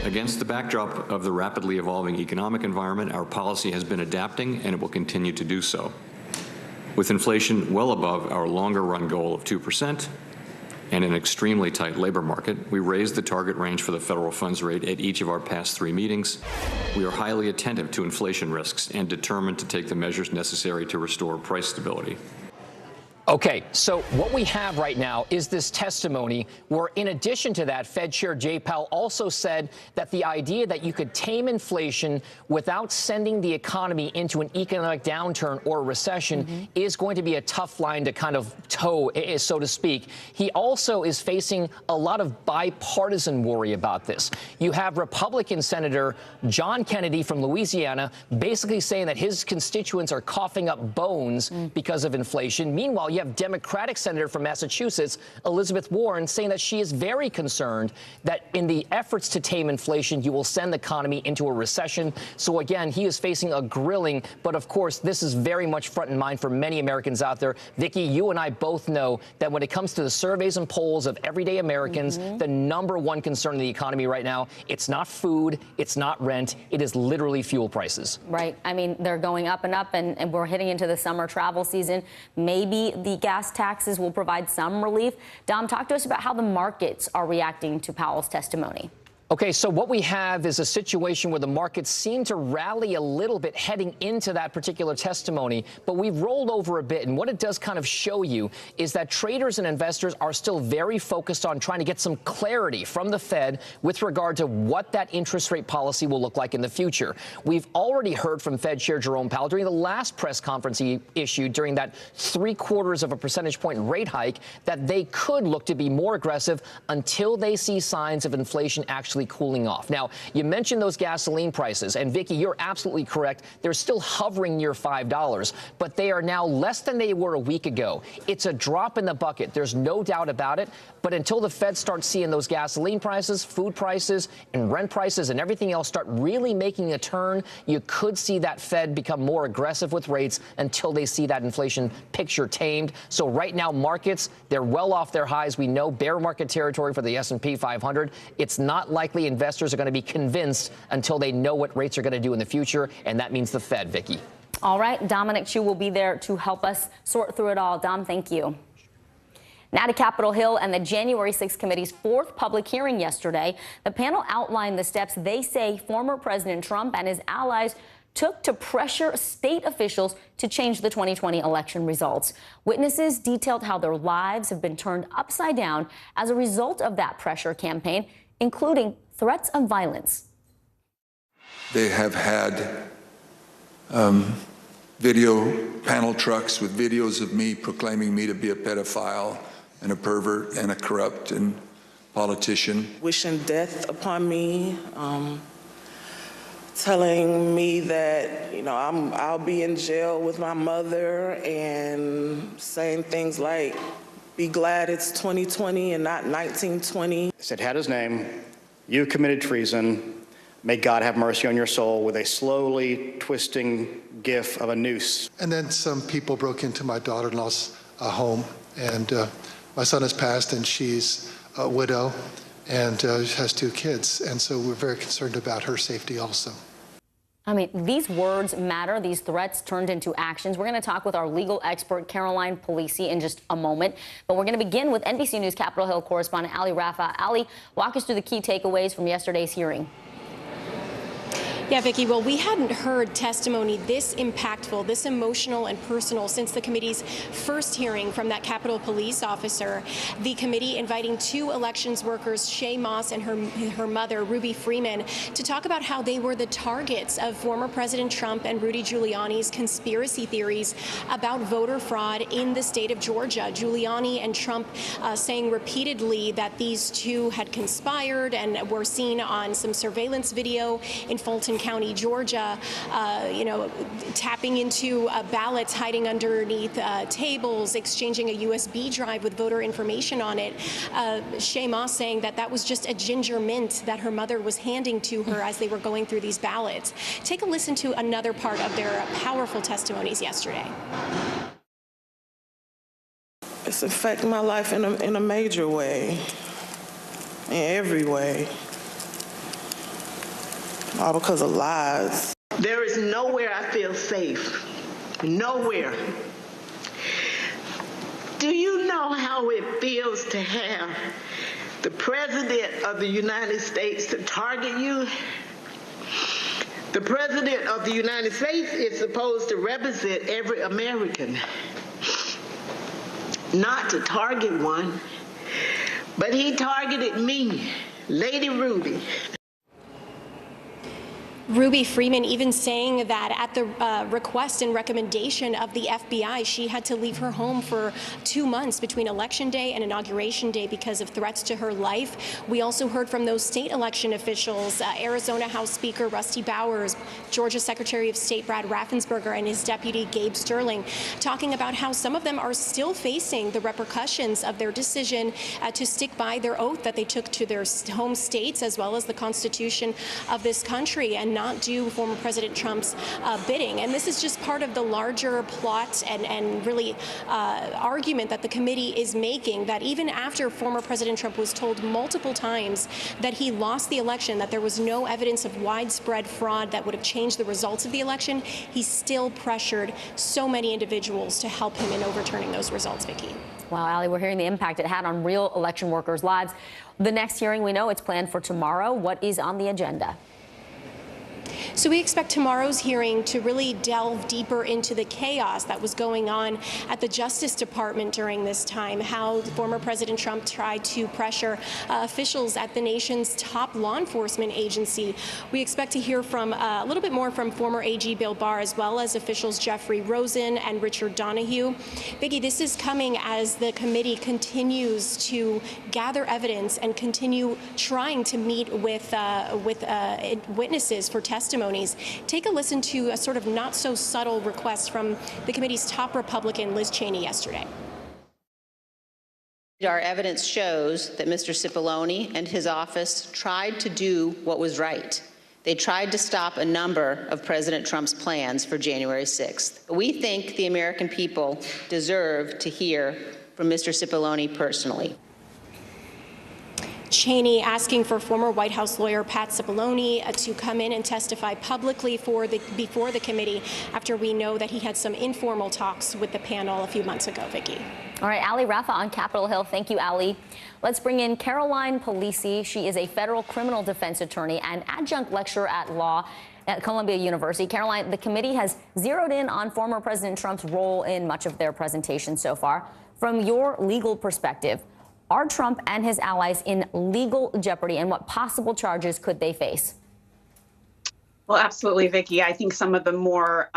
Against the backdrop of the rapidly evolving economic environment, our policy has been adapting, and it will continue to do so. With inflation well above our longer-run goal of 2% and an extremely tight labor market, we raised the target range for the federal funds rate at each of our past 3 meetings. We are highly attentive to inflation risks and determined to take the measures necessary to restore price stability. Okay, so what we have right now is this testimony where, in addition to that, Fed Chair Jay Powell also said that the idea that you could tame inflation without sending the economy into an economic downturn or a recession is going to be a tough line to kind of toe, so to speak. He also is facing a lot of bipartisan worry about this. You have Republican Senator John Kennedy from Louisiana basically saying that his constituents are coughing up bones because of inflation. Meanwhile, you have Democratic Senator from Massachusetts, Elizabeth Warren, saying that she is very concerned that in the efforts to tame inflation, you will send the economy into a recession. So again, he is facing a grilling. But of course, this is very much front in mind for many Americans out there. Vicki, you and I both know that when it comes to the surveys and polls of everyday Americans, the #1 concern in the economy right now, it's not food, it's not rent, it is literally fuel prices. Right. I mean, they're going up and up, and we're heading into the summer travel season. Maybe the gas taxes will provide some relief. Dom, talk to us about how the markets are reacting to Powell's testimony. Okay, so what we have is a situation where the markets seem to rally a little bit heading into that particular testimony, but we've rolled over a bit. And what it does kind of show you is that traders and investors are still very focused on trying to get some clarity from the Fed with regard to what that interest rate policy will look like in the future. We've already heard from Fed Chair Jerome Powell during the last press conference he issued during that 0.75 percentage point rate hike that they could look to be more aggressive until they see signs of inflation actually potentially cooling off. Now, you mentioned those gasoline prices, and Vicki, you're absolutely correct. They're still hovering near $5, but they are now less than they were a week ago. It's a drop in the bucket. There's no doubt about it. But until the Fed starts seeing those gasoline prices, food prices, and rent prices and everything else start really making a turn, you could see that Fed become more aggressive with rates until they see that inflation picture tamed. So right now, markets, they're well off their highs. We know bear market territory for the S&P 500. It's not likely investors are going to be convinced until they know what rates are going to do in the future, and that means the Fed, Vicki. All right, Dominic Chu will be there to help us sort through it all. Dom, thank you. Now to Capitol Hill and the January 6th committee's fourth public hearing yesterday. The panel outlined the steps they say former President Trump and his allies took to pressure state officials to change the 2020 election results. Witnesses detailed how their lives have been turned upside down as a result of that pressure campaign, including threats of violence. They have had video panel trucks with videos of me proclaiming me to be a pedophile and a pervert and a corrupt and politician. Wishing death upon me, telling me that, you know, I'll be in jail with my mother, and saying things like, be glad it's 2020 and not 1920. It said, had his name, you committed treason, may God have mercy on your soul, with a slowly twisting gif of a noose. And then some people broke into my daughter-in-law's home, and my son has passed, and she's a widow and has 2 kids. And so we're very concerned about her safety also. I mean, these words matter. These threats turned into actions. We're going to talk with our legal expert, Caroline Polisi, in just a moment. But we're going to begin with NBC News Capitol Hill correspondent Ali Rafa. Ali, walk us through the key takeaways from yesterday's hearing. Yeah, Vicki, well, we hadn't heard testimony this impactful, this emotional and personal since the committee's first hearing from that Capitol Police officer. The committee inviting 2 elections workers, Shay Moss and her mother, Ruby Freeman, to talk about how they were the targets of former President Trump and Rudy Giuliani's conspiracy theories about voter fraud in the state of Georgia. Giuliani and Trump saying repeatedly that these 2 had conspired and were seen on some surveillance video in Fulton County, Georgia, tapping into ballots, hiding underneath tables, exchanging a USB drive with voter information on it. Shay Moss saying that was just a ginger mint that her mother was handing to her as they were going through these ballots. Take a listen to another part of their powerful testimonies yesterday. It's affected my life in a major way, in every way. All because of lies. There is nowhere I feel safe. Nowhere. Do you know how it feels to have the President of the United States to target you? The President of the United States is supposed to represent every American, not to target one, but he targeted me, Lady Ruby. Ruby Freeman even saying that at the request and recommendation of the FBI, she had to leave her home for 2 months between Election Day and Inauguration Day because of threats to her life. We also heard from those state election officials, Arizona House Speaker Rusty Bowers, Georgia Secretary of State Brad Raffensperger, and his deputy Gabe Sterling, talking about how some of them are still facing the repercussions of their decision to stick by their oath that they took to their home states, as well as the Constitution of this country, and not do former President Trump's bidding. And this is just part of the larger plot and really argument that the committee is making, that even after former President Trump was told multiple times that he lost the election, that there was no evidence of widespread fraud that would have changed the results of the election, he still pressured so many individuals to help him in overturning those results, Vicki. Wow, Ali, we're hearing the impact it had on real election workers' lives. The next hearing, we know it's planned for tomorrow. What is on the agenda? So we expect tomorrow's hearing to really delve deeper into the chaos that was going on at the Justice Department during this time, how former President Trump tried to pressure officials at the nation's top law enforcement agency. We expect to hear from a little bit more from former AG Bill Barr, as well as officials Jeffrey Rosen and Richard Donahue. Vicki, this is coming as the committee continues to gather evidence and continue trying to meet with witnesses for testimonies. Take a listen to a sort of not so subtle request from the committee's top Republican, Liz Cheney, yesterday. Our evidence shows that Mr. Cipollone and his office tried to do what was right. They tried to stop a number of President Trump's plans for January 6th. We think the American people deserve to hear from Mr. Cipollone personally. Cheney asking for former White House lawyer Pat Cipollone to come in and testify publicly before the committee after we know that he had some informal talks with the panel a few months ago, Vicki. All right, Ali Rafa on Capitol Hill. Thank you, Ali. Let's bring in Caroline Polisi. She is a federal criminal defense attorney and adjunct lecturer at law at Columbia University. Caroline, the committee has zeroed in on former President Trump's role in much of their presentation so far. From your legal perspective, are Trump and his allies in legal jeopardy, and what possible charges could they face? Well, absolutely, Vicki. I think some of the more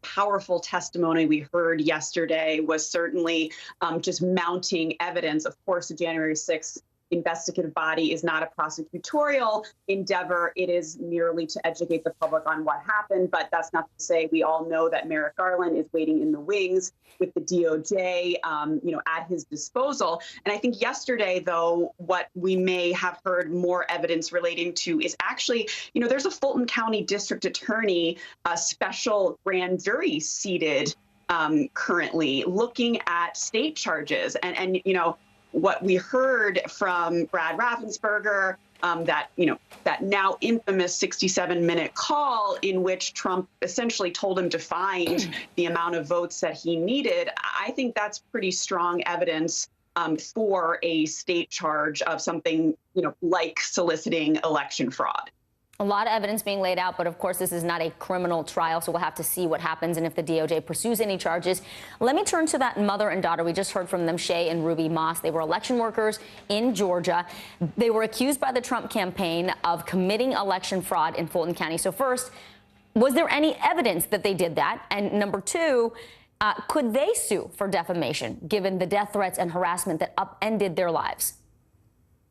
powerful testimony we heard yesterday was certainly just mounting evidence. Of course, the January 6th investigative body is not a prosecutorial endeavor. It is merely to educate the public on what happened. But that's not to say we all know that Merrick Garland is waiting in the wings with the DOJ, at his disposal. And I think yesterday, though, what we may have heard more evidence relating to is actually, there's a Fulton County District Attorney, a special grand jury seated currently looking at state charges. And what we heard from Brad Raffensperger, that now infamous 67-minute call in which Trump essentially told him to find the amount of votes that he needed, I think that's pretty strong evidence for a state charge of something, like soliciting election fraud. A lot of evidence being laid out, but of course, this is not a criminal trial, so we'll have to see what happens and if the DOJ pursues any charges. Let me turn to that mother and daughter. We just heard from them, Shay and Ruby Moss. They were election workers in Georgia. They were accused by the Trump campaign of committing election fraud in Fulton County. So first, was there any evidence that they did that? And number two, could they sue for defamation, given the death threats and harassment that upended their lives?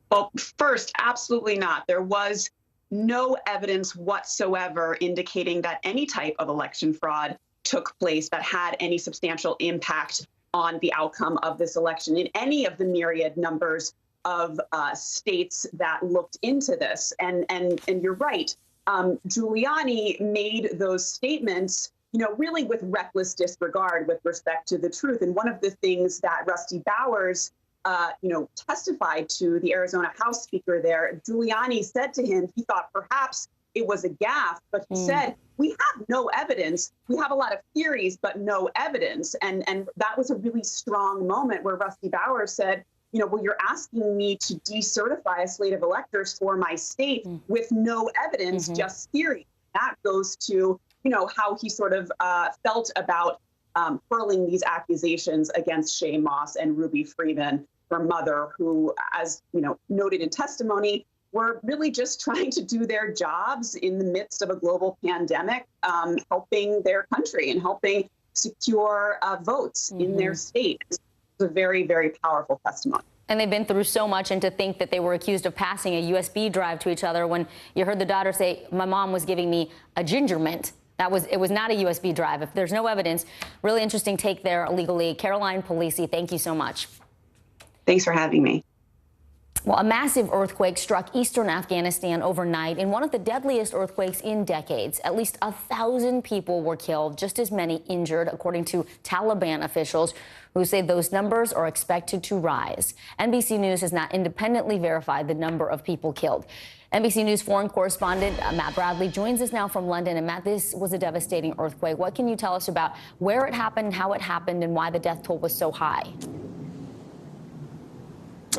Well, first, absolutely not. There was no evidence whatsoever indicating that any type of election fraud took place that had any substantial impact on the outcome of this election in any of the myriad numbers of states that looked into this. And you're right, Giuliani made those statements, really with reckless disregard with respect to the truth. And one of the things that Rusty Bowers testified to the Arizona House Speaker there, Giuliani said to him, he thought perhaps it was a gaffe, but he said, we have no evidence. We have a lot of theories, but no evidence. And that was a really strong moment where Rusty Bowers said, well, you're asking me to decertify a slate of electors for my state with no evidence, just theory. That goes to, how he sort of felt about hurling these accusations against Shay Moss and Ruby Freeman, her mother, who, as noted in testimony, were really just trying to do their jobs in the midst of a global pandemic, helping their country and helping secure votes in their state. It's a very, very powerful testimony. And they've been through so much, and to think that they were accused of passing a USB drive to each other when you heard the daughter say, my mom was giving me a ginger mint. It was not a USB drive. If there's no evidence, really interesting take there legally. Caroline Polisi, thank you so much. Thanks for having me. Well, a massive earthquake struck eastern Afghanistan overnight in one of the deadliest earthquakes in decades. At least 1,000 people were killed, just as many injured, according to Taliban officials, who say those numbers are expected to rise. NBC News has not independently verified the number of people killed. NBC News foreign correspondent Matt Bradley joins us now from London. And Matt, this was a devastating earthquake. What can you tell us about where it happened, how it happened, and why the death toll was so high?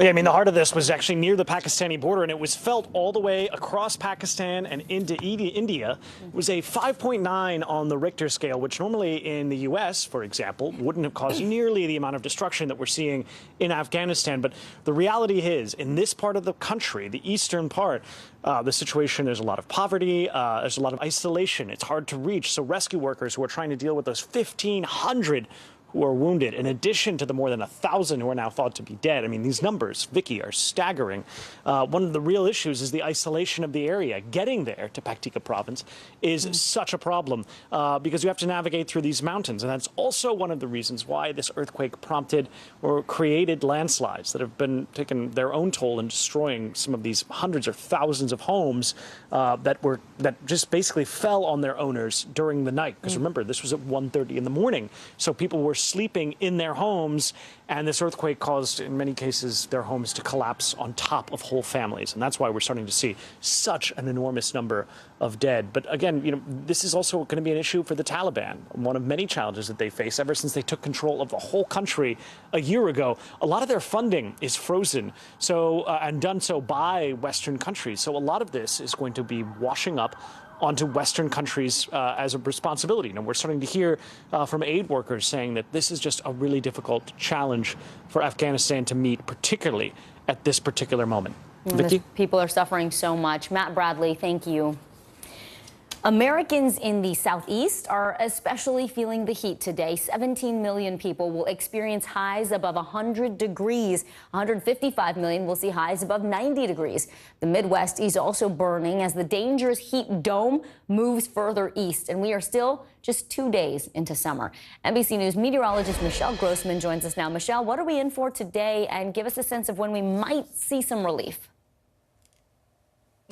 Yeah, I mean, the heart of this was actually near the Pakistani border, and it was felt all the way across Pakistan and into India. It was a 5.9 on the Richter scale, which normally in the U.S., for example, wouldn't have caused nearly the amount of destruction that we're seeing in Afghanistan. But the reality is, in this part of the country, the eastern part, the situation, there's a lot of poverty, there's a lot of isolation. It's hard to reach. So rescue workers who are trying to deal with those 1,500 who are wounded, in addition to the more than 1,000 who are now thought to be dead. I mean, these numbers, Vicky, are staggering. One of the real issues is the isolation of the area. Getting there to Paktika province is such a problem because you have to navigate through these mountains. And that's also one of the reasons why this earthquake prompted or created landslides that have been taking their own toll in destroying some of these hundreds or thousands of homes that just basically fell on their owners during the night. Because remember, this was at 1:30 in the morning. So people were sleeping in their homes, and this earthquake caused, in many cases, their homes to collapse on top of whole families. And that's why we're starting to see such an enormous number of dead. But again, you know, this is also going to be an issue for the Taliban, one of many challenges that they face ever since they took control of the whole country a year ago. A lot of their funding is frozen, so and done so by Western countries. So a lot of this is going to be washing up onto Western countries as a responsibility. And we're starting to hear from aid workers saying that this is just a really difficult challenge for Afghanistan to meet, particularly at this particular moment. Vicky? People are suffering so much. Matt Bradley, thank you. Americans in the Southeast are especially feeling the heat today. 17 million people will experience highs above 100 degrees. 155 million will see highs above 90 degrees. The Midwest is also burning as the dangerous heat dome moves further east, and we are still just 2 days into summer. NBC News meteorologist Michelle Grossman joins us now. Michelle, what are we in for today? And give us a sense of when we might see some relief.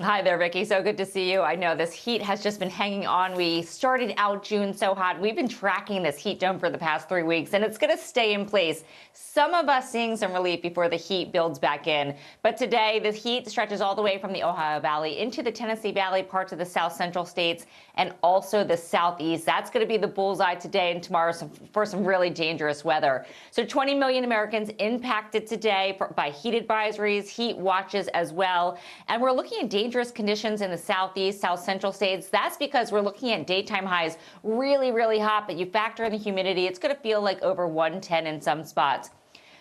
Hi there, Vicky. So good to see you. I know this heat has just been hanging on. We started out June so hot. We've been tracking this heat dome for the past 3 weeks, and it's going to stay in place. Some of us seeing some relief before the heat builds back in. But today, the heat stretches all the way from the Ohio Valley into the Tennessee Valley, parts of the south central states, and also the southeast. That's going to be the bullseye today and tomorrow for some really dangerous weather. So 20 million Americans impacted today by heat advisories, heat watches as well. And we're looking at dangerous conditions in the southeast, south central states. That's because we're looking at daytime highs really, really hot, but you factor in the humidity, it's going to feel like over 110 in some spots.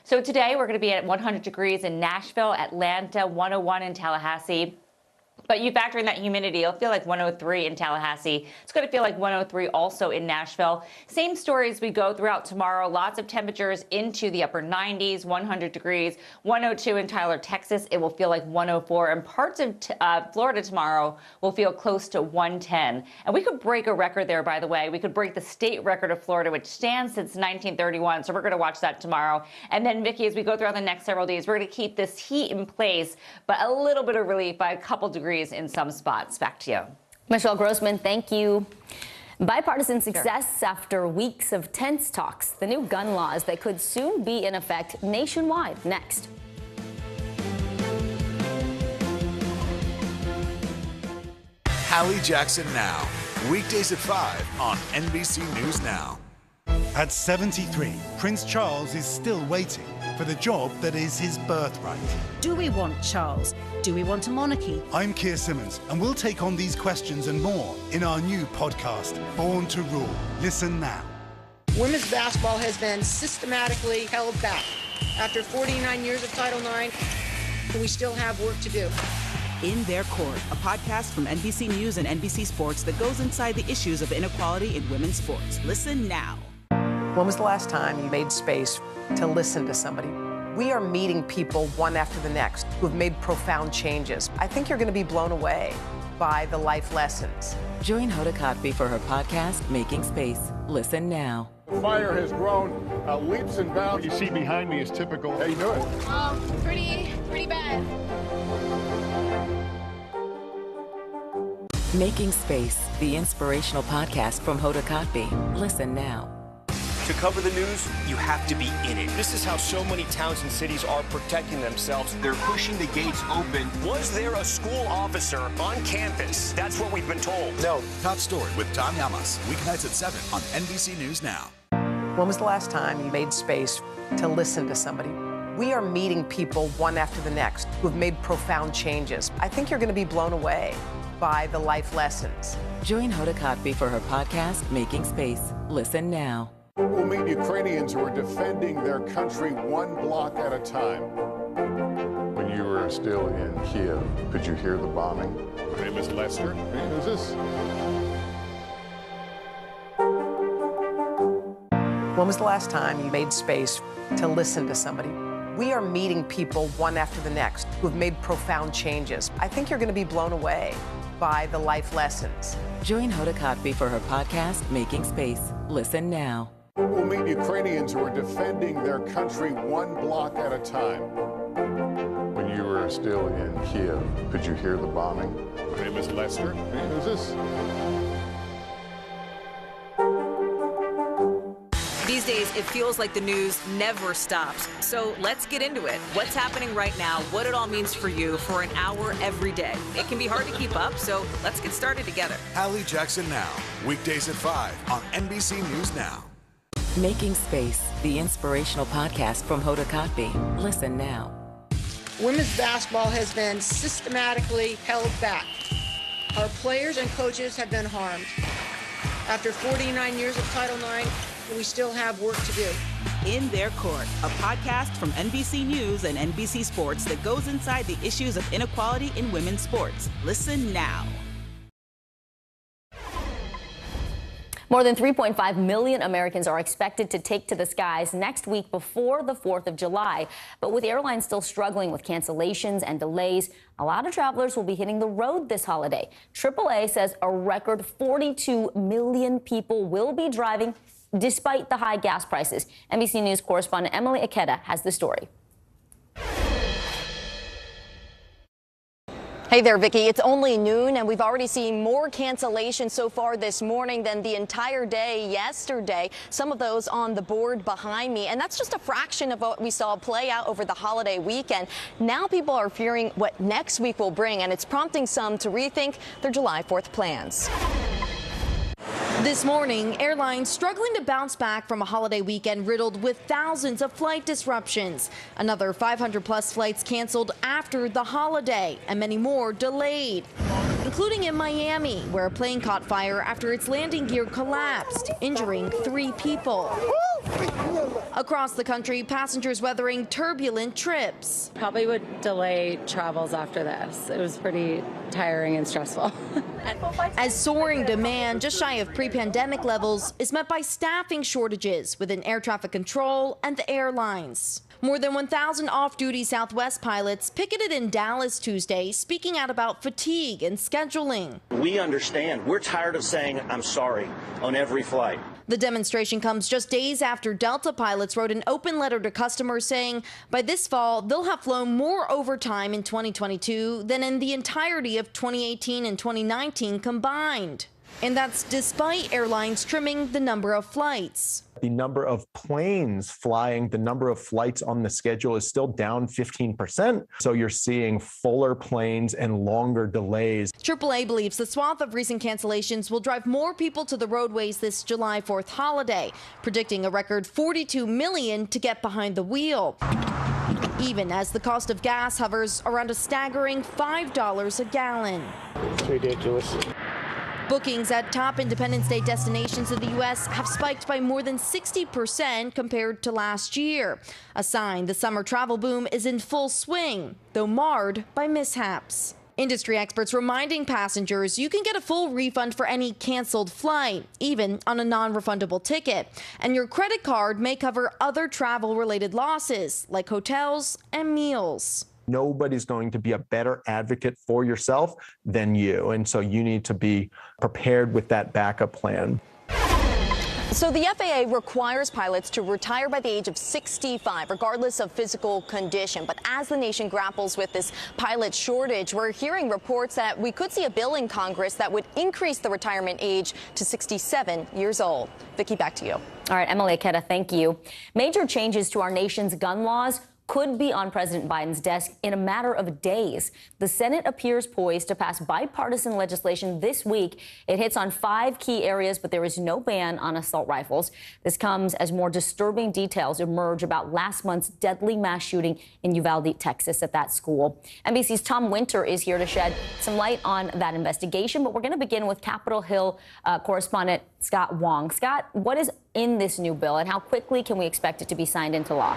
So today we're going to be at 100 degrees in Nashville, Atlanta, 101 in Tallahassee. But you factor in that humidity, it'll feel like 103 in Tallahassee. It's going to feel like 103 also in Nashville. Same story as we go throughout tomorrow. Lots of temperatures into the upper 90s, 100 degrees, 102 in Tyler, Texas. It will feel like 104. And parts of Florida tomorrow will feel close to 110. And we could break a record there, by the way. We could break the state record of Florida, which stands since 1931. So we're going to watch that tomorrow. And then, Vicky, as we go throughout the next several days, we're going to keep this heat in place, but a little bit of relief by a couple degrees in some spots. Back to you. Michelle Grossman, thank you. Bipartisan success after weeks of tense talks. The new gun laws that could soon be in effect nationwide. Next. Hallie Jackson Now. Weekdays at 5 on NBC News Now. At 73, Prince Charles is still waiting for the job that is his birthright. Do we want Charles? Do we want a monarchy? I'm Keir Simmons, and we'll take on these questions and more in our new podcast, Born to Rule. Listen now. Women's basketball has been systematically held back. After 49 years of Title IX, we still have work to do. In Their Court, a podcast from NBC News and NBC Sports that goes inside the issues of inequality in women's sports. Listen now. When was the last time you made space to listen to somebody? We are meeting people one after the next who've made profound changes. I think you're going to be blown away by the life lessons. Join Hoda Kotb for her podcast, Making Space. Listen now. The fire has grown leaps and bounds. You see behind me is typical. How you doing? Pretty bad. Making Space, the inspirational podcast from Hoda Kotb. Listen now. To cover the news, you have to be in it. This is how so many towns and cities are protecting themselves. They're pushing the gates open. Was there a school officer on campus? That's what we've been told. No. Top Story with Tom Llamas. Weeknights at 7 on NBC News Now. When was the last time you made space to listen to somebody? We are meeting people one after the next who have made profound changes. I think you're going to be blown away by the life lessons. Join Hoda Kotb for her podcast, Making Space. Listen now. We'll meet Ukrainians who are defending their country one block at a time. When you were still in Kiev, could you hear the bombing? My name is Lester. Who's this? When was the last time you made space to listen to somebody? We are meeting people one after the next who have made profound changes. I think you're going to be blown away by the life lessons. Join Hoda Kotb for her podcast, Making Space. Listen now. We'll meet Ukrainians who are defending their country one block at a time. When you were still in Kiev, could you hear the bombing? My name is Lester. Who's this? These days, it feels like the news never stops. So let's get into it. What's happening right now, what it all means for you for an hour every day. It can be hard to keep up, so let's get started together. Hallie Jackson Now, weekdays at 5 on NBC News Now. Making Space, the inspirational podcast from Hoda Kotb. Listen now. Women's basketball has been systematically held back. Our players and coaches have been harmed. After 49 years of Title IX, we still have work to do. In Their Court, a podcast from NBC News and NBC Sports that goes inside the issues of inequality in women's sports. Listen now. More than 3.5 million Americans are expected to take to the skies next week before the 4th of July. But with airlines still struggling with cancellations and delays, a lot of travelers will be hitting the road this holiday. AAA says a record 42 million people will be driving despite the high gas prices. NBC News correspondent Emily Ikeda has the story. Hey there, Vicki. It's only noon, and we've already seen more cancellations so far this morning than the entire day yesterday. Some of those on the board behind me, and that's just a fraction of what we saw play out over the holiday weekend. Now people are fearing what next week will bring, and it's prompting some to rethink their July 4th plans. This morning, airlines struggling to bounce back from a holiday weekend riddled with thousands of flight disruptions. Another 500-plus flights canceled after the holiday, and many more delayed, including in Miami, where a plane caught fire after its landing gear collapsed, injuring 3 people. Across the country, passengers weathering turbulent trips. Probably would delay travels after this. It was pretty tiring and stressful. As soaring demand, just shy of pre-pandemic levels, is met by staffing shortages within air traffic control and the airlines. More than 1,000 off-duty Southwest pilots picketed in Dallas Tuesday, speaking out about fatigue and scheduling. We understand. We're tired of saying, I'm sorry, on every flight. The demonstration comes just days after Delta pilots wrote an open letter to customers saying by this fall, they'll have flown more overtime in 2022 than in the entirety of 2018 and 2019 combined. And that's despite airlines trimming the number of flights. The number of planes flying, the number of flights on the schedule is still down 15%. So you're seeing fuller planes and longer delays. AAA believes the swath of recent cancellations will drive more people to the roadways this July 4th holiday, predicting a record 42 million to get behind the wheel. Even as the cost of gas hovers around a staggering $5 a gallon. It's ridiculous. Bookings at top Independence Day destinations in the U.S. have spiked by more than 60% compared to last year, a sign the summer travel boom is in full swing, though marred by mishaps. Industry experts reminding passengers you can get a full refund for any canceled flight, even on a non-refundable ticket, and your credit card may cover other travel-related losses like hotels and meals. Nobody's going to be a better advocate for yourself than you. And so you need to be prepared with that backup plan. So the FAA requires pilots to retire by the age of 65, regardless of physical condition. But as the nation grapples with this pilot shortage, we're hearing reports that we could see a bill in Congress that would increase the retirement age to 67 years old. Vicki, back to you. All right, Emily Ikeda, thank you. Major changes to our nation's gun laws could be on President Biden's desk in a matter of days. The Senate appears poised to pass bipartisan legislation this week. It hits on 5 key areas, but there is no ban on assault rifles. This comes as more disturbing details emerge about last month's deadly mass shooting in Uvalde, Texas, at that school. NBC's Tom Winter is here to shed some light on that investigation, but we're going to begin with Capitol Hill correspondent Scott Wong. Scott, what is in this new bill, and how quickly can we expect it to be signed into law?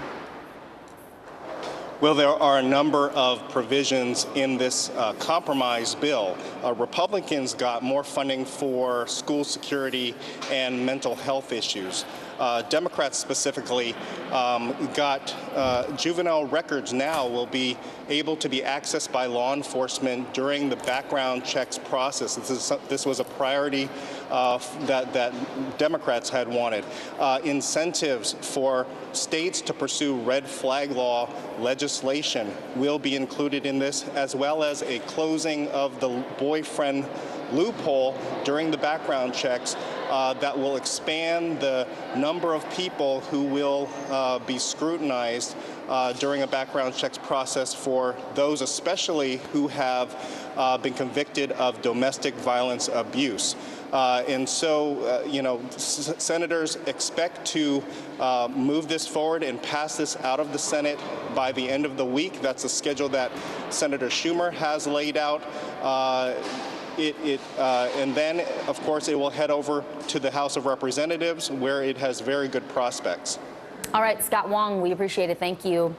Well, there are a number of provisions in this compromise bill. Republicans got more funding for school security and mental health issues. Democrats specifically got juvenile records now will be able to be accessed by law enforcement during the background checks process. This was a priority that Democrats had wanted. Incentives for states to pursue red flag law legislation will be included in this, as well as a closing of the boyfriend loophole during the background checks that will expand the number of people who will be scrutinized during a background checks process for those especially who have been convicted of domestic violence abuse. And so, senators expect to move this forward and pass this out of the Senate by the end of the week. That's a schedule that Senator Schumer has laid out. And then, of course, it will head over to the House of Representatives, where it has very good prospects. All right, Scott Wong, we appreciate it. Thank you.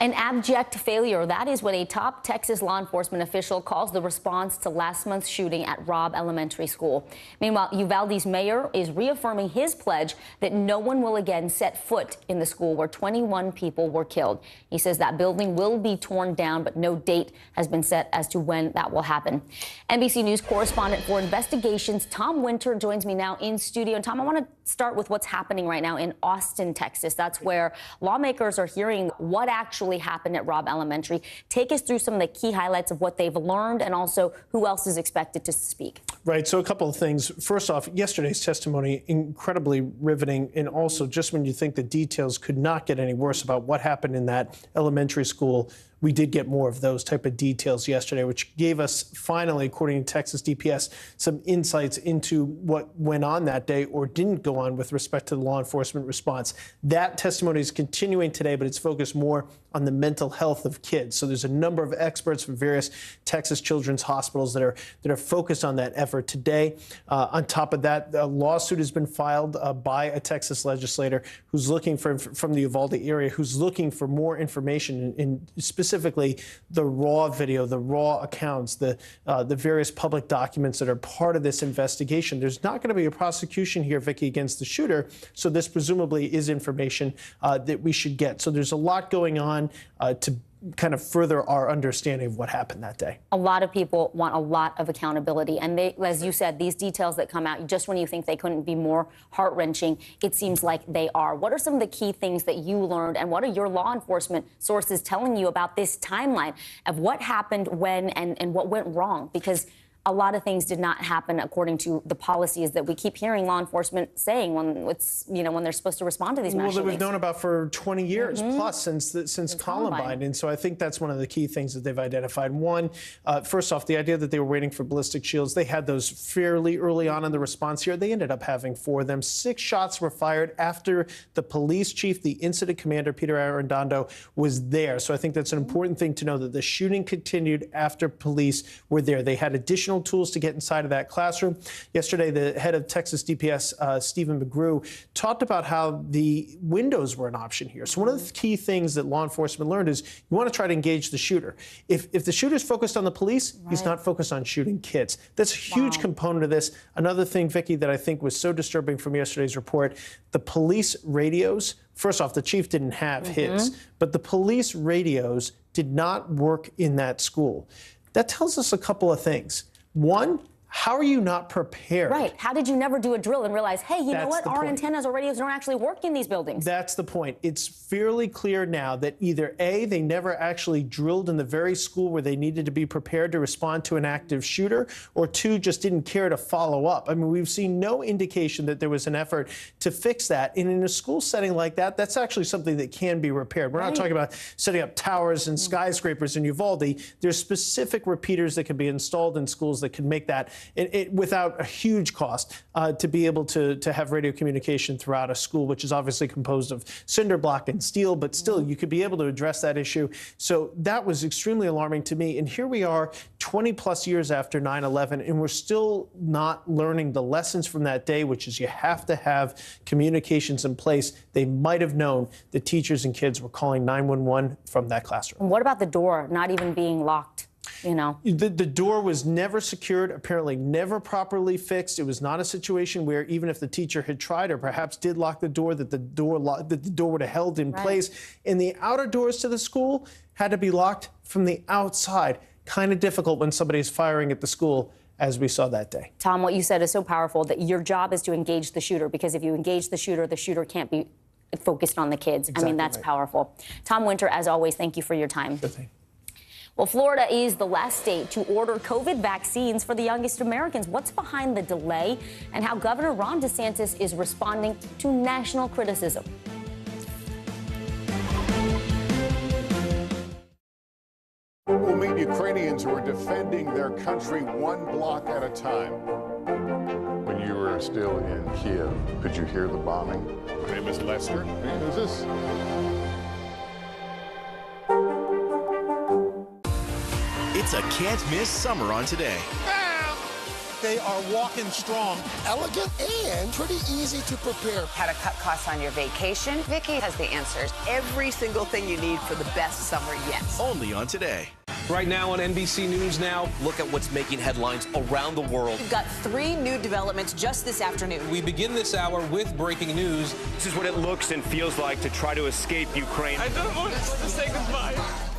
An abject failure. That is what a top Texas law enforcement official calls the response to last month's shooting at Robb Elementary School. Meanwhile, Uvalde's mayor is reaffirming his pledge that no one will again set foot in the school where 21 people were killed. He says that building will be torn down, but no date has been set as to when that will happen. NBC News correspondent for investigations Tom Winter joins me now in studio. And Tom, I want to start with what's happening right now in Austin, Texas. That's where lawmakers are hearing what actually happened at Robb Elementary. Take us through some of the key highlights of what they've learned and also who else is expected to speak. Right. So a couple of things. First off, yesterday's testimony, incredibly riveting. And also, just when you think the details could not get any worse about what happened in that elementary school, we did get more of those type of details yesterday, which gave us finally, according to Texas DPS, some insights into what went on that day or didn't go on with respect to the law enforcement response. That testimony is continuing today, but it's focused more on the mental health of kids. So there's a number of experts from various Texas children's hospitals that are focused on that effort today. On top of that, a lawsuit has been filed by a Texas legislator who's looking from the Uvalde area, who's looking for more information in specifically the raw video, the raw accounts, the various public documents that are part of this investigation. There's not going to be a prosecution here, Vicky, against the shooter. So this presumably is information that we should get. So there's a lot going on to kind of further our understanding of what happened that day. A lot of people want a lot of accountability. And they, as you said, these details that come out, just when you think they couldn't be more heart-wrenching, it seems like they are. What are some of the key things that you learned, and what are your law enforcement sources telling you about this timeline of what happened when and what went wrong? Because a lot of things did not happen according to the policies that we keep hearing law enforcement saying when it's, when they're supposed to respond to these mass shootings. Well, that we've known about for 20 years plus since Columbine. And so I think that's one of the key things that they've identified. One, first off, the idea that they were waiting for ballistic shields. They had those fairly early on in the response here. They ended up having 4 of them. 6 shots were fired after the police chief, the incident commander, Peter Arredondo, was there. So I think that's an important thing to know, that the shooting continued after police were there. They had additional tools to get inside of that classroom. Yesterday, the head of Texas DPS, Stephen McGrew, talked about how the windows were an option here. So one of the key things that law enforcement learned is you want to try to engage the shooter. If the shooter's focused on the police, he's not focused on shooting kids. That's a huge component of this. Another thing, Vicky, that I think was so disturbing from yesterday's report, the police radios. First off, the chief didn't have his, but the police radios did not work in that school. That tells us a couple of things. One, How are you not prepared? Right. How did you never do a drill and realize, hey, you know what? Our antennas or radios don't actually work in these buildings. That's the point. It's fairly clear now that either A, they never actually drilled in the very school where they needed to be prepared to respond to an active shooter, or two, just didn't care to follow up. I mean, we've seen no indication that there was an effort to fix that. And in a school setting like that, that's actually something that can be repaired. We're not talking about setting up towers and skyscrapers in Uvalde. There's specific repeaters that can be installed in schools that can make that without a huge cost to be able to have radio communication throughout a school, which is obviously composed of cinder block and steel, but still you could be able to address that issue. So that was extremely alarming to me. And here we are 20 plus years after 9/11, and we're still not learning the lessons from that day, which is you have to have communications in place. They might have known that teachers and kids were calling 911 from that classroom. And what about the door not even being locked? You know, the door was never secured, apparently never properly fixed. It was not a situation where even if the teacher had tried or perhaps did lock the door, that the door would have held in place. And the outer doors to the school had to be locked from the outside. Kind of difficult when somebody's firing at the school, as we saw that day. Tom, what you said is so powerful, that your job is to engage the shooter, because if you engage the shooter can't be focused on the kids. Exactly. I mean, that's powerful. Tom Winter, as always, thank you for your time. Good thing. Well, Florida is the last state to order COVID vaccines for the youngest Americans. What's behind the delay, and how Governor Ron DeSantis is responding to national criticism? We'll meet Ukrainians who are defending their country one block at a time. When you were still in Kiev, could you hear the bombing? My name is Lester. Who's this? It's a can't-miss summer on Today. They are walking strong, elegant, and pretty easy to prepare. How to cut costs on your vacation? Vicky has the answers. Every single thing you need for the best summer yet. Only on Today. Right now on NBC News Now, look at what's making headlines around the world. We've got 3 new developments just this afternoon. We begin this hour with breaking news. This is what it looks and feels like to try to escape Ukraine. I don't want to say goodbye.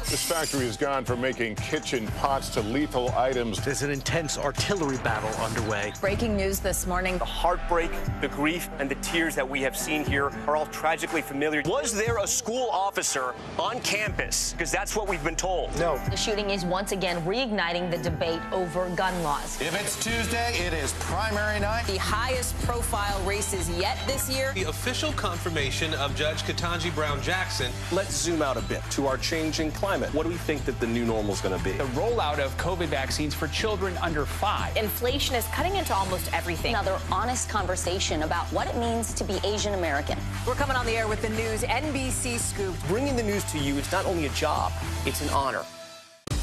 This factory has gone from making kitchen pots to lethal items. There's an intense artillery battle underway. Breaking news this morning. The heartbreak, the grief, and the tears that we have seen here are all tragically familiar. Was there a school officer on campus? Because that's what we've been told. No. The shooting is once again reigniting the debate over gun laws. If it's Tuesday, it is primary night. The highest profile races yet this year. The official confirmation of Judge Ketanji Brown Jackson. Let's zoom out a bit to our changing climate. What do we think that the new normal is going to be? The rollout of COVID vaccines for children under 5. Inflation is cutting into almost everything. Another honest conversation about what it means to be Asian American. We're coming on the air with the news NBC Scoop. Bringing the news to you is not only a job, it's an honor.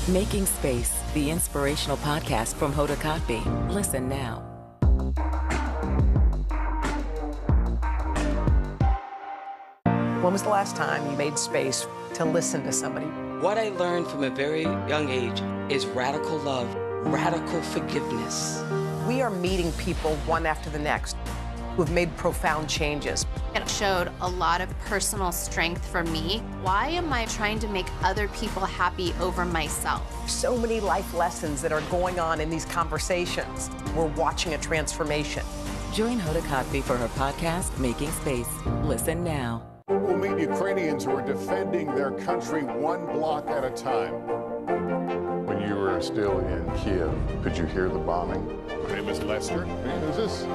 Making Space, the inspirational podcast from Hoda Kotb. Listen now. When was the last time you made space to listen to somebody? What I learned from a very young age is radical love, radical forgiveness. We are meeting people one after the next who have made profound changes. It showed a lot of personal strength for me. Why am I trying to make other people happy over myself? So many life lessons that are going on in these conversations. We're watching a transformation. Join Hoda Kotb for her podcast, Making Space. Listen now. We'll meet Ukrainians who are defending their country one block at a time. When you were still in Kiev, could you hear the bombing? My name is Lester. Who's this?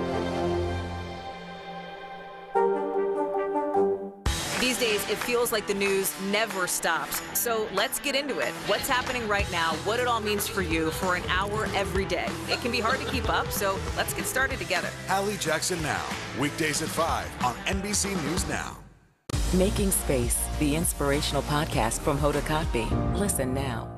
These days, it feels like the news never stops. So let's get into it. What's happening right now, what it all means for you for an hour every day. It can be hard to keep up, so let's get started together. Hallie Jackson Now, weekdays at 5 on NBC News Now. Making Space, the inspirational podcast from Hoda Kotb. Listen now.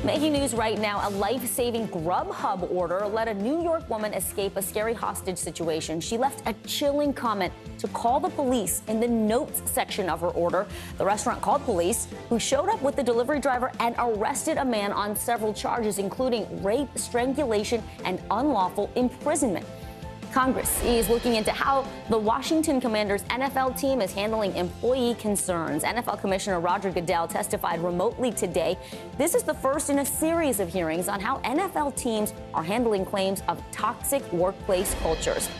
Making news right now, a life-saving Grubhub order let a New York woman escape a scary hostage situation. She left a chilling comment to call the police in the notes section of her order. The restaurant called police, who showed up with the delivery driver and arrested a man on several charges, including rape, strangulation, and unlawful imprisonment. Congress is looking into how the Washington Commanders NFL team is handling employee concerns. NFL Commissioner Roger Goodell testified remotely today. This is the first in a series of hearings on how NFL teams are handling claims of toxic workplace cultures.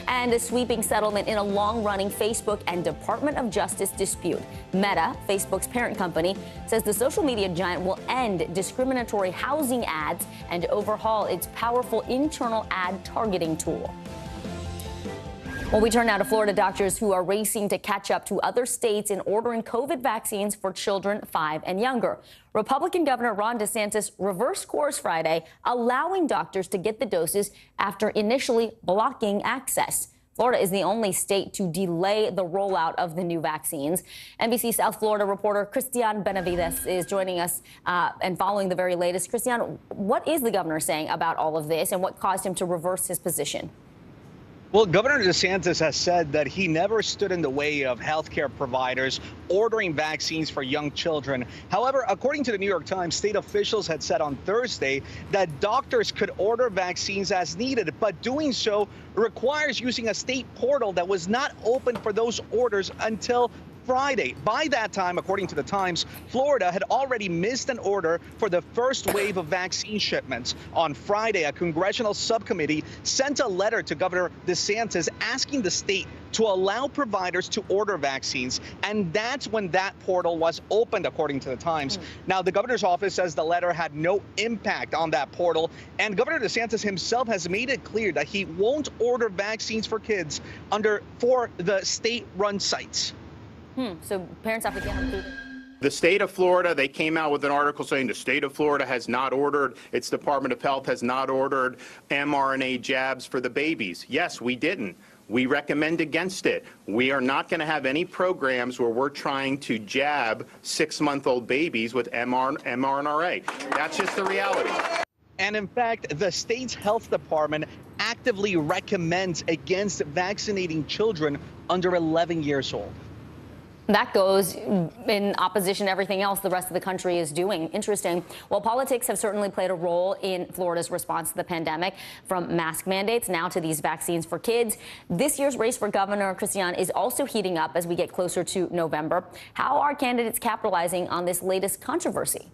And a sweeping settlement in a long-running Facebook and Department of Justice dispute. Meta, Facebook's parent company, says the social media giant will end discriminatory housing ads and overhaul its powerful internal ad targeting tool. Well, we turn now to Florida doctors who are racing to catch up to other states in ordering COVID vaccines for children 5 and younger. Republican Governor Ron DeSantis reversed course Friday, allowing doctors to get the doses after initially blocking access. Florida is the only state to delay the rollout of the new vaccines. NBC South Florida reporter Christian Benavides is joining us and following the very latest. Christian, what is the governor saying about all of this and what caused him to reverse his position? Well, Governor DeSantis has said that he never stood in the way of healthcare providers ordering vaccines for young children. However, according to the New York Times, state officials had said on Thursday that doctors could order vaccines as needed, but doing so requires using a state portal that was not open for those orders until Friday. By that time, according to the Times, Florida had already missed an order for the first wave of vaccine shipments. On Friday, a congressional subcommittee sent a letter to Governor DeSantis asking the state to allow providers to order vaccines, and that's when that portal was opened, according to the Times. Now, the governor's office says the letter had no impact on that portal, and Governor DeSantis himself has made it clear that he won't order vaccines for kids for the state-run sites. So parents have to get them through. The state of Florida, they came out with an article saying the state of Florida has not ordered, its Department of Health has not ordered mRNA jabs for the babies. Yes, we didn't. We recommend against it. We are not going to have any programs where we're trying to jab 6-month-old babies with mRNA. That's just the reality. And in fact, the state's health department actively recommends against vaccinating children under 11 years old. That goes in opposition to everything else the rest of the country is doing. Interesting. Well, politics have certainly played a role in Florida's response to the pandemic, from mask mandates now to these vaccines for kids. This year's race for governor, Christian, is also heating up as we get closer to November. How are candidates capitalizing on this latest controversy?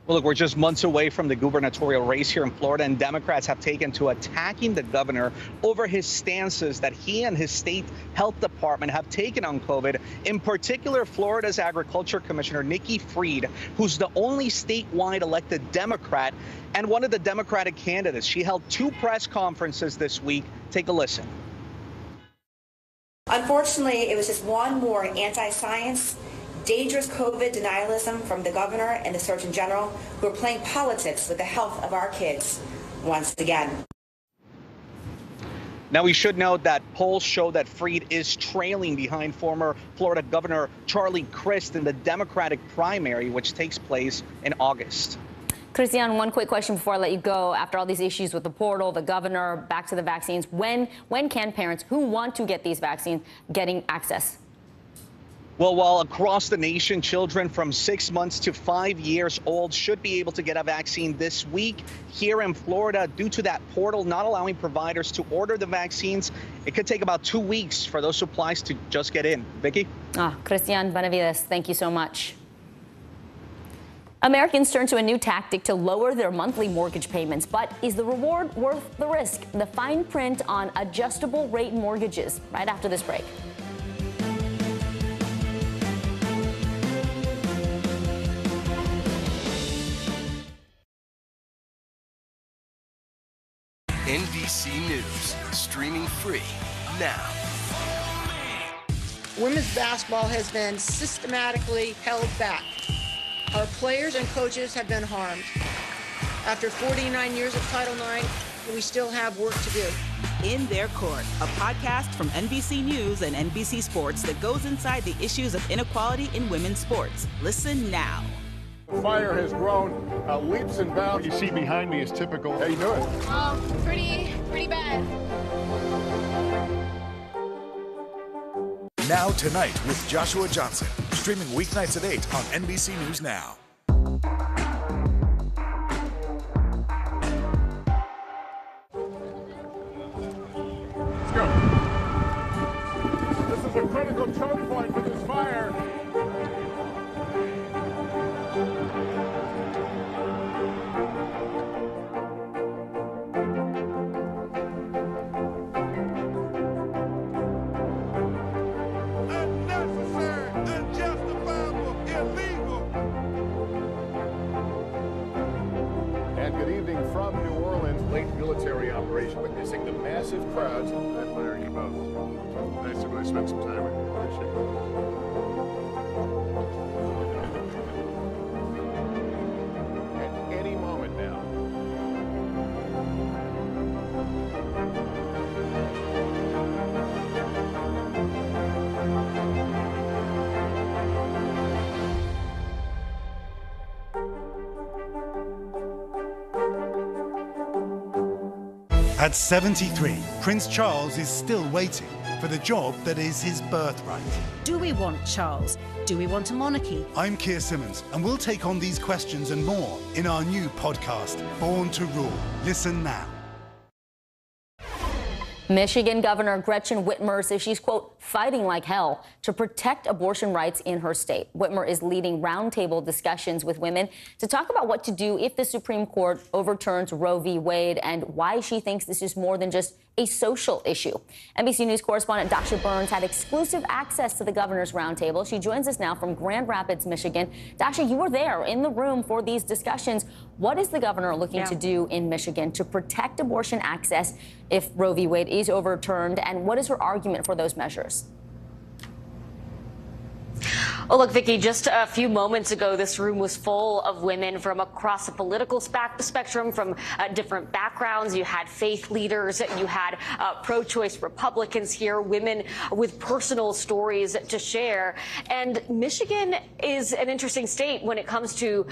Well, look, we're just months away from the gubernatorial race here in Florida, and Democrats have taken to attacking the governor over his stances that he and his state health department have taken on COVID. In particular, Florida's Agriculture Commissioner Nikki Fried, who's the only statewide elected Democrat and one of the Democratic candidates. She held 2 press conferences this week. Take a listen. Unfortunately, it was just one more anti-science, dangerous COVID denialism from the governor and the Surgeon General, who are playing politics with the health of our kids once again. Now, we should note that polls show that Fried is trailing behind former Florida Governor Charlie Crist in the Democratic primary, which takes place in August. Christian, one quick question before I let you go. After all these issues with the portal, the governor, back to the vaccines, when can parents who want to get these vaccines getting access? Well, while across the nation, children from 6 months to 5 years old should be able to get a vaccine this week, here in Florida, due to that portal not allowing providers to order the vaccines, it could take about 2 weeks for those supplies to just get in. Vicki? Christian Benavides, thank you so much. Americans turn to a new tactic to lower their monthly mortgage payments. But is the reward worth the risk? The fine print on adjustable rate mortgages right after this break. NBC News, streaming free now. Women's basketball has been systematically held back. Our players and coaches have been harmed. After 49 years of Title IX, we still have work to do. In Their Court, a podcast from NBC News and NBC Sports that goes inside the issues of inequality in women's sports. Listen now. The fire has grown leaps and bounds. You see behind me is typical. How you doing? Pretty bad. Now Tonight with Joshua Johnson, streaming weeknights at 8 on NBC News Now. celebration. Witnessing the massive crowds that honor you both. Nice to really spend some time with you. Appreciate it. At any moment now. At 73, Prince Charles is still waiting for the job that is his birthright. Do we want Charles? Do we want a monarchy? I'm Keir Simmons, and we'll take on these questions and more in our new podcast, Born to Rule. Listen now. Michigan Governor Gretchen Whitmer says she's, quote, fighting like hell to protect abortion rights in her state. Whitmer is leading roundtable discussions with women to talk about what to do if the Supreme Court overturns Roe v. Wade and why she thinks this is more than just a social issue. NBC News correspondent Dasha Burns had exclusive access to the governor's roundtable. She joins us now from Grand Rapids, Michigan. Dasha, you were there in the room for these discussions. What is the governor looking to do in Michigan to protect abortion access if Roe v. Wade is overturned, and what is her argument for those measures? Well, look, Vicki, just a few moments ago, this room was full of women from across the political spectrum, from different backgrounds. You had faith leaders, you had pro-choice Republicans here, women with personal stories to share. And Michigan is an interesting state when it comes to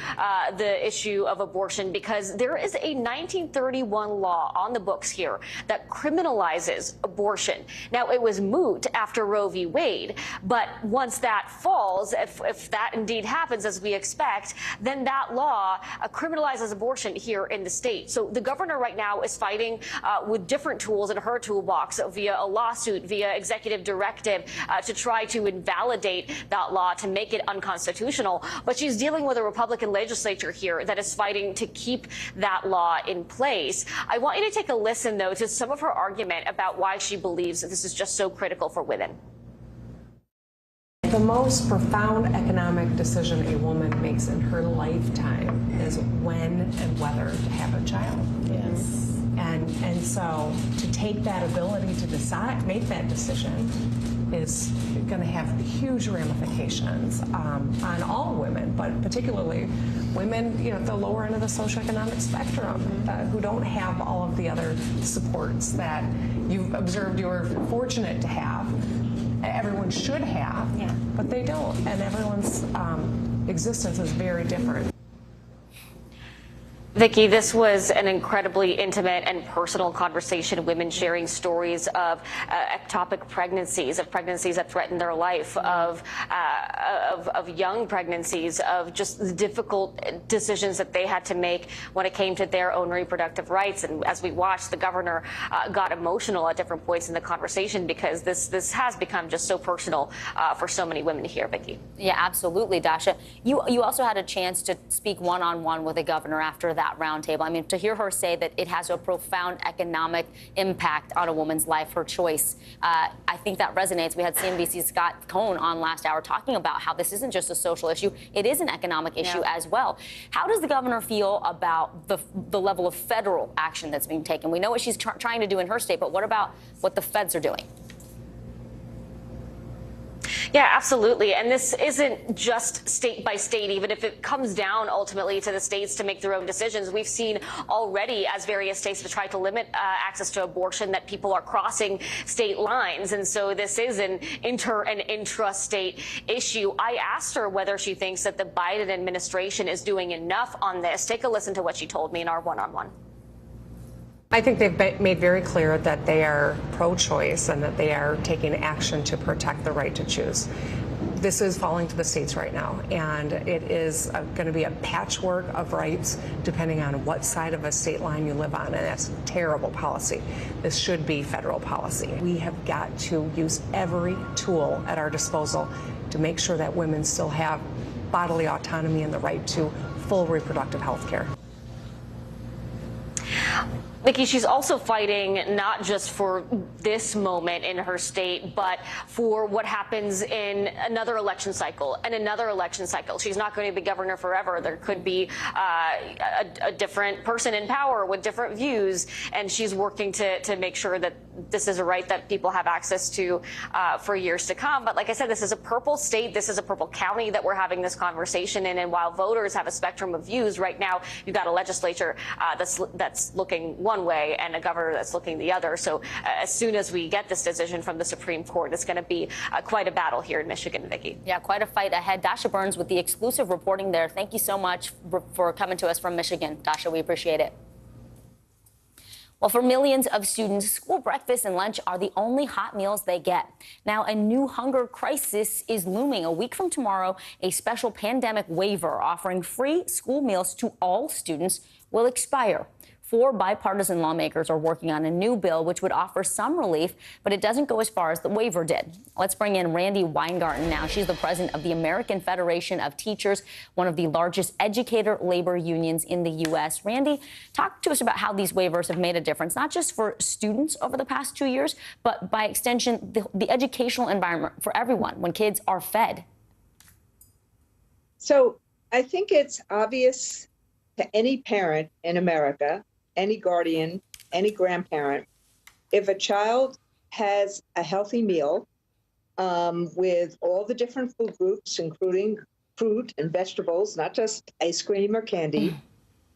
the issue of abortion, because there is a 1931 law on the books here that criminalizes abortion. Now, it was moot after Roe v. Wade, but once that falls, if that indeed happens as we expect, then that law criminalizes abortion here in the state. So the governor right now is fighting with different tools in her toolbox via a lawsuit, via executive directive to try to invalidate that law, to make it unconstitutional. But she's dealing with a Republican legislature here that is fighting to keep that law in place. I want you to take a listen, though, to some of her argument about why she believes that this is just so critical for women. The most profound economic decision a woman makes in her lifetime is when and whether to have a child. Yes. And so to take that ability to decide, make that decision, is going to have huge ramifications on all women, but particularly women, at the lower end of the socioeconomic spectrum, who don't have all of the other supports that you've observed you're fortunate to have. Everyone should have, but they don't, and everyone's existence is very different. Vicki, this was an incredibly intimate and personal conversation. Women sharing stories of ectopic pregnancies, of pregnancies that threatened their life, of young pregnancies, of just the difficult decisions that they had to make when it came to their own reproductive rights. And as we watched, the governor got emotional at different points in the conversation, because this has become just so personal for so many women here, Vicki. Yeah, absolutely, Dasha. You also had a chance to speak one-on-one with the governor after that roundtable. I mean, to hear her say that it has a profound economic impact on a woman's life, her choice, I think that resonates. We had CNBC's Scott Cohn on last hour talking about how this isn't just a social issue, it is an economic issue as well. How does the governor feel about the level of federal action that's being taken? We know what she's trying to do in her state, but what about what the feds are doing? Yeah, absolutely. And this isn't just state by state, even if it comes down ultimately to the states to make their own decisions. We've seen already, as various states have tried to limit access to abortion, that people are crossing state lines. And so this is an inter and intra-state issue. I asked her whether she thinks that the Biden administration is doing enough on this. Take a listen to what she told me in our one-on-one. I think they've made very clear that they are pro-choice and that they are taking action to protect the right to choose. This is falling to the states right now, and it is going to be a patchwork of rights depending on what side of a state line you live on, and that's terrible policy. This should be federal policy. We have got to use every tool at our disposal to make sure that women still have bodily autonomy and the right to full reproductive health care. Nikki, she's also fighting not just for this moment in her state, but for what happens in another election cycle and another election cycle. She's not going to be governor forever. There could be a different person in power with different views, and she's working to make sure that this is a right that people have access to for years to come. But like I said, this is a purple state. This is a purple county that we're having this conversation in. And while voters have a spectrum of views, right now you've got a legislature that's looking one way and a governor that's looking the other. So as soon as we get this decision from the Supreme Court, it's going to be quite a battle here in Michigan, Vicki. Yeah, quite a fight ahead. Dasha Burns with the exclusive reporting there. Thank you so much for coming to us from Michigan. Dasha, we appreciate it. Well, for millions of students, school breakfast and lunch are the only hot meals they get. Now, a new hunger crisis is looming. A week from tomorrow, a special pandemic waiver offering free school meals to all students will expire. 4 bipartisan lawmakers are working on a new bill which would offer some relief, but it doesn't go as far as the waiver did. Let's bring in Randi Weingarten now. She's the president of the American Federation of Teachers, one of the largest educator labor unions in the U.S. Randi, talk to us about how these waivers have made a difference, not just for students over the past 2 years, but by extension, the educational environment for everyone when kids are fed. So I think it's obvious to any parent in America, any guardian, any grandparent, if a child has a healthy meal with all the different food groups, including fruit and vegetables, not just ice cream or candy,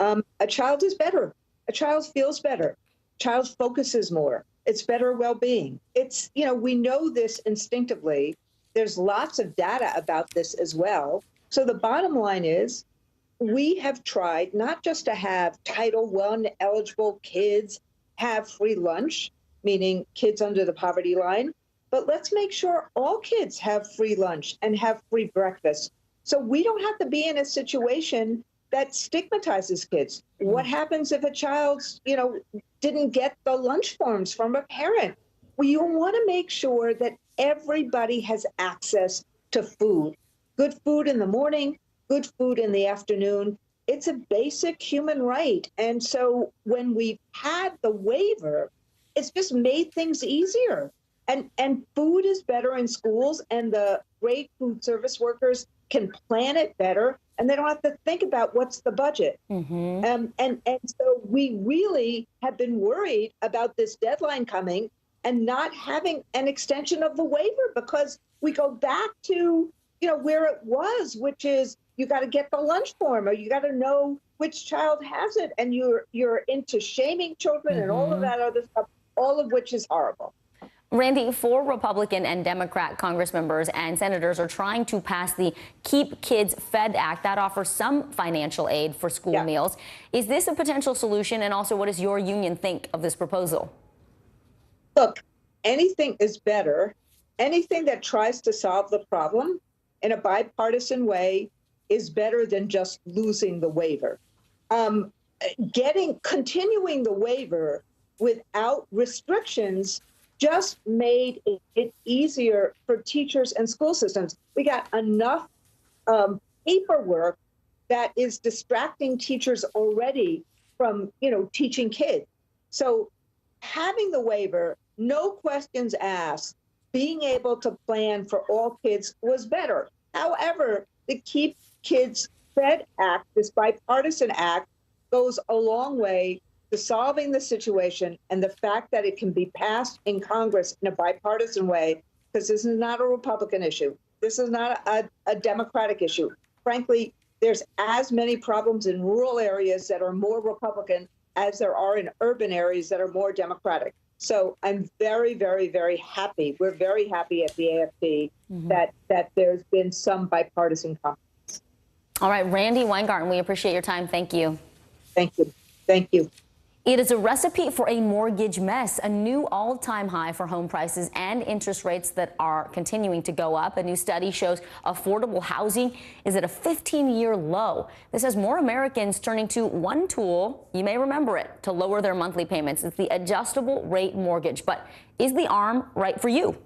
a child is better. A child feels better. A child focuses more. It's better well-being. It's, we know this instinctively. There's lots of data about this as well. So the bottom line is, we have tried not just to have Title I eligible kids have free lunch, meaning kids under the poverty line, but let's make sure all kids have free lunch and have free breakfast. So we don't have to be in a situation that stigmatizes kids. What happens if a child, didn't get the lunch forms from a parent? Well, you want to make sure that everybody has access to food, good food in the morning, good food in the afternoon. It's a basic human right. And so when we've had the waiver, it's just made things easier. And food is better in schools, and the great food service workers can plan it better, and they don't have to think about what's the budget. And so we really have been worried about this deadline coming and not having an extension of the waiver, because we go back to where it was, which is you got to get the lunch form, or you got to know which child has it, and you're into shaming children and all of that other stuff, all of which is horrible. Randi, 4 Republican and Democrat Congress members and senators are trying to pass the Keep Kids Fed Act that offers some financial aid for school meals. Is this a potential solution? And also, what does your union think of this proposal? Look, anything is better. Anything that tries to solve the problem in a bipartisan way is better than just losing the waiver. Continuing the waiver without restrictions just made it easier for teachers and school systems. We got enough paperwork that is distracting teachers already from, teaching kids. So having the waiver, no questions asked, being able to plan for all kids was better. However, the Keep Kids Fed Act, this bipartisan act, goes a long way to solving the situation, and the fact that it can be passed in Congress in a bipartisan way, because this is not a Republican issue. This is not a Democratic issue. Frankly, there's as many problems in rural areas that are more Republican as there are in urban areas that are more Democratic. So I'm very, very, very happy. We're very happy at the AFP that there's been some bipartisan compromise. All right, Randi Weingarten, we appreciate your time. Thank you. Thank you. Thank you. It is a recipe for a mortgage mess, a new all-time high for home prices and interest rates that are continuing to go up. A new study shows affordable housing is at a 15-year low. This has more Americans turning to one tool, you may remember it, to lower their monthly payments. It's the adjustable rate mortgage. But is the ARM right for you?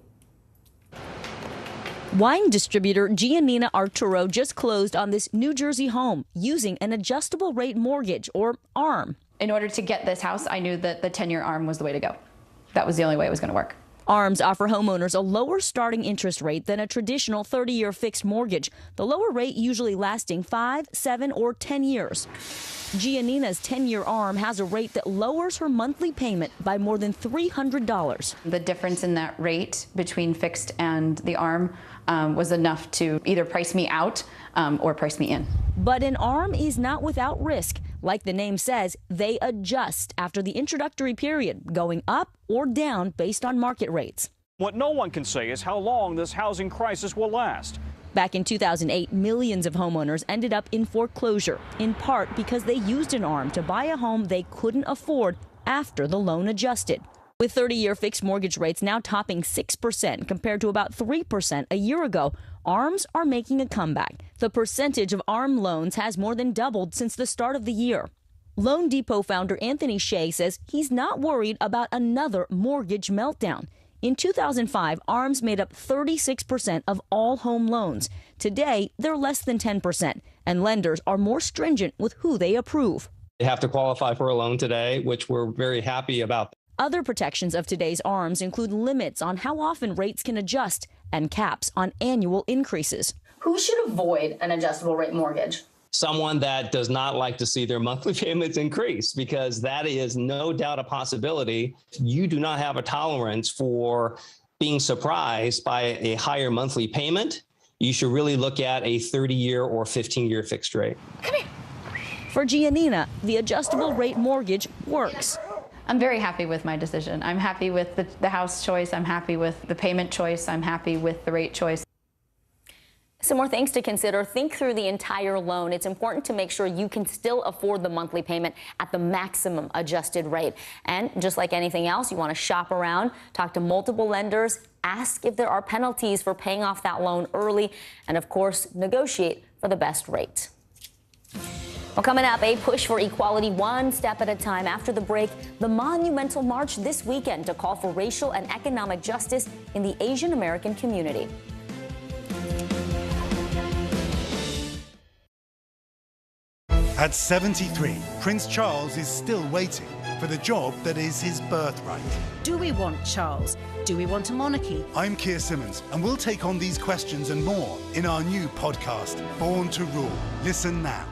Wine distributor Giannina Arturo just closed on this New Jersey home using an adjustable rate mortgage, or ARM. In order to get this house, I knew that the 10-year ARM was the way to go. That was the only way it was going to work. ARMs offer homeowners a lower starting interest rate than a traditional 30-year fixed mortgage, the lower rate usually lasting 5, 7, or 10 years. Giannina's 10-year ARM has a rate that lowers her monthly payment by more than $300. The difference in that rate between fixed and the ARM was enough to either price me out or price me in. But an ARM is not without risk. Like the name says, they adjust after the introductory period, going up or down based on market rates. What no one can say is how long this housing crisis will last. Back in 2008, millions of homeowners ended up in foreclosure, in part because they used an ARM to buy a home they couldn't afford after the loan adjusted. With 30-year fixed mortgage rates now topping 6% compared to about 3% a year ago, ARMs are making a comeback. The percentage of ARM loans has more than doubled since the start of the year. Loan Depot founder Anthony Shea says he's not worried about another mortgage meltdown. In 2005, ARMs made up 36% of all home loans. Today, they're less than 10%, and lenders are more stringent with who they approve. They have to qualify for a loan today, which we're very happy about. Other protections of today's ARMs include limits on how often rates can adjust and caps on annual increases. Who should avoid an adjustable rate mortgage? Someone that does not like to see their monthly payments increase, because that is no doubt a possibility. You do not have a tolerance for being surprised by a higher monthly payment. You should really look at a 30-year or 15-year fixed rate. Come here. For Giannina, the adjustable rate mortgage works. I'm very happy with my decision. I'm happy with the house choice. I'm happy with the payment choice. I'm happy with the rate choice. Some more things to consider. Think through the entire loan. It's important to make sure you can still afford the monthly payment at the maximum adjusted rate. And just like anything else, you want to shop around, talk to multiple lenders, ask if there are penalties for paying off that loan early, and of course, negotiate for the best rate. Well, coming up, a push for equality one step at a time. After the break, the monumental march this weekend to call for racial and economic justice in the Asian American community. At 73, Prince Charles is still waiting for the job that is his birthright. Do we want Charles? Do we want a monarchy? I'm Keir Simmons, and we'll take on these questions and more in our new podcast, Born to Rule. Listen now.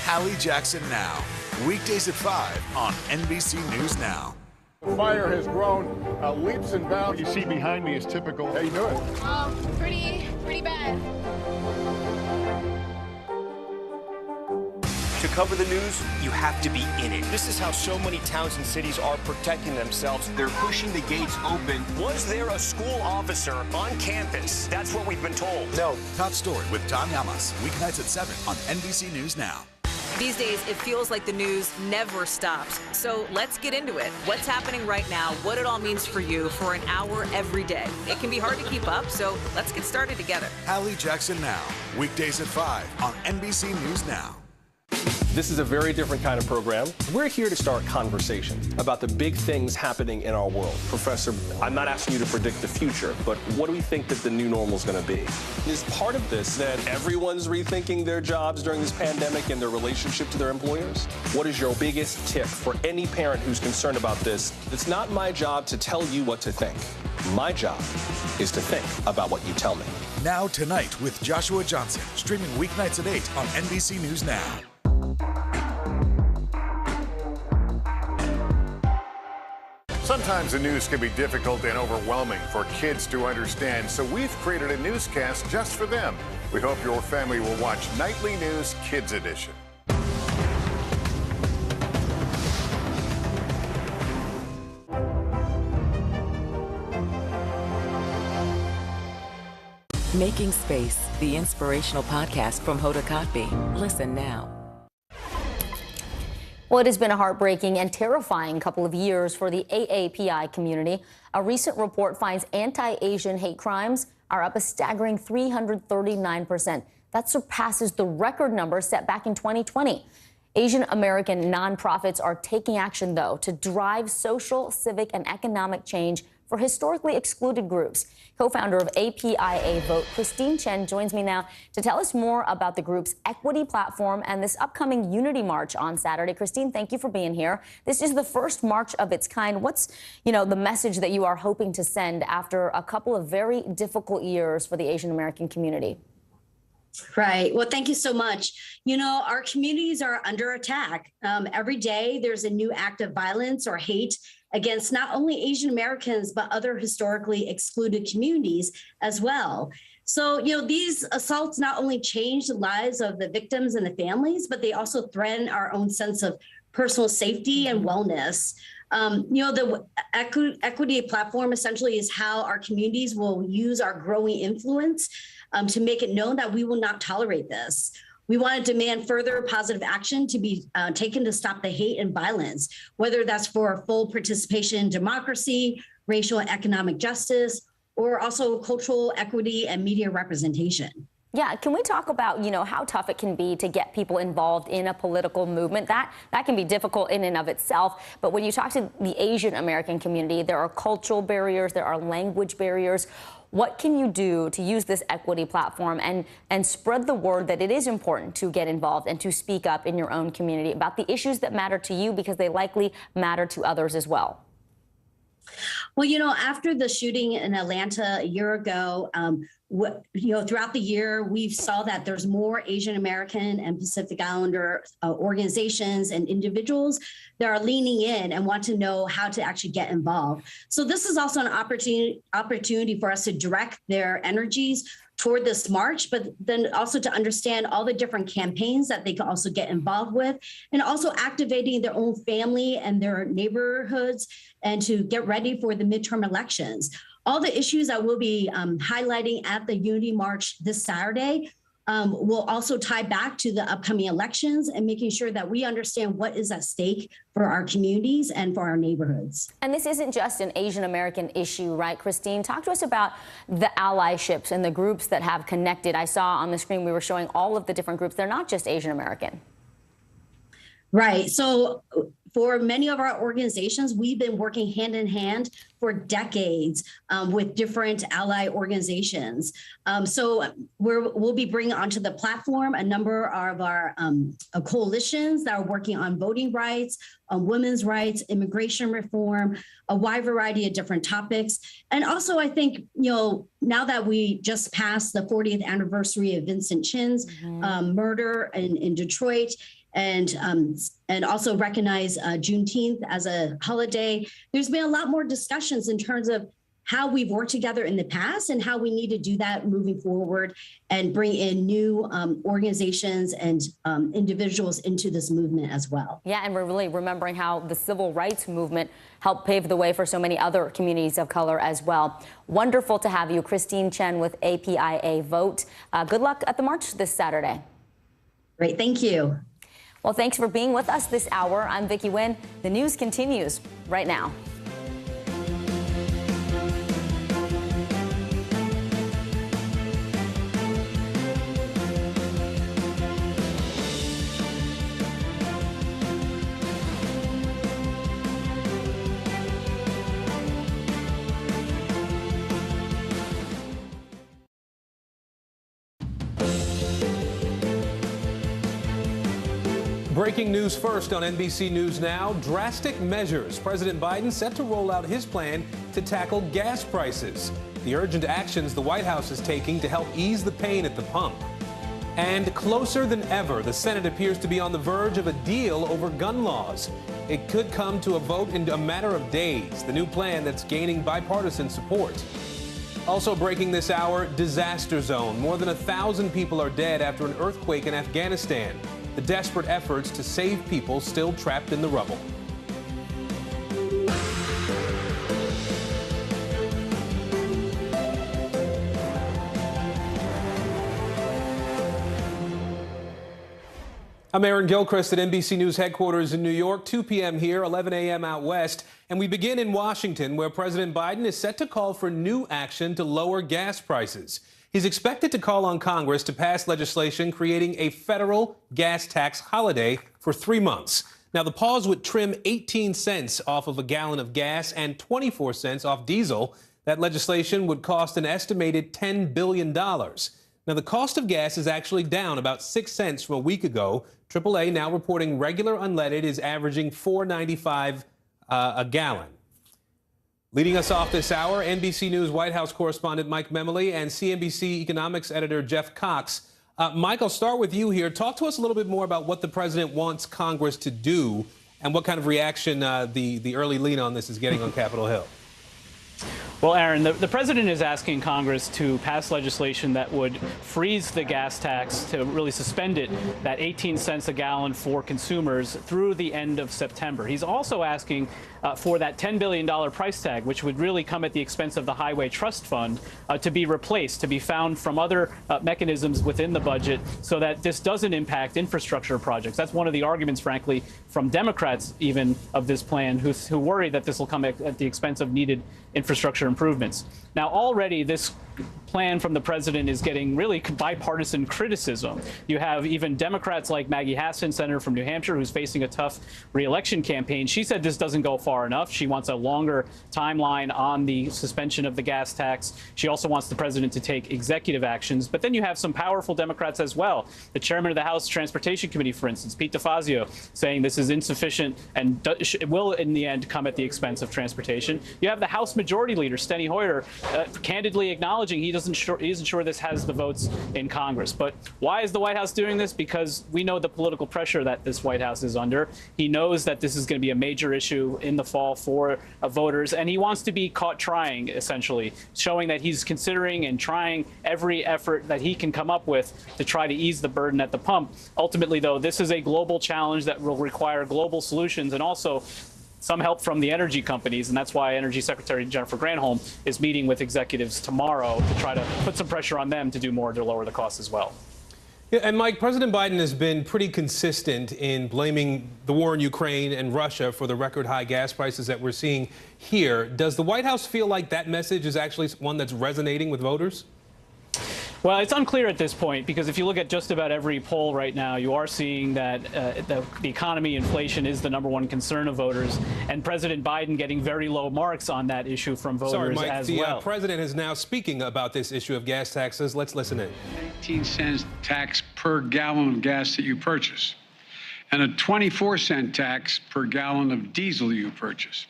Hallie Jackson Now, weekdays at 5 on NBC News Now. The fire has grown leaps and bounds. You see behind me is typical. How you doing? Pretty bad. To cover the news, you have to be in it. This is how so many towns and cities are protecting themselves. They're pushing the gates open. Was there a school officer on campus? That's what we've been told. No. Top story with Tom Yamas, weeknights at 7 on NBC News Now. These days, it feels like the news never stops. So let's get into it. What's happening right now, what it all means for you for an hour every day. It can be hard to keep up, so let's get started together. Hallie Jackson Now, weekdays at 5 on NBC News Now. This is a very different kind of program. We're here to start conversation about the big things happening in our world. Professor, I'm not asking you to predict the future, but what do we think that the new normal is going to be? Is part of this that everyone's rethinking their jobs during this pandemic and their relationship to their employers? What is your biggest tip for any parent who's concerned about this? It's not my job to tell you what to think. My job is to think about what you tell me. Now Tonight with Joshua Johnson, streaming weeknights at 8 on NBC News Now. Sometimes the news can be difficult and overwhelming for kids to understand, so we've created a newscast just for them. We hope your family will watch Nightly News Kids Edition. Making Space, the inspirational podcast from Hoda Kotb. Listen now. Well, it has been a heartbreaking and terrifying couple of years for the AAPI community. A recent report finds anti-Asian hate crimes are up a staggering 339%. That surpasses the record number set back in 2020. Asian American nonprofits are taking action, though, to drive social, civic, and economic change for historically excluded groups. Co-founder of APIA Vote, Christine Chen, joins me now to tell us more about the group's equity platform and this upcoming Unity March on Saturday. Christine, thank you for being here. This is the first march of its kind. What's, the message that you are hoping to send after a couple of very difficult years for the Asian American community? Right. Well, thank you so much. Our communities are under attack. Every day there's a new act of violence or hate against not only Asian Americans, but other historically excluded communities as well. So, these assaults not only change the lives of the victims and the families, but they also threaten our own sense of personal safety and wellness. The equity platform essentially is how our communities will use our growing influence to make it known that we will not tolerate this. We want to demand further positive action to be taken to stop the hate and violence, whether that's for full participation in democracy, racial and economic justice, or also cultural equity and media representation. Yeah, can we talk about, how tough it can be to get people involved in a political movement? That can be difficult in and of itself. But when you talk to the Asian American community, there are cultural barriers, there are language barriers. What can you do to use this equity platform and spread the word that it is important to get involved and to speak up in your own community about the issues that matter to you, because they likely matter to others as well? Well, after the shooting in Atlanta a year ago, throughout the year, we saw that there's more Asian American and Pacific Islander organizations and individuals that are leaning in and want to know how to actually get involved. So this is also an opportunity for us to direct their energies toward this march, but then also to understand all the different campaigns that they can also get involved with, and also activating their own family and their neighborhoods, and to get ready for the midterm elections. All the issues that we'll be highlighting at the Unity March this Saturday will also tie back to the upcoming elections and making sure that we understand what is at stake for our communities and for our neighborhoods. And this isn't just an Asian American issue, right, Christine? Talk to us about the allyships and the groups that have connected. I saw on the screen we were showing all of the different groups. They're not just Asian American. Right. So for many of our organizations, we've been working hand in hand for decades with different ally organizations. So we'll be bringing onto the platform a number of our coalitions that are working on voting rights, on women's rights, immigration reform, a wide variety of different topics. And also, I think, now that we just passed the 40th anniversary of Vincent Chin's murder in Detroit, and also recognize Juneteenth as a holiday, there's been a lot more discussions in terms of how we've worked together in the past and how we need to do that moving forward and bring in new organizations and individuals into this movement as well. Yeah, and we're really remembering how the civil rights movement helped pave the way for so many other communities of color as well. Wonderful to have you, Christine Chen with APIA Vote. Good luck at the march this Saturday. Great, thank you. Well, thanks for being with us this hour. I'm Vicki Nguyen. The news continues right now. Breaking news first on NBC News Now. Drastic measures. President Biden set to roll out his plan to tackle gas prices. The urgent actions the White House is taking to help ease the pain at the pump. And closer than ever, the Senate appears to be on the verge of a deal over gun laws. It could come to a vote in a matter of days. The new plan that's gaining bipartisan support. Also breaking this hour, disaster zone. More than 1,000 people are dead after an earthquake in Afghanistan. The desperate efforts to save people still trapped in the rubble. I'm Aaron Gilchrist at NBC News headquarters in New York, 2 p.m. here, 11 a.m. out west. And we begin in Washington, where President Biden is set to call for new action to lower gas prices. He's expected to call on Congress to pass legislation creating a federal gas tax holiday for 3 months. Now, the pause would trim 18 cents off of a gallon of gas and 24 cents off diesel. That legislation would cost an estimated $10 billion. Now, the cost of gas is actually down about 6 cents from a week ago. AAA now reporting regular unleaded is averaging $4.95 a gallon. Leading us off this hour, NBC News White House correspondent Mike Memoli and CNBC economics editor Jeff Cox. Mike, I'll start with you here. Talk to us a little bit more about what the president wants Congress to do and what kind of reaction the early lean on this is getting on Capitol Hill. Well, Aaron, the president is asking Congress to pass legislation that would freeze the gas tax, to really suspend it, that 18 cents a gallon for consumers through the end of September. He's also asking for that $10 billion price tag, which would really come at the expense of the Highway Trust Fund, to be replaced, to be found from other mechanisms within the budget so that this doesn't impact infrastructure projects. That's one of the arguments, frankly, from Democrats even of this plan, who worry that this will come at the expense of needed infrastructure improvements. Now, already this plan from the president is getting really bipartisan criticism. You have even Democrats like Maggie Hassan, senator from New Hampshire, who's facing a tough re-election campaign. She said this doesn't go far enough. She wants a longer timeline on the suspension of the gas tax. She also wants the president to take executive actions. But then you have some powerful Democrats as well. The chairman of the House Transportation Committee, for instance, Pete DeFazio, saying this is insufficient and will in the end come at the expense of transportation. You have the House Majority Leader, Steny Hoyer, candidly acknowledging he isn't sure this has the votes in Congress. But why is the White House doing this? Because we know the political pressure that this White House is under. He knows that this is going to be a major issue in the fall for voters, and he wants to be caught trying, essentially, showing that he's considering and trying every effort that he can come up with to try to ease the burden at the pump. Ultimately, though, this is a global challenge that will require global solutions and also some help from the energy companies, and that's why Energy Secretary Jennifer Granholm is meeting with executives tomorrow to try to put some pressure on them to do more to lower the costs as well. Yeah, and Mike, President Biden has been pretty consistent in blaming the war in Ukraine and Russia for the record high gas prices that we're seeing here. Does the White House feel like that message is actually one that's resonating with voters? Well, it's unclear at this point, because if you look at just about every poll right now, you are seeing that the economy, inflation is the #1 concern of voters, and President Biden getting very low marks on that issue from voters. Sorry, Mike, as the well. president is now speaking about this issue of gas taxes. Let's listen in. 18 cents tax per gallon of gas that you purchase, and a 24-cent tax per gallon of diesel you purchase.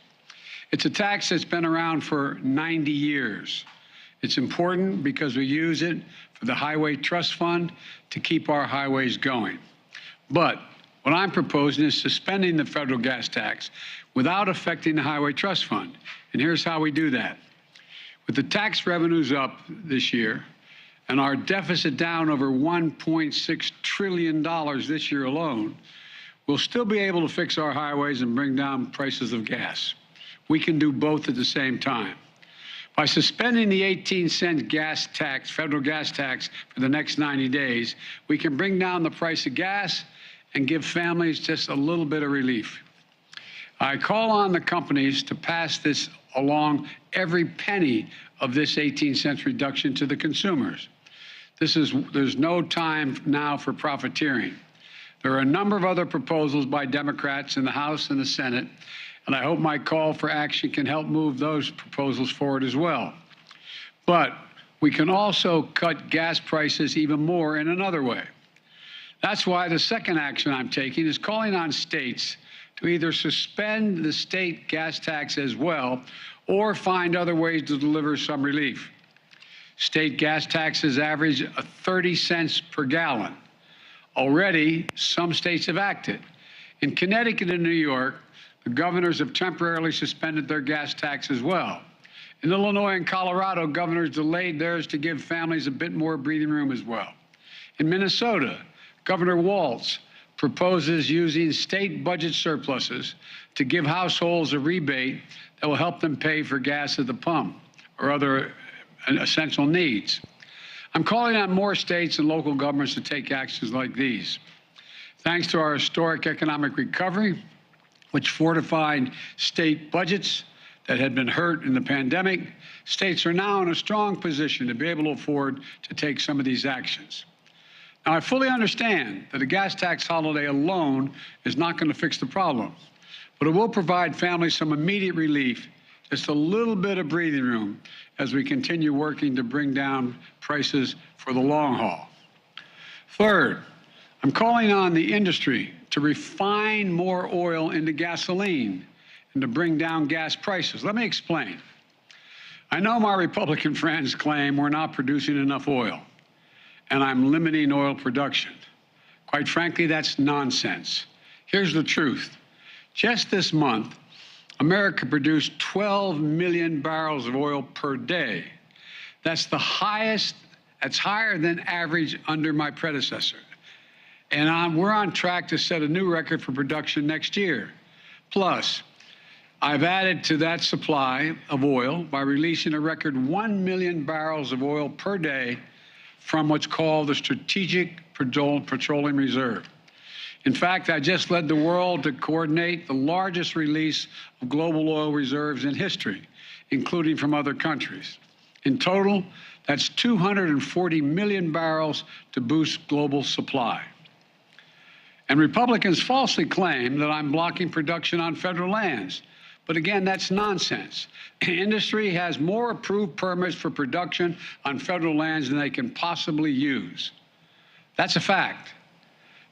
It's a tax that's been around for 90 years. It's important because we use it for the Highway Trust Fund to keep our highways going. But what I'm proposing is suspending the federal gas tax without affecting the Highway Trust Fund. And here's how we do that. With the tax revenues up this year and our deficit down over $1.6 trillion this year alone, we'll still be able to fix our highways and bring down prices of gas. We can do both at the same time. By suspending the 18-cent gas tax, federal gas tax, for the next 90 days, we can bring down the price of gas and give families just a little bit of relief. I call on the companies to pass this along, every penny of this 18-cent reduction to the consumers. There's no time now for profiteering. There are a number of other proposals by Democrats in the House and the Senate, and I hope my call for action can help move those proposals forward as well. But we can also cut gas prices even more in another way. That's why the second action I'm taking is calling on states to either suspend the state gas tax as well or find other ways to deliver some relief. State gas taxes average 30 cents per gallon. Already, some states have acted. In Connecticut and New York, the governors have temporarily suspended their gas tax as well. In Illinois and Colorado, governors delayed theirs to give families a bit more breathing room as well. In Minnesota, Governor Walz proposes using state budget surpluses to give households a rebate that will help them pay for gas at the pump or other essential needs. I'm calling on more states and local governments to take actions like these. Thanks to our historic economic recovery, which fortified state budgets that had been hurt in the pandemic, states are now in a strong position to be able to afford to take some of these actions. Now, I fully understand that a gas tax holiday alone is not going to fix the problem, but it will provide families some immediate relief, just a little bit of breathing room as we continue working to bring down prices for the long haul. Third, I'm calling on the industry to refine more oil into gasoline and to bring down gas prices. Let me explain. I know my Republican friends claim we're not producing enough oil, and I'm limiting oil production. Quite frankly, that's nonsense. Here's the truth. Just this month, America produced 12 million barrels of oil per day. That's the highest, that's higher than average under my predecessor. And we're on track to set a new record for production next year. Plus, I've added to that supply of oil by releasing a record 1 million barrels of oil per day from what's called the Strategic Petroleum Reserve. In fact, I just led the world to coordinate the largest release of global oil reserves in history, including from other countries. In total, that's 240 million barrels to boost global supply. And Republicans falsely claim that I'm blocking production on federal lands. But again, that's nonsense. Industry has more approved permits for production on federal lands than they can possibly use. That's a fact.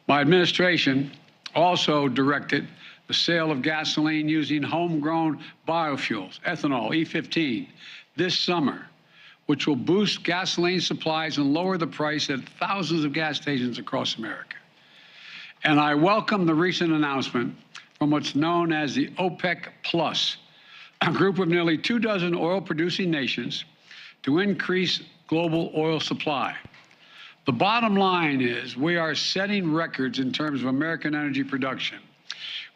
My administration also directed the sale of gasoline using homegrown biofuels, ethanol, E15, this summer, which will boost gasoline supplies and lower the price at thousands of gas stations across America. And I welcome the recent announcement from what's known as the OPEC Plus, a group of nearly 24 oil-producing nations, to increase global oil supply. The bottom line is we are setting records in terms of American energy production.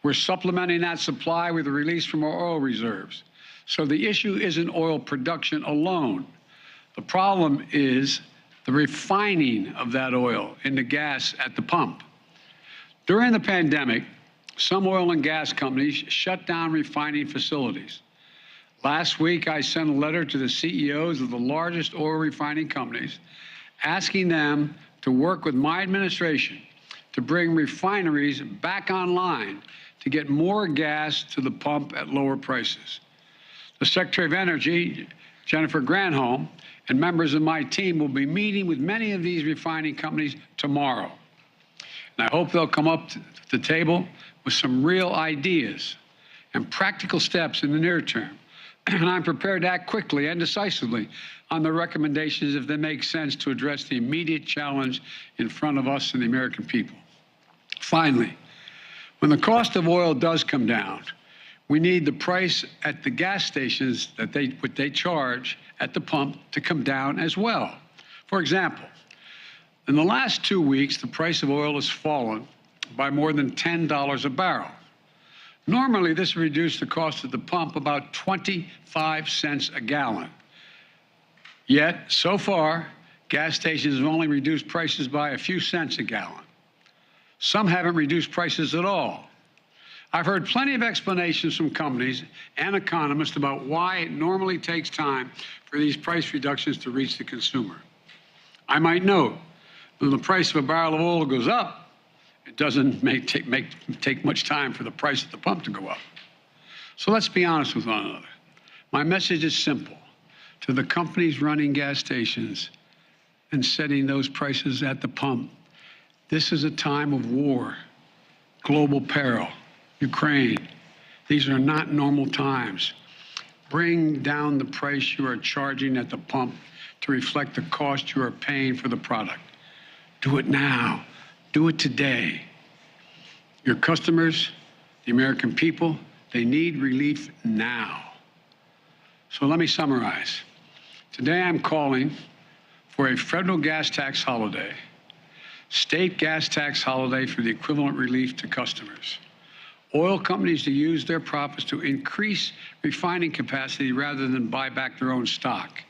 We're supplementing that supply with the release from our oil reserves. So the issue isn't oil production alone. The problem is the refining of that oil into gas at the pump. During the pandemic, some oil and gas companies shut down refining facilities. Last week, I sent a letter to the CEOs of the largest oil refining companies, asking them to work with my administration to bring refineries back online to get more gas to the pump at lower prices. The Secretary of Energy, Jennifer Granholm, and members of my team will be meeting with many of these refining companies tomorrow. And I hope they'll come up to the table with some real ideas and practical steps in the near term. And I'm prepared to act quickly and decisively on the recommendations if they make sense to address the immediate challenge in front of us and the American people. Finally, when the cost of oil does come down, we need the price at the gas stations that they charge at the pump to come down as well. For example, in the last 2 weeks, the price of oil has fallen by more than $10 a barrel. Normally, this reduced the cost at the pump about 25 cents a gallon. Yet, so far, gas stations have only reduced prices by a few cents a gallon. Some haven't reduced prices at all. I've heard plenty of explanations from companies and economists about why it normally takes time for these price reductions to reach the consumer. I might note that when the price of a barrel of oil goes up, it doesn't take much time for the price at the pump to go up. So let's be honest with one another. My message is simple. To the companies running gas stations and setting those prices at the pump, this is a time of war, global peril, Ukraine. These are not normal times. Bring down the price you are charging at the pump to reflect the cost you are paying for the product. Do it now. Do it today. Your customers, the American people, they need relief now. So let me summarize. Today I'm calling for a federal gas tax holiday, state gas tax holiday for the equivalent relief to customers, oil companies to use their profits to increase refining capacity rather than buy back their own stock,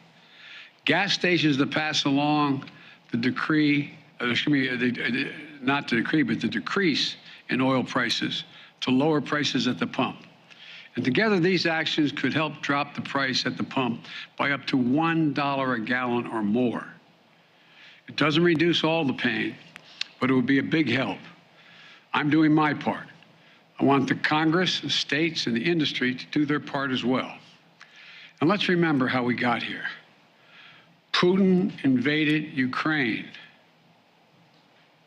gas stations to pass along the decrease in oil prices to lower prices at the pump. And together, these actions could help drop the price at the pump by up to $1 a gallon or more. It doesn't reduce all the pain, but it would be a big help. I'm doing my part. I want the Congress, the states, and the industry to do their part as well. And let's remember how we got here. Putin invaded Ukraine.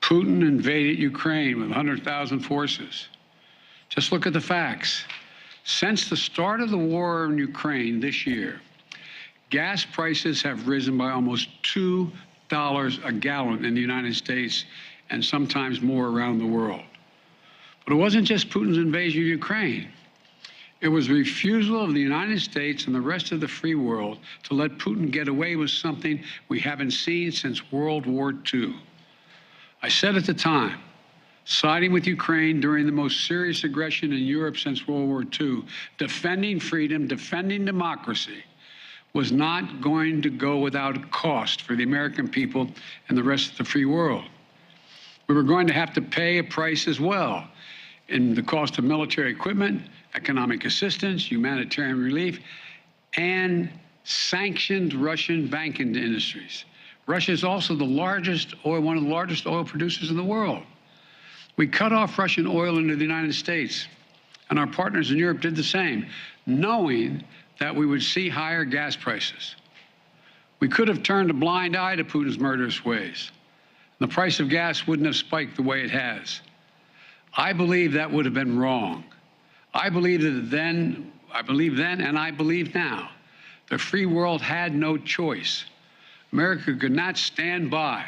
Putin invaded Ukraine with 100,000 forces. Just look at the facts. Since the start of the war in Ukraine this year, gas prices have risen by almost $2 a gallon in the United States and sometimes more around the world. But it wasn't just Putin's invasion of Ukraine. It was the refusal of the United States and the rest of the free world to let Putin get away with something we haven't seen since World War II. I said at the time, siding with Ukraine during the most serious aggression in Europe since World War II, defending freedom, defending democracy, was not going to go without a cost for the American people and the rest of the free world. We were going to have to pay a price as well in the cost of military equipment, economic assistance, humanitarian relief, and sanctioned Russian banking industries. Russia is also one of the largest oil producers in the world. We cut off Russian oil into the United States, and our partners in Europe did the same, knowing that we would see higher gas prices. We could have turned a blind eye to Putin's murderous ways. The price of gas wouldn't have spiked the way it has. I believe that would have been wrong. I believe then, and I believe now, the free world had no choice. America could not stand by,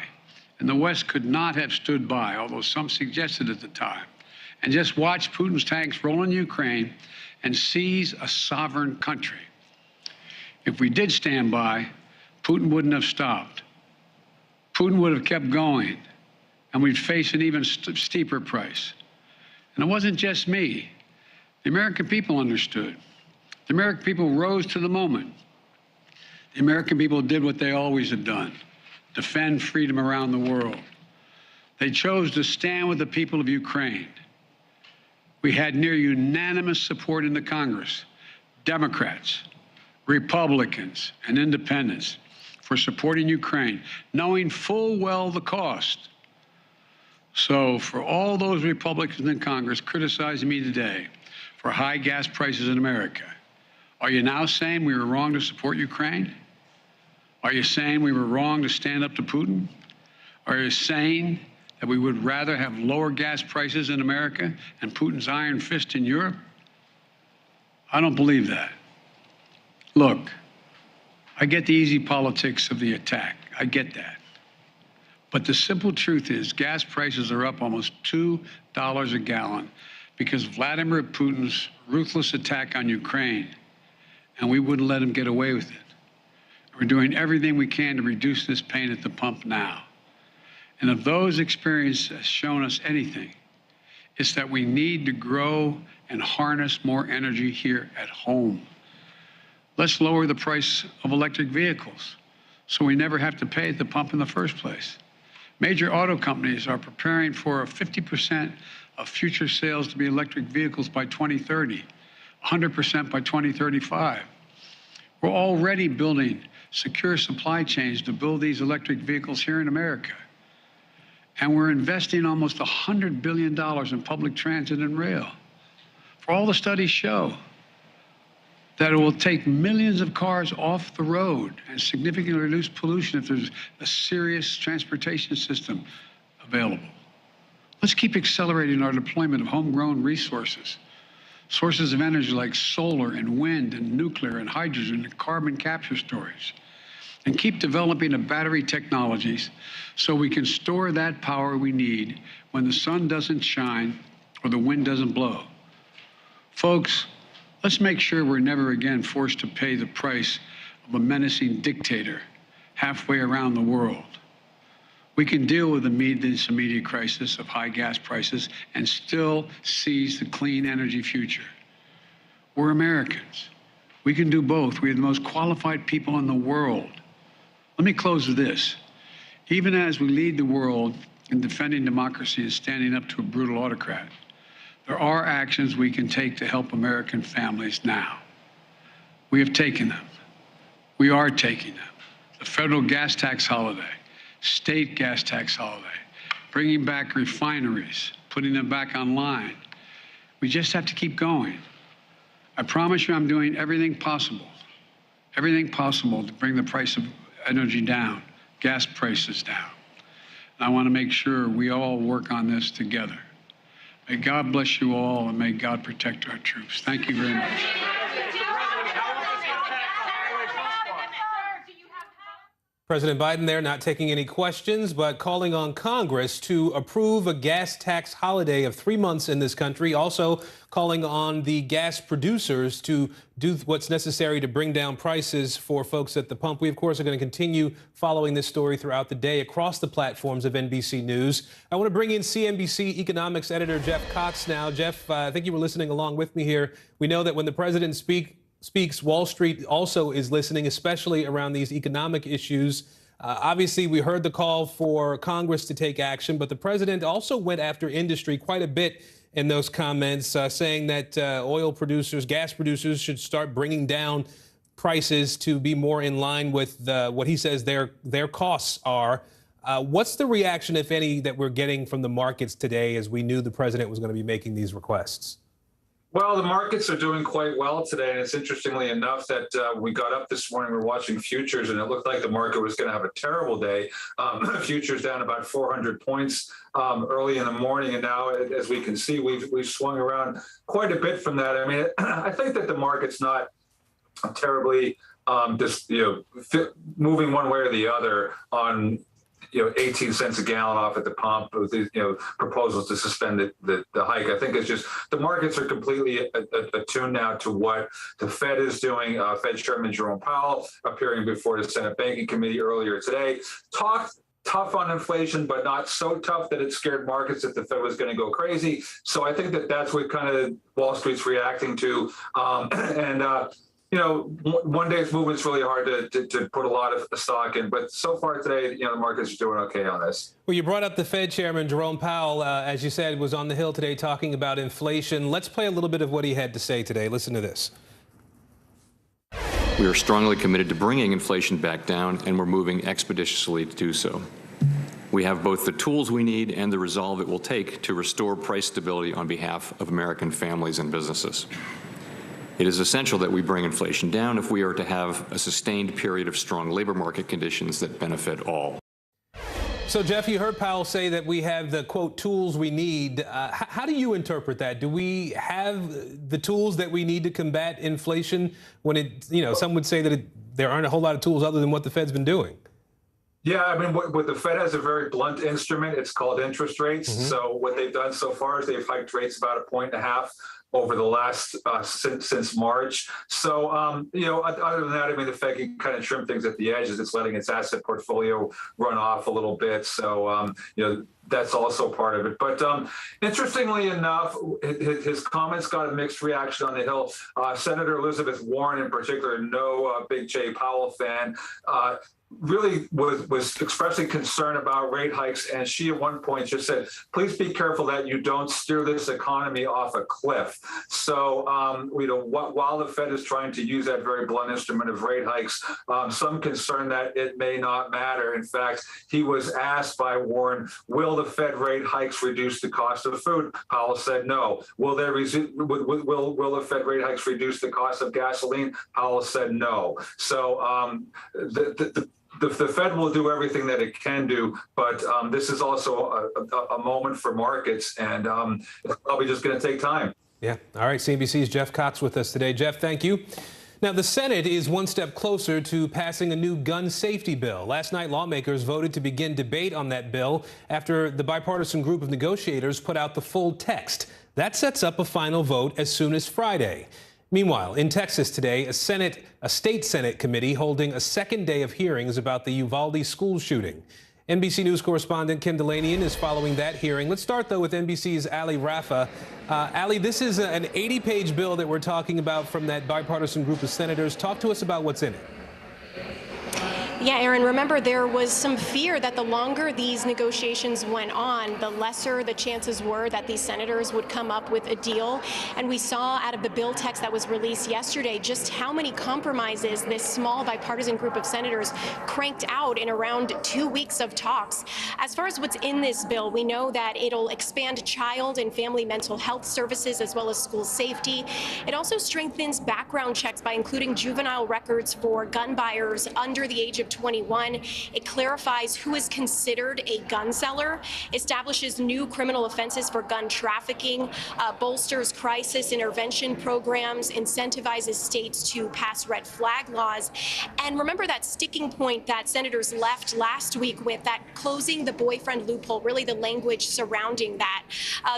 and the West could not have stood by, although some suggested at the time, and just watch Putin's tanks roll in Ukraine and seize a sovereign country. If we did stand by, Putin wouldn't have stopped. Putin would have kept going, and we'd face an even steeper price. And it wasn't just me. The American people understood. The American people rose to the moment. The American people did what they always have done, defend freedom around the world. They chose to stand with the people of Ukraine. We had near unanimous support in the Congress, Democrats, Republicans, and independents for supporting Ukraine, knowing full well the cost. So for all those Republicans in Congress criticizing me today for high gas prices in America, are you now saying we were wrong to support Ukraine? Are you saying we were wrong to stand up to Putin? Are you saying that we would rather have lower gas prices in America and Putin's iron fist in Europe? I don't believe that. Look, I get the easy politics of the attack. I get that. But the simple truth is gas prices are up almost $2 a gallon because of Vladimir Putin's ruthless attack on Ukraine, and we wouldn't let him get away with it. We're doing everything we can to reduce this pain at the pump now. And if those experiences have shown us anything, it's that we need to grow and harness more energy here at home. Let's lower the price of electric vehicles so we never have to pay at the pump in the first place. Major auto companies are preparing for 50% of future sales to be electric vehicles by 2030, 100% by 2035. We're already building secure supply chains to build these electric vehicles here in America. And we're investing almost $100 billion in public transit and rail. For all the studies show that it will take millions of cars off the road and significantly reduce pollution if there's a serious transportation system available. Let's keep accelerating our deployment of homegrown resources, sources of energy like solar and wind and nuclear and hydrogen and carbon capture storage, and keep developing the battery technologies so we can store that power we need when the sun doesn't shine or the wind doesn't blow. Folks, let's make sure we're never again forced to pay the price of a menacing dictator halfway around the world. We can deal with this immediate crisis of high gas prices and still seize the clean energy future. We're Americans. We can do both. We are the most qualified people in the world. Let me close with this. Even as we lead the world in defending democracy and standing up to a brutal autocrat, there are actions we can take to help American families now. We have taken them. We are taking them. The federal gas tax holiday, state gas tax holiday, bringing back refineries, putting them back online. We just have to keep going. I promise you I'm doing everything possible to bring the price of energy down, gas prices down. And I want to make sure we all work on this together. May God bless you all, and may God protect our troops. Thank you very much. President Biden there not taking any questions, but calling on Congress to approve a gas tax holiday of 3 months in this country. Also calling on the gas producers to do what's necessary to bring down prices for folks at the pump. We, of course, are going to continue following this story throughout the day across the platforms of NBC News. I want to bring in CNBC economics editor Jeff Cox now. Jeff, I think you were listening along with me here. We know that when the president speaks, Wall Street also is listening, especially around these economic issues. Obviously, we heard the call for Congress to take action, but the president also went after industry quite a bit in those comments, saying that oil producers, gas producers should start bringing down prices to be more in line with what he says their costs are. What's the reaction, if any, that we're getting from the markets today as we knew the president was going to be making these requests? Well, the markets are doing quite well today, and it's interestingly enough that we got up this morning, we're watching futures, and it looked like the market was going to have a terrible day. Futures down about 400 points early in the morning, and now, as we can see, we've swung around quite a bit from that. I mean, I think that the market's not terribly moving one way or the other on 18 cents a gallon off at the pump with the, proposals to suspend the hike. I think it's just the markets are completely attuned now to what the Fed is doing. Fed Chairman Jerome Powell appearing before the Senate Banking Committee earlier today talked tough on inflation, but not so tough that it scared markets that the Fed was going to go crazy. So I think that that's what kind of Wall Street's reacting to. One day's movement is really hard to put a lot of stock in. But so far today, the markets are doing okay on this. Well, you brought up the Fed Chairman Jerome Powell, as you said, was on the Hill today talking about inflation. Let's play a little bit of what he had to say today. Listen to this. We are strongly committed to bringing inflation back down, and we're moving expeditiously to do so. We have both the tools we need and the resolve it will take to restore price stability on behalf of American families and businesses. It is essential that we bring inflation down if we are to have a sustained period of strong labor market conditions that benefit all. So, Jeff, you heard Powell say that we have the, quote, tools we need. How do you interpret that? Do we have the tools that we need to combat inflation when some would say that there aren't a whole lot of tools other than what the Fed's been doing? Yeah, I mean, what the Fed has a very blunt instrument. It's called interest rates. Mm-hmm. So what they've done so far is they've hiked rates about 1.5 points over the last since March. So, other than that, I mean, the Fed can kind of trim things at the edges. It's letting its asset portfolio run off a little bit. So, that's also part of it. But interestingly enough, his comments got a mixed reaction on the Hill. Senator Elizabeth Warren, in particular, no Big J Powell fan, really was expressing concern about rate hikes. And she at one point just said, please be careful that you don't steer this economy off a cliff. So, while the Fed is trying to use that very blunt instrument of rate hikes, some concern that it may not matter. In fact, he was asked by Warren, will the Fed rate hikes reduce the cost of food? Powell said no. Will the Fed rate hikes reduce the cost of gasoline? Powell said no. So the Fed will do everything that it can do, but this is also a moment for markets, and it's probably just going to take time. Yeah. All right. CNBC's Jeff Cox with us today. Jeff, thank you. Now, the Senate is one step closer to passing a new gun safety bill. Last night, lawmakers voted to begin debate on that bill after the bipartisan group of negotiators put out the full text. That sets up a final vote as soon as Friday. Meanwhile, in Texas today, a state Senate committee holding a second day of hearings about the Uvalde school shooting. NBC News correspondent Kim Delanian is following that hearing. Let's start, though, with NBC's Ali Rafa. Ali, this is an 80-page bill that we're talking about from that bipartisan group of senators. Talk to us about what's in it. Yeah, Aaron, remember there was some fear that the longer these negotiations went on, the lesser the chances were that these senators would come up with a deal. And we saw out of the bill text that was released yesterday just how many compromises this small bipartisan group of senators cranked out in around 2 weeks of talks. As far as what's in this bill, we know that it'll expand child and family mental health services as well as school safety. It also strengthens background checks by including juvenile records for gun buyers under the age of 21. It clarifies who is considered a gun seller, establishes new criminal offenses for gun trafficking, bolsters crisis intervention programs, incentivizes states to pass red flag laws. And remember that sticking point that senators left last week with, that closing the boyfriend loophole, really the language surrounding that.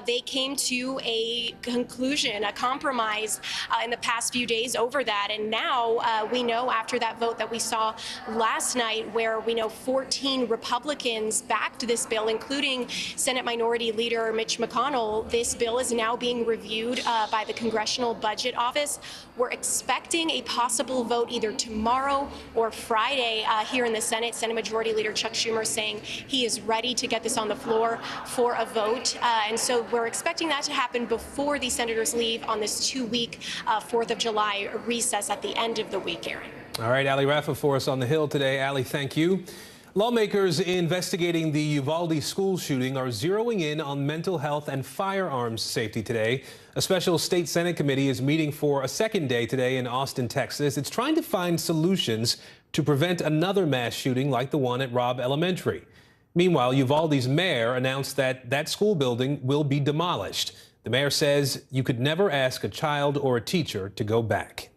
They came to a conclusion, a compromise in the past few days over that. And now we know after that vote that we saw last night, where we know 14 Republicans backed this bill, including Senate Minority Leader Mitch McConnell. This bill is now being reviewed by the Congressional Budget Office. We're expecting a possible vote either tomorrow or Friday here in the Senate. Senate Majority Leader Chuck Schumer saying he is ready to get this on the floor for a vote. And so we're expecting that to happen before the senators leave on this 2-week 4th of July recess at the end of the week, Aaron. All right, Ali Rafa for us on the Hill today. Ali, thank you. Lawmakers investigating the Uvalde school shooting are zeroing in on mental health and firearms safety today. A special state Senate committee is meeting for a second day today in Austin, Texas. It's trying to find solutions to prevent another mass shooting like the one at Robb Elementary. Meanwhile, Uvalde's mayor announced that that school building will be demolished. The mayor says you could never ask a child or a teacher to go back.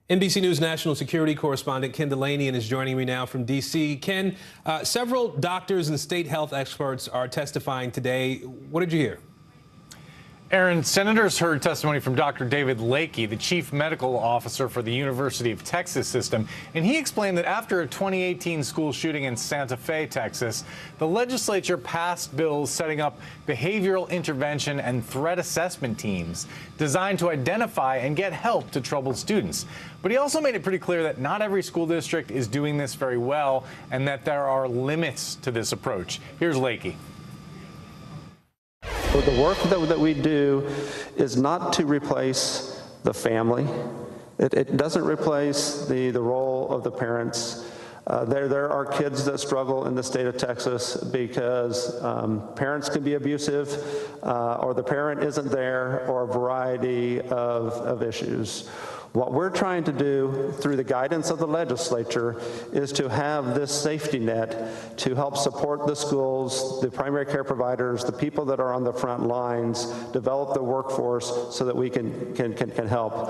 NBC News national security correspondent Ken Delanian is joining me now from D.C. Ken, several doctors and state health experts are testifying today. What did you hear? Aaron, senators heard testimony from Dr. David Lakey, the chief medical officer for the University of Texas system, and he explained that after a 2018 school shooting in Santa Fe, Texas, the legislature passed bills setting up behavioral intervention and threat assessment teams designed to identify and get help to troubled students. But he also made it pretty clear that not every school district is doing this very well and that there are limits to this approach. Here's Lakey. The work that we do is not to replace the family. It doesn't replace the role of the parents. There are kids that struggle in the state of Texas because parents can be abusive, or the parent isn't there, or a variety of issues. What we're trying to do through the guidance of the legislature is to have this safety net to help support the schools, the primary care providers, the people that are on the front lines, develop the workforce so that we can help.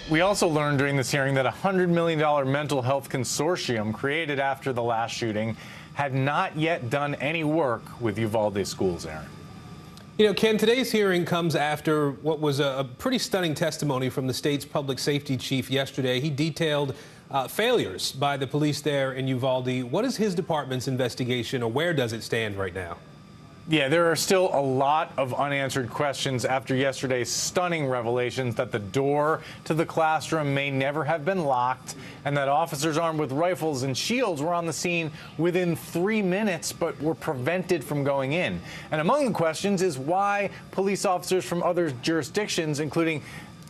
We also learned during this hearing that a $100 million mental health consortium created after the last shooting had not yet done any work with Uvalde schools, Aaron. You know, Ken, today's hearing comes after what was a pretty stunning testimony from the state's public safety chief yesterday. He detailed failures by the police there in Uvalde. What is his department's investigation, or where does it stand right now? Yeah, there are still a lot of unanswered questions after yesterday's stunning revelations that the door to the classroom may never have been locked and that officers armed with rifles and shields were on the scene within 3 minutes but were prevented from going in. And among the questions is why police officers from other jurisdictions, including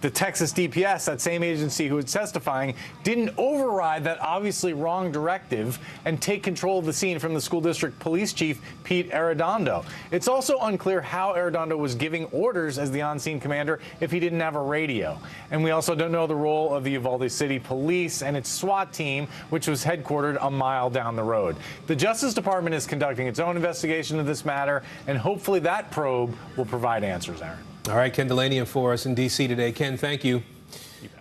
the Texas DPS, that same agency who was testifying, didn't override that obviously wrong directive and take control of the scene from the school district police chief, Pete Arredondo. It's also unclear how Arredondo was giving orders as the on-scene commander if he didn't have a radio. And we also don't know the role of the Uvalde City Police and its SWAT team, which was headquartered a mile down the road. The Justice Department is conducting its own investigation of this matter, and hopefully that probe will provide answers, Aaron. All right, Ken Delanian for us in D.C. today. Ken, thank you.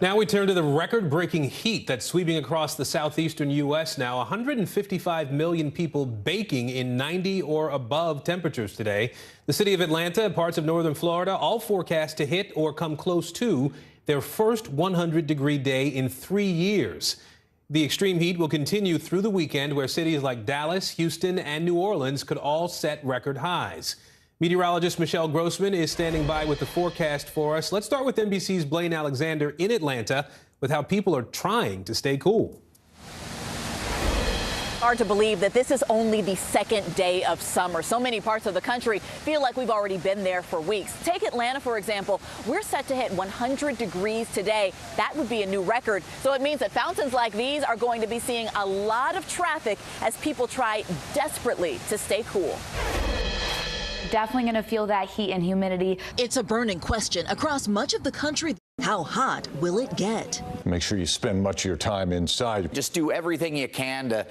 Now we turn to the record-breaking heat that's sweeping across the southeastern U.S. now. 155 million people baking in 90 or above temperatures today. The city of Atlanta and parts of northern Florida all forecast to hit or come close to their first 100-degree day in 3 years. The extreme heat will continue through the weekend, where cities like Dallas, Houston, and New Orleans could all set record highs. Meteorologist Michelle Grossman is standing by with the forecast for us. Let's start with NBC's Blaine Alexander in Atlanta with how people are trying to stay cool. Hard to believe that this is only the second day of summer. So many parts of the country feel like we've already been there for weeks. Take Atlanta, for example. We're set to hit 100 degrees today. That would be a new record. So it means that fountains like these are going to be seeing a lot of traffic as people try desperately to stay cool. Definitely going to feel that heat and humidity. It's a burning question across much of the country. How hot will it get? Make sure you spend much of your time inside. Just do everything you can to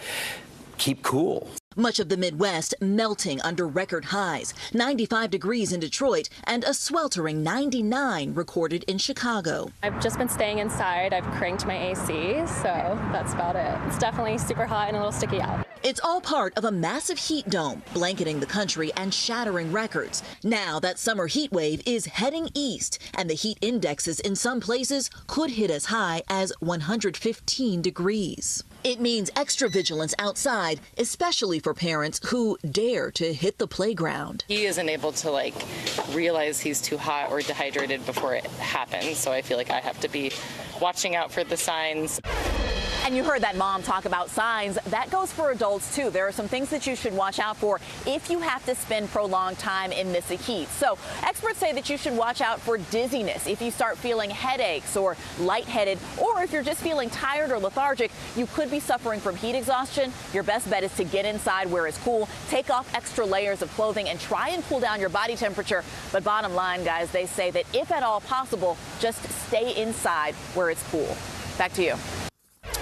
keep cool. Much of the Midwest melting under record highs, 95 degrees in Detroit and a sweltering 99 recorded in Chicago. I've just been staying inside. I've cranked my AC, so that's about it. It's definitely super hot and a little sticky out. It's all part of a massive heat dome blanketing the country and shattering records. Now that summer heat wave is heading east, and the heat indexes in some places could hit as high as 115 degrees. It means extra vigilance outside, especially for parents who dare to hit the playground. He isn't able to realize he's too hot or dehydrated before it happens, so I feel like I have to be watching out for the signs. And you heard that mom talk about signs. That goes for adults, too. There are some things that you should watch out for if you have to spend prolonged time in this heat. So experts say that you should watch out for dizziness if you start feeling headaches or lightheaded, or if you're just feeling tired or lethargic, you could be suffering from heat exhaustion. Your best bet is to get inside where it's cool, take off extra layers of clothing, and try and cool down your body temperature. But bottom line, guys, they say that if at all possible, just stay inside where it's cool. Back to you.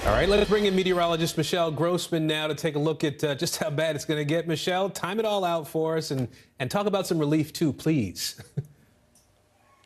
All right, let's bring in meteorologist Michelle Grossman now to take a look at just how bad it's going to get. Michelle, time it all out for us and talk about some relief, too, please.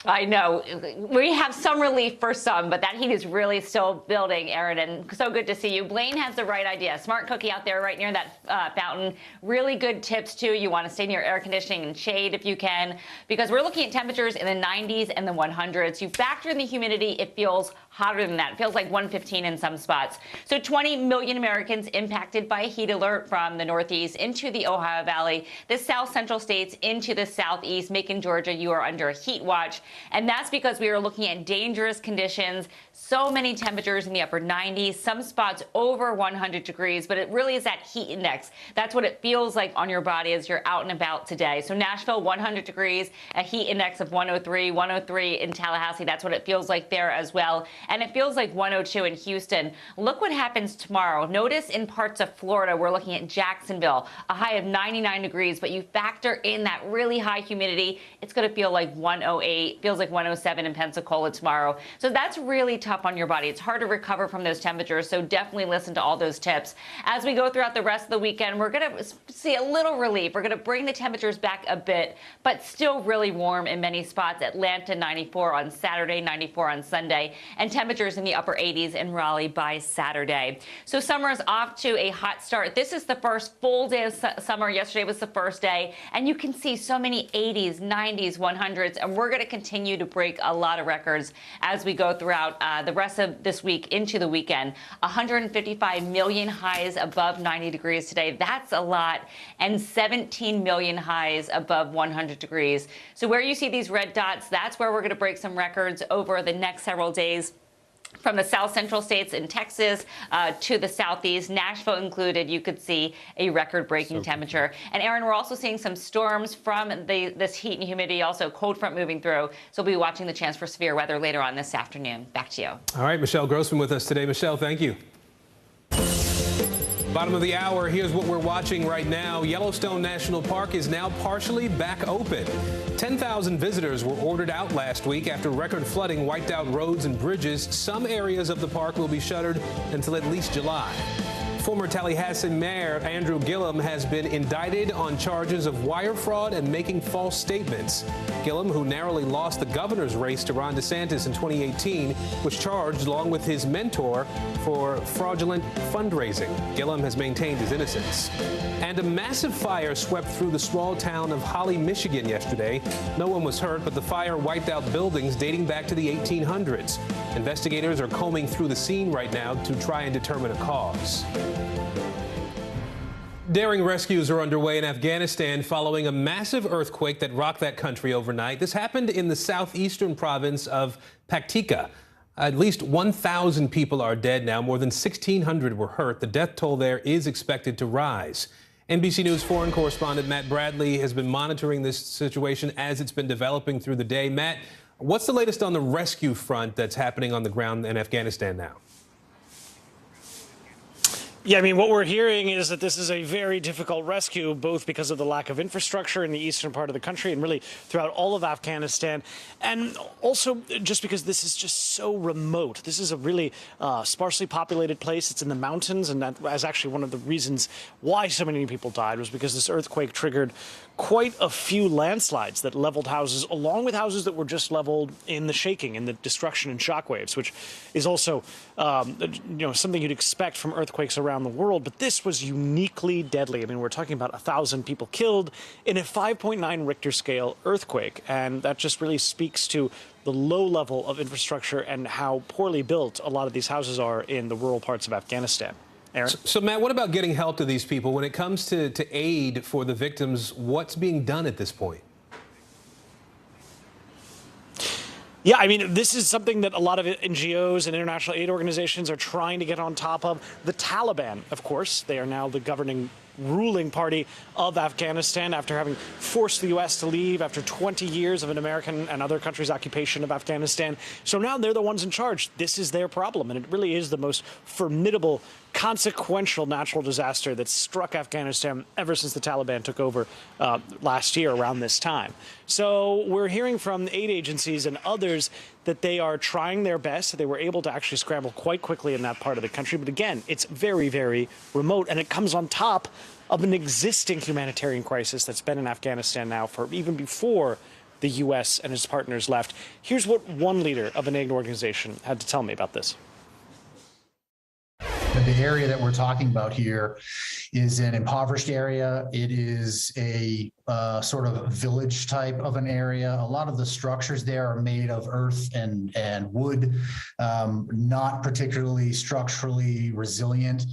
I know. We have some relief for some, but that heat is really still building, Aaron, and so good to see you. Blaine has the right idea. Smart cookie out there right near that fountain. Really good tips, too. You want to stay near air conditioning and shade if you can, because we're looking at temperatures in the 90s and the 100s. You factor in the humidity, it feels hotter than that. It feels like 115 in some spots. So 20 million Americans impacted by a heat alert from the Northeast into the Ohio Valley, the South Central states into the Southeast. Macon, Georgia, you are under a heat watch. And that's because we are looking at dangerous conditions. So many temperatures in the upper 90s, some spots over 100 degrees, but it really is that heat index. That's what it feels like on your body as you're out and about today. So Nashville, 100 degrees, a heat index of 103, 103 in Tallahassee. That's what it feels like there as well. And it feels like 102 in Houston. Look what happens tomorrow. Notice in parts of Florida, we're looking at Jacksonville, a high of 99 degrees, but you factor in that really high humidity, it's going to feel like 108, feels like 107 in Pensacola tomorrow. So that's really tough on your body. It's hard to recover from those temperatures, so definitely listen to all those tips. As we go throughout the rest of the weekend, we're going to see a little relief. We're going to bring the temperatures back a bit, but still really warm in many spots. Atlanta, 94 on Saturday, 94 on Sunday, and temperatures in the upper 80s in Raleigh by Saturday. So summer is off to a hot start. This is the first full day of summer. Yesterday was the first day, and you can see so many 80s, 90s, 100s, and we're going to continue to break a lot of records as we go throughout the rest of this week into the weekend. 155 million highs above 90 degrees today. That's a lot. And 17 million highs above 100 degrees. So where you see these red dots, that's where we're going to break some records over the next several days. From the South Central states in Texas to the Southeast, Nashville included, you could see a record-breaking temperature. And Aaron, we're also seeing some storms from this heat and humidity, also cold front moving through. So we'll be watching the chance for severe weather later on this afternoon. Back to you. All right, Michelle Grossman with us today. Michelle, thank you. Bottom of the hour, here's what we're watching right now. Yellowstone National Park is now partially back open. 10,000 visitors were ordered out last week after record flooding wiped out roads and bridges. Some areas of the park will be shuttered until at least July. Former Tallahassee Mayor Andrew Gillum has been indicted on charges of wire fraud and making false statements. Gillum, who narrowly lost the governor's race to Ron DeSantis in 2018, was charged along with his mentor for fraudulent fundraising. Gillum has maintained his innocence. And a massive fire swept through the small town of Holly, Michigan yesterday. No one was hurt, but the fire wiped out buildings dating back to the 1800s. Investigators are combing through the scene right now to try and determine a cause. Daring rescues are underway in Afghanistan following a massive earthquake that rocked that country overnight. This happened in the southeastern province of Paktika. At least 1,000 people are dead now. More than 1,600 were hurt. The death toll there is expected to rise. NBC News foreign correspondent Matt Bradley has been monitoring this situation as it's been developing through the day. Matt, what's the latest on the rescue front that's happening on the ground in Afghanistan now? Yeah, I mean, what we're hearing is that this is a very difficult rescue, both because of the lack of infrastructure in the eastern part of the country and really throughout all of Afghanistan, and also just because this is just so remote. This is a really sparsely populated place. It's in the mountains, and that was actually one of the reasons why so many people died, was because this earthquake triggered quite a few landslides that leveled houses, along with houses that were just leveled in the shaking and the destruction and shockwaves, which is also something you'd expect from earthquakes around the world. But this was uniquely deadly. I mean, we're talking about 1,000 people killed in a 5.9 Richter scale earthquake, and that just really speaks to the low level of infrastructure and how poorly built a lot of these houses are in the rural parts of Afghanistan. Aaron? So, Matt, what about getting help to these people? When it comes to aid for the victims, what's being done at this point? Yeah, I mean, this is something that a lot of NGOs and international aid organizations are trying to get on top of. The Taliban, of course, they are now the governing ruling party of Afghanistan after having forced the U.S. to leave after 20 years of an American and other countries' occupation of Afghanistan. So now they're the ones in charge. This is their problem, and it really is the most formidable, consequential natural disaster that struck Afghanistan ever since the Taliban took over last year around this time. So we're hearing from aid agencies and others that they are trying their best. They were able to actually scramble quite quickly in that part of the country. But again, it's very, very remote, and it comes on top of an existing humanitarian crisis that's been in Afghanistan now for even before the U.S. and its partners left. Here's what one leader of an aid organization had to tell me about this. The area that we're talking about here is an impoverished area. It is a sort of village type of an area. A lot of the structures there are made of earth and wood, not particularly structurally resilient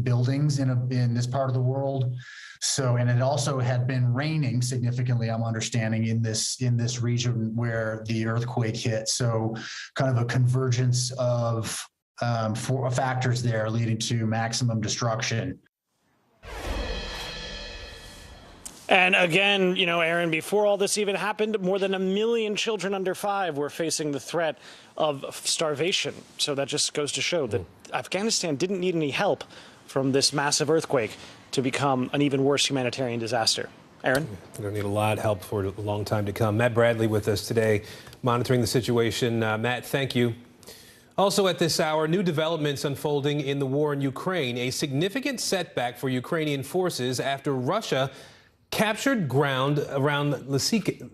buildings in this part of the world. So, and it also had been raining significantly, I'm understanding, in this region where the earthquake hit. So kind of a convergence of for factors there leading to maximum destruction. And again, Aaron, before all this even happened, more than 1 million children under 5 were facing the threat of starvation. So that just goes to show that Afghanistan didn't need any help from this massive earthquake to become an even worse humanitarian disaster. Aaron? We're going to need a lot of help for a long time to come. Matt Bradley with us today, monitoring the situation. Matt, thank you. Also at this hour, new developments unfolding in the war in Ukraine, a significant setback for Ukrainian forces after Russia captured ground around Lysychansk.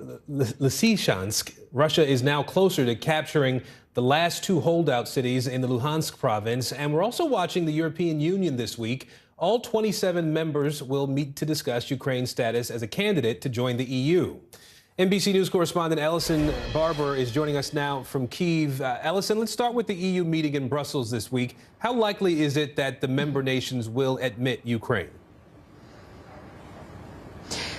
Russia is now closer to capturing the last 2 holdout cities in the Luhansk province. And we're also watching the European Union this week. All 27 members will meet to discuss Ukraine's status as a candidate to join the EU. NBC News correspondent Ellison Barber is joining us now from Kyiv. Ellison, let's start with the EU meeting in Brussels this week. How likely is it that the member nations will admit Ukraine?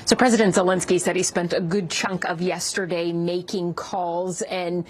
So President Zelensky said he spent a good chunk of yesterday making calls, and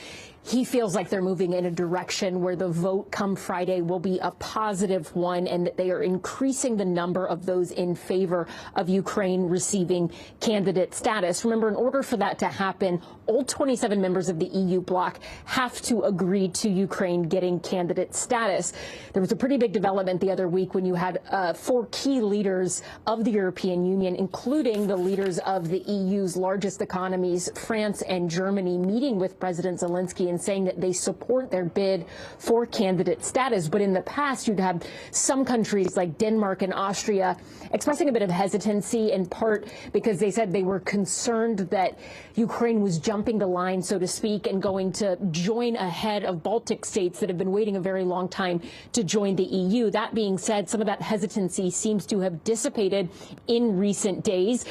he feels like they're moving in a direction where the vote come Friday will be a positive one, and that they are increasing the number of those in favor of Ukraine receiving candidate status. Remember, in order for that to happen, all 27 members of the EU bloc have to agree to Ukraine getting candidate status. There was a pretty big development the other week when you had 4 key leaders of the European Union, including the leaders of the EU's largest economies, France and Germany, meeting with President Zelensky and saying that they support their bid for candidate status. But in the past, you'd have some countries like Denmark and Austria expressing a bit of hesitancy, in part because they said they were concerned that Ukraine was jumping the line, so to speak, and going to join ahead of Baltic states that have been waiting a very long time to join the EU. That being said, some of that hesitancy seems to have dissipated in recent days.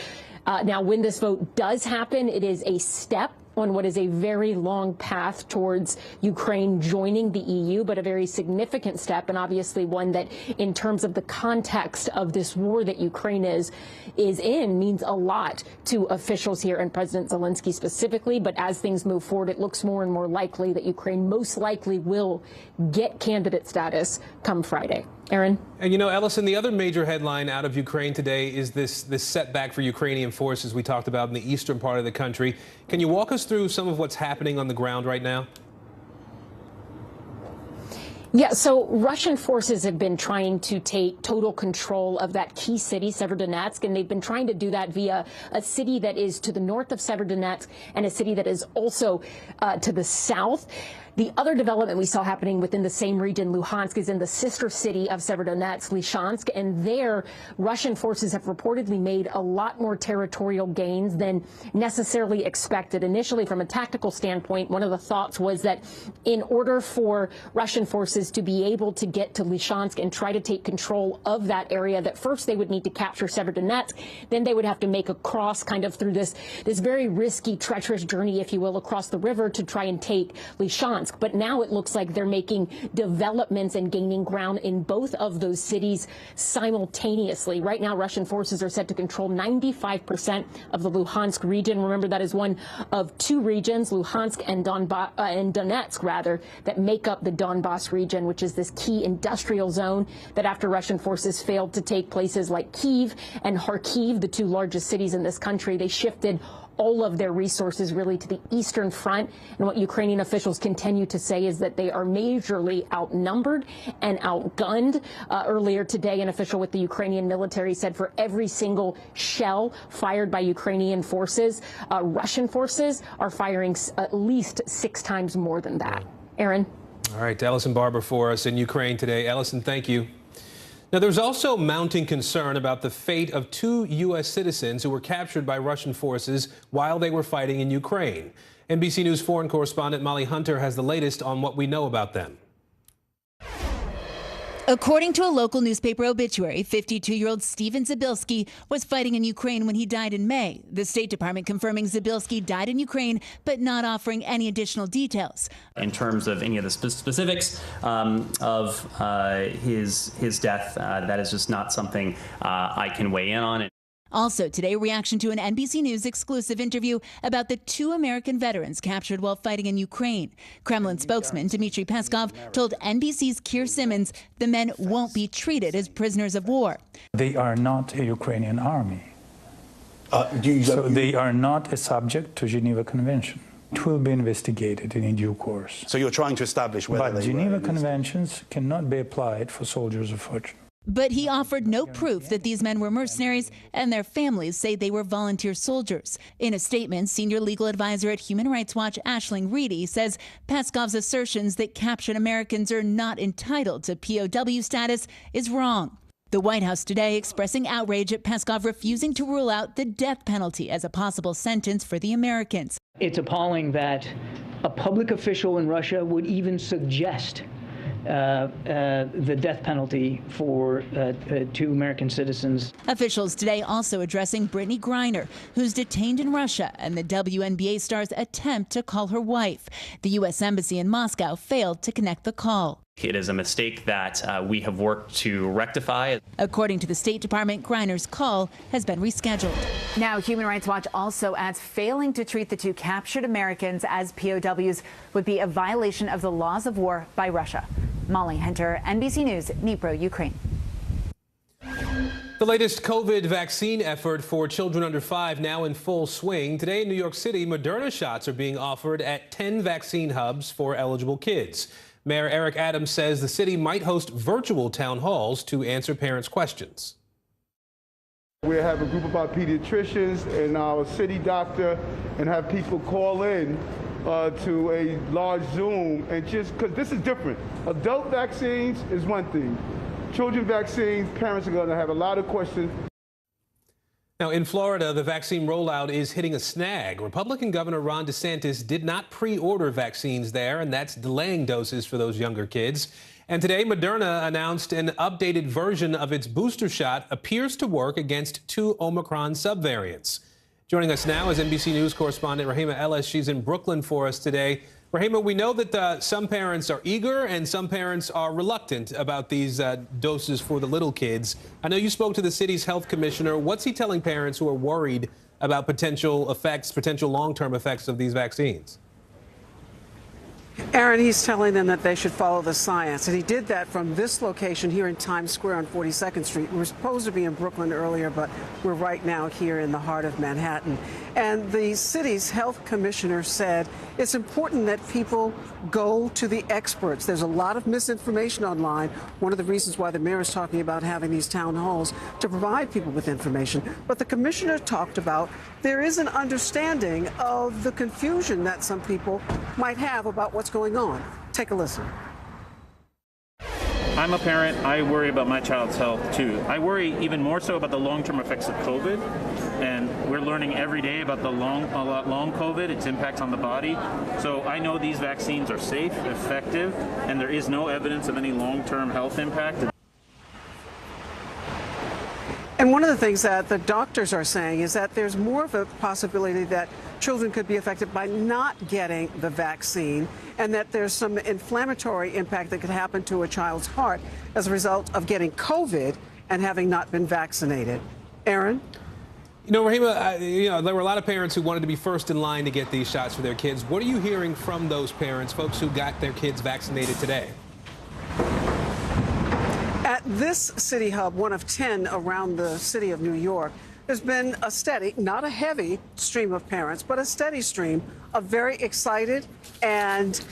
Now, when this vote does happen, it is a step on what is a very long path towards Ukraine joining the EU, but a very significant step, and obviously one that, in terms of the context of this war that Ukraine is in, means a lot to officials here and President Zelensky specifically. But as things move forward, it looks more and more likely that Ukraine most likely will get candidate status come Friday. Aaron? And you know, Ellison, the other major headline out of Ukraine today is this setback for Ukrainian forces we talked about in the eastern part of the country. Can you walk us through some of what's happening on the ground right now? Yeah, so Russian forces have been trying to take total control of that key city, Severodonetsk, and they've been trying to do that via a city that is to the north of Severodonetsk and a city that is also to the south. The other development we saw happening within the same region, Luhansk, is in the sister city of Severodonetsk, Lysychansk, and there Russian forces have reportedly made a lot more territorial gains than necessarily expected. Initially, from a tactical standpoint, one of the thoughts was that in order for Russian forces to be able to get to Lysychansk and try to take control of that area, that first they would need to capture Severodonetsk, then they would have to make a cross kind of through this very risky, treacherous journey, if you will, across the river to try and take Lysychansk. But now it looks like they're making developments and gaining ground in both of those cities simultaneously. Right now, Russian forces are set to control 95% of the Luhansk region. Remember, that is one of two regions, Luhansk and Donetsk, rather, that make up the Donbas region, which is this key industrial zone that after Russian forces failed to take places like Kyiv and Kharkiv, the two largest cities in this country, they shifted all of their resources really to the eastern front. And what Ukrainian officials continue to say is that they are majorly outnumbered and outgunned. Earlier today, an official with the Ukrainian military said for every single shell fired by Ukrainian forces, Russian forces are firing at least 6 times more than that. Aaron? All right, Ellison Barber for us in Ukraine today. Ellison, thank you. Now, there's also mounting concern about the fate of 2 U.S. citizens who were captured by Russian forces while they were fighting in Ukraine. NBC News foreign correspondent Molly Hunter has the latest on what we know about them. According to a local newspaper obituary, 52-year-old Steven Zabilski was fighting in Ukraine when he died in May. The State Department confirming Zabilski died in Ukraine, but not offering any additional details. In terms of any of the specifics of his death, that is just not something I can weigh in on. Also today, reaction to an NBC News exclusive interview about the 2 American veterans captured while fighting in Ukraine. Kremlin spokesman Dmitry Peskov told NBC's Keir Simmons the men won't be treated as prisoners of war. They are not a Ukrainian army. So they are not a subject to Geneva Convention. It will be investigated in due course. So you're trying to establish whether But Geneva Conventions cannot be applied for soldiers of fortune. But he offered no proof that these men were mercenaries, and their families say they were volunteer soldiers. In a statement, senior legal advisor at Human Rights Watch Aisling Reedy says Peskov's assertions that captured Americans are not entitled to POW status is wrong. The White House today expressing outrage at Peskov refusing to rule out the death penalty as a possible sentence for the Americans. It's appalling that a public official in Russia would even suggest the death penalty for 2 American citizens. Officials today also addressing Brittany Griner, who's detained in Russia, and the WNBA star's attempt to call her wife. The U.S. Embassy in Moscow failed to connect the call. It is a mistake that we have worked to rectify. According to the State Department, Griner's call has been rescheduled. Now, Human Rights Watch also adds failing to treat the 2 captured Americans as POWs would be a violation of the laws of war by Russia. Molly Hunter, NBC News, Dnipro, Ukraine. The latest COVID vaccine effort for children under 5 now in full swing. Today in New York City, Moderna shots are being offered at 10 vaccine hubs for eligible kids. Mayor Eric Adams says the city might host virtual town halls to answer parents' questions. We have a group of our pediatricians and our city doctor and have people call in to a large Zoom, and just because this is different. Adult vaccines is one thing. Children vaccines, parents are going to have a lot of questions. Now, in Florida, the vaccine rollout is hitting a snag. Republican Governor Ron DeSantis did not pre-order vaccines there, and that's delaying doses for those younger kids. And today, Moderna announced an updated version of its booster shot appears to work against 2 Omicron subvariants. Joining us now is NBC News correspondent Rahima Ellis. She's in Brooklyn for us today. Rahima, we know that some parents are eager and some parents are reluctant about these doses for the little kids. I know you spoke to the city's health commissioner. What's he telling parents who are worried about potential long-term effects of these vaccines? Aaron, he's telling them that they should follow the science. And he did that from this location here in Times Square on 42nd Street. We were supposed to be in Brooklyn earlier, but we're right now here in the heart of Manhattan. And the city's health commissioner said it's important that people go to the experts. There's a lot of misinformation online. One of the reasons why the mayor is talking about having these town halls to provide people with information. But the commissioner talked about there is an understanding of the confusion that some people might have about what's going on. Take a listen. I'm a parent. I worry about my child's health, too. I worry even more so about the long-term effects of COVID. And we're learning every day about the long COVID, its impacts on the body. So I know these vaccines are safe, effective, and there is no evidence of any long-term health impact. And one of the things that the doctors are saying is that there's more of a possibility that children could be affected by not getting the vaccine, and that there's some inflammatory impact that could happen to a child's heart as a result of getting COVID and having not been vaccinated. Aaron? You know, Rahima, there were a lot of parents who wanted to be first in line to get these shots for their kids. What are you hearing from those parents, folks who got their kids vaccinated today? At this city hub, one of 10 around the city of New York, there's been a steady, not a heavy stream of parents, but a steady stream of very excited and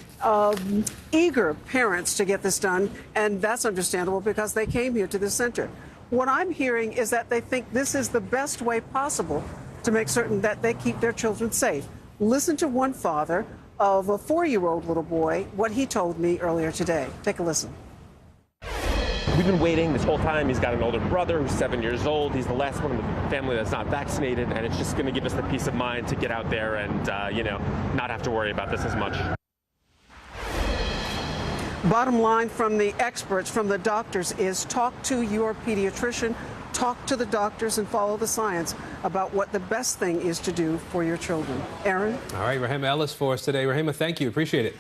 eager parents to get this done. And that's understandable because they came here to the center. What I'm hearing is that they think this is the best way possible to make certain that they keep their children safe. Listen to one father of a 4-year-old little boy, what he told me earlier today. Take a listen. We've been waiting this whole time. He's got an older brother who's 7 years old. He's the last one in the family that's not vaccinated, and it's just going to give us the peace of mind to get out there and, not have to worry about this as much. Bottom line from the experts, from the doctors, is talk to your pediatrician, talk to the doctors, and follow the science about what the best thing is to do for your children. Aaron? All right, Rahima Ellis for us today. Rahima, thank you. Appreciate it.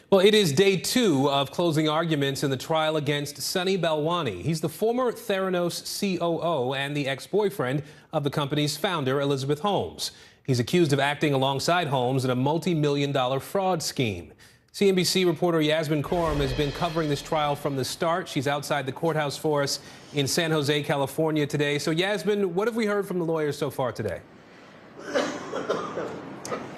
Well, it is day 2 of closing arguments in the trial against Sunny Balwani. He's the former Theranos COO and the ex-boyfriend of the company's founder, Elizabeth Holmes. He's accused of acting alongside Holmes in a multi-million-dollar fraud scheme. CNBC reporter Yasmin Corum has been covering this trial from the start. She's outside the courthouse for us in San Jose, California today. So, Yasmin, what have we heard from the lawyers so far today?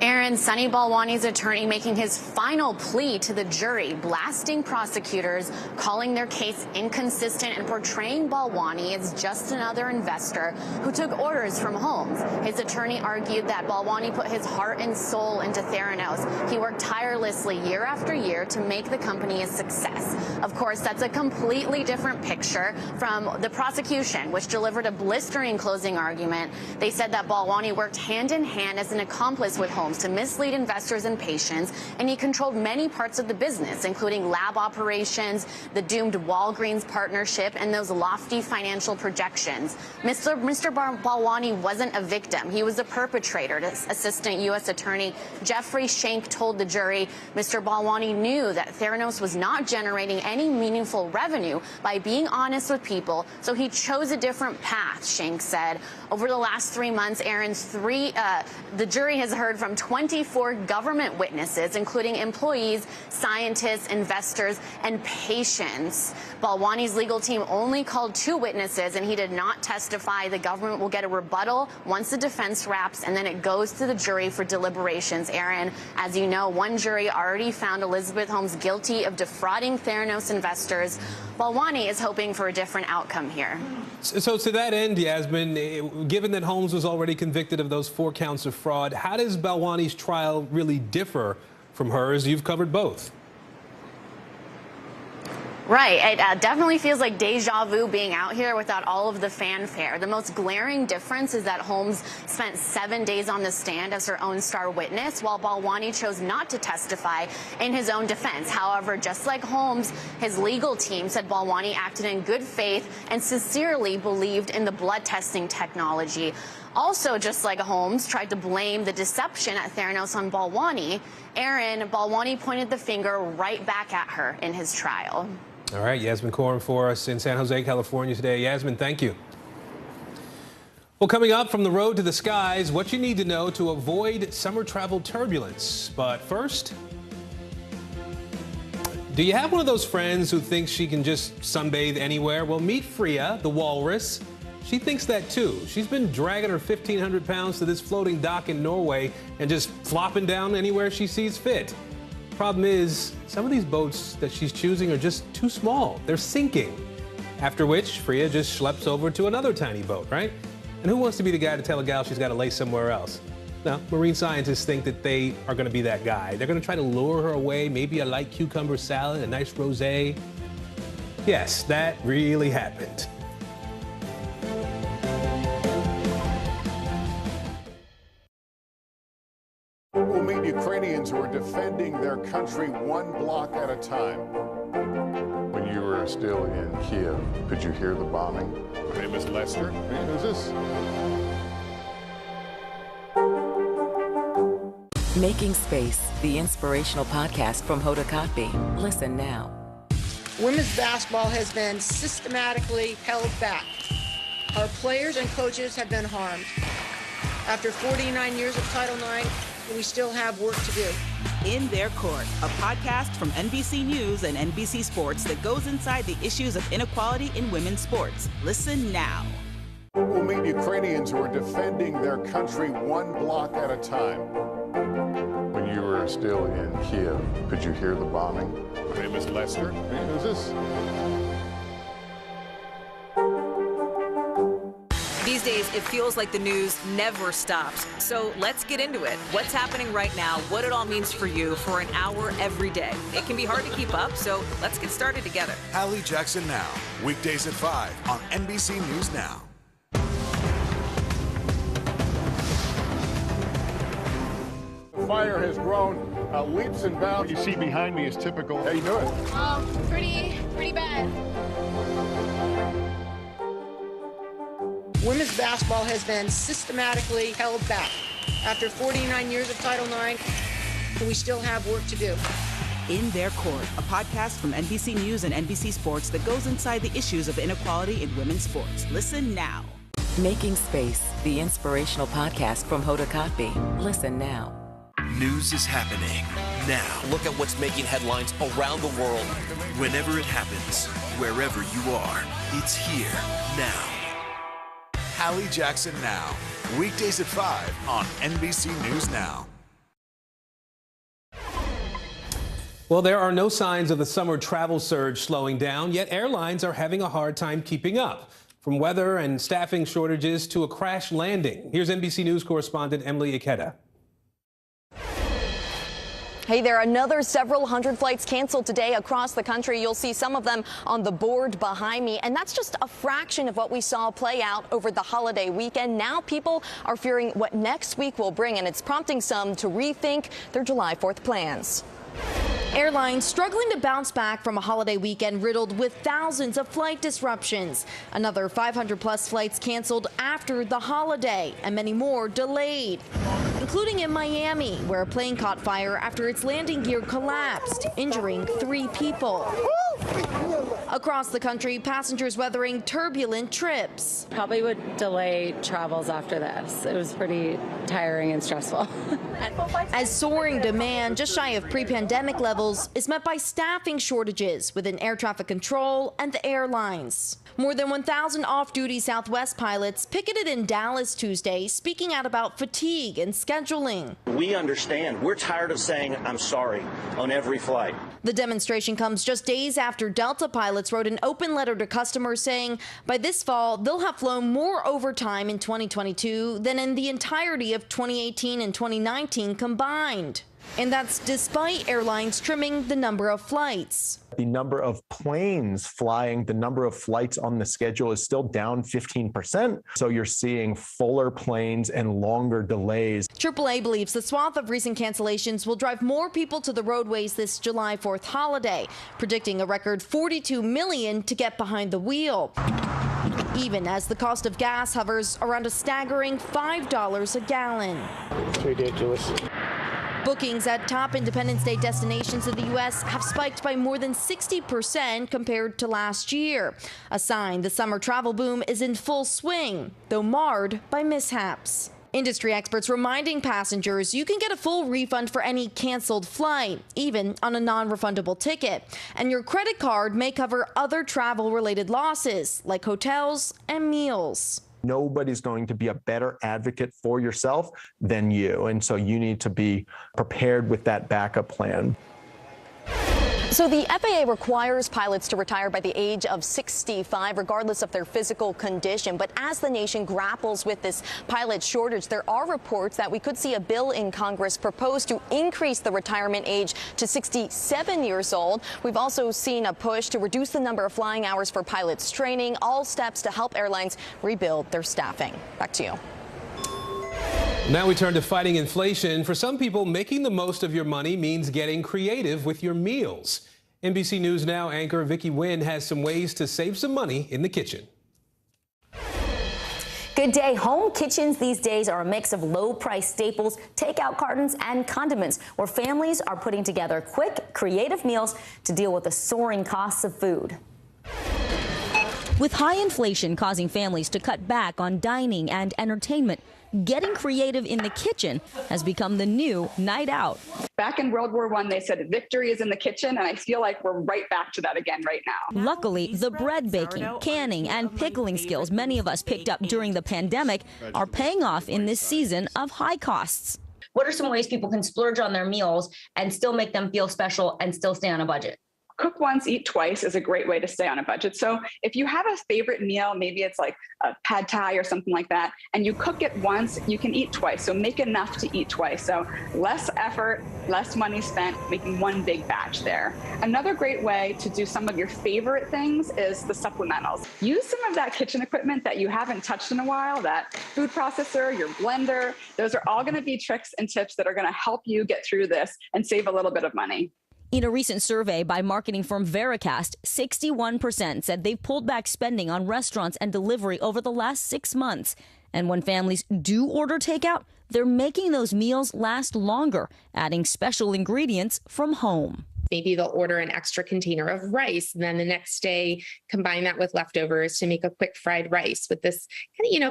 Aaron, Sunny Balwani's attorney making his final plea to the jury, blasting prosecutors, calling their case inconsistent and portraying Balwani as just another investor who took orders from Holmes. His attorney argued that Balwani put his heart and soul into Theranos. He worked tirelessly year after year to make the company a success. Of course, that's a completely different picture from the prosecution, which delivered a blistering closing argument. They said that Balwani worked hand in hand as an accomplice with Holmes to mislead investors and patients, and he controlled many parts of the business, including lab operations, the doomed Walgreens partnership, and those lofty financial projections. Mr. Balwani wasn't a victim. He was a perpetrator. Assistant U.S. Attorney Jeffrey Shank told the jury Mr. Balwani knew that Theranos was not generating any meaningful revenue by being honest with people, so he chose a different path, Shank said. Over the last 3 months, Aaron's the jury has heard from 24 government witnesses, including employees, scientists, investors, and patients. Balwani's legal team only called 2 witnesses, and he did not testify. The government will get a rebuttal once the defense wraps, and then it goes to the jury for deliberations. Aaron, as you know, one jury already found Elizabeth Holmes guilty of defrauding Theranos investors. Balwani is hoping for a different outcome here. So to that end, Yasmin, given that Holmes was already convicted of those 4 counts of fraud, how does Balwani's trial really differ from hers? You've covered both. Right. It definitely feels like deja vu being out here without all of the fanfare. The most glaring difference is that Holmes spent 7 days on the stand as her own star witness, while Balwani chose not to testify in his own defense. However, just like Holmes, his legal team said Balwani acted in good faith and sincerely believed in the blood testing technology. Also, just like Holmes tried to blame the deception at Theranos on Balwani, Aaron, Balwani pointed the finger right back at her in his trial. All right, Yasmin Corin for us in San Jose, California today. Yasmin, thank you. Well, coming up, from the road to the skies, what you need to know to avoid summer travel turbulence. But first, do you have one of those friends who thinks she can just sunbathe anywhere? Well, meet Freya, the walrus. She thinks that too. She's been dragging her 1,500 pounds to this floating dock in Norway and just flopping down anywhere she sees fit. Problem is, some of these boats that she's choosing are just too small. They're sinking. After which, Freya just schleps over to another tiny boat, right? And who wants to be the guy to tell a gal she's got to lay somewhere else? No, marine scientists think that they are going to be that guy. They're going to try to lure her away, maybe a light cucumber salad, a nice rosé. Yes, that really happened. We'll meet Ukrainians who are defending their country one block at a time. When you were still in Kiev, could you hear the bombing? My name is Lester. Who's this? Making Space, the inspirational podcast from Hoda Kotb. Listen now. Women's basketball has been systematically held back. Our players and coaches have been harmed. After 49 years of Title IX, we still have work to do. In Their Court, a podcast from NBC News and NBC Sports that goes inside the issues of inequality in women's sports. Listen now. We'll meet Ukrainians who are defending their country one block at a time. When you were still in Kiev, could you hear the bombing? My name is Lester. Who's this? These days, it feels like the news never stops. So let's get into it. What's happening right now, what it all means for you for an hour every day. It can be hard to keep up, so let's get started together. Hallie Jackson Now, weekdays at 5 on NBC News Now. The fire has grown leaps and bounds. What you see behind me is typical. How you doing? Pretty bad. Women's basketball has been systematically held back. After 49 years of Title IX, we still have work to do. In Their Court, a podcast from NBC News and NBC Sports that goes inside the issues of inequality in women's sports. Listen now. Making Space, the inspirational podcast from Hoda Kotb. Listen now. News is happening now. Look at what's making headlines around the world. Whenever it happens, wherever you are, it's here now. Hallie Jackson Now, weekdays at 5 on NBC News Now. Well, there are no signs of the summer travel surge slowing down, yet airlines are having a hard time keeping up. From weather and staffing shortages to a crash landing. Here's NBC News correspondent Emily Ikeda. Hey there, another several hundred flights canceled today across the country. You'll see some of them on the board behind me, and that's just a fraction of what we saw play out over the holiday weekend. Now people are fearing what next week will bring, and it's prompting some to rethink their July 4th plans. Airlines struggling to bounce back from a holiday weekend riddled with thousands of flight disruptions. Another 500-plus flights canceled after the holiday, and many more delayed, including in Miami, where a plane caught fire after its landing gear collapsed, injuring 3 people. Across the country, passengers weathering turbulent trips. Probably would delay travels after this. It was pretty tiring and stressful. As soaring demand, just shy of pre-pandemic levels, is met by staffing shortages within air traffic control and the airlines. More than 1,000 off-duty Southwest pilots picketed in Dallas Tuesday, speaking out about fatigue and scheduling. We understand. We're tired of saying, I'm sorry, on every flight. The demonstration comes just days after Delta pilots wrote an open letter to customers saying by this fall they'll have flown more overtime in 2022 than in the entirety of 2018 and 2019 combined. And that's despite airlines trimming the number of flights. The number of planes flying, the number of flights on the schedule is still down 15%. So you're seeing fuller planes and longer delays. AAA believes the swath of recent cancellations will drive more people to the roadways this July 4th holiday, predicting a record 42 million to get behind the wheel. even as the cost of gas hovers around a staggering $5 a gallon. It's ridiculous. Bookings at top Independence Day destinations in the U.S. have spiked by more than 60% compared to last year, a sign the summer travel boom is in full swing, though marred by mishaps. Industry experts reminding passengers you can get a full refund for any canceled flight, even on a non-refundable ticket. And your credit card may cover other travel-related losses, like hotels and meals. Nobody's going to be a better advocate for yourself than you. And so you need to be prepared with that backup plan. So the FAA requires pilots to retire by the age of 65, regardless of their physical condition. But as the nation grapples with this pilot shortage, there are reports that we could see a bill in Congress proposed to increase the retirement age to 67 years old. We've also seen a push to reduce the number of flying hours for pilots training, all steps to help airlines rebuild their staffing. Back to you. Now we turn to fighting inflation. For some people, making the most of your money means getting creative with your meals. NBC News Now anchor Vicki Nguyen has some ways to save some money in the kitchen. Good day. Home kitchens these days are a mix of low-price staples, takeout cartons, and condiments, where families are putting together quick, creative meals to deal with the soaring costs of food. With high inflation causing families to cut back on dining and entertainment, getting creative in the kitchen has become the new night out. Back in World War I, they said victory is in the kitchen, and I feel like we're right back to that again right now. Luckily, the bread baking, canning, and pickling skills many of us picked up during the pandemic are paying off in this season of high costs. What are some ways people can splurge on their meals and still make them feel special and still stay on a budget? Cook once, eat twice is a great way to stay on a budget. So if you have a favorite meal, maybe it's like a pad thai or something like that, and you cook it once, you can eat twice. So make enough to eat twice. So less effort, less money spent making one big batch there. Another great way to do some of your favorite things is the supplementals. Use some of that kitchen equipment that you haven't touched in a while, that food processor, your blender. Those are all going to be tricks and tips that are going to help you get through this and save a little bit of money. In a recent survey by marketing firm Veracast, 61% said they've pulled back spending on restaurants and delivery over the last 6 months. And when families do order takeout, they're making those meals last longer, adding special ingredients from home. Maybe they'll order an extra container of rice, and then the next day combine that with leftovers to make a quick fried rice with this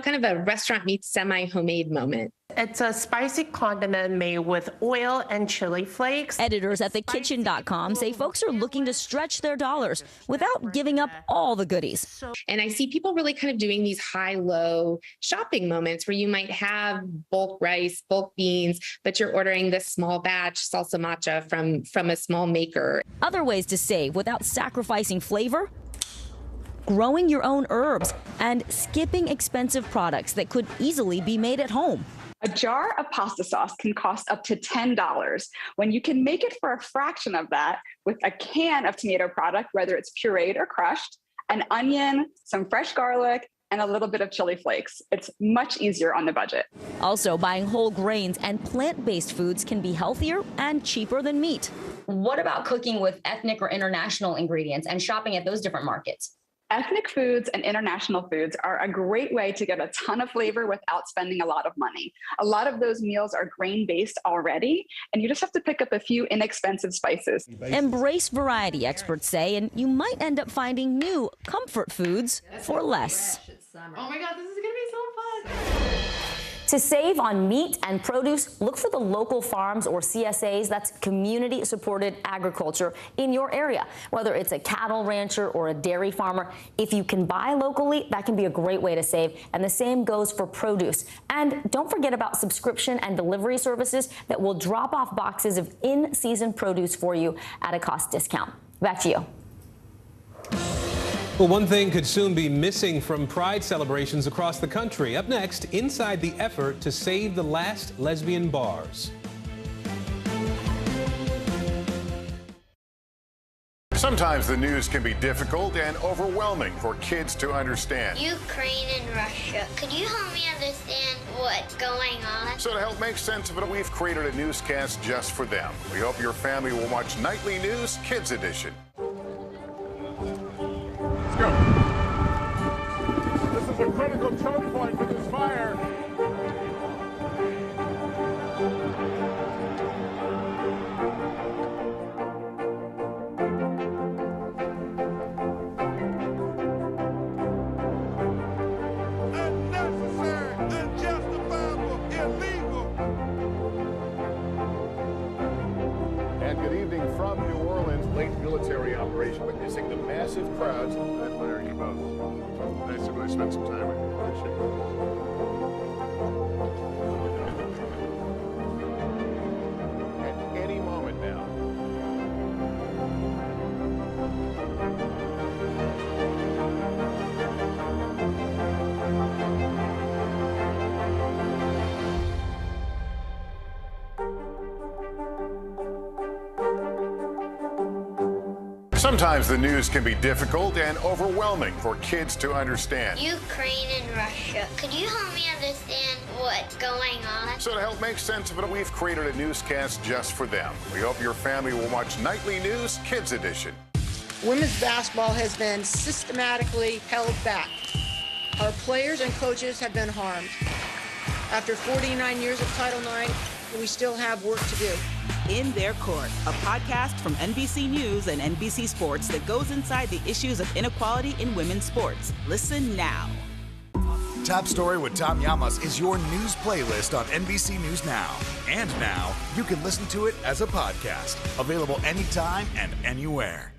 kind of a restaurant meets semi-homemade moment. It's a spicy condiment made with oil and chili flakes. Editors at thekitchen.com say folks are looking to stretch their dollars without giving up all the goodies. And I see people really kind of doing these high-low shopping moments where you might have bulk rice, bulk beans, but you're ordering this small batch salsa matcha from a small maker. Other ways to save without sacrificing flavor: growing your own herbs and skipping expensive products that could easily be made at home. A jar of pasta sauce can cost up to $10 when you can make it for a fraction of that with a can of tomato product, whether it's pureed or crushed, an onion, some fresh garlic, and a little bit of chili flakes. It's much easier on the budget. Also, buying whole grains and plant-based foods can be healthier and cheaper than meat. What about cooking with ethnic or international ingredients and shopping at those different markets? Ethnic foods and international foods are a great way to get a ton of flavor without spending a lot of money. A lot of those meals are grain-based already, and you just have to pick up a few inexpensive spices. Embrace variety, experts say, and you might end up finding new comfort foods for less. Oh my God, this is gonna be so fun. To save on meat and produce, look for the local farms or CSAs, that's community-supported agriculture, in your area. Whether it's a cattle rancher or a dairy farmer, if you can buy locally, that can be a great way to save. And the same goes for produce. And don't forget about subscription and delivery services that will drop off boxes of in-season produce for you at a cost discount. Back to you. Well, one thing could soon be missing from Pride celebrations across the country. Up next, inside the effort to save the last lesbian bars. Sometimes the news can be difficult and overwhelming for kids to understand. Ukraine and Russia. Could you help me understand what's going on? So to help make sense of it, we've created a newscast just for them. We hope your family will watch Nightly News Kids Edition. crowds that admire you both. Nice to really spend some time with you. Appreciate it. At any moment now. Sometimes the news can be difficult and overwhelming for kids to understand. Ukraine and Russia. Could you help me understand what's going on? So to help make sense of it, we've created a newscast just for them. We hope your family will watch Nightly News Kids Edition. Women's basketball has been systematically held back. Our players and coaches have been harmed. After 49 years of Title IX, we still have work to do. In Their Court, a podcast from NBC News and NBC Sports that goes inside the issues of inequality in women's sports. Listen now. Top Story with Tom Llamas is your news playlist on NBC News Now. And now, you can listen to it as a podcast. Available anytime and anywhere.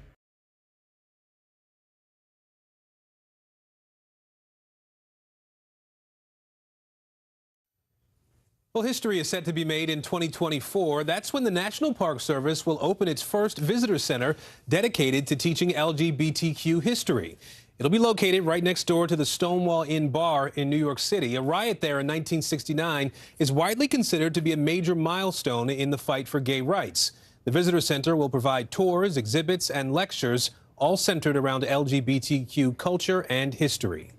Well, history is set to be made in 2024. That's when the National Park Service will open its first visitor center dedicated to teaching LGBTQ history. It'll be located right next door to the Stonewall Inn Bar in New York City. A riot there in 1969 is widely considered to be a major milestone in the fight for gay rights. The visitor center will provide tours, exhibits, and lectures, all centered around LGBTQ culture and history.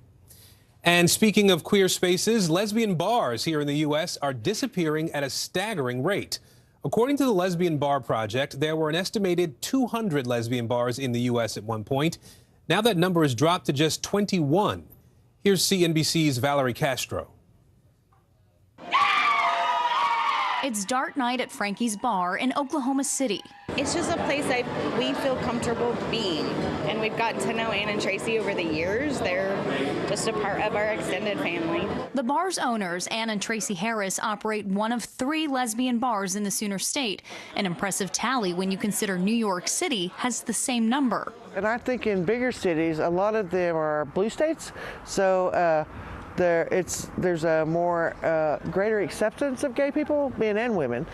And speaking of queer spaces, lesbian bars here in the U.S. are disappearing at a staggering rate. According to the Lesbian Bar Project, there were an estimated 200 lesbian bars in the U.S. at one point. Now that number has dropped to just 21. Here's CNBC's Valerie Castro. It's Dart Night at Frankie's Bar in Oklahoma City. It's just a place we feel comfortable being, and we've gotten to know Ann and Tracy over the years. They're just a part of our extended family. The bar's owners, Ann and Tracy Harris, operate one of 3 lesbian bars in the Sooner State, an impressive tally when you consider New York City has the same number. And I think in bigger cities, a lot of them are blue states, so there's a more greater acceptance of gay people, men and women,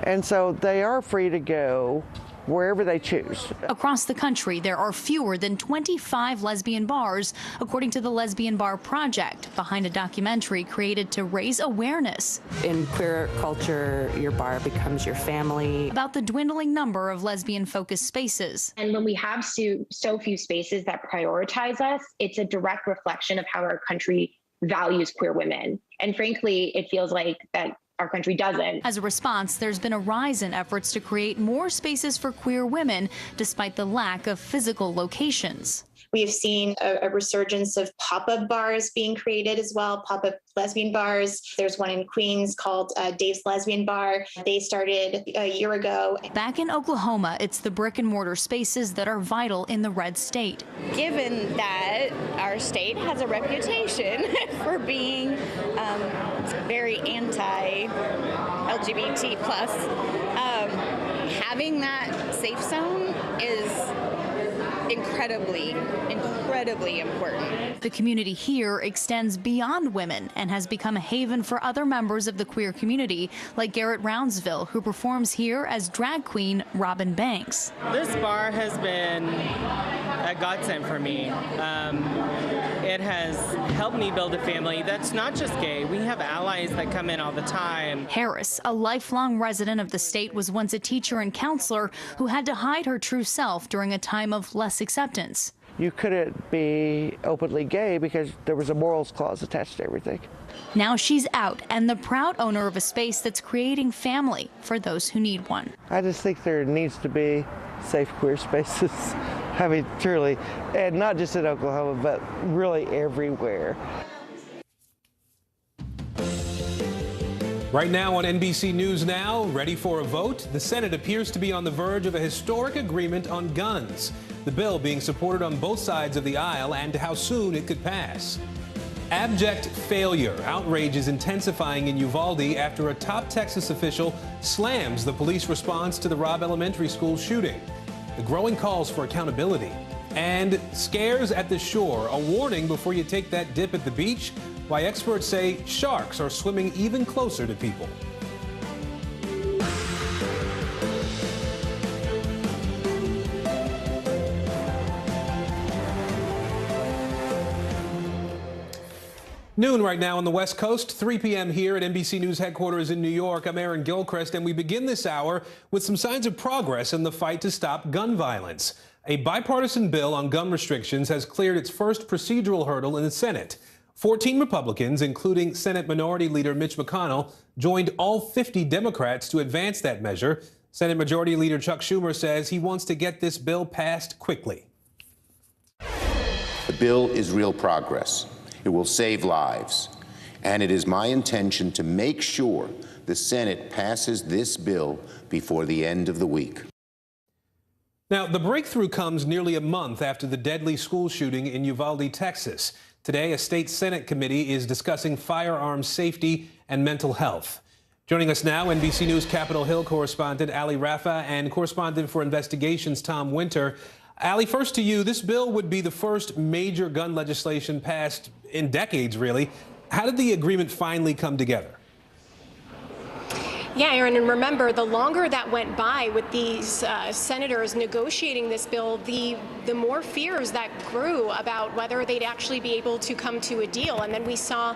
and so they are free to go wherever they choose. Across the country, there are fewer than 25 lesbian bars, according to the Lesbian Bar Project, behind a documentary created to raise awareness. In queer culture, your bar becomes your family. About the dwindling number of lesbian-focused spaces. And when we have so few spaces that prioritize us, it's a direct reflection of how our country values queer women. And frankly, it feels like that our country doesn't. As a response, there's been a rise in efforts to create more spaces for queer women, despite the lack of physical locations. We have seen a resurgence of pop-up bars being created as well, pop-up lesbian bars. There's one in Queens called Dave's Lesbian Bar. They started a year ago. Back in Oklahoma, it's the brick and mortar spaces that are vital in the red state. Given that our state has a reputation for being very anti-LGBT+, having that safe zone is incredibly important. The community here extends beyond women and has become a haven for other members of the queer community, like Garrett Roundsville, who performs here as drag queen Robin Banks. This bar has been a godsend for me. It has helped me build a family that's not just gay. We have allies that come in all the time. Harris, a lifelong resident of the state, was once a teacher and counselor who had to hide her true self during a time of less acceptance. You couldn't be openly gay because there was a morals clause attached to everything. Now she's out and the proud owner of a space that's creating family for those who need one. I just think there needs to be safe queer spaces. I mean, truly, and not just in Oklahoma, but really everywhere. Right now on NBC News Now, ready for a vote? The Senate appears to be on the verge of a historic agreement on guns. The bill being supported on both sides of the aisle and how soon it could pass. Abject failure. Outrage is intensifying in Uvalde after a top Texas official slams the police response to the Robb Elementary School shooting. The growing calls for accountability. And scares at the shore, a warning before you take that dip at the beach. Why experts say sharks are swimming even closer to people. Noon right now on the West Coast, 3 p.m. here at NBC News headquarters in New York. I'm Aaron Gilchrist, and we begin this hour with some signs of progress in the fight to stop gun violence. A bipartisan bill on gun restrictions has cleared its first procedural hurdle in the Senate. 14 Republicans, including Senate Minority Leader Mitch McConnell, joined all 50 Democrats to advance that measure. Senate Majority Leader Chuck Schumer says he wants to get this bill passed quickly. The bill is real progress. It will save lives. And it is my intention to make sure the Senate passes this bill before the end of the week. Now, the breakthrough comes nearly a month after the deadly school shooting in Uvalde, Texas. Today, a state Senate committee is discussing firearms safety and mental health. Joining us now, NBC News Capitol Hill correspondent Ali Rafa and correspondent for investigations Tom Winter. Ali, first to you, this bill would be the first major gun legislation passed in decades, really. How did the agreement finally come together? Yeah, Aaron, and remember, the longer that went by with these senators negotiating this bill, the more fears that grew about whether they'd actually be able to come to a deal. And then we saw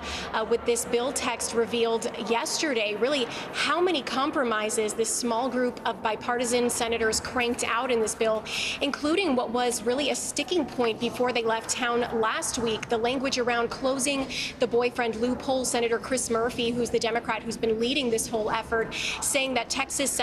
with this bill text revealed yesterday, really how many compromises this small group of bipartisan senators cranked out in this bill, including what was really a sticking point before they left town last week, the language around closing the boyfriend loophole. Senator Chris Murphy, who's the Democrat who's been leading this whole effort, saying that Texas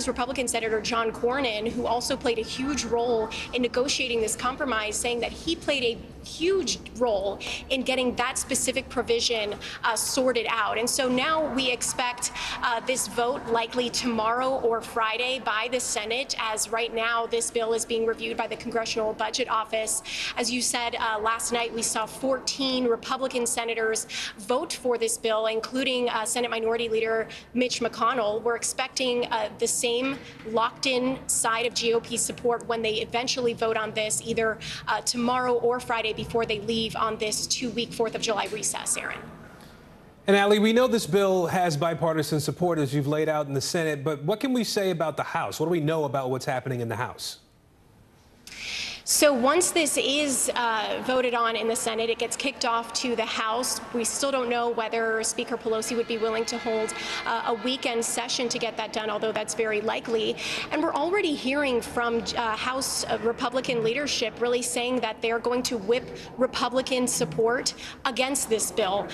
Republican Senator John Cornyn, who also played a huge role in negotiating this compromise, saying that he played a huge role in getting that specific provision sorted out. And so now we expect this vote likely tomorrow or Friday by the Senate, as right now this bill is being reviewed by the Congressional Budget Office. As you said, last night we saw 14 Republican senators vote for this bill, including Senate Minority Leader Mitch McConnell. We're expecting the same locked-in side of GOP support when they eventually vote on this, either tomorrow or Friday before they leave on this 2-week 4th of July recess, Aaron. And Ali, we know this bill has bipartisan support as you've laid out in the Senate, but what can we say about the House? What do we know about what's happening in the House? So once this is voted on in the Senate, it gets kicked off to the House. We still don't know whether Speaker Pelosi would be willing to hold a weekend session to get that done, although that's very likely. And we're already hearing from House Republican leadership really saying that they're going to whip Republican support against this bill.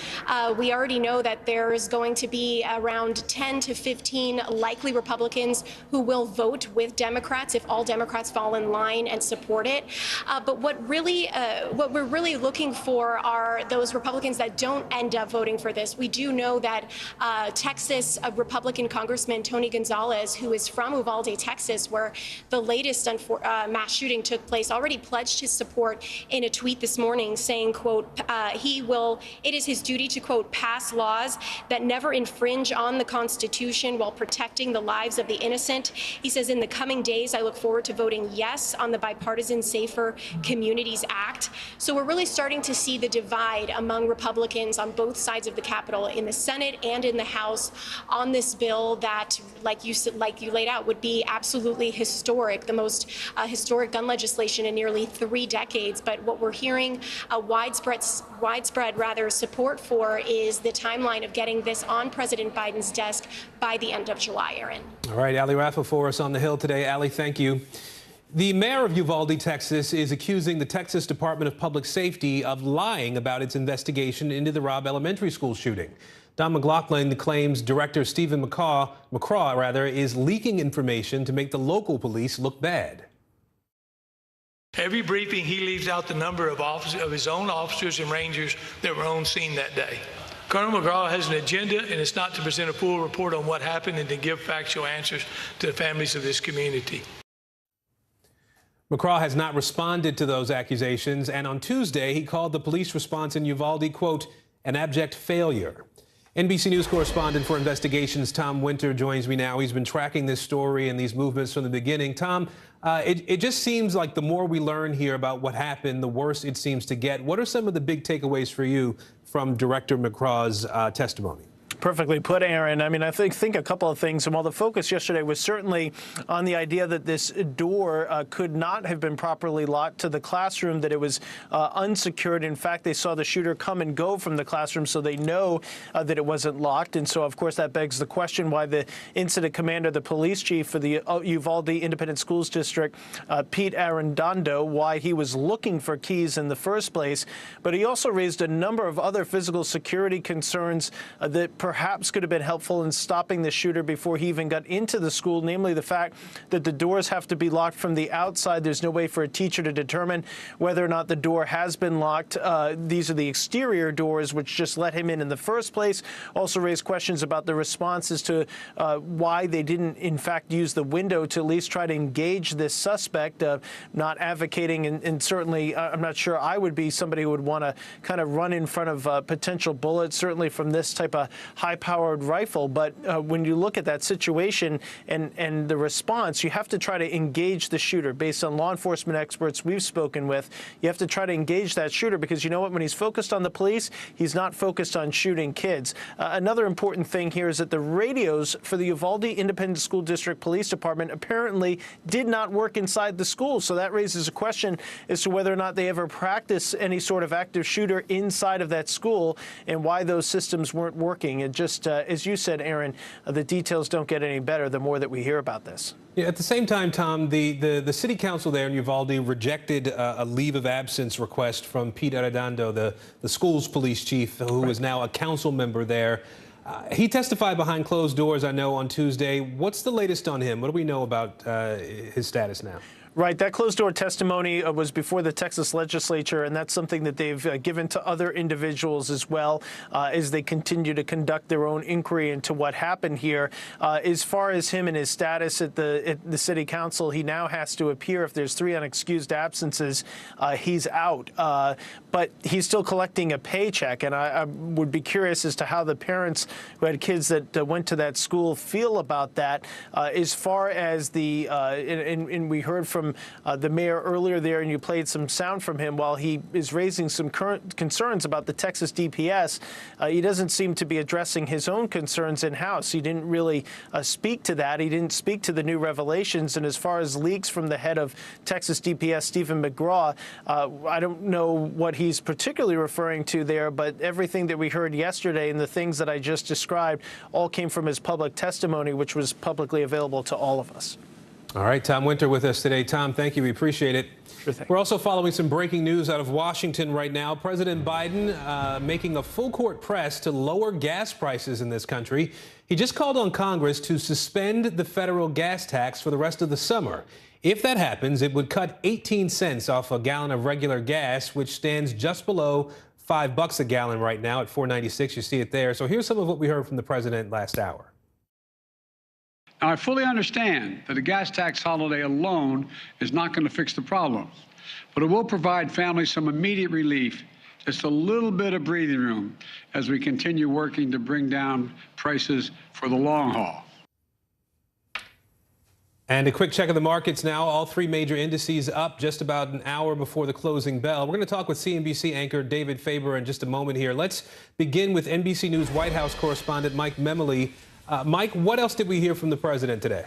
We already know that there is going to be around 10 to 15 likely Republicans who will vote with Democrats if all Democrats fall in line and support it. But what we're really looking for are those Republicans that don't end up voting for this. We do know that Texas Republican Congressman Tony Gonzalez, who is from Uvalde, Texas, where the latest mass shooting took place, already pledged his support in a tweet this morning, saying, quote, it is his duty to, quote, pass laws that never infringe on the Constitution while protecting the lives of the innocent. He says, in the coming days, I look forward to voting yes on the bipartisan Safer Communities Act. So we're really starting to see the divide among Republicans on both sides of the Capitol, in the Senate and in the House, on this bill that, like you laid out, would be absolutely historic, the most historic gun legislation in nearly 3 decades. But what we're hearing widespread support for is the timeline of getting this on President Biden's desk by the end of July, Aaron. All right, Ali Rafa for us on the Hill today. Ali, thank you. The mayor of Uvalde, Texas, is accusing the Texas Department of Public Safety of lying about its investigation into the Robb Elementary School shooting. Don McLaughlin claims Director Stephen McCraw is leaking information to make the local police look bad. Every briefing, he leaves out the number of his own officers and rangers that were on scene that day. Colonel McGraw has an agenda, and it's not to present a full report on what happened and to give factual answers to the families of this community. McCraw has not responded to those accusations, and on Tuesday, he called the police response in Uvalde, quote, an abject failure. NBC News correspondent for investigations Tom Winter joins me now. He's been tracking this story and these movements from the beginning. Tom, It just seems like the more we learn here about what happened, the worse it seems to get. What are some of the big takeaways for you from Director McGraw's testimony? Perfectly put, Aaron. I mean, I think a couple of things. And while the focus yesterday was certainly on the idea that this door could not have been properly locked to the classroom, that it was unsecured. In fact, they saw the shooter come and go from the classroom, so they know that it wasn't locked. And so, of course, that begs the question why the incident commander, the police chief for the Uvalde Independent Schools District, Pete Arredondo, why he was looking for keys in the first place. But he also raised a number of other physical security concerns that perhaps could have been helpful in stopping the shooter before he even got into the school, namely the fact that the doors have to be locked from the outside. There's no way for a teacher to determine whether or not the door has been locked. These are the exterior doors, which just let him in the first place. Also raised questions about the responses to why they didn't, in fact, use the window to at least try to engage this suspect, not advocating, and certainly I'm not sure I would be somebody who would want to kind of run in front of potential bullets, certainly from this type of high-powered rifle. But when you look at that situation and the response, you have to try to engage the shooter. Based on law enforcement experts we've spoken with, you have to try to engage that shooter, because you know what? When he's focused on the police, he's not focused on shooting kids. Another important thing here is that the radios for the Uvalde Independent School District Police Department apparently did not work inside the school. So that raises a question as to whether or not they ever practice any sort of active shooter inside of that school and why those systems weren't working. And just as you said, Aaron, the details don't get any better the more that we hear about this. Yeah, at the same time, Tom, the city council there in Uvalde rejected a leave of absence request from Pete Arredondo, the school's police chief, who is now a council member there. He testified behind closed doors, I know, on Tuesday. What's the latest on him? What do we know about his status now? Right. That closed-door testimony was before the Texas legislature, and that's something that they've given to other individuals as well as they continue to conduct their own inquiry into what happened here. As far as him and his status at the city council, he now has to appear. If there's 3 unexcused absences, he's out. But he's still collecting a paycheck, and I would be curious as to how the parents who had kids that went to that school feel about that. As far as and we heard from the mayor earlier there, and you played some sound from him, while he is raising some current concerns about the Texas DPS, he doesn't seem to be addressing his own concerns in-house. He didn't really speak to that. He didn't speak to the new revelations. And as far as leaks from the head of Texas DPS, Stephen McGraw, I don't know what he's particularly referring to there, but everything that we heard yesterday and the things that I just described all came from his public testimony, which was publicly available to all of us. All right, Tom Winter with us today. Tom, thank you. We appreciate it. Sure thing. We're also following some breaking news out of Washington right now. President Biden making a full court press to lower gas prices in this country. He just called on Congress to suspend the federal gas tax for the rest of the summer. If that happens, it would cut 18 cents off a gallon of regular gas, which stands just below $5 a gallon right now at $4.96. You see it there. So here's some of what we heard from the president last hour. Now, I fully understand that a gas tax holiday alone is not going to fix the problem, but it will provide families some immediate relief, just a little bit of breathing room as we continue working to bring down prices for the long haul. And a quick check of the markets now. All 3 major indices up just about an hour before the closing bell. We're going to talk with CNBC anchor David Faber in just a moment here. Let's begin with NBC News White House correspondent Mike Memoli. Mike, what else did we hear from the president today?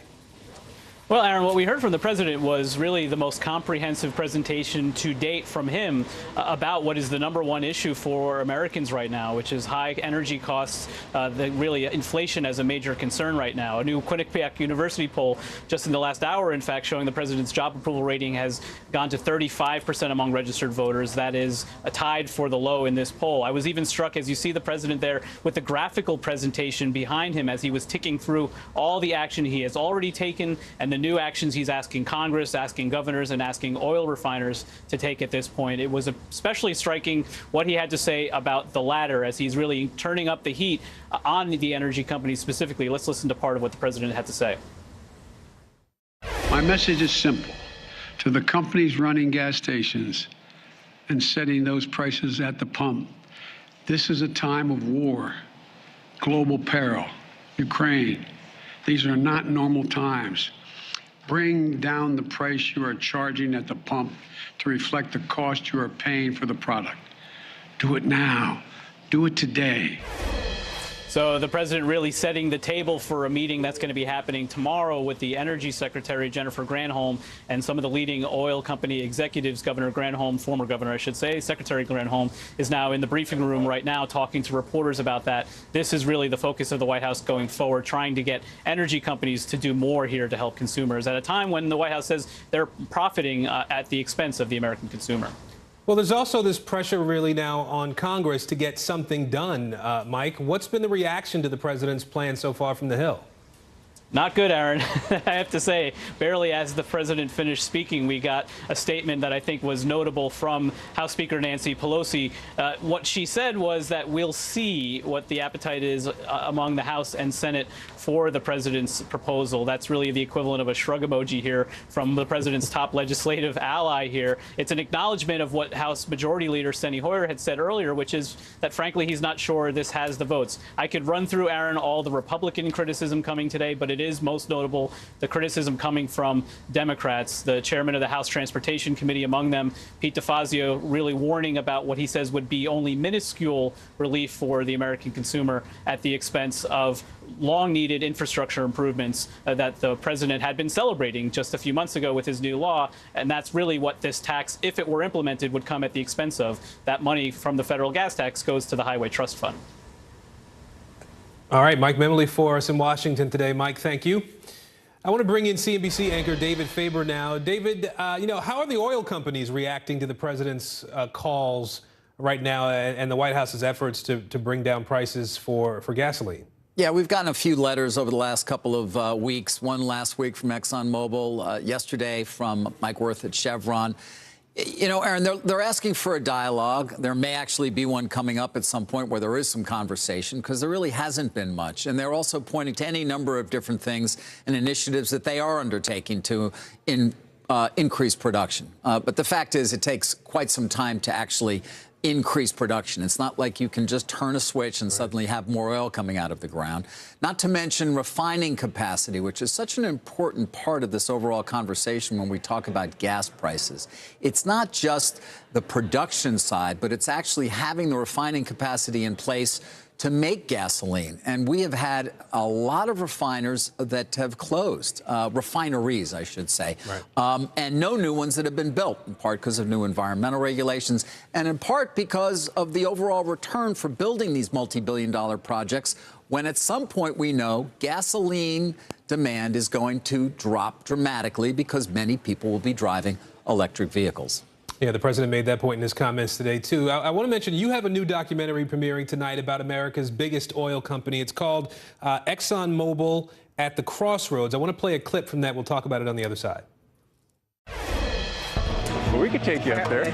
Well, Aaron, what we heard from the president was really the most comprehensive presentation to date from him about what is the #1 issue for Americans right now, which is high energy costs, really inflation as a major concern right now. A new Quinnipiac University poll just in the last hour, in fact, showing the president's job approval rating has gone to 35% among registered voters. That is tied for the low in this poll. I was even struck, as you see the president there, with the graphical presentation behind him as he was ticking through all the action he has already taken and the new actions he's asking Congress, asking governors, and asking oil refiners to take at this point. It was especially striking what he had to say about the latter, as he's really turning up the heat on the energy companies specifically. Let's listen to part of what the president had to say. My message is simple. To the companies running gas stations and setting those prices at the pump, this is a time of war, global peril, Ukraine. These are not normal times. Bring down the price you are charging at the pump to reflect the cost you are paying for the product. Do it now. Do it today. So the president really setting the table for a meeting that's going to be happening tomorrow with the Energy Secretary, Jennifer Granholm, and some of the leading oil company executives. Governor Granholm, former governor, I should say, Secretary Granholm, is now in the briefing room right now talking to reporters about that. This is really the focus of the White House going forward, trying to get energy companies to do more here to help consumers at a time when the White House says they're profiting at the expense of the American consumer. Well, there's also this pressure really now on Congress to get something done. Mike, what's been the reaction to the president's plan so far from the Hill? Not good, Aaron. I have to say, barely as the president finished speaking, we got a statement that I think was notable from House Speaker Nancy Pelosi. What she said was that we'll see what the appetite is among the House and Senate for the president's proposal. That's really the equivalent of a shrug emoji here from the president's top legislative ally here. It's an acknowledgement of what House Majority Leader Steny Hoyer had said earlier, which is that, frankly, he's not sure this has the votes. I could run through, Aaron, all the Republican criticism coming today, but it is most notable the criticism coming from Democrats. The chairman of the House Transportation Committee among them, Pete DeFazio, really warning about what he says would be only minuscule relief for the American consumer at the expense of long-needed infrastructure improvements that the president had been celebrating just a few months ago with his new law. And that's really what this tax, if it were implemented, would come at the expense of. That money from the federal gas tax goes to the Highway Trust Fund. All right, Mike Memoli for us in Washington today. Mike, thank you. I want to bring in CNBC anchor David Faber now. David, how are the oil companies reacting to the president's calls right now and the White House's efforts to bring down prices for gasoline? Yeah, we've gotten a few letters over the last couple of weeks. One last week from ExxonMobil, yesterday from Mike Wirth at Chevron. You know, Aaron, they're asking for a dialogue. There may actually be one coming up at some point where there is some conversation, because there really hasn't been much. And they're also pointing to any number of different things and initiatives that they are undertaking to increase production. But the fact is, it takes quite some time to actually increase production. It's not like you can just turn a switch and suddenly have more oil coming out of the ground. Not to mention refining capacity, which is such an important part of this overall conversation when we talk about gas prices. It's not just the production side, but it's actually having the refining capacity in place to make gasoline. And we have had a lot of refiners that have closed, refineries, I should say, and no new ones that have been built, in part because of new environmental regulations, and in part because of the overall return for building these multi-billion-dollar projects, when at some point we know gasoline demand is going to drop dramatically because many people will be driving electric vehicles. Yeah, the president made that point in his comments today, too. I want to mention you have a new documentary premiering tonight about America's biggest oil company. It's called ExxonMobil at the Crossroads. I want to play a clip from that. We'll talk about it on the other side. Well, we could take you up there.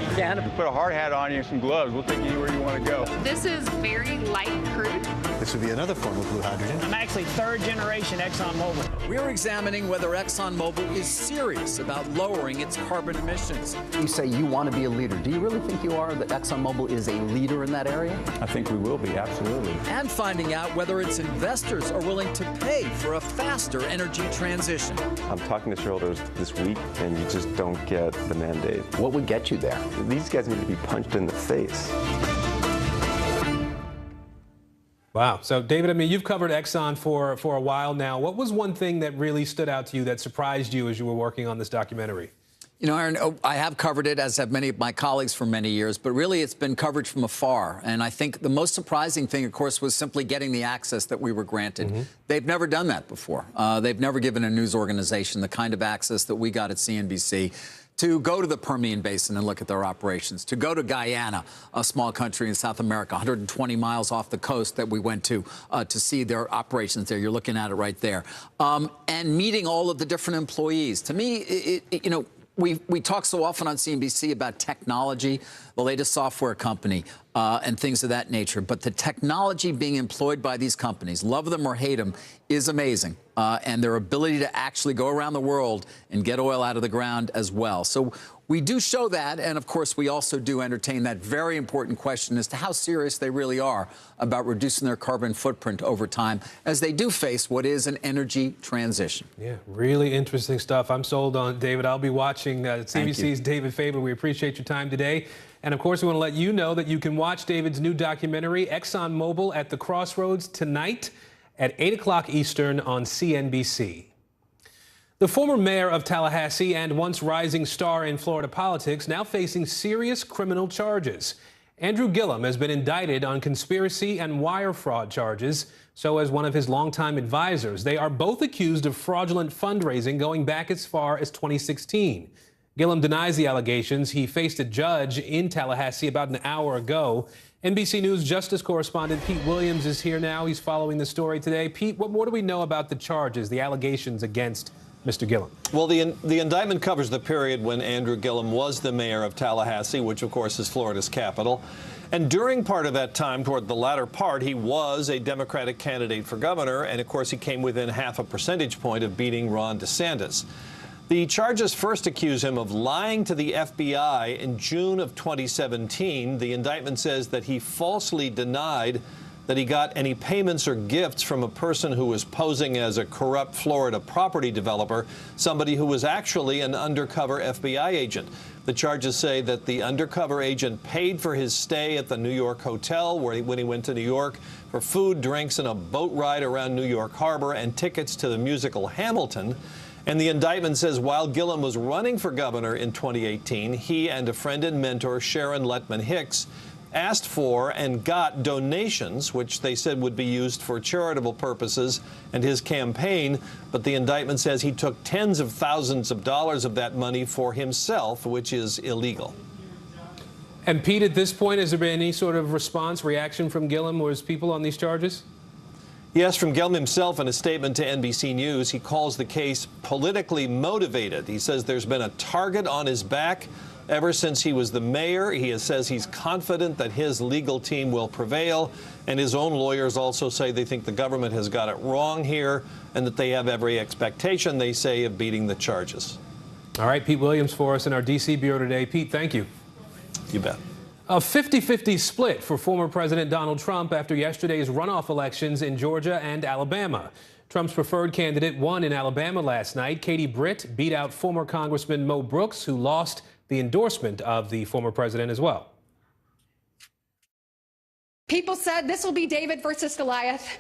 Put a hard hat on you and some gloves. We'll take you anywhere you want to go. This is very light crude. This would be another form of blue hydrogen. I'm actually third generation ExxonMobil. We're examining whether ExxonMobil is serious about lowering its carbon emissions. You say you want to be a leader. Do you really think you are, that ExxonMobil is a leader in that area? I think we will be, absolutely. And finding out whether its investors are willing to pay for a faster energy transition. I'm talking to shareholders this week, and you just don't get the mandate. What would get you there? These guys need to be punched in the face. Wow. So, David, I mean, you've covered Exxon for a while now. What was one thing that really stood out to you, that surprised you as you were working on this documentary? You know, Aaron, I have covered it, as have many of my colleagues, for many years, but really it's been coverage from afar. And I think the most surprising thing, of course, was simply getting the access that we were granted. They've never done that before. They've never given a news organization the kind of access that we got at CNBC to go to the Permian Basin and look at their operations, to go to Guyana, a small country in South America, 120 miles off the coast that we went to see their operations there. You're looking at it right there. And meeting all of the different employees. To me, you know, we talk so often on CNBC about technology, the latest software company, and things of that nature. But the technology being employed by these companies, love them or hate them, is amazing. And their ability to actually go around the world and get oil out of the ground as well. So We do show that, and of course, we also do entertain that very important question as to how serious they really are about reducing their carbon footprint over time as they do face what is an energy transition. Yeah, really interesting stuff. I'm sold on David. I'll be watching CBC's David Faber. We appreciate your time today. And of course, we want to let you know that you can watch David's new documentary, ExxonMobil at the Crossroads, tonight at 8 o'clock Eastern on CNBC. The former mayor of Tallahassee and once rising star in Florida politics now facing serious criminal charges. Andrew Gillum has been indicted on conspiracy and wire fraud charges, so has one of his longtime advisors. They are both accused of fraudulent fundraising going back as far as 2016. Gillum denies the allegations. He faced a judge in Tallahassee about an hour ago. NBC News Justice correspondent Pete Williams is here now. He's following the story today. Pete, what more do we know about the charges, the allegations against Mr. Gillum? Well, the indictment covers the period when Andrew Gillum was the mayor of Tallahassee, which, of course, is Florida's capital. And during part of that time, toward the latter part, he was a Democratic candidate for governor. And, of course, he came within half a percentage point of beating Ron DeSantis. The charges first accuse him of lying to the FBI in June of 2017. The indictment says that he falsely denied that he got any payments or gifts from a person who was posing as a corrupt Florida property developer, somebody who was actually an undercover FBI agent. The charges say that the undercover agent paid for his stay at the New York hotel when he went to New York for food, drinks, and a boat ride around New York Harbor and tickets to the musical Hamilton. And the indictment says while Gillum was running for governor in 2018, he and a friend and mentor, Sharon Letman Hicks, asked for and got donations, which they said would be used for charitable purposes and his campaign. But the indictment says he took tens of thousands of dollars of that money for himself, which is illegal. And Pete, at this point, has there been any sort of response, reaction from Gillum or his people on these charges? Yes, from Gillum himself in a statement to NBC News, he calls the case politically motivated. He says there's been a target on his back ever since he was the mayor. He says he's confident that his legal team will prevail, and his own lawyers also say they think the government has got it wrong here and that they have every expectation, they say, of beating the charges. All right, Pete Williams for us in our D.C. Bureau today. Pete, thank you. You bet. A 50-50 split for former President Donald Trump after yesterday's runoff elections in Georgia and Alabama. Trump's preferred candidate won in Alabama last night. Katie Britt beat out former Congressman Mo Brooks, who lost the endorsement of the former president as well. People said this will be David versus Goliath.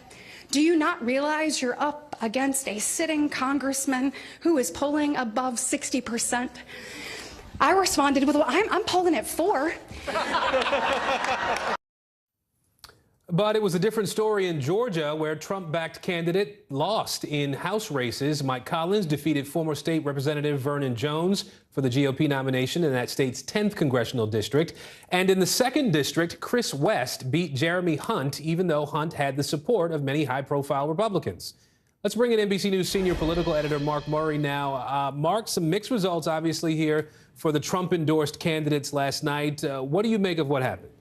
Do you not realize you're up against a sitting congressman who is polling above 60%? I responded with, well, I'm polling at 4. But it was a different story in Georgia, where Trump-backed candidate lost in House races. Mike Collins defeated former state representative Vernon Jones for the GOP nomination in that state's 10th congressional district. And in the 2nd district, Chris West beat Jeremy Hunt, even though Hunt had the support of many high-profile Republicans. Let's bring in NBC News senior political editor Mark Murray now. Mark, some mixed results obviously here for the Trump-endorsed candidates last night. What do you make of what happened?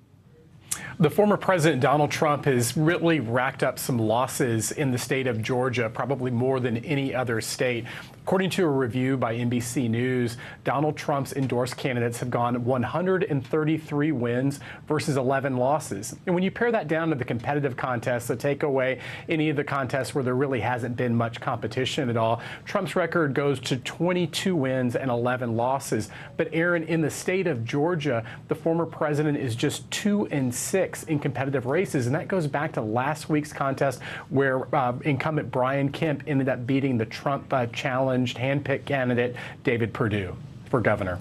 The former President Donald Trump has really racked up some losses in the state of Georgia, probably more than any other state. According to a review by NBC News, Donald Trump's endorsed candidates have gone 133 wins versus 11 losses. And when you pair that down to the competitive contests, so take away any of the contests where there really hasn't been much competition at all, Trump's record goes to 22 wins and 11 losses. But Aaron, in the state of Georgia, the former president is just 2-6 in competitive races. And that goes back to last week's contest where incumbent Brian Kemp ended up beating the Trump challenge hand-picked candidate David Perdue for governor.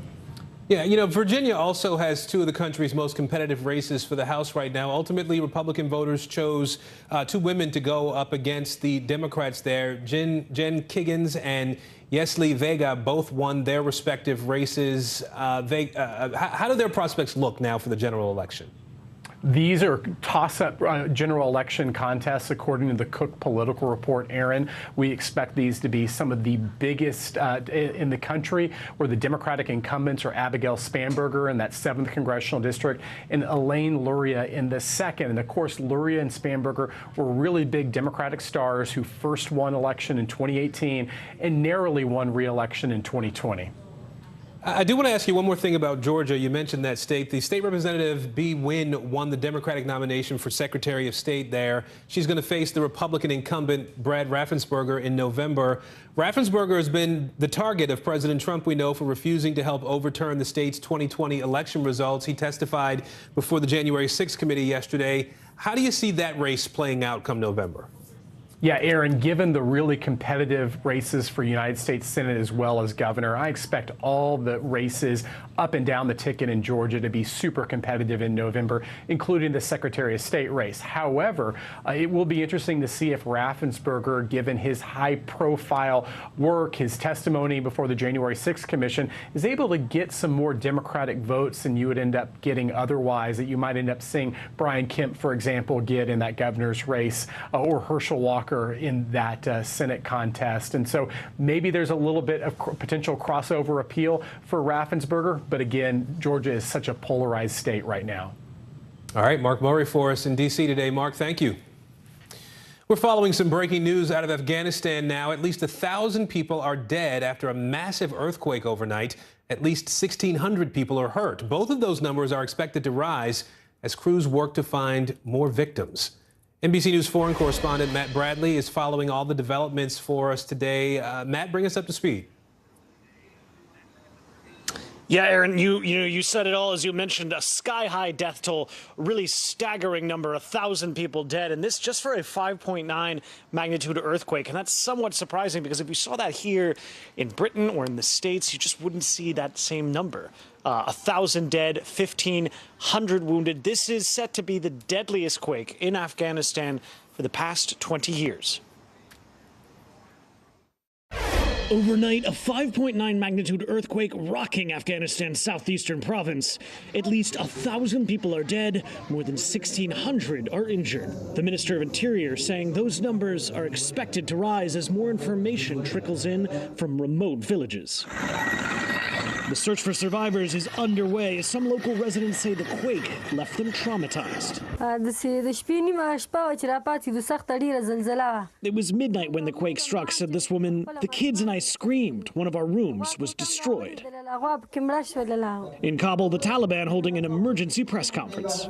Yeah, you know, Virginia also has 2 of the country's most competitive races for the House right now. Ultimately, Republican voters chose 2 women to go up against the Democrats there. Jen Kiggins and Yesli Vega both won their respective races. How do their prospects look now for the general election? These are toss-up general election contests, according to the Cook Political Report, Aaron. We expect these to be some of the biggest in the country, where the Democratic incumbents are Abigail Spanberger in that 7th congressional district and Elaine Luria in the 2nd. And of course, Luria and Spanberger were really big Democratic stars who first won election in 2018 and narrowly won re-election in 2020. I do want to ask you one more thing about Georgia. You mentioned that state. The state representative, Bee Nguyen, won the Democratic nomination for Secretary of State there. She's going to face the Republican incumbent, Brad Raffensperger, in November. Raffensperger has been the target of President Trump, we know, for refusing to help overturn the state's 2020 election results. He testified before the January 6th committee yesterday. How do you see that race playing out come November? Yeah, Aaron, given the really competitive races for United States Senate as well as governor, I expect all the races up and down the ticket in Georgia to be super competitive in November, including the Secretary of State race. However, it will be interesting to see if Raffensperger, given his high-profile work, his testimony before the January 6th Commission, is able to get some more Democratic votes than you would end up getting otherwise, that you might end up seeing Brian Kemp, for example, get in that governor's race, or Herschel Walker in that Senate contest. And so maybe there's a little bit of potential crossover appeal for Raffensperger. But again, Georgia is such a polarized state right now. All right, Mark Murray for us in D.C. today. Mark, thank you. We're following some breaking news out of Afghanistan now. At least 1,000 people are dead after a massive earthquake overnight. At least 1,600 people are hurt. Both of those numbers are expected to rise as crews work to find more victims. NBC News foreign correspondent Matt Bradley is following all the developments for us today. Matt, bring us up to speed. Yeah, Aaron, you said it all. As you mentioned, a sky-high death toll, really staggering number, 1,000 people dead, and this just for a 5.9 magnitude earthquake. And that's somewhat surprising because if you saw that here in Britain or in the States, you just wouldn't see that same number. 1,000 dead, 1,500 wounded. This is set to be the deadliest quake in Afghanistan for the past 20 years. Overnight, a 5.9 magnitude earthquake rocking Afghanistan's southeastern province. At least 1,000 people are dead, more than 1,600 are injured. The Minister of Interior saying those numbers are expected to rise as more information trickles in from remote villages. The search for survivors is underway as some local residents say the quake left them traumatized. It was midnight when the quake struck, said this woman. The kids and I screamed. One of our rooms was destroyed. In Kabul, the Taliban holding an emergency press conference.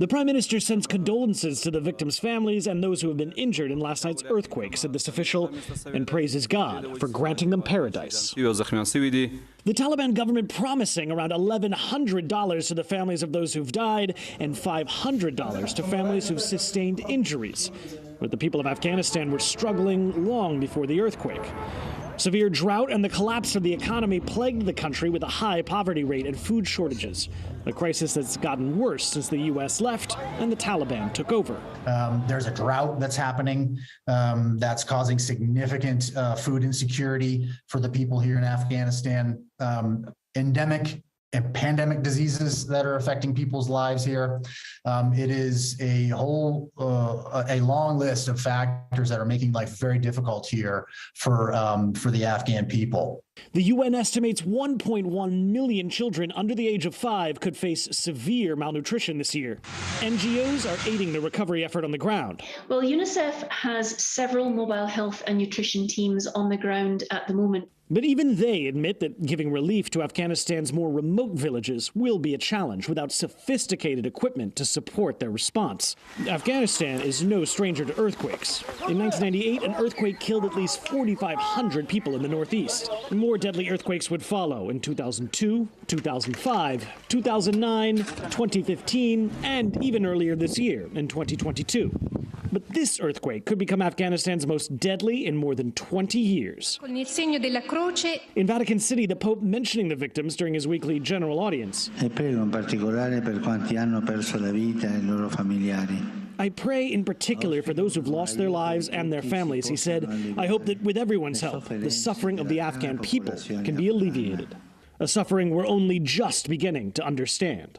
The Prime Minister sends condolences to the victims' families and those who have been injured in last night's earthquake, said this official, and praises God for granting them paradise. The Taliban government promising around $1,100 to the families of those who've died and $500 to families who've sustained injuries. But the people of Afghanistan were struggling long before the earthquake. Severe drought and the collapse of the economy plagued the country with a high poverty rate and food shortages, a crisis that's gotten worse since the U.S. left and the Taliban took over. There's a drought that's happening that's causing significant food insecurity for the people here in Afghanistan. Endemic and pandemic diseases that are affecting people's lives here. It is a long list of factors that are making life very difficult here for the Afghan people. The UN estimates 1.1 million children under the age of 5 could face severe malnutrition this year. NGOs are aiding the recovery effort on the ground. Well, UNICEF has several mobile health and nutrition teams on the ground at the moment. But even they admit that giving relief to Afghanistan's more remote villages will be a challenge without sophisticated equipment to support their response. Afghanistan is no stranger to earthquakes. In 1998, an earthquake killed at least 4,500 people in the Northeast. More deadly earthquakes would follow in 2002, 2005, 2009, 2015, and even earlier this year in 2022. But this earthquake could become Afghanistan's most deadly in more than 20 years. In Vatican City, the Pope mentioning the victims during his weekly general audience. I pray in particular for those who've lost their lives and their families, he said. I hope that with everyone's help, the suffering of the Afghan people can be alleviated. A suffering we're only just beginning to understand.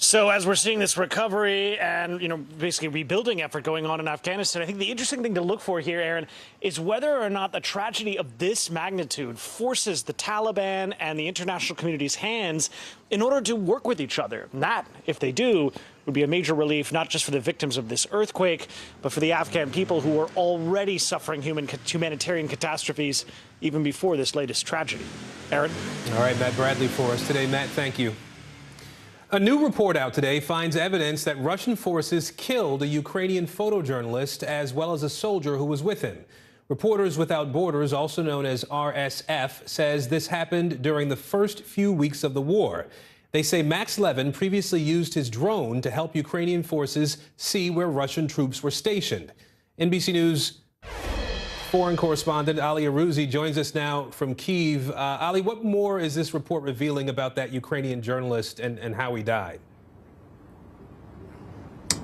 So as we're seeing this recovery and, basically rebuilding effort going on in Afghanistan, I think the interesting thing to look for here, Aaron, is whether or not the tragedy of this magnitude forces the Taliban and the international community's hands in order to work with each other. And that, if they do, would be a major relief, not just for the victims of this earthquake, but for the Afghan people who are already suffering humanitarian catastrophes even before this latest tragedy. Aaron? All right, Matt Bradley for us today. Matt, thank you. A new report out today finds evidence that Russian forces killed a Ukrainian photojournalist as well as a soldier who was with him. Reporters Without Borders, also known as RSF, says this happened during the first few weeks of the war. They say Max Levin previously used his drone to help Ukrainian forces see where Russian troops were stationed. NBC News foreign correspondent Ali Arouzi joins us now from Kyiv. Ali, what more is this report revealing about that Ukrainian journalist and how he died?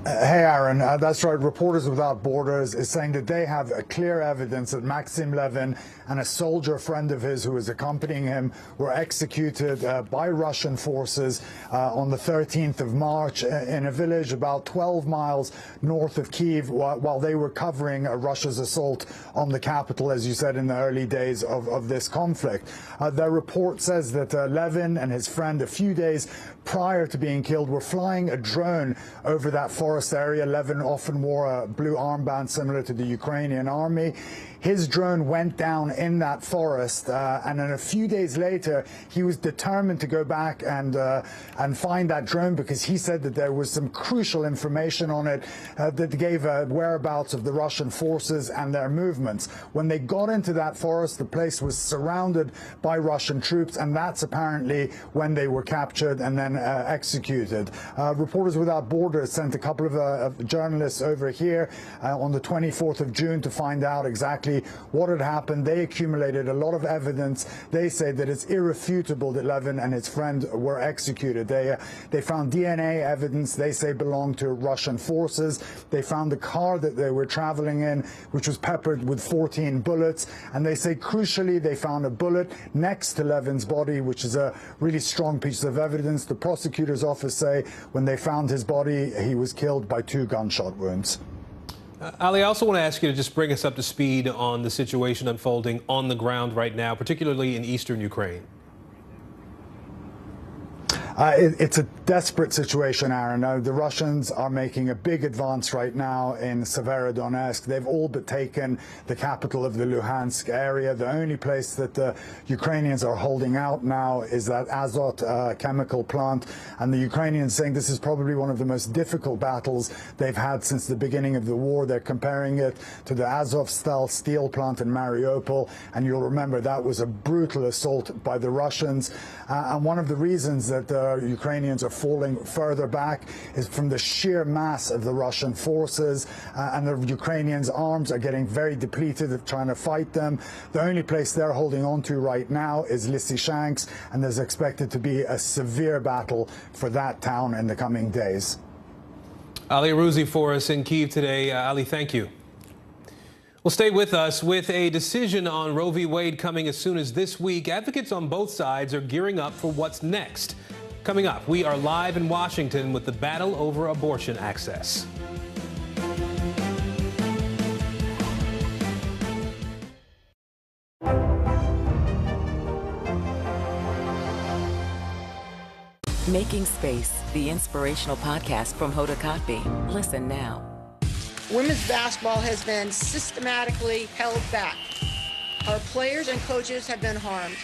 Hey, Aaron, that's right. Reporters Without Borders is saying that they have clear evidence that Maxim Levin and a soldier friend of his who was accompanying him were executed by Russian forces on the 13th of March in a village about 12 miles north of Kyiv while they were covering Russia's assault on the capital, as you said, in the early days of this conflict. The report says that Levin and his friend, a few days prior to being killed, were flying a drone over that forest area. Levin often wore a blue armband similar to the Ukrainian army. His drone went down in that forest, and then a few days later, he was determined to go back and find that drone because he said that there was some crucial information on it that gave whereabouts of the Russian forces and their movements. When they got into that forest, the place was surrounded by Russian troops, and that's apparently when they were captured and then executed. Reporters Without Borders sent a couple of journalists over here on the 24th of June to find out exactly what had happened. They accumulated a lot of evidence. They say that it's irrefutable that Levin and his friend were executed. They found DNA evidence they say belonged to Russian forces. They found the car that they were traveling in, which was peppered with 14 bullets. And they say, crucially, they found a bullet next to Levin's body, which is a really strong piece of evidence. The prosecutor's office say when they found his body, he was killed by 2 gunshot wounds. Ali, I also want to ask you to just bring us up to speed on the situation unfolding on the ground right now, particularly in eastern Ukraine. It's a desperate situation, Aaron. Now, the Russians are making a big advance right now in Severodonetsk. They've all but taken the capital of the Luhansk area. The only place that the Ukrainians are holding out now is that Azot chemical plant. And the Ukrainians saying this is probably one of the most difficult battles they've had since the beginning of the war. They're comparing it to the Azovstal steel plant in Mariupol. And you'll remember that was a brutal assault by the Russians. And one of the reasons that Ukrainians are falling further back is from the sheer mass of the Russian forces, and the Ukrainians' arms are getting very depleted of trying to fight them. The only place they're holding on to right now is Lysychansk, and there's expected to be a severe battle for that town in the coming days. Ali Arouzi for us in Kyiv today. Ali, thank you. Well, stay with us. With a decision on Roe v. Wade coming as soon as this week, advocates on both sides are gearing up for what's next. Coming up, we are live in Washington with the battle over abortion access. Making Space, the inspirational podcast from Hoda Kotb. Listen now. Women's basketball has been systematically held back. Our players and coaches have been harmed.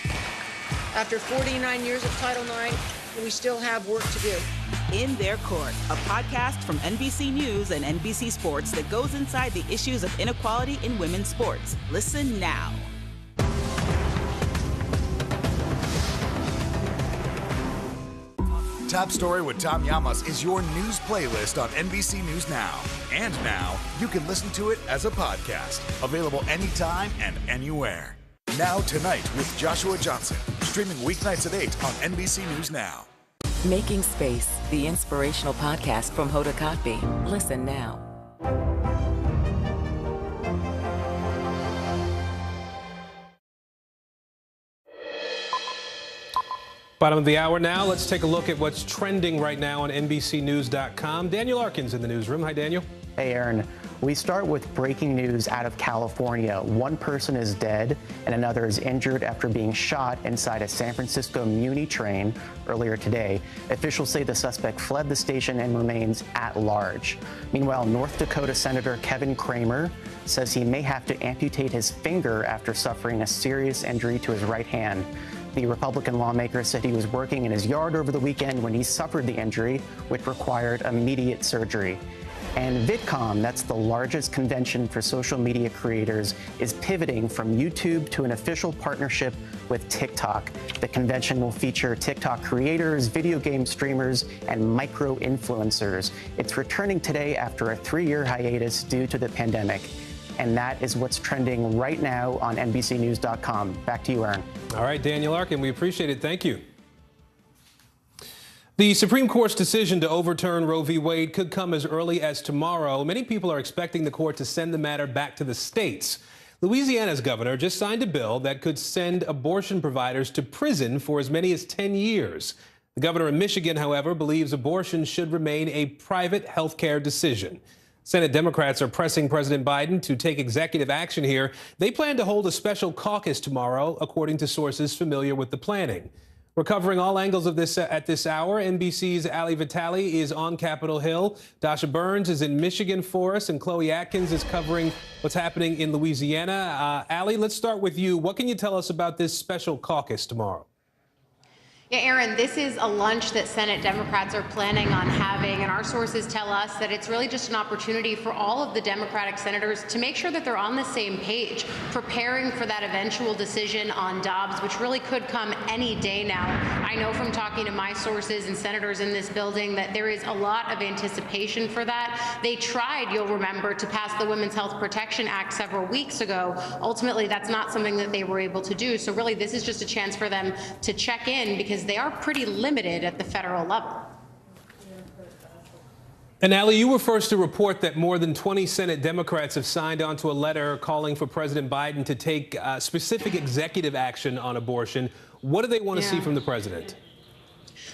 After 49 years of Title IX, we still have work to do. In Their Court, a podcast from NBC News and NBC Sports that goes inside the issues of inequality in women's sports. Listen now. Top Story with Tom Llamas is your news playlist on NBC News Now. And now, you can listen to it as a podcast. Available anytime and anywhere. Now Tonight with Joshua Johnson. Streaming weeknights at 8 on NBC News Now. Making Space, the inspirational podcast from Hoda Kotb. Listen now. Bottom of the hour now. Let's take a look at what's trending right now on NBCnews.com. Daniel Arkin's in the newsroom. Hi, Daniel. Hey, Aaron. We start with breaking news out of California. One person is dead and another is injured after being shot inside a San Francisco Muni train earlier today. Officials say the suspect fled the station and remains at large. Meanwhile, North Dakota Senator Kevin Cramer says he may have to amputate his finger after suffering a serious injury to his right hand. The Republican lawmaker said he was working in his yard over the weekend when he suffered the injury, which required immediate surgery. And VidCon, that's the largest convention for social media creators, is pivoting from YouTube to an official partnership with TikTok. The convention will feature TikTok creators, video game streamers, and micro-influencers. It's returning today after a 3-year hiatus due to the pandemic. And that is what's trending right now on NBCnews.com. Back to you, Aaron. All right, Daniel Arkin, we appreciate it. Thank you. The Supreme Court's decision to overturn Roe v. Wade could come as early as tomorrow. Many people are expecting the court to send the matter back to the states. Louisiana's governor just signed a bill that could send abortion providers to prison for as many as 10 years. The governor in Michigan, however, believes abortion should remain a private health care decision. Senate Democrats are pressing President Biden to take executive action here. They plan to hold a special caucus tomorrow, according to sources familiar with the planning. We're covering all angles of this at this hour. NBC's Ali Vitale is on Capitol Hill. Dasha Burns is in Michigan for us, and Chloe Atkins is covering what's happening in Louisiana. Ali, let's start with you. What can you tell us about this special caucus tomorrow? Yeah, Aaron, this is a lunch that Senate Democrats are planning on having, and our sources tell us that it's really just an opportunity for all of the Democratic senators to make sure that they're on the same page, preparing for that eventual decision on Dobbs, which really could come any day now. I know from talking to my sources and senators in this building that there is a lot of anticipation for that. They tried, you'll remember, to pass the Women's Health Protection Act several weeks ago. Ultimately, that's not something that they were able to do. So really, this is just a chance for them to check in, because they are pretty limited at the federal level. And Ali, you were first to report that more than 20 Senate Democrats have signed onto a letter calling for President Biden to take specific executive action on abortion. What do they want to see from the president?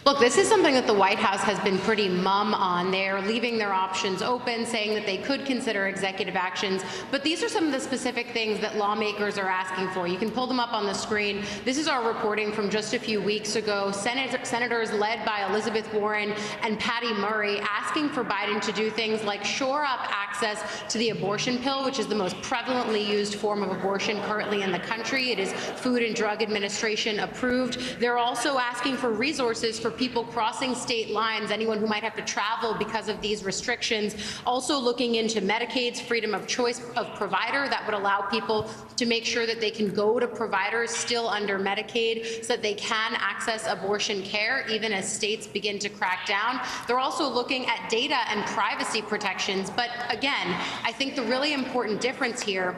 Look, this is something that the White House has been pretty mum on. They're leaving their options open, saying that they could consider executive actions. But these are some of the specific things that lawmakers are asking for. You can pull them up on the screen. This is our reporting from just a few weeks ago. Senators led by Elizabeth Warren and Patty Murray asking for Biden to do things like shore up access to the abortion pill, which is the most prevalently used form of abortion currently in the country. It is Food and Drug Administration approved. They're also asking for resources for people crossing state lines, anyone who might have to travel because of these restrictions. Also looking into Medicaid's freedom of choice of provider that would allow people to make sure that they can go to providers still under Medicaid so that they can access abortion care even as states begin to crack down. They're also looking at data and privacy protections. But again, I think the really important difference here,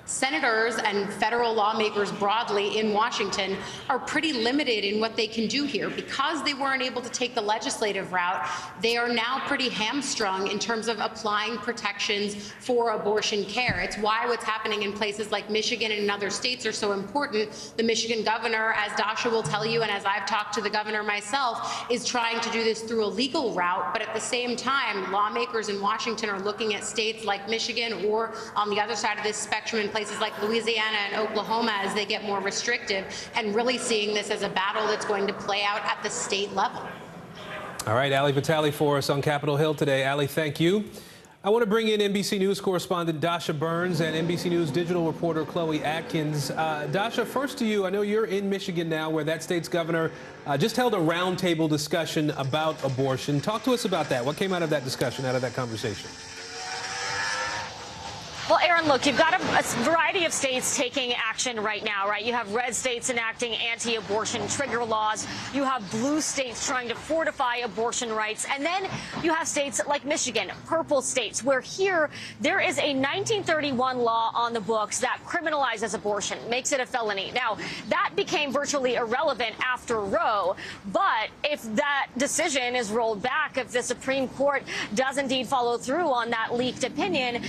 senators and federal lawmakers broadly in Washington are pretty limited in what they can do here. Because they weren't able to take the legislative route, they are now pretty hamstrung in terms of applying protections for abortion care. It's why what's happening in places like Michigan and in other states are so important. The Michigan governor, as Dasha will tell you, and as I've talked to the governor myself, is trying to do this through a legal route. But at the same time, lawmakers in Washington are looking at states like Michigan or on the other side of this spectrum in places like Louisiana and Oklahoma as they get more restrictive, and really seeing this as a battle that's going to play out at the state level. All right, Ali Vitale for us on Capitol Hill today. Ali, thank you. I want to bring in NBC News correspondent Dasha Burns and NBC News Digital reporter Chloe Atkins. Dasha, first to you. I know you're in Michigan now, where that state's governor just held a roundtable discussion about abortion. Talk to us about that. What came out of that discussion, out of that conversation? Well, Aaron, look, you've got a variety of states taking action right now, right? You have red states enacting anti-abortion trigger laws. You have blue states trying to fortify abortion rights. And then you have states like Michigan, purple states, where here there is a 1931 law on the books that criminalizes abortion, makes it a felony. Now, that became virtually irrelevant after Roe. But if that decision is rolled back, if the Supreme Court does indeed follow through on that leaked opinion,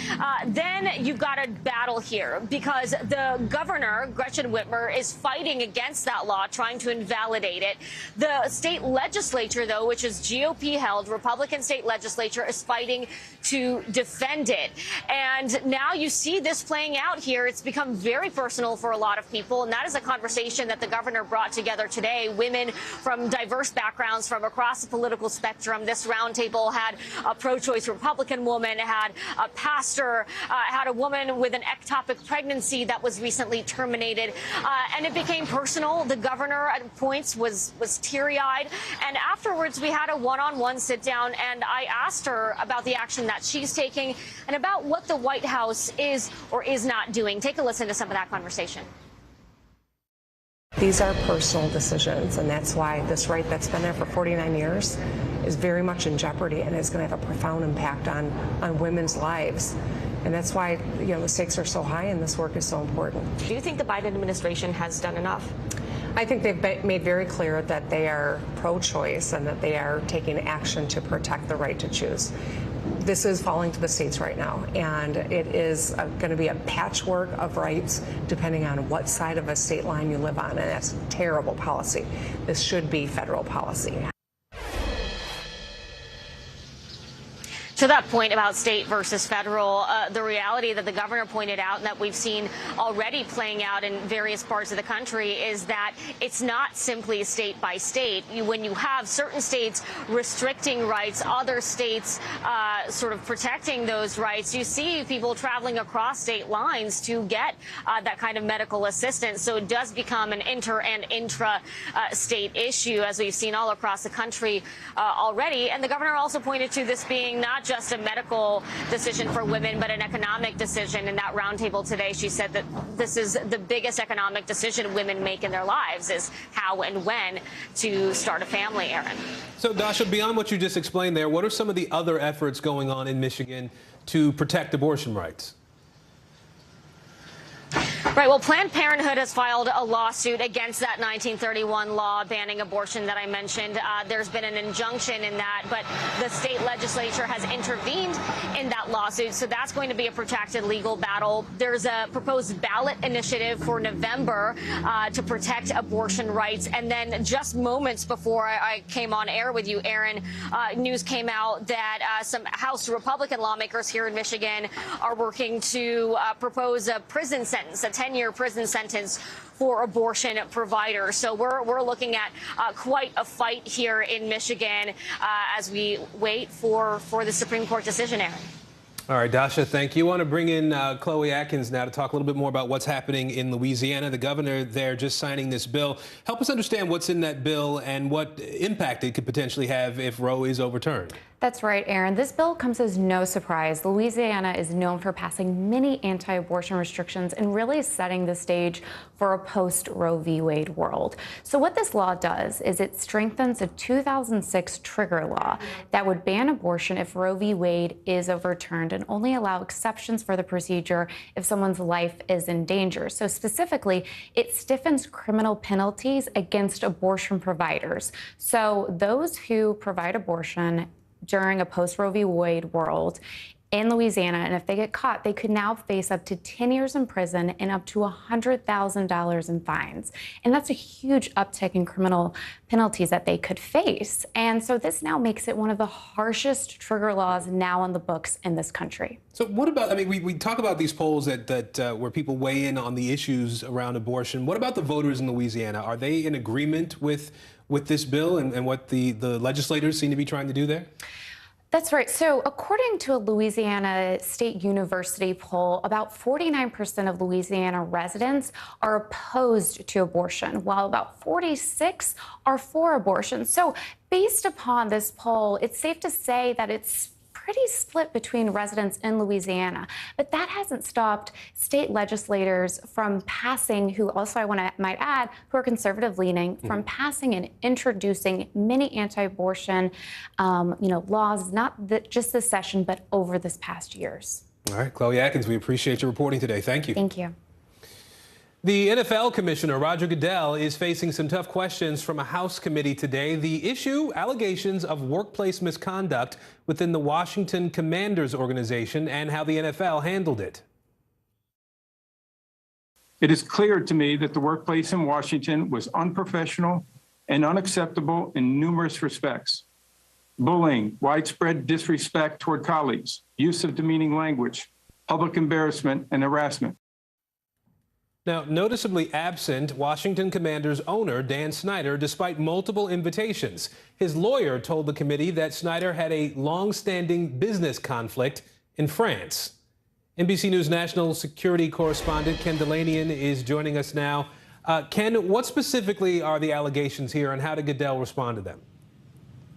then you've got a battle here because the governor, Gretchen Whitmer, is fighting against that law, trying to invalidate it. The state legislature, though, which is GOP-held, Republican state legislature, is fighting to defend it. And now you see this playing out here. It's become very personal for a lot of people, and that is a conversation that the governor brought together today. Women from diverse backgrounds from across the political spectrum. This roundtable had a pro-choice Republican woman, had a pastor, had a woman with an ectopic pregnancy that was recently terminated, and it became personal. The governor at points was teary-eyed, and afterwards we had a one-on-one sit-down, and I asked her about the action that she's taking and about what the White House is or is not doing. Take a listen to some of that conversation. These are personal decisions, and that's why this right that's been there for 49 years is very much in jeopardy and is going to have a profound impact on women's lives. And that's why, the stakes are so high and this work is so important. Do you think the Biden administration has done enough? I think they've made very clear that they are pro-choice and that they are taking action to protect the right to choose. This is falling to the states right now, and it is going to be a patchwork of rights depending on what side of a state line you live on, and that's terrible policy. This should be federal policy. To that point about state versus federal, the reality that the governor pointed out and that we've seen already playing out in various parts of the country is that it's not simply state by state. When you have certain states restricting rights, other states sort of protecting those rights, you see people traveling across state lines to get that kind of medical assistance. So it does become an inter and intra-state issue, as we've seen all across the country already. And the governor also pointed to this being not just a medical decision for women, but an economic decision. In that roundtable today, she said that this is the biggest economic decision women make in their lives, is how and when to start a family, Aaron. So, Dasha, beyond what you just explained there, what are some of the other efforts going on in Michigan to protect abortion rights? Right. Well, Planned Parenthood has filed a lawsuit against that 1931 law banning abortion that I mentioned. There's been an injunction in that, but the state legislature has intervened in that lawsuit. So that's going to be a protracted legal battle. There's a proposed ballot initiative for November to protect abortion rights. And then just moments before I came on air with you, Aaron, news came out that some House Republican lawmakers here in Michigan are working to propose a prison sentence, a 10-year prison sentence for abortion providers. So we're looking at quite a fight here in Michigan as we wait for the Supreme Court decision, Aaron. All right, Dasha, thank you. I want to bring in Chloe Atkins now to talk a little bit more about what's happening in Louisiana. The governor there just signing this bill. Help us understand what's in that bill and what impact it could potentially have if Roe is overturned. That's right, Aaron. This bill comes as no surprise. Louisiana is known for passing many anti-abortion restrictions and really setting the stage for a post-Roe v. Wade world. So what this law does is it strengthens a 2006 trigger law that would ban abortion if Roe v. Wade is overturned and only allow exceptions for the procedure if someone's life is in danger. So specifically, it stiffens criminal penalties against abortion providers. So those who provide abortion during a post-Roe v. Wade world in Louisiana, and if they get caught, they could now face up to 10 years in prison and up to $100,000 in fines. And that's a huge uptick in criminal penalties that they could face. And so this now makes it one of the harshest trigger laws now on the books in this country. So what about, I mean, we talk about these polls that where people weigh in on the issues around abortion. What about the voters in Louisiana? Are they in agreement with this bill and what the legislators seem to be trying to do there? That's right. So according to a Louisiana State University poll, about 49% of Louisiana residents are opposed to abortion, while about 46% are for abortion. So based upon this poll, it's safe to say that it's pretty split between residents in Louisiana. But that hasn't stopped state legislators from passing, who also I might add, who are conservative leaning, from passing and introducing many anti-abortion laws, not just this session, but over this past years. All right, Chloe Atkins, we appreciate your reporting today. Thank you. Thank you. The NFL commissioner, Roger Goodell, is facing some tough questions from a House committee today. The issue, allegations of workplace misconduct within the Washington Commanders organization and how the NFL handled it. It is clear to me that the workplace in Washington was unprofessional and unacceptable in numerous respects. Bullying, widespread disrespect toward colleagues, use of demeaning language, public embarrassment, and harassment. Now, noticeably absent, Washington Commanders owner Dan Snyder, despite multiple invitations. His lawyer told the committee that Snyder had a long-standing business conflict in France. NBC News national security correspondent Ken Delanian is joining us now. Ken, what specifically are the allegations here, and how did Goodell respond to them?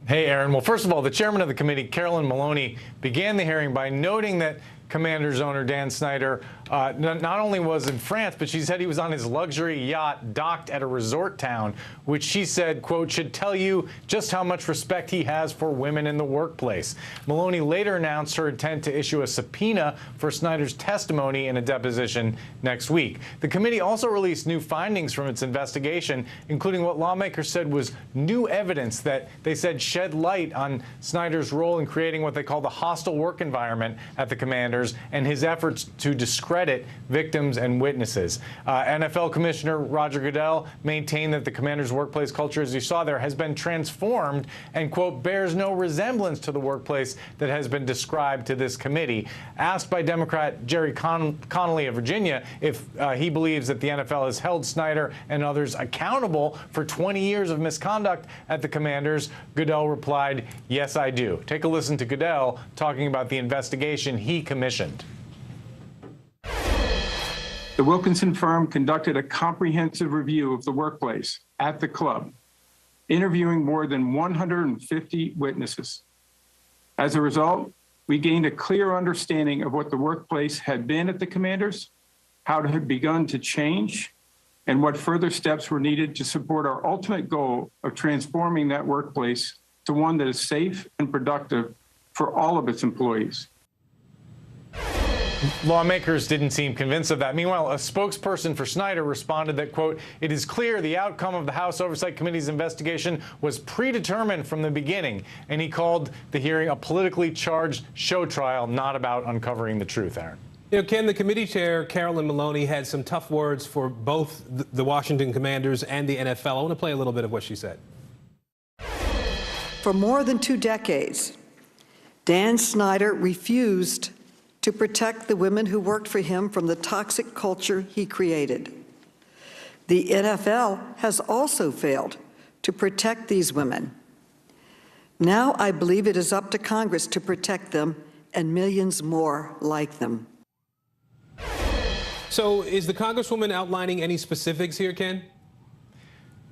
Hey, Aaron. Well, first of all, the chairman of the committee, Carolyn Maloney, began the hearing by noting that Commanders owner Dan Snyder not only was in France, but she said he was on his luxury yacht docked at a resort town, which she said, quote, should tell you just how much respect he has for women in the workplace. Maloney later announced her intent to issue a subpoena for Snyder's testimony in a deposition next week. The committee also released new findings from its investigation, including what lawmakers said was new evidence that they said shed light on Snyder's role in creating what they call the hostile work environment at the Commanders and his efforts to discredit victims and witnesses. NFL Commissioner Roger Goodell maintained that the Commanders' workplace culture, as you saw there, has been transformed and, quote, bears no resemblance to the workplace that has been described to this committee. Asked by Democrat Jerry Connolly of Virginia if he believes that the NFL has held Snyder and others accountable for 20 years of misconduct at the Commanders, Goodell replied, yes, I do. Take a listen to Goodell talking about the investigation he commissioned. The Wilkinson firm conducted a comprehensive review of the workplace at the club, interviewing more than 150 witnesses. As a result, we gained a clear understanding of what the workplace had been at the Commanders, how it had begun to change, and what further steps were needed to support our ultimate goal of transforming that workplace to one that is safe and productive for all of its employees. Lawmakers didn't seem convinced of that. Meanwhile, a spokesperson for Snyder responded that, quote, it is clear the outcome of the House Oversight Committee's investigation was predetermined from the beginning, and he called the hearing a politically charged show trial, not about uncovering the truth, Aaron. You know, Ken, the committee chair, Carolyn Maloney, had some tough words for both the Washington Commanders and the NFL. I want to play a little bit of what she said. For more than 2 decades, Dan Snyder refused to protect the women who worked for him from the toxic culture he created. The NFL has also failed to protect these women. Now I believe it is up to Congress to protect them and millions more like them. So is the Congresswoman outlining any specifics here, Ken?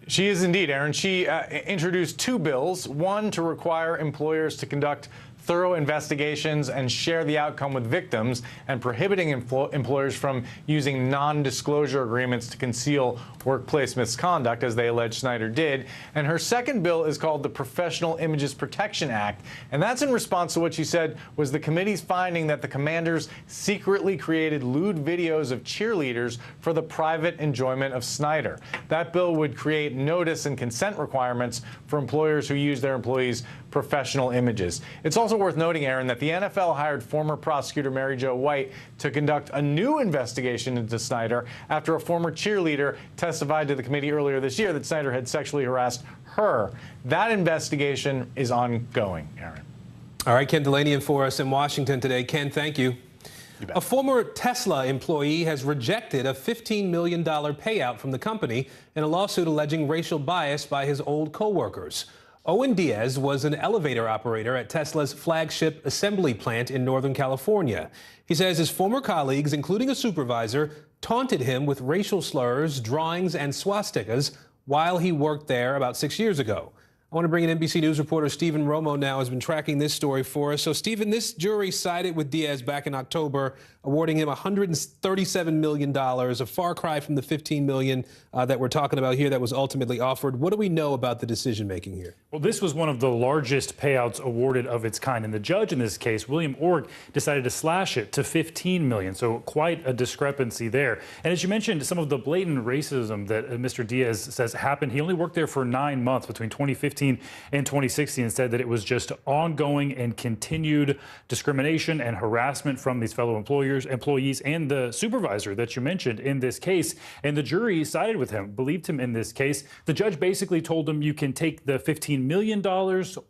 She is indeed, Aaron. She introduced 2 bills, one to require employers to conduct thorough investigations and share the outcome with victims, and prohibiting employers from using non-disclosure agreements to conceal workplace misconduct, as they allege Snyder did. And her second bill is called the Professional Images Protection Act, and that's in response to what she said was the committee's finding that the Commanders secretly created lewd videos of cheerleaders for the private enjoyment of Snyder. That bill would create notice and consent requirements for employers who use their employees' professional images. It's also worth noting, Aaron, that the NFL hired former prosecutor Mary Jo White to conduct a new investigation into Snyder after a former cheerleader testified to the committee earlier this year that Snyder had sexually harassed her. That investigation is ongoing, Aaron. All right, Ken Delanian for us in Washington today. Ken, thank you. A former Tesla employee has rejected a $15 million payout from the company in a lawsuit alleging racial bias by his old co-workers. Owen Diaz was an elevator operator at Tesla's flagship assembly plant in Northern California. He says his former colleagues, including a supervisor, taunted him with racial slurs, drawings, and swastikas while he worked there about 6 years ago. I want to bring in NBC News reporter Stephen Romo now, has been tracking this story for us. So, Stephen, this jury sided with Diaz back in October, awarding him $137 million, a far cry from the $15 million that we're talking about here that was ultimately offered. What do we know about the decision-making here? Well, this was one of the largest payouts awarded of its kind, and the judge in this case, William Org, decided to slash it to $15 million, so quite a discrepancy there. And as you mentioned, some of the blatant racism that Mr. Diaz says happened, he only worked there for 9 months between 2015 2015 and 2016 and said that it was just ongoing and continued discrimination and harassment from these fellow employees and the supervisor that you mentioned in this case. And the jury sided with him, believed him in this case. The judge basically told him you can take the $15 million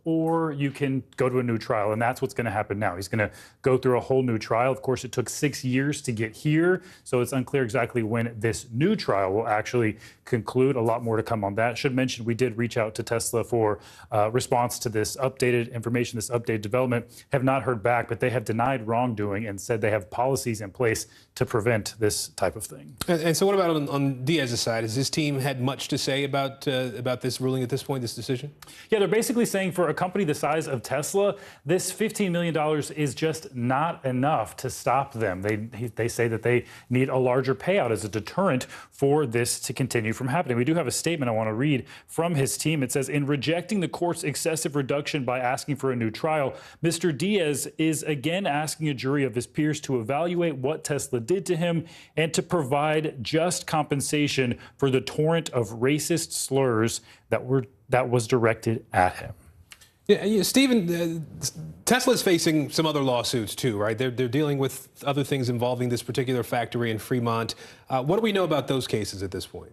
or you can go to a new trial. And that's what's going to happen now. He's going to go through a whole new trial. Of course, it took 6 years to get here, so it's unclear exactly when this new trial will actually conclude. A lot more to come on that. Should mention we did reach out to Tesla for response to this updated information, this updated development. Have not heard back, but they have denied wrongdoing and said they have policies in place to prevent this type of thing. And so what about on Diaz's side? Has his team had much to say about this ruling at this point, this decision? Yeah, they're basically saying for a company the size of Tesla, this $15 million is just not enough to stop them. They say that they need a larger payout as a deterrent for this to continue from happening. We do have a statement I want to read from his team. It says, in rejecting the court's excessive reduction by asking for a new trial, Mr. Diaz is again asking a jury of his peers to evaluate what Tesla did to him and to provide just compensation for the torrent of racist slurs that was directed at him. Yeah, Stephen, Tesla's facing some other lawsuits too, right? They're dealing with other things involving this particular factory in Fremont. What do we know about those cases at this point?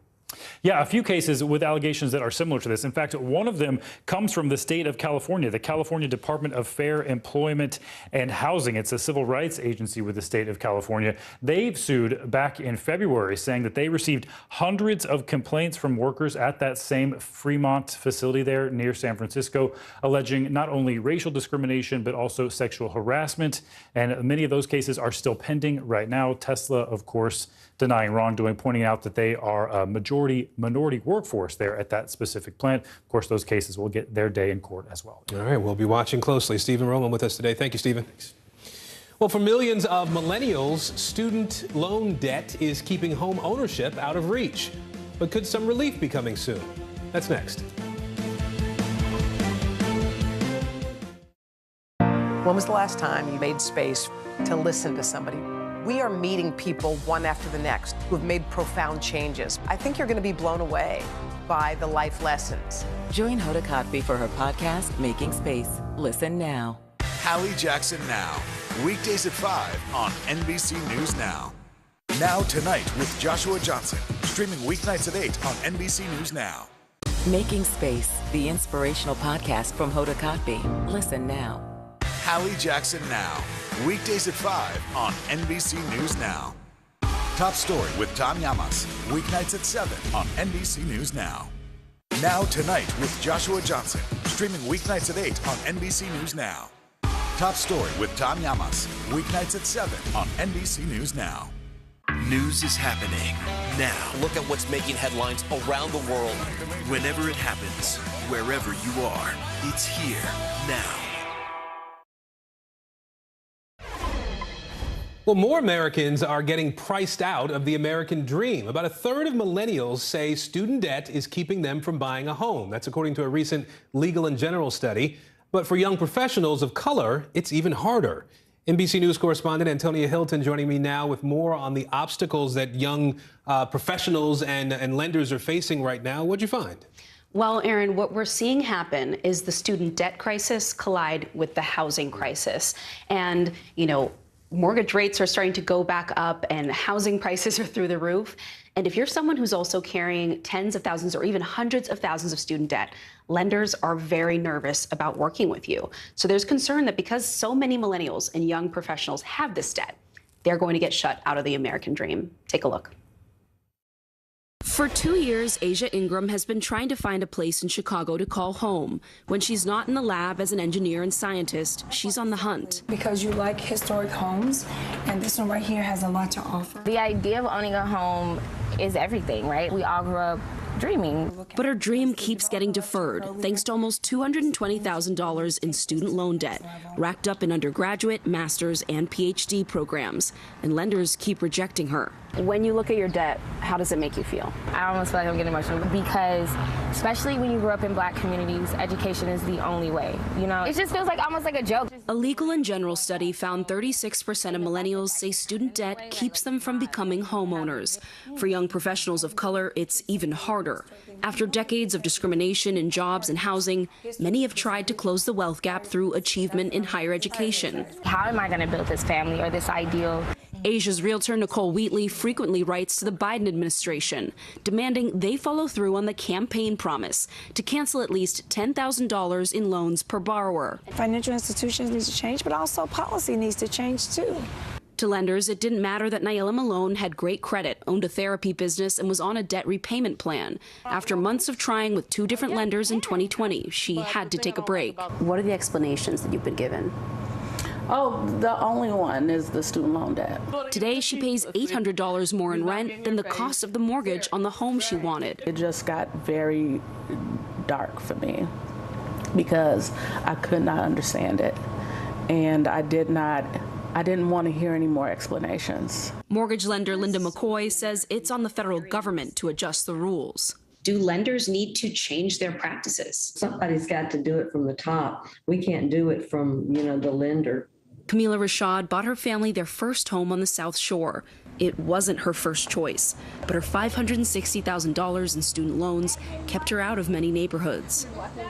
Yeah, a few cases with allegations that are similar to this. In fact, one of them comes from the state of California, the California Department of Fair Employment and Housing. It's a civil rights agency with the state of California. They've sued back in February, saying that they received hundreds of complaints from workers at that same Fremont facility there near San Francisco, alleging not only racial discrimination, but also sexual harassment. And many of those cases are still pending right now. Tesla, of course, denying wrongdoing, pointing out that they are a minority workforce there at that specific plant. Of course, those cases will get their day in court as well. All right, we'll be watching closely. Stephen Roman with us today. Thank you, Stephen. Thanks. Well, for millions of millennials, student loan debt is keeping home ownership out of reach. But could some relief be coming soon? That's next. When was the last time you made space to listen to somebody? We are meeting people one after the next who have made profound changes. I think you're going to be blown away by the life lessons. Join Hoda Kotb for her podcast, Making Space. Listen now. Hallie Jackson Now, weekdays at 5 on NBC News Now. Now Tonight with Joshua Johnson, streaming weeknights at 8 on NBC News Now. Making Space, the inspirational podcast from Hoda Kotb. Listen now. Hallie Jackson Now, weekdays at 5 on NBC News Now. Top Story with Tom Llamas, weeknights at 7 on NBC News Now. Now Tonight with Joshua Johnson, streaming weeknights at 8 on NBC News Now. Top Story with Tom Llamas, weeknights at 7 on NBC News Now. News is happening now. Look at what's making headlines around the world. Whenever it happens, wherever you are, it's here now. Well, more Americans are getting priced out of the American dream. About a third of millennials say student debt is keeping them from buying a home. That's according to a recent Legal and General study. But for young professionals of color, it's even harder. NBC News correspondent Antonia Hilton joining me now with more on the obstacles that young professionals and lenders are facing right now. What'd you find? Well, Aaron, what we're seeing happen is the student debt crisis collide with the housing crisis. And, mortgage rates are starting to go back up and housing prices are through the roof. And if you're someone who's also carrying tens of thousands or even hundreds of thousands of student debt, lenders are very nervous about working with you. So there's concern that because so many millennials and young professionals have this debt, they're going to get shut out of the American dream. Take a look. For 2 years, Asia Ingram has been trying to find a place in Chicago to call home. When she's not in the lab as an engineer and scientist, she's on the hunt. Because you like historic homes, and this one right here has a lot to offer. The idea of owning a home is everything, right? We all grew up dreaming. But her dream keeps getting deferred, thanks to almost $220,000 in student loan debt, racked up in undergraduate, master's, and PhD programs. And lenders keep rejecting her. When you look at your debt, how does it make you feel? I almost feel like I'm getting emotional because, especially when you grew up in Black communities, education is the only way. It just feels like almost like a joke. A Legal and General study found 36% of millennials say student debt keeps them from becoming homeowners. For young professionals of color, it's even harder. After decades of discrimination in jobs and housing, many have tried to close the wealth gap through achievement in higher education. How am I going to build this family or this ideal? Asia's realtor Nicole Wheatley frequently writes to the Biden administration, demanding they follow through on the campaign promise to cancel at least $10,000 in loans per borrower. Financial institutions need to change, but also policy needs to change too. To lenders, it didn't matter that Nayela Malone had great credit, owned a therapy business, and was on a debt repayment plan. After months of trying with 2 different lenders in 2020, she had to take a break. What are the explanations that you've been given? Oh, the only one is the student loan debt. Today, she pays $800 more in rent than the cost of the mortgage on the home she wanted. It just got very dark for me because I could not understand it. And I didn't want to hear any more explanations. Mortgage lender Linda McCoy says it's on the federal government to adjust the rules. Do lenders need to change their practices? Somebody's got to do it from the top. We can't do it from, the lender. Camila Rashad bought her family their first home on the South Shore. It wasn't her first choice, but her $560,000 in student loans kept her out of many neighborhoods.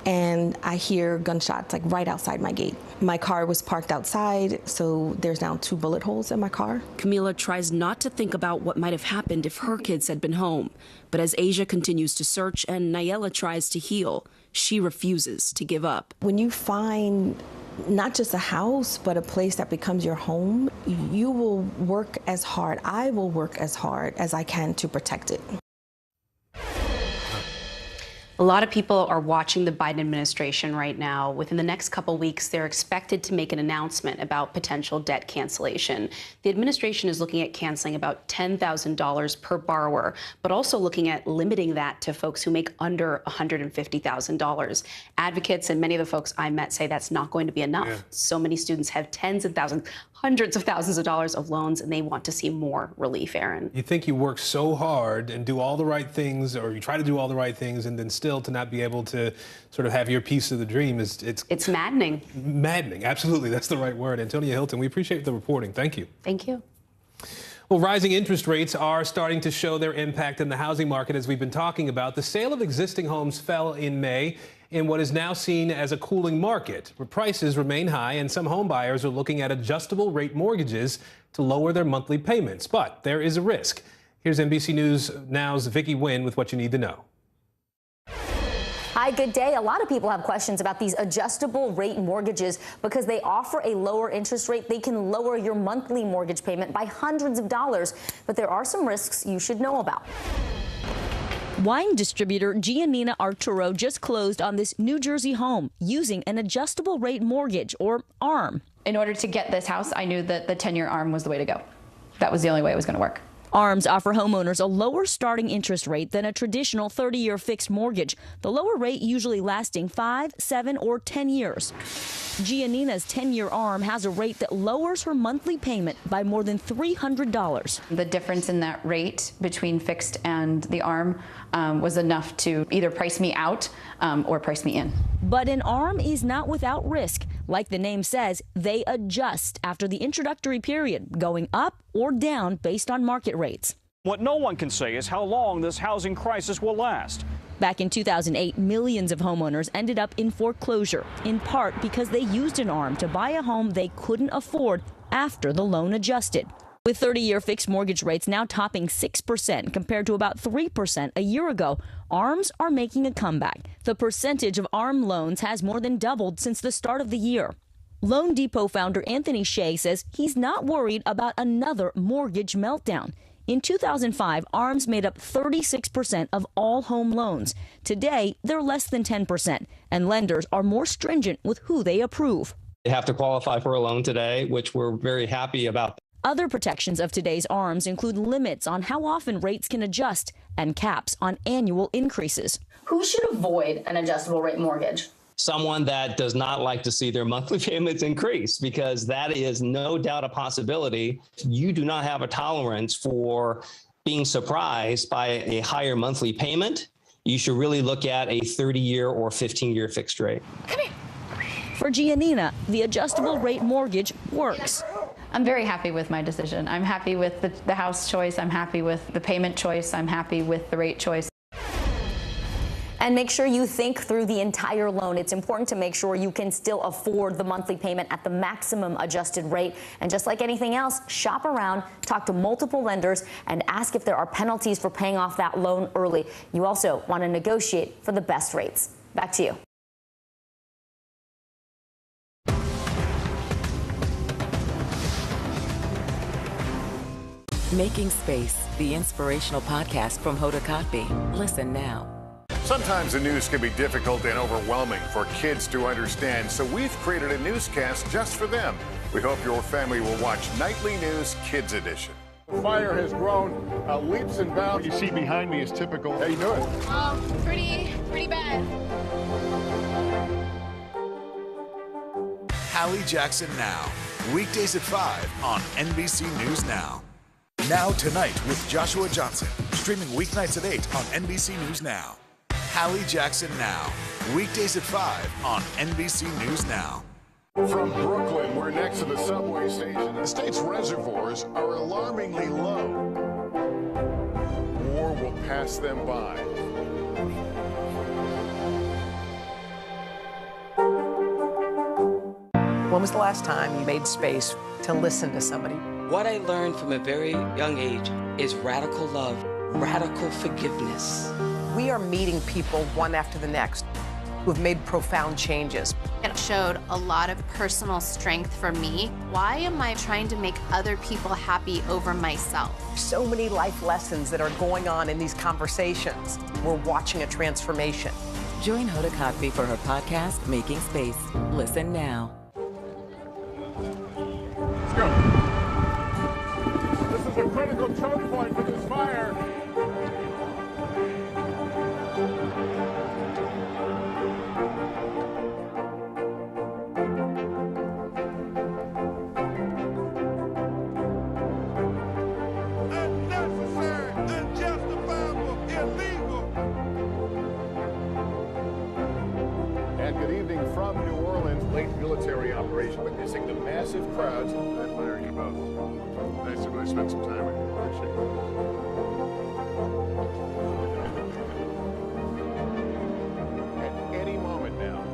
And I hear gunshots like right outside my gate. My car was parked outside, so there's now 2 bullet holes in my car. Camila tries not to think about what might have happened if her kids had been home. But as Asia continues to search and Nayela tries to heal, she refuses to give up. When you find not just a house, but a place that becomes your home, you will work as hard. I will work as hard as I can to protect it. A lot of people are watching the Biden administration right now. Within the next couple weeks, they're expected to make an announcement about potential debt cancellation. The administration is looking at canceling about $10,000 per borrower, but also looking at limiting that to folks who make under $150,000. Advocates and many of the folks I met say that's not going to be enough. Yeah. So many students have tens of thousands, hundreds of thousands of dollars of loans, and they want to see more relief, Aaron. You think you work so hard and do all the right things, or you try to do all the right things, and then still to not be able to sort of have your piece of the dream it's maddening. Maddening, absolutely. That's the right word. Antonia Hilton, we appreciate the reporting. Thank you. Thank you. Well, rising interest rates are starting to show their impact in the housing market, as we've been talking about. The sale of existing homes fell in May in what is now seen as a cooling market, where prices remain high and some home buyers are looking at adjustable rate mortgages to lower their monthly payments. But there is a risk. Here's NBC News Now's Vicki Nguyen with what you need to know. Hi, good day. A lot of people have questions about these adjustable rate mortgages because they offer a lower interest rate. They can lower your monthly mortgage payment by hundreds of dollars. But there are some risks you should know about. Wine distributor Giannina Arturo just closed on this New Jersey home using an adjustable rate mortgage, or ARM. In order to get this house, I knew that the 10-year ARM was the way to go. That was the only way it was going to work. ARMs offer homeowners a lower starting interest rate than a traditional 30-year fixed mortgage, the lower rate usually lasting 5, 7, or 10 years. Giannina's 10-year ARM has a rate that lowers her monthly payment by more than $300. The difference in that rate between fixed and the ARM was enough to either price me out or price me in. But an ARM is not without risk. Like the name says, they adjust after the introductory period, going up or down based on market rates. What no one can say is how long this housing crisis will last. Back in 2008, millions of homeowners ended up in foreclosure, in part because they used an ARM to buy a home they couldn't afford after the loan adjusted. With 30-year fixed mortgage rates now topping 6% compared to about 3% a year ago, ARMs are making a comeback. The percentage of ARM loans has more than doubled since the start of the year. Loan Depot founder Anthony Shea says he's not worried about another mortgage meltdown. In 2005, ARMs made up 36% of all home loans. Today, they're less than 10%, and lenders are more stringent with who they approve. They have to qualify for a loan today, which we're very happy about. Other protections of today's ARMs include limits on how often rates can adjust and caps on annual increases. Who should avoid an adjustable rate mortgage? Someone that does not like to see their monthly payments increase, because that is no doubt a possibility. You do not have a tolerance for being surprised by a higher monthly payment. You should really look at a 30-year or 15-year fixed rate. Come here. For Giannina, the adjustable rate mortgage works. I'm very happy with my decision. I'm happy with the house choice. I'm happy with the payment choice. I'm happy with the rate choice. And make sure you think through the entire loan. It's important to make sure you can still afford the monthly payment at the maximum adjusted rate. And just like anything else, shop around, talk to multiple lenders, and ask if there are penalties for paying off that loan early. You also want to negotiate for the best rates. Back to you. Making Space, the inspirational podcast from Hoda Kotb. Listen now. Sometimes the news can be difficult and overwhelming for kids to understand, so we've created a newscast just for them. We hope your family will watch Nightly News Kids Edition. The fire has grown leaps and bounds. What you see behind me is typical. How you doing? Pretty bad. Hallie Jackson Now, weekdays at 5 on NBC News Now. Now Tonight with Joshua Johnson, streaming weeknights at 8 on NBC News Now. Hallie Jackson Now, weekdays at 5 on NBC News Now. From Brooklyn, we're next to the subway station. The state's reservoirs are alarmingly low. War will pass them by. When was the last time you made space to listen to somebody? What I learned from a very young age is radical love, radical forgiveness. We are meeting people one after the next who've made profound changes. It showed a lot of personal strength for me. Why am I trying to make other people happy over myself? So many life lessons that are going on in these conversations. We're watching a transformation. Join Hoda Kotb for her podcast, Making Space. Listen now. Let's go. This is a critical choke point for this fire. Military operation, witnessing the massive crowds. I admire you both. Nice to really spend some time with you. Appreciate it. At any moment now.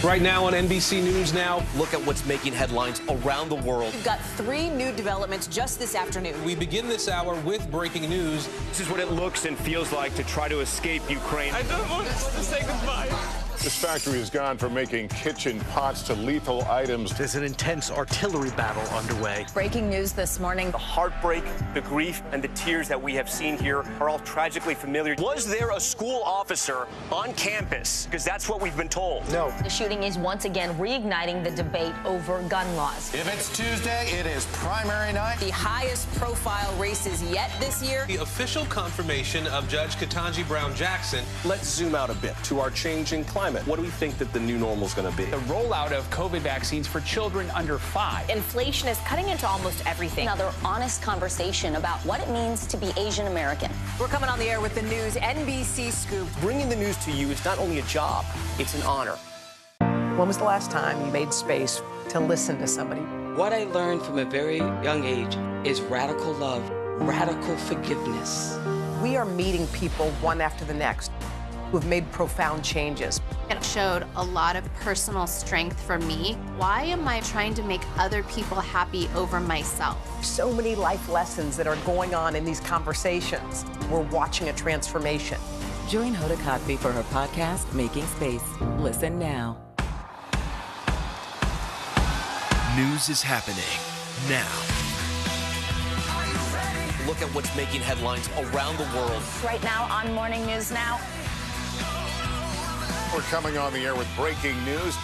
Right now on NBC News Now, look at what's making headlines around the world. We've got 3 new developments just this afternoon. We begin this hour with breaking news. This is what it looks and feels like to try to escape Ukraine. I don't want to say goodbye. This factory has gone from making kitchen pots to lethal items. There's an intense artillery battle underway. Breaking news this morning. The heartbreak, the grief, and the tears that we have seen here are all tragically familiar. Was there a school officer on campus? Because that's what we've been told. No. The shooting is once again reigniting the debate over gun laws. If it's Tuesday, it is primary night. The highest profile races yet this year. The official confirmation of Judge Ketanji Brown Jackson. Let's zoom out a bit to our changing climate. What do we think that the new normal is going to be? The rollout of COVID vaccines for children under 5. Inflation is cutting into almost everything. Another honest conversation about what it means to be Asian American. We're coming on the air with the news NBC Scoop. Bringing the news to you is not only a job, it's an honor. When was the last time you made space to listen to somebody? What I learned from a very young age is radical love, radical forgiveness. We are meeting people one after the next who've made profound changes. It showed a lot of personal strength for me. Why am I trying to make other people happy over myself? So many life lessons that are going on in these conversations. We're watching a transformation. Join Hoda Kotb for her podcast, Making Space. Listen now. News is happening now. Look at what's making headlines around the world. Right now on Morning News Now. We're coming on the air with breaking news.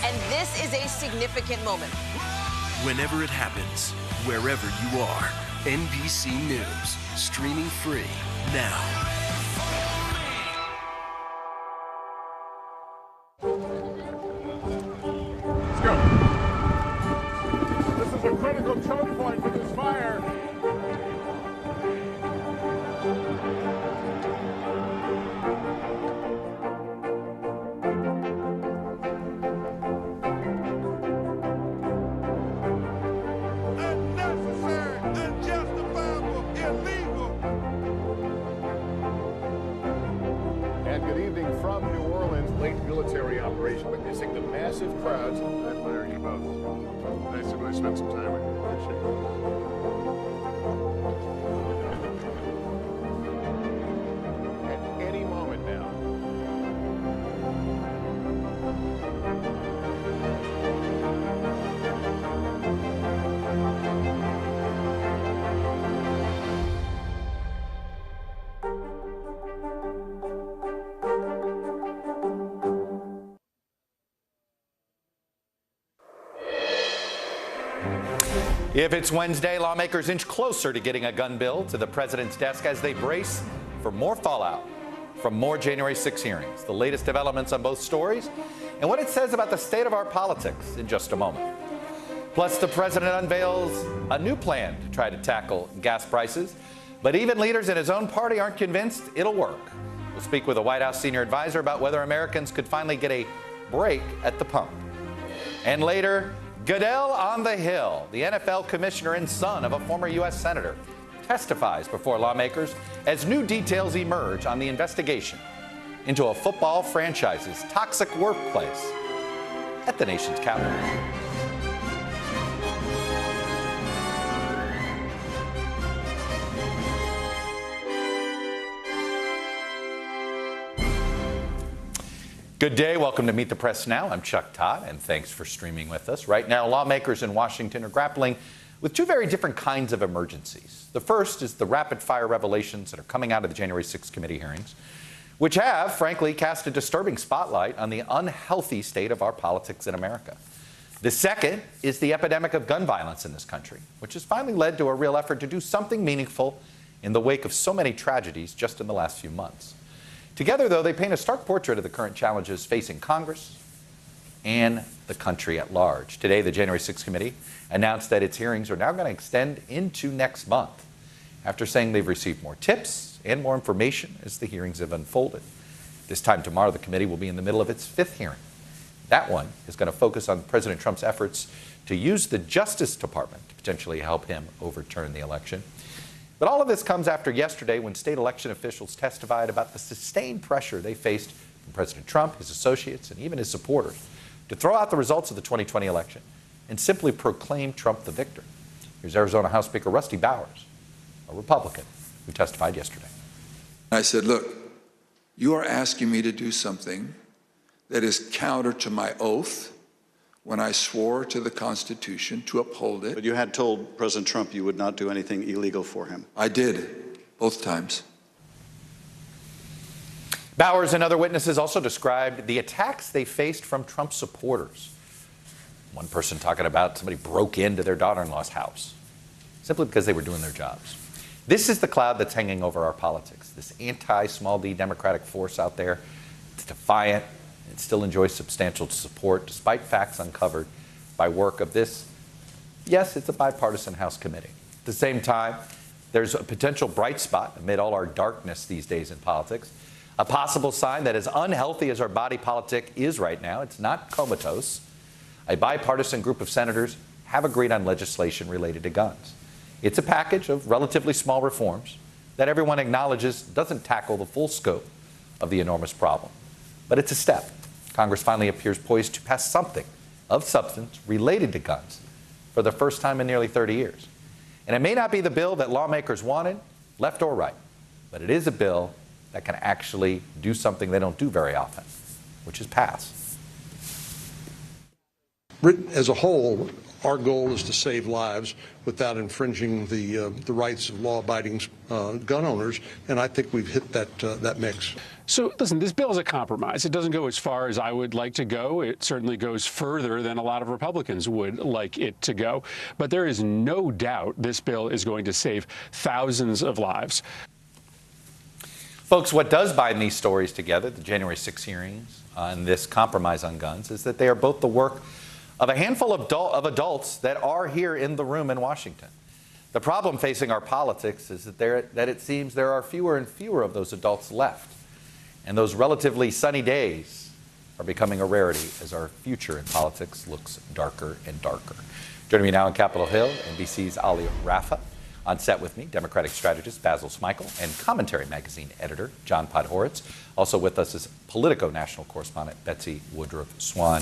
And this is a significant moment. Whenever it happens, wherever you are, NBC News, streaming free now. critical choke point for this fire. Unnecessary, unjustifiable, illegal. And good evening from New Orleans. Late military operation witnessing the massive crowds. I admire you both. Nice to really spend some time with you. Appreciate it. At any moment now. If it's Wednesday, lawmakers inch closer to getting a gun bill to the president's desk as they brace for more fallout from more January 6 hearings. The latest developments on both stories and what it says about the state of our politics in just a moment. Plus, the president unveils a new plan to try to tackle gas prices, but even leaders in his own party aren't convinced it'll work. We'll speak with a White House senior advisor about whether Americans could finally get a break at the pump. And later, Goodell on the Hill, the NFL commissioner and son of a former U.S. senator, testifies before lawmakers as new details emerge on the investigation into a football franchise's toxic workplace at the nation's capital. Good day. Welcome to Meet the Press Now. I'm Chuck Todd, and thanks for streaming with us. Right now, lawmakers in Washington are grappling with two very different kinds of emergencies. The first is the rapid-fire revelations that are coming out of the January 6 committee hearings, which have, frankly, cast a disturbing spotlight on the unhealthy state of our politics in America. The second is the epidemic of gun violence in this country, which has finally led to a real effort to do something meaningful in the wake of so many tragedies just in the last few months. Together, though, they paint a stark portrait of the current challenges facing Congress and the country at large. Today, the January 6 committee announced that its hearings are now going to extend into next month, after saying they've received more tips and more information as the hearings have unfolded. This time tomorrow, the committee will be in the middle of its fifth hearing. That one is going to focus on President Trump's efforts to use the Justice Department to potentially help him overturn the election. But all of this comes after yesterday when state election officials testified about the sustained pressure they faced from President Trump, his associates, and even his supporters to throw out the results of the 2020 election and simply proclaim Trump the victor. Here's Arizona House Speaker Rusty Bowers, a Republican, who testified yesterday. I said, look, you are asking me to do something that is counter to my oath when I swore to the Constitution to uphold it. But you had told President Trump you would not do anything illegal for him. I did, both times. Bowers and other witnesses also described the attacks they faced from Trump supporters. One person talking about somebody broke into their daughter-in-law's house simply because they were doing their jobs. This is the cloud that's hanging over our politics, this anti-small d Democratic force out there. It's defiant. It still enjoys substantial support despite facts uncovered by work of this. Yes, it's a bipartisan House committee. At the same time, there's a potential bright spot amid all our darkness these days in politics. A possible sign that as unhealthy as our body politic is right now, it's not comatose. A bipartisan group of senators have agreed on legislation related to guns. It's a package of relatively small reforms that everyone acknowledges doesn't tackle the full scope of the enormous problem. But it's a step. Congress finally appears poised to pass something of substance related to guns for the first time in nearly 30 years. And it may not be the bill that lawmakers wanted, left or right, but it is a bill that can actually do something they don't do very often, which is pass. As a whole, our goal is to save lives without infringing the rights of law-abiding gun owners, and I think we've hit that mix. So, listen, this bill is a compromise. It doesn't go as far as I would like to go. It certainly goes further than a lot of Republicans would like it to go. But there is no doubt this bill is going to save thousands of lives. Folks, what does bind these stories together, the January 6 hearings and this compromise on guns, is that they are both the work of a handful of adults that are here in the room in Washington. The problem facing our politics is that it seems there are fewer and fewer of those adults left. And those relatively sunny days are becoming a rarity as our future in politics looks darker and darker. Joining me now on Capitol Hill, NBC's Ali Rafa. On set with me, Democratic strategist Basil Smikle and Commentary Magazine editor John Podhoretz. Also with us is Politico national correspondent Betsy Woodruff Swan.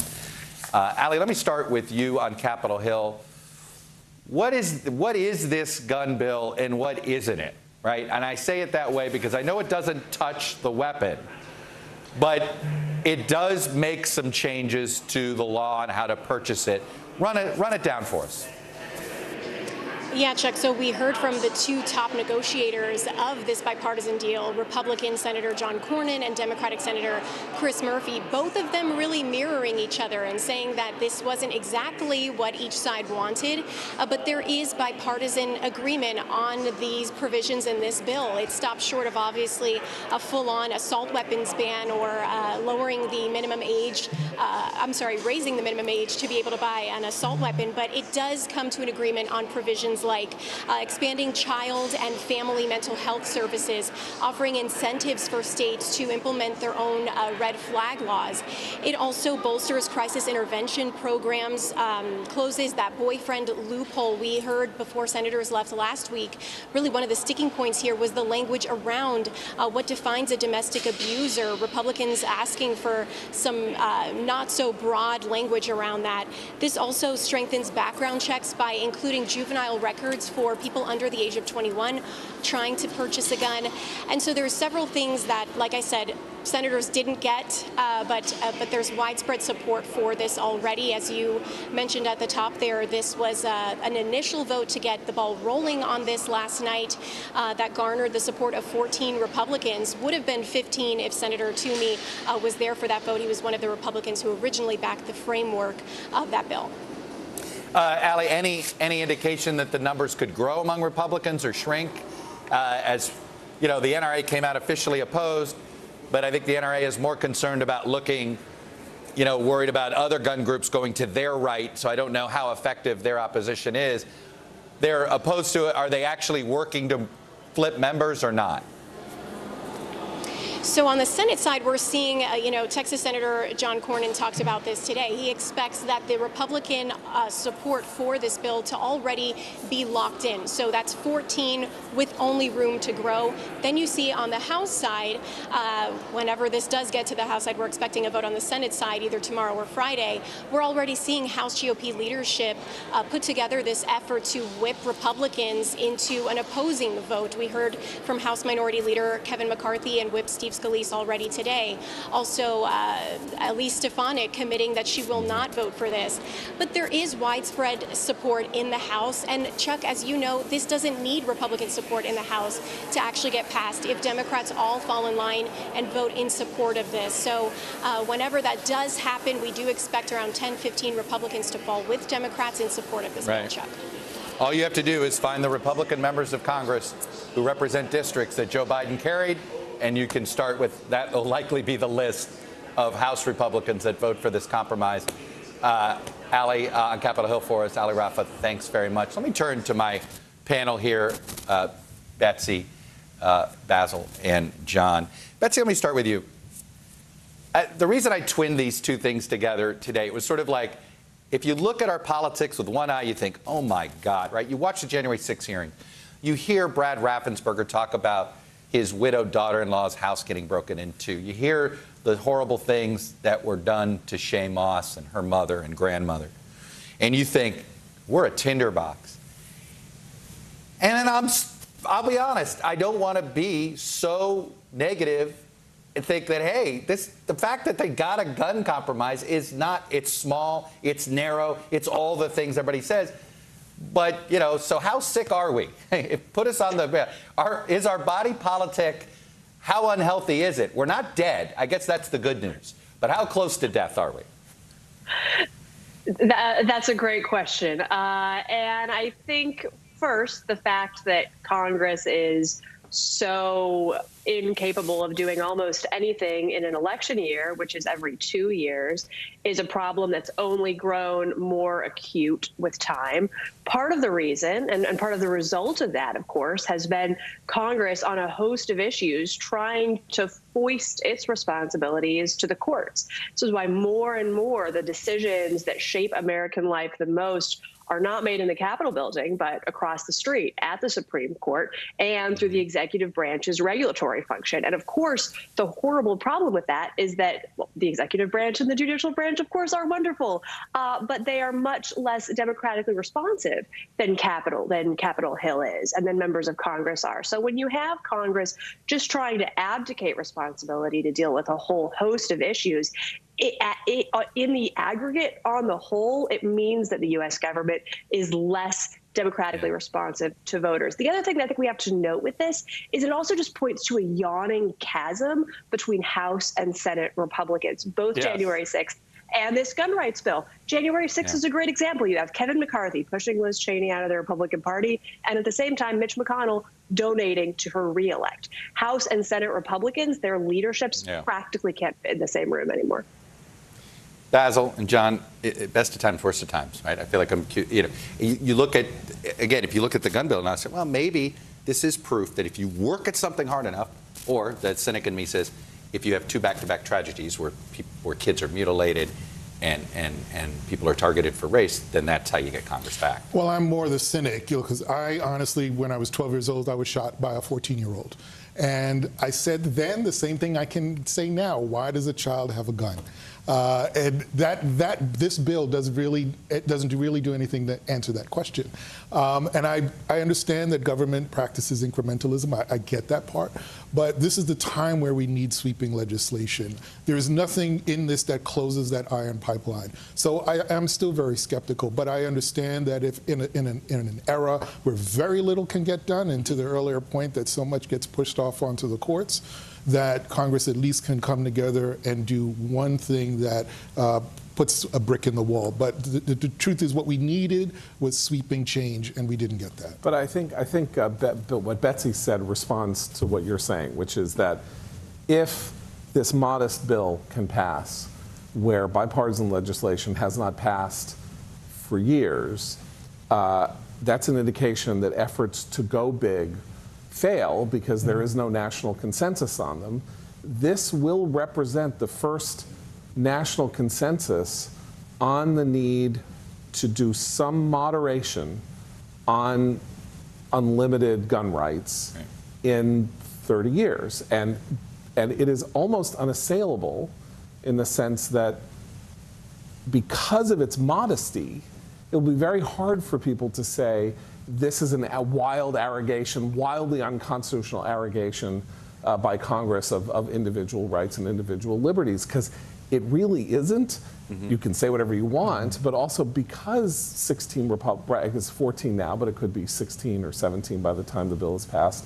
Ali, let me start with you on Capitol Hill. What is this gun bill and what isn't it, right? And I say it that way because I know it doesn't touch the weapon, but it does make some changes to the law on how to purchase it. Run it down for us. Yeah, Chuck, so we heard from the two top negotiators of this bipartisan deal, Republican Senator John Cornyn and Democratic Senator Chris Murphy, both of them really mirroring each other and saying that this wasn't exactly what each side wanted, but there is bipartisan agreement on these provisions in this bill. It stops short of obviously a full-on assault weapons ban or lowering the minimum age, raising the minimum age to be able to buy an assault weapon, but it does come to an agreement on provisions like expanding child and family mental health services, offering incentives for states to implement their own red flag laws. It also bolsters crisis intervention programs, closes that boyfriend loophole we heard before senators left last week. Really one of the sticking points here was the language around what defines a domestic abuser. Republicans asking for some not so broad language around that. This also strengthens background checks by including juvenile records for people under the age of 21 trying to purchase a gun. And so there's several things that, like I said, senators didn't get, but there's widespread support for this already. As you mentioned at the top there, this was an initial vote to get the ball rolling on this last night that garnered the support of 14 Republicans. Would have been 15 if Senator Toomey was there for that vote. He was one of the Republicans who originally backed the framework of that bill. Ali, any indication that the numbers could grow among Republicans or shrink? As you know, the NRA came out officially opposed, but I think the NRA is more concerned about looking, worried about other gun groups going to their right. So I don't know how effective their opposition is. They're opposed to it. Are they actually working to flip members or not? So on the Senate side, we're seeing, Texas Senator John Cornyn talked about this today. He expects that the Republican support for this bill to already be locked in. So that's 14 with only room to grow. Then you see on the House side, whenever this does get to the House side, we're expecting a vote on the Senate side either tomorrow or Friday. We're already seeing House GOP leadership put together this effort to whip Republicans into an opposing vote. We heard from House Minority Leader Kevin McCarthy and Whip Steve Scalise already today. Also, Elise Stefanik committing that she will not vote for this. But there is widespread support in the House. And Chuck, as you know, this doesn't need Republican support in the House to actually get passed if Democrats all fall in line and vote in support of this. So whenever that does happen, we do expect around 10, 15 Republicans to fall with Democrats in support of this bill, Chuck. All you have to do is find the Republican members of Congress who represent districts that Joe Biden carried, and you can start with that. Will likely be the list of House Republicans that vote for this compromise. Ali, on Capitol Hill for us, Ali Rafa, thanks very much. Let me turn to my panel here, Betsy, Basil, and John. Betsy, let me start with you. The reason I twinned these two things together today, it was sort of like, if you look at our politics with one eye, you think, oh my God, right? You watch the January 6th hearing. You hear Brad Raffensperger talk about his widowed daughter-in-law's house getting broken into. You hear the horrible things that were done to Shaye Moss and her mother and grandmother. And you think, we're a tinderbox. And then I'll be honest, I don't want to be so negative and think that, hey, the fact that they got a gun compromise is not, it's small, it's narrow, it's all the things everybody says. But, so how sick are we? Put us on the, is our body politic, how unhealthy is it? We're not dead. I guess that's the good news. But how close to death are we? That's a great question. And I think, first, the fact that Congress is so incapable of doing almost anything in an election year, which is every 2 years, is a problem that's only grown more acute with time. Part of the reason and part of the result of that, of course, has been Congress on a host of issues trying to foist its responsibilities to the courts. This is why more and more the decisions that shape American life the most are not made in the Capitol building, but across the street at the Supreme Court and through the executive branch's regulatory function. And of course, the horrible problem with that is that the executive branch and the judicial branch, of course, are wonderful, but they are much less democratically responsive than Capitol Hill is, and then members of Congress are. So when you have Congress just trying to abdicate responsibility to deal with a whole host of issues, in the aggregate, on the whole, it means that the U.S. government is less democratically responsive to voters. The other thing that I think we have to note with this is it also just points to a yawning chasm between House and Senate Republicans, both January 6th and this gun rights bill. January 6th is a great example. You have Kevin McCarthy pushing Liz Cheney out of the Republican Party, and at the same time, Mitch McConnell donating to her reelect. House and Senate Republicans, their leaderships practically can't fit in the same room anymore. Basil and John, best of times, worst of times, right? I feel like you look at, again, if you look at the gun bill and I say, well, maybe this is proof that if you work at something hard enough, or that cynic in me says, if you have two back-to-back tragedies where kids are mutilated and people are targeted for race, then that's how you get Congress back. Well, I'm more the cynic, because I honestly, when I was 12 years old, I was shot by a 14-year-old. And I said then the same thing I can say now. Why does a child have a gun? And this bill doesn't really do anything to answer that question. And I understand that government practices incrementalism. I get that part. But this is the time where we need sweeping legislation. There is nothing in this that closes that iron pipeline. So I am still very skeptical. But I understand that if in an era where very little can get done, and to the earlier point that so much gets pushed off onto the courts, that Congress at least can come together and do one thing that puts a brick in the wall. But the truth is, what we needed was sweeping change, and we didn't get that. But I think what Betsy said responds to what you're saying, which is that if this modest bill can pass, where bipartisan legislation has not passed for years, that's an indication that efforts to go big fail because there is no national consensus on them. This will represent the first national consensus on the need to do some moderation on unlimited gun rights in 30 years. And it is almost unassailable in the sense that because of its modesty, it will be very hard for people to say this is a wild arrogation, wildly unconstitutional arrogation by Congress of individual rights and individual liberties, because it really isn't. You can say whatever you want, but also because 16 Republicans, I guess 14 now, but it could be 16 or 17 by the time the bill is passed.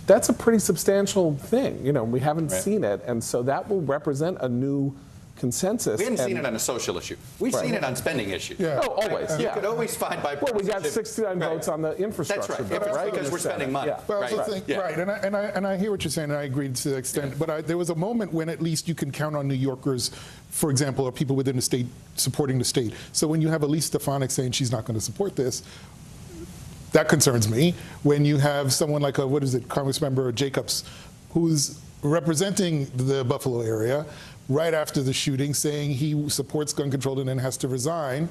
That's a pretty substantial thing. We haven't seen it, and so that will represent a new consensus. We haven't seen it on a social issue. We've seen it on spending issues. Oh, always. You could always find bipartisan. Well, we got 69 votes on the infrastructure bill. That's right. Because we're spending money. Right. And I hear what you're saying, and I agree to the extent. But there was a moment when at least you can count on New Yorkers, for example, or people within the state supporting the state. So when you have Elise Stefanik saying she's not going to support this, that concerns me. When you have someone like Congressmember Jacobs, who's representing the Buffalo area, right after the shooting, saying he supports gun control and then has to resign,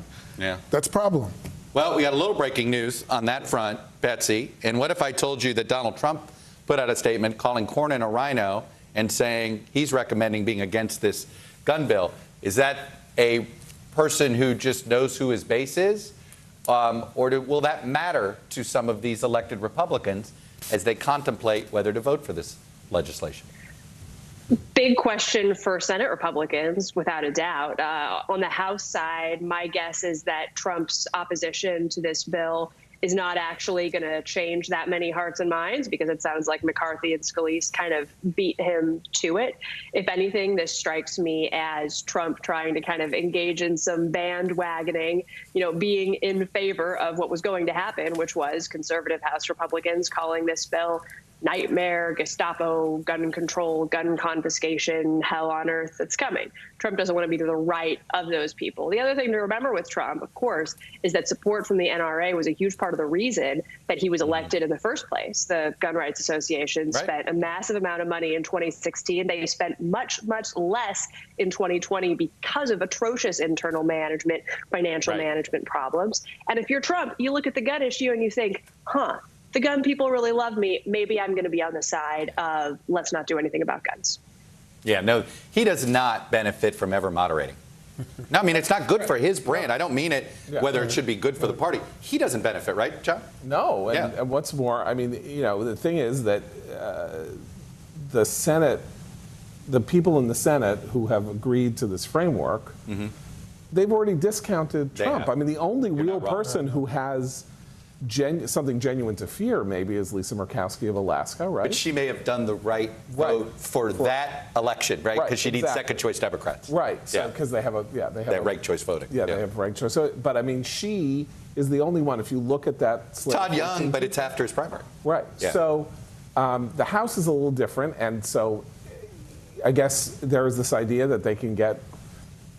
that's a problem. Well, we got a little breaking news on that front, Betsy. And what if I told you that Donald Trump put out a statement calling Cornyn a rhino and saying he's recommending being against this gun bill? Is that a person who just knows who his base is? Or will that matter to some of these elected Republicans as they contemplate whether to vote for this legislation? Big question for Senate Republicans, without a doubt. On the House side, my guess is that Trump's opposition to this bill is not actually going to change that many hearts and minds, because it sounds like McCarthy and Scalise kind of beat him to it. If anything, this strikes me as Trump trying to kind of engage in some bandwagoning, being in favor of what was going to happen, which was conservative House Republicans calling this bill nightmare, Gestapo, gun control, gun confiscation, hell on earth that's coming. Trump doesn't want to be to the right of those people. The other thing to remember with Trump, of course, is that support from the NRA was a huge part of the reason that he was elected in the first place. The Gun Rights Association spent a massive amount of money in 2016. They spent much, much less in 2020 because of atrocious internal management, financial management problems. And if you're Trump, you look at the gun issue and you think, the gun people really love me. Maybe I'm going to be on the side of let's not do anything about guns. Yeah, no, he does not benefit from ever moderating. No, I mean, it's not good for his brand. I don't mean it whether it should be good for the party. He doesn't benefit, right, John? No, and what's more, I mean, the thing is that the Senate, the people in the Senate who have agreed to this framework, they've already discounted Trump. I mean, the only real person who has something genuine to fear maybe is Lisa Murkowski of Alaska, right? But she may have done the right vote for that election, right? Because she needs second choice Democrats. Right. So because they have ranked choice voting. Yeah, they have ranked choice. So, but I mean, she is the only one. If you look at that slate, Todd Young, but it's after his primary. Right. Yeah. So the House is a little different, and so I guess there is this idea that they can get,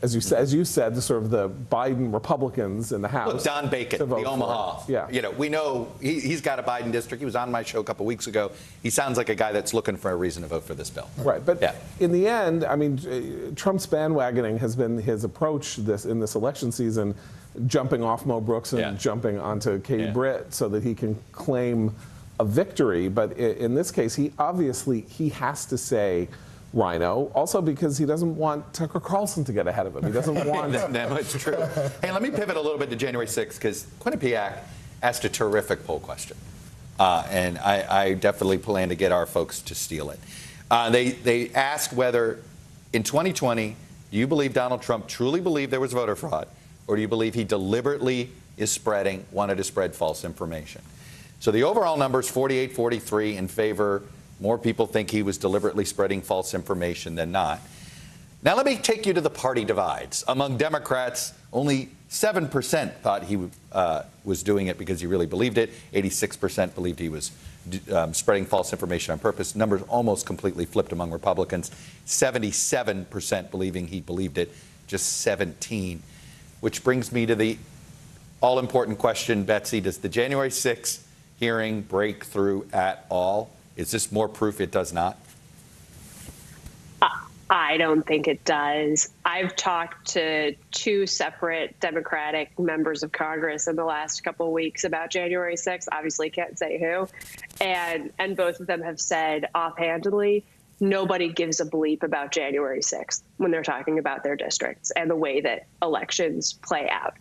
as you said, the sort of the Biden Republicans in the House. Look, Don Bacon, the Omaha. Yeah. We know he's got a Biden district. He was on my show a couple weeks ago. He sounds like a guy that's looking for a reason to vote for this bill. Right. But in the end, I mean, Trump's bandwagoning has been his approach in this election season, jumping off Mo Brooks and jumping onto Katie Britt so that he can claim a victory. But in this case, he has to say Rhino, also because he doesn't want Tucker Carlson to get ahead of him. He doesn't want... No, it's true. Hey, let me pivot a little bit to January 6th, because Quinnipiac asked a terrific poll question, and I definitely plan to get our folks to steal it. They asked whether, in 2020, do you believe Donald Trump truly believed there was voter fraud, or do you believe he deliberately wanted to spread false information? So the overall number is 48-43 in favor. More people think he was deliberately spreading false information than not. Now let me take you to the party divides. Among Democrats, only 7% thought he was doing it because he really believed it. 86% believed he was spreading false information on purpose. Numbers almost completely flipped among Republicans. 77% believing he believed it, just 17. Which brings me to the all-important question, Betsy. Does the January 6th hearing break through at all? Is this more proof it does not? I don't think it does. I've talked to two separate Democratic members of Congress in the last couple of weeks about January 6th. Obviously can't say who. And both of them have said offhandedly, nobody gives a bleep about January 6th when they're talking about their districts and the way that elections play out.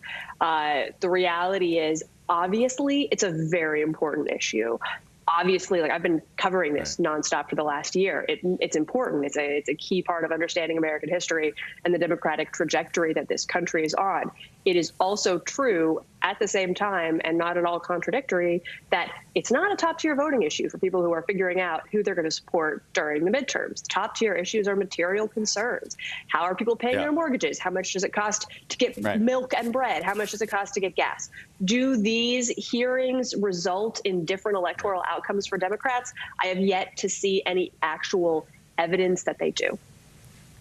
The reality is, obviously, it's a very important issue. Obviously, like, I've been covering this nonstop for the last year. It's important. It's a key part of understanding American history and the democratic trajectory that this country is on. It is also true at the same time, and not at all contradictory, that it's not a top-tier voting issue for people who are figuring out who they're going to support during the midterms. Top-tier issues are material concerns. How are people paying their mortgages? How much does it cost to get milk and bread? How much does it cost to get gas? Do these hearings result in different electoral outcomes for Democrats? I have yet to see any actual evidence that they do.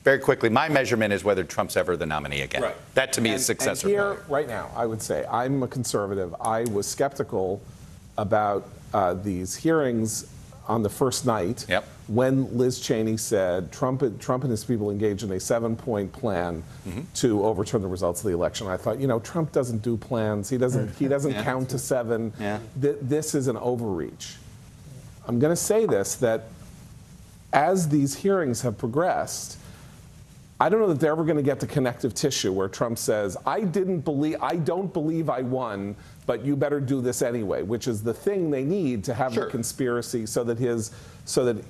Very quickly, my measurement is whether Trump's ever the nominee again. Right. That, to me, is success or failure. Here, right now, I would say I'm a conservative. I was skeptical about these hearings on the first night when Liz Cheney said Trump and his people engaged in a 7-point plan to overturn the results of the election. I thought, Trump doesn't do plans. He doesn't count to 7. This is an overreach. I'm going to say this, that as these hearings have progressed, I don't know that they're ever going to get to connective tissue where Trump says, I don't believe I won, but you better do this anyway, which is the thing they need to have the conspiracy so that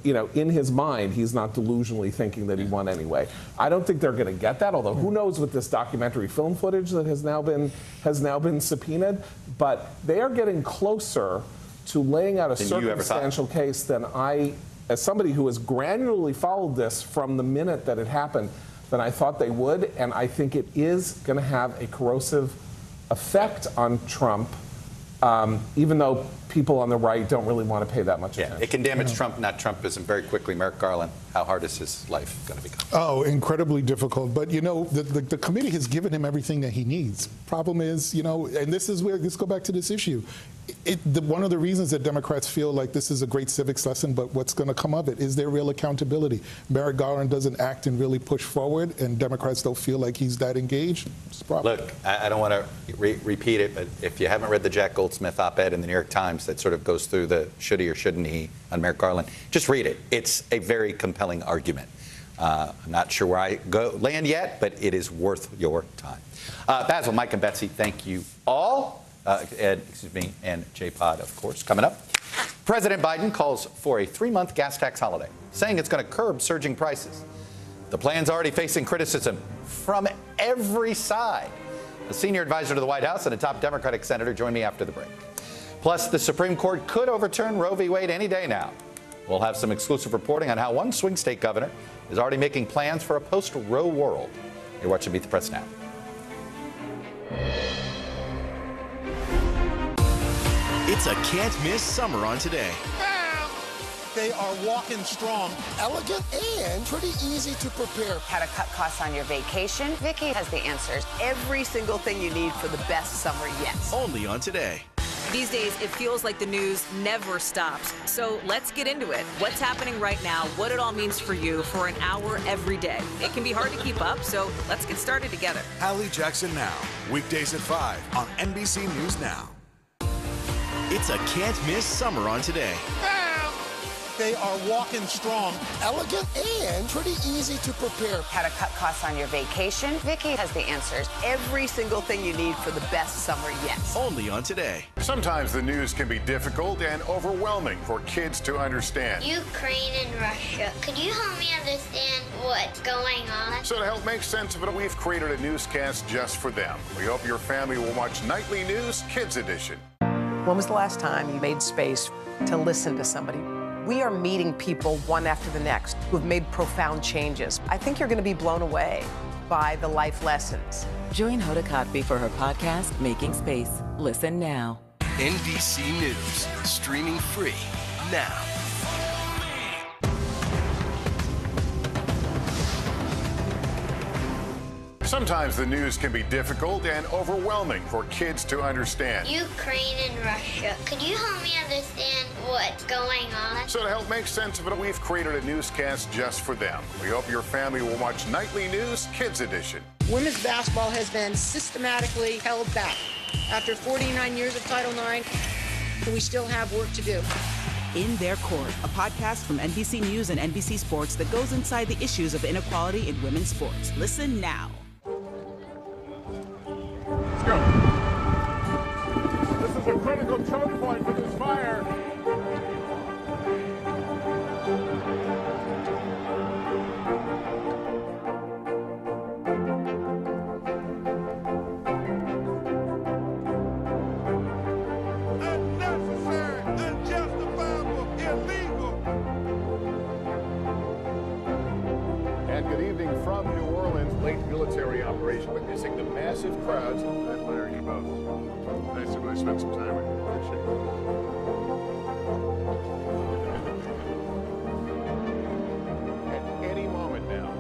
in his mind, he's not delusionally thinking that he won anyway. I don't think they're going to get that, although who knows with this documentary film footage that has now been subpoenaed. but they are getting closer to laying out a circumstantial case than I, as somebody who has granularly followed this from the minute that it happened, than I thought they would. And I think it is going to have a corrosive effect on Trump, even though people on the right don't really want to pay that much attention. It can damage Trump, not Trumpism, very quickly. Merrick Garland, how hard is his life going to become? Oh, incredibly difficult. But, you know, the committee has given him everything that he needs. Problem is, you know, and this is where, let's go back to this issue. One of the reasons that Democrats feel like this is a great civics lesson, but what's going to come of it is there real accountability. Merrick Garland doesn't act and really push forward, and Democrats don't feel like he's that engaged. It's a problem. Look, I don't want to repeat it, but if you haven't read the Jack Goldsmith op-ed in the New York Times that sort of goes through the should he or shouldn't he on Merrick Garland, just read it. It's a very compelling argument. I'm not sure where I land yet, but it is worth your time. Basil, Mike, and Betsy, thank you all. Ed, and J-Pod, of course, coming up. President Biden calls for a 3-month gas tax holiday, saying it's going to curb surging prices. The plan's already facing criticism from every side. A senior advisor to the White House and a top Democratic senator join me after the break. Plus, the Supreme Court could overturn Roe v. Wade any day now. We'll have some exclusive reporting on how one swing state governor is already making plans for a post-Roe world. You're watching Meet the Press Now. It's a can't-miss summer on Today. They are walking strong, elegant, and pretty easy to prepare. How to cut costs on your vacation? Vicky has the answers. Every single thing you need for the best summer yet. Only on Today. These days, it feels like the news never stops. So let's get into it. What's happening right now, what it all means for you for an hour every day. It can be hard to keep up, so let's get started together. Hallie Jackson Now, weekdays at 5 on NBC News Now. It's a can't-miss summer on Today. they are walking strong, elegant, and pretty easy to prepare. How to cut costs on your vacation? Vicky has the answers. Every single thing you need for the best summer yet. Only on Today. Sometimes the news can be difficult and overwhelming for kids to understand. Ukraine and Russia. Could you help me understand what's going on? So to help make sense of it, we've created a newscast just for them. We hope your family will watch Nightly News Kids Edition. When was the last time you made space to listen to somebody? We are meeting people one after the next who have made profound changes. I think you're going to be blown away by the life lessons. Join Hoda Kotb for her podcast, Making Space. Listen now. NBC News, streaming free now. Sometimes the news can be difficult and overwhelming for kids to understand. Ukraine and Russia. Could you help me understand what's going on? So to help make sense of it, we've created a newscast just for them. We hope your family will watch Nightly News Kids Edition. Women's basketball has been systematically held back. After 49 years of Title IX, we still have work to do. In Their Court, a podcast from NBC News and NBC Sports that goes inside the issues of inequality in women's sports. Listen now. Let's go. This is a critical choke point for this fire. Unnecessary, unjustifiable, illegal. And good evening from New Orleans. Late military operation witnessing the massive crowds. I admire you both. Nice to really spend some time with you. Appreciate it. At any moment now.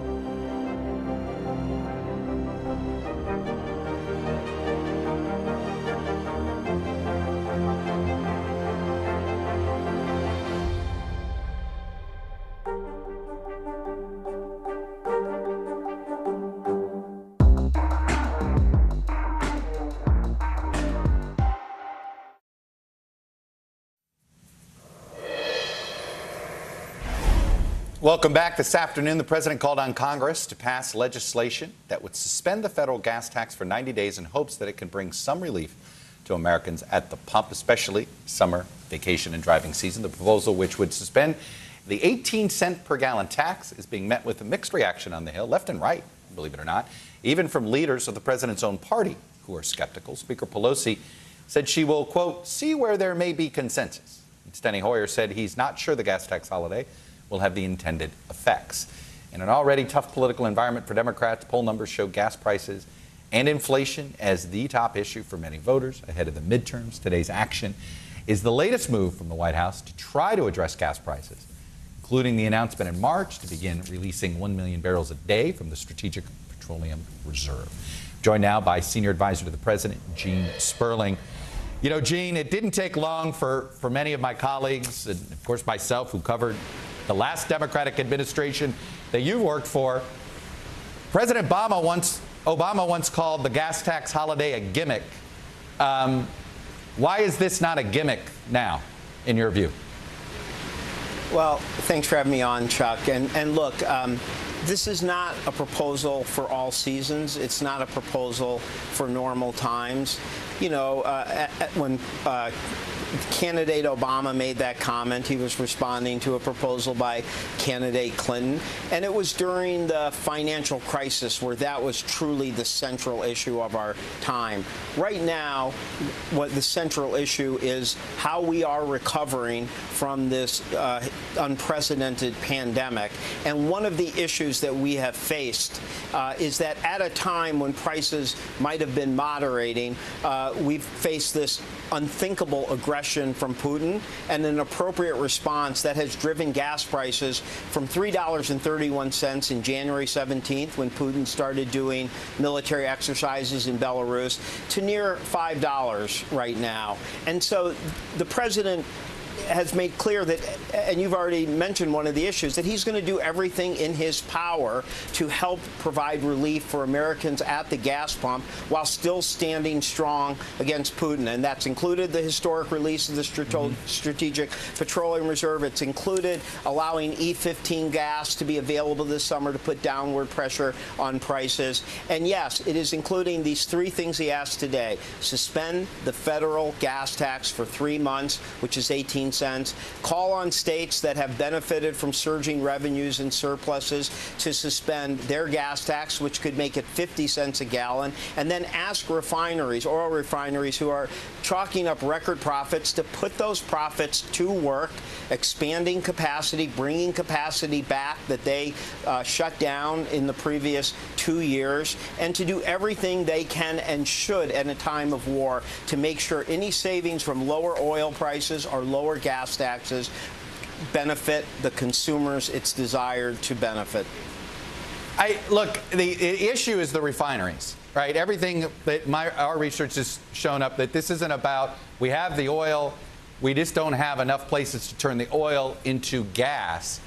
Welcome back. This afternoon, the president called on Congress to pass legislation that would suspend the federal gas tax for 90 days in hopes that it can bring some relief to Americans at the pump, especially summer vacation and driving season. The proposal, which would suspend the 18-cent per gallon tax, is being met with a mixed reaction on the Hill, left and right, believe it or not, even from leaders of the president's own party who are skeptical. Speaker Pelosi said she will, quote, see where there may be consensus. Steny Hoyer said he's not sure the gas tax holiday will have the intended effects. In an already tough political environment for Democrats, poll numbers show gas prices and inflation as the top issue for many voters ahead of the midterms. Today's action is the latest move from the White House to try to address gas prices, including the announcement in March to begin releasing 1 million barrels a day from the Strategic Petroleum Reserve. Joined now by Senior Advisor to the President, Gene Sperling. You know, Gene, it didn't take long for many of my colleagues, and of course myself, who covered the last Democratic administration that you worked for. President Obama once called the gas tax holiday a gimmick. Why is this not a gimmick now, in your view? Well, thanks for having me on, Chuck. And look, this is not a proposal for all seasons. It's not a proposal for normal times. You know, when candidate Obama made that comment, he was responding to a proposal by candidate Clinton. And it was during the financial crisis where that was truly the central issue of our time. Right now, what the central issue is how we are recovering from this unprecedented pandemic. And one of the issues that we have faced is that at a time when prices might have been moderating, we've faced this unthinkable aggression from Putin and an appropriate response that has driven gas prices from $3.31 in January 17th, when Putin started doing military exercises in Belarus, to near $5 right now. And so the president has made clear that, and you've already mentioned one of the issues, that he's going to do everything in his power to help provide relief for Americans at the gas pump while still standing strong against Putin. And that's included the historic release of the Strategic Petroleum Reserve. It's included allowing E15 gas to be available this summer to put downward pressure on prices. And yes, it is including these three things he asked today: suspend the federal gas tax for 3 months, which is 18 cents, call on states that have benefited from surging revenues and surpluses to suspend their gas tax, which could make it 50 cents a gallon, and then ask refineries, oil refineries who are chalking up record profits, to put those profits to work, expanding capacity, bringing capacity back that they shut down in the previous 2 years, and to do everything they can and should at a time of war to make sure any savings from lower oil prices or lower gas taxes benefit the consumers it's desired to benefit. Look, the issue is the refineries, right? Everything that our research has shown up that this isn't about, we have the oil, we just don't have enough places to turn the oil into gas.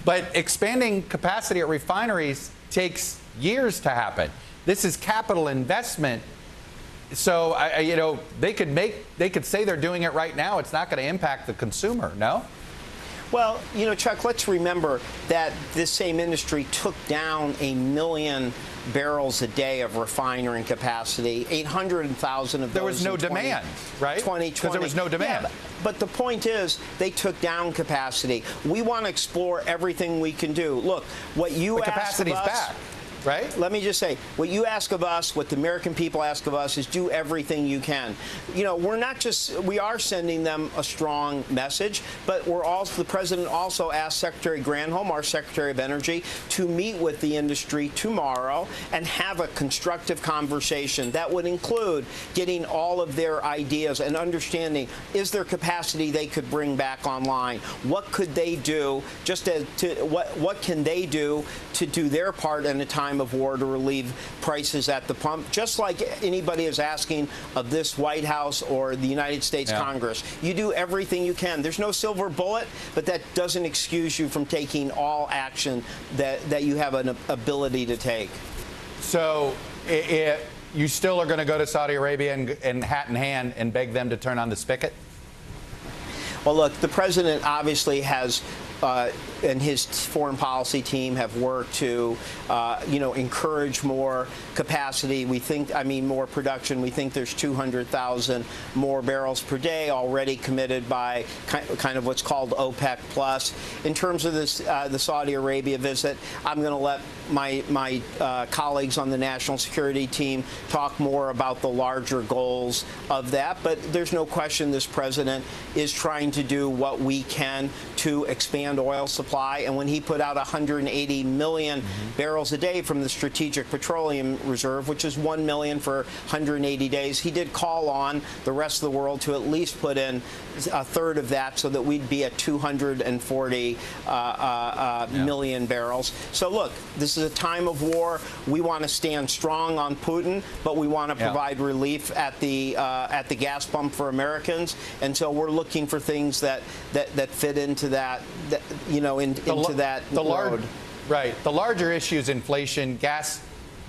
But expanding capacity at refineries takes years to happen. This is capital investment. So, you know, they could say they're doing it right now. It's not going to impact the consumer, no? Well, you know, Chuck, let's remember that this same industry took down 1 million barrels a day of refinery capacity, 800,000 of those. There was no demand, right? 2020. Because there was no demand. Yeah, but the point is, they took down capacity. We want to explore everything we can do. Look, what you asked of us, back. Right? Let me just say, what you ask of us, what the American people ask of us, is do everything you can. You know, we are sending them a strong message, but the president also asked Secretary Granholm, our Secretary of Energy, to meet with the industry tomorrow and have a constructive conversation that would include getting all of their ideas and understanding, is there capacity they could bring back online? What could they do, what can they do to do their part in a time of war to relieve prices at the pump, just like anybody is asking of this White House or the United States Congress. You do everything you can. There's no silver bullet, but that doesn't excuse you from taking all action that you have an ability to take. So you still are going to go to Saudi Arabia and hat in hand and beg them to turn on the spigot? Well, look, the president obviously has and his foreign policy team have worked to, encourage more capacity. We think, more production. We think there's 200,000 more barrels per day already committed by kind of what's called OPEC plus. In terms of this, the Saudi Arabia visit, I'm going to let my colleagues on the national security team talk more about the larger goals of that. But there's no question this president is trying to do what we can to expand oil supply. And when he put out 180 million barrels a day from the Strategic Petroleum Reserve, which is 1 million for 180 days, he did call on the rest of the world to at least put in a third of that so that we'd be at 240 million barrels. So look, this is a time of war. We want to stand strong on Putin, but we want to provide relief at the gas pump for Americans. And so we're looking for things that fit into that, into that road. Right. The larger issue is inflation.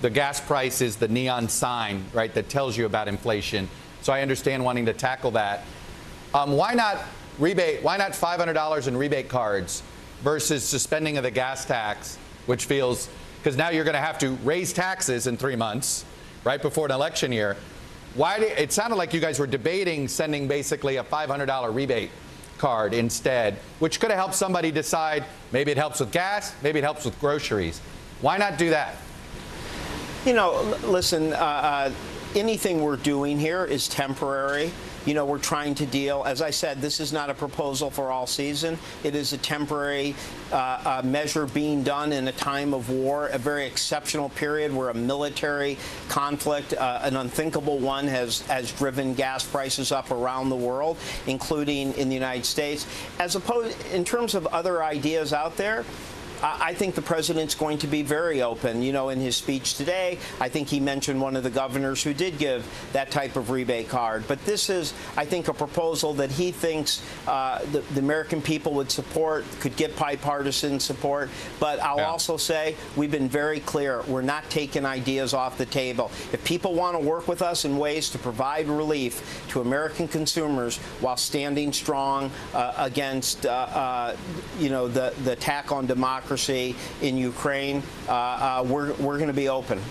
The gas price is the neon sign, right, that tells you about inflation. So I understand wanting to tackle that. Why not rebate? Why not $500 in rebate cards versus suspending of the gas tax, which feels, because now you're going to have to raise taxes in 3 months, right before an election year. It sounded like you guys were debating sending basically a $500 rebate card instead, which could have helped somebody decide maybe it helps with gas, maybe it helps with groceries. Why not do that? Listen, anything we're doing here is temporary. We're trying to deal, as I said, this is not a proposal for all season. It is a temporary measure being done in a time of war, a very exceptional period where a military conflict, an unthinkable one, has driven gas prices up around the world, including in the United States. As opposed, in terms of other ideas out there, I think the president's going to be very open. In his speech today, I think he mentioned one of the governors who did give that type of rebate card. But this is, I think, a proposal that he thinks the American people would support, could get bipartisan support. But I'll also say we've been very clear. We're not taking ideas off the table. If people want to work with us in ways to provide relief to American consumers while standing strong against, the attack on democracy in Ukraine, we're going to be open.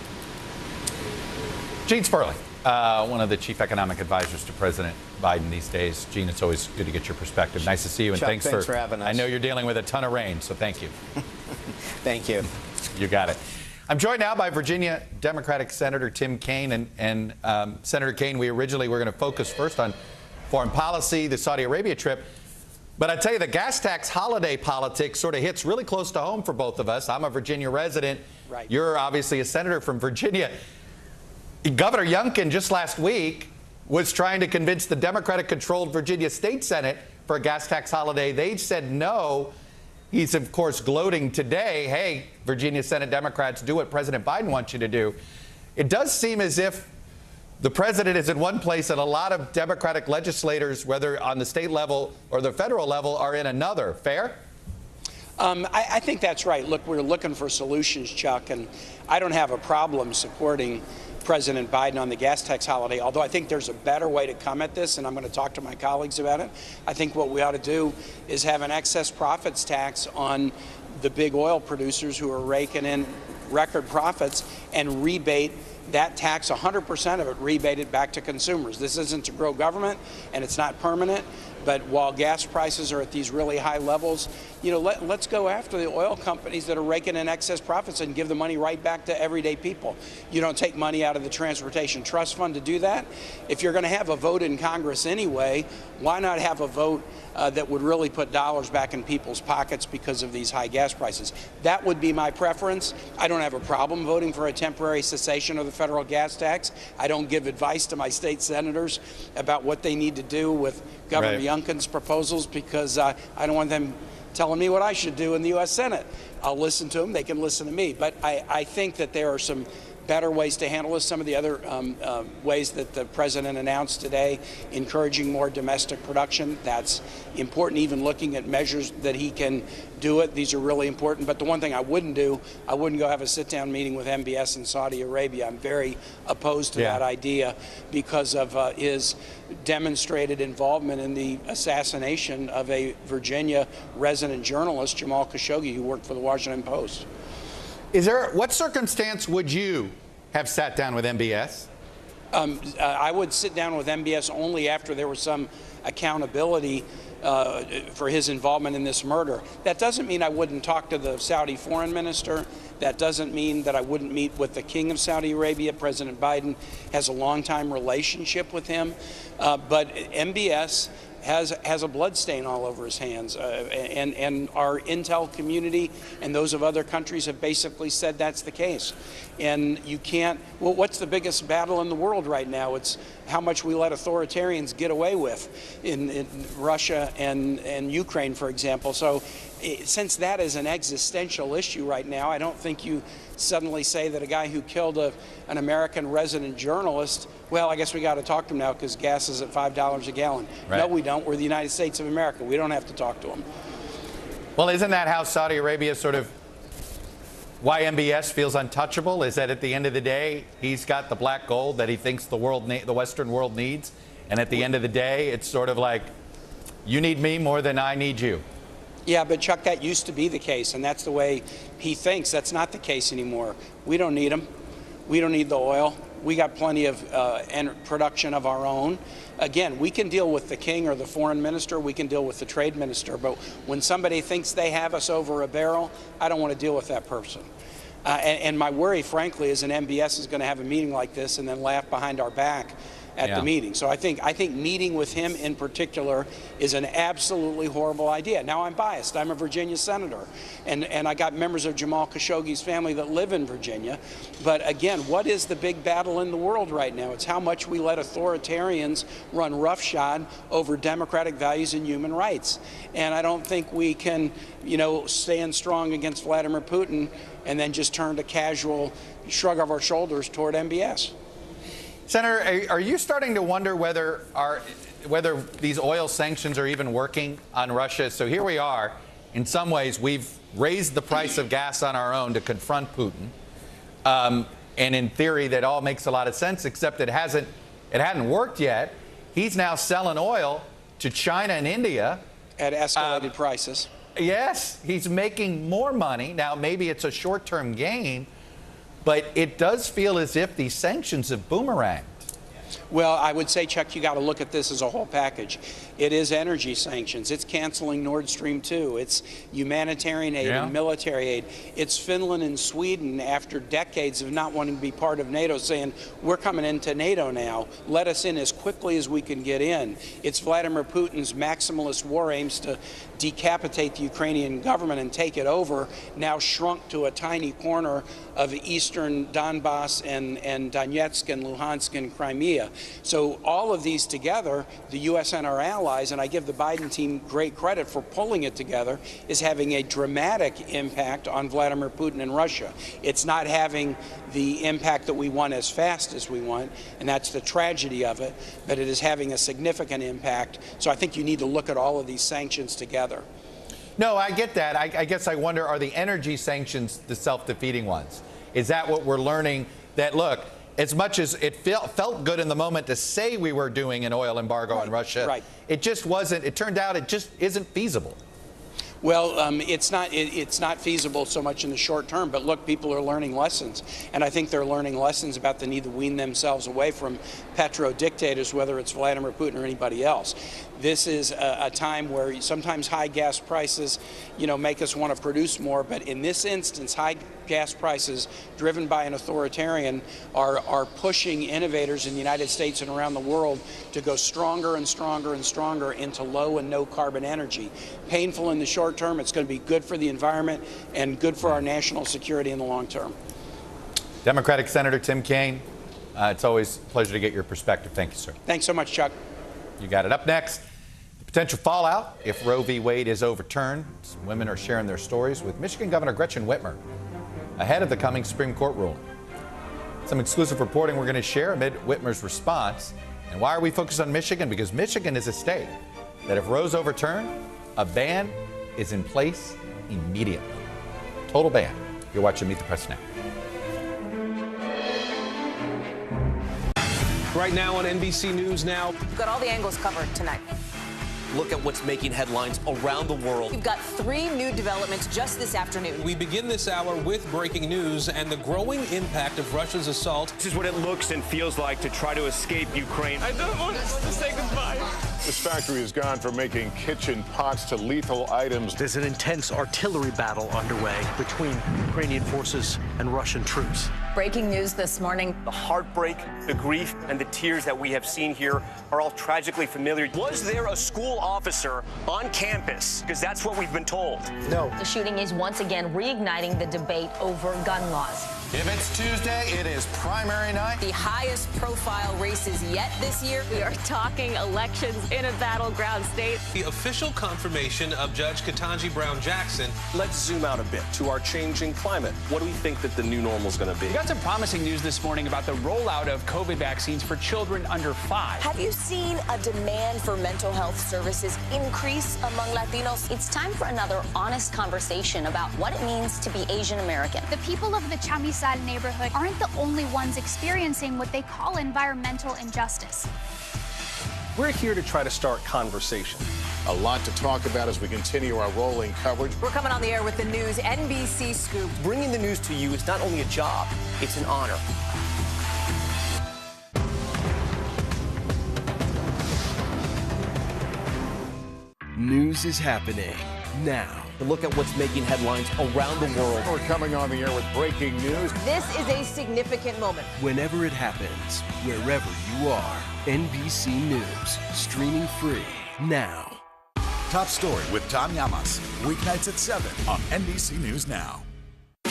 Gene Sperling, one of the chief economic advisors to President Biden these days. Gene, it's always good to get your perspective. Nice to see you, and Chuck, thanks for having us. I know you're dealing with a ton of rain, so thank you. Thank you. You got it. I'm joined now by Virginia Democratic Senator Tim Kaine, and Senator Kaine, we originally were going to focus first on foreign policy, the Saudi Arabia trip. But I tell you, the gas tax holiday politics sort of hits really close to home for both of us. I'm a Virginia resident. Right. You're obviously a senator from Virginia. Governor Youngkin just last week was trying to convince the Democratic-controlled Virginia State Senate for a gas tax holiday. They said no. He's, of course, gloating today, hey, Virginia Senate Democrats, do what President Biden wants you to do. It does seem as if the president is in one place and a lot of Democratic legislators, whether on the state level or the federal level, are in another. Fair? I think that's right. Look, we're looking for solutions, Chuck, and I don't have a problem supporting President Biden on the gas tax holiday, although I think there's a better way to come at this, and I'm going to talk to my colleagues about it. I think what we ought to do is have an excess profits tax on the big oil producers who are raking in record profits and rebate that tax, 100% of it rebated back to consumers. This isn't to grow government, and it's not permanent. But while gas prices are at these really high levels, let's go after the oil companies that are raking in excess profits and give the money right back to everyday people. You don't take money out of the Transportation Trust Fund to do that. If you're going to have a vote in Congress anyway, why not have a vote that would really put dollars back in people's pockets because of these high gas prices? That would be my preference. I don't have a problem voting for a temporary cessation of the federal gas tax. I don't give advice to my state senators about what they need to do with Governor Youngkin's proposals because I don't want them telling me what I should do in the U.S. Senate. I'll listen to them. They can listen to me. But I think that there are some better ways to handle this. Some of the other ways that the president announced today, encouraging more domestic production, that's important. Even looking at measures that he can do it, these are really important. But the one thing I wouldn't do, I wouldn't go have a sit-down meeting with MBS in Saudi Arabia. I'm very opposed to that idea because of his demonstrated involvement in the assassination of a Virginia resident journalist, Jamal Khashoggi, who worked for the Washington Post. What circumstance would you have sat down with MBS? I would sit down with MBS only after there was some accountability for his involvement in this murder. That doesn't mean I wouldn't talk to the Saudi foreign minister. That doesn't mean that I wouldn't meet with the King of Saudi Arabia. President Biden has a long-time relationship with him. But MBS has a blood stain all over his hands, and our intel community and those of other countries have basically said that's the case. And you can't, well, what's the biggest battle in the world right now? It's how much we let authoritarians get away with in Russia and Ukraine, for example. So since that is an existential issue right now, I don't think you suddenly say that a guy who killed an American resident journalist, well, I guess we got to talk to him now because gas is at $5 a gallon. Right. No, we don't. We're the United States of America. We don't have to talk to him. Well, isn't that how Saudi Arabia sort of, why MBS feels untouchable? Is that at the end of the day, he's got the black gold that he thinks the Western world needs, and at the end of the day, it's sort of like, you need me more than I need you. Yeah, but Chuck, that used to be the case, and that's the way he thinks. That's not the case anymore. We don't need him. We don't need the oil. We got plenty of production of our own. Again, we can deal with the king or the foreign minister. We can deal with the trade minister. But when somebody thinks they have us over a barrel, I don't want to deal with that person. And my worry, frankly, is an MBS is going to have a meeting like this and then laugh behind our back at the meeting. So I think meeting with him in particular is an absolutely horrible idea. Now, I'm biased. I'm a Virginia senator, and I got members of Jamal Khashoggi's family that live in Virginia. But again, what is the big battle in the world right now? It's how much we let authoritarians run roughshod over democratic values and human rights. And I don't think we can, stand strong against Vladimir Putin and then just turn to casual shrug of our shoulders toward MBS. Senator, are you starting to wonder whether these oil sanctions are even working on Russia? So here we are. In some ways, we've raised the price of gas on our own to confront Putin. And in theory, that all makes a lot of sense, except it hadn't worked yet. He's now selling oil to China and India. At escalated prices. Yes, he's making more money. Now, maybe it's a short-term gain, but it does feel as if these sanctions have boomeranged. Well, I would say, Chuck, you got to look at this as a whole package. It is energy sanctions. It's canceling Nord Stream 2. It's humanitarian aid and military aid. It's Finland and Sweden, after decades of not wanting to be part of NATO, saying, we're coming into NATO now. Let us in as quickly as we can get in. It's Vladimir Putin's maximalist war aims to decapitate the Ukrainian government and take it over, now shrunk to a tiny corner of eastern Donbass and Donetsk and Luhansk and Crimea. So all of these together, the U.S. and our allies, and I give the Biden team great credit for pulling it together, is having a dramatic impact on Vladimir Putin and Russia. It's not having the impact that we want as fast as we want, and that's the tragedy of it, but it is having a significant impact. So I think you need to look at all of these sanctions together. No, I get that. I guess I wonder, are the energy sanctions the self-defeating ones? Is that what we're learning? That, look, as much as it felt good in the moment to say we were doing an oil embargo on Russia, it just wasn't. It turned out it just isn't feasible. Well, it's not feasible so much in the short term, but look, people are learning lessons, and I think they're learning lessons about the need to wean themselves away from petro-dictators, whether it's Vladimir Putin or anybody else. This is a time where sometimes high gas prices, make us want to produce more, but in this instance, high gas prices driven by an authoritarian are pushing innovators in the United States and around the world to go stronger and stronger and stronger into low and no carbon energy. Painful in the short term, it's going to be good for the environment and good for our national security in the long term. Democratic Senator Tim Kaine, it's always a pleasure to get your perspective. Thank you, sir. Thanks so much, Chuck. You got it. Up next, the potential fallout if Roe v. Wade is overturned. Some women are sharing their stories with Michigan Governor Gretchen Whitmer ahead of the coming Supreme Court ruling. Some exclusive reporting we're going to share amid Whitmer's response. And why are we focused on Michigan? Because Michigan is a state that if Roe's overturned, a ban is in place immediately. Total ban. You're watching Meet the Press Now. Right now on NBC News Now. We've got all the angles covered tonight. Look at what's making headlines around the world. We've got 3 new developments just this afternoon. We begin this hour with breaking news and the growing impact of Russia's assault. This is what it looks and feels like to try to escape Ukraine. I don't want to say goodbye. This factory has gone from making kitchen pots to lethal items. There's an intense artillery battle underway between Ukrainian forces and Russian troops. Breaking news this morning. The heartbreak, the grief, and the tears that we have seen here are all tragically familiar. Was there a school officer on campus? Because that's what we've been told. No. The shooting is once again reigniting the debate over gun laws. If it's Tuesday, it is primary night. The highest profile races yet this year. We are talking elections in a battleground state. The official confirmation of Judge Ketanji Brown Jackson. Let's zoom out a bit to our changing climate. What do we think that the new normal is going to be? We got some promising news this morning about the rollout of COVID vaccines for children under 5. Have you seen a demand for mental health services increase among Latinos? It's time for another honest conversation about what it means to be Asian American. The people of the Chamizal neighborhood aren't the only ones experiencing what they call environmental injustice. We're here to try to start conversation. A lot to talk about as we continue our rolling coverage. We're coming on the air with the news NBC Scoop. Bringing the news to you is not only a job, it's an honor. News is happening now. Look at what's making headlines around the world. We're coming on the air with breaking news. This is a significant moment. Whenever it happens, wherever you are, NBC News, streaming free now. Top Story with Tom Llamas, weeknights at 7 on NBC News Now.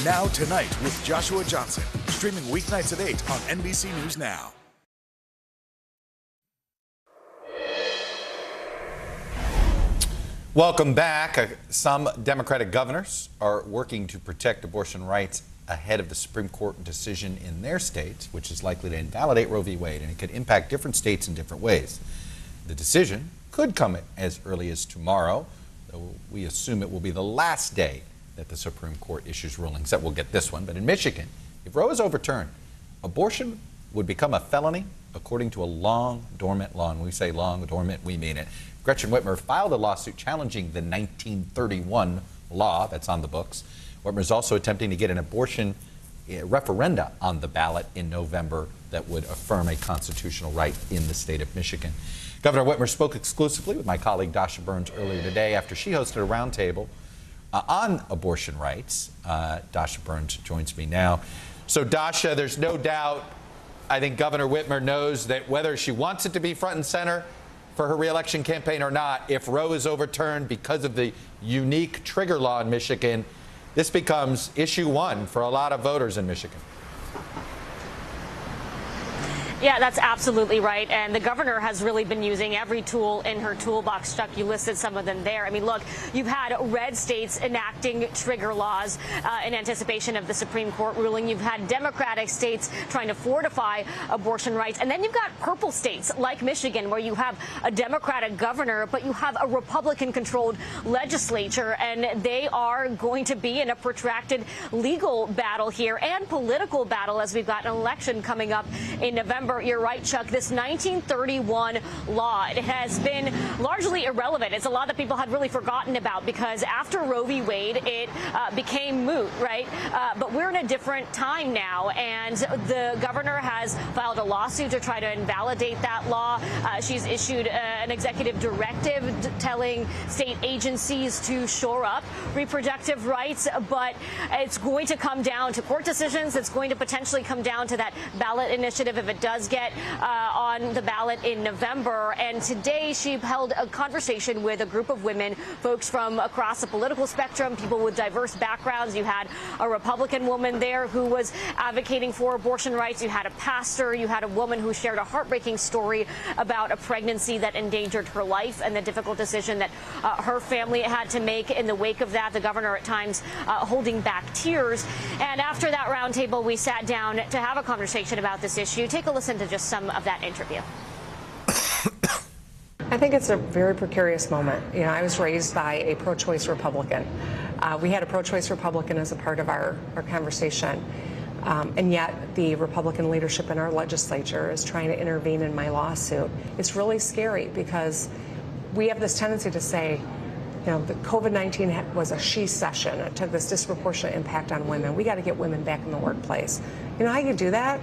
Now Tonight with Joshua Johnson, streaming weeknights at 8 on NBC News Now. Welcome back. Some Democratic governors are working to protect abortion rights ahead of the Supreme Court decision in their states, which is likely to invalidate Roe v. Wade, and it could impact different states in different ways. The decision could come as early as tomorrow, though we assume it will be the last day that the Supreme Court issues rulings. That we'll get this one. But in Michigan, if Roe is overturned, abortion would become a felony according to a long dormant law. And when we say long dormant, we mean it. Gretchen Whitmer filed a lawsuit challenging the 1931 law that's on the books. Whitmer is also attempting to get an abortion referenda on the ballot in November that would affirm a constitutional right in the state of Michigan. Governor Whitmer spoke exclusively with my colleague Dasha Burns earlier today after she hosted a roundtable on abortion rights. Dasha Burns joins me now. So Dasha, there's no doubt, I think Governor Whitmer knows that whether she wants it to be front and center for her reelection campaign or not, if Roe is overturned because of the unique trigger law in Michigan, this becomes issue 1 for a lot of voters in Michigan. Yeah, that's absolutely right. And the governor has really been using every tool in her toolbox. Chuck, you listed some of them there. I mean, look, you've had red states enacting trigger laws in anticipation of the Supreme Court ruling. You've had Democratic states trying to fortify abortion rights. And then you've got purple states like Michigan, where you have a Democratic governor, but you have a Republican-controlled legislature. And they are going to be in a protracted legal battle here and political battle as we've got an election coming up in November. You're right, Chuck. This 1931 law, it has been largely irrelevant. It's a law that people had really forgotten about because after Roe v. Wade, it became moot, right? But we're in a different time now, and the governor has filed a lawsuit to try to invalidate that law. She's issued an executive directive telling state agencies to shore up reproductive rights, but it's going to come down to court decisions. It's going to potentially come down to that ballot initiative if it does does get on the ballot in November. And today she held a conversation with a group of women, folks from across the political spectrum, people with diverse backgrounds. You had a Republican woman there who was advocating for abortion rights. You had a pastor. You had a woman who shared a heartbreaking story about a pregnancy that endangered her life and the difficult decision that her family had to make in the wake of that. The governor at times holding back tears. And after that roundtable, we sat down to have a conversation about this issue. Take a listen to just some of that interview. I think it's a very precarious moment. You know, I was raised by a pro-choice Republican. We had a pro-choice Republican as a part of our conversation. And yet the Republican leadership in our legislature is trying to intervene in my lawsuit. It's really scary because we have this tendency to say, you know, the COVID-19 was a she session. It took this disproportionate impact on women. We got to get women back in the workplace. You know how you do that?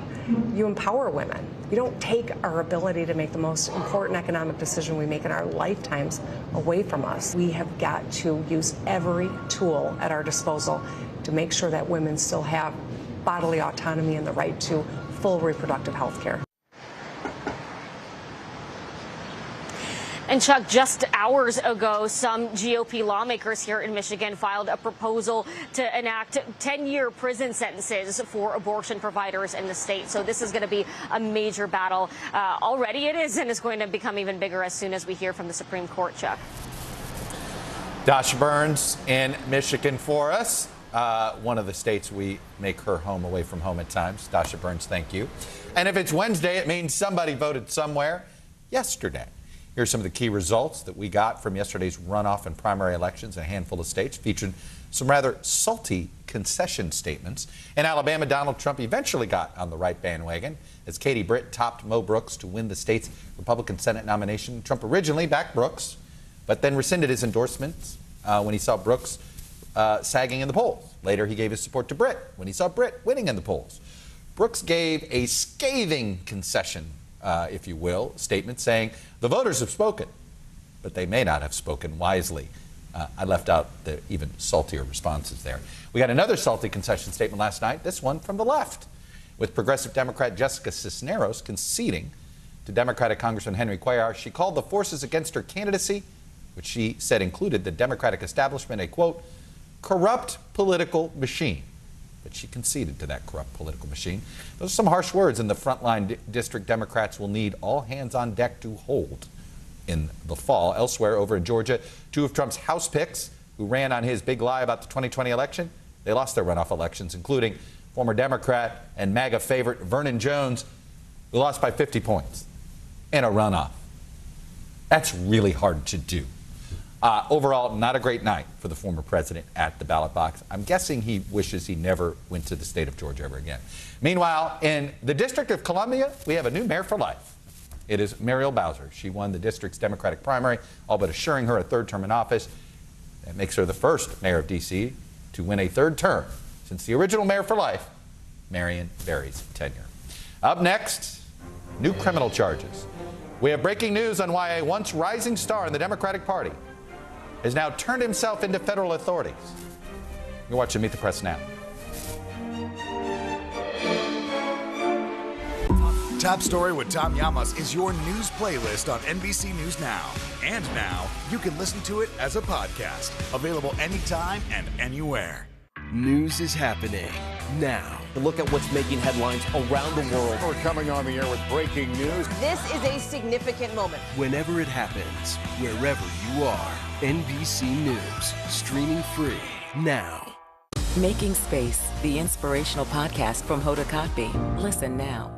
You empower women. You don't take our ability to make the most important economic decision we make in our lifetimes away from us. We have got to use every tool at our disposal to make sure that women still have bodily autonomy and the right to full reproductive health care. And Chuck, just hours ago, some GOP lawmakers here in Michigan filed a proposal to enact 10-year prison sentences for abortion providers in the state. So this is going to be a major battle. Already it is, and it's going to become even bigger as soon as we hear from the Supreme Court, Chuck. Dasha Burns in Michigan for us. One of the states we make her home away from home at times. Dasha Burns, thank you. And if it's Wednesday, it means somebody voted somewhere yesterday. Here's some of the key results that we got from yesterday's runoff and primary elections in a handful of states, featured some rather salty concession statements. In Alabama, Donald Trump eventually got on the right bandwagon as Katie Britt topped Mo Brooks to win the state's Republican Senate nomination. Trump originally backed Brooks, but then rescinded his endorsements when he saw Brooks sagging in the polls. Later, he gave his support to Britt when he saw Britt winning in the polls. Brooks gave a scathing concession, if you will, statement saying the voters have spoken, but they may not have spoken wisely. I left out the even saltier responses there. We got another salty concession statement last night, this one from the left, with progressive Democrat Jessica Cisneros conceding to Democratic Congressman Henry Cuellar. She called the forces against her candidacy, which she said included the Democratic establishment, a, quote, corrupt political machine. But she conceded to that corrupt political machine. Those are some harsh words, and the frontline district Democrats will need all hands on deck to hold in the fall. Elsewhere, over in Georgia, two of Trump's House picks who ran on his big lie about the 2020 election, they lost their runoff elections, including former Democrat and MAGA favorite Vernon Jones, who lost by 50 points in a runoff. That's really hard to do. Overall, not a great night for the former president at the ballot box. I'm guessing he wishes he never went to the state of Georgia ever again. Meanwhile, in the District of Columbia, we have a new mayor for life. It is Muriel Bowser. She won the district's Democratic primary, all but assuring her a third term in office. That makes her the first mayor of D.C. to win a third term since the original mayor for life, Marion Barry's tenure. Up next, new criminal charges. We have breaking news on why a once rising star in the Democratic Party has now turned himself into federal authorities. You're watching Meet the Press Now. Top Story with Tom Llamas is your news playlist on NBC News Now. And now, you can listen to it as a podcast. Available anytime and anywhere. News is happening now. Look at what's making headlines around the world. We're coming on the air with breaking news. This is a significant moment. Whenever it happens, wherever you are, NBC News, streaming free now. Making Space, the inspirational podcast from Hoda Kotb. Listen now.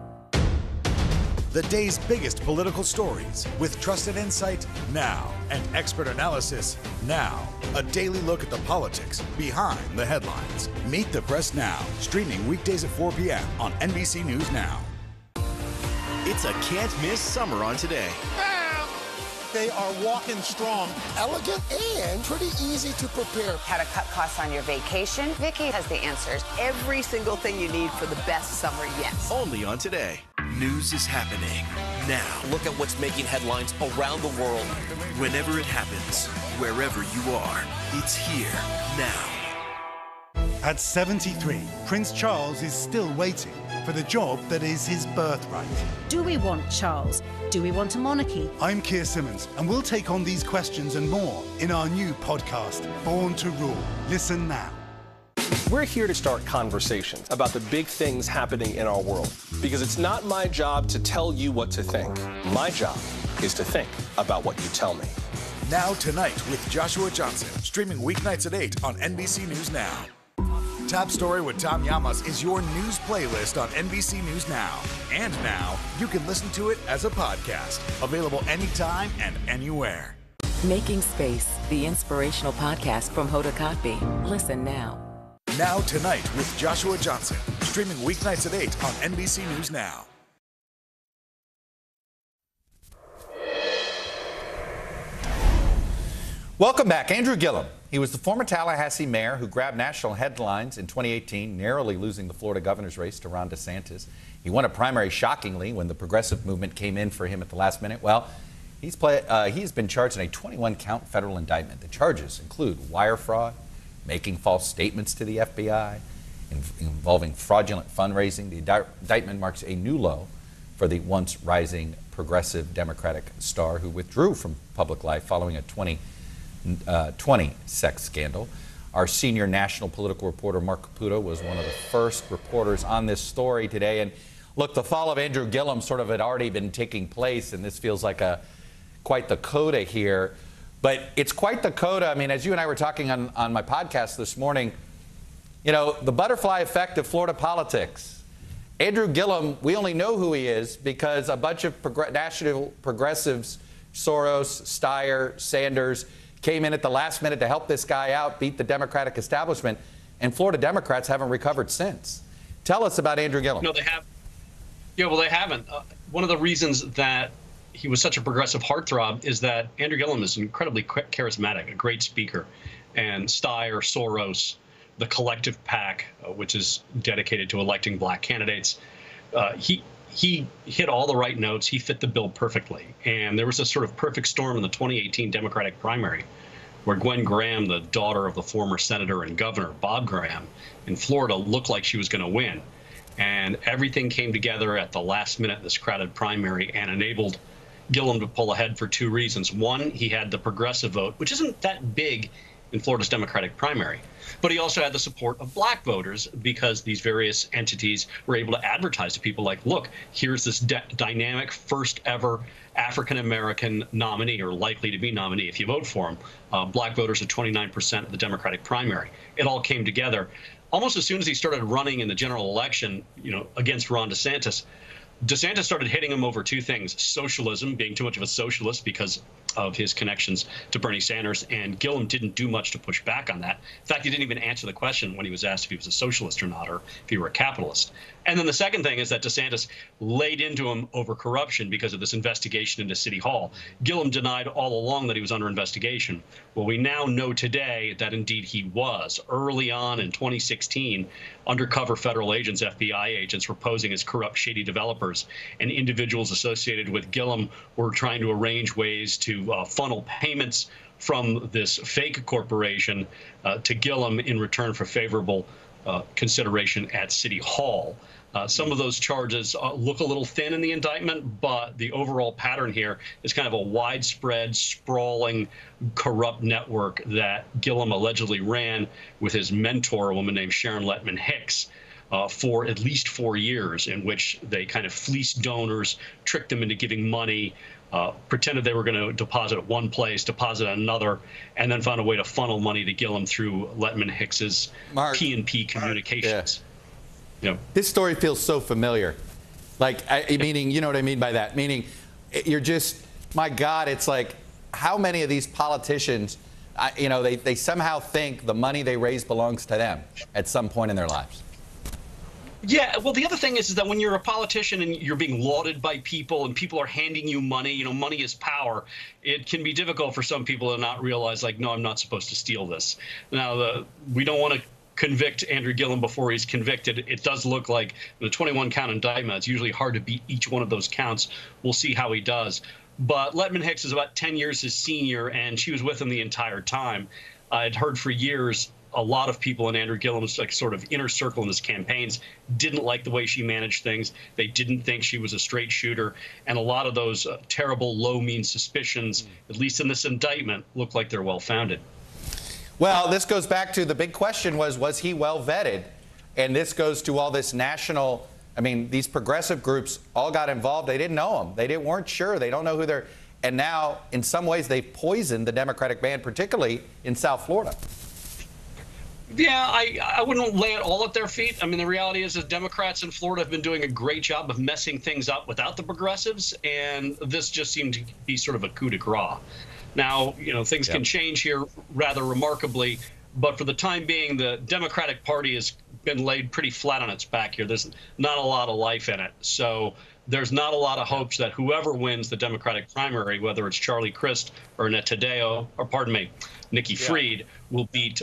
The day's biggest political stories with trusted insight now and expert analysis now. A daily look at the politics behind the headlines. Meet the Press Now, streaming weekdays at 4 p.m. on NBC News Now. It's a can't miss summer on today. They are walking strong, elegant, and pretty easy to prepare. How to cut costs on your vacation? Vicky has the answers. Every single thing you need for the best summer yet. Only on today. News is happening now. Look at what's making headlines around the world. Whenever it happens, wherever you are, it's here now. At 73, Prince Charles is still waiting for the job that is his birthright. Do we want Charles? Do we want a monarchy? I'm Keir Simmons, and we'll take on these questions and more in our new podcast, Born to Rule. Listen now. We're here to start conversations about the big things happening in our world, because it's not my job to tell you what to think. My job is to think about what you tell me. Now Tonight with Joshua Johnson, streaming weeknights at 8 on NBC News Now. Top Story with Tom Llamas is your news playlist on NBC News Now. And now, you can listen to it as a podcast, available anytime and anywhere. Making Space, the inspirational podcast from Hoda Kotb. Listen now. Now Tonight with Joshua Johnson, streaming weeknights at 8 on NBC News Now. Welcome back. Andrew Gillum. He was the former Tallahassee mayor who grabbed national headlines in 2018, narrowly losing the Florida governor's race to Ron DeSantis. He won a primary shockingly when the progressive movement came in for him at the last minute. Well, he's been charged in a 21-count federal indictment. The charges include wire fraud, making false statements to the FBI, involving fraudulent fundraising. The indictment marks a new low for the once rising progressive Democratic star who withdrew from public life following a 2020 sex scandal. Our senior national political reporter, Mark Caputo, was one of the first reporters on this story today. And look, the fall of Andrew Gillum sort of had already been taking place, and this feels like quite the coda here. But it's quite the coda. I mean, as you and I were talking on my podcast this morning, you know, the butterfly effect of Florida politics. Andrew Gillum, we only know who he is because a bunch of national progressives, Soros, Steyer, Sanders, came in at the last minute to help this guy out, beat the Democratic establishment, and Florida Democrats haven't recovered since. Tell us about Andrew Gillum. No, they have. Yeah, well, they haven't. One of the reasons that he was such a progressive heartthrob is that Andrew Gillum is incredibly charismatic, a great speaker. And Steyer, Soros, the collective PAC, which is dedicated to electing black candidates, he hit all the right notes. He fit the bill perfectly. And there was a sort of perfect storm in the 2018 Democratic primary where Gwen Graham, the daughter of the former senator and governor, Bob Graham, in Florida, looked like she was going to win. And everything came together at the last minute in this crowded primary and enabled Gillum to pull ahead for two reasons. One, he had the progressive vote, which isn't that big in Florida's Democratic primary. But he also had the support of black voters because these various entities were able to advertise to people like, look, here's this dynamic first ever African-American nominee or likely to be nominee if you vote for him. Black voters are 29% of the Democratic primary. It all came together. Almost as soon as he started running in the general election, you know, against Ron DeSantis, DeSantis started hitting him over two things: socialism, being too much of a socialist because of his connections to Bernie Sanders, and Gillum didn't do much to push back on that. In fact, he didn't even answer the question when he was asked if he was a socialist or not, or if he were a capitalist. And then the second thing is that DeSantis laid into him over corruption because of this investigation into City Hall. Gillum denied all along that he was under investigation. Well, we now know today that indeed he was. Early on in 2016, undercover federal agents, FBI agents, were posing as corrupt, shady developers, and individuals associated with Gillum were trying to arrange ways to funnel payments from this fake corporation to Gillum in return for favorable consideration at City Hall. Some of those charges look a little thin in the indictment, but the overall pattern here is kind of a widespread, sprawling, corrupt network that Gillum allegedly ran with his mentor, a woman named Sharon Letman Hicks, for at least 4 years, in which they kind of fleeced donors, tricked them into giving money, pretended they were going to deposit at one place, deposit at another, and then found a way to funnel money to Gillum through Letman Hicks's P&P communications. Yeah. This story feels so familiar. Like, meaning, you know what I mean by that? Meaning, you're just, my God, it's like, how many of these politicians, you know, they somehow think the money they raise belongs to them at some point in their lives. Yeah, well, the other thing is that when you're a politician and you're being lauded by people and people are handing you money, you know, money is power, it can be difficult for some people to not realize, like, no, I'm not supposed to steal this. Now, we don't want to convict Andrew Gillum before he's convicted. It does look like the 21-count indictment. It's usually hard to beat each one of those counts. We'll see how he does. But Letman Hicks is about 10 years his senior, and she was with him the entire time. I'd heard for years a lot of people in Andrew Gillum's like sort of inner circle in his campaigns didn't like the way she managed things. They didn't think she was a straight shooter. And a lot of those terrible low mean suspicions, at least in this indictment, look like they're well-founded. Well, this goes back to the big question was he well vetted? And this goes to all this national, I mean, these progressive groups all got involved. They didn't know him. They weren't sure. They don't know who they're, and now in some ways they've poisoned the Democratic band, particularly in South Florida. Yeah, I wouldn't lay it all at their feet. I mean, the reality is that Democrats in Florida have been doing a great job of messing things up without the progressives, and this just seemed to be sort of a coup de grace. Now, you know, things can change here rather remarkably, but for the time being, the Democratic Party has been laid pretty flat on its back here. There's not a lot of life in it. So there's not a lot of hopes that whoever wins the Democratic primary, whether it's Charlie Crist or Nikki Fried, will beat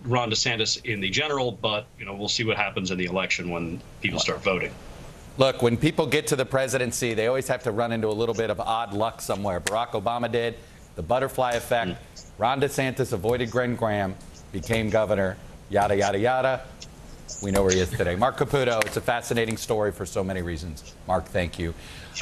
Ron DeSantis in the general, but you know, we'll see what happens in the election when people start voting. Look, when people get to the presidency, they always have to run into a little bit of odd luck somewhere. Barack Obama did, the butterfly effect. Ron DeSantis avoided Glenn Graham, became governor, yada, yada, yada. We know where he is today. Mark Caputo, it's a fascinating story for so many reasons. Mark, thank you.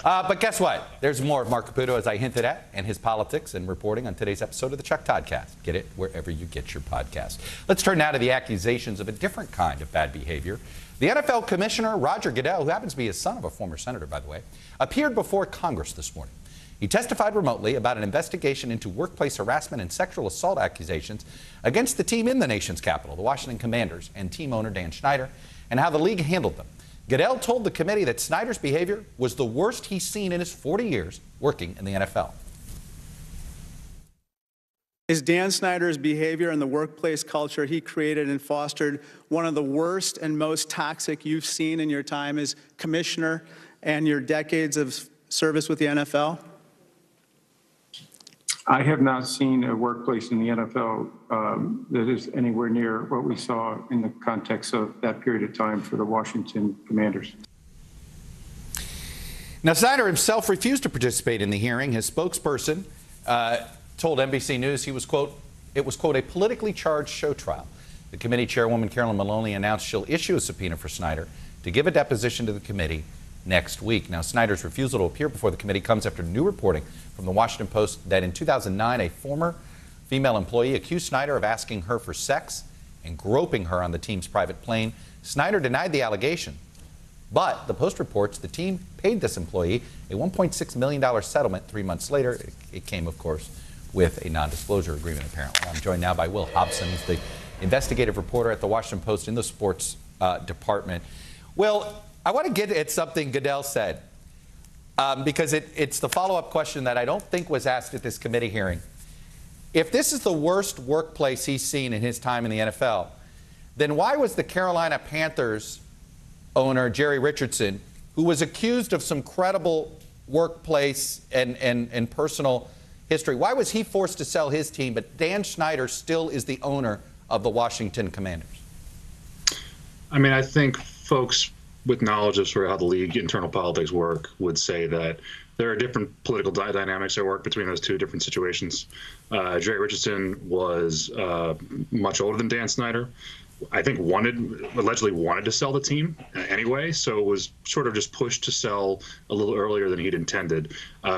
But guess what? There's more of Mark Caputo, as I hinted at, and his politics and reporting on today's episode of the Chuck Toddcast. Get it wherever you get your podcast. Let's turn now to the accusations of a different kind of bad behavior. The NFL commissioner, Roger Goodell, who happens to be a son of a former senator, by the way, appeared before Congress this morning. He testified remotely about an investigation into workplace harassment and sexual assault accusations against the team in the nation's capital, the Washington Commanders, and team owner Dan Snyder, and how the league handled them. Goodell told the committee that Snyder's behavior was the worst he's seen in his 40 years working in the NFL. Is Dan Snyder's behavior and the workplace culture he created and fostered one of the worst and most toxic you've seen in your time as commissioner and your decades of service with the NFL? I have not seen a workplace in the NFL that is anywhere near what we saw in the context of that period of time for the Washington Commanders. Now, Snyder himself refused to participate in the hearing. His spokesperson told NBC News he was, quote, it was, quote, a politically charged show trial. The committee chairwoman, Carolyn Maloney, announced she'll issue a subpoena for Snyder to give a deposition to the committee next week. Now, Snyder's refusal to appear before the committee comes after new reporting from the Washington Post that in 2009, a former female employee accused Snyder of asking her for sex and groping her on the team's private plane. Snyder denied the allegation, but the Post reports the team paid this employee a $1.6 million settlement 3 months later. It came, of course, with a non-disclosure agreement, apparently. I'm joined now by Will Hobson, who's the investigative reporter at the Washington Post in the sports department. Will, I want to get at something Goodell said, because it's the follow-up question that I don't think was asked at this committee hearing. If this is the worst workplace he's seen in his time in the NFL, then why was the Carolina Panthers owner, Jerry Richardson, who was accused of some credible workplace and personal history, why was he forced to sell his team, but Dan Snyder still is the owner of the Washington Commanders? I mean, I think folks with knowledge of sort of how the league internal politics work would say that there are different political dynamics at work between those two different situations. Jerry Richardson was much older than Dan Snyder. I think allegedly wanted to sell the team anyway, so was sort of just pushed to sell a little earlier than he'd intended.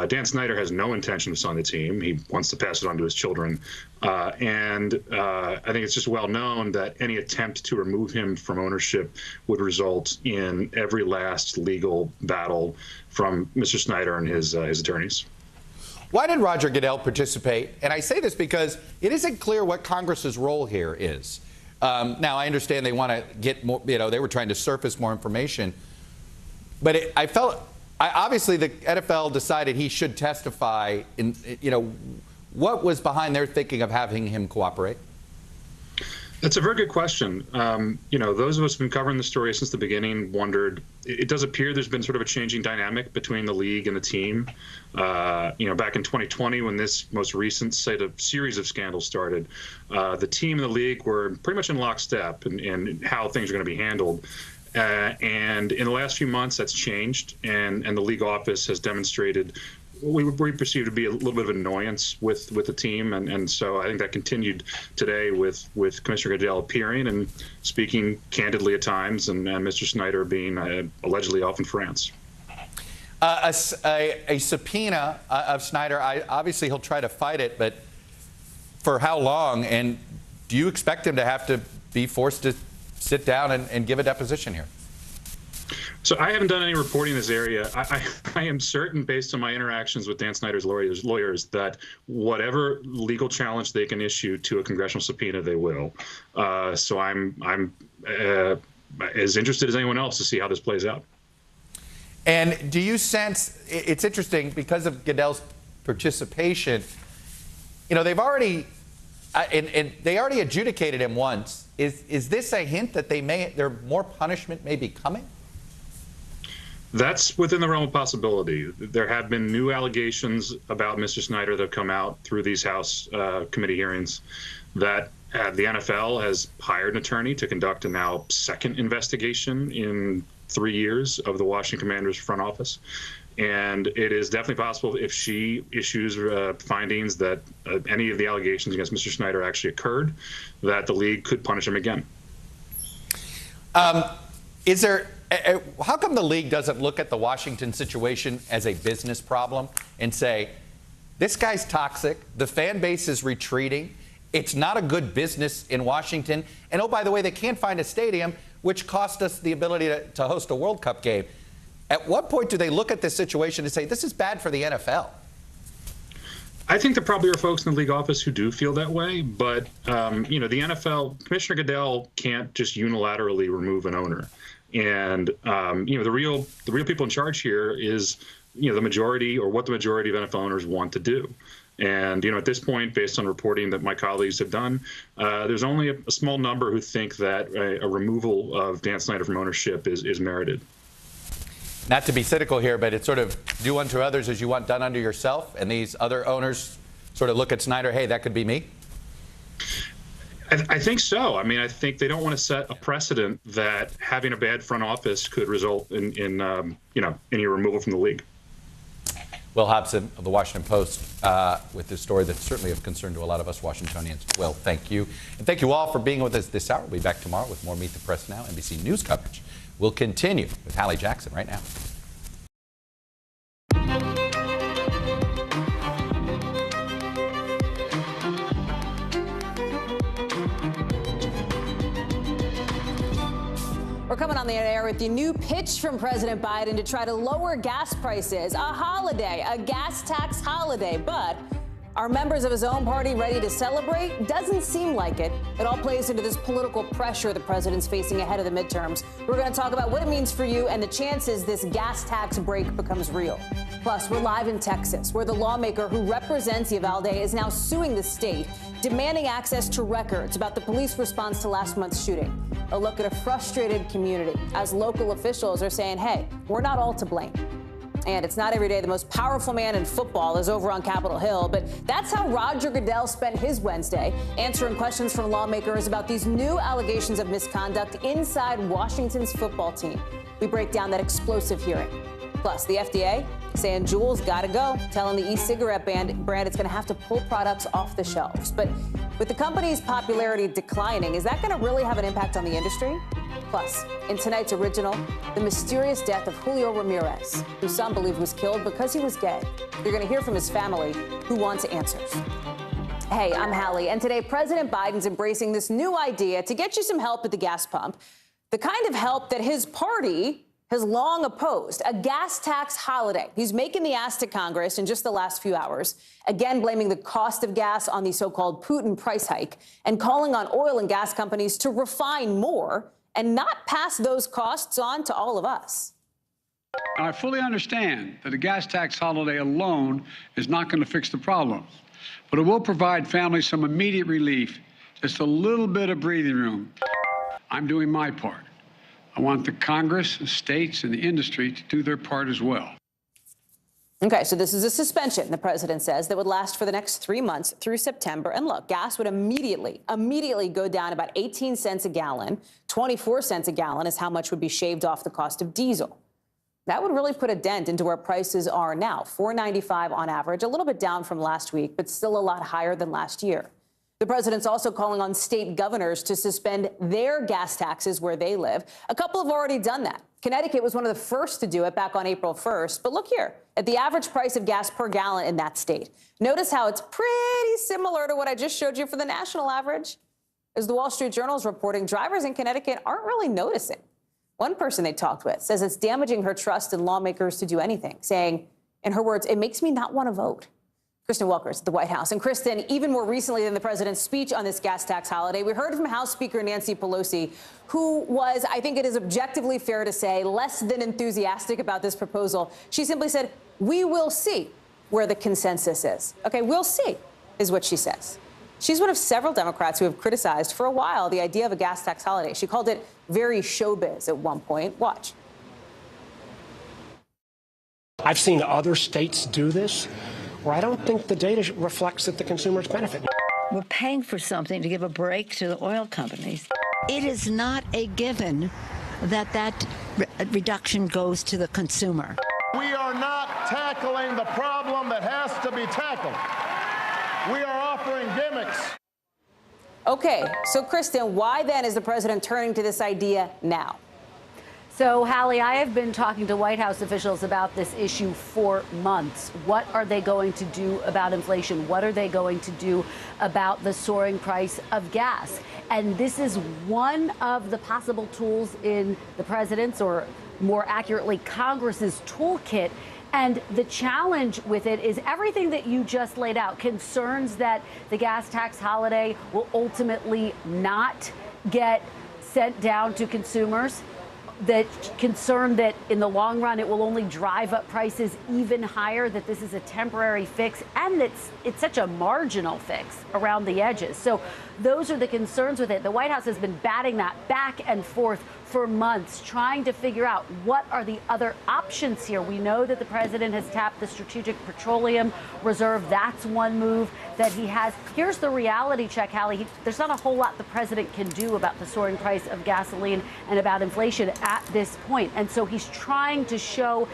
Dan Snyder has no intention of selling the team. He wants to pass it on to his children. And I think it's just well known that any attempt to remove him from ownership would result in every last legal battle from Mr. Snyder and his attorneys. Why did Roger Goodell participate? And I say this because it isn't clear what Congress's role here is. Now, I understand they want to get more, they were trying to surface more information. But obviously the NFL decided he should testify. What was behind their thinking of having him cooperate? That's a very good question. Those of us who've been covering the story since the beginning wondered, it does appear there's been sort of a changing dynamic between the league and the team. Back in 2020, when this most recent series of scandals started, the team and the league were pretty much in lockstep in how things are going to be handled. And in the last few months, that's changed, and the league office has demonstrated we perceived to be a little bit of annoyance with the team, and so I think that continued today with Commissioner Goodell appearing and speaking candidly at times, and Mr. Snyder being allegedly off in France. A subpoena of Snyder, obviously he'll try to fight it, but for how long? And do you expect him to have to be forced to sit down and give a deposition here? So I haven't done any reporting in this area. I am certain, based on my interactions with Dan Snyder's lawyers, that whatever legal challenge they can issue to a congressional subpoena, they will. So I'm as interested as anyone else to see how this plays out. And do you sense, it's interesting, because of Goodell's participation, you know, they've already, and they already adjudicated him once. Is this a hint that more punishment may be coming? That's within the realm of possibility. There have been new allegations about Mr. Snyder that have come out through these House committee hearings that the NFL has hired an attorney to conduct a now second investigation in 3 years of the Washington Commanders front office. And it is definitely possible, if she issues findings that any of the allegations against Mr. Snyder actually occurred, that the league could punish him again. How come the league doesn't look at the Washington situation as a business problem and say, this guy's toxic, the fan base is retreating, it's not a good business in Washington, and oh, by the way, they can't find a stadium, which cost us the ability to host a World Cup game. At what point do they look at this situation and say, this is bad for the NFL? I think there probably are folks in the league office who do feel that way, but you know, the NFL, Commissioner Goodell can't just unilaterally remove an owner. And you know, the real people in charge here is, you know, the majority, or what the majority of NFL owners want to do. And, you know, at this point, based on reporting that my colleagues have done, there's only a small number who think that a removal of Dan Snyder from ownership is merited. Not to be cynical here, but it's sort of do unto others as you want done unto yourself. And these other owners sort of look at Snyder, hey, that could be me. I think so. I mean, I think they don't want to set a precedent that having a bad front office could result in you know, any removal from the league. Will Hobson of the Washington Post with this story that's certainly of concern to a lot of us Washingtonians. Will, thank you. And thank you all for being with us this hour. We'll be back tomorrow with more Meet the Press Now. NBC News coverage will continue with Hallie Jackson right now. We're coming on the air with the new pitch from President Biden to try to lower gas prices. A holiday, a gas tax holiday. But are members of his own party ready to celebrate? Doesn't seem like it. It all plays into this political pressure the president's facing ahead of the midterms. We're going to talk about what it means for you and the chances this gas tax break becomes real. Plus, we're live in Texas, where the lawmaker who represents Uvalde is now suing the state, demanding access to records about the police response to last month's shooting. A look at a frustrated community as local officials are saying, hey, we're not all to blame. And it's not every day the most powerful man in football is over on Capitol Hill, but that's how Roger Goodell spent his Wednesday, answering questions from lawmakers about these new allegations of misconduct inside Washington's football team. We break down that explosive hearing. Plus, the FDA saying Juul's got to go, telling the e-cigarette brand it's going to have to pull products off the shelves. But with the company's popularity declining, is that going to really have an impact on the industry? Plus, in tonight's original, the mysterious death of Julio Ramirez, who some believe was killed because he was gay. You're going to hear from his family, who wants answers. Hey, I'm Hallie, and today President Biden's embracing this new idea to get you some help at the gas pump, the kind of help that his party has long opposed, a gas tax holiday. He's making the ask to Congress in just the last few hours, again blaming the cost of gas on the so-called Putin price hike and calling on oil and gas companies to refine more and not pass those costs on to all of us. I fully understand that a gas tax holiday alone is not going to fix the problems, but it will provide families some immediate relief, just a little bit of breathing room. I'm doing my part. I want the Congress, the states, and the industry to do their part as well. Okay, so this is a suspension, the president says, that would last for the next 3 months through September. And look, gas would immediately go down about 18 cents a gallon. 24 cents a gallon is how much would be shaved off the cost of diesel. That would really put a dent into where prices are now, $4.95 on average, a little bit down from last week, but still a lot higher than last year. The president's also calling on state governors to suspend their gas taxes where they live. A couple have already done that. Connecticut was one of the first to do it back on April 1st. But look here at the average price of gas per gallon in that state. Notice how it's pretty similar to what I just showed you for the national average. As the Wall Street Journal is reporting, drivers in Connecticut aren't really noticing. One person they talked with says it's damaging her trust in lawmakers to do anything, saying, in her words, it makes me not want to vote. Kristen Welker's at the White House. And Kristen, even more recently than the president's speech on this gas tax holiday, we heard from House Speaker Nancy Pelosi, who was, I think it is objectively fair to say, less than enthusiastic about this proposal. She simply said, we will see where the consensus is. Okay, we'll see, is what she says. She's one of several Democrats who have criticized for a while the idea of a gas tax holiday. She called it very showbiz at one point. Watch. I've seen other states do this, where I don't think the data reflects that the consumers benefit. We're paying for something to give a break to the oil companies. It is not a given that reduction goes to the consumer. We are not tackling the problem that has to be tackled. We are offering gimmicks. Okay, so Kristen, why then is the president turning to this idea now? So, Hallie, I have been talking to White House officials about this issue for months. What are they going to do about inflation? What are they going to do about the soaring price of gas? And this is one of the possible tools in the president's, or more accurately, Congress's toolkit. And the challenge with it is everything that you just laid out, concerns that the gas tax holiday will ultimately not get sent down to consumers, that concern that in the long run it will only drive up prices even higher, that this is a temporary fix, and it's such a marginal fix around the edges. So those are the concerns with it. The White House has been batting that back and forth for months, trying to figure out what are the other options here. We know that the president has tapped the Strategic Petroleum Reserve. That's one move that he has. Here's the reality check, Hallie. There's not a whole lot the president can do about the soaring price of gasoline and about inflation at this point. And so he's trying to show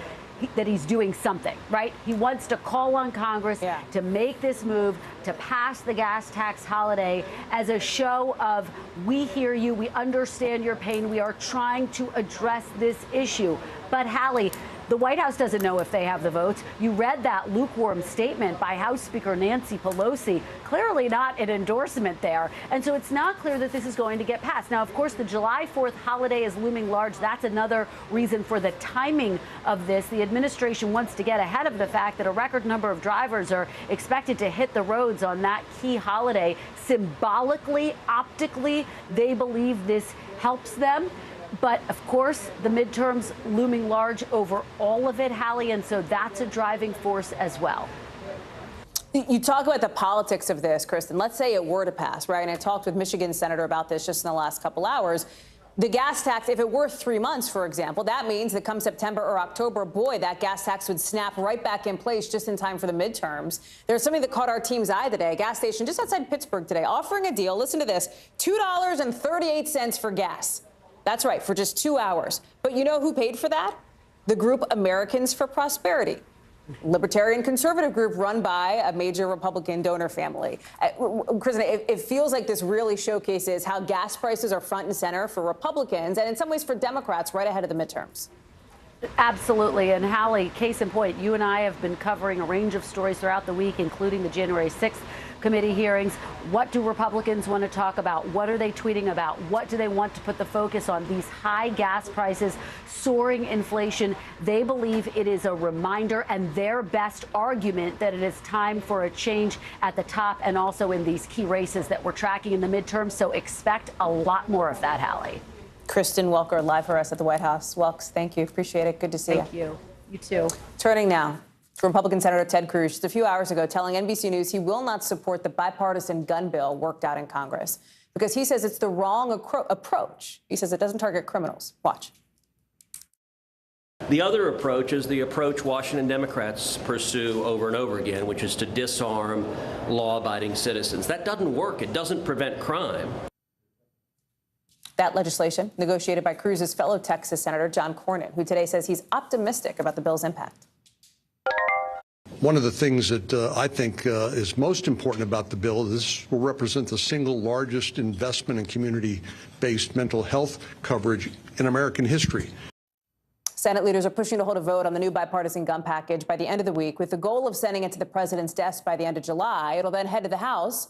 that he's doing something, right? He wants to call on Congress to make this move, to pass the gas tax holiday as a show of, we hear you, we understand your pain, we are trying to address this issue. But Hallie, the White House doesn't know if they have the votes. You read that lukewarm statement by House Speaker Nancy Pelosi, clearly not an endorsement there. And so it's not clear that this is going to get passed. Now, of course, the July 4th holiday is looming large. That's another reason for the timing of this. The administration wants to get ahead of the fact that a record number of drivers are expected to hit the roads on that key holiday. Symbolically, optically, they believe this helps them. But, of course, the midterms looming large over all of it, Hallie, and so that's a driving force as well. You talk about the politics of this, Kristen. Let's say it were to pass, right? And I talked with Michigan Senator about this just in the last couple hours. The gas tax, if it were 3 months, for example, that means that come September or October, boy, that gas tax would snap right back in place just in time for the midterms. There's something that caught our team's eye today. A gas station just outside Pittsburgh today offering a deal. Listen to this, $2.38 for gas. That's right, for just 2 hours. But you know who paid for that? The group Americans for Prosperity, libertarian conservative group run by a major Republican donor family. Kristen, it feels like this really showcases how gas prices are front and center for Republicans and in some ways for Democrats right ahead of the midterms. Absolutely. And Hallie, case in point, you and I have been covering a range of stories throughout the week, including the January 6th committee hearings. What do Republicans want to talk about? What are they tweeting about? What do they want to put the focus on? These high gas prices, soaring inflation. They believe it is a reminder and their best argument that it is time for a change at the top and also in these key races that we're tracking in the midterms. So expect a lot more of that, Hallie. Kristen Welker, live for us at the White House. Welks, thank you. Appreciate it. Good to see you. Thank you. You too. Turning now to Republican Senator Ted Cruz just a few hours ago telling NBC News he will not support the bipartisan gun bill worked out in Congress because he says it's the wrong approach. He says it doesn't target criminals. Watch. The other approach is the approach Washington Democrats pursue over and over again, which is to disarm law-abiding citizens. That doesn't work. It doesn't prevent crime. That legislation negotiated by Cruz's fellow Texas Senator John Cornyn, who today says he's optimistic about the bill's impact. One of the things that I think is most important about the bill, this will represent the single largest investment in community-based mental health coverage in American history. Senate leaders are pushing to hold a vote on the new bipartisan gun package by the end of the week, with the goal of sending it to the president's desk by the end of July. It'll then head to the House,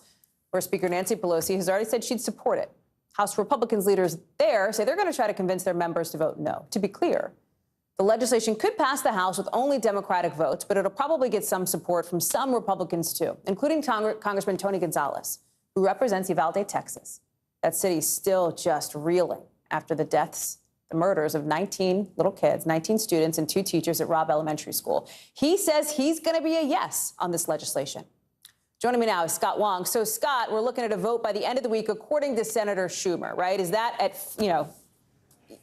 where Speaker Nancy Pelosi has already said she'd support it. House Republicans leaders there say they're going to try to convince their members to vote no. To be clear, the legislation could pass the House with only Democratic votes, but it'll probably get some support from some Republicans, too, including Congressman Tony Gonzalez, who represents Uvalde, Texas. That city's still just reeling after the murders of 19 little kids, 19 students and 2 teachers at Robb Elementary School. He says he's going to be a yes on this legislation. Joining me now is Scott Wong. So, Scott, we're looking at a vote by the end of the week, according to Senator Schumer, right? Is that at,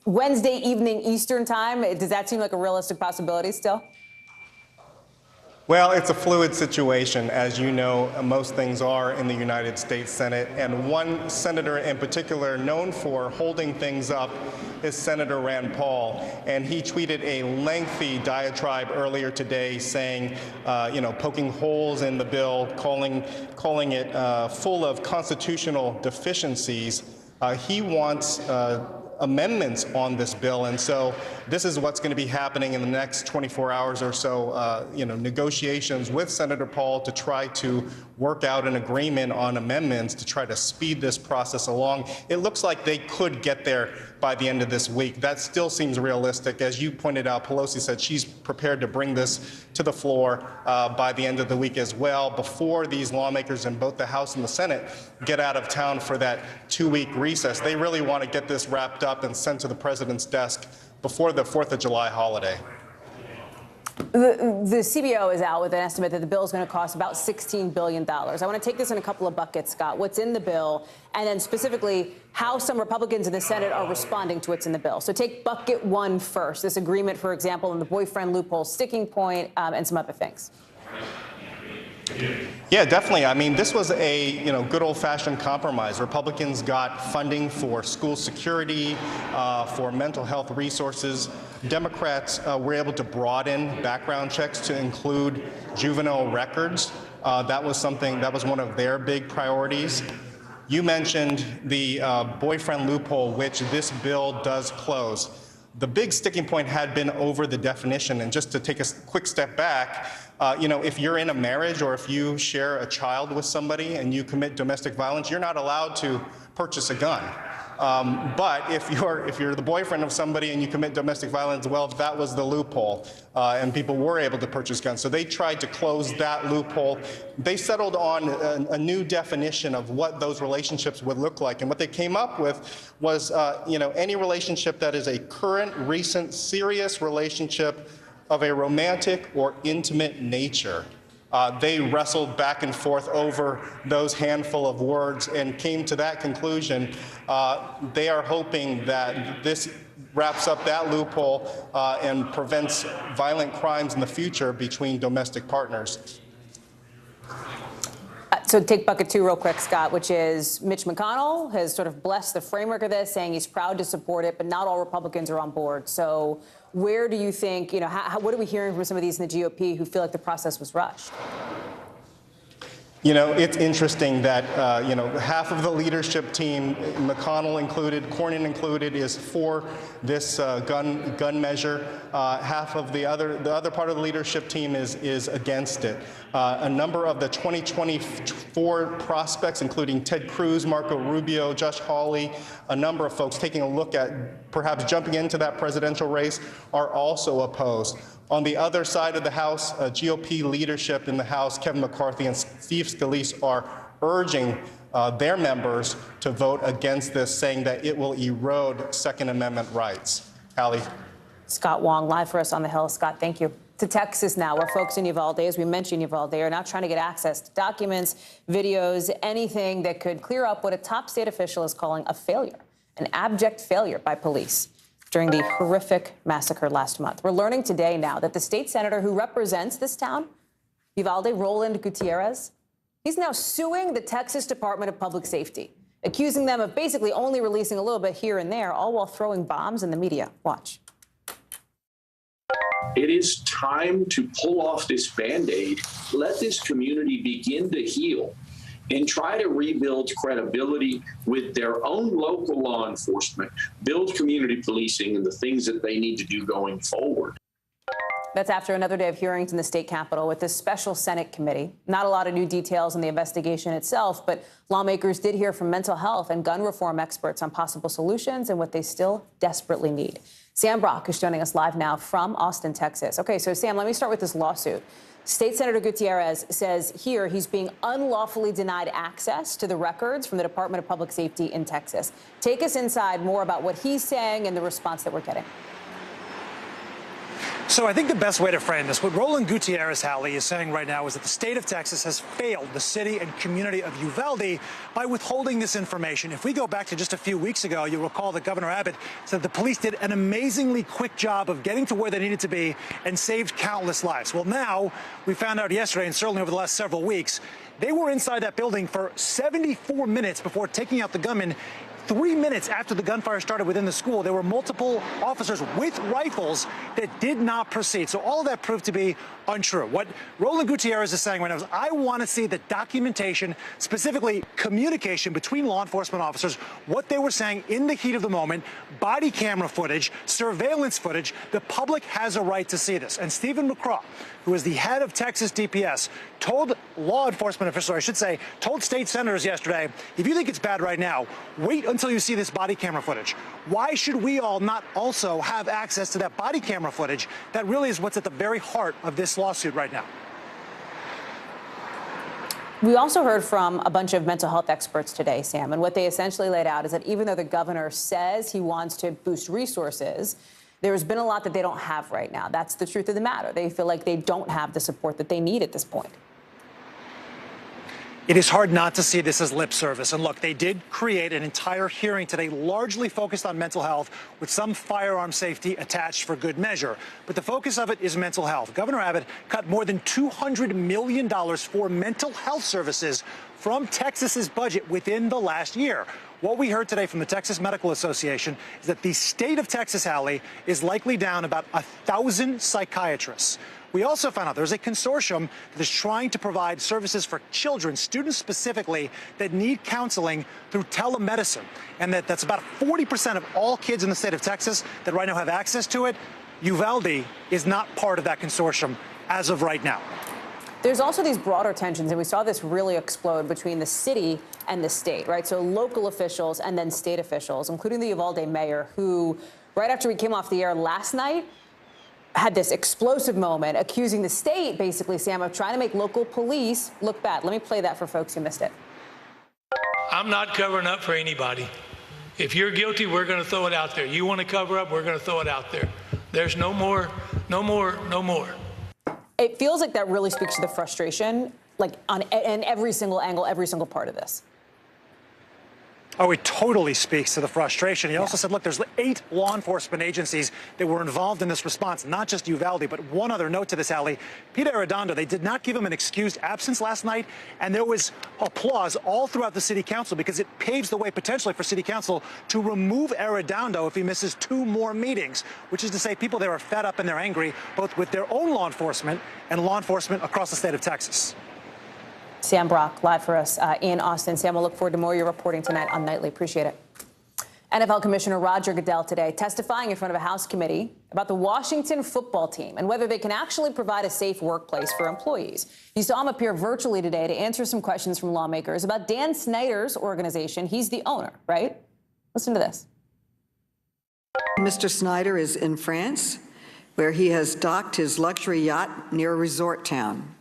Wednesday evening Eastern time? Does that seem like a realistic possibility still? Well, it's a fluid situation, as you know, most things are in the United States Senate. And one senator in particular known for holding things up is Senator Rand Paul. And he tweeted a lengthy diatribe earlier today saying, poking holes in the bill, calling it full of constitutional deficiencies. He wants amendments on this bill. And so this is what's going to be happening in the next 24 hours or so, negotiations with Senator Paul to try to work out an agreement on amendments to try to speed this process along. It looks like they could get there by the end of this week. That still seems realistic. As you pointed out, Pelosi said she's prepared to bring this to the floor by the end of the week as well, before these lawmakers in both the House and the Senate get out of town for that 2-week recess. They really want to get this wrapped up and sent to the president's desk before the 4th of July holiday. The CBO is out with an estimate that the bill is going to cost about $16 billion. I want to take this in a couple of buckets, Scott. What's in the bill, and then specifically how some Republicans in the Senate are responding to what's in the bill. So take bucket 1 first, this agreement, for example, on the boyfriend loophole sticking point and some other things. Yeah, definitely. I mean, this was a good old-fashioned compromise. Republicans got funding for school security, for mental health resources. Democrats were able to broaden background checks to include juvenile records. That was one of their big priorities. You mentioned the boyfriend loophole, which this bill does close. The big sticking point had been over the definition. And just to take a quick step back, if you're in a marriage or if you share a child with somebody and you commit domestic violence, you're not allowed to purchase a gun. But if you're the boyfriend of somebody and you commit domestic violence, well, that was the loophole, and people were able to purchase guns. So they tried to close that loophole. They settled on a new definition of what those relationships would look like, and what they came up with was, any relationship that is a current, recent, serious relationship of a romantic or intimate nature. They wrestled back and forth over those handful of words and came to that conclusion. They are hoping that this wraps up that loophole and prevents violent crimes in the future between domestic partners. So take bucket 2 real quick, Scott, which is Mitch McConnell has sort of blessed the framework of this, saying he's proud to support it, but not all Republicans are on board. So where do you think, what are we hearing from some of these in the GOP who feel like the process was rushed? It's interesting that, half of the leadership team, McConnell included, Cornyn included, is for this gun measure. Half of the other part of the leadership team is against it. A number of the 2024 prospects, including Ted Cruz, Marco Rubio, Josh Hawley, a number of folks taking a look at perhaps jumping into that presidential race, are also opposed. On the other side of the House, GOP leadership in the House, Kevin McCarthy and Steve Scalise, are urging their members to vote against this, saying that it will erode Second Amendment rights. Hallie. Scott Wong, live for us on the Hill. Scott, thank you. To Texas now, where folks in Uvalde, as we mentioned Uvalde, are now trying to get access to documents, videos, anything that could clear up what a top state official is calling a failure, an abject failure by police during the horrific massacre last month. We're learning today now that the state senator who represents this town, Uvalde, Roland Gutierrez, he's now suing the Texas Department of Public Safety. accusing them of basically only releasing a little bit here and there, all while throwing bombs in the media. Watch. It is time to pull off this Band-Aid, let this community begin to heal, and try to rebuild credibility with their own local law enforcement, build community policing and the things that they need to do going forward. That's after another day of hearings in the state capitol with this special Senate committee. Not a lot of new details on the investigation itself, but lawmakers did hear from mental health and gun reform experts on possible solutions and what they still desperately need. Sam Brock is joining us live now from Austin, Texas. Okay, so Sam, let me start with this lawsuit. State Senator Gutierrez says here he's being unlawfully denied access to the records from the Department of Public Safety in Texas. Take us inside more about what he's saying and the response that we're getting. So I think the best way to frame this, what Roland Gutierrez, Hallie, is saying right now is that the state of Texas has failed the city and community of Uvalde by withholding this information. If we go back to just a few weeks ago, you'll recall that Governor Abbott said the police did an amazingly quick job of getting to where they needed to be and saved countless lives. Well, now we found out yesterday, and certainly over the last several weeks, they were inside that building for 74 minutes before taking out the gunman. 3 minutes after the gunfire started within the school, there were multiple officers with rifles that did not proceed. So all of that proved to be untrue. What Roland Gutierrez is saying right now is, I want to see the documentation, specifically communication between law enforcement officers, what they were saying in the heat of the moment, body camera footage, surveillance footage. The public has a right to see this. And Stephen McCraw, who is the head of Texas DPS, told law enforcement officials, or I should say, told state senators yesterday, if you think it's bad right now, wait until you see this body camera footage. Why should we all not also have access to that body camera footage? That really is what's at the very heart of this lawsuit right now. We also heard from a bunch of mental health experts today, Sam, and what they essentially laid out is that even though the governor says he wants to boost resources, there's been a lot that they don't have right now. That's the truth of the matter. They feel like they don't have the support that they need at this point. It is hard not to see this as lip service. And look, they did create an entire hearing today largely focused on mental health with some firearm safety attached for good measure. But the focus of it is mental health. Governor Abbott cut more than $200 million for mental health services from Texas's budget within the last year. What we heard today from the Texas Medical Association is that the state of Texas, Hallie, is likely down about 1,000 psychiatrists. We also found out there's a consortium that is trying to provide services for children, students specifically, that need counseling through telemedicine. And that's about 40% of all kids in the state of Texas that right now have access to it. Uvalde is not part of that consortium as of right now. There's also these broader tensions, and we saw this really explode between the city and the state, right? So local officials and then state officials, including the Uvalde mayor, who right after we came off the air last night, had this explosive moment accusing the state, basically, Sam, of trying to make local police look bad. Let me play that for folks who missed it. I'm not covering up for anybody. If you're guilty, we're going to throw it out there. You want to cover up, we're going to throw it out there. There's no more, no more, no more. It feels like that really speaks to the frustration, like in every single angle, every single part of this. Oh, it totally speaks to the frustration. He also said, look, there's 8 law enforcement agencies that were involved in this response, not just Uvalde, but one other note to this, Hallie. Pete Arredondo, they did not give him an excused absence last night, and there was applause all throughout the city council because it paves the way potentially for city council to remove Arredondo if he misses 2 more meetings, which is to say people there are fed up and they're angry, both with their own law enforcement and law enforcement across the state of Texas. Sam Brock, live for us in Austin. Sam, we'll look forward to more of your reporting tonight on Nightly. Appreciate it. NFL Commissioner Roger Goodell today testifying in front of a House committee about the Washington football team and whether they can actually provide a safe workplace for employees. You saw him appear virtually today to answer some questions from lawmakers about Dan Snyder's organization. He's the owner, right? Listen to this. Mr. Snyder is in France, where he has docked his luxury yacht near a resort town.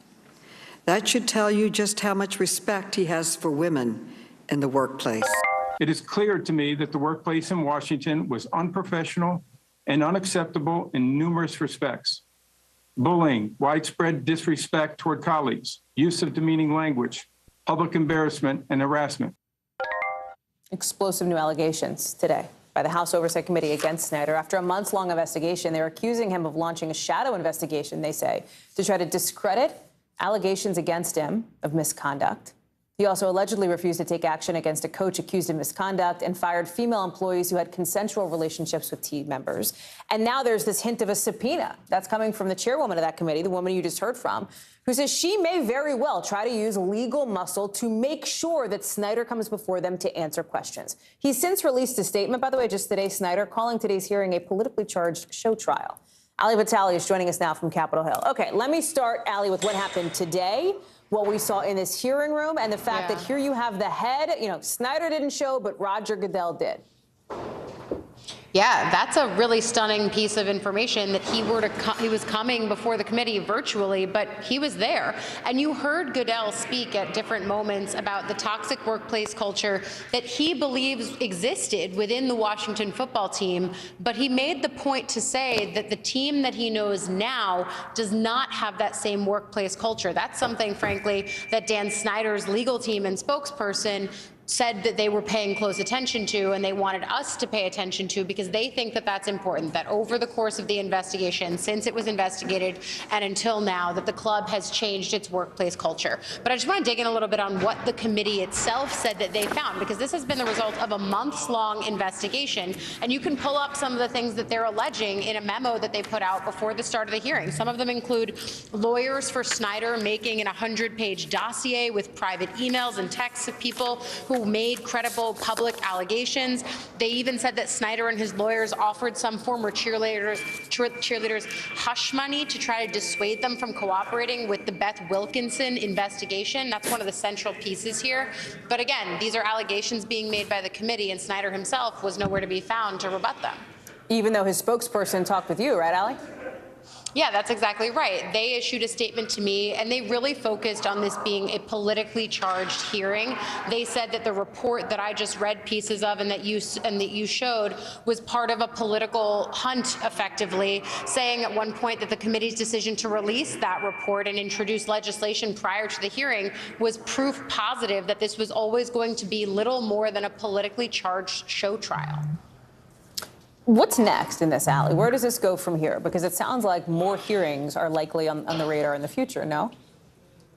That should tell you just how much respect he has for women in the workplace. It is clear to me that the workplace in Washington was unprofessional and unacceptable in numerous respects. Bullying, widespread disrespect toward colleagues, use of demeaning language, public embarrassment, and harassment. Explosive new allegations today by the House Oversight Committee against Snyder. After a months-long investigation, they're accusing him of launching a shadow investigation, they say, to try to discredit allegations against him of misconduct. He also allegedly refused to take action against a coach accused of misconduct and fired female employees who had consensual relationships with team members. And now there's this hint of a subpoena that's coming from the chairwoman of that committee, the woman you just heard from, who says she may very well try to use legal muscle to make sure that Snyder comes before them to answer questions. He's since released a statement, by the way, just today, Snyder, calling today's hearing a politically charged show trial. Ali Vitale is joining us now from Capitol Hill. Okay, let me start, Ali, with what happened today, what we saw in this hearing room, and the fact that here you have the head. You know, Snyder didn't show, but Roger Goodell did. Yeah, that's a really stunning piece of information that he was coming before the committee virtually, but he was there. And you heard Goodell speak at different moments about the toxic workplace culture that he believes existed within the Washington football team. But he made the point to say that the team that he knows now does not have that same workplace culture. That's something, frankly, that Dan Snyder's legal team and spokesperson said that they were paying close attention to, and they wanted us to pay attention to, because they think that that's important, that over the course of the investigation, since it was investigated and until now, that the club has changed its workplace culture. But I just want to dig in a little bit on what the committee itself said that they found, because this has been the result of a months-long investigation, and you can pull up some of the things that they're alleging in a memo that they put out before the start of the hearing. Some of them include lawyers for Snyder making an 100-page dossier with private emails and texts of people who made credible public allegations. They even said that Snyder and his lawyers offered some former cheerleaders hush money to try to dissuade them from cooperating with the Beth Wilkinson investigation. That's one of the central pieces here. But again, these are allegations being made by the committee, and Snyder himself was nowhere to be found to rebut them. Even though his spokesperson talked with you, right, Ali? Yeah, that's exactly right. They issued a statement to me, and they really focused on this being a politically charged hearing. They said that the report that I just read pieces of and that you showed was part of a political hunt, effectively, saying at one point that the committee's decision to release that report and introduce legislation prior to the hearing was proof positive that this was always going to be little more than a politically charged show trial. What's next in this, Ali? Where does this go from here? Because it sounds like more hearings are likely on the radar in the future, no?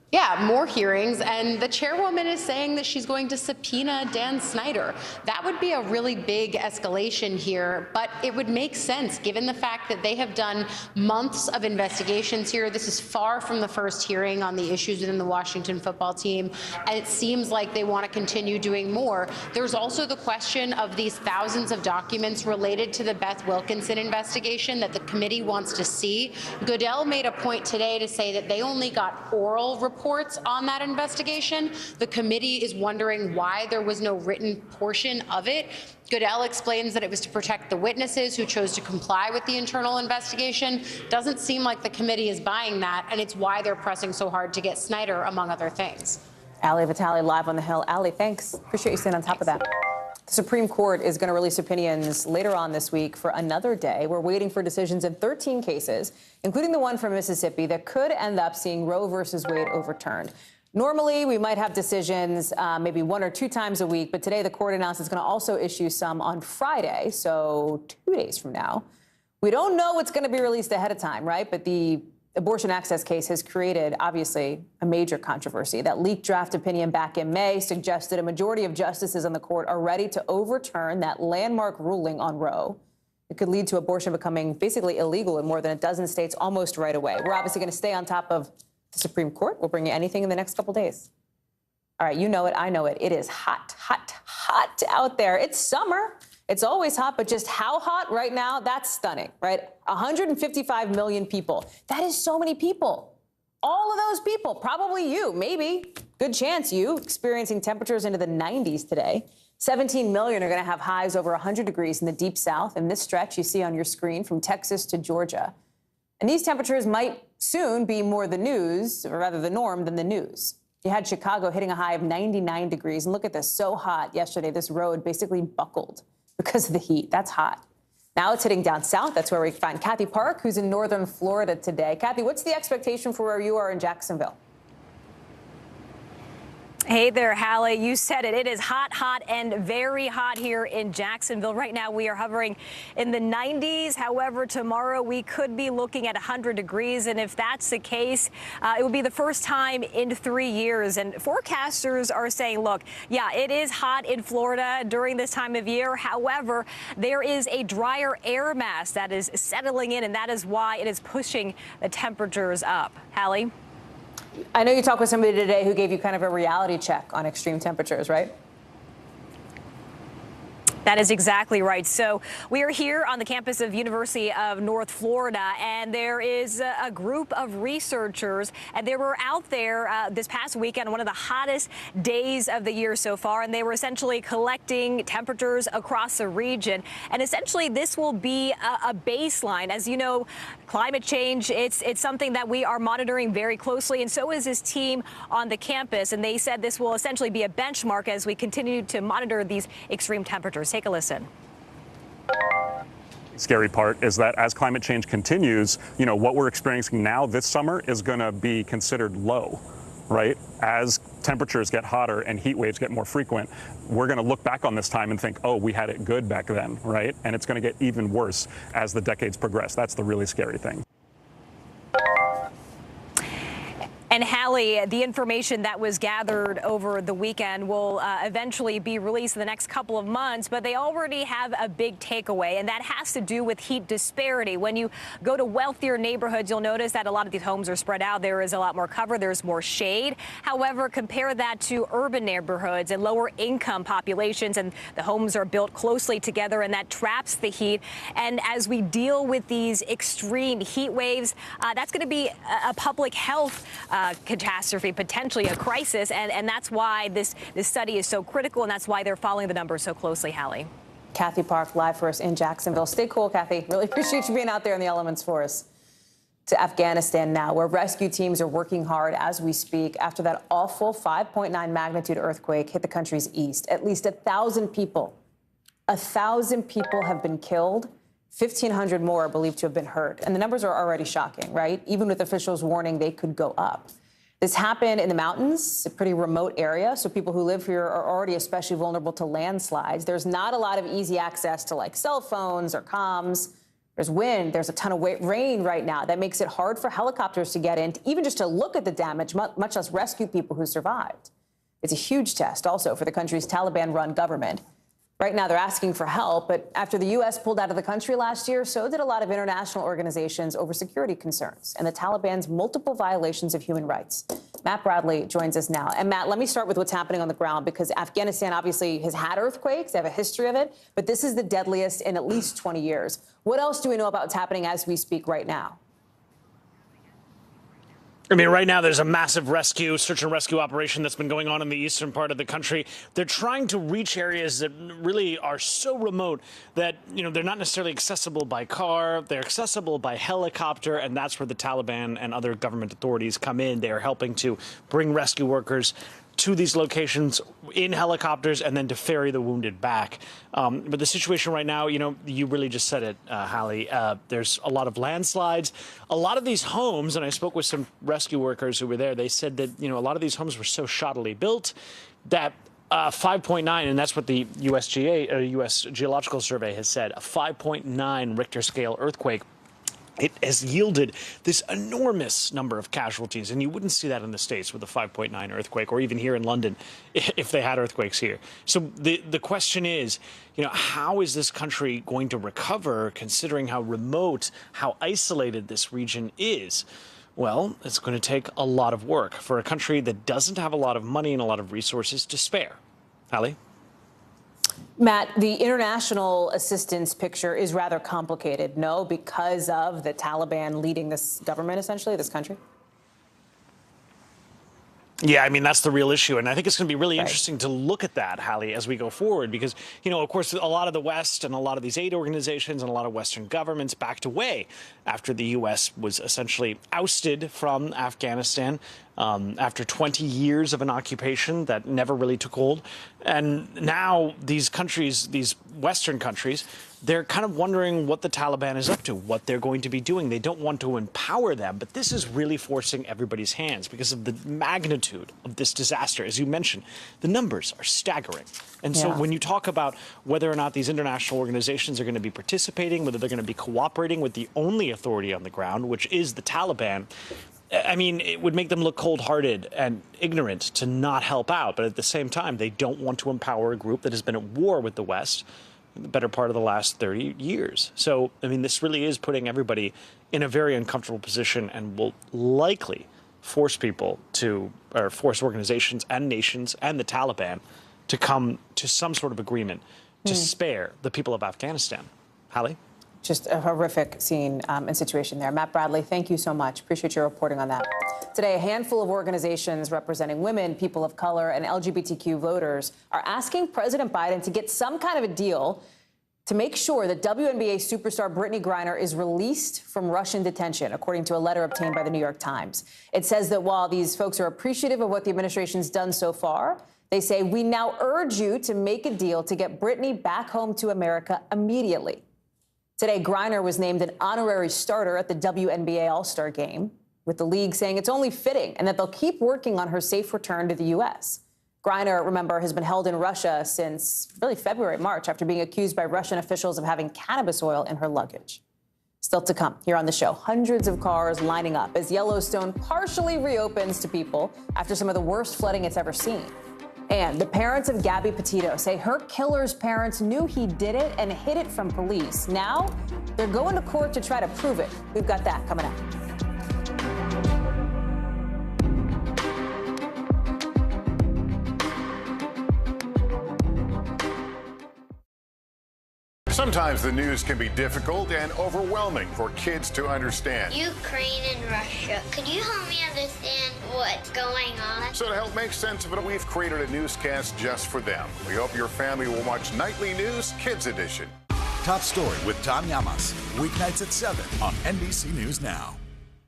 Yeah, more hearings, and the chairwoman is saying that she's going to subpoena Dan Snyder. That would be a really big escalation here, but it would make sense given the fact that they have done months of investigations here. This is far from the first hearing on the issues within the Washington football team, and it seems like they want to continue doing more. There's also the question of these thousands of documents related to the Beth Wilkinson investigation that the committee wants to see. Goodell made a point today to say that they only got oral reports on that investigation. The committee is wondering why there was no written portion of it. Goodell explains that it was to protect the witnesses who chose to comply with the internal investigation. Doesn't seem like the committee is buying that, and it's why they're pressing so hard to get Snyder, among other things. Ali Vitale live on the Hill. Ali, thanks. Appreciate you staying on top of that. The Supreme Court is going to release opinions later on this week for another day. We're waiting for decisions in 13 cases, including the one from Mississippi that could end up seeing Roe versus Wade overturned. Normally, we might have decisions maybe 1 or 2 times a week, but today the court announced it's going to also issue some on Friday, so 2 days from now. We don't know what's going to be released ahead of time, right? But the abortion access case has created, obviously, a major controversy. That leaked draft opinion back in May suggested a majority of justices on the court are ready to overturn that landmark ruling on Roe. It could lead to abortion becoming basically illegal in more than a dozen states almost right away. We're obviously going to stay on top of the Supreme Court. We'll bring you anything in the next couple days. All right, you know it, I know it. It is hot, hot, hot out there. It's summer. It's always hot, but just how hot right now, that's stunning, right? 155 million people. That is so many people. All of those people, probably you, maybe, good chance you, experiencing temperatures into the 90s today. 17 million are going to have highs over 100 degrees in the deep south. And this stretch you see on your screen from Texas to Georgia. And these temperatures might soon be more the news, or rather the norm, than the news. You had Chicago hitting a high of 99 degrees. And look at this, so hot yesterday, this road basically buckled because of the heat. That's hot. Now it's hitting down south. That's where we find Kathy Park, who's in northern Florida today. Kathy, what's the expectation for where you are in Jacksonville? Hey there, Hallie. You said it. It is hot, hot, and very hot here in Jacksonville. Right now, we are hovering in the 90s. However, tomorrow we could be looking at 100 degrees. And if that's the case, it will be the first time in 3 years. And forecasters are saying, look, yeah, it is hot in Florida during this time of year. However, there is a drier air mass that is settling in, and that is why it is pushing the temperatures up. Hallie? I know you talked with somebody today who gave you kind of a reality check on extreme temperatures, right? That is exactly right. So we are here on the campus of University of North Florida, and there is a group of researchers, and they were out there this past weekend, one of the hottest days of the year so far, and they were essentially collecting temperatures across the region. And essentially, this will be a baseline. As you know, climate change, it's something that we are monitoring very closely, and so is this team on the campus. And they said this will essentially be a benchmark as we continue to monitor these extreme temperatures. Take a listen. Scary part is that as climate change continues, what we're experiencing now this summer is going to be considered low, right? As temperatures get hotter and heat waves get more frequent, we're going to look back on this time and think, oh, we had it good back then, right? And it's going to get even worse as the decades progress. That's the really scary thing. And Hallie, the information that was gathered over the weekend will eventually be released in the next couple of months, but they already have a big takeaway, and that has to do with heat disparity. When you go to wealthier neighborhoods, you'll notice that a lot of these homes are spread out. There is a lot more cover. There's more shade. However, compare that to urban neighborhoods and lower income populations, and the homes are built closely together, and that traps the heat. And as we deal with these extreme heat waves, that's going to be a public health catastrophe, potentially a crisis, and that's why this study is so critical, and that's why they're following the numbers so closely. Hallie? Kathy Park live for us in Jacksonville. Stay cool, Kathy. Really appreciate you being out there in the elements for us. To Afghanistan now, where rescue teams are working hard as we speak after that awful 5.9 magnitude earthquake hit the country's east. At least 1,000 people have been killed. 1,500 more are believed to have been hurt. And the numbers are already shocking, right? Even with officials warning they could go up. This happened in the mountains, a pretty remote area, so people who live here are already especially vulnerable to landslides. There's not a lot of easy access to like cell phones or comms. There's wind, there's a ton of rain right now. That makes it hard for helicopters to get in, even just to look at the damage, much less rescue people who survived. It's a huge test also for the country's Taliban-run government. Right now, they're asking for help, but after the U.S. pulled out of the country last year, so did a lot of international organizations over security concerns and the Taliban's multiple violations of human rights. Matt Bradley joins us now. And Matt, let me start with what's happening on the ground, because Afghanistan obviously has had earthquakes. They have a history of it, but this is the deadliest in at least 20 years. What else do we know about what's happening as we speak right now? I mean, right now there's a massive search and rescue operation that's been going on in the eastern part of the country. They're trying to reach areas that really are so remote that, they're not necessarily accessible by car. They're accessible by helicopter, and that's where the Taliban and other government authorities come in. They are helping to bring rescue workers to these locations in helicopters and then to ferry the wounded back. But the situation right now, you really just said it, Hallie. There's a lot of landslides. A lot of these homes, and I spoke with some rescue workers who were there, they said that, a lot of these homes were so shoddily built that 5.9, and that's what the USGA, or U.S. Geological Survey has said, a 5.9 Richter scale earthquake. It has yielded this enormous number of casualties, and you wouldn't see that in the States with a 5.9 earthquake, or even here in London if they had earthquakes here. So the question is, how is this country going to recover, considering how remote, how isolated this region is? Well, it's going to take a lot of work for a country that doesn't have a lot of money and a lot of resources to spare. Hallie? Matt, the international assistance picture is rather complicated, no, because of the Taliban leading this government, essentially, this country? Yeah, I mean, that's the real issue. And I think it's going to be really interesting to look at that, Hallie, as we go forward, because, of course, a lot of the West and a lot of these aid organizations and a lot of Western governments backed away after the U.S. was essentially ousted from Afghanistan. after 20 years of an occupation that never really took hold. And now these countries, these Western countries, they're kind of wondering what the Taliban is up to, what they're going to be doing. They don't want to empower them, but this is really forcing everybody's hands because of the magnitude of this disaster. As you mentioned, the numbers are staggering. And so when you talk about whether or not these international organizations are going to be participating, whether they're going to be cooperating with the only authority on the ground, which is the Taliban, I mean, it would make them look cold-hearted and ignorant to not help out. But at the same time, they don't want to empower a group that has been at war with the West the better part of the last 30 years. So, I mean, this really is putting everybody in a very uncomfortable position and will likely force people to, or force organizations and nations and the Taliban to come to some sort of agreement to spare the people of Afghanistan. Hallie? Just a horrific scene and situation there. Matt Bradley, thank you so much. Appreciate your reporting on that. Today, a handful of organizations representing women, people of color, and LGBTQ voters are asking President Biden to get some kind of a deal to make sure that WNBA superstar Brittany Griner is released from Russian detention, according to a letter obtained by the New York Times. It says that while these folks are appreciative of what the administration's done so far, they say, we now urge you to make a deal to get Brittany back home to America immediately. Today, Griner was named an honorary starter at the WNBA All-Star Game, with the league saying it's only fitting and that they'll keep working on her safe return to the U.S. Griner, remember, has been held in Russia since really February, March, after being accused by Russian officials of having cannabis oil in her luggage. Still to come here on the show, hundreds of cars lining up as Yellowstone partially reopens to people after some of the worst flooding it's ever seen. And the parents of Gabby Petito say her killer's parents knew he did it and hid it from police. Now they're going to court to try to prove it. We've got that coming up. Sometimes the news can be difficult and overwhelming for kids to understand. Ukraine and Russia. Could you help me understand what's going on? So to help make sense of it, we've created a newscast just for them. We hope your family will watch Nightly News Kids Edition. Top Story with Tom Llamas, weeknights at 7 on NBC News Now.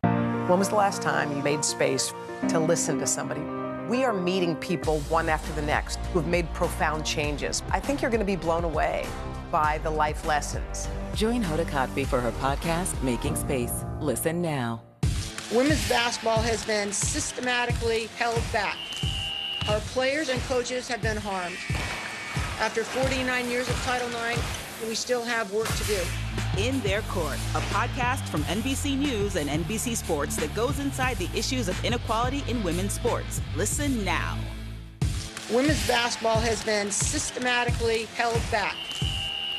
When was the last time you made space to listen to somebody? We are meeting people one after the next who've made profound changes. I think you're going to be blown away by the life lessons. Join Hoda Kotb for her podcast, Making Space. Listen now. Women's basketball has been systematically held back. Our players and coaches have been harmed. After 49 years of Title IX, we still have work to do. In Their Court, a podcast from NBC News and NBC Sports that goes inside the issues of inequality in women's sports. Listen now. Women's basketball has been systematically held back.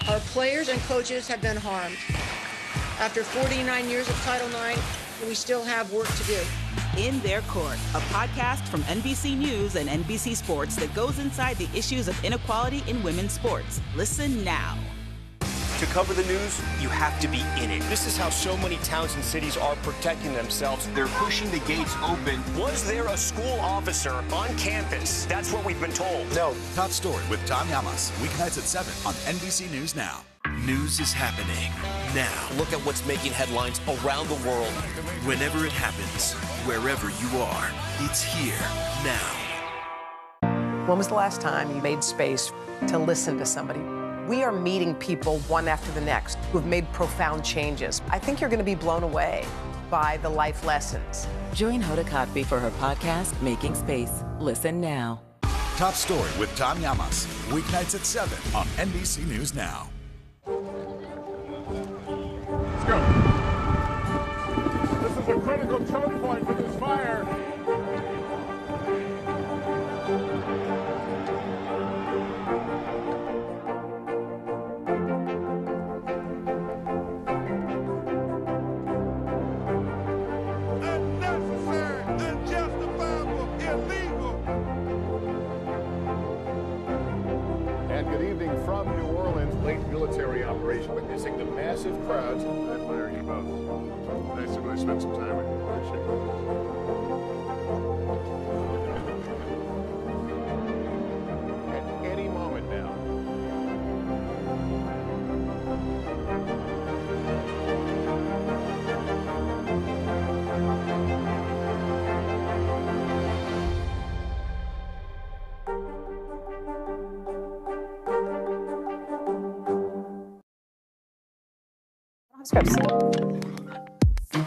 Our players and coaches have been harmed. After 49 years of Title IX, we still have work to do. In Their Court, a podcast from NBC News and NBC Sports that goes inside the issues of inequality in women's sports. Listen now. To cover the news, you have to be in it. This is how so many towns and cities are protecting themselves. They're pushing the gates open. Was there a school officer on campus? That's what we've been told. No. Top Story with Tom Llamas, weeknights at 7 on NBC News Now. News is happening now. Look at what's making headlines around the world. Whenever it happens, wherever you are, it's here now. When was the last time you made space to listen to somebody? We are meeting people one after the next who've made profound changes. I think you're going to be blown away by the life lessons. Join Hoda Kotb for her podcast, Making Space. Listen now. Top Story with Tom Llamas, weeknights at 7 on NBC News Now. Let's go. This is a critical choke point for this fire. From New Orleans, late military operation, witnessing the massive crowds. I admire you both. Nice to really spend some time with you. Appreciate it. At any moment now. Scripps.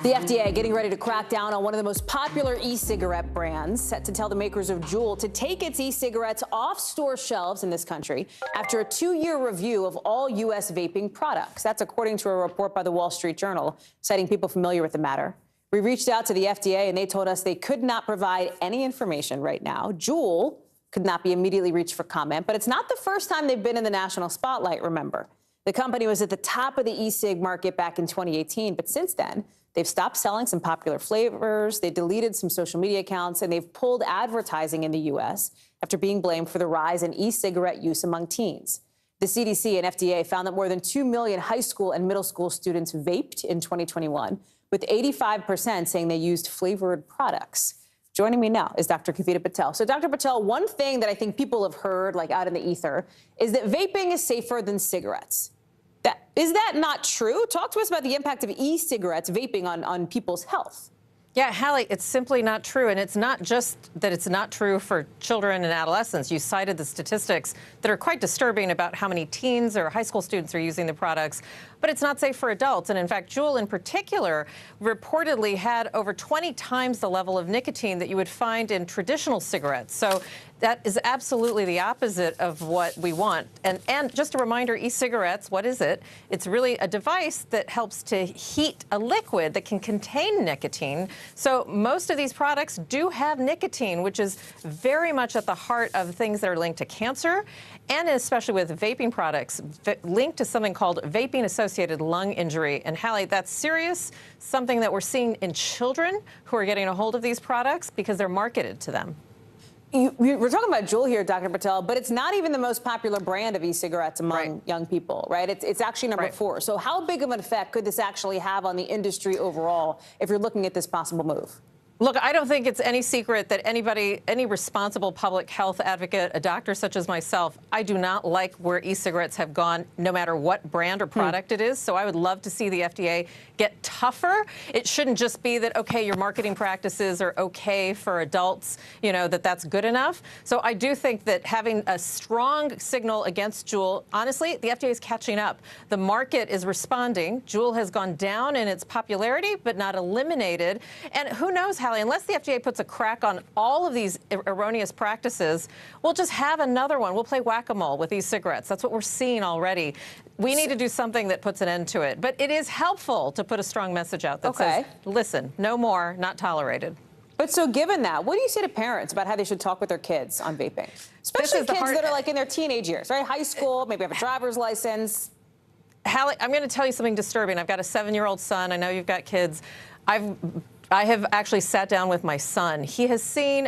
The FDA getting ready to crack down on one of the most popular e-cigarette brands, set to tell the makers of Juul to take its e-cigarettes off store shelves in this country after a 2-year review of all U.S. vaping products. That's according to a report by the Wall Street Journal, citing people familiar with the matter. We reached out to the FDA, and they told us they could not provide any information right now. Juul could not be immediately reached for comment, but it's not the first time they've been in the national spotlight, remember. The company was at the top of the e-cig market back in 2018, but since then, they've stopped selling some popular flavors, they deleted some social media accounts, and they've pulled advertising in the U.S. after being blamed for the rise in e-cigarette use among teens. The CDC and FDA found that more than 2 million high school and middle school students vaped in 2021, with 85% saying they used flavored products. Joining me now is Dr. Kavita Patel. So, Dr. Patel, one thing that I think people have heard, like out in the ether, is that vaping is safer than cigarettes. Is that not true? Talk to us about the impact of e-cigarettes, vaping on people's health. Yeah, Hallie, it's simply not true. And it's not just that it's not true for children and adolescents. You cited the statistics that are quite disturbing about how many teens or high school students are using the products. But it's not safe for adults. And in fact, Juul in particular reportedly had over 20 times the level of nicotine that you would find in traditional cigarettes. So that is absolutely the opposite of what we want. And just a reminder, e-cigarettes, what is it? It's really a device that helps to heat a liquid that can contain nicotine. So most of these products do have nicotine, which is very much at the heart of things that are linked to cancer, and especially with vaping products, linked to something called vaping-associated lung injury. And Hallie, that's serious, something that we're seeing in children who are getting a hold of these products because they're marketed to them. We're talking about Juul here, Dr. Patel, but it's not even the most popular brand of e-cigarettes among young people, right? It's actually number 4. So how big of an effect could this actually have on the industry overall if you're looking at this possible move? Look, I don't think it's any secret that any responsible public health advocate, a doctor such as myself, I do not like where e-cigarettes have gone, no matter what brand or product it is. So I would love to see the FDA get tougher. It shouldn't just be that, okay, your marketing practices are okay for adults, you know, that's good enough. So I do think that having a strong signal against Juul, honestly, the FDA is catching up. The market is responding. Juul has gone down in its popularity, but not eliminated. And who knows, Hallie, unless the FDA puts a crack on all of these erroneous practices, we'll just have another one. We'll play whack-a-mole with these cigarettes. That's what we're seeing already. We need to do something that puts an end to it. But it is helpful to put a strong message out that says, listen, no more, not tolerated. But so given that, what do you say to parents about how they should talk with their kids on vaping? Especially kids that are like in their teenage years, right? High school, maybe have a driver's license. Hallie, I'm going to tell you something disturbing. I've got a 7-year-old son. I know you've got kids. I have actually sat down with my son. He has seen,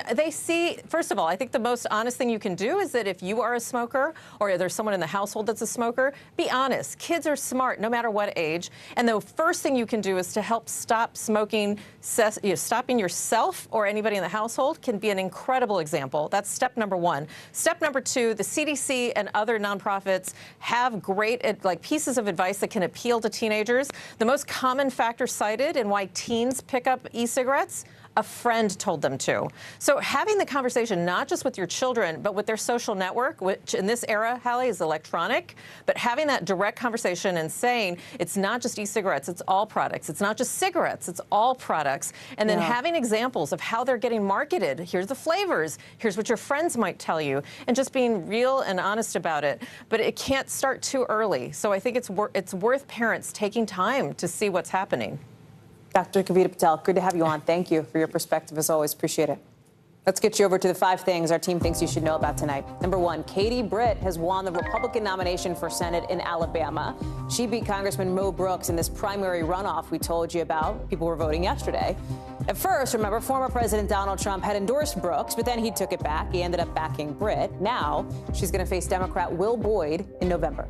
first of all, I think the most honest thing you can do is that if you are a smoker or there's someone in the household that's a smoker, be honest. Kids are smart no matter what age. And the first thing you can do is to help stop smoking. Stopping yourself or anybody in the household can be an incredible example. That's step number 1. Step number 2, the CDC and other nonprofits have great pieces of advice that can appeal to teenagers. The most common factor cited in why teens pick up e-cigarettes, a friend told them to. So having the conversation not just with your children, but with their social network, which in this era, Hallie, is electronic, but having that direct conversation and saying it's not just e-cigarettes, it's all products. It's not just cigarettes, it's all products. And then having examples of how they're getting marketed. Here's the flavors. Here's what your friends might tell you. And just being real and honest about it. But it can't start too early. So I think it's worth parents taking time to see what's happening. Dr. Kavita Patel, good to have you on. Thank you for your perspective, as always. Appreciate it. Let's get you over to the 5 things our team thinks you should know about tonight. Number 1, Katie Britt has won the Republican nomination for Senate in Alabama. She beat Congressman Mo Brooks in this primary runoff we told you about. People were voting yesterday. At first, remember, former President Donald Trump had endorsed Brooks, but then he took it back. He ended up backing Britt. Now she's going to face Democrat Will Boyd in November.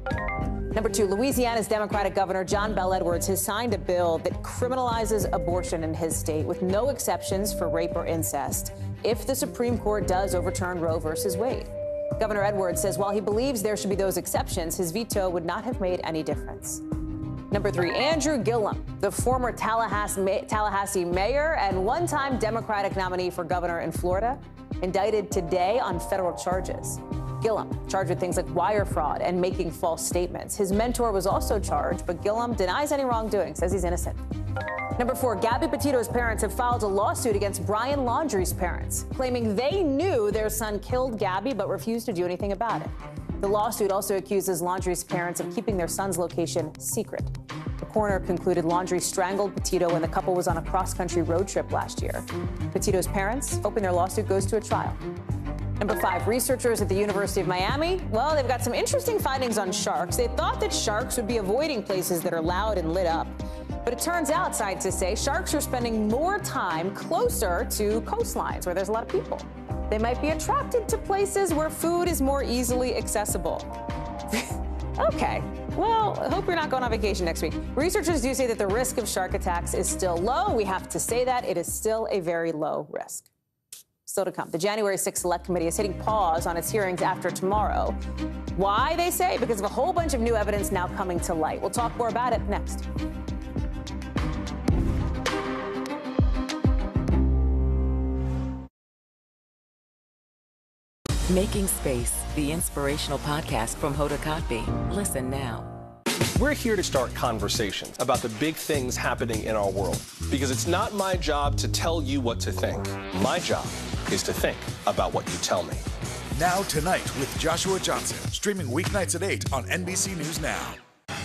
Number 2, Louisiana's Democratic Governor John Bel Edwards has signed a bill that criminalizes abortion in his state with no exceptions for rape or incest if the Supreme Court does overturn Roe versus Wade. Governor Edwards says while he believes there should be those exceptions, his veto would not have made any difference. Number 3, Andrew Gillum, the former Tallahassee mayor and one-time Democratic nominee for governor in Florida, indicted today on federal charges. Gillum, charged with things like wire fraud and making false statements. His mentor was also charged, but Gillum denies any wrongdoing, says he's innocent. Number 4, Gabby Petito's parents have filed a lawsuit against Brian Laundrie's parents, claiming they knew their son killed Gabby but refused to do anything about it. The lawsuit also accuses Laundrie's parents of keeping their son's location secret. The coroner concluded Laundrie strangled Petito when the couple was on a cross-country road trip last year. Petito's parents hoping their lawsuit goes to a trial. Number 5, researchers at the University of Miami, well, they've got some interesting findings on sharks. They thought that sharks would be avoiding places that are loud and lit up. But it turns out, scientists say, sharks are spending more time closer to coastlines where there's a lot of people. They might be attracted to places where food is more easily accessible. Okay, well, I hope you're not going on vacation next week. Researchers do say that the risk of shark attacks is still low. We have to say that. It is still a very low risk. Still to come. The January 6th Select Committee is hitting pause on its hearings after tomorrow. Why, they say? Because of a whole bunch of new evidence now coming to light. We'll talk more about it next. Making Space, the inspirational podcast from Hoda Kotb. Listen now. We're here to start conversations about the big things happening in our world, because it's not my job to tell you what to think. My job is to think about what you tell me. Now Tonight with Joshua Johnson, streaming weeknights at 8 on NBC News Now.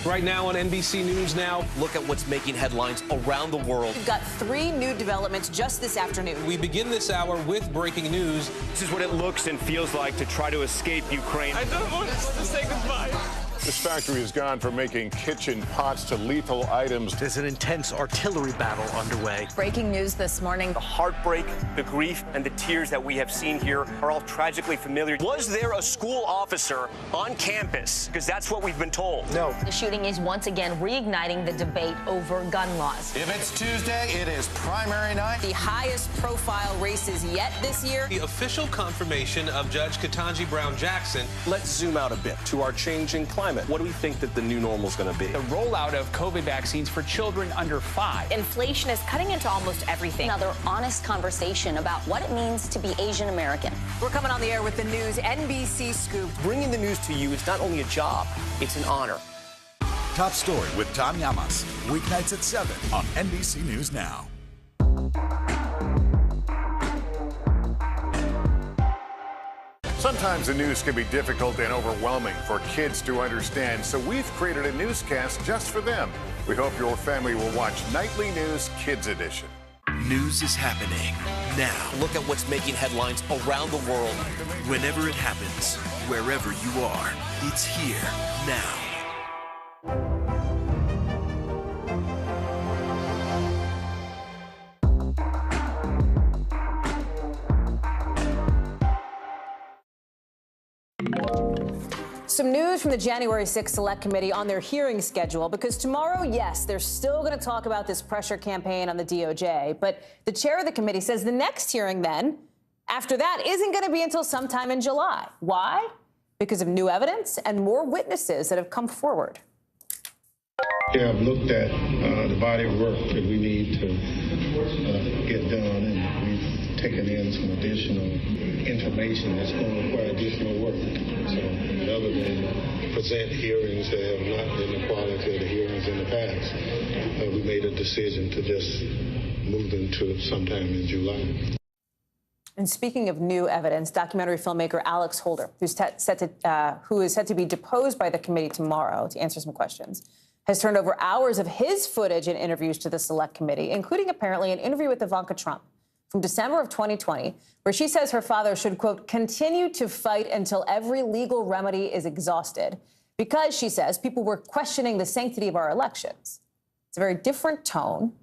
Right now on NBC News Now, look at what's making headlines around the world. We've got 3 new developments just this afternoon. We begin this hour with breaking news. This is what it looks and feels like to try to escape Ukraine. I don't want us to say goodbye. This factory has gone from making kitchen pots to lethal items. There's an intense artillery battle underway. Breaking news this morning. The heartbreak, the grief, and the tears that we have seen here are all tragically familiar. Was there a school officer on campus? Because that's what we've been told. No. The shooting is once again reigniting the debate over gun laws. If it's Tuesday, it is primary night. The highest profile races yet this year. The official confirmation of Judge Ketanji Brown Jackson. Let's zoom out a bit to our changing climate. What do we think that the new normal is going to be? The rollout of COVID vaccines for children under 5. Inflation is cutting into almost everything. Another honest conversation about what it means to be Asian American. We're coming on the air with the news NBC Scoop. Bringing the news to you is not only a job, it's an honor. Top Story with Tom Llamas, weeknights at 7 on NBC News Now. Sometimes the news can be difficult and overwhelming for kids to understand, so we've created a newscast just for them. We hope your family will watch Nightly News Kids Edition. News is happening now. Look at what's making headlines around the world. Whenever it happens, wherever you are, it's here now. Some news from the January 6th Select Committee on their hearing schedule, because tomorrow, yes, they're still going to talk about this pressure campaign on the DOJ. But the chair of the committee says the next hearing then, after that, isn't going to be until sometime in July. Why? Because of new evidence and more witnesses that have come forward. We have looked at the body of work that we need to get done, and we've taken in some additional information that's going to require additional work. So other than present hearings that have not been the quality of the hearings in the past, we made a decision to just move them to sometime in July. And speaking of new evidence, documentary filmmaker Alex Holder, who is set to be deposed by the committee tomorrow to answer some questions, has turned over hours of his footage and interviews to the Select Committee, including apparently an interview with Ivanka Trump from December of 2020, where she says her father should, quote, continue to fight until every legal remedy is exhausted, because, she says, people were questioning the sanctity of our elections. It's a very different tone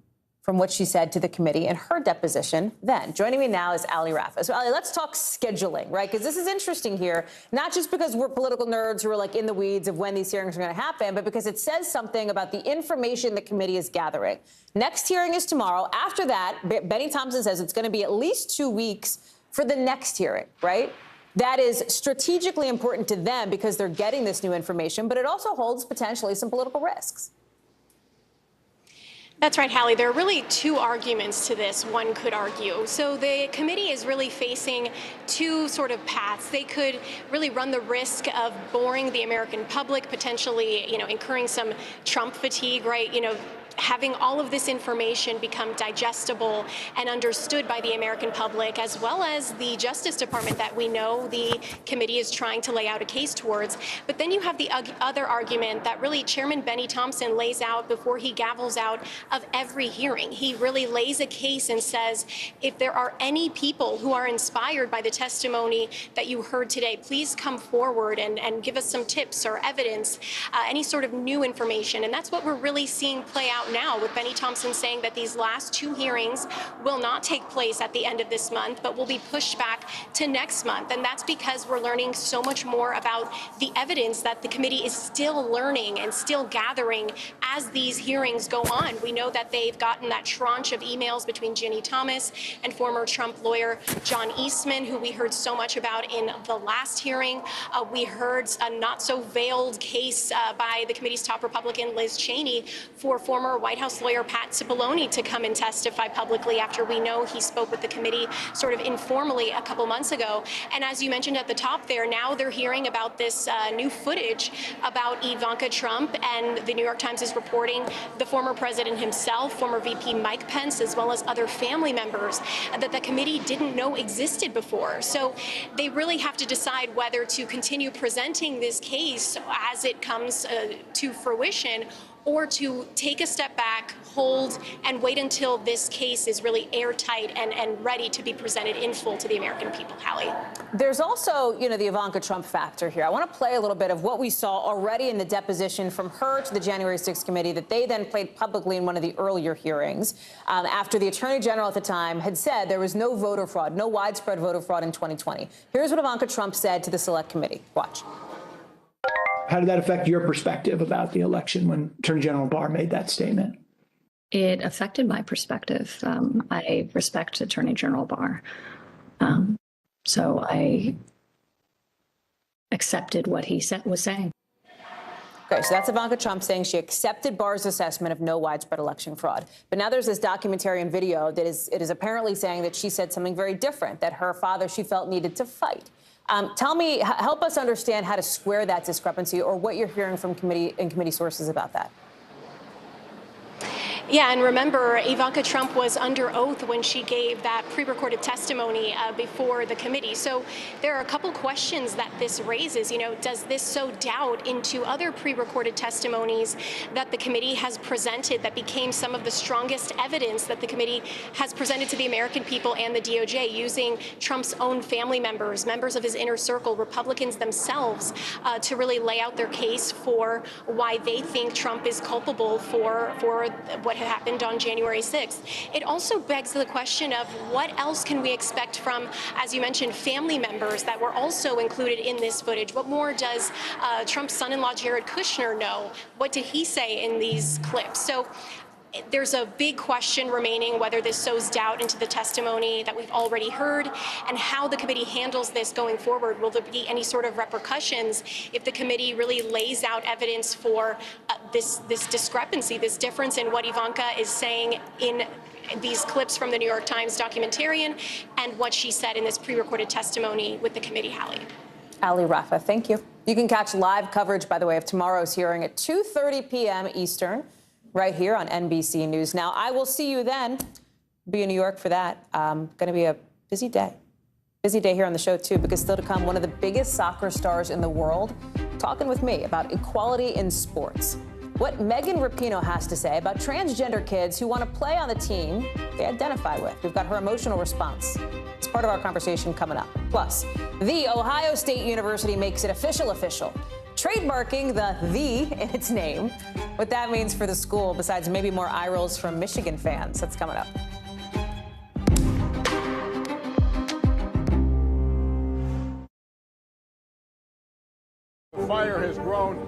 from what she said to the committee in her deposition then. Joining me now is Ali Rafa. So, Ali, let's talk scheduling, right? Because this is interesting here, not just because we're political nerds who are like in the weeds of when these hearings are going to happen, but because it says something about the information the committee is gathering. Next hearing is tomorrow. After that, Benny Thompson says it's going to be at least 2 weeks for the next hearing, right? That is strategically important to them because they're getting this new information, but it also holds potentially some political risks. That's right, Hallie. There are really two arguments to this, one could argue. So the committee is really facing two sort of paths. They could really run the risk of boring the American public, potentially, incurring some Trump fatigue, right? Having all of this information become digestible and understood by the American public, as well as the Justice Department that we know the committee is trying to lay out a case towards. But then you have the other argument that really Chairman Benny Thompson lays out before he gavels out of every hearing. He really lays a case and says, if there are any people who are inspired by the testimony that you heard today, please come forward and give us some tips or evidence, any sort of new information. And that's what we're really seeing play out now, with Benny Thompson saying that these last two hearings will not take place at the end of this month, but will be pushed back to next month. And that's because we're learning so much more about the evidence that the committee is still learning and still gathering as these hearings go on. We know that they've gotten that tranche of emails between Ginny Thomas and former Trump lawyer John Eastman, who we heard so much about in the last hearing. We heard a not so veiled case by the committee's top Republican Liz Cheney for former White House lawyer Pat Cipollone to come and testify publicly after we know he spoke with the committee sort of informally a couple months ago. And as you mentioned at the top there, now they're hearing about this new footage about Ivanka Trump, and the New York Times is reporting the former president himself, former VP Mike Pence, as well as other family members that the committee didn't know existed before. So they really have to decide whether to continue presenting this case as it comes to fruition, or to take a step back, hold, and wait until this case is really airtight and ready to be presented in full to the American people. Hallie. There's also, the Ivanka Trump factor here. I want to play a little bit of what we saw already in the deposition from her to the January 6th committee that they then played publicly in one of the earlier hearings after the Attorney General at the time had said there was no voter fraud, no widespread voter fraud in 2020. Here's what Ivanka Trump said to the Select Committee. Watch. How did that affect your perspective about the election when Attorney General Barr made that statement? It affected my perspective. I respect Attorney General Barr. So I accepted what he was saying. Okay, so that's Ivanka Trump saying she accepted Barr's assessment of no widespread election fraud. But now there's this documentary and video that is apparently saying that she said something very different, that her father, she felt, needed to fight. Help us understand how to square that discrepancy, or what you're hearing from committee sources about that. Yeah, and remember, Ivanka Trump was under oath when she gave that pre-recorded testimony before the committee. So there are a couple questions that this raises. Does this sow doubt into other pre-recorded testimonies that the committee has presented that became some of the strongest evidence that the committee has presented to the American people and the DOJ, using Trump's own family members, members of his inner circle, Republicans themselves, to really lay out their case for why they think Trump is culpable for what had happened on January 6th. It also begs the question of what else can we expect from, as you mentioned, family members that were also included in this footage. What more does Trump's son-in-law Jared Kushner know? What did he say in these clips? So there's a big question remaining whether this sows doubt into the testimony that we've already heard, and how the committee handles this going forward. Will there be any sort of repercussions if the committee really lays out evidence for this discrepancy, this difference in what Ivanka is saying in these clips from the New York Times documentarian and what she said in this pre-recorded testimony with the committee? Hallie. Ali Rafa, thank you. You can catch live coverage, by the way, of tomorrow's hearing at 2:30 p.m. Eastern, right here on NBC News Now. I will see you then. Be in New York for that. Going to be a busy day. Busy day here on the show, too, because still to come, one of the biggest soccer stars in the world talking with me about equality in sports. What Megan Rapinoe has to say about transgender kids who want to play on the team they identify with. We've got her emotional response. It's part of our conversation coming up. Plus, The Ohio State University makes it official, trademarking the in its name. What that means for the school, besides maybe more eye rolls from Michigan fans. That's coming up. The fire has grown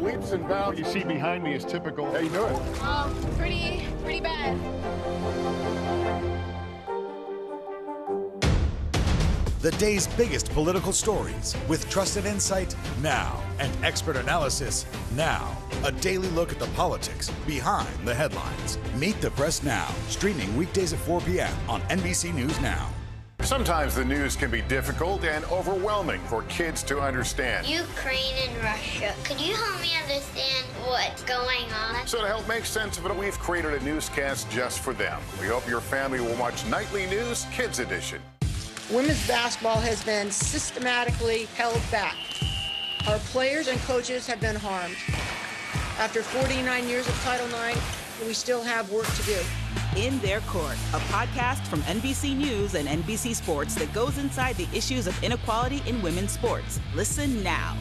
leaps and bounds. What you see behind me is typical. How you doing? Pretty bad. The day's biggest political stories with trusted insight now and expert analysis now. A daily look at the politics behind the headlines. Meet the Press Now, streaming weekdays at 4 p.m. on NBC News Now. Sometimes the news can be difficult and overwhelming for kids to understand. Ukraine and Russia. Could you help me understand what's going on? So to help make sense of it, we've created a newscast just for them. We hope your family will watch Nightly News Kids Edition. Women's basketball has been systematically held back. Our players and coaches have been harmed. After 49 years of Title IX, we still have work to do. In Their Court, a podcast from NBC News and NBC Sports that goes inside the issues of inequality in women's sports. Listen now.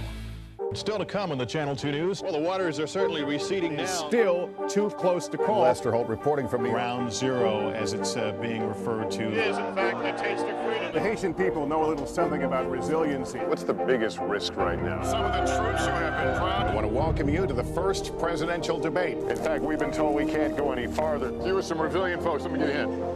Still to come on the Channel 2 News. Well, the waters are certainly receding now. Still too close to call. Lester Holt reporting from Ground Zero, as it's being referred to. It is, in fact, a taste of freedom. The Haitian people know a little something about resiliency. What's the biggest risk right now? Some of the troops who have been proud. I want to welcome you to the first presidential debate. In fact, we've been told we can't go any farther. You with some resilient folks, let me get in.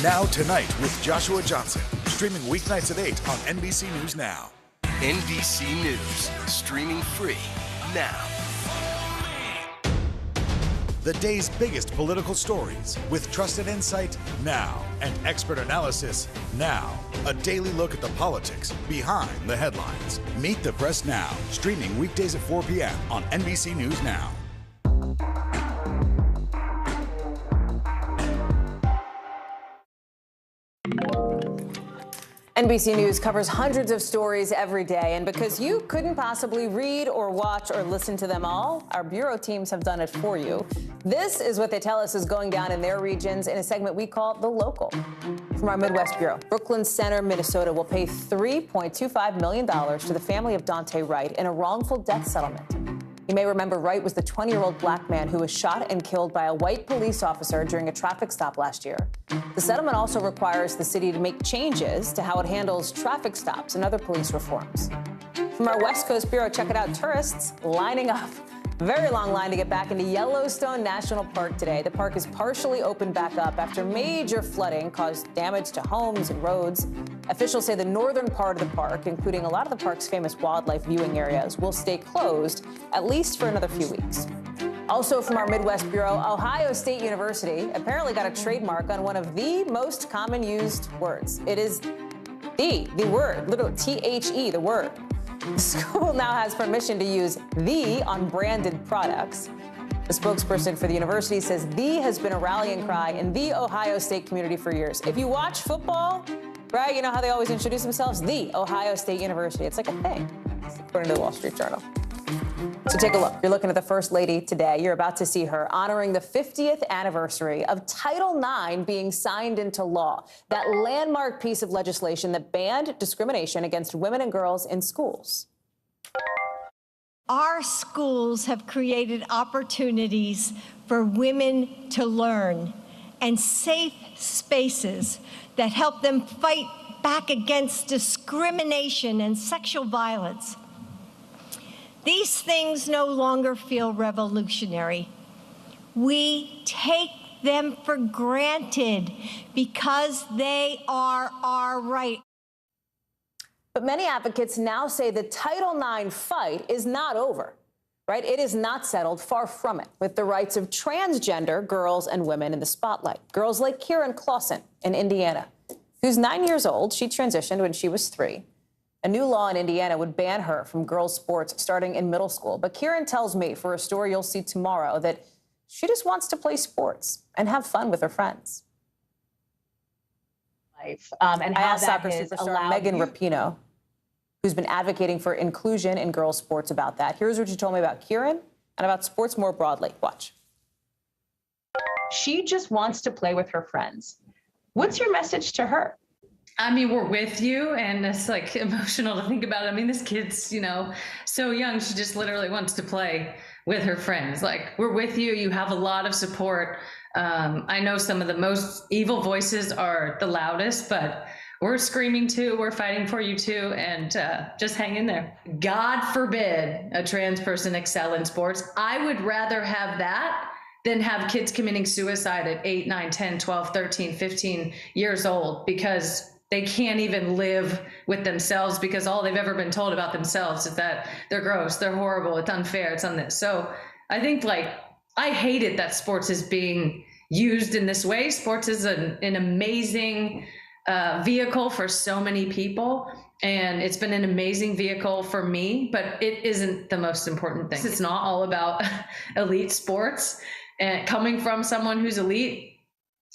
Now Tonight with Joshua Johnson, streaming weeknights at 8 on NBC News Now. NBC News, streaming free now. The day's biggest political stories with trusted insight now and expert analysis now. A daily look at the politics behind the headlines. Meet the Press Now, streaming weekdays at 4 p.m. on NBC News Now. NBC News covers hundreds of stories every day, and because you couldn't possibly read or watch or listen to them all, our bureau teams have done it for you. This is what they tell us is going down in their regions in a segment we call The Local. From our Midwest Bureau, Brooklyn Center, Minnesota will pay $3.25 million to the family of Dante Wright in a wrongful death settlement. You may remember Wright was the 20-year-old black man who was shot and killed by a white police officer during a traffic stop last year. The settlement also requires the city to make changes to how it handles traffic stops and other police reforms. From our West Coast Bureau, check it out, tourists lining up. Very long line to get back into Yellowstone National Park today. The park is partially opened back up after major flooding caused damage to homes and roads. Officials say the northern part of the park, including a lot of the park's famous wildlife viewing areas, will stay closed at least for another few weeks. Also from our Midwest Bureau, Ohio State University apparently got a trademark on one of the most common used words. It is the word, literally T-H-E, the word. The school now has permission to use "the" on branded products. The spokesperson for the university says "the" has been a rallying cry in the Ohio State community for years. If you watch football, right, you know how they always introduce themselves? The Ohio State University. It's like a thing, according to the Wall Street Journal. So take a look. You're looking at the First Lady today. You're about to see her honoring the 50th anniversary of Title IX being signed into law, that landmark piece of legislation that banned discrimination against women and girls in schools. Our schools have created opportunities for women to learn and safe spaces that help them fight back against discrimination and sexual violence. These things no longer feel revolutionary. We take them for granted because they are our right. But many advocates now say the Title IX fight is not over, right? It is not settled, far from it, with the rights of transgender girls and women in the spotlight. Girls like Kieran Clausen in Indiana, who's 9 years old. She transitioned when she was 3. A new law in Indiana would ban her from girls' sports starting in middle school. But Kieran tells me, for a story you'll see tomorrow, that she just wants to play sports and have fun with her friends. And I how asked that soccer has superstar allowed Megan you- Rapinoe, who's been advocating for inclusion in girls' sports, about that. Here's what she told me about Kieran and about sports more broadly. Watch. She just wants to play with her friends. What's your message to her? I mean, we're with you, and it's like emotional to think about. I mean, this kid's, so young. She just literally wants to play with her friends. Like, we're with you. You have a lot of support. I know some of the most evil voices are the loudest, but we're screaming too. We're fighting for you too. And just hang in there. God forbid a trans person excel in sports. I would rather have that than have kids committing suicide at 8, 9, 10, 12, 13, 15 years old because they can't even live with themselves because all they've ever been told about themselves is that they're gross, they're horrible, it's unfair, it's on this. So I think I hate it that sports is being used in this way. Sports is an amazing vehicle for so many people. And it's been an amazing vehicle for me, but it isn't the most important thing. It's not all about elite sports. And coming from someone who's elite,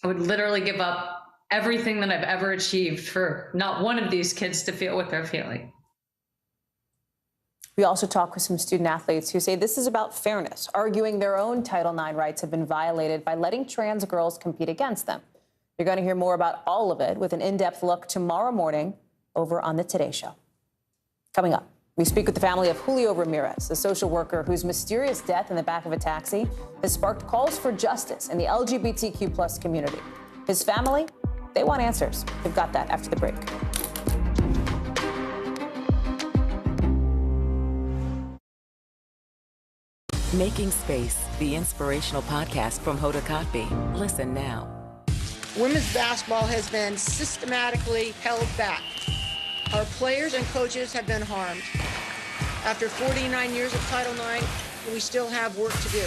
I would literally give up everything that I've ever achieved for not one of these kids to feel what they're feeling. We also talk with some student athletes who say this is about fairness, arguing their own Title IX rights have been violated by letting trans girls compete against them. You're going to hear more about all of it with an in-depth look tomorrow morning over on the Today Show. Coming up, we speak with the family of Julio Ramirez, a social worker whose mysterious death in the back of a taxi has sparked calls for justice in the LGBTQ+ community. His family, they want answers. We've got that after the break. Making Space, the inspirational podcast from Hoda Kotb. Listen now. Women's basketball has been systematically held back. Our players and coaches have been harmed. After 49 years of Title IX, we still have work to do.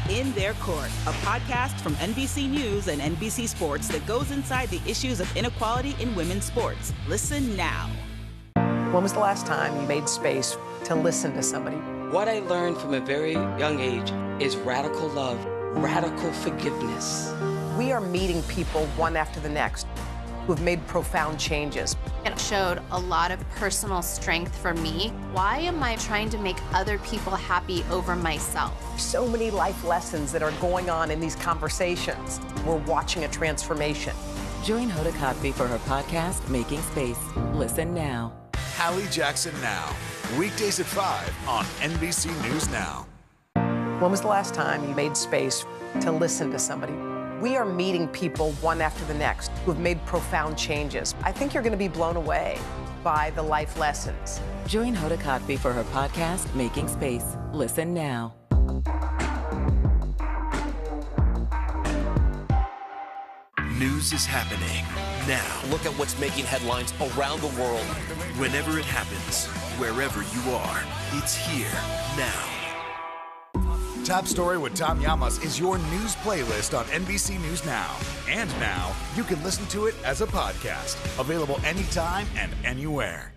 In Their Court, a podcast from NBC News and NBC Sports that goes inside the issues of inequality in women's sports. Listen now. When was the last time you made space to listen to somebody? What I learned from a very young age is radical love, radical forgiveness. We are meeting people one after the next who have made profound changes. It showed a lot of personal strength for me. Why am I trying to make other people happy over myself? So many life lessons that are going on in these conversations. We're watching a transformation. Join Hoda Kotb for her podcast, Making Space. Listen now. Hallie Jackson Now, weekdays at 5 on NBC News Now. When was the last time you made space to listen to somebody? We are meeting people one after the next who have made profound changes. I think you're going to be blown away by the life lessons. Join Hoda Kotb for her podcast, Making Space. Listen now. News is happening now. Look at what's making headlines around the world. Whenever it happens, wherever you are, it's here now. Top Story with Tom Llamas is your news playlist on NBC News Now. And now, you can listen to it as a podcast. Available anytime and anywhere.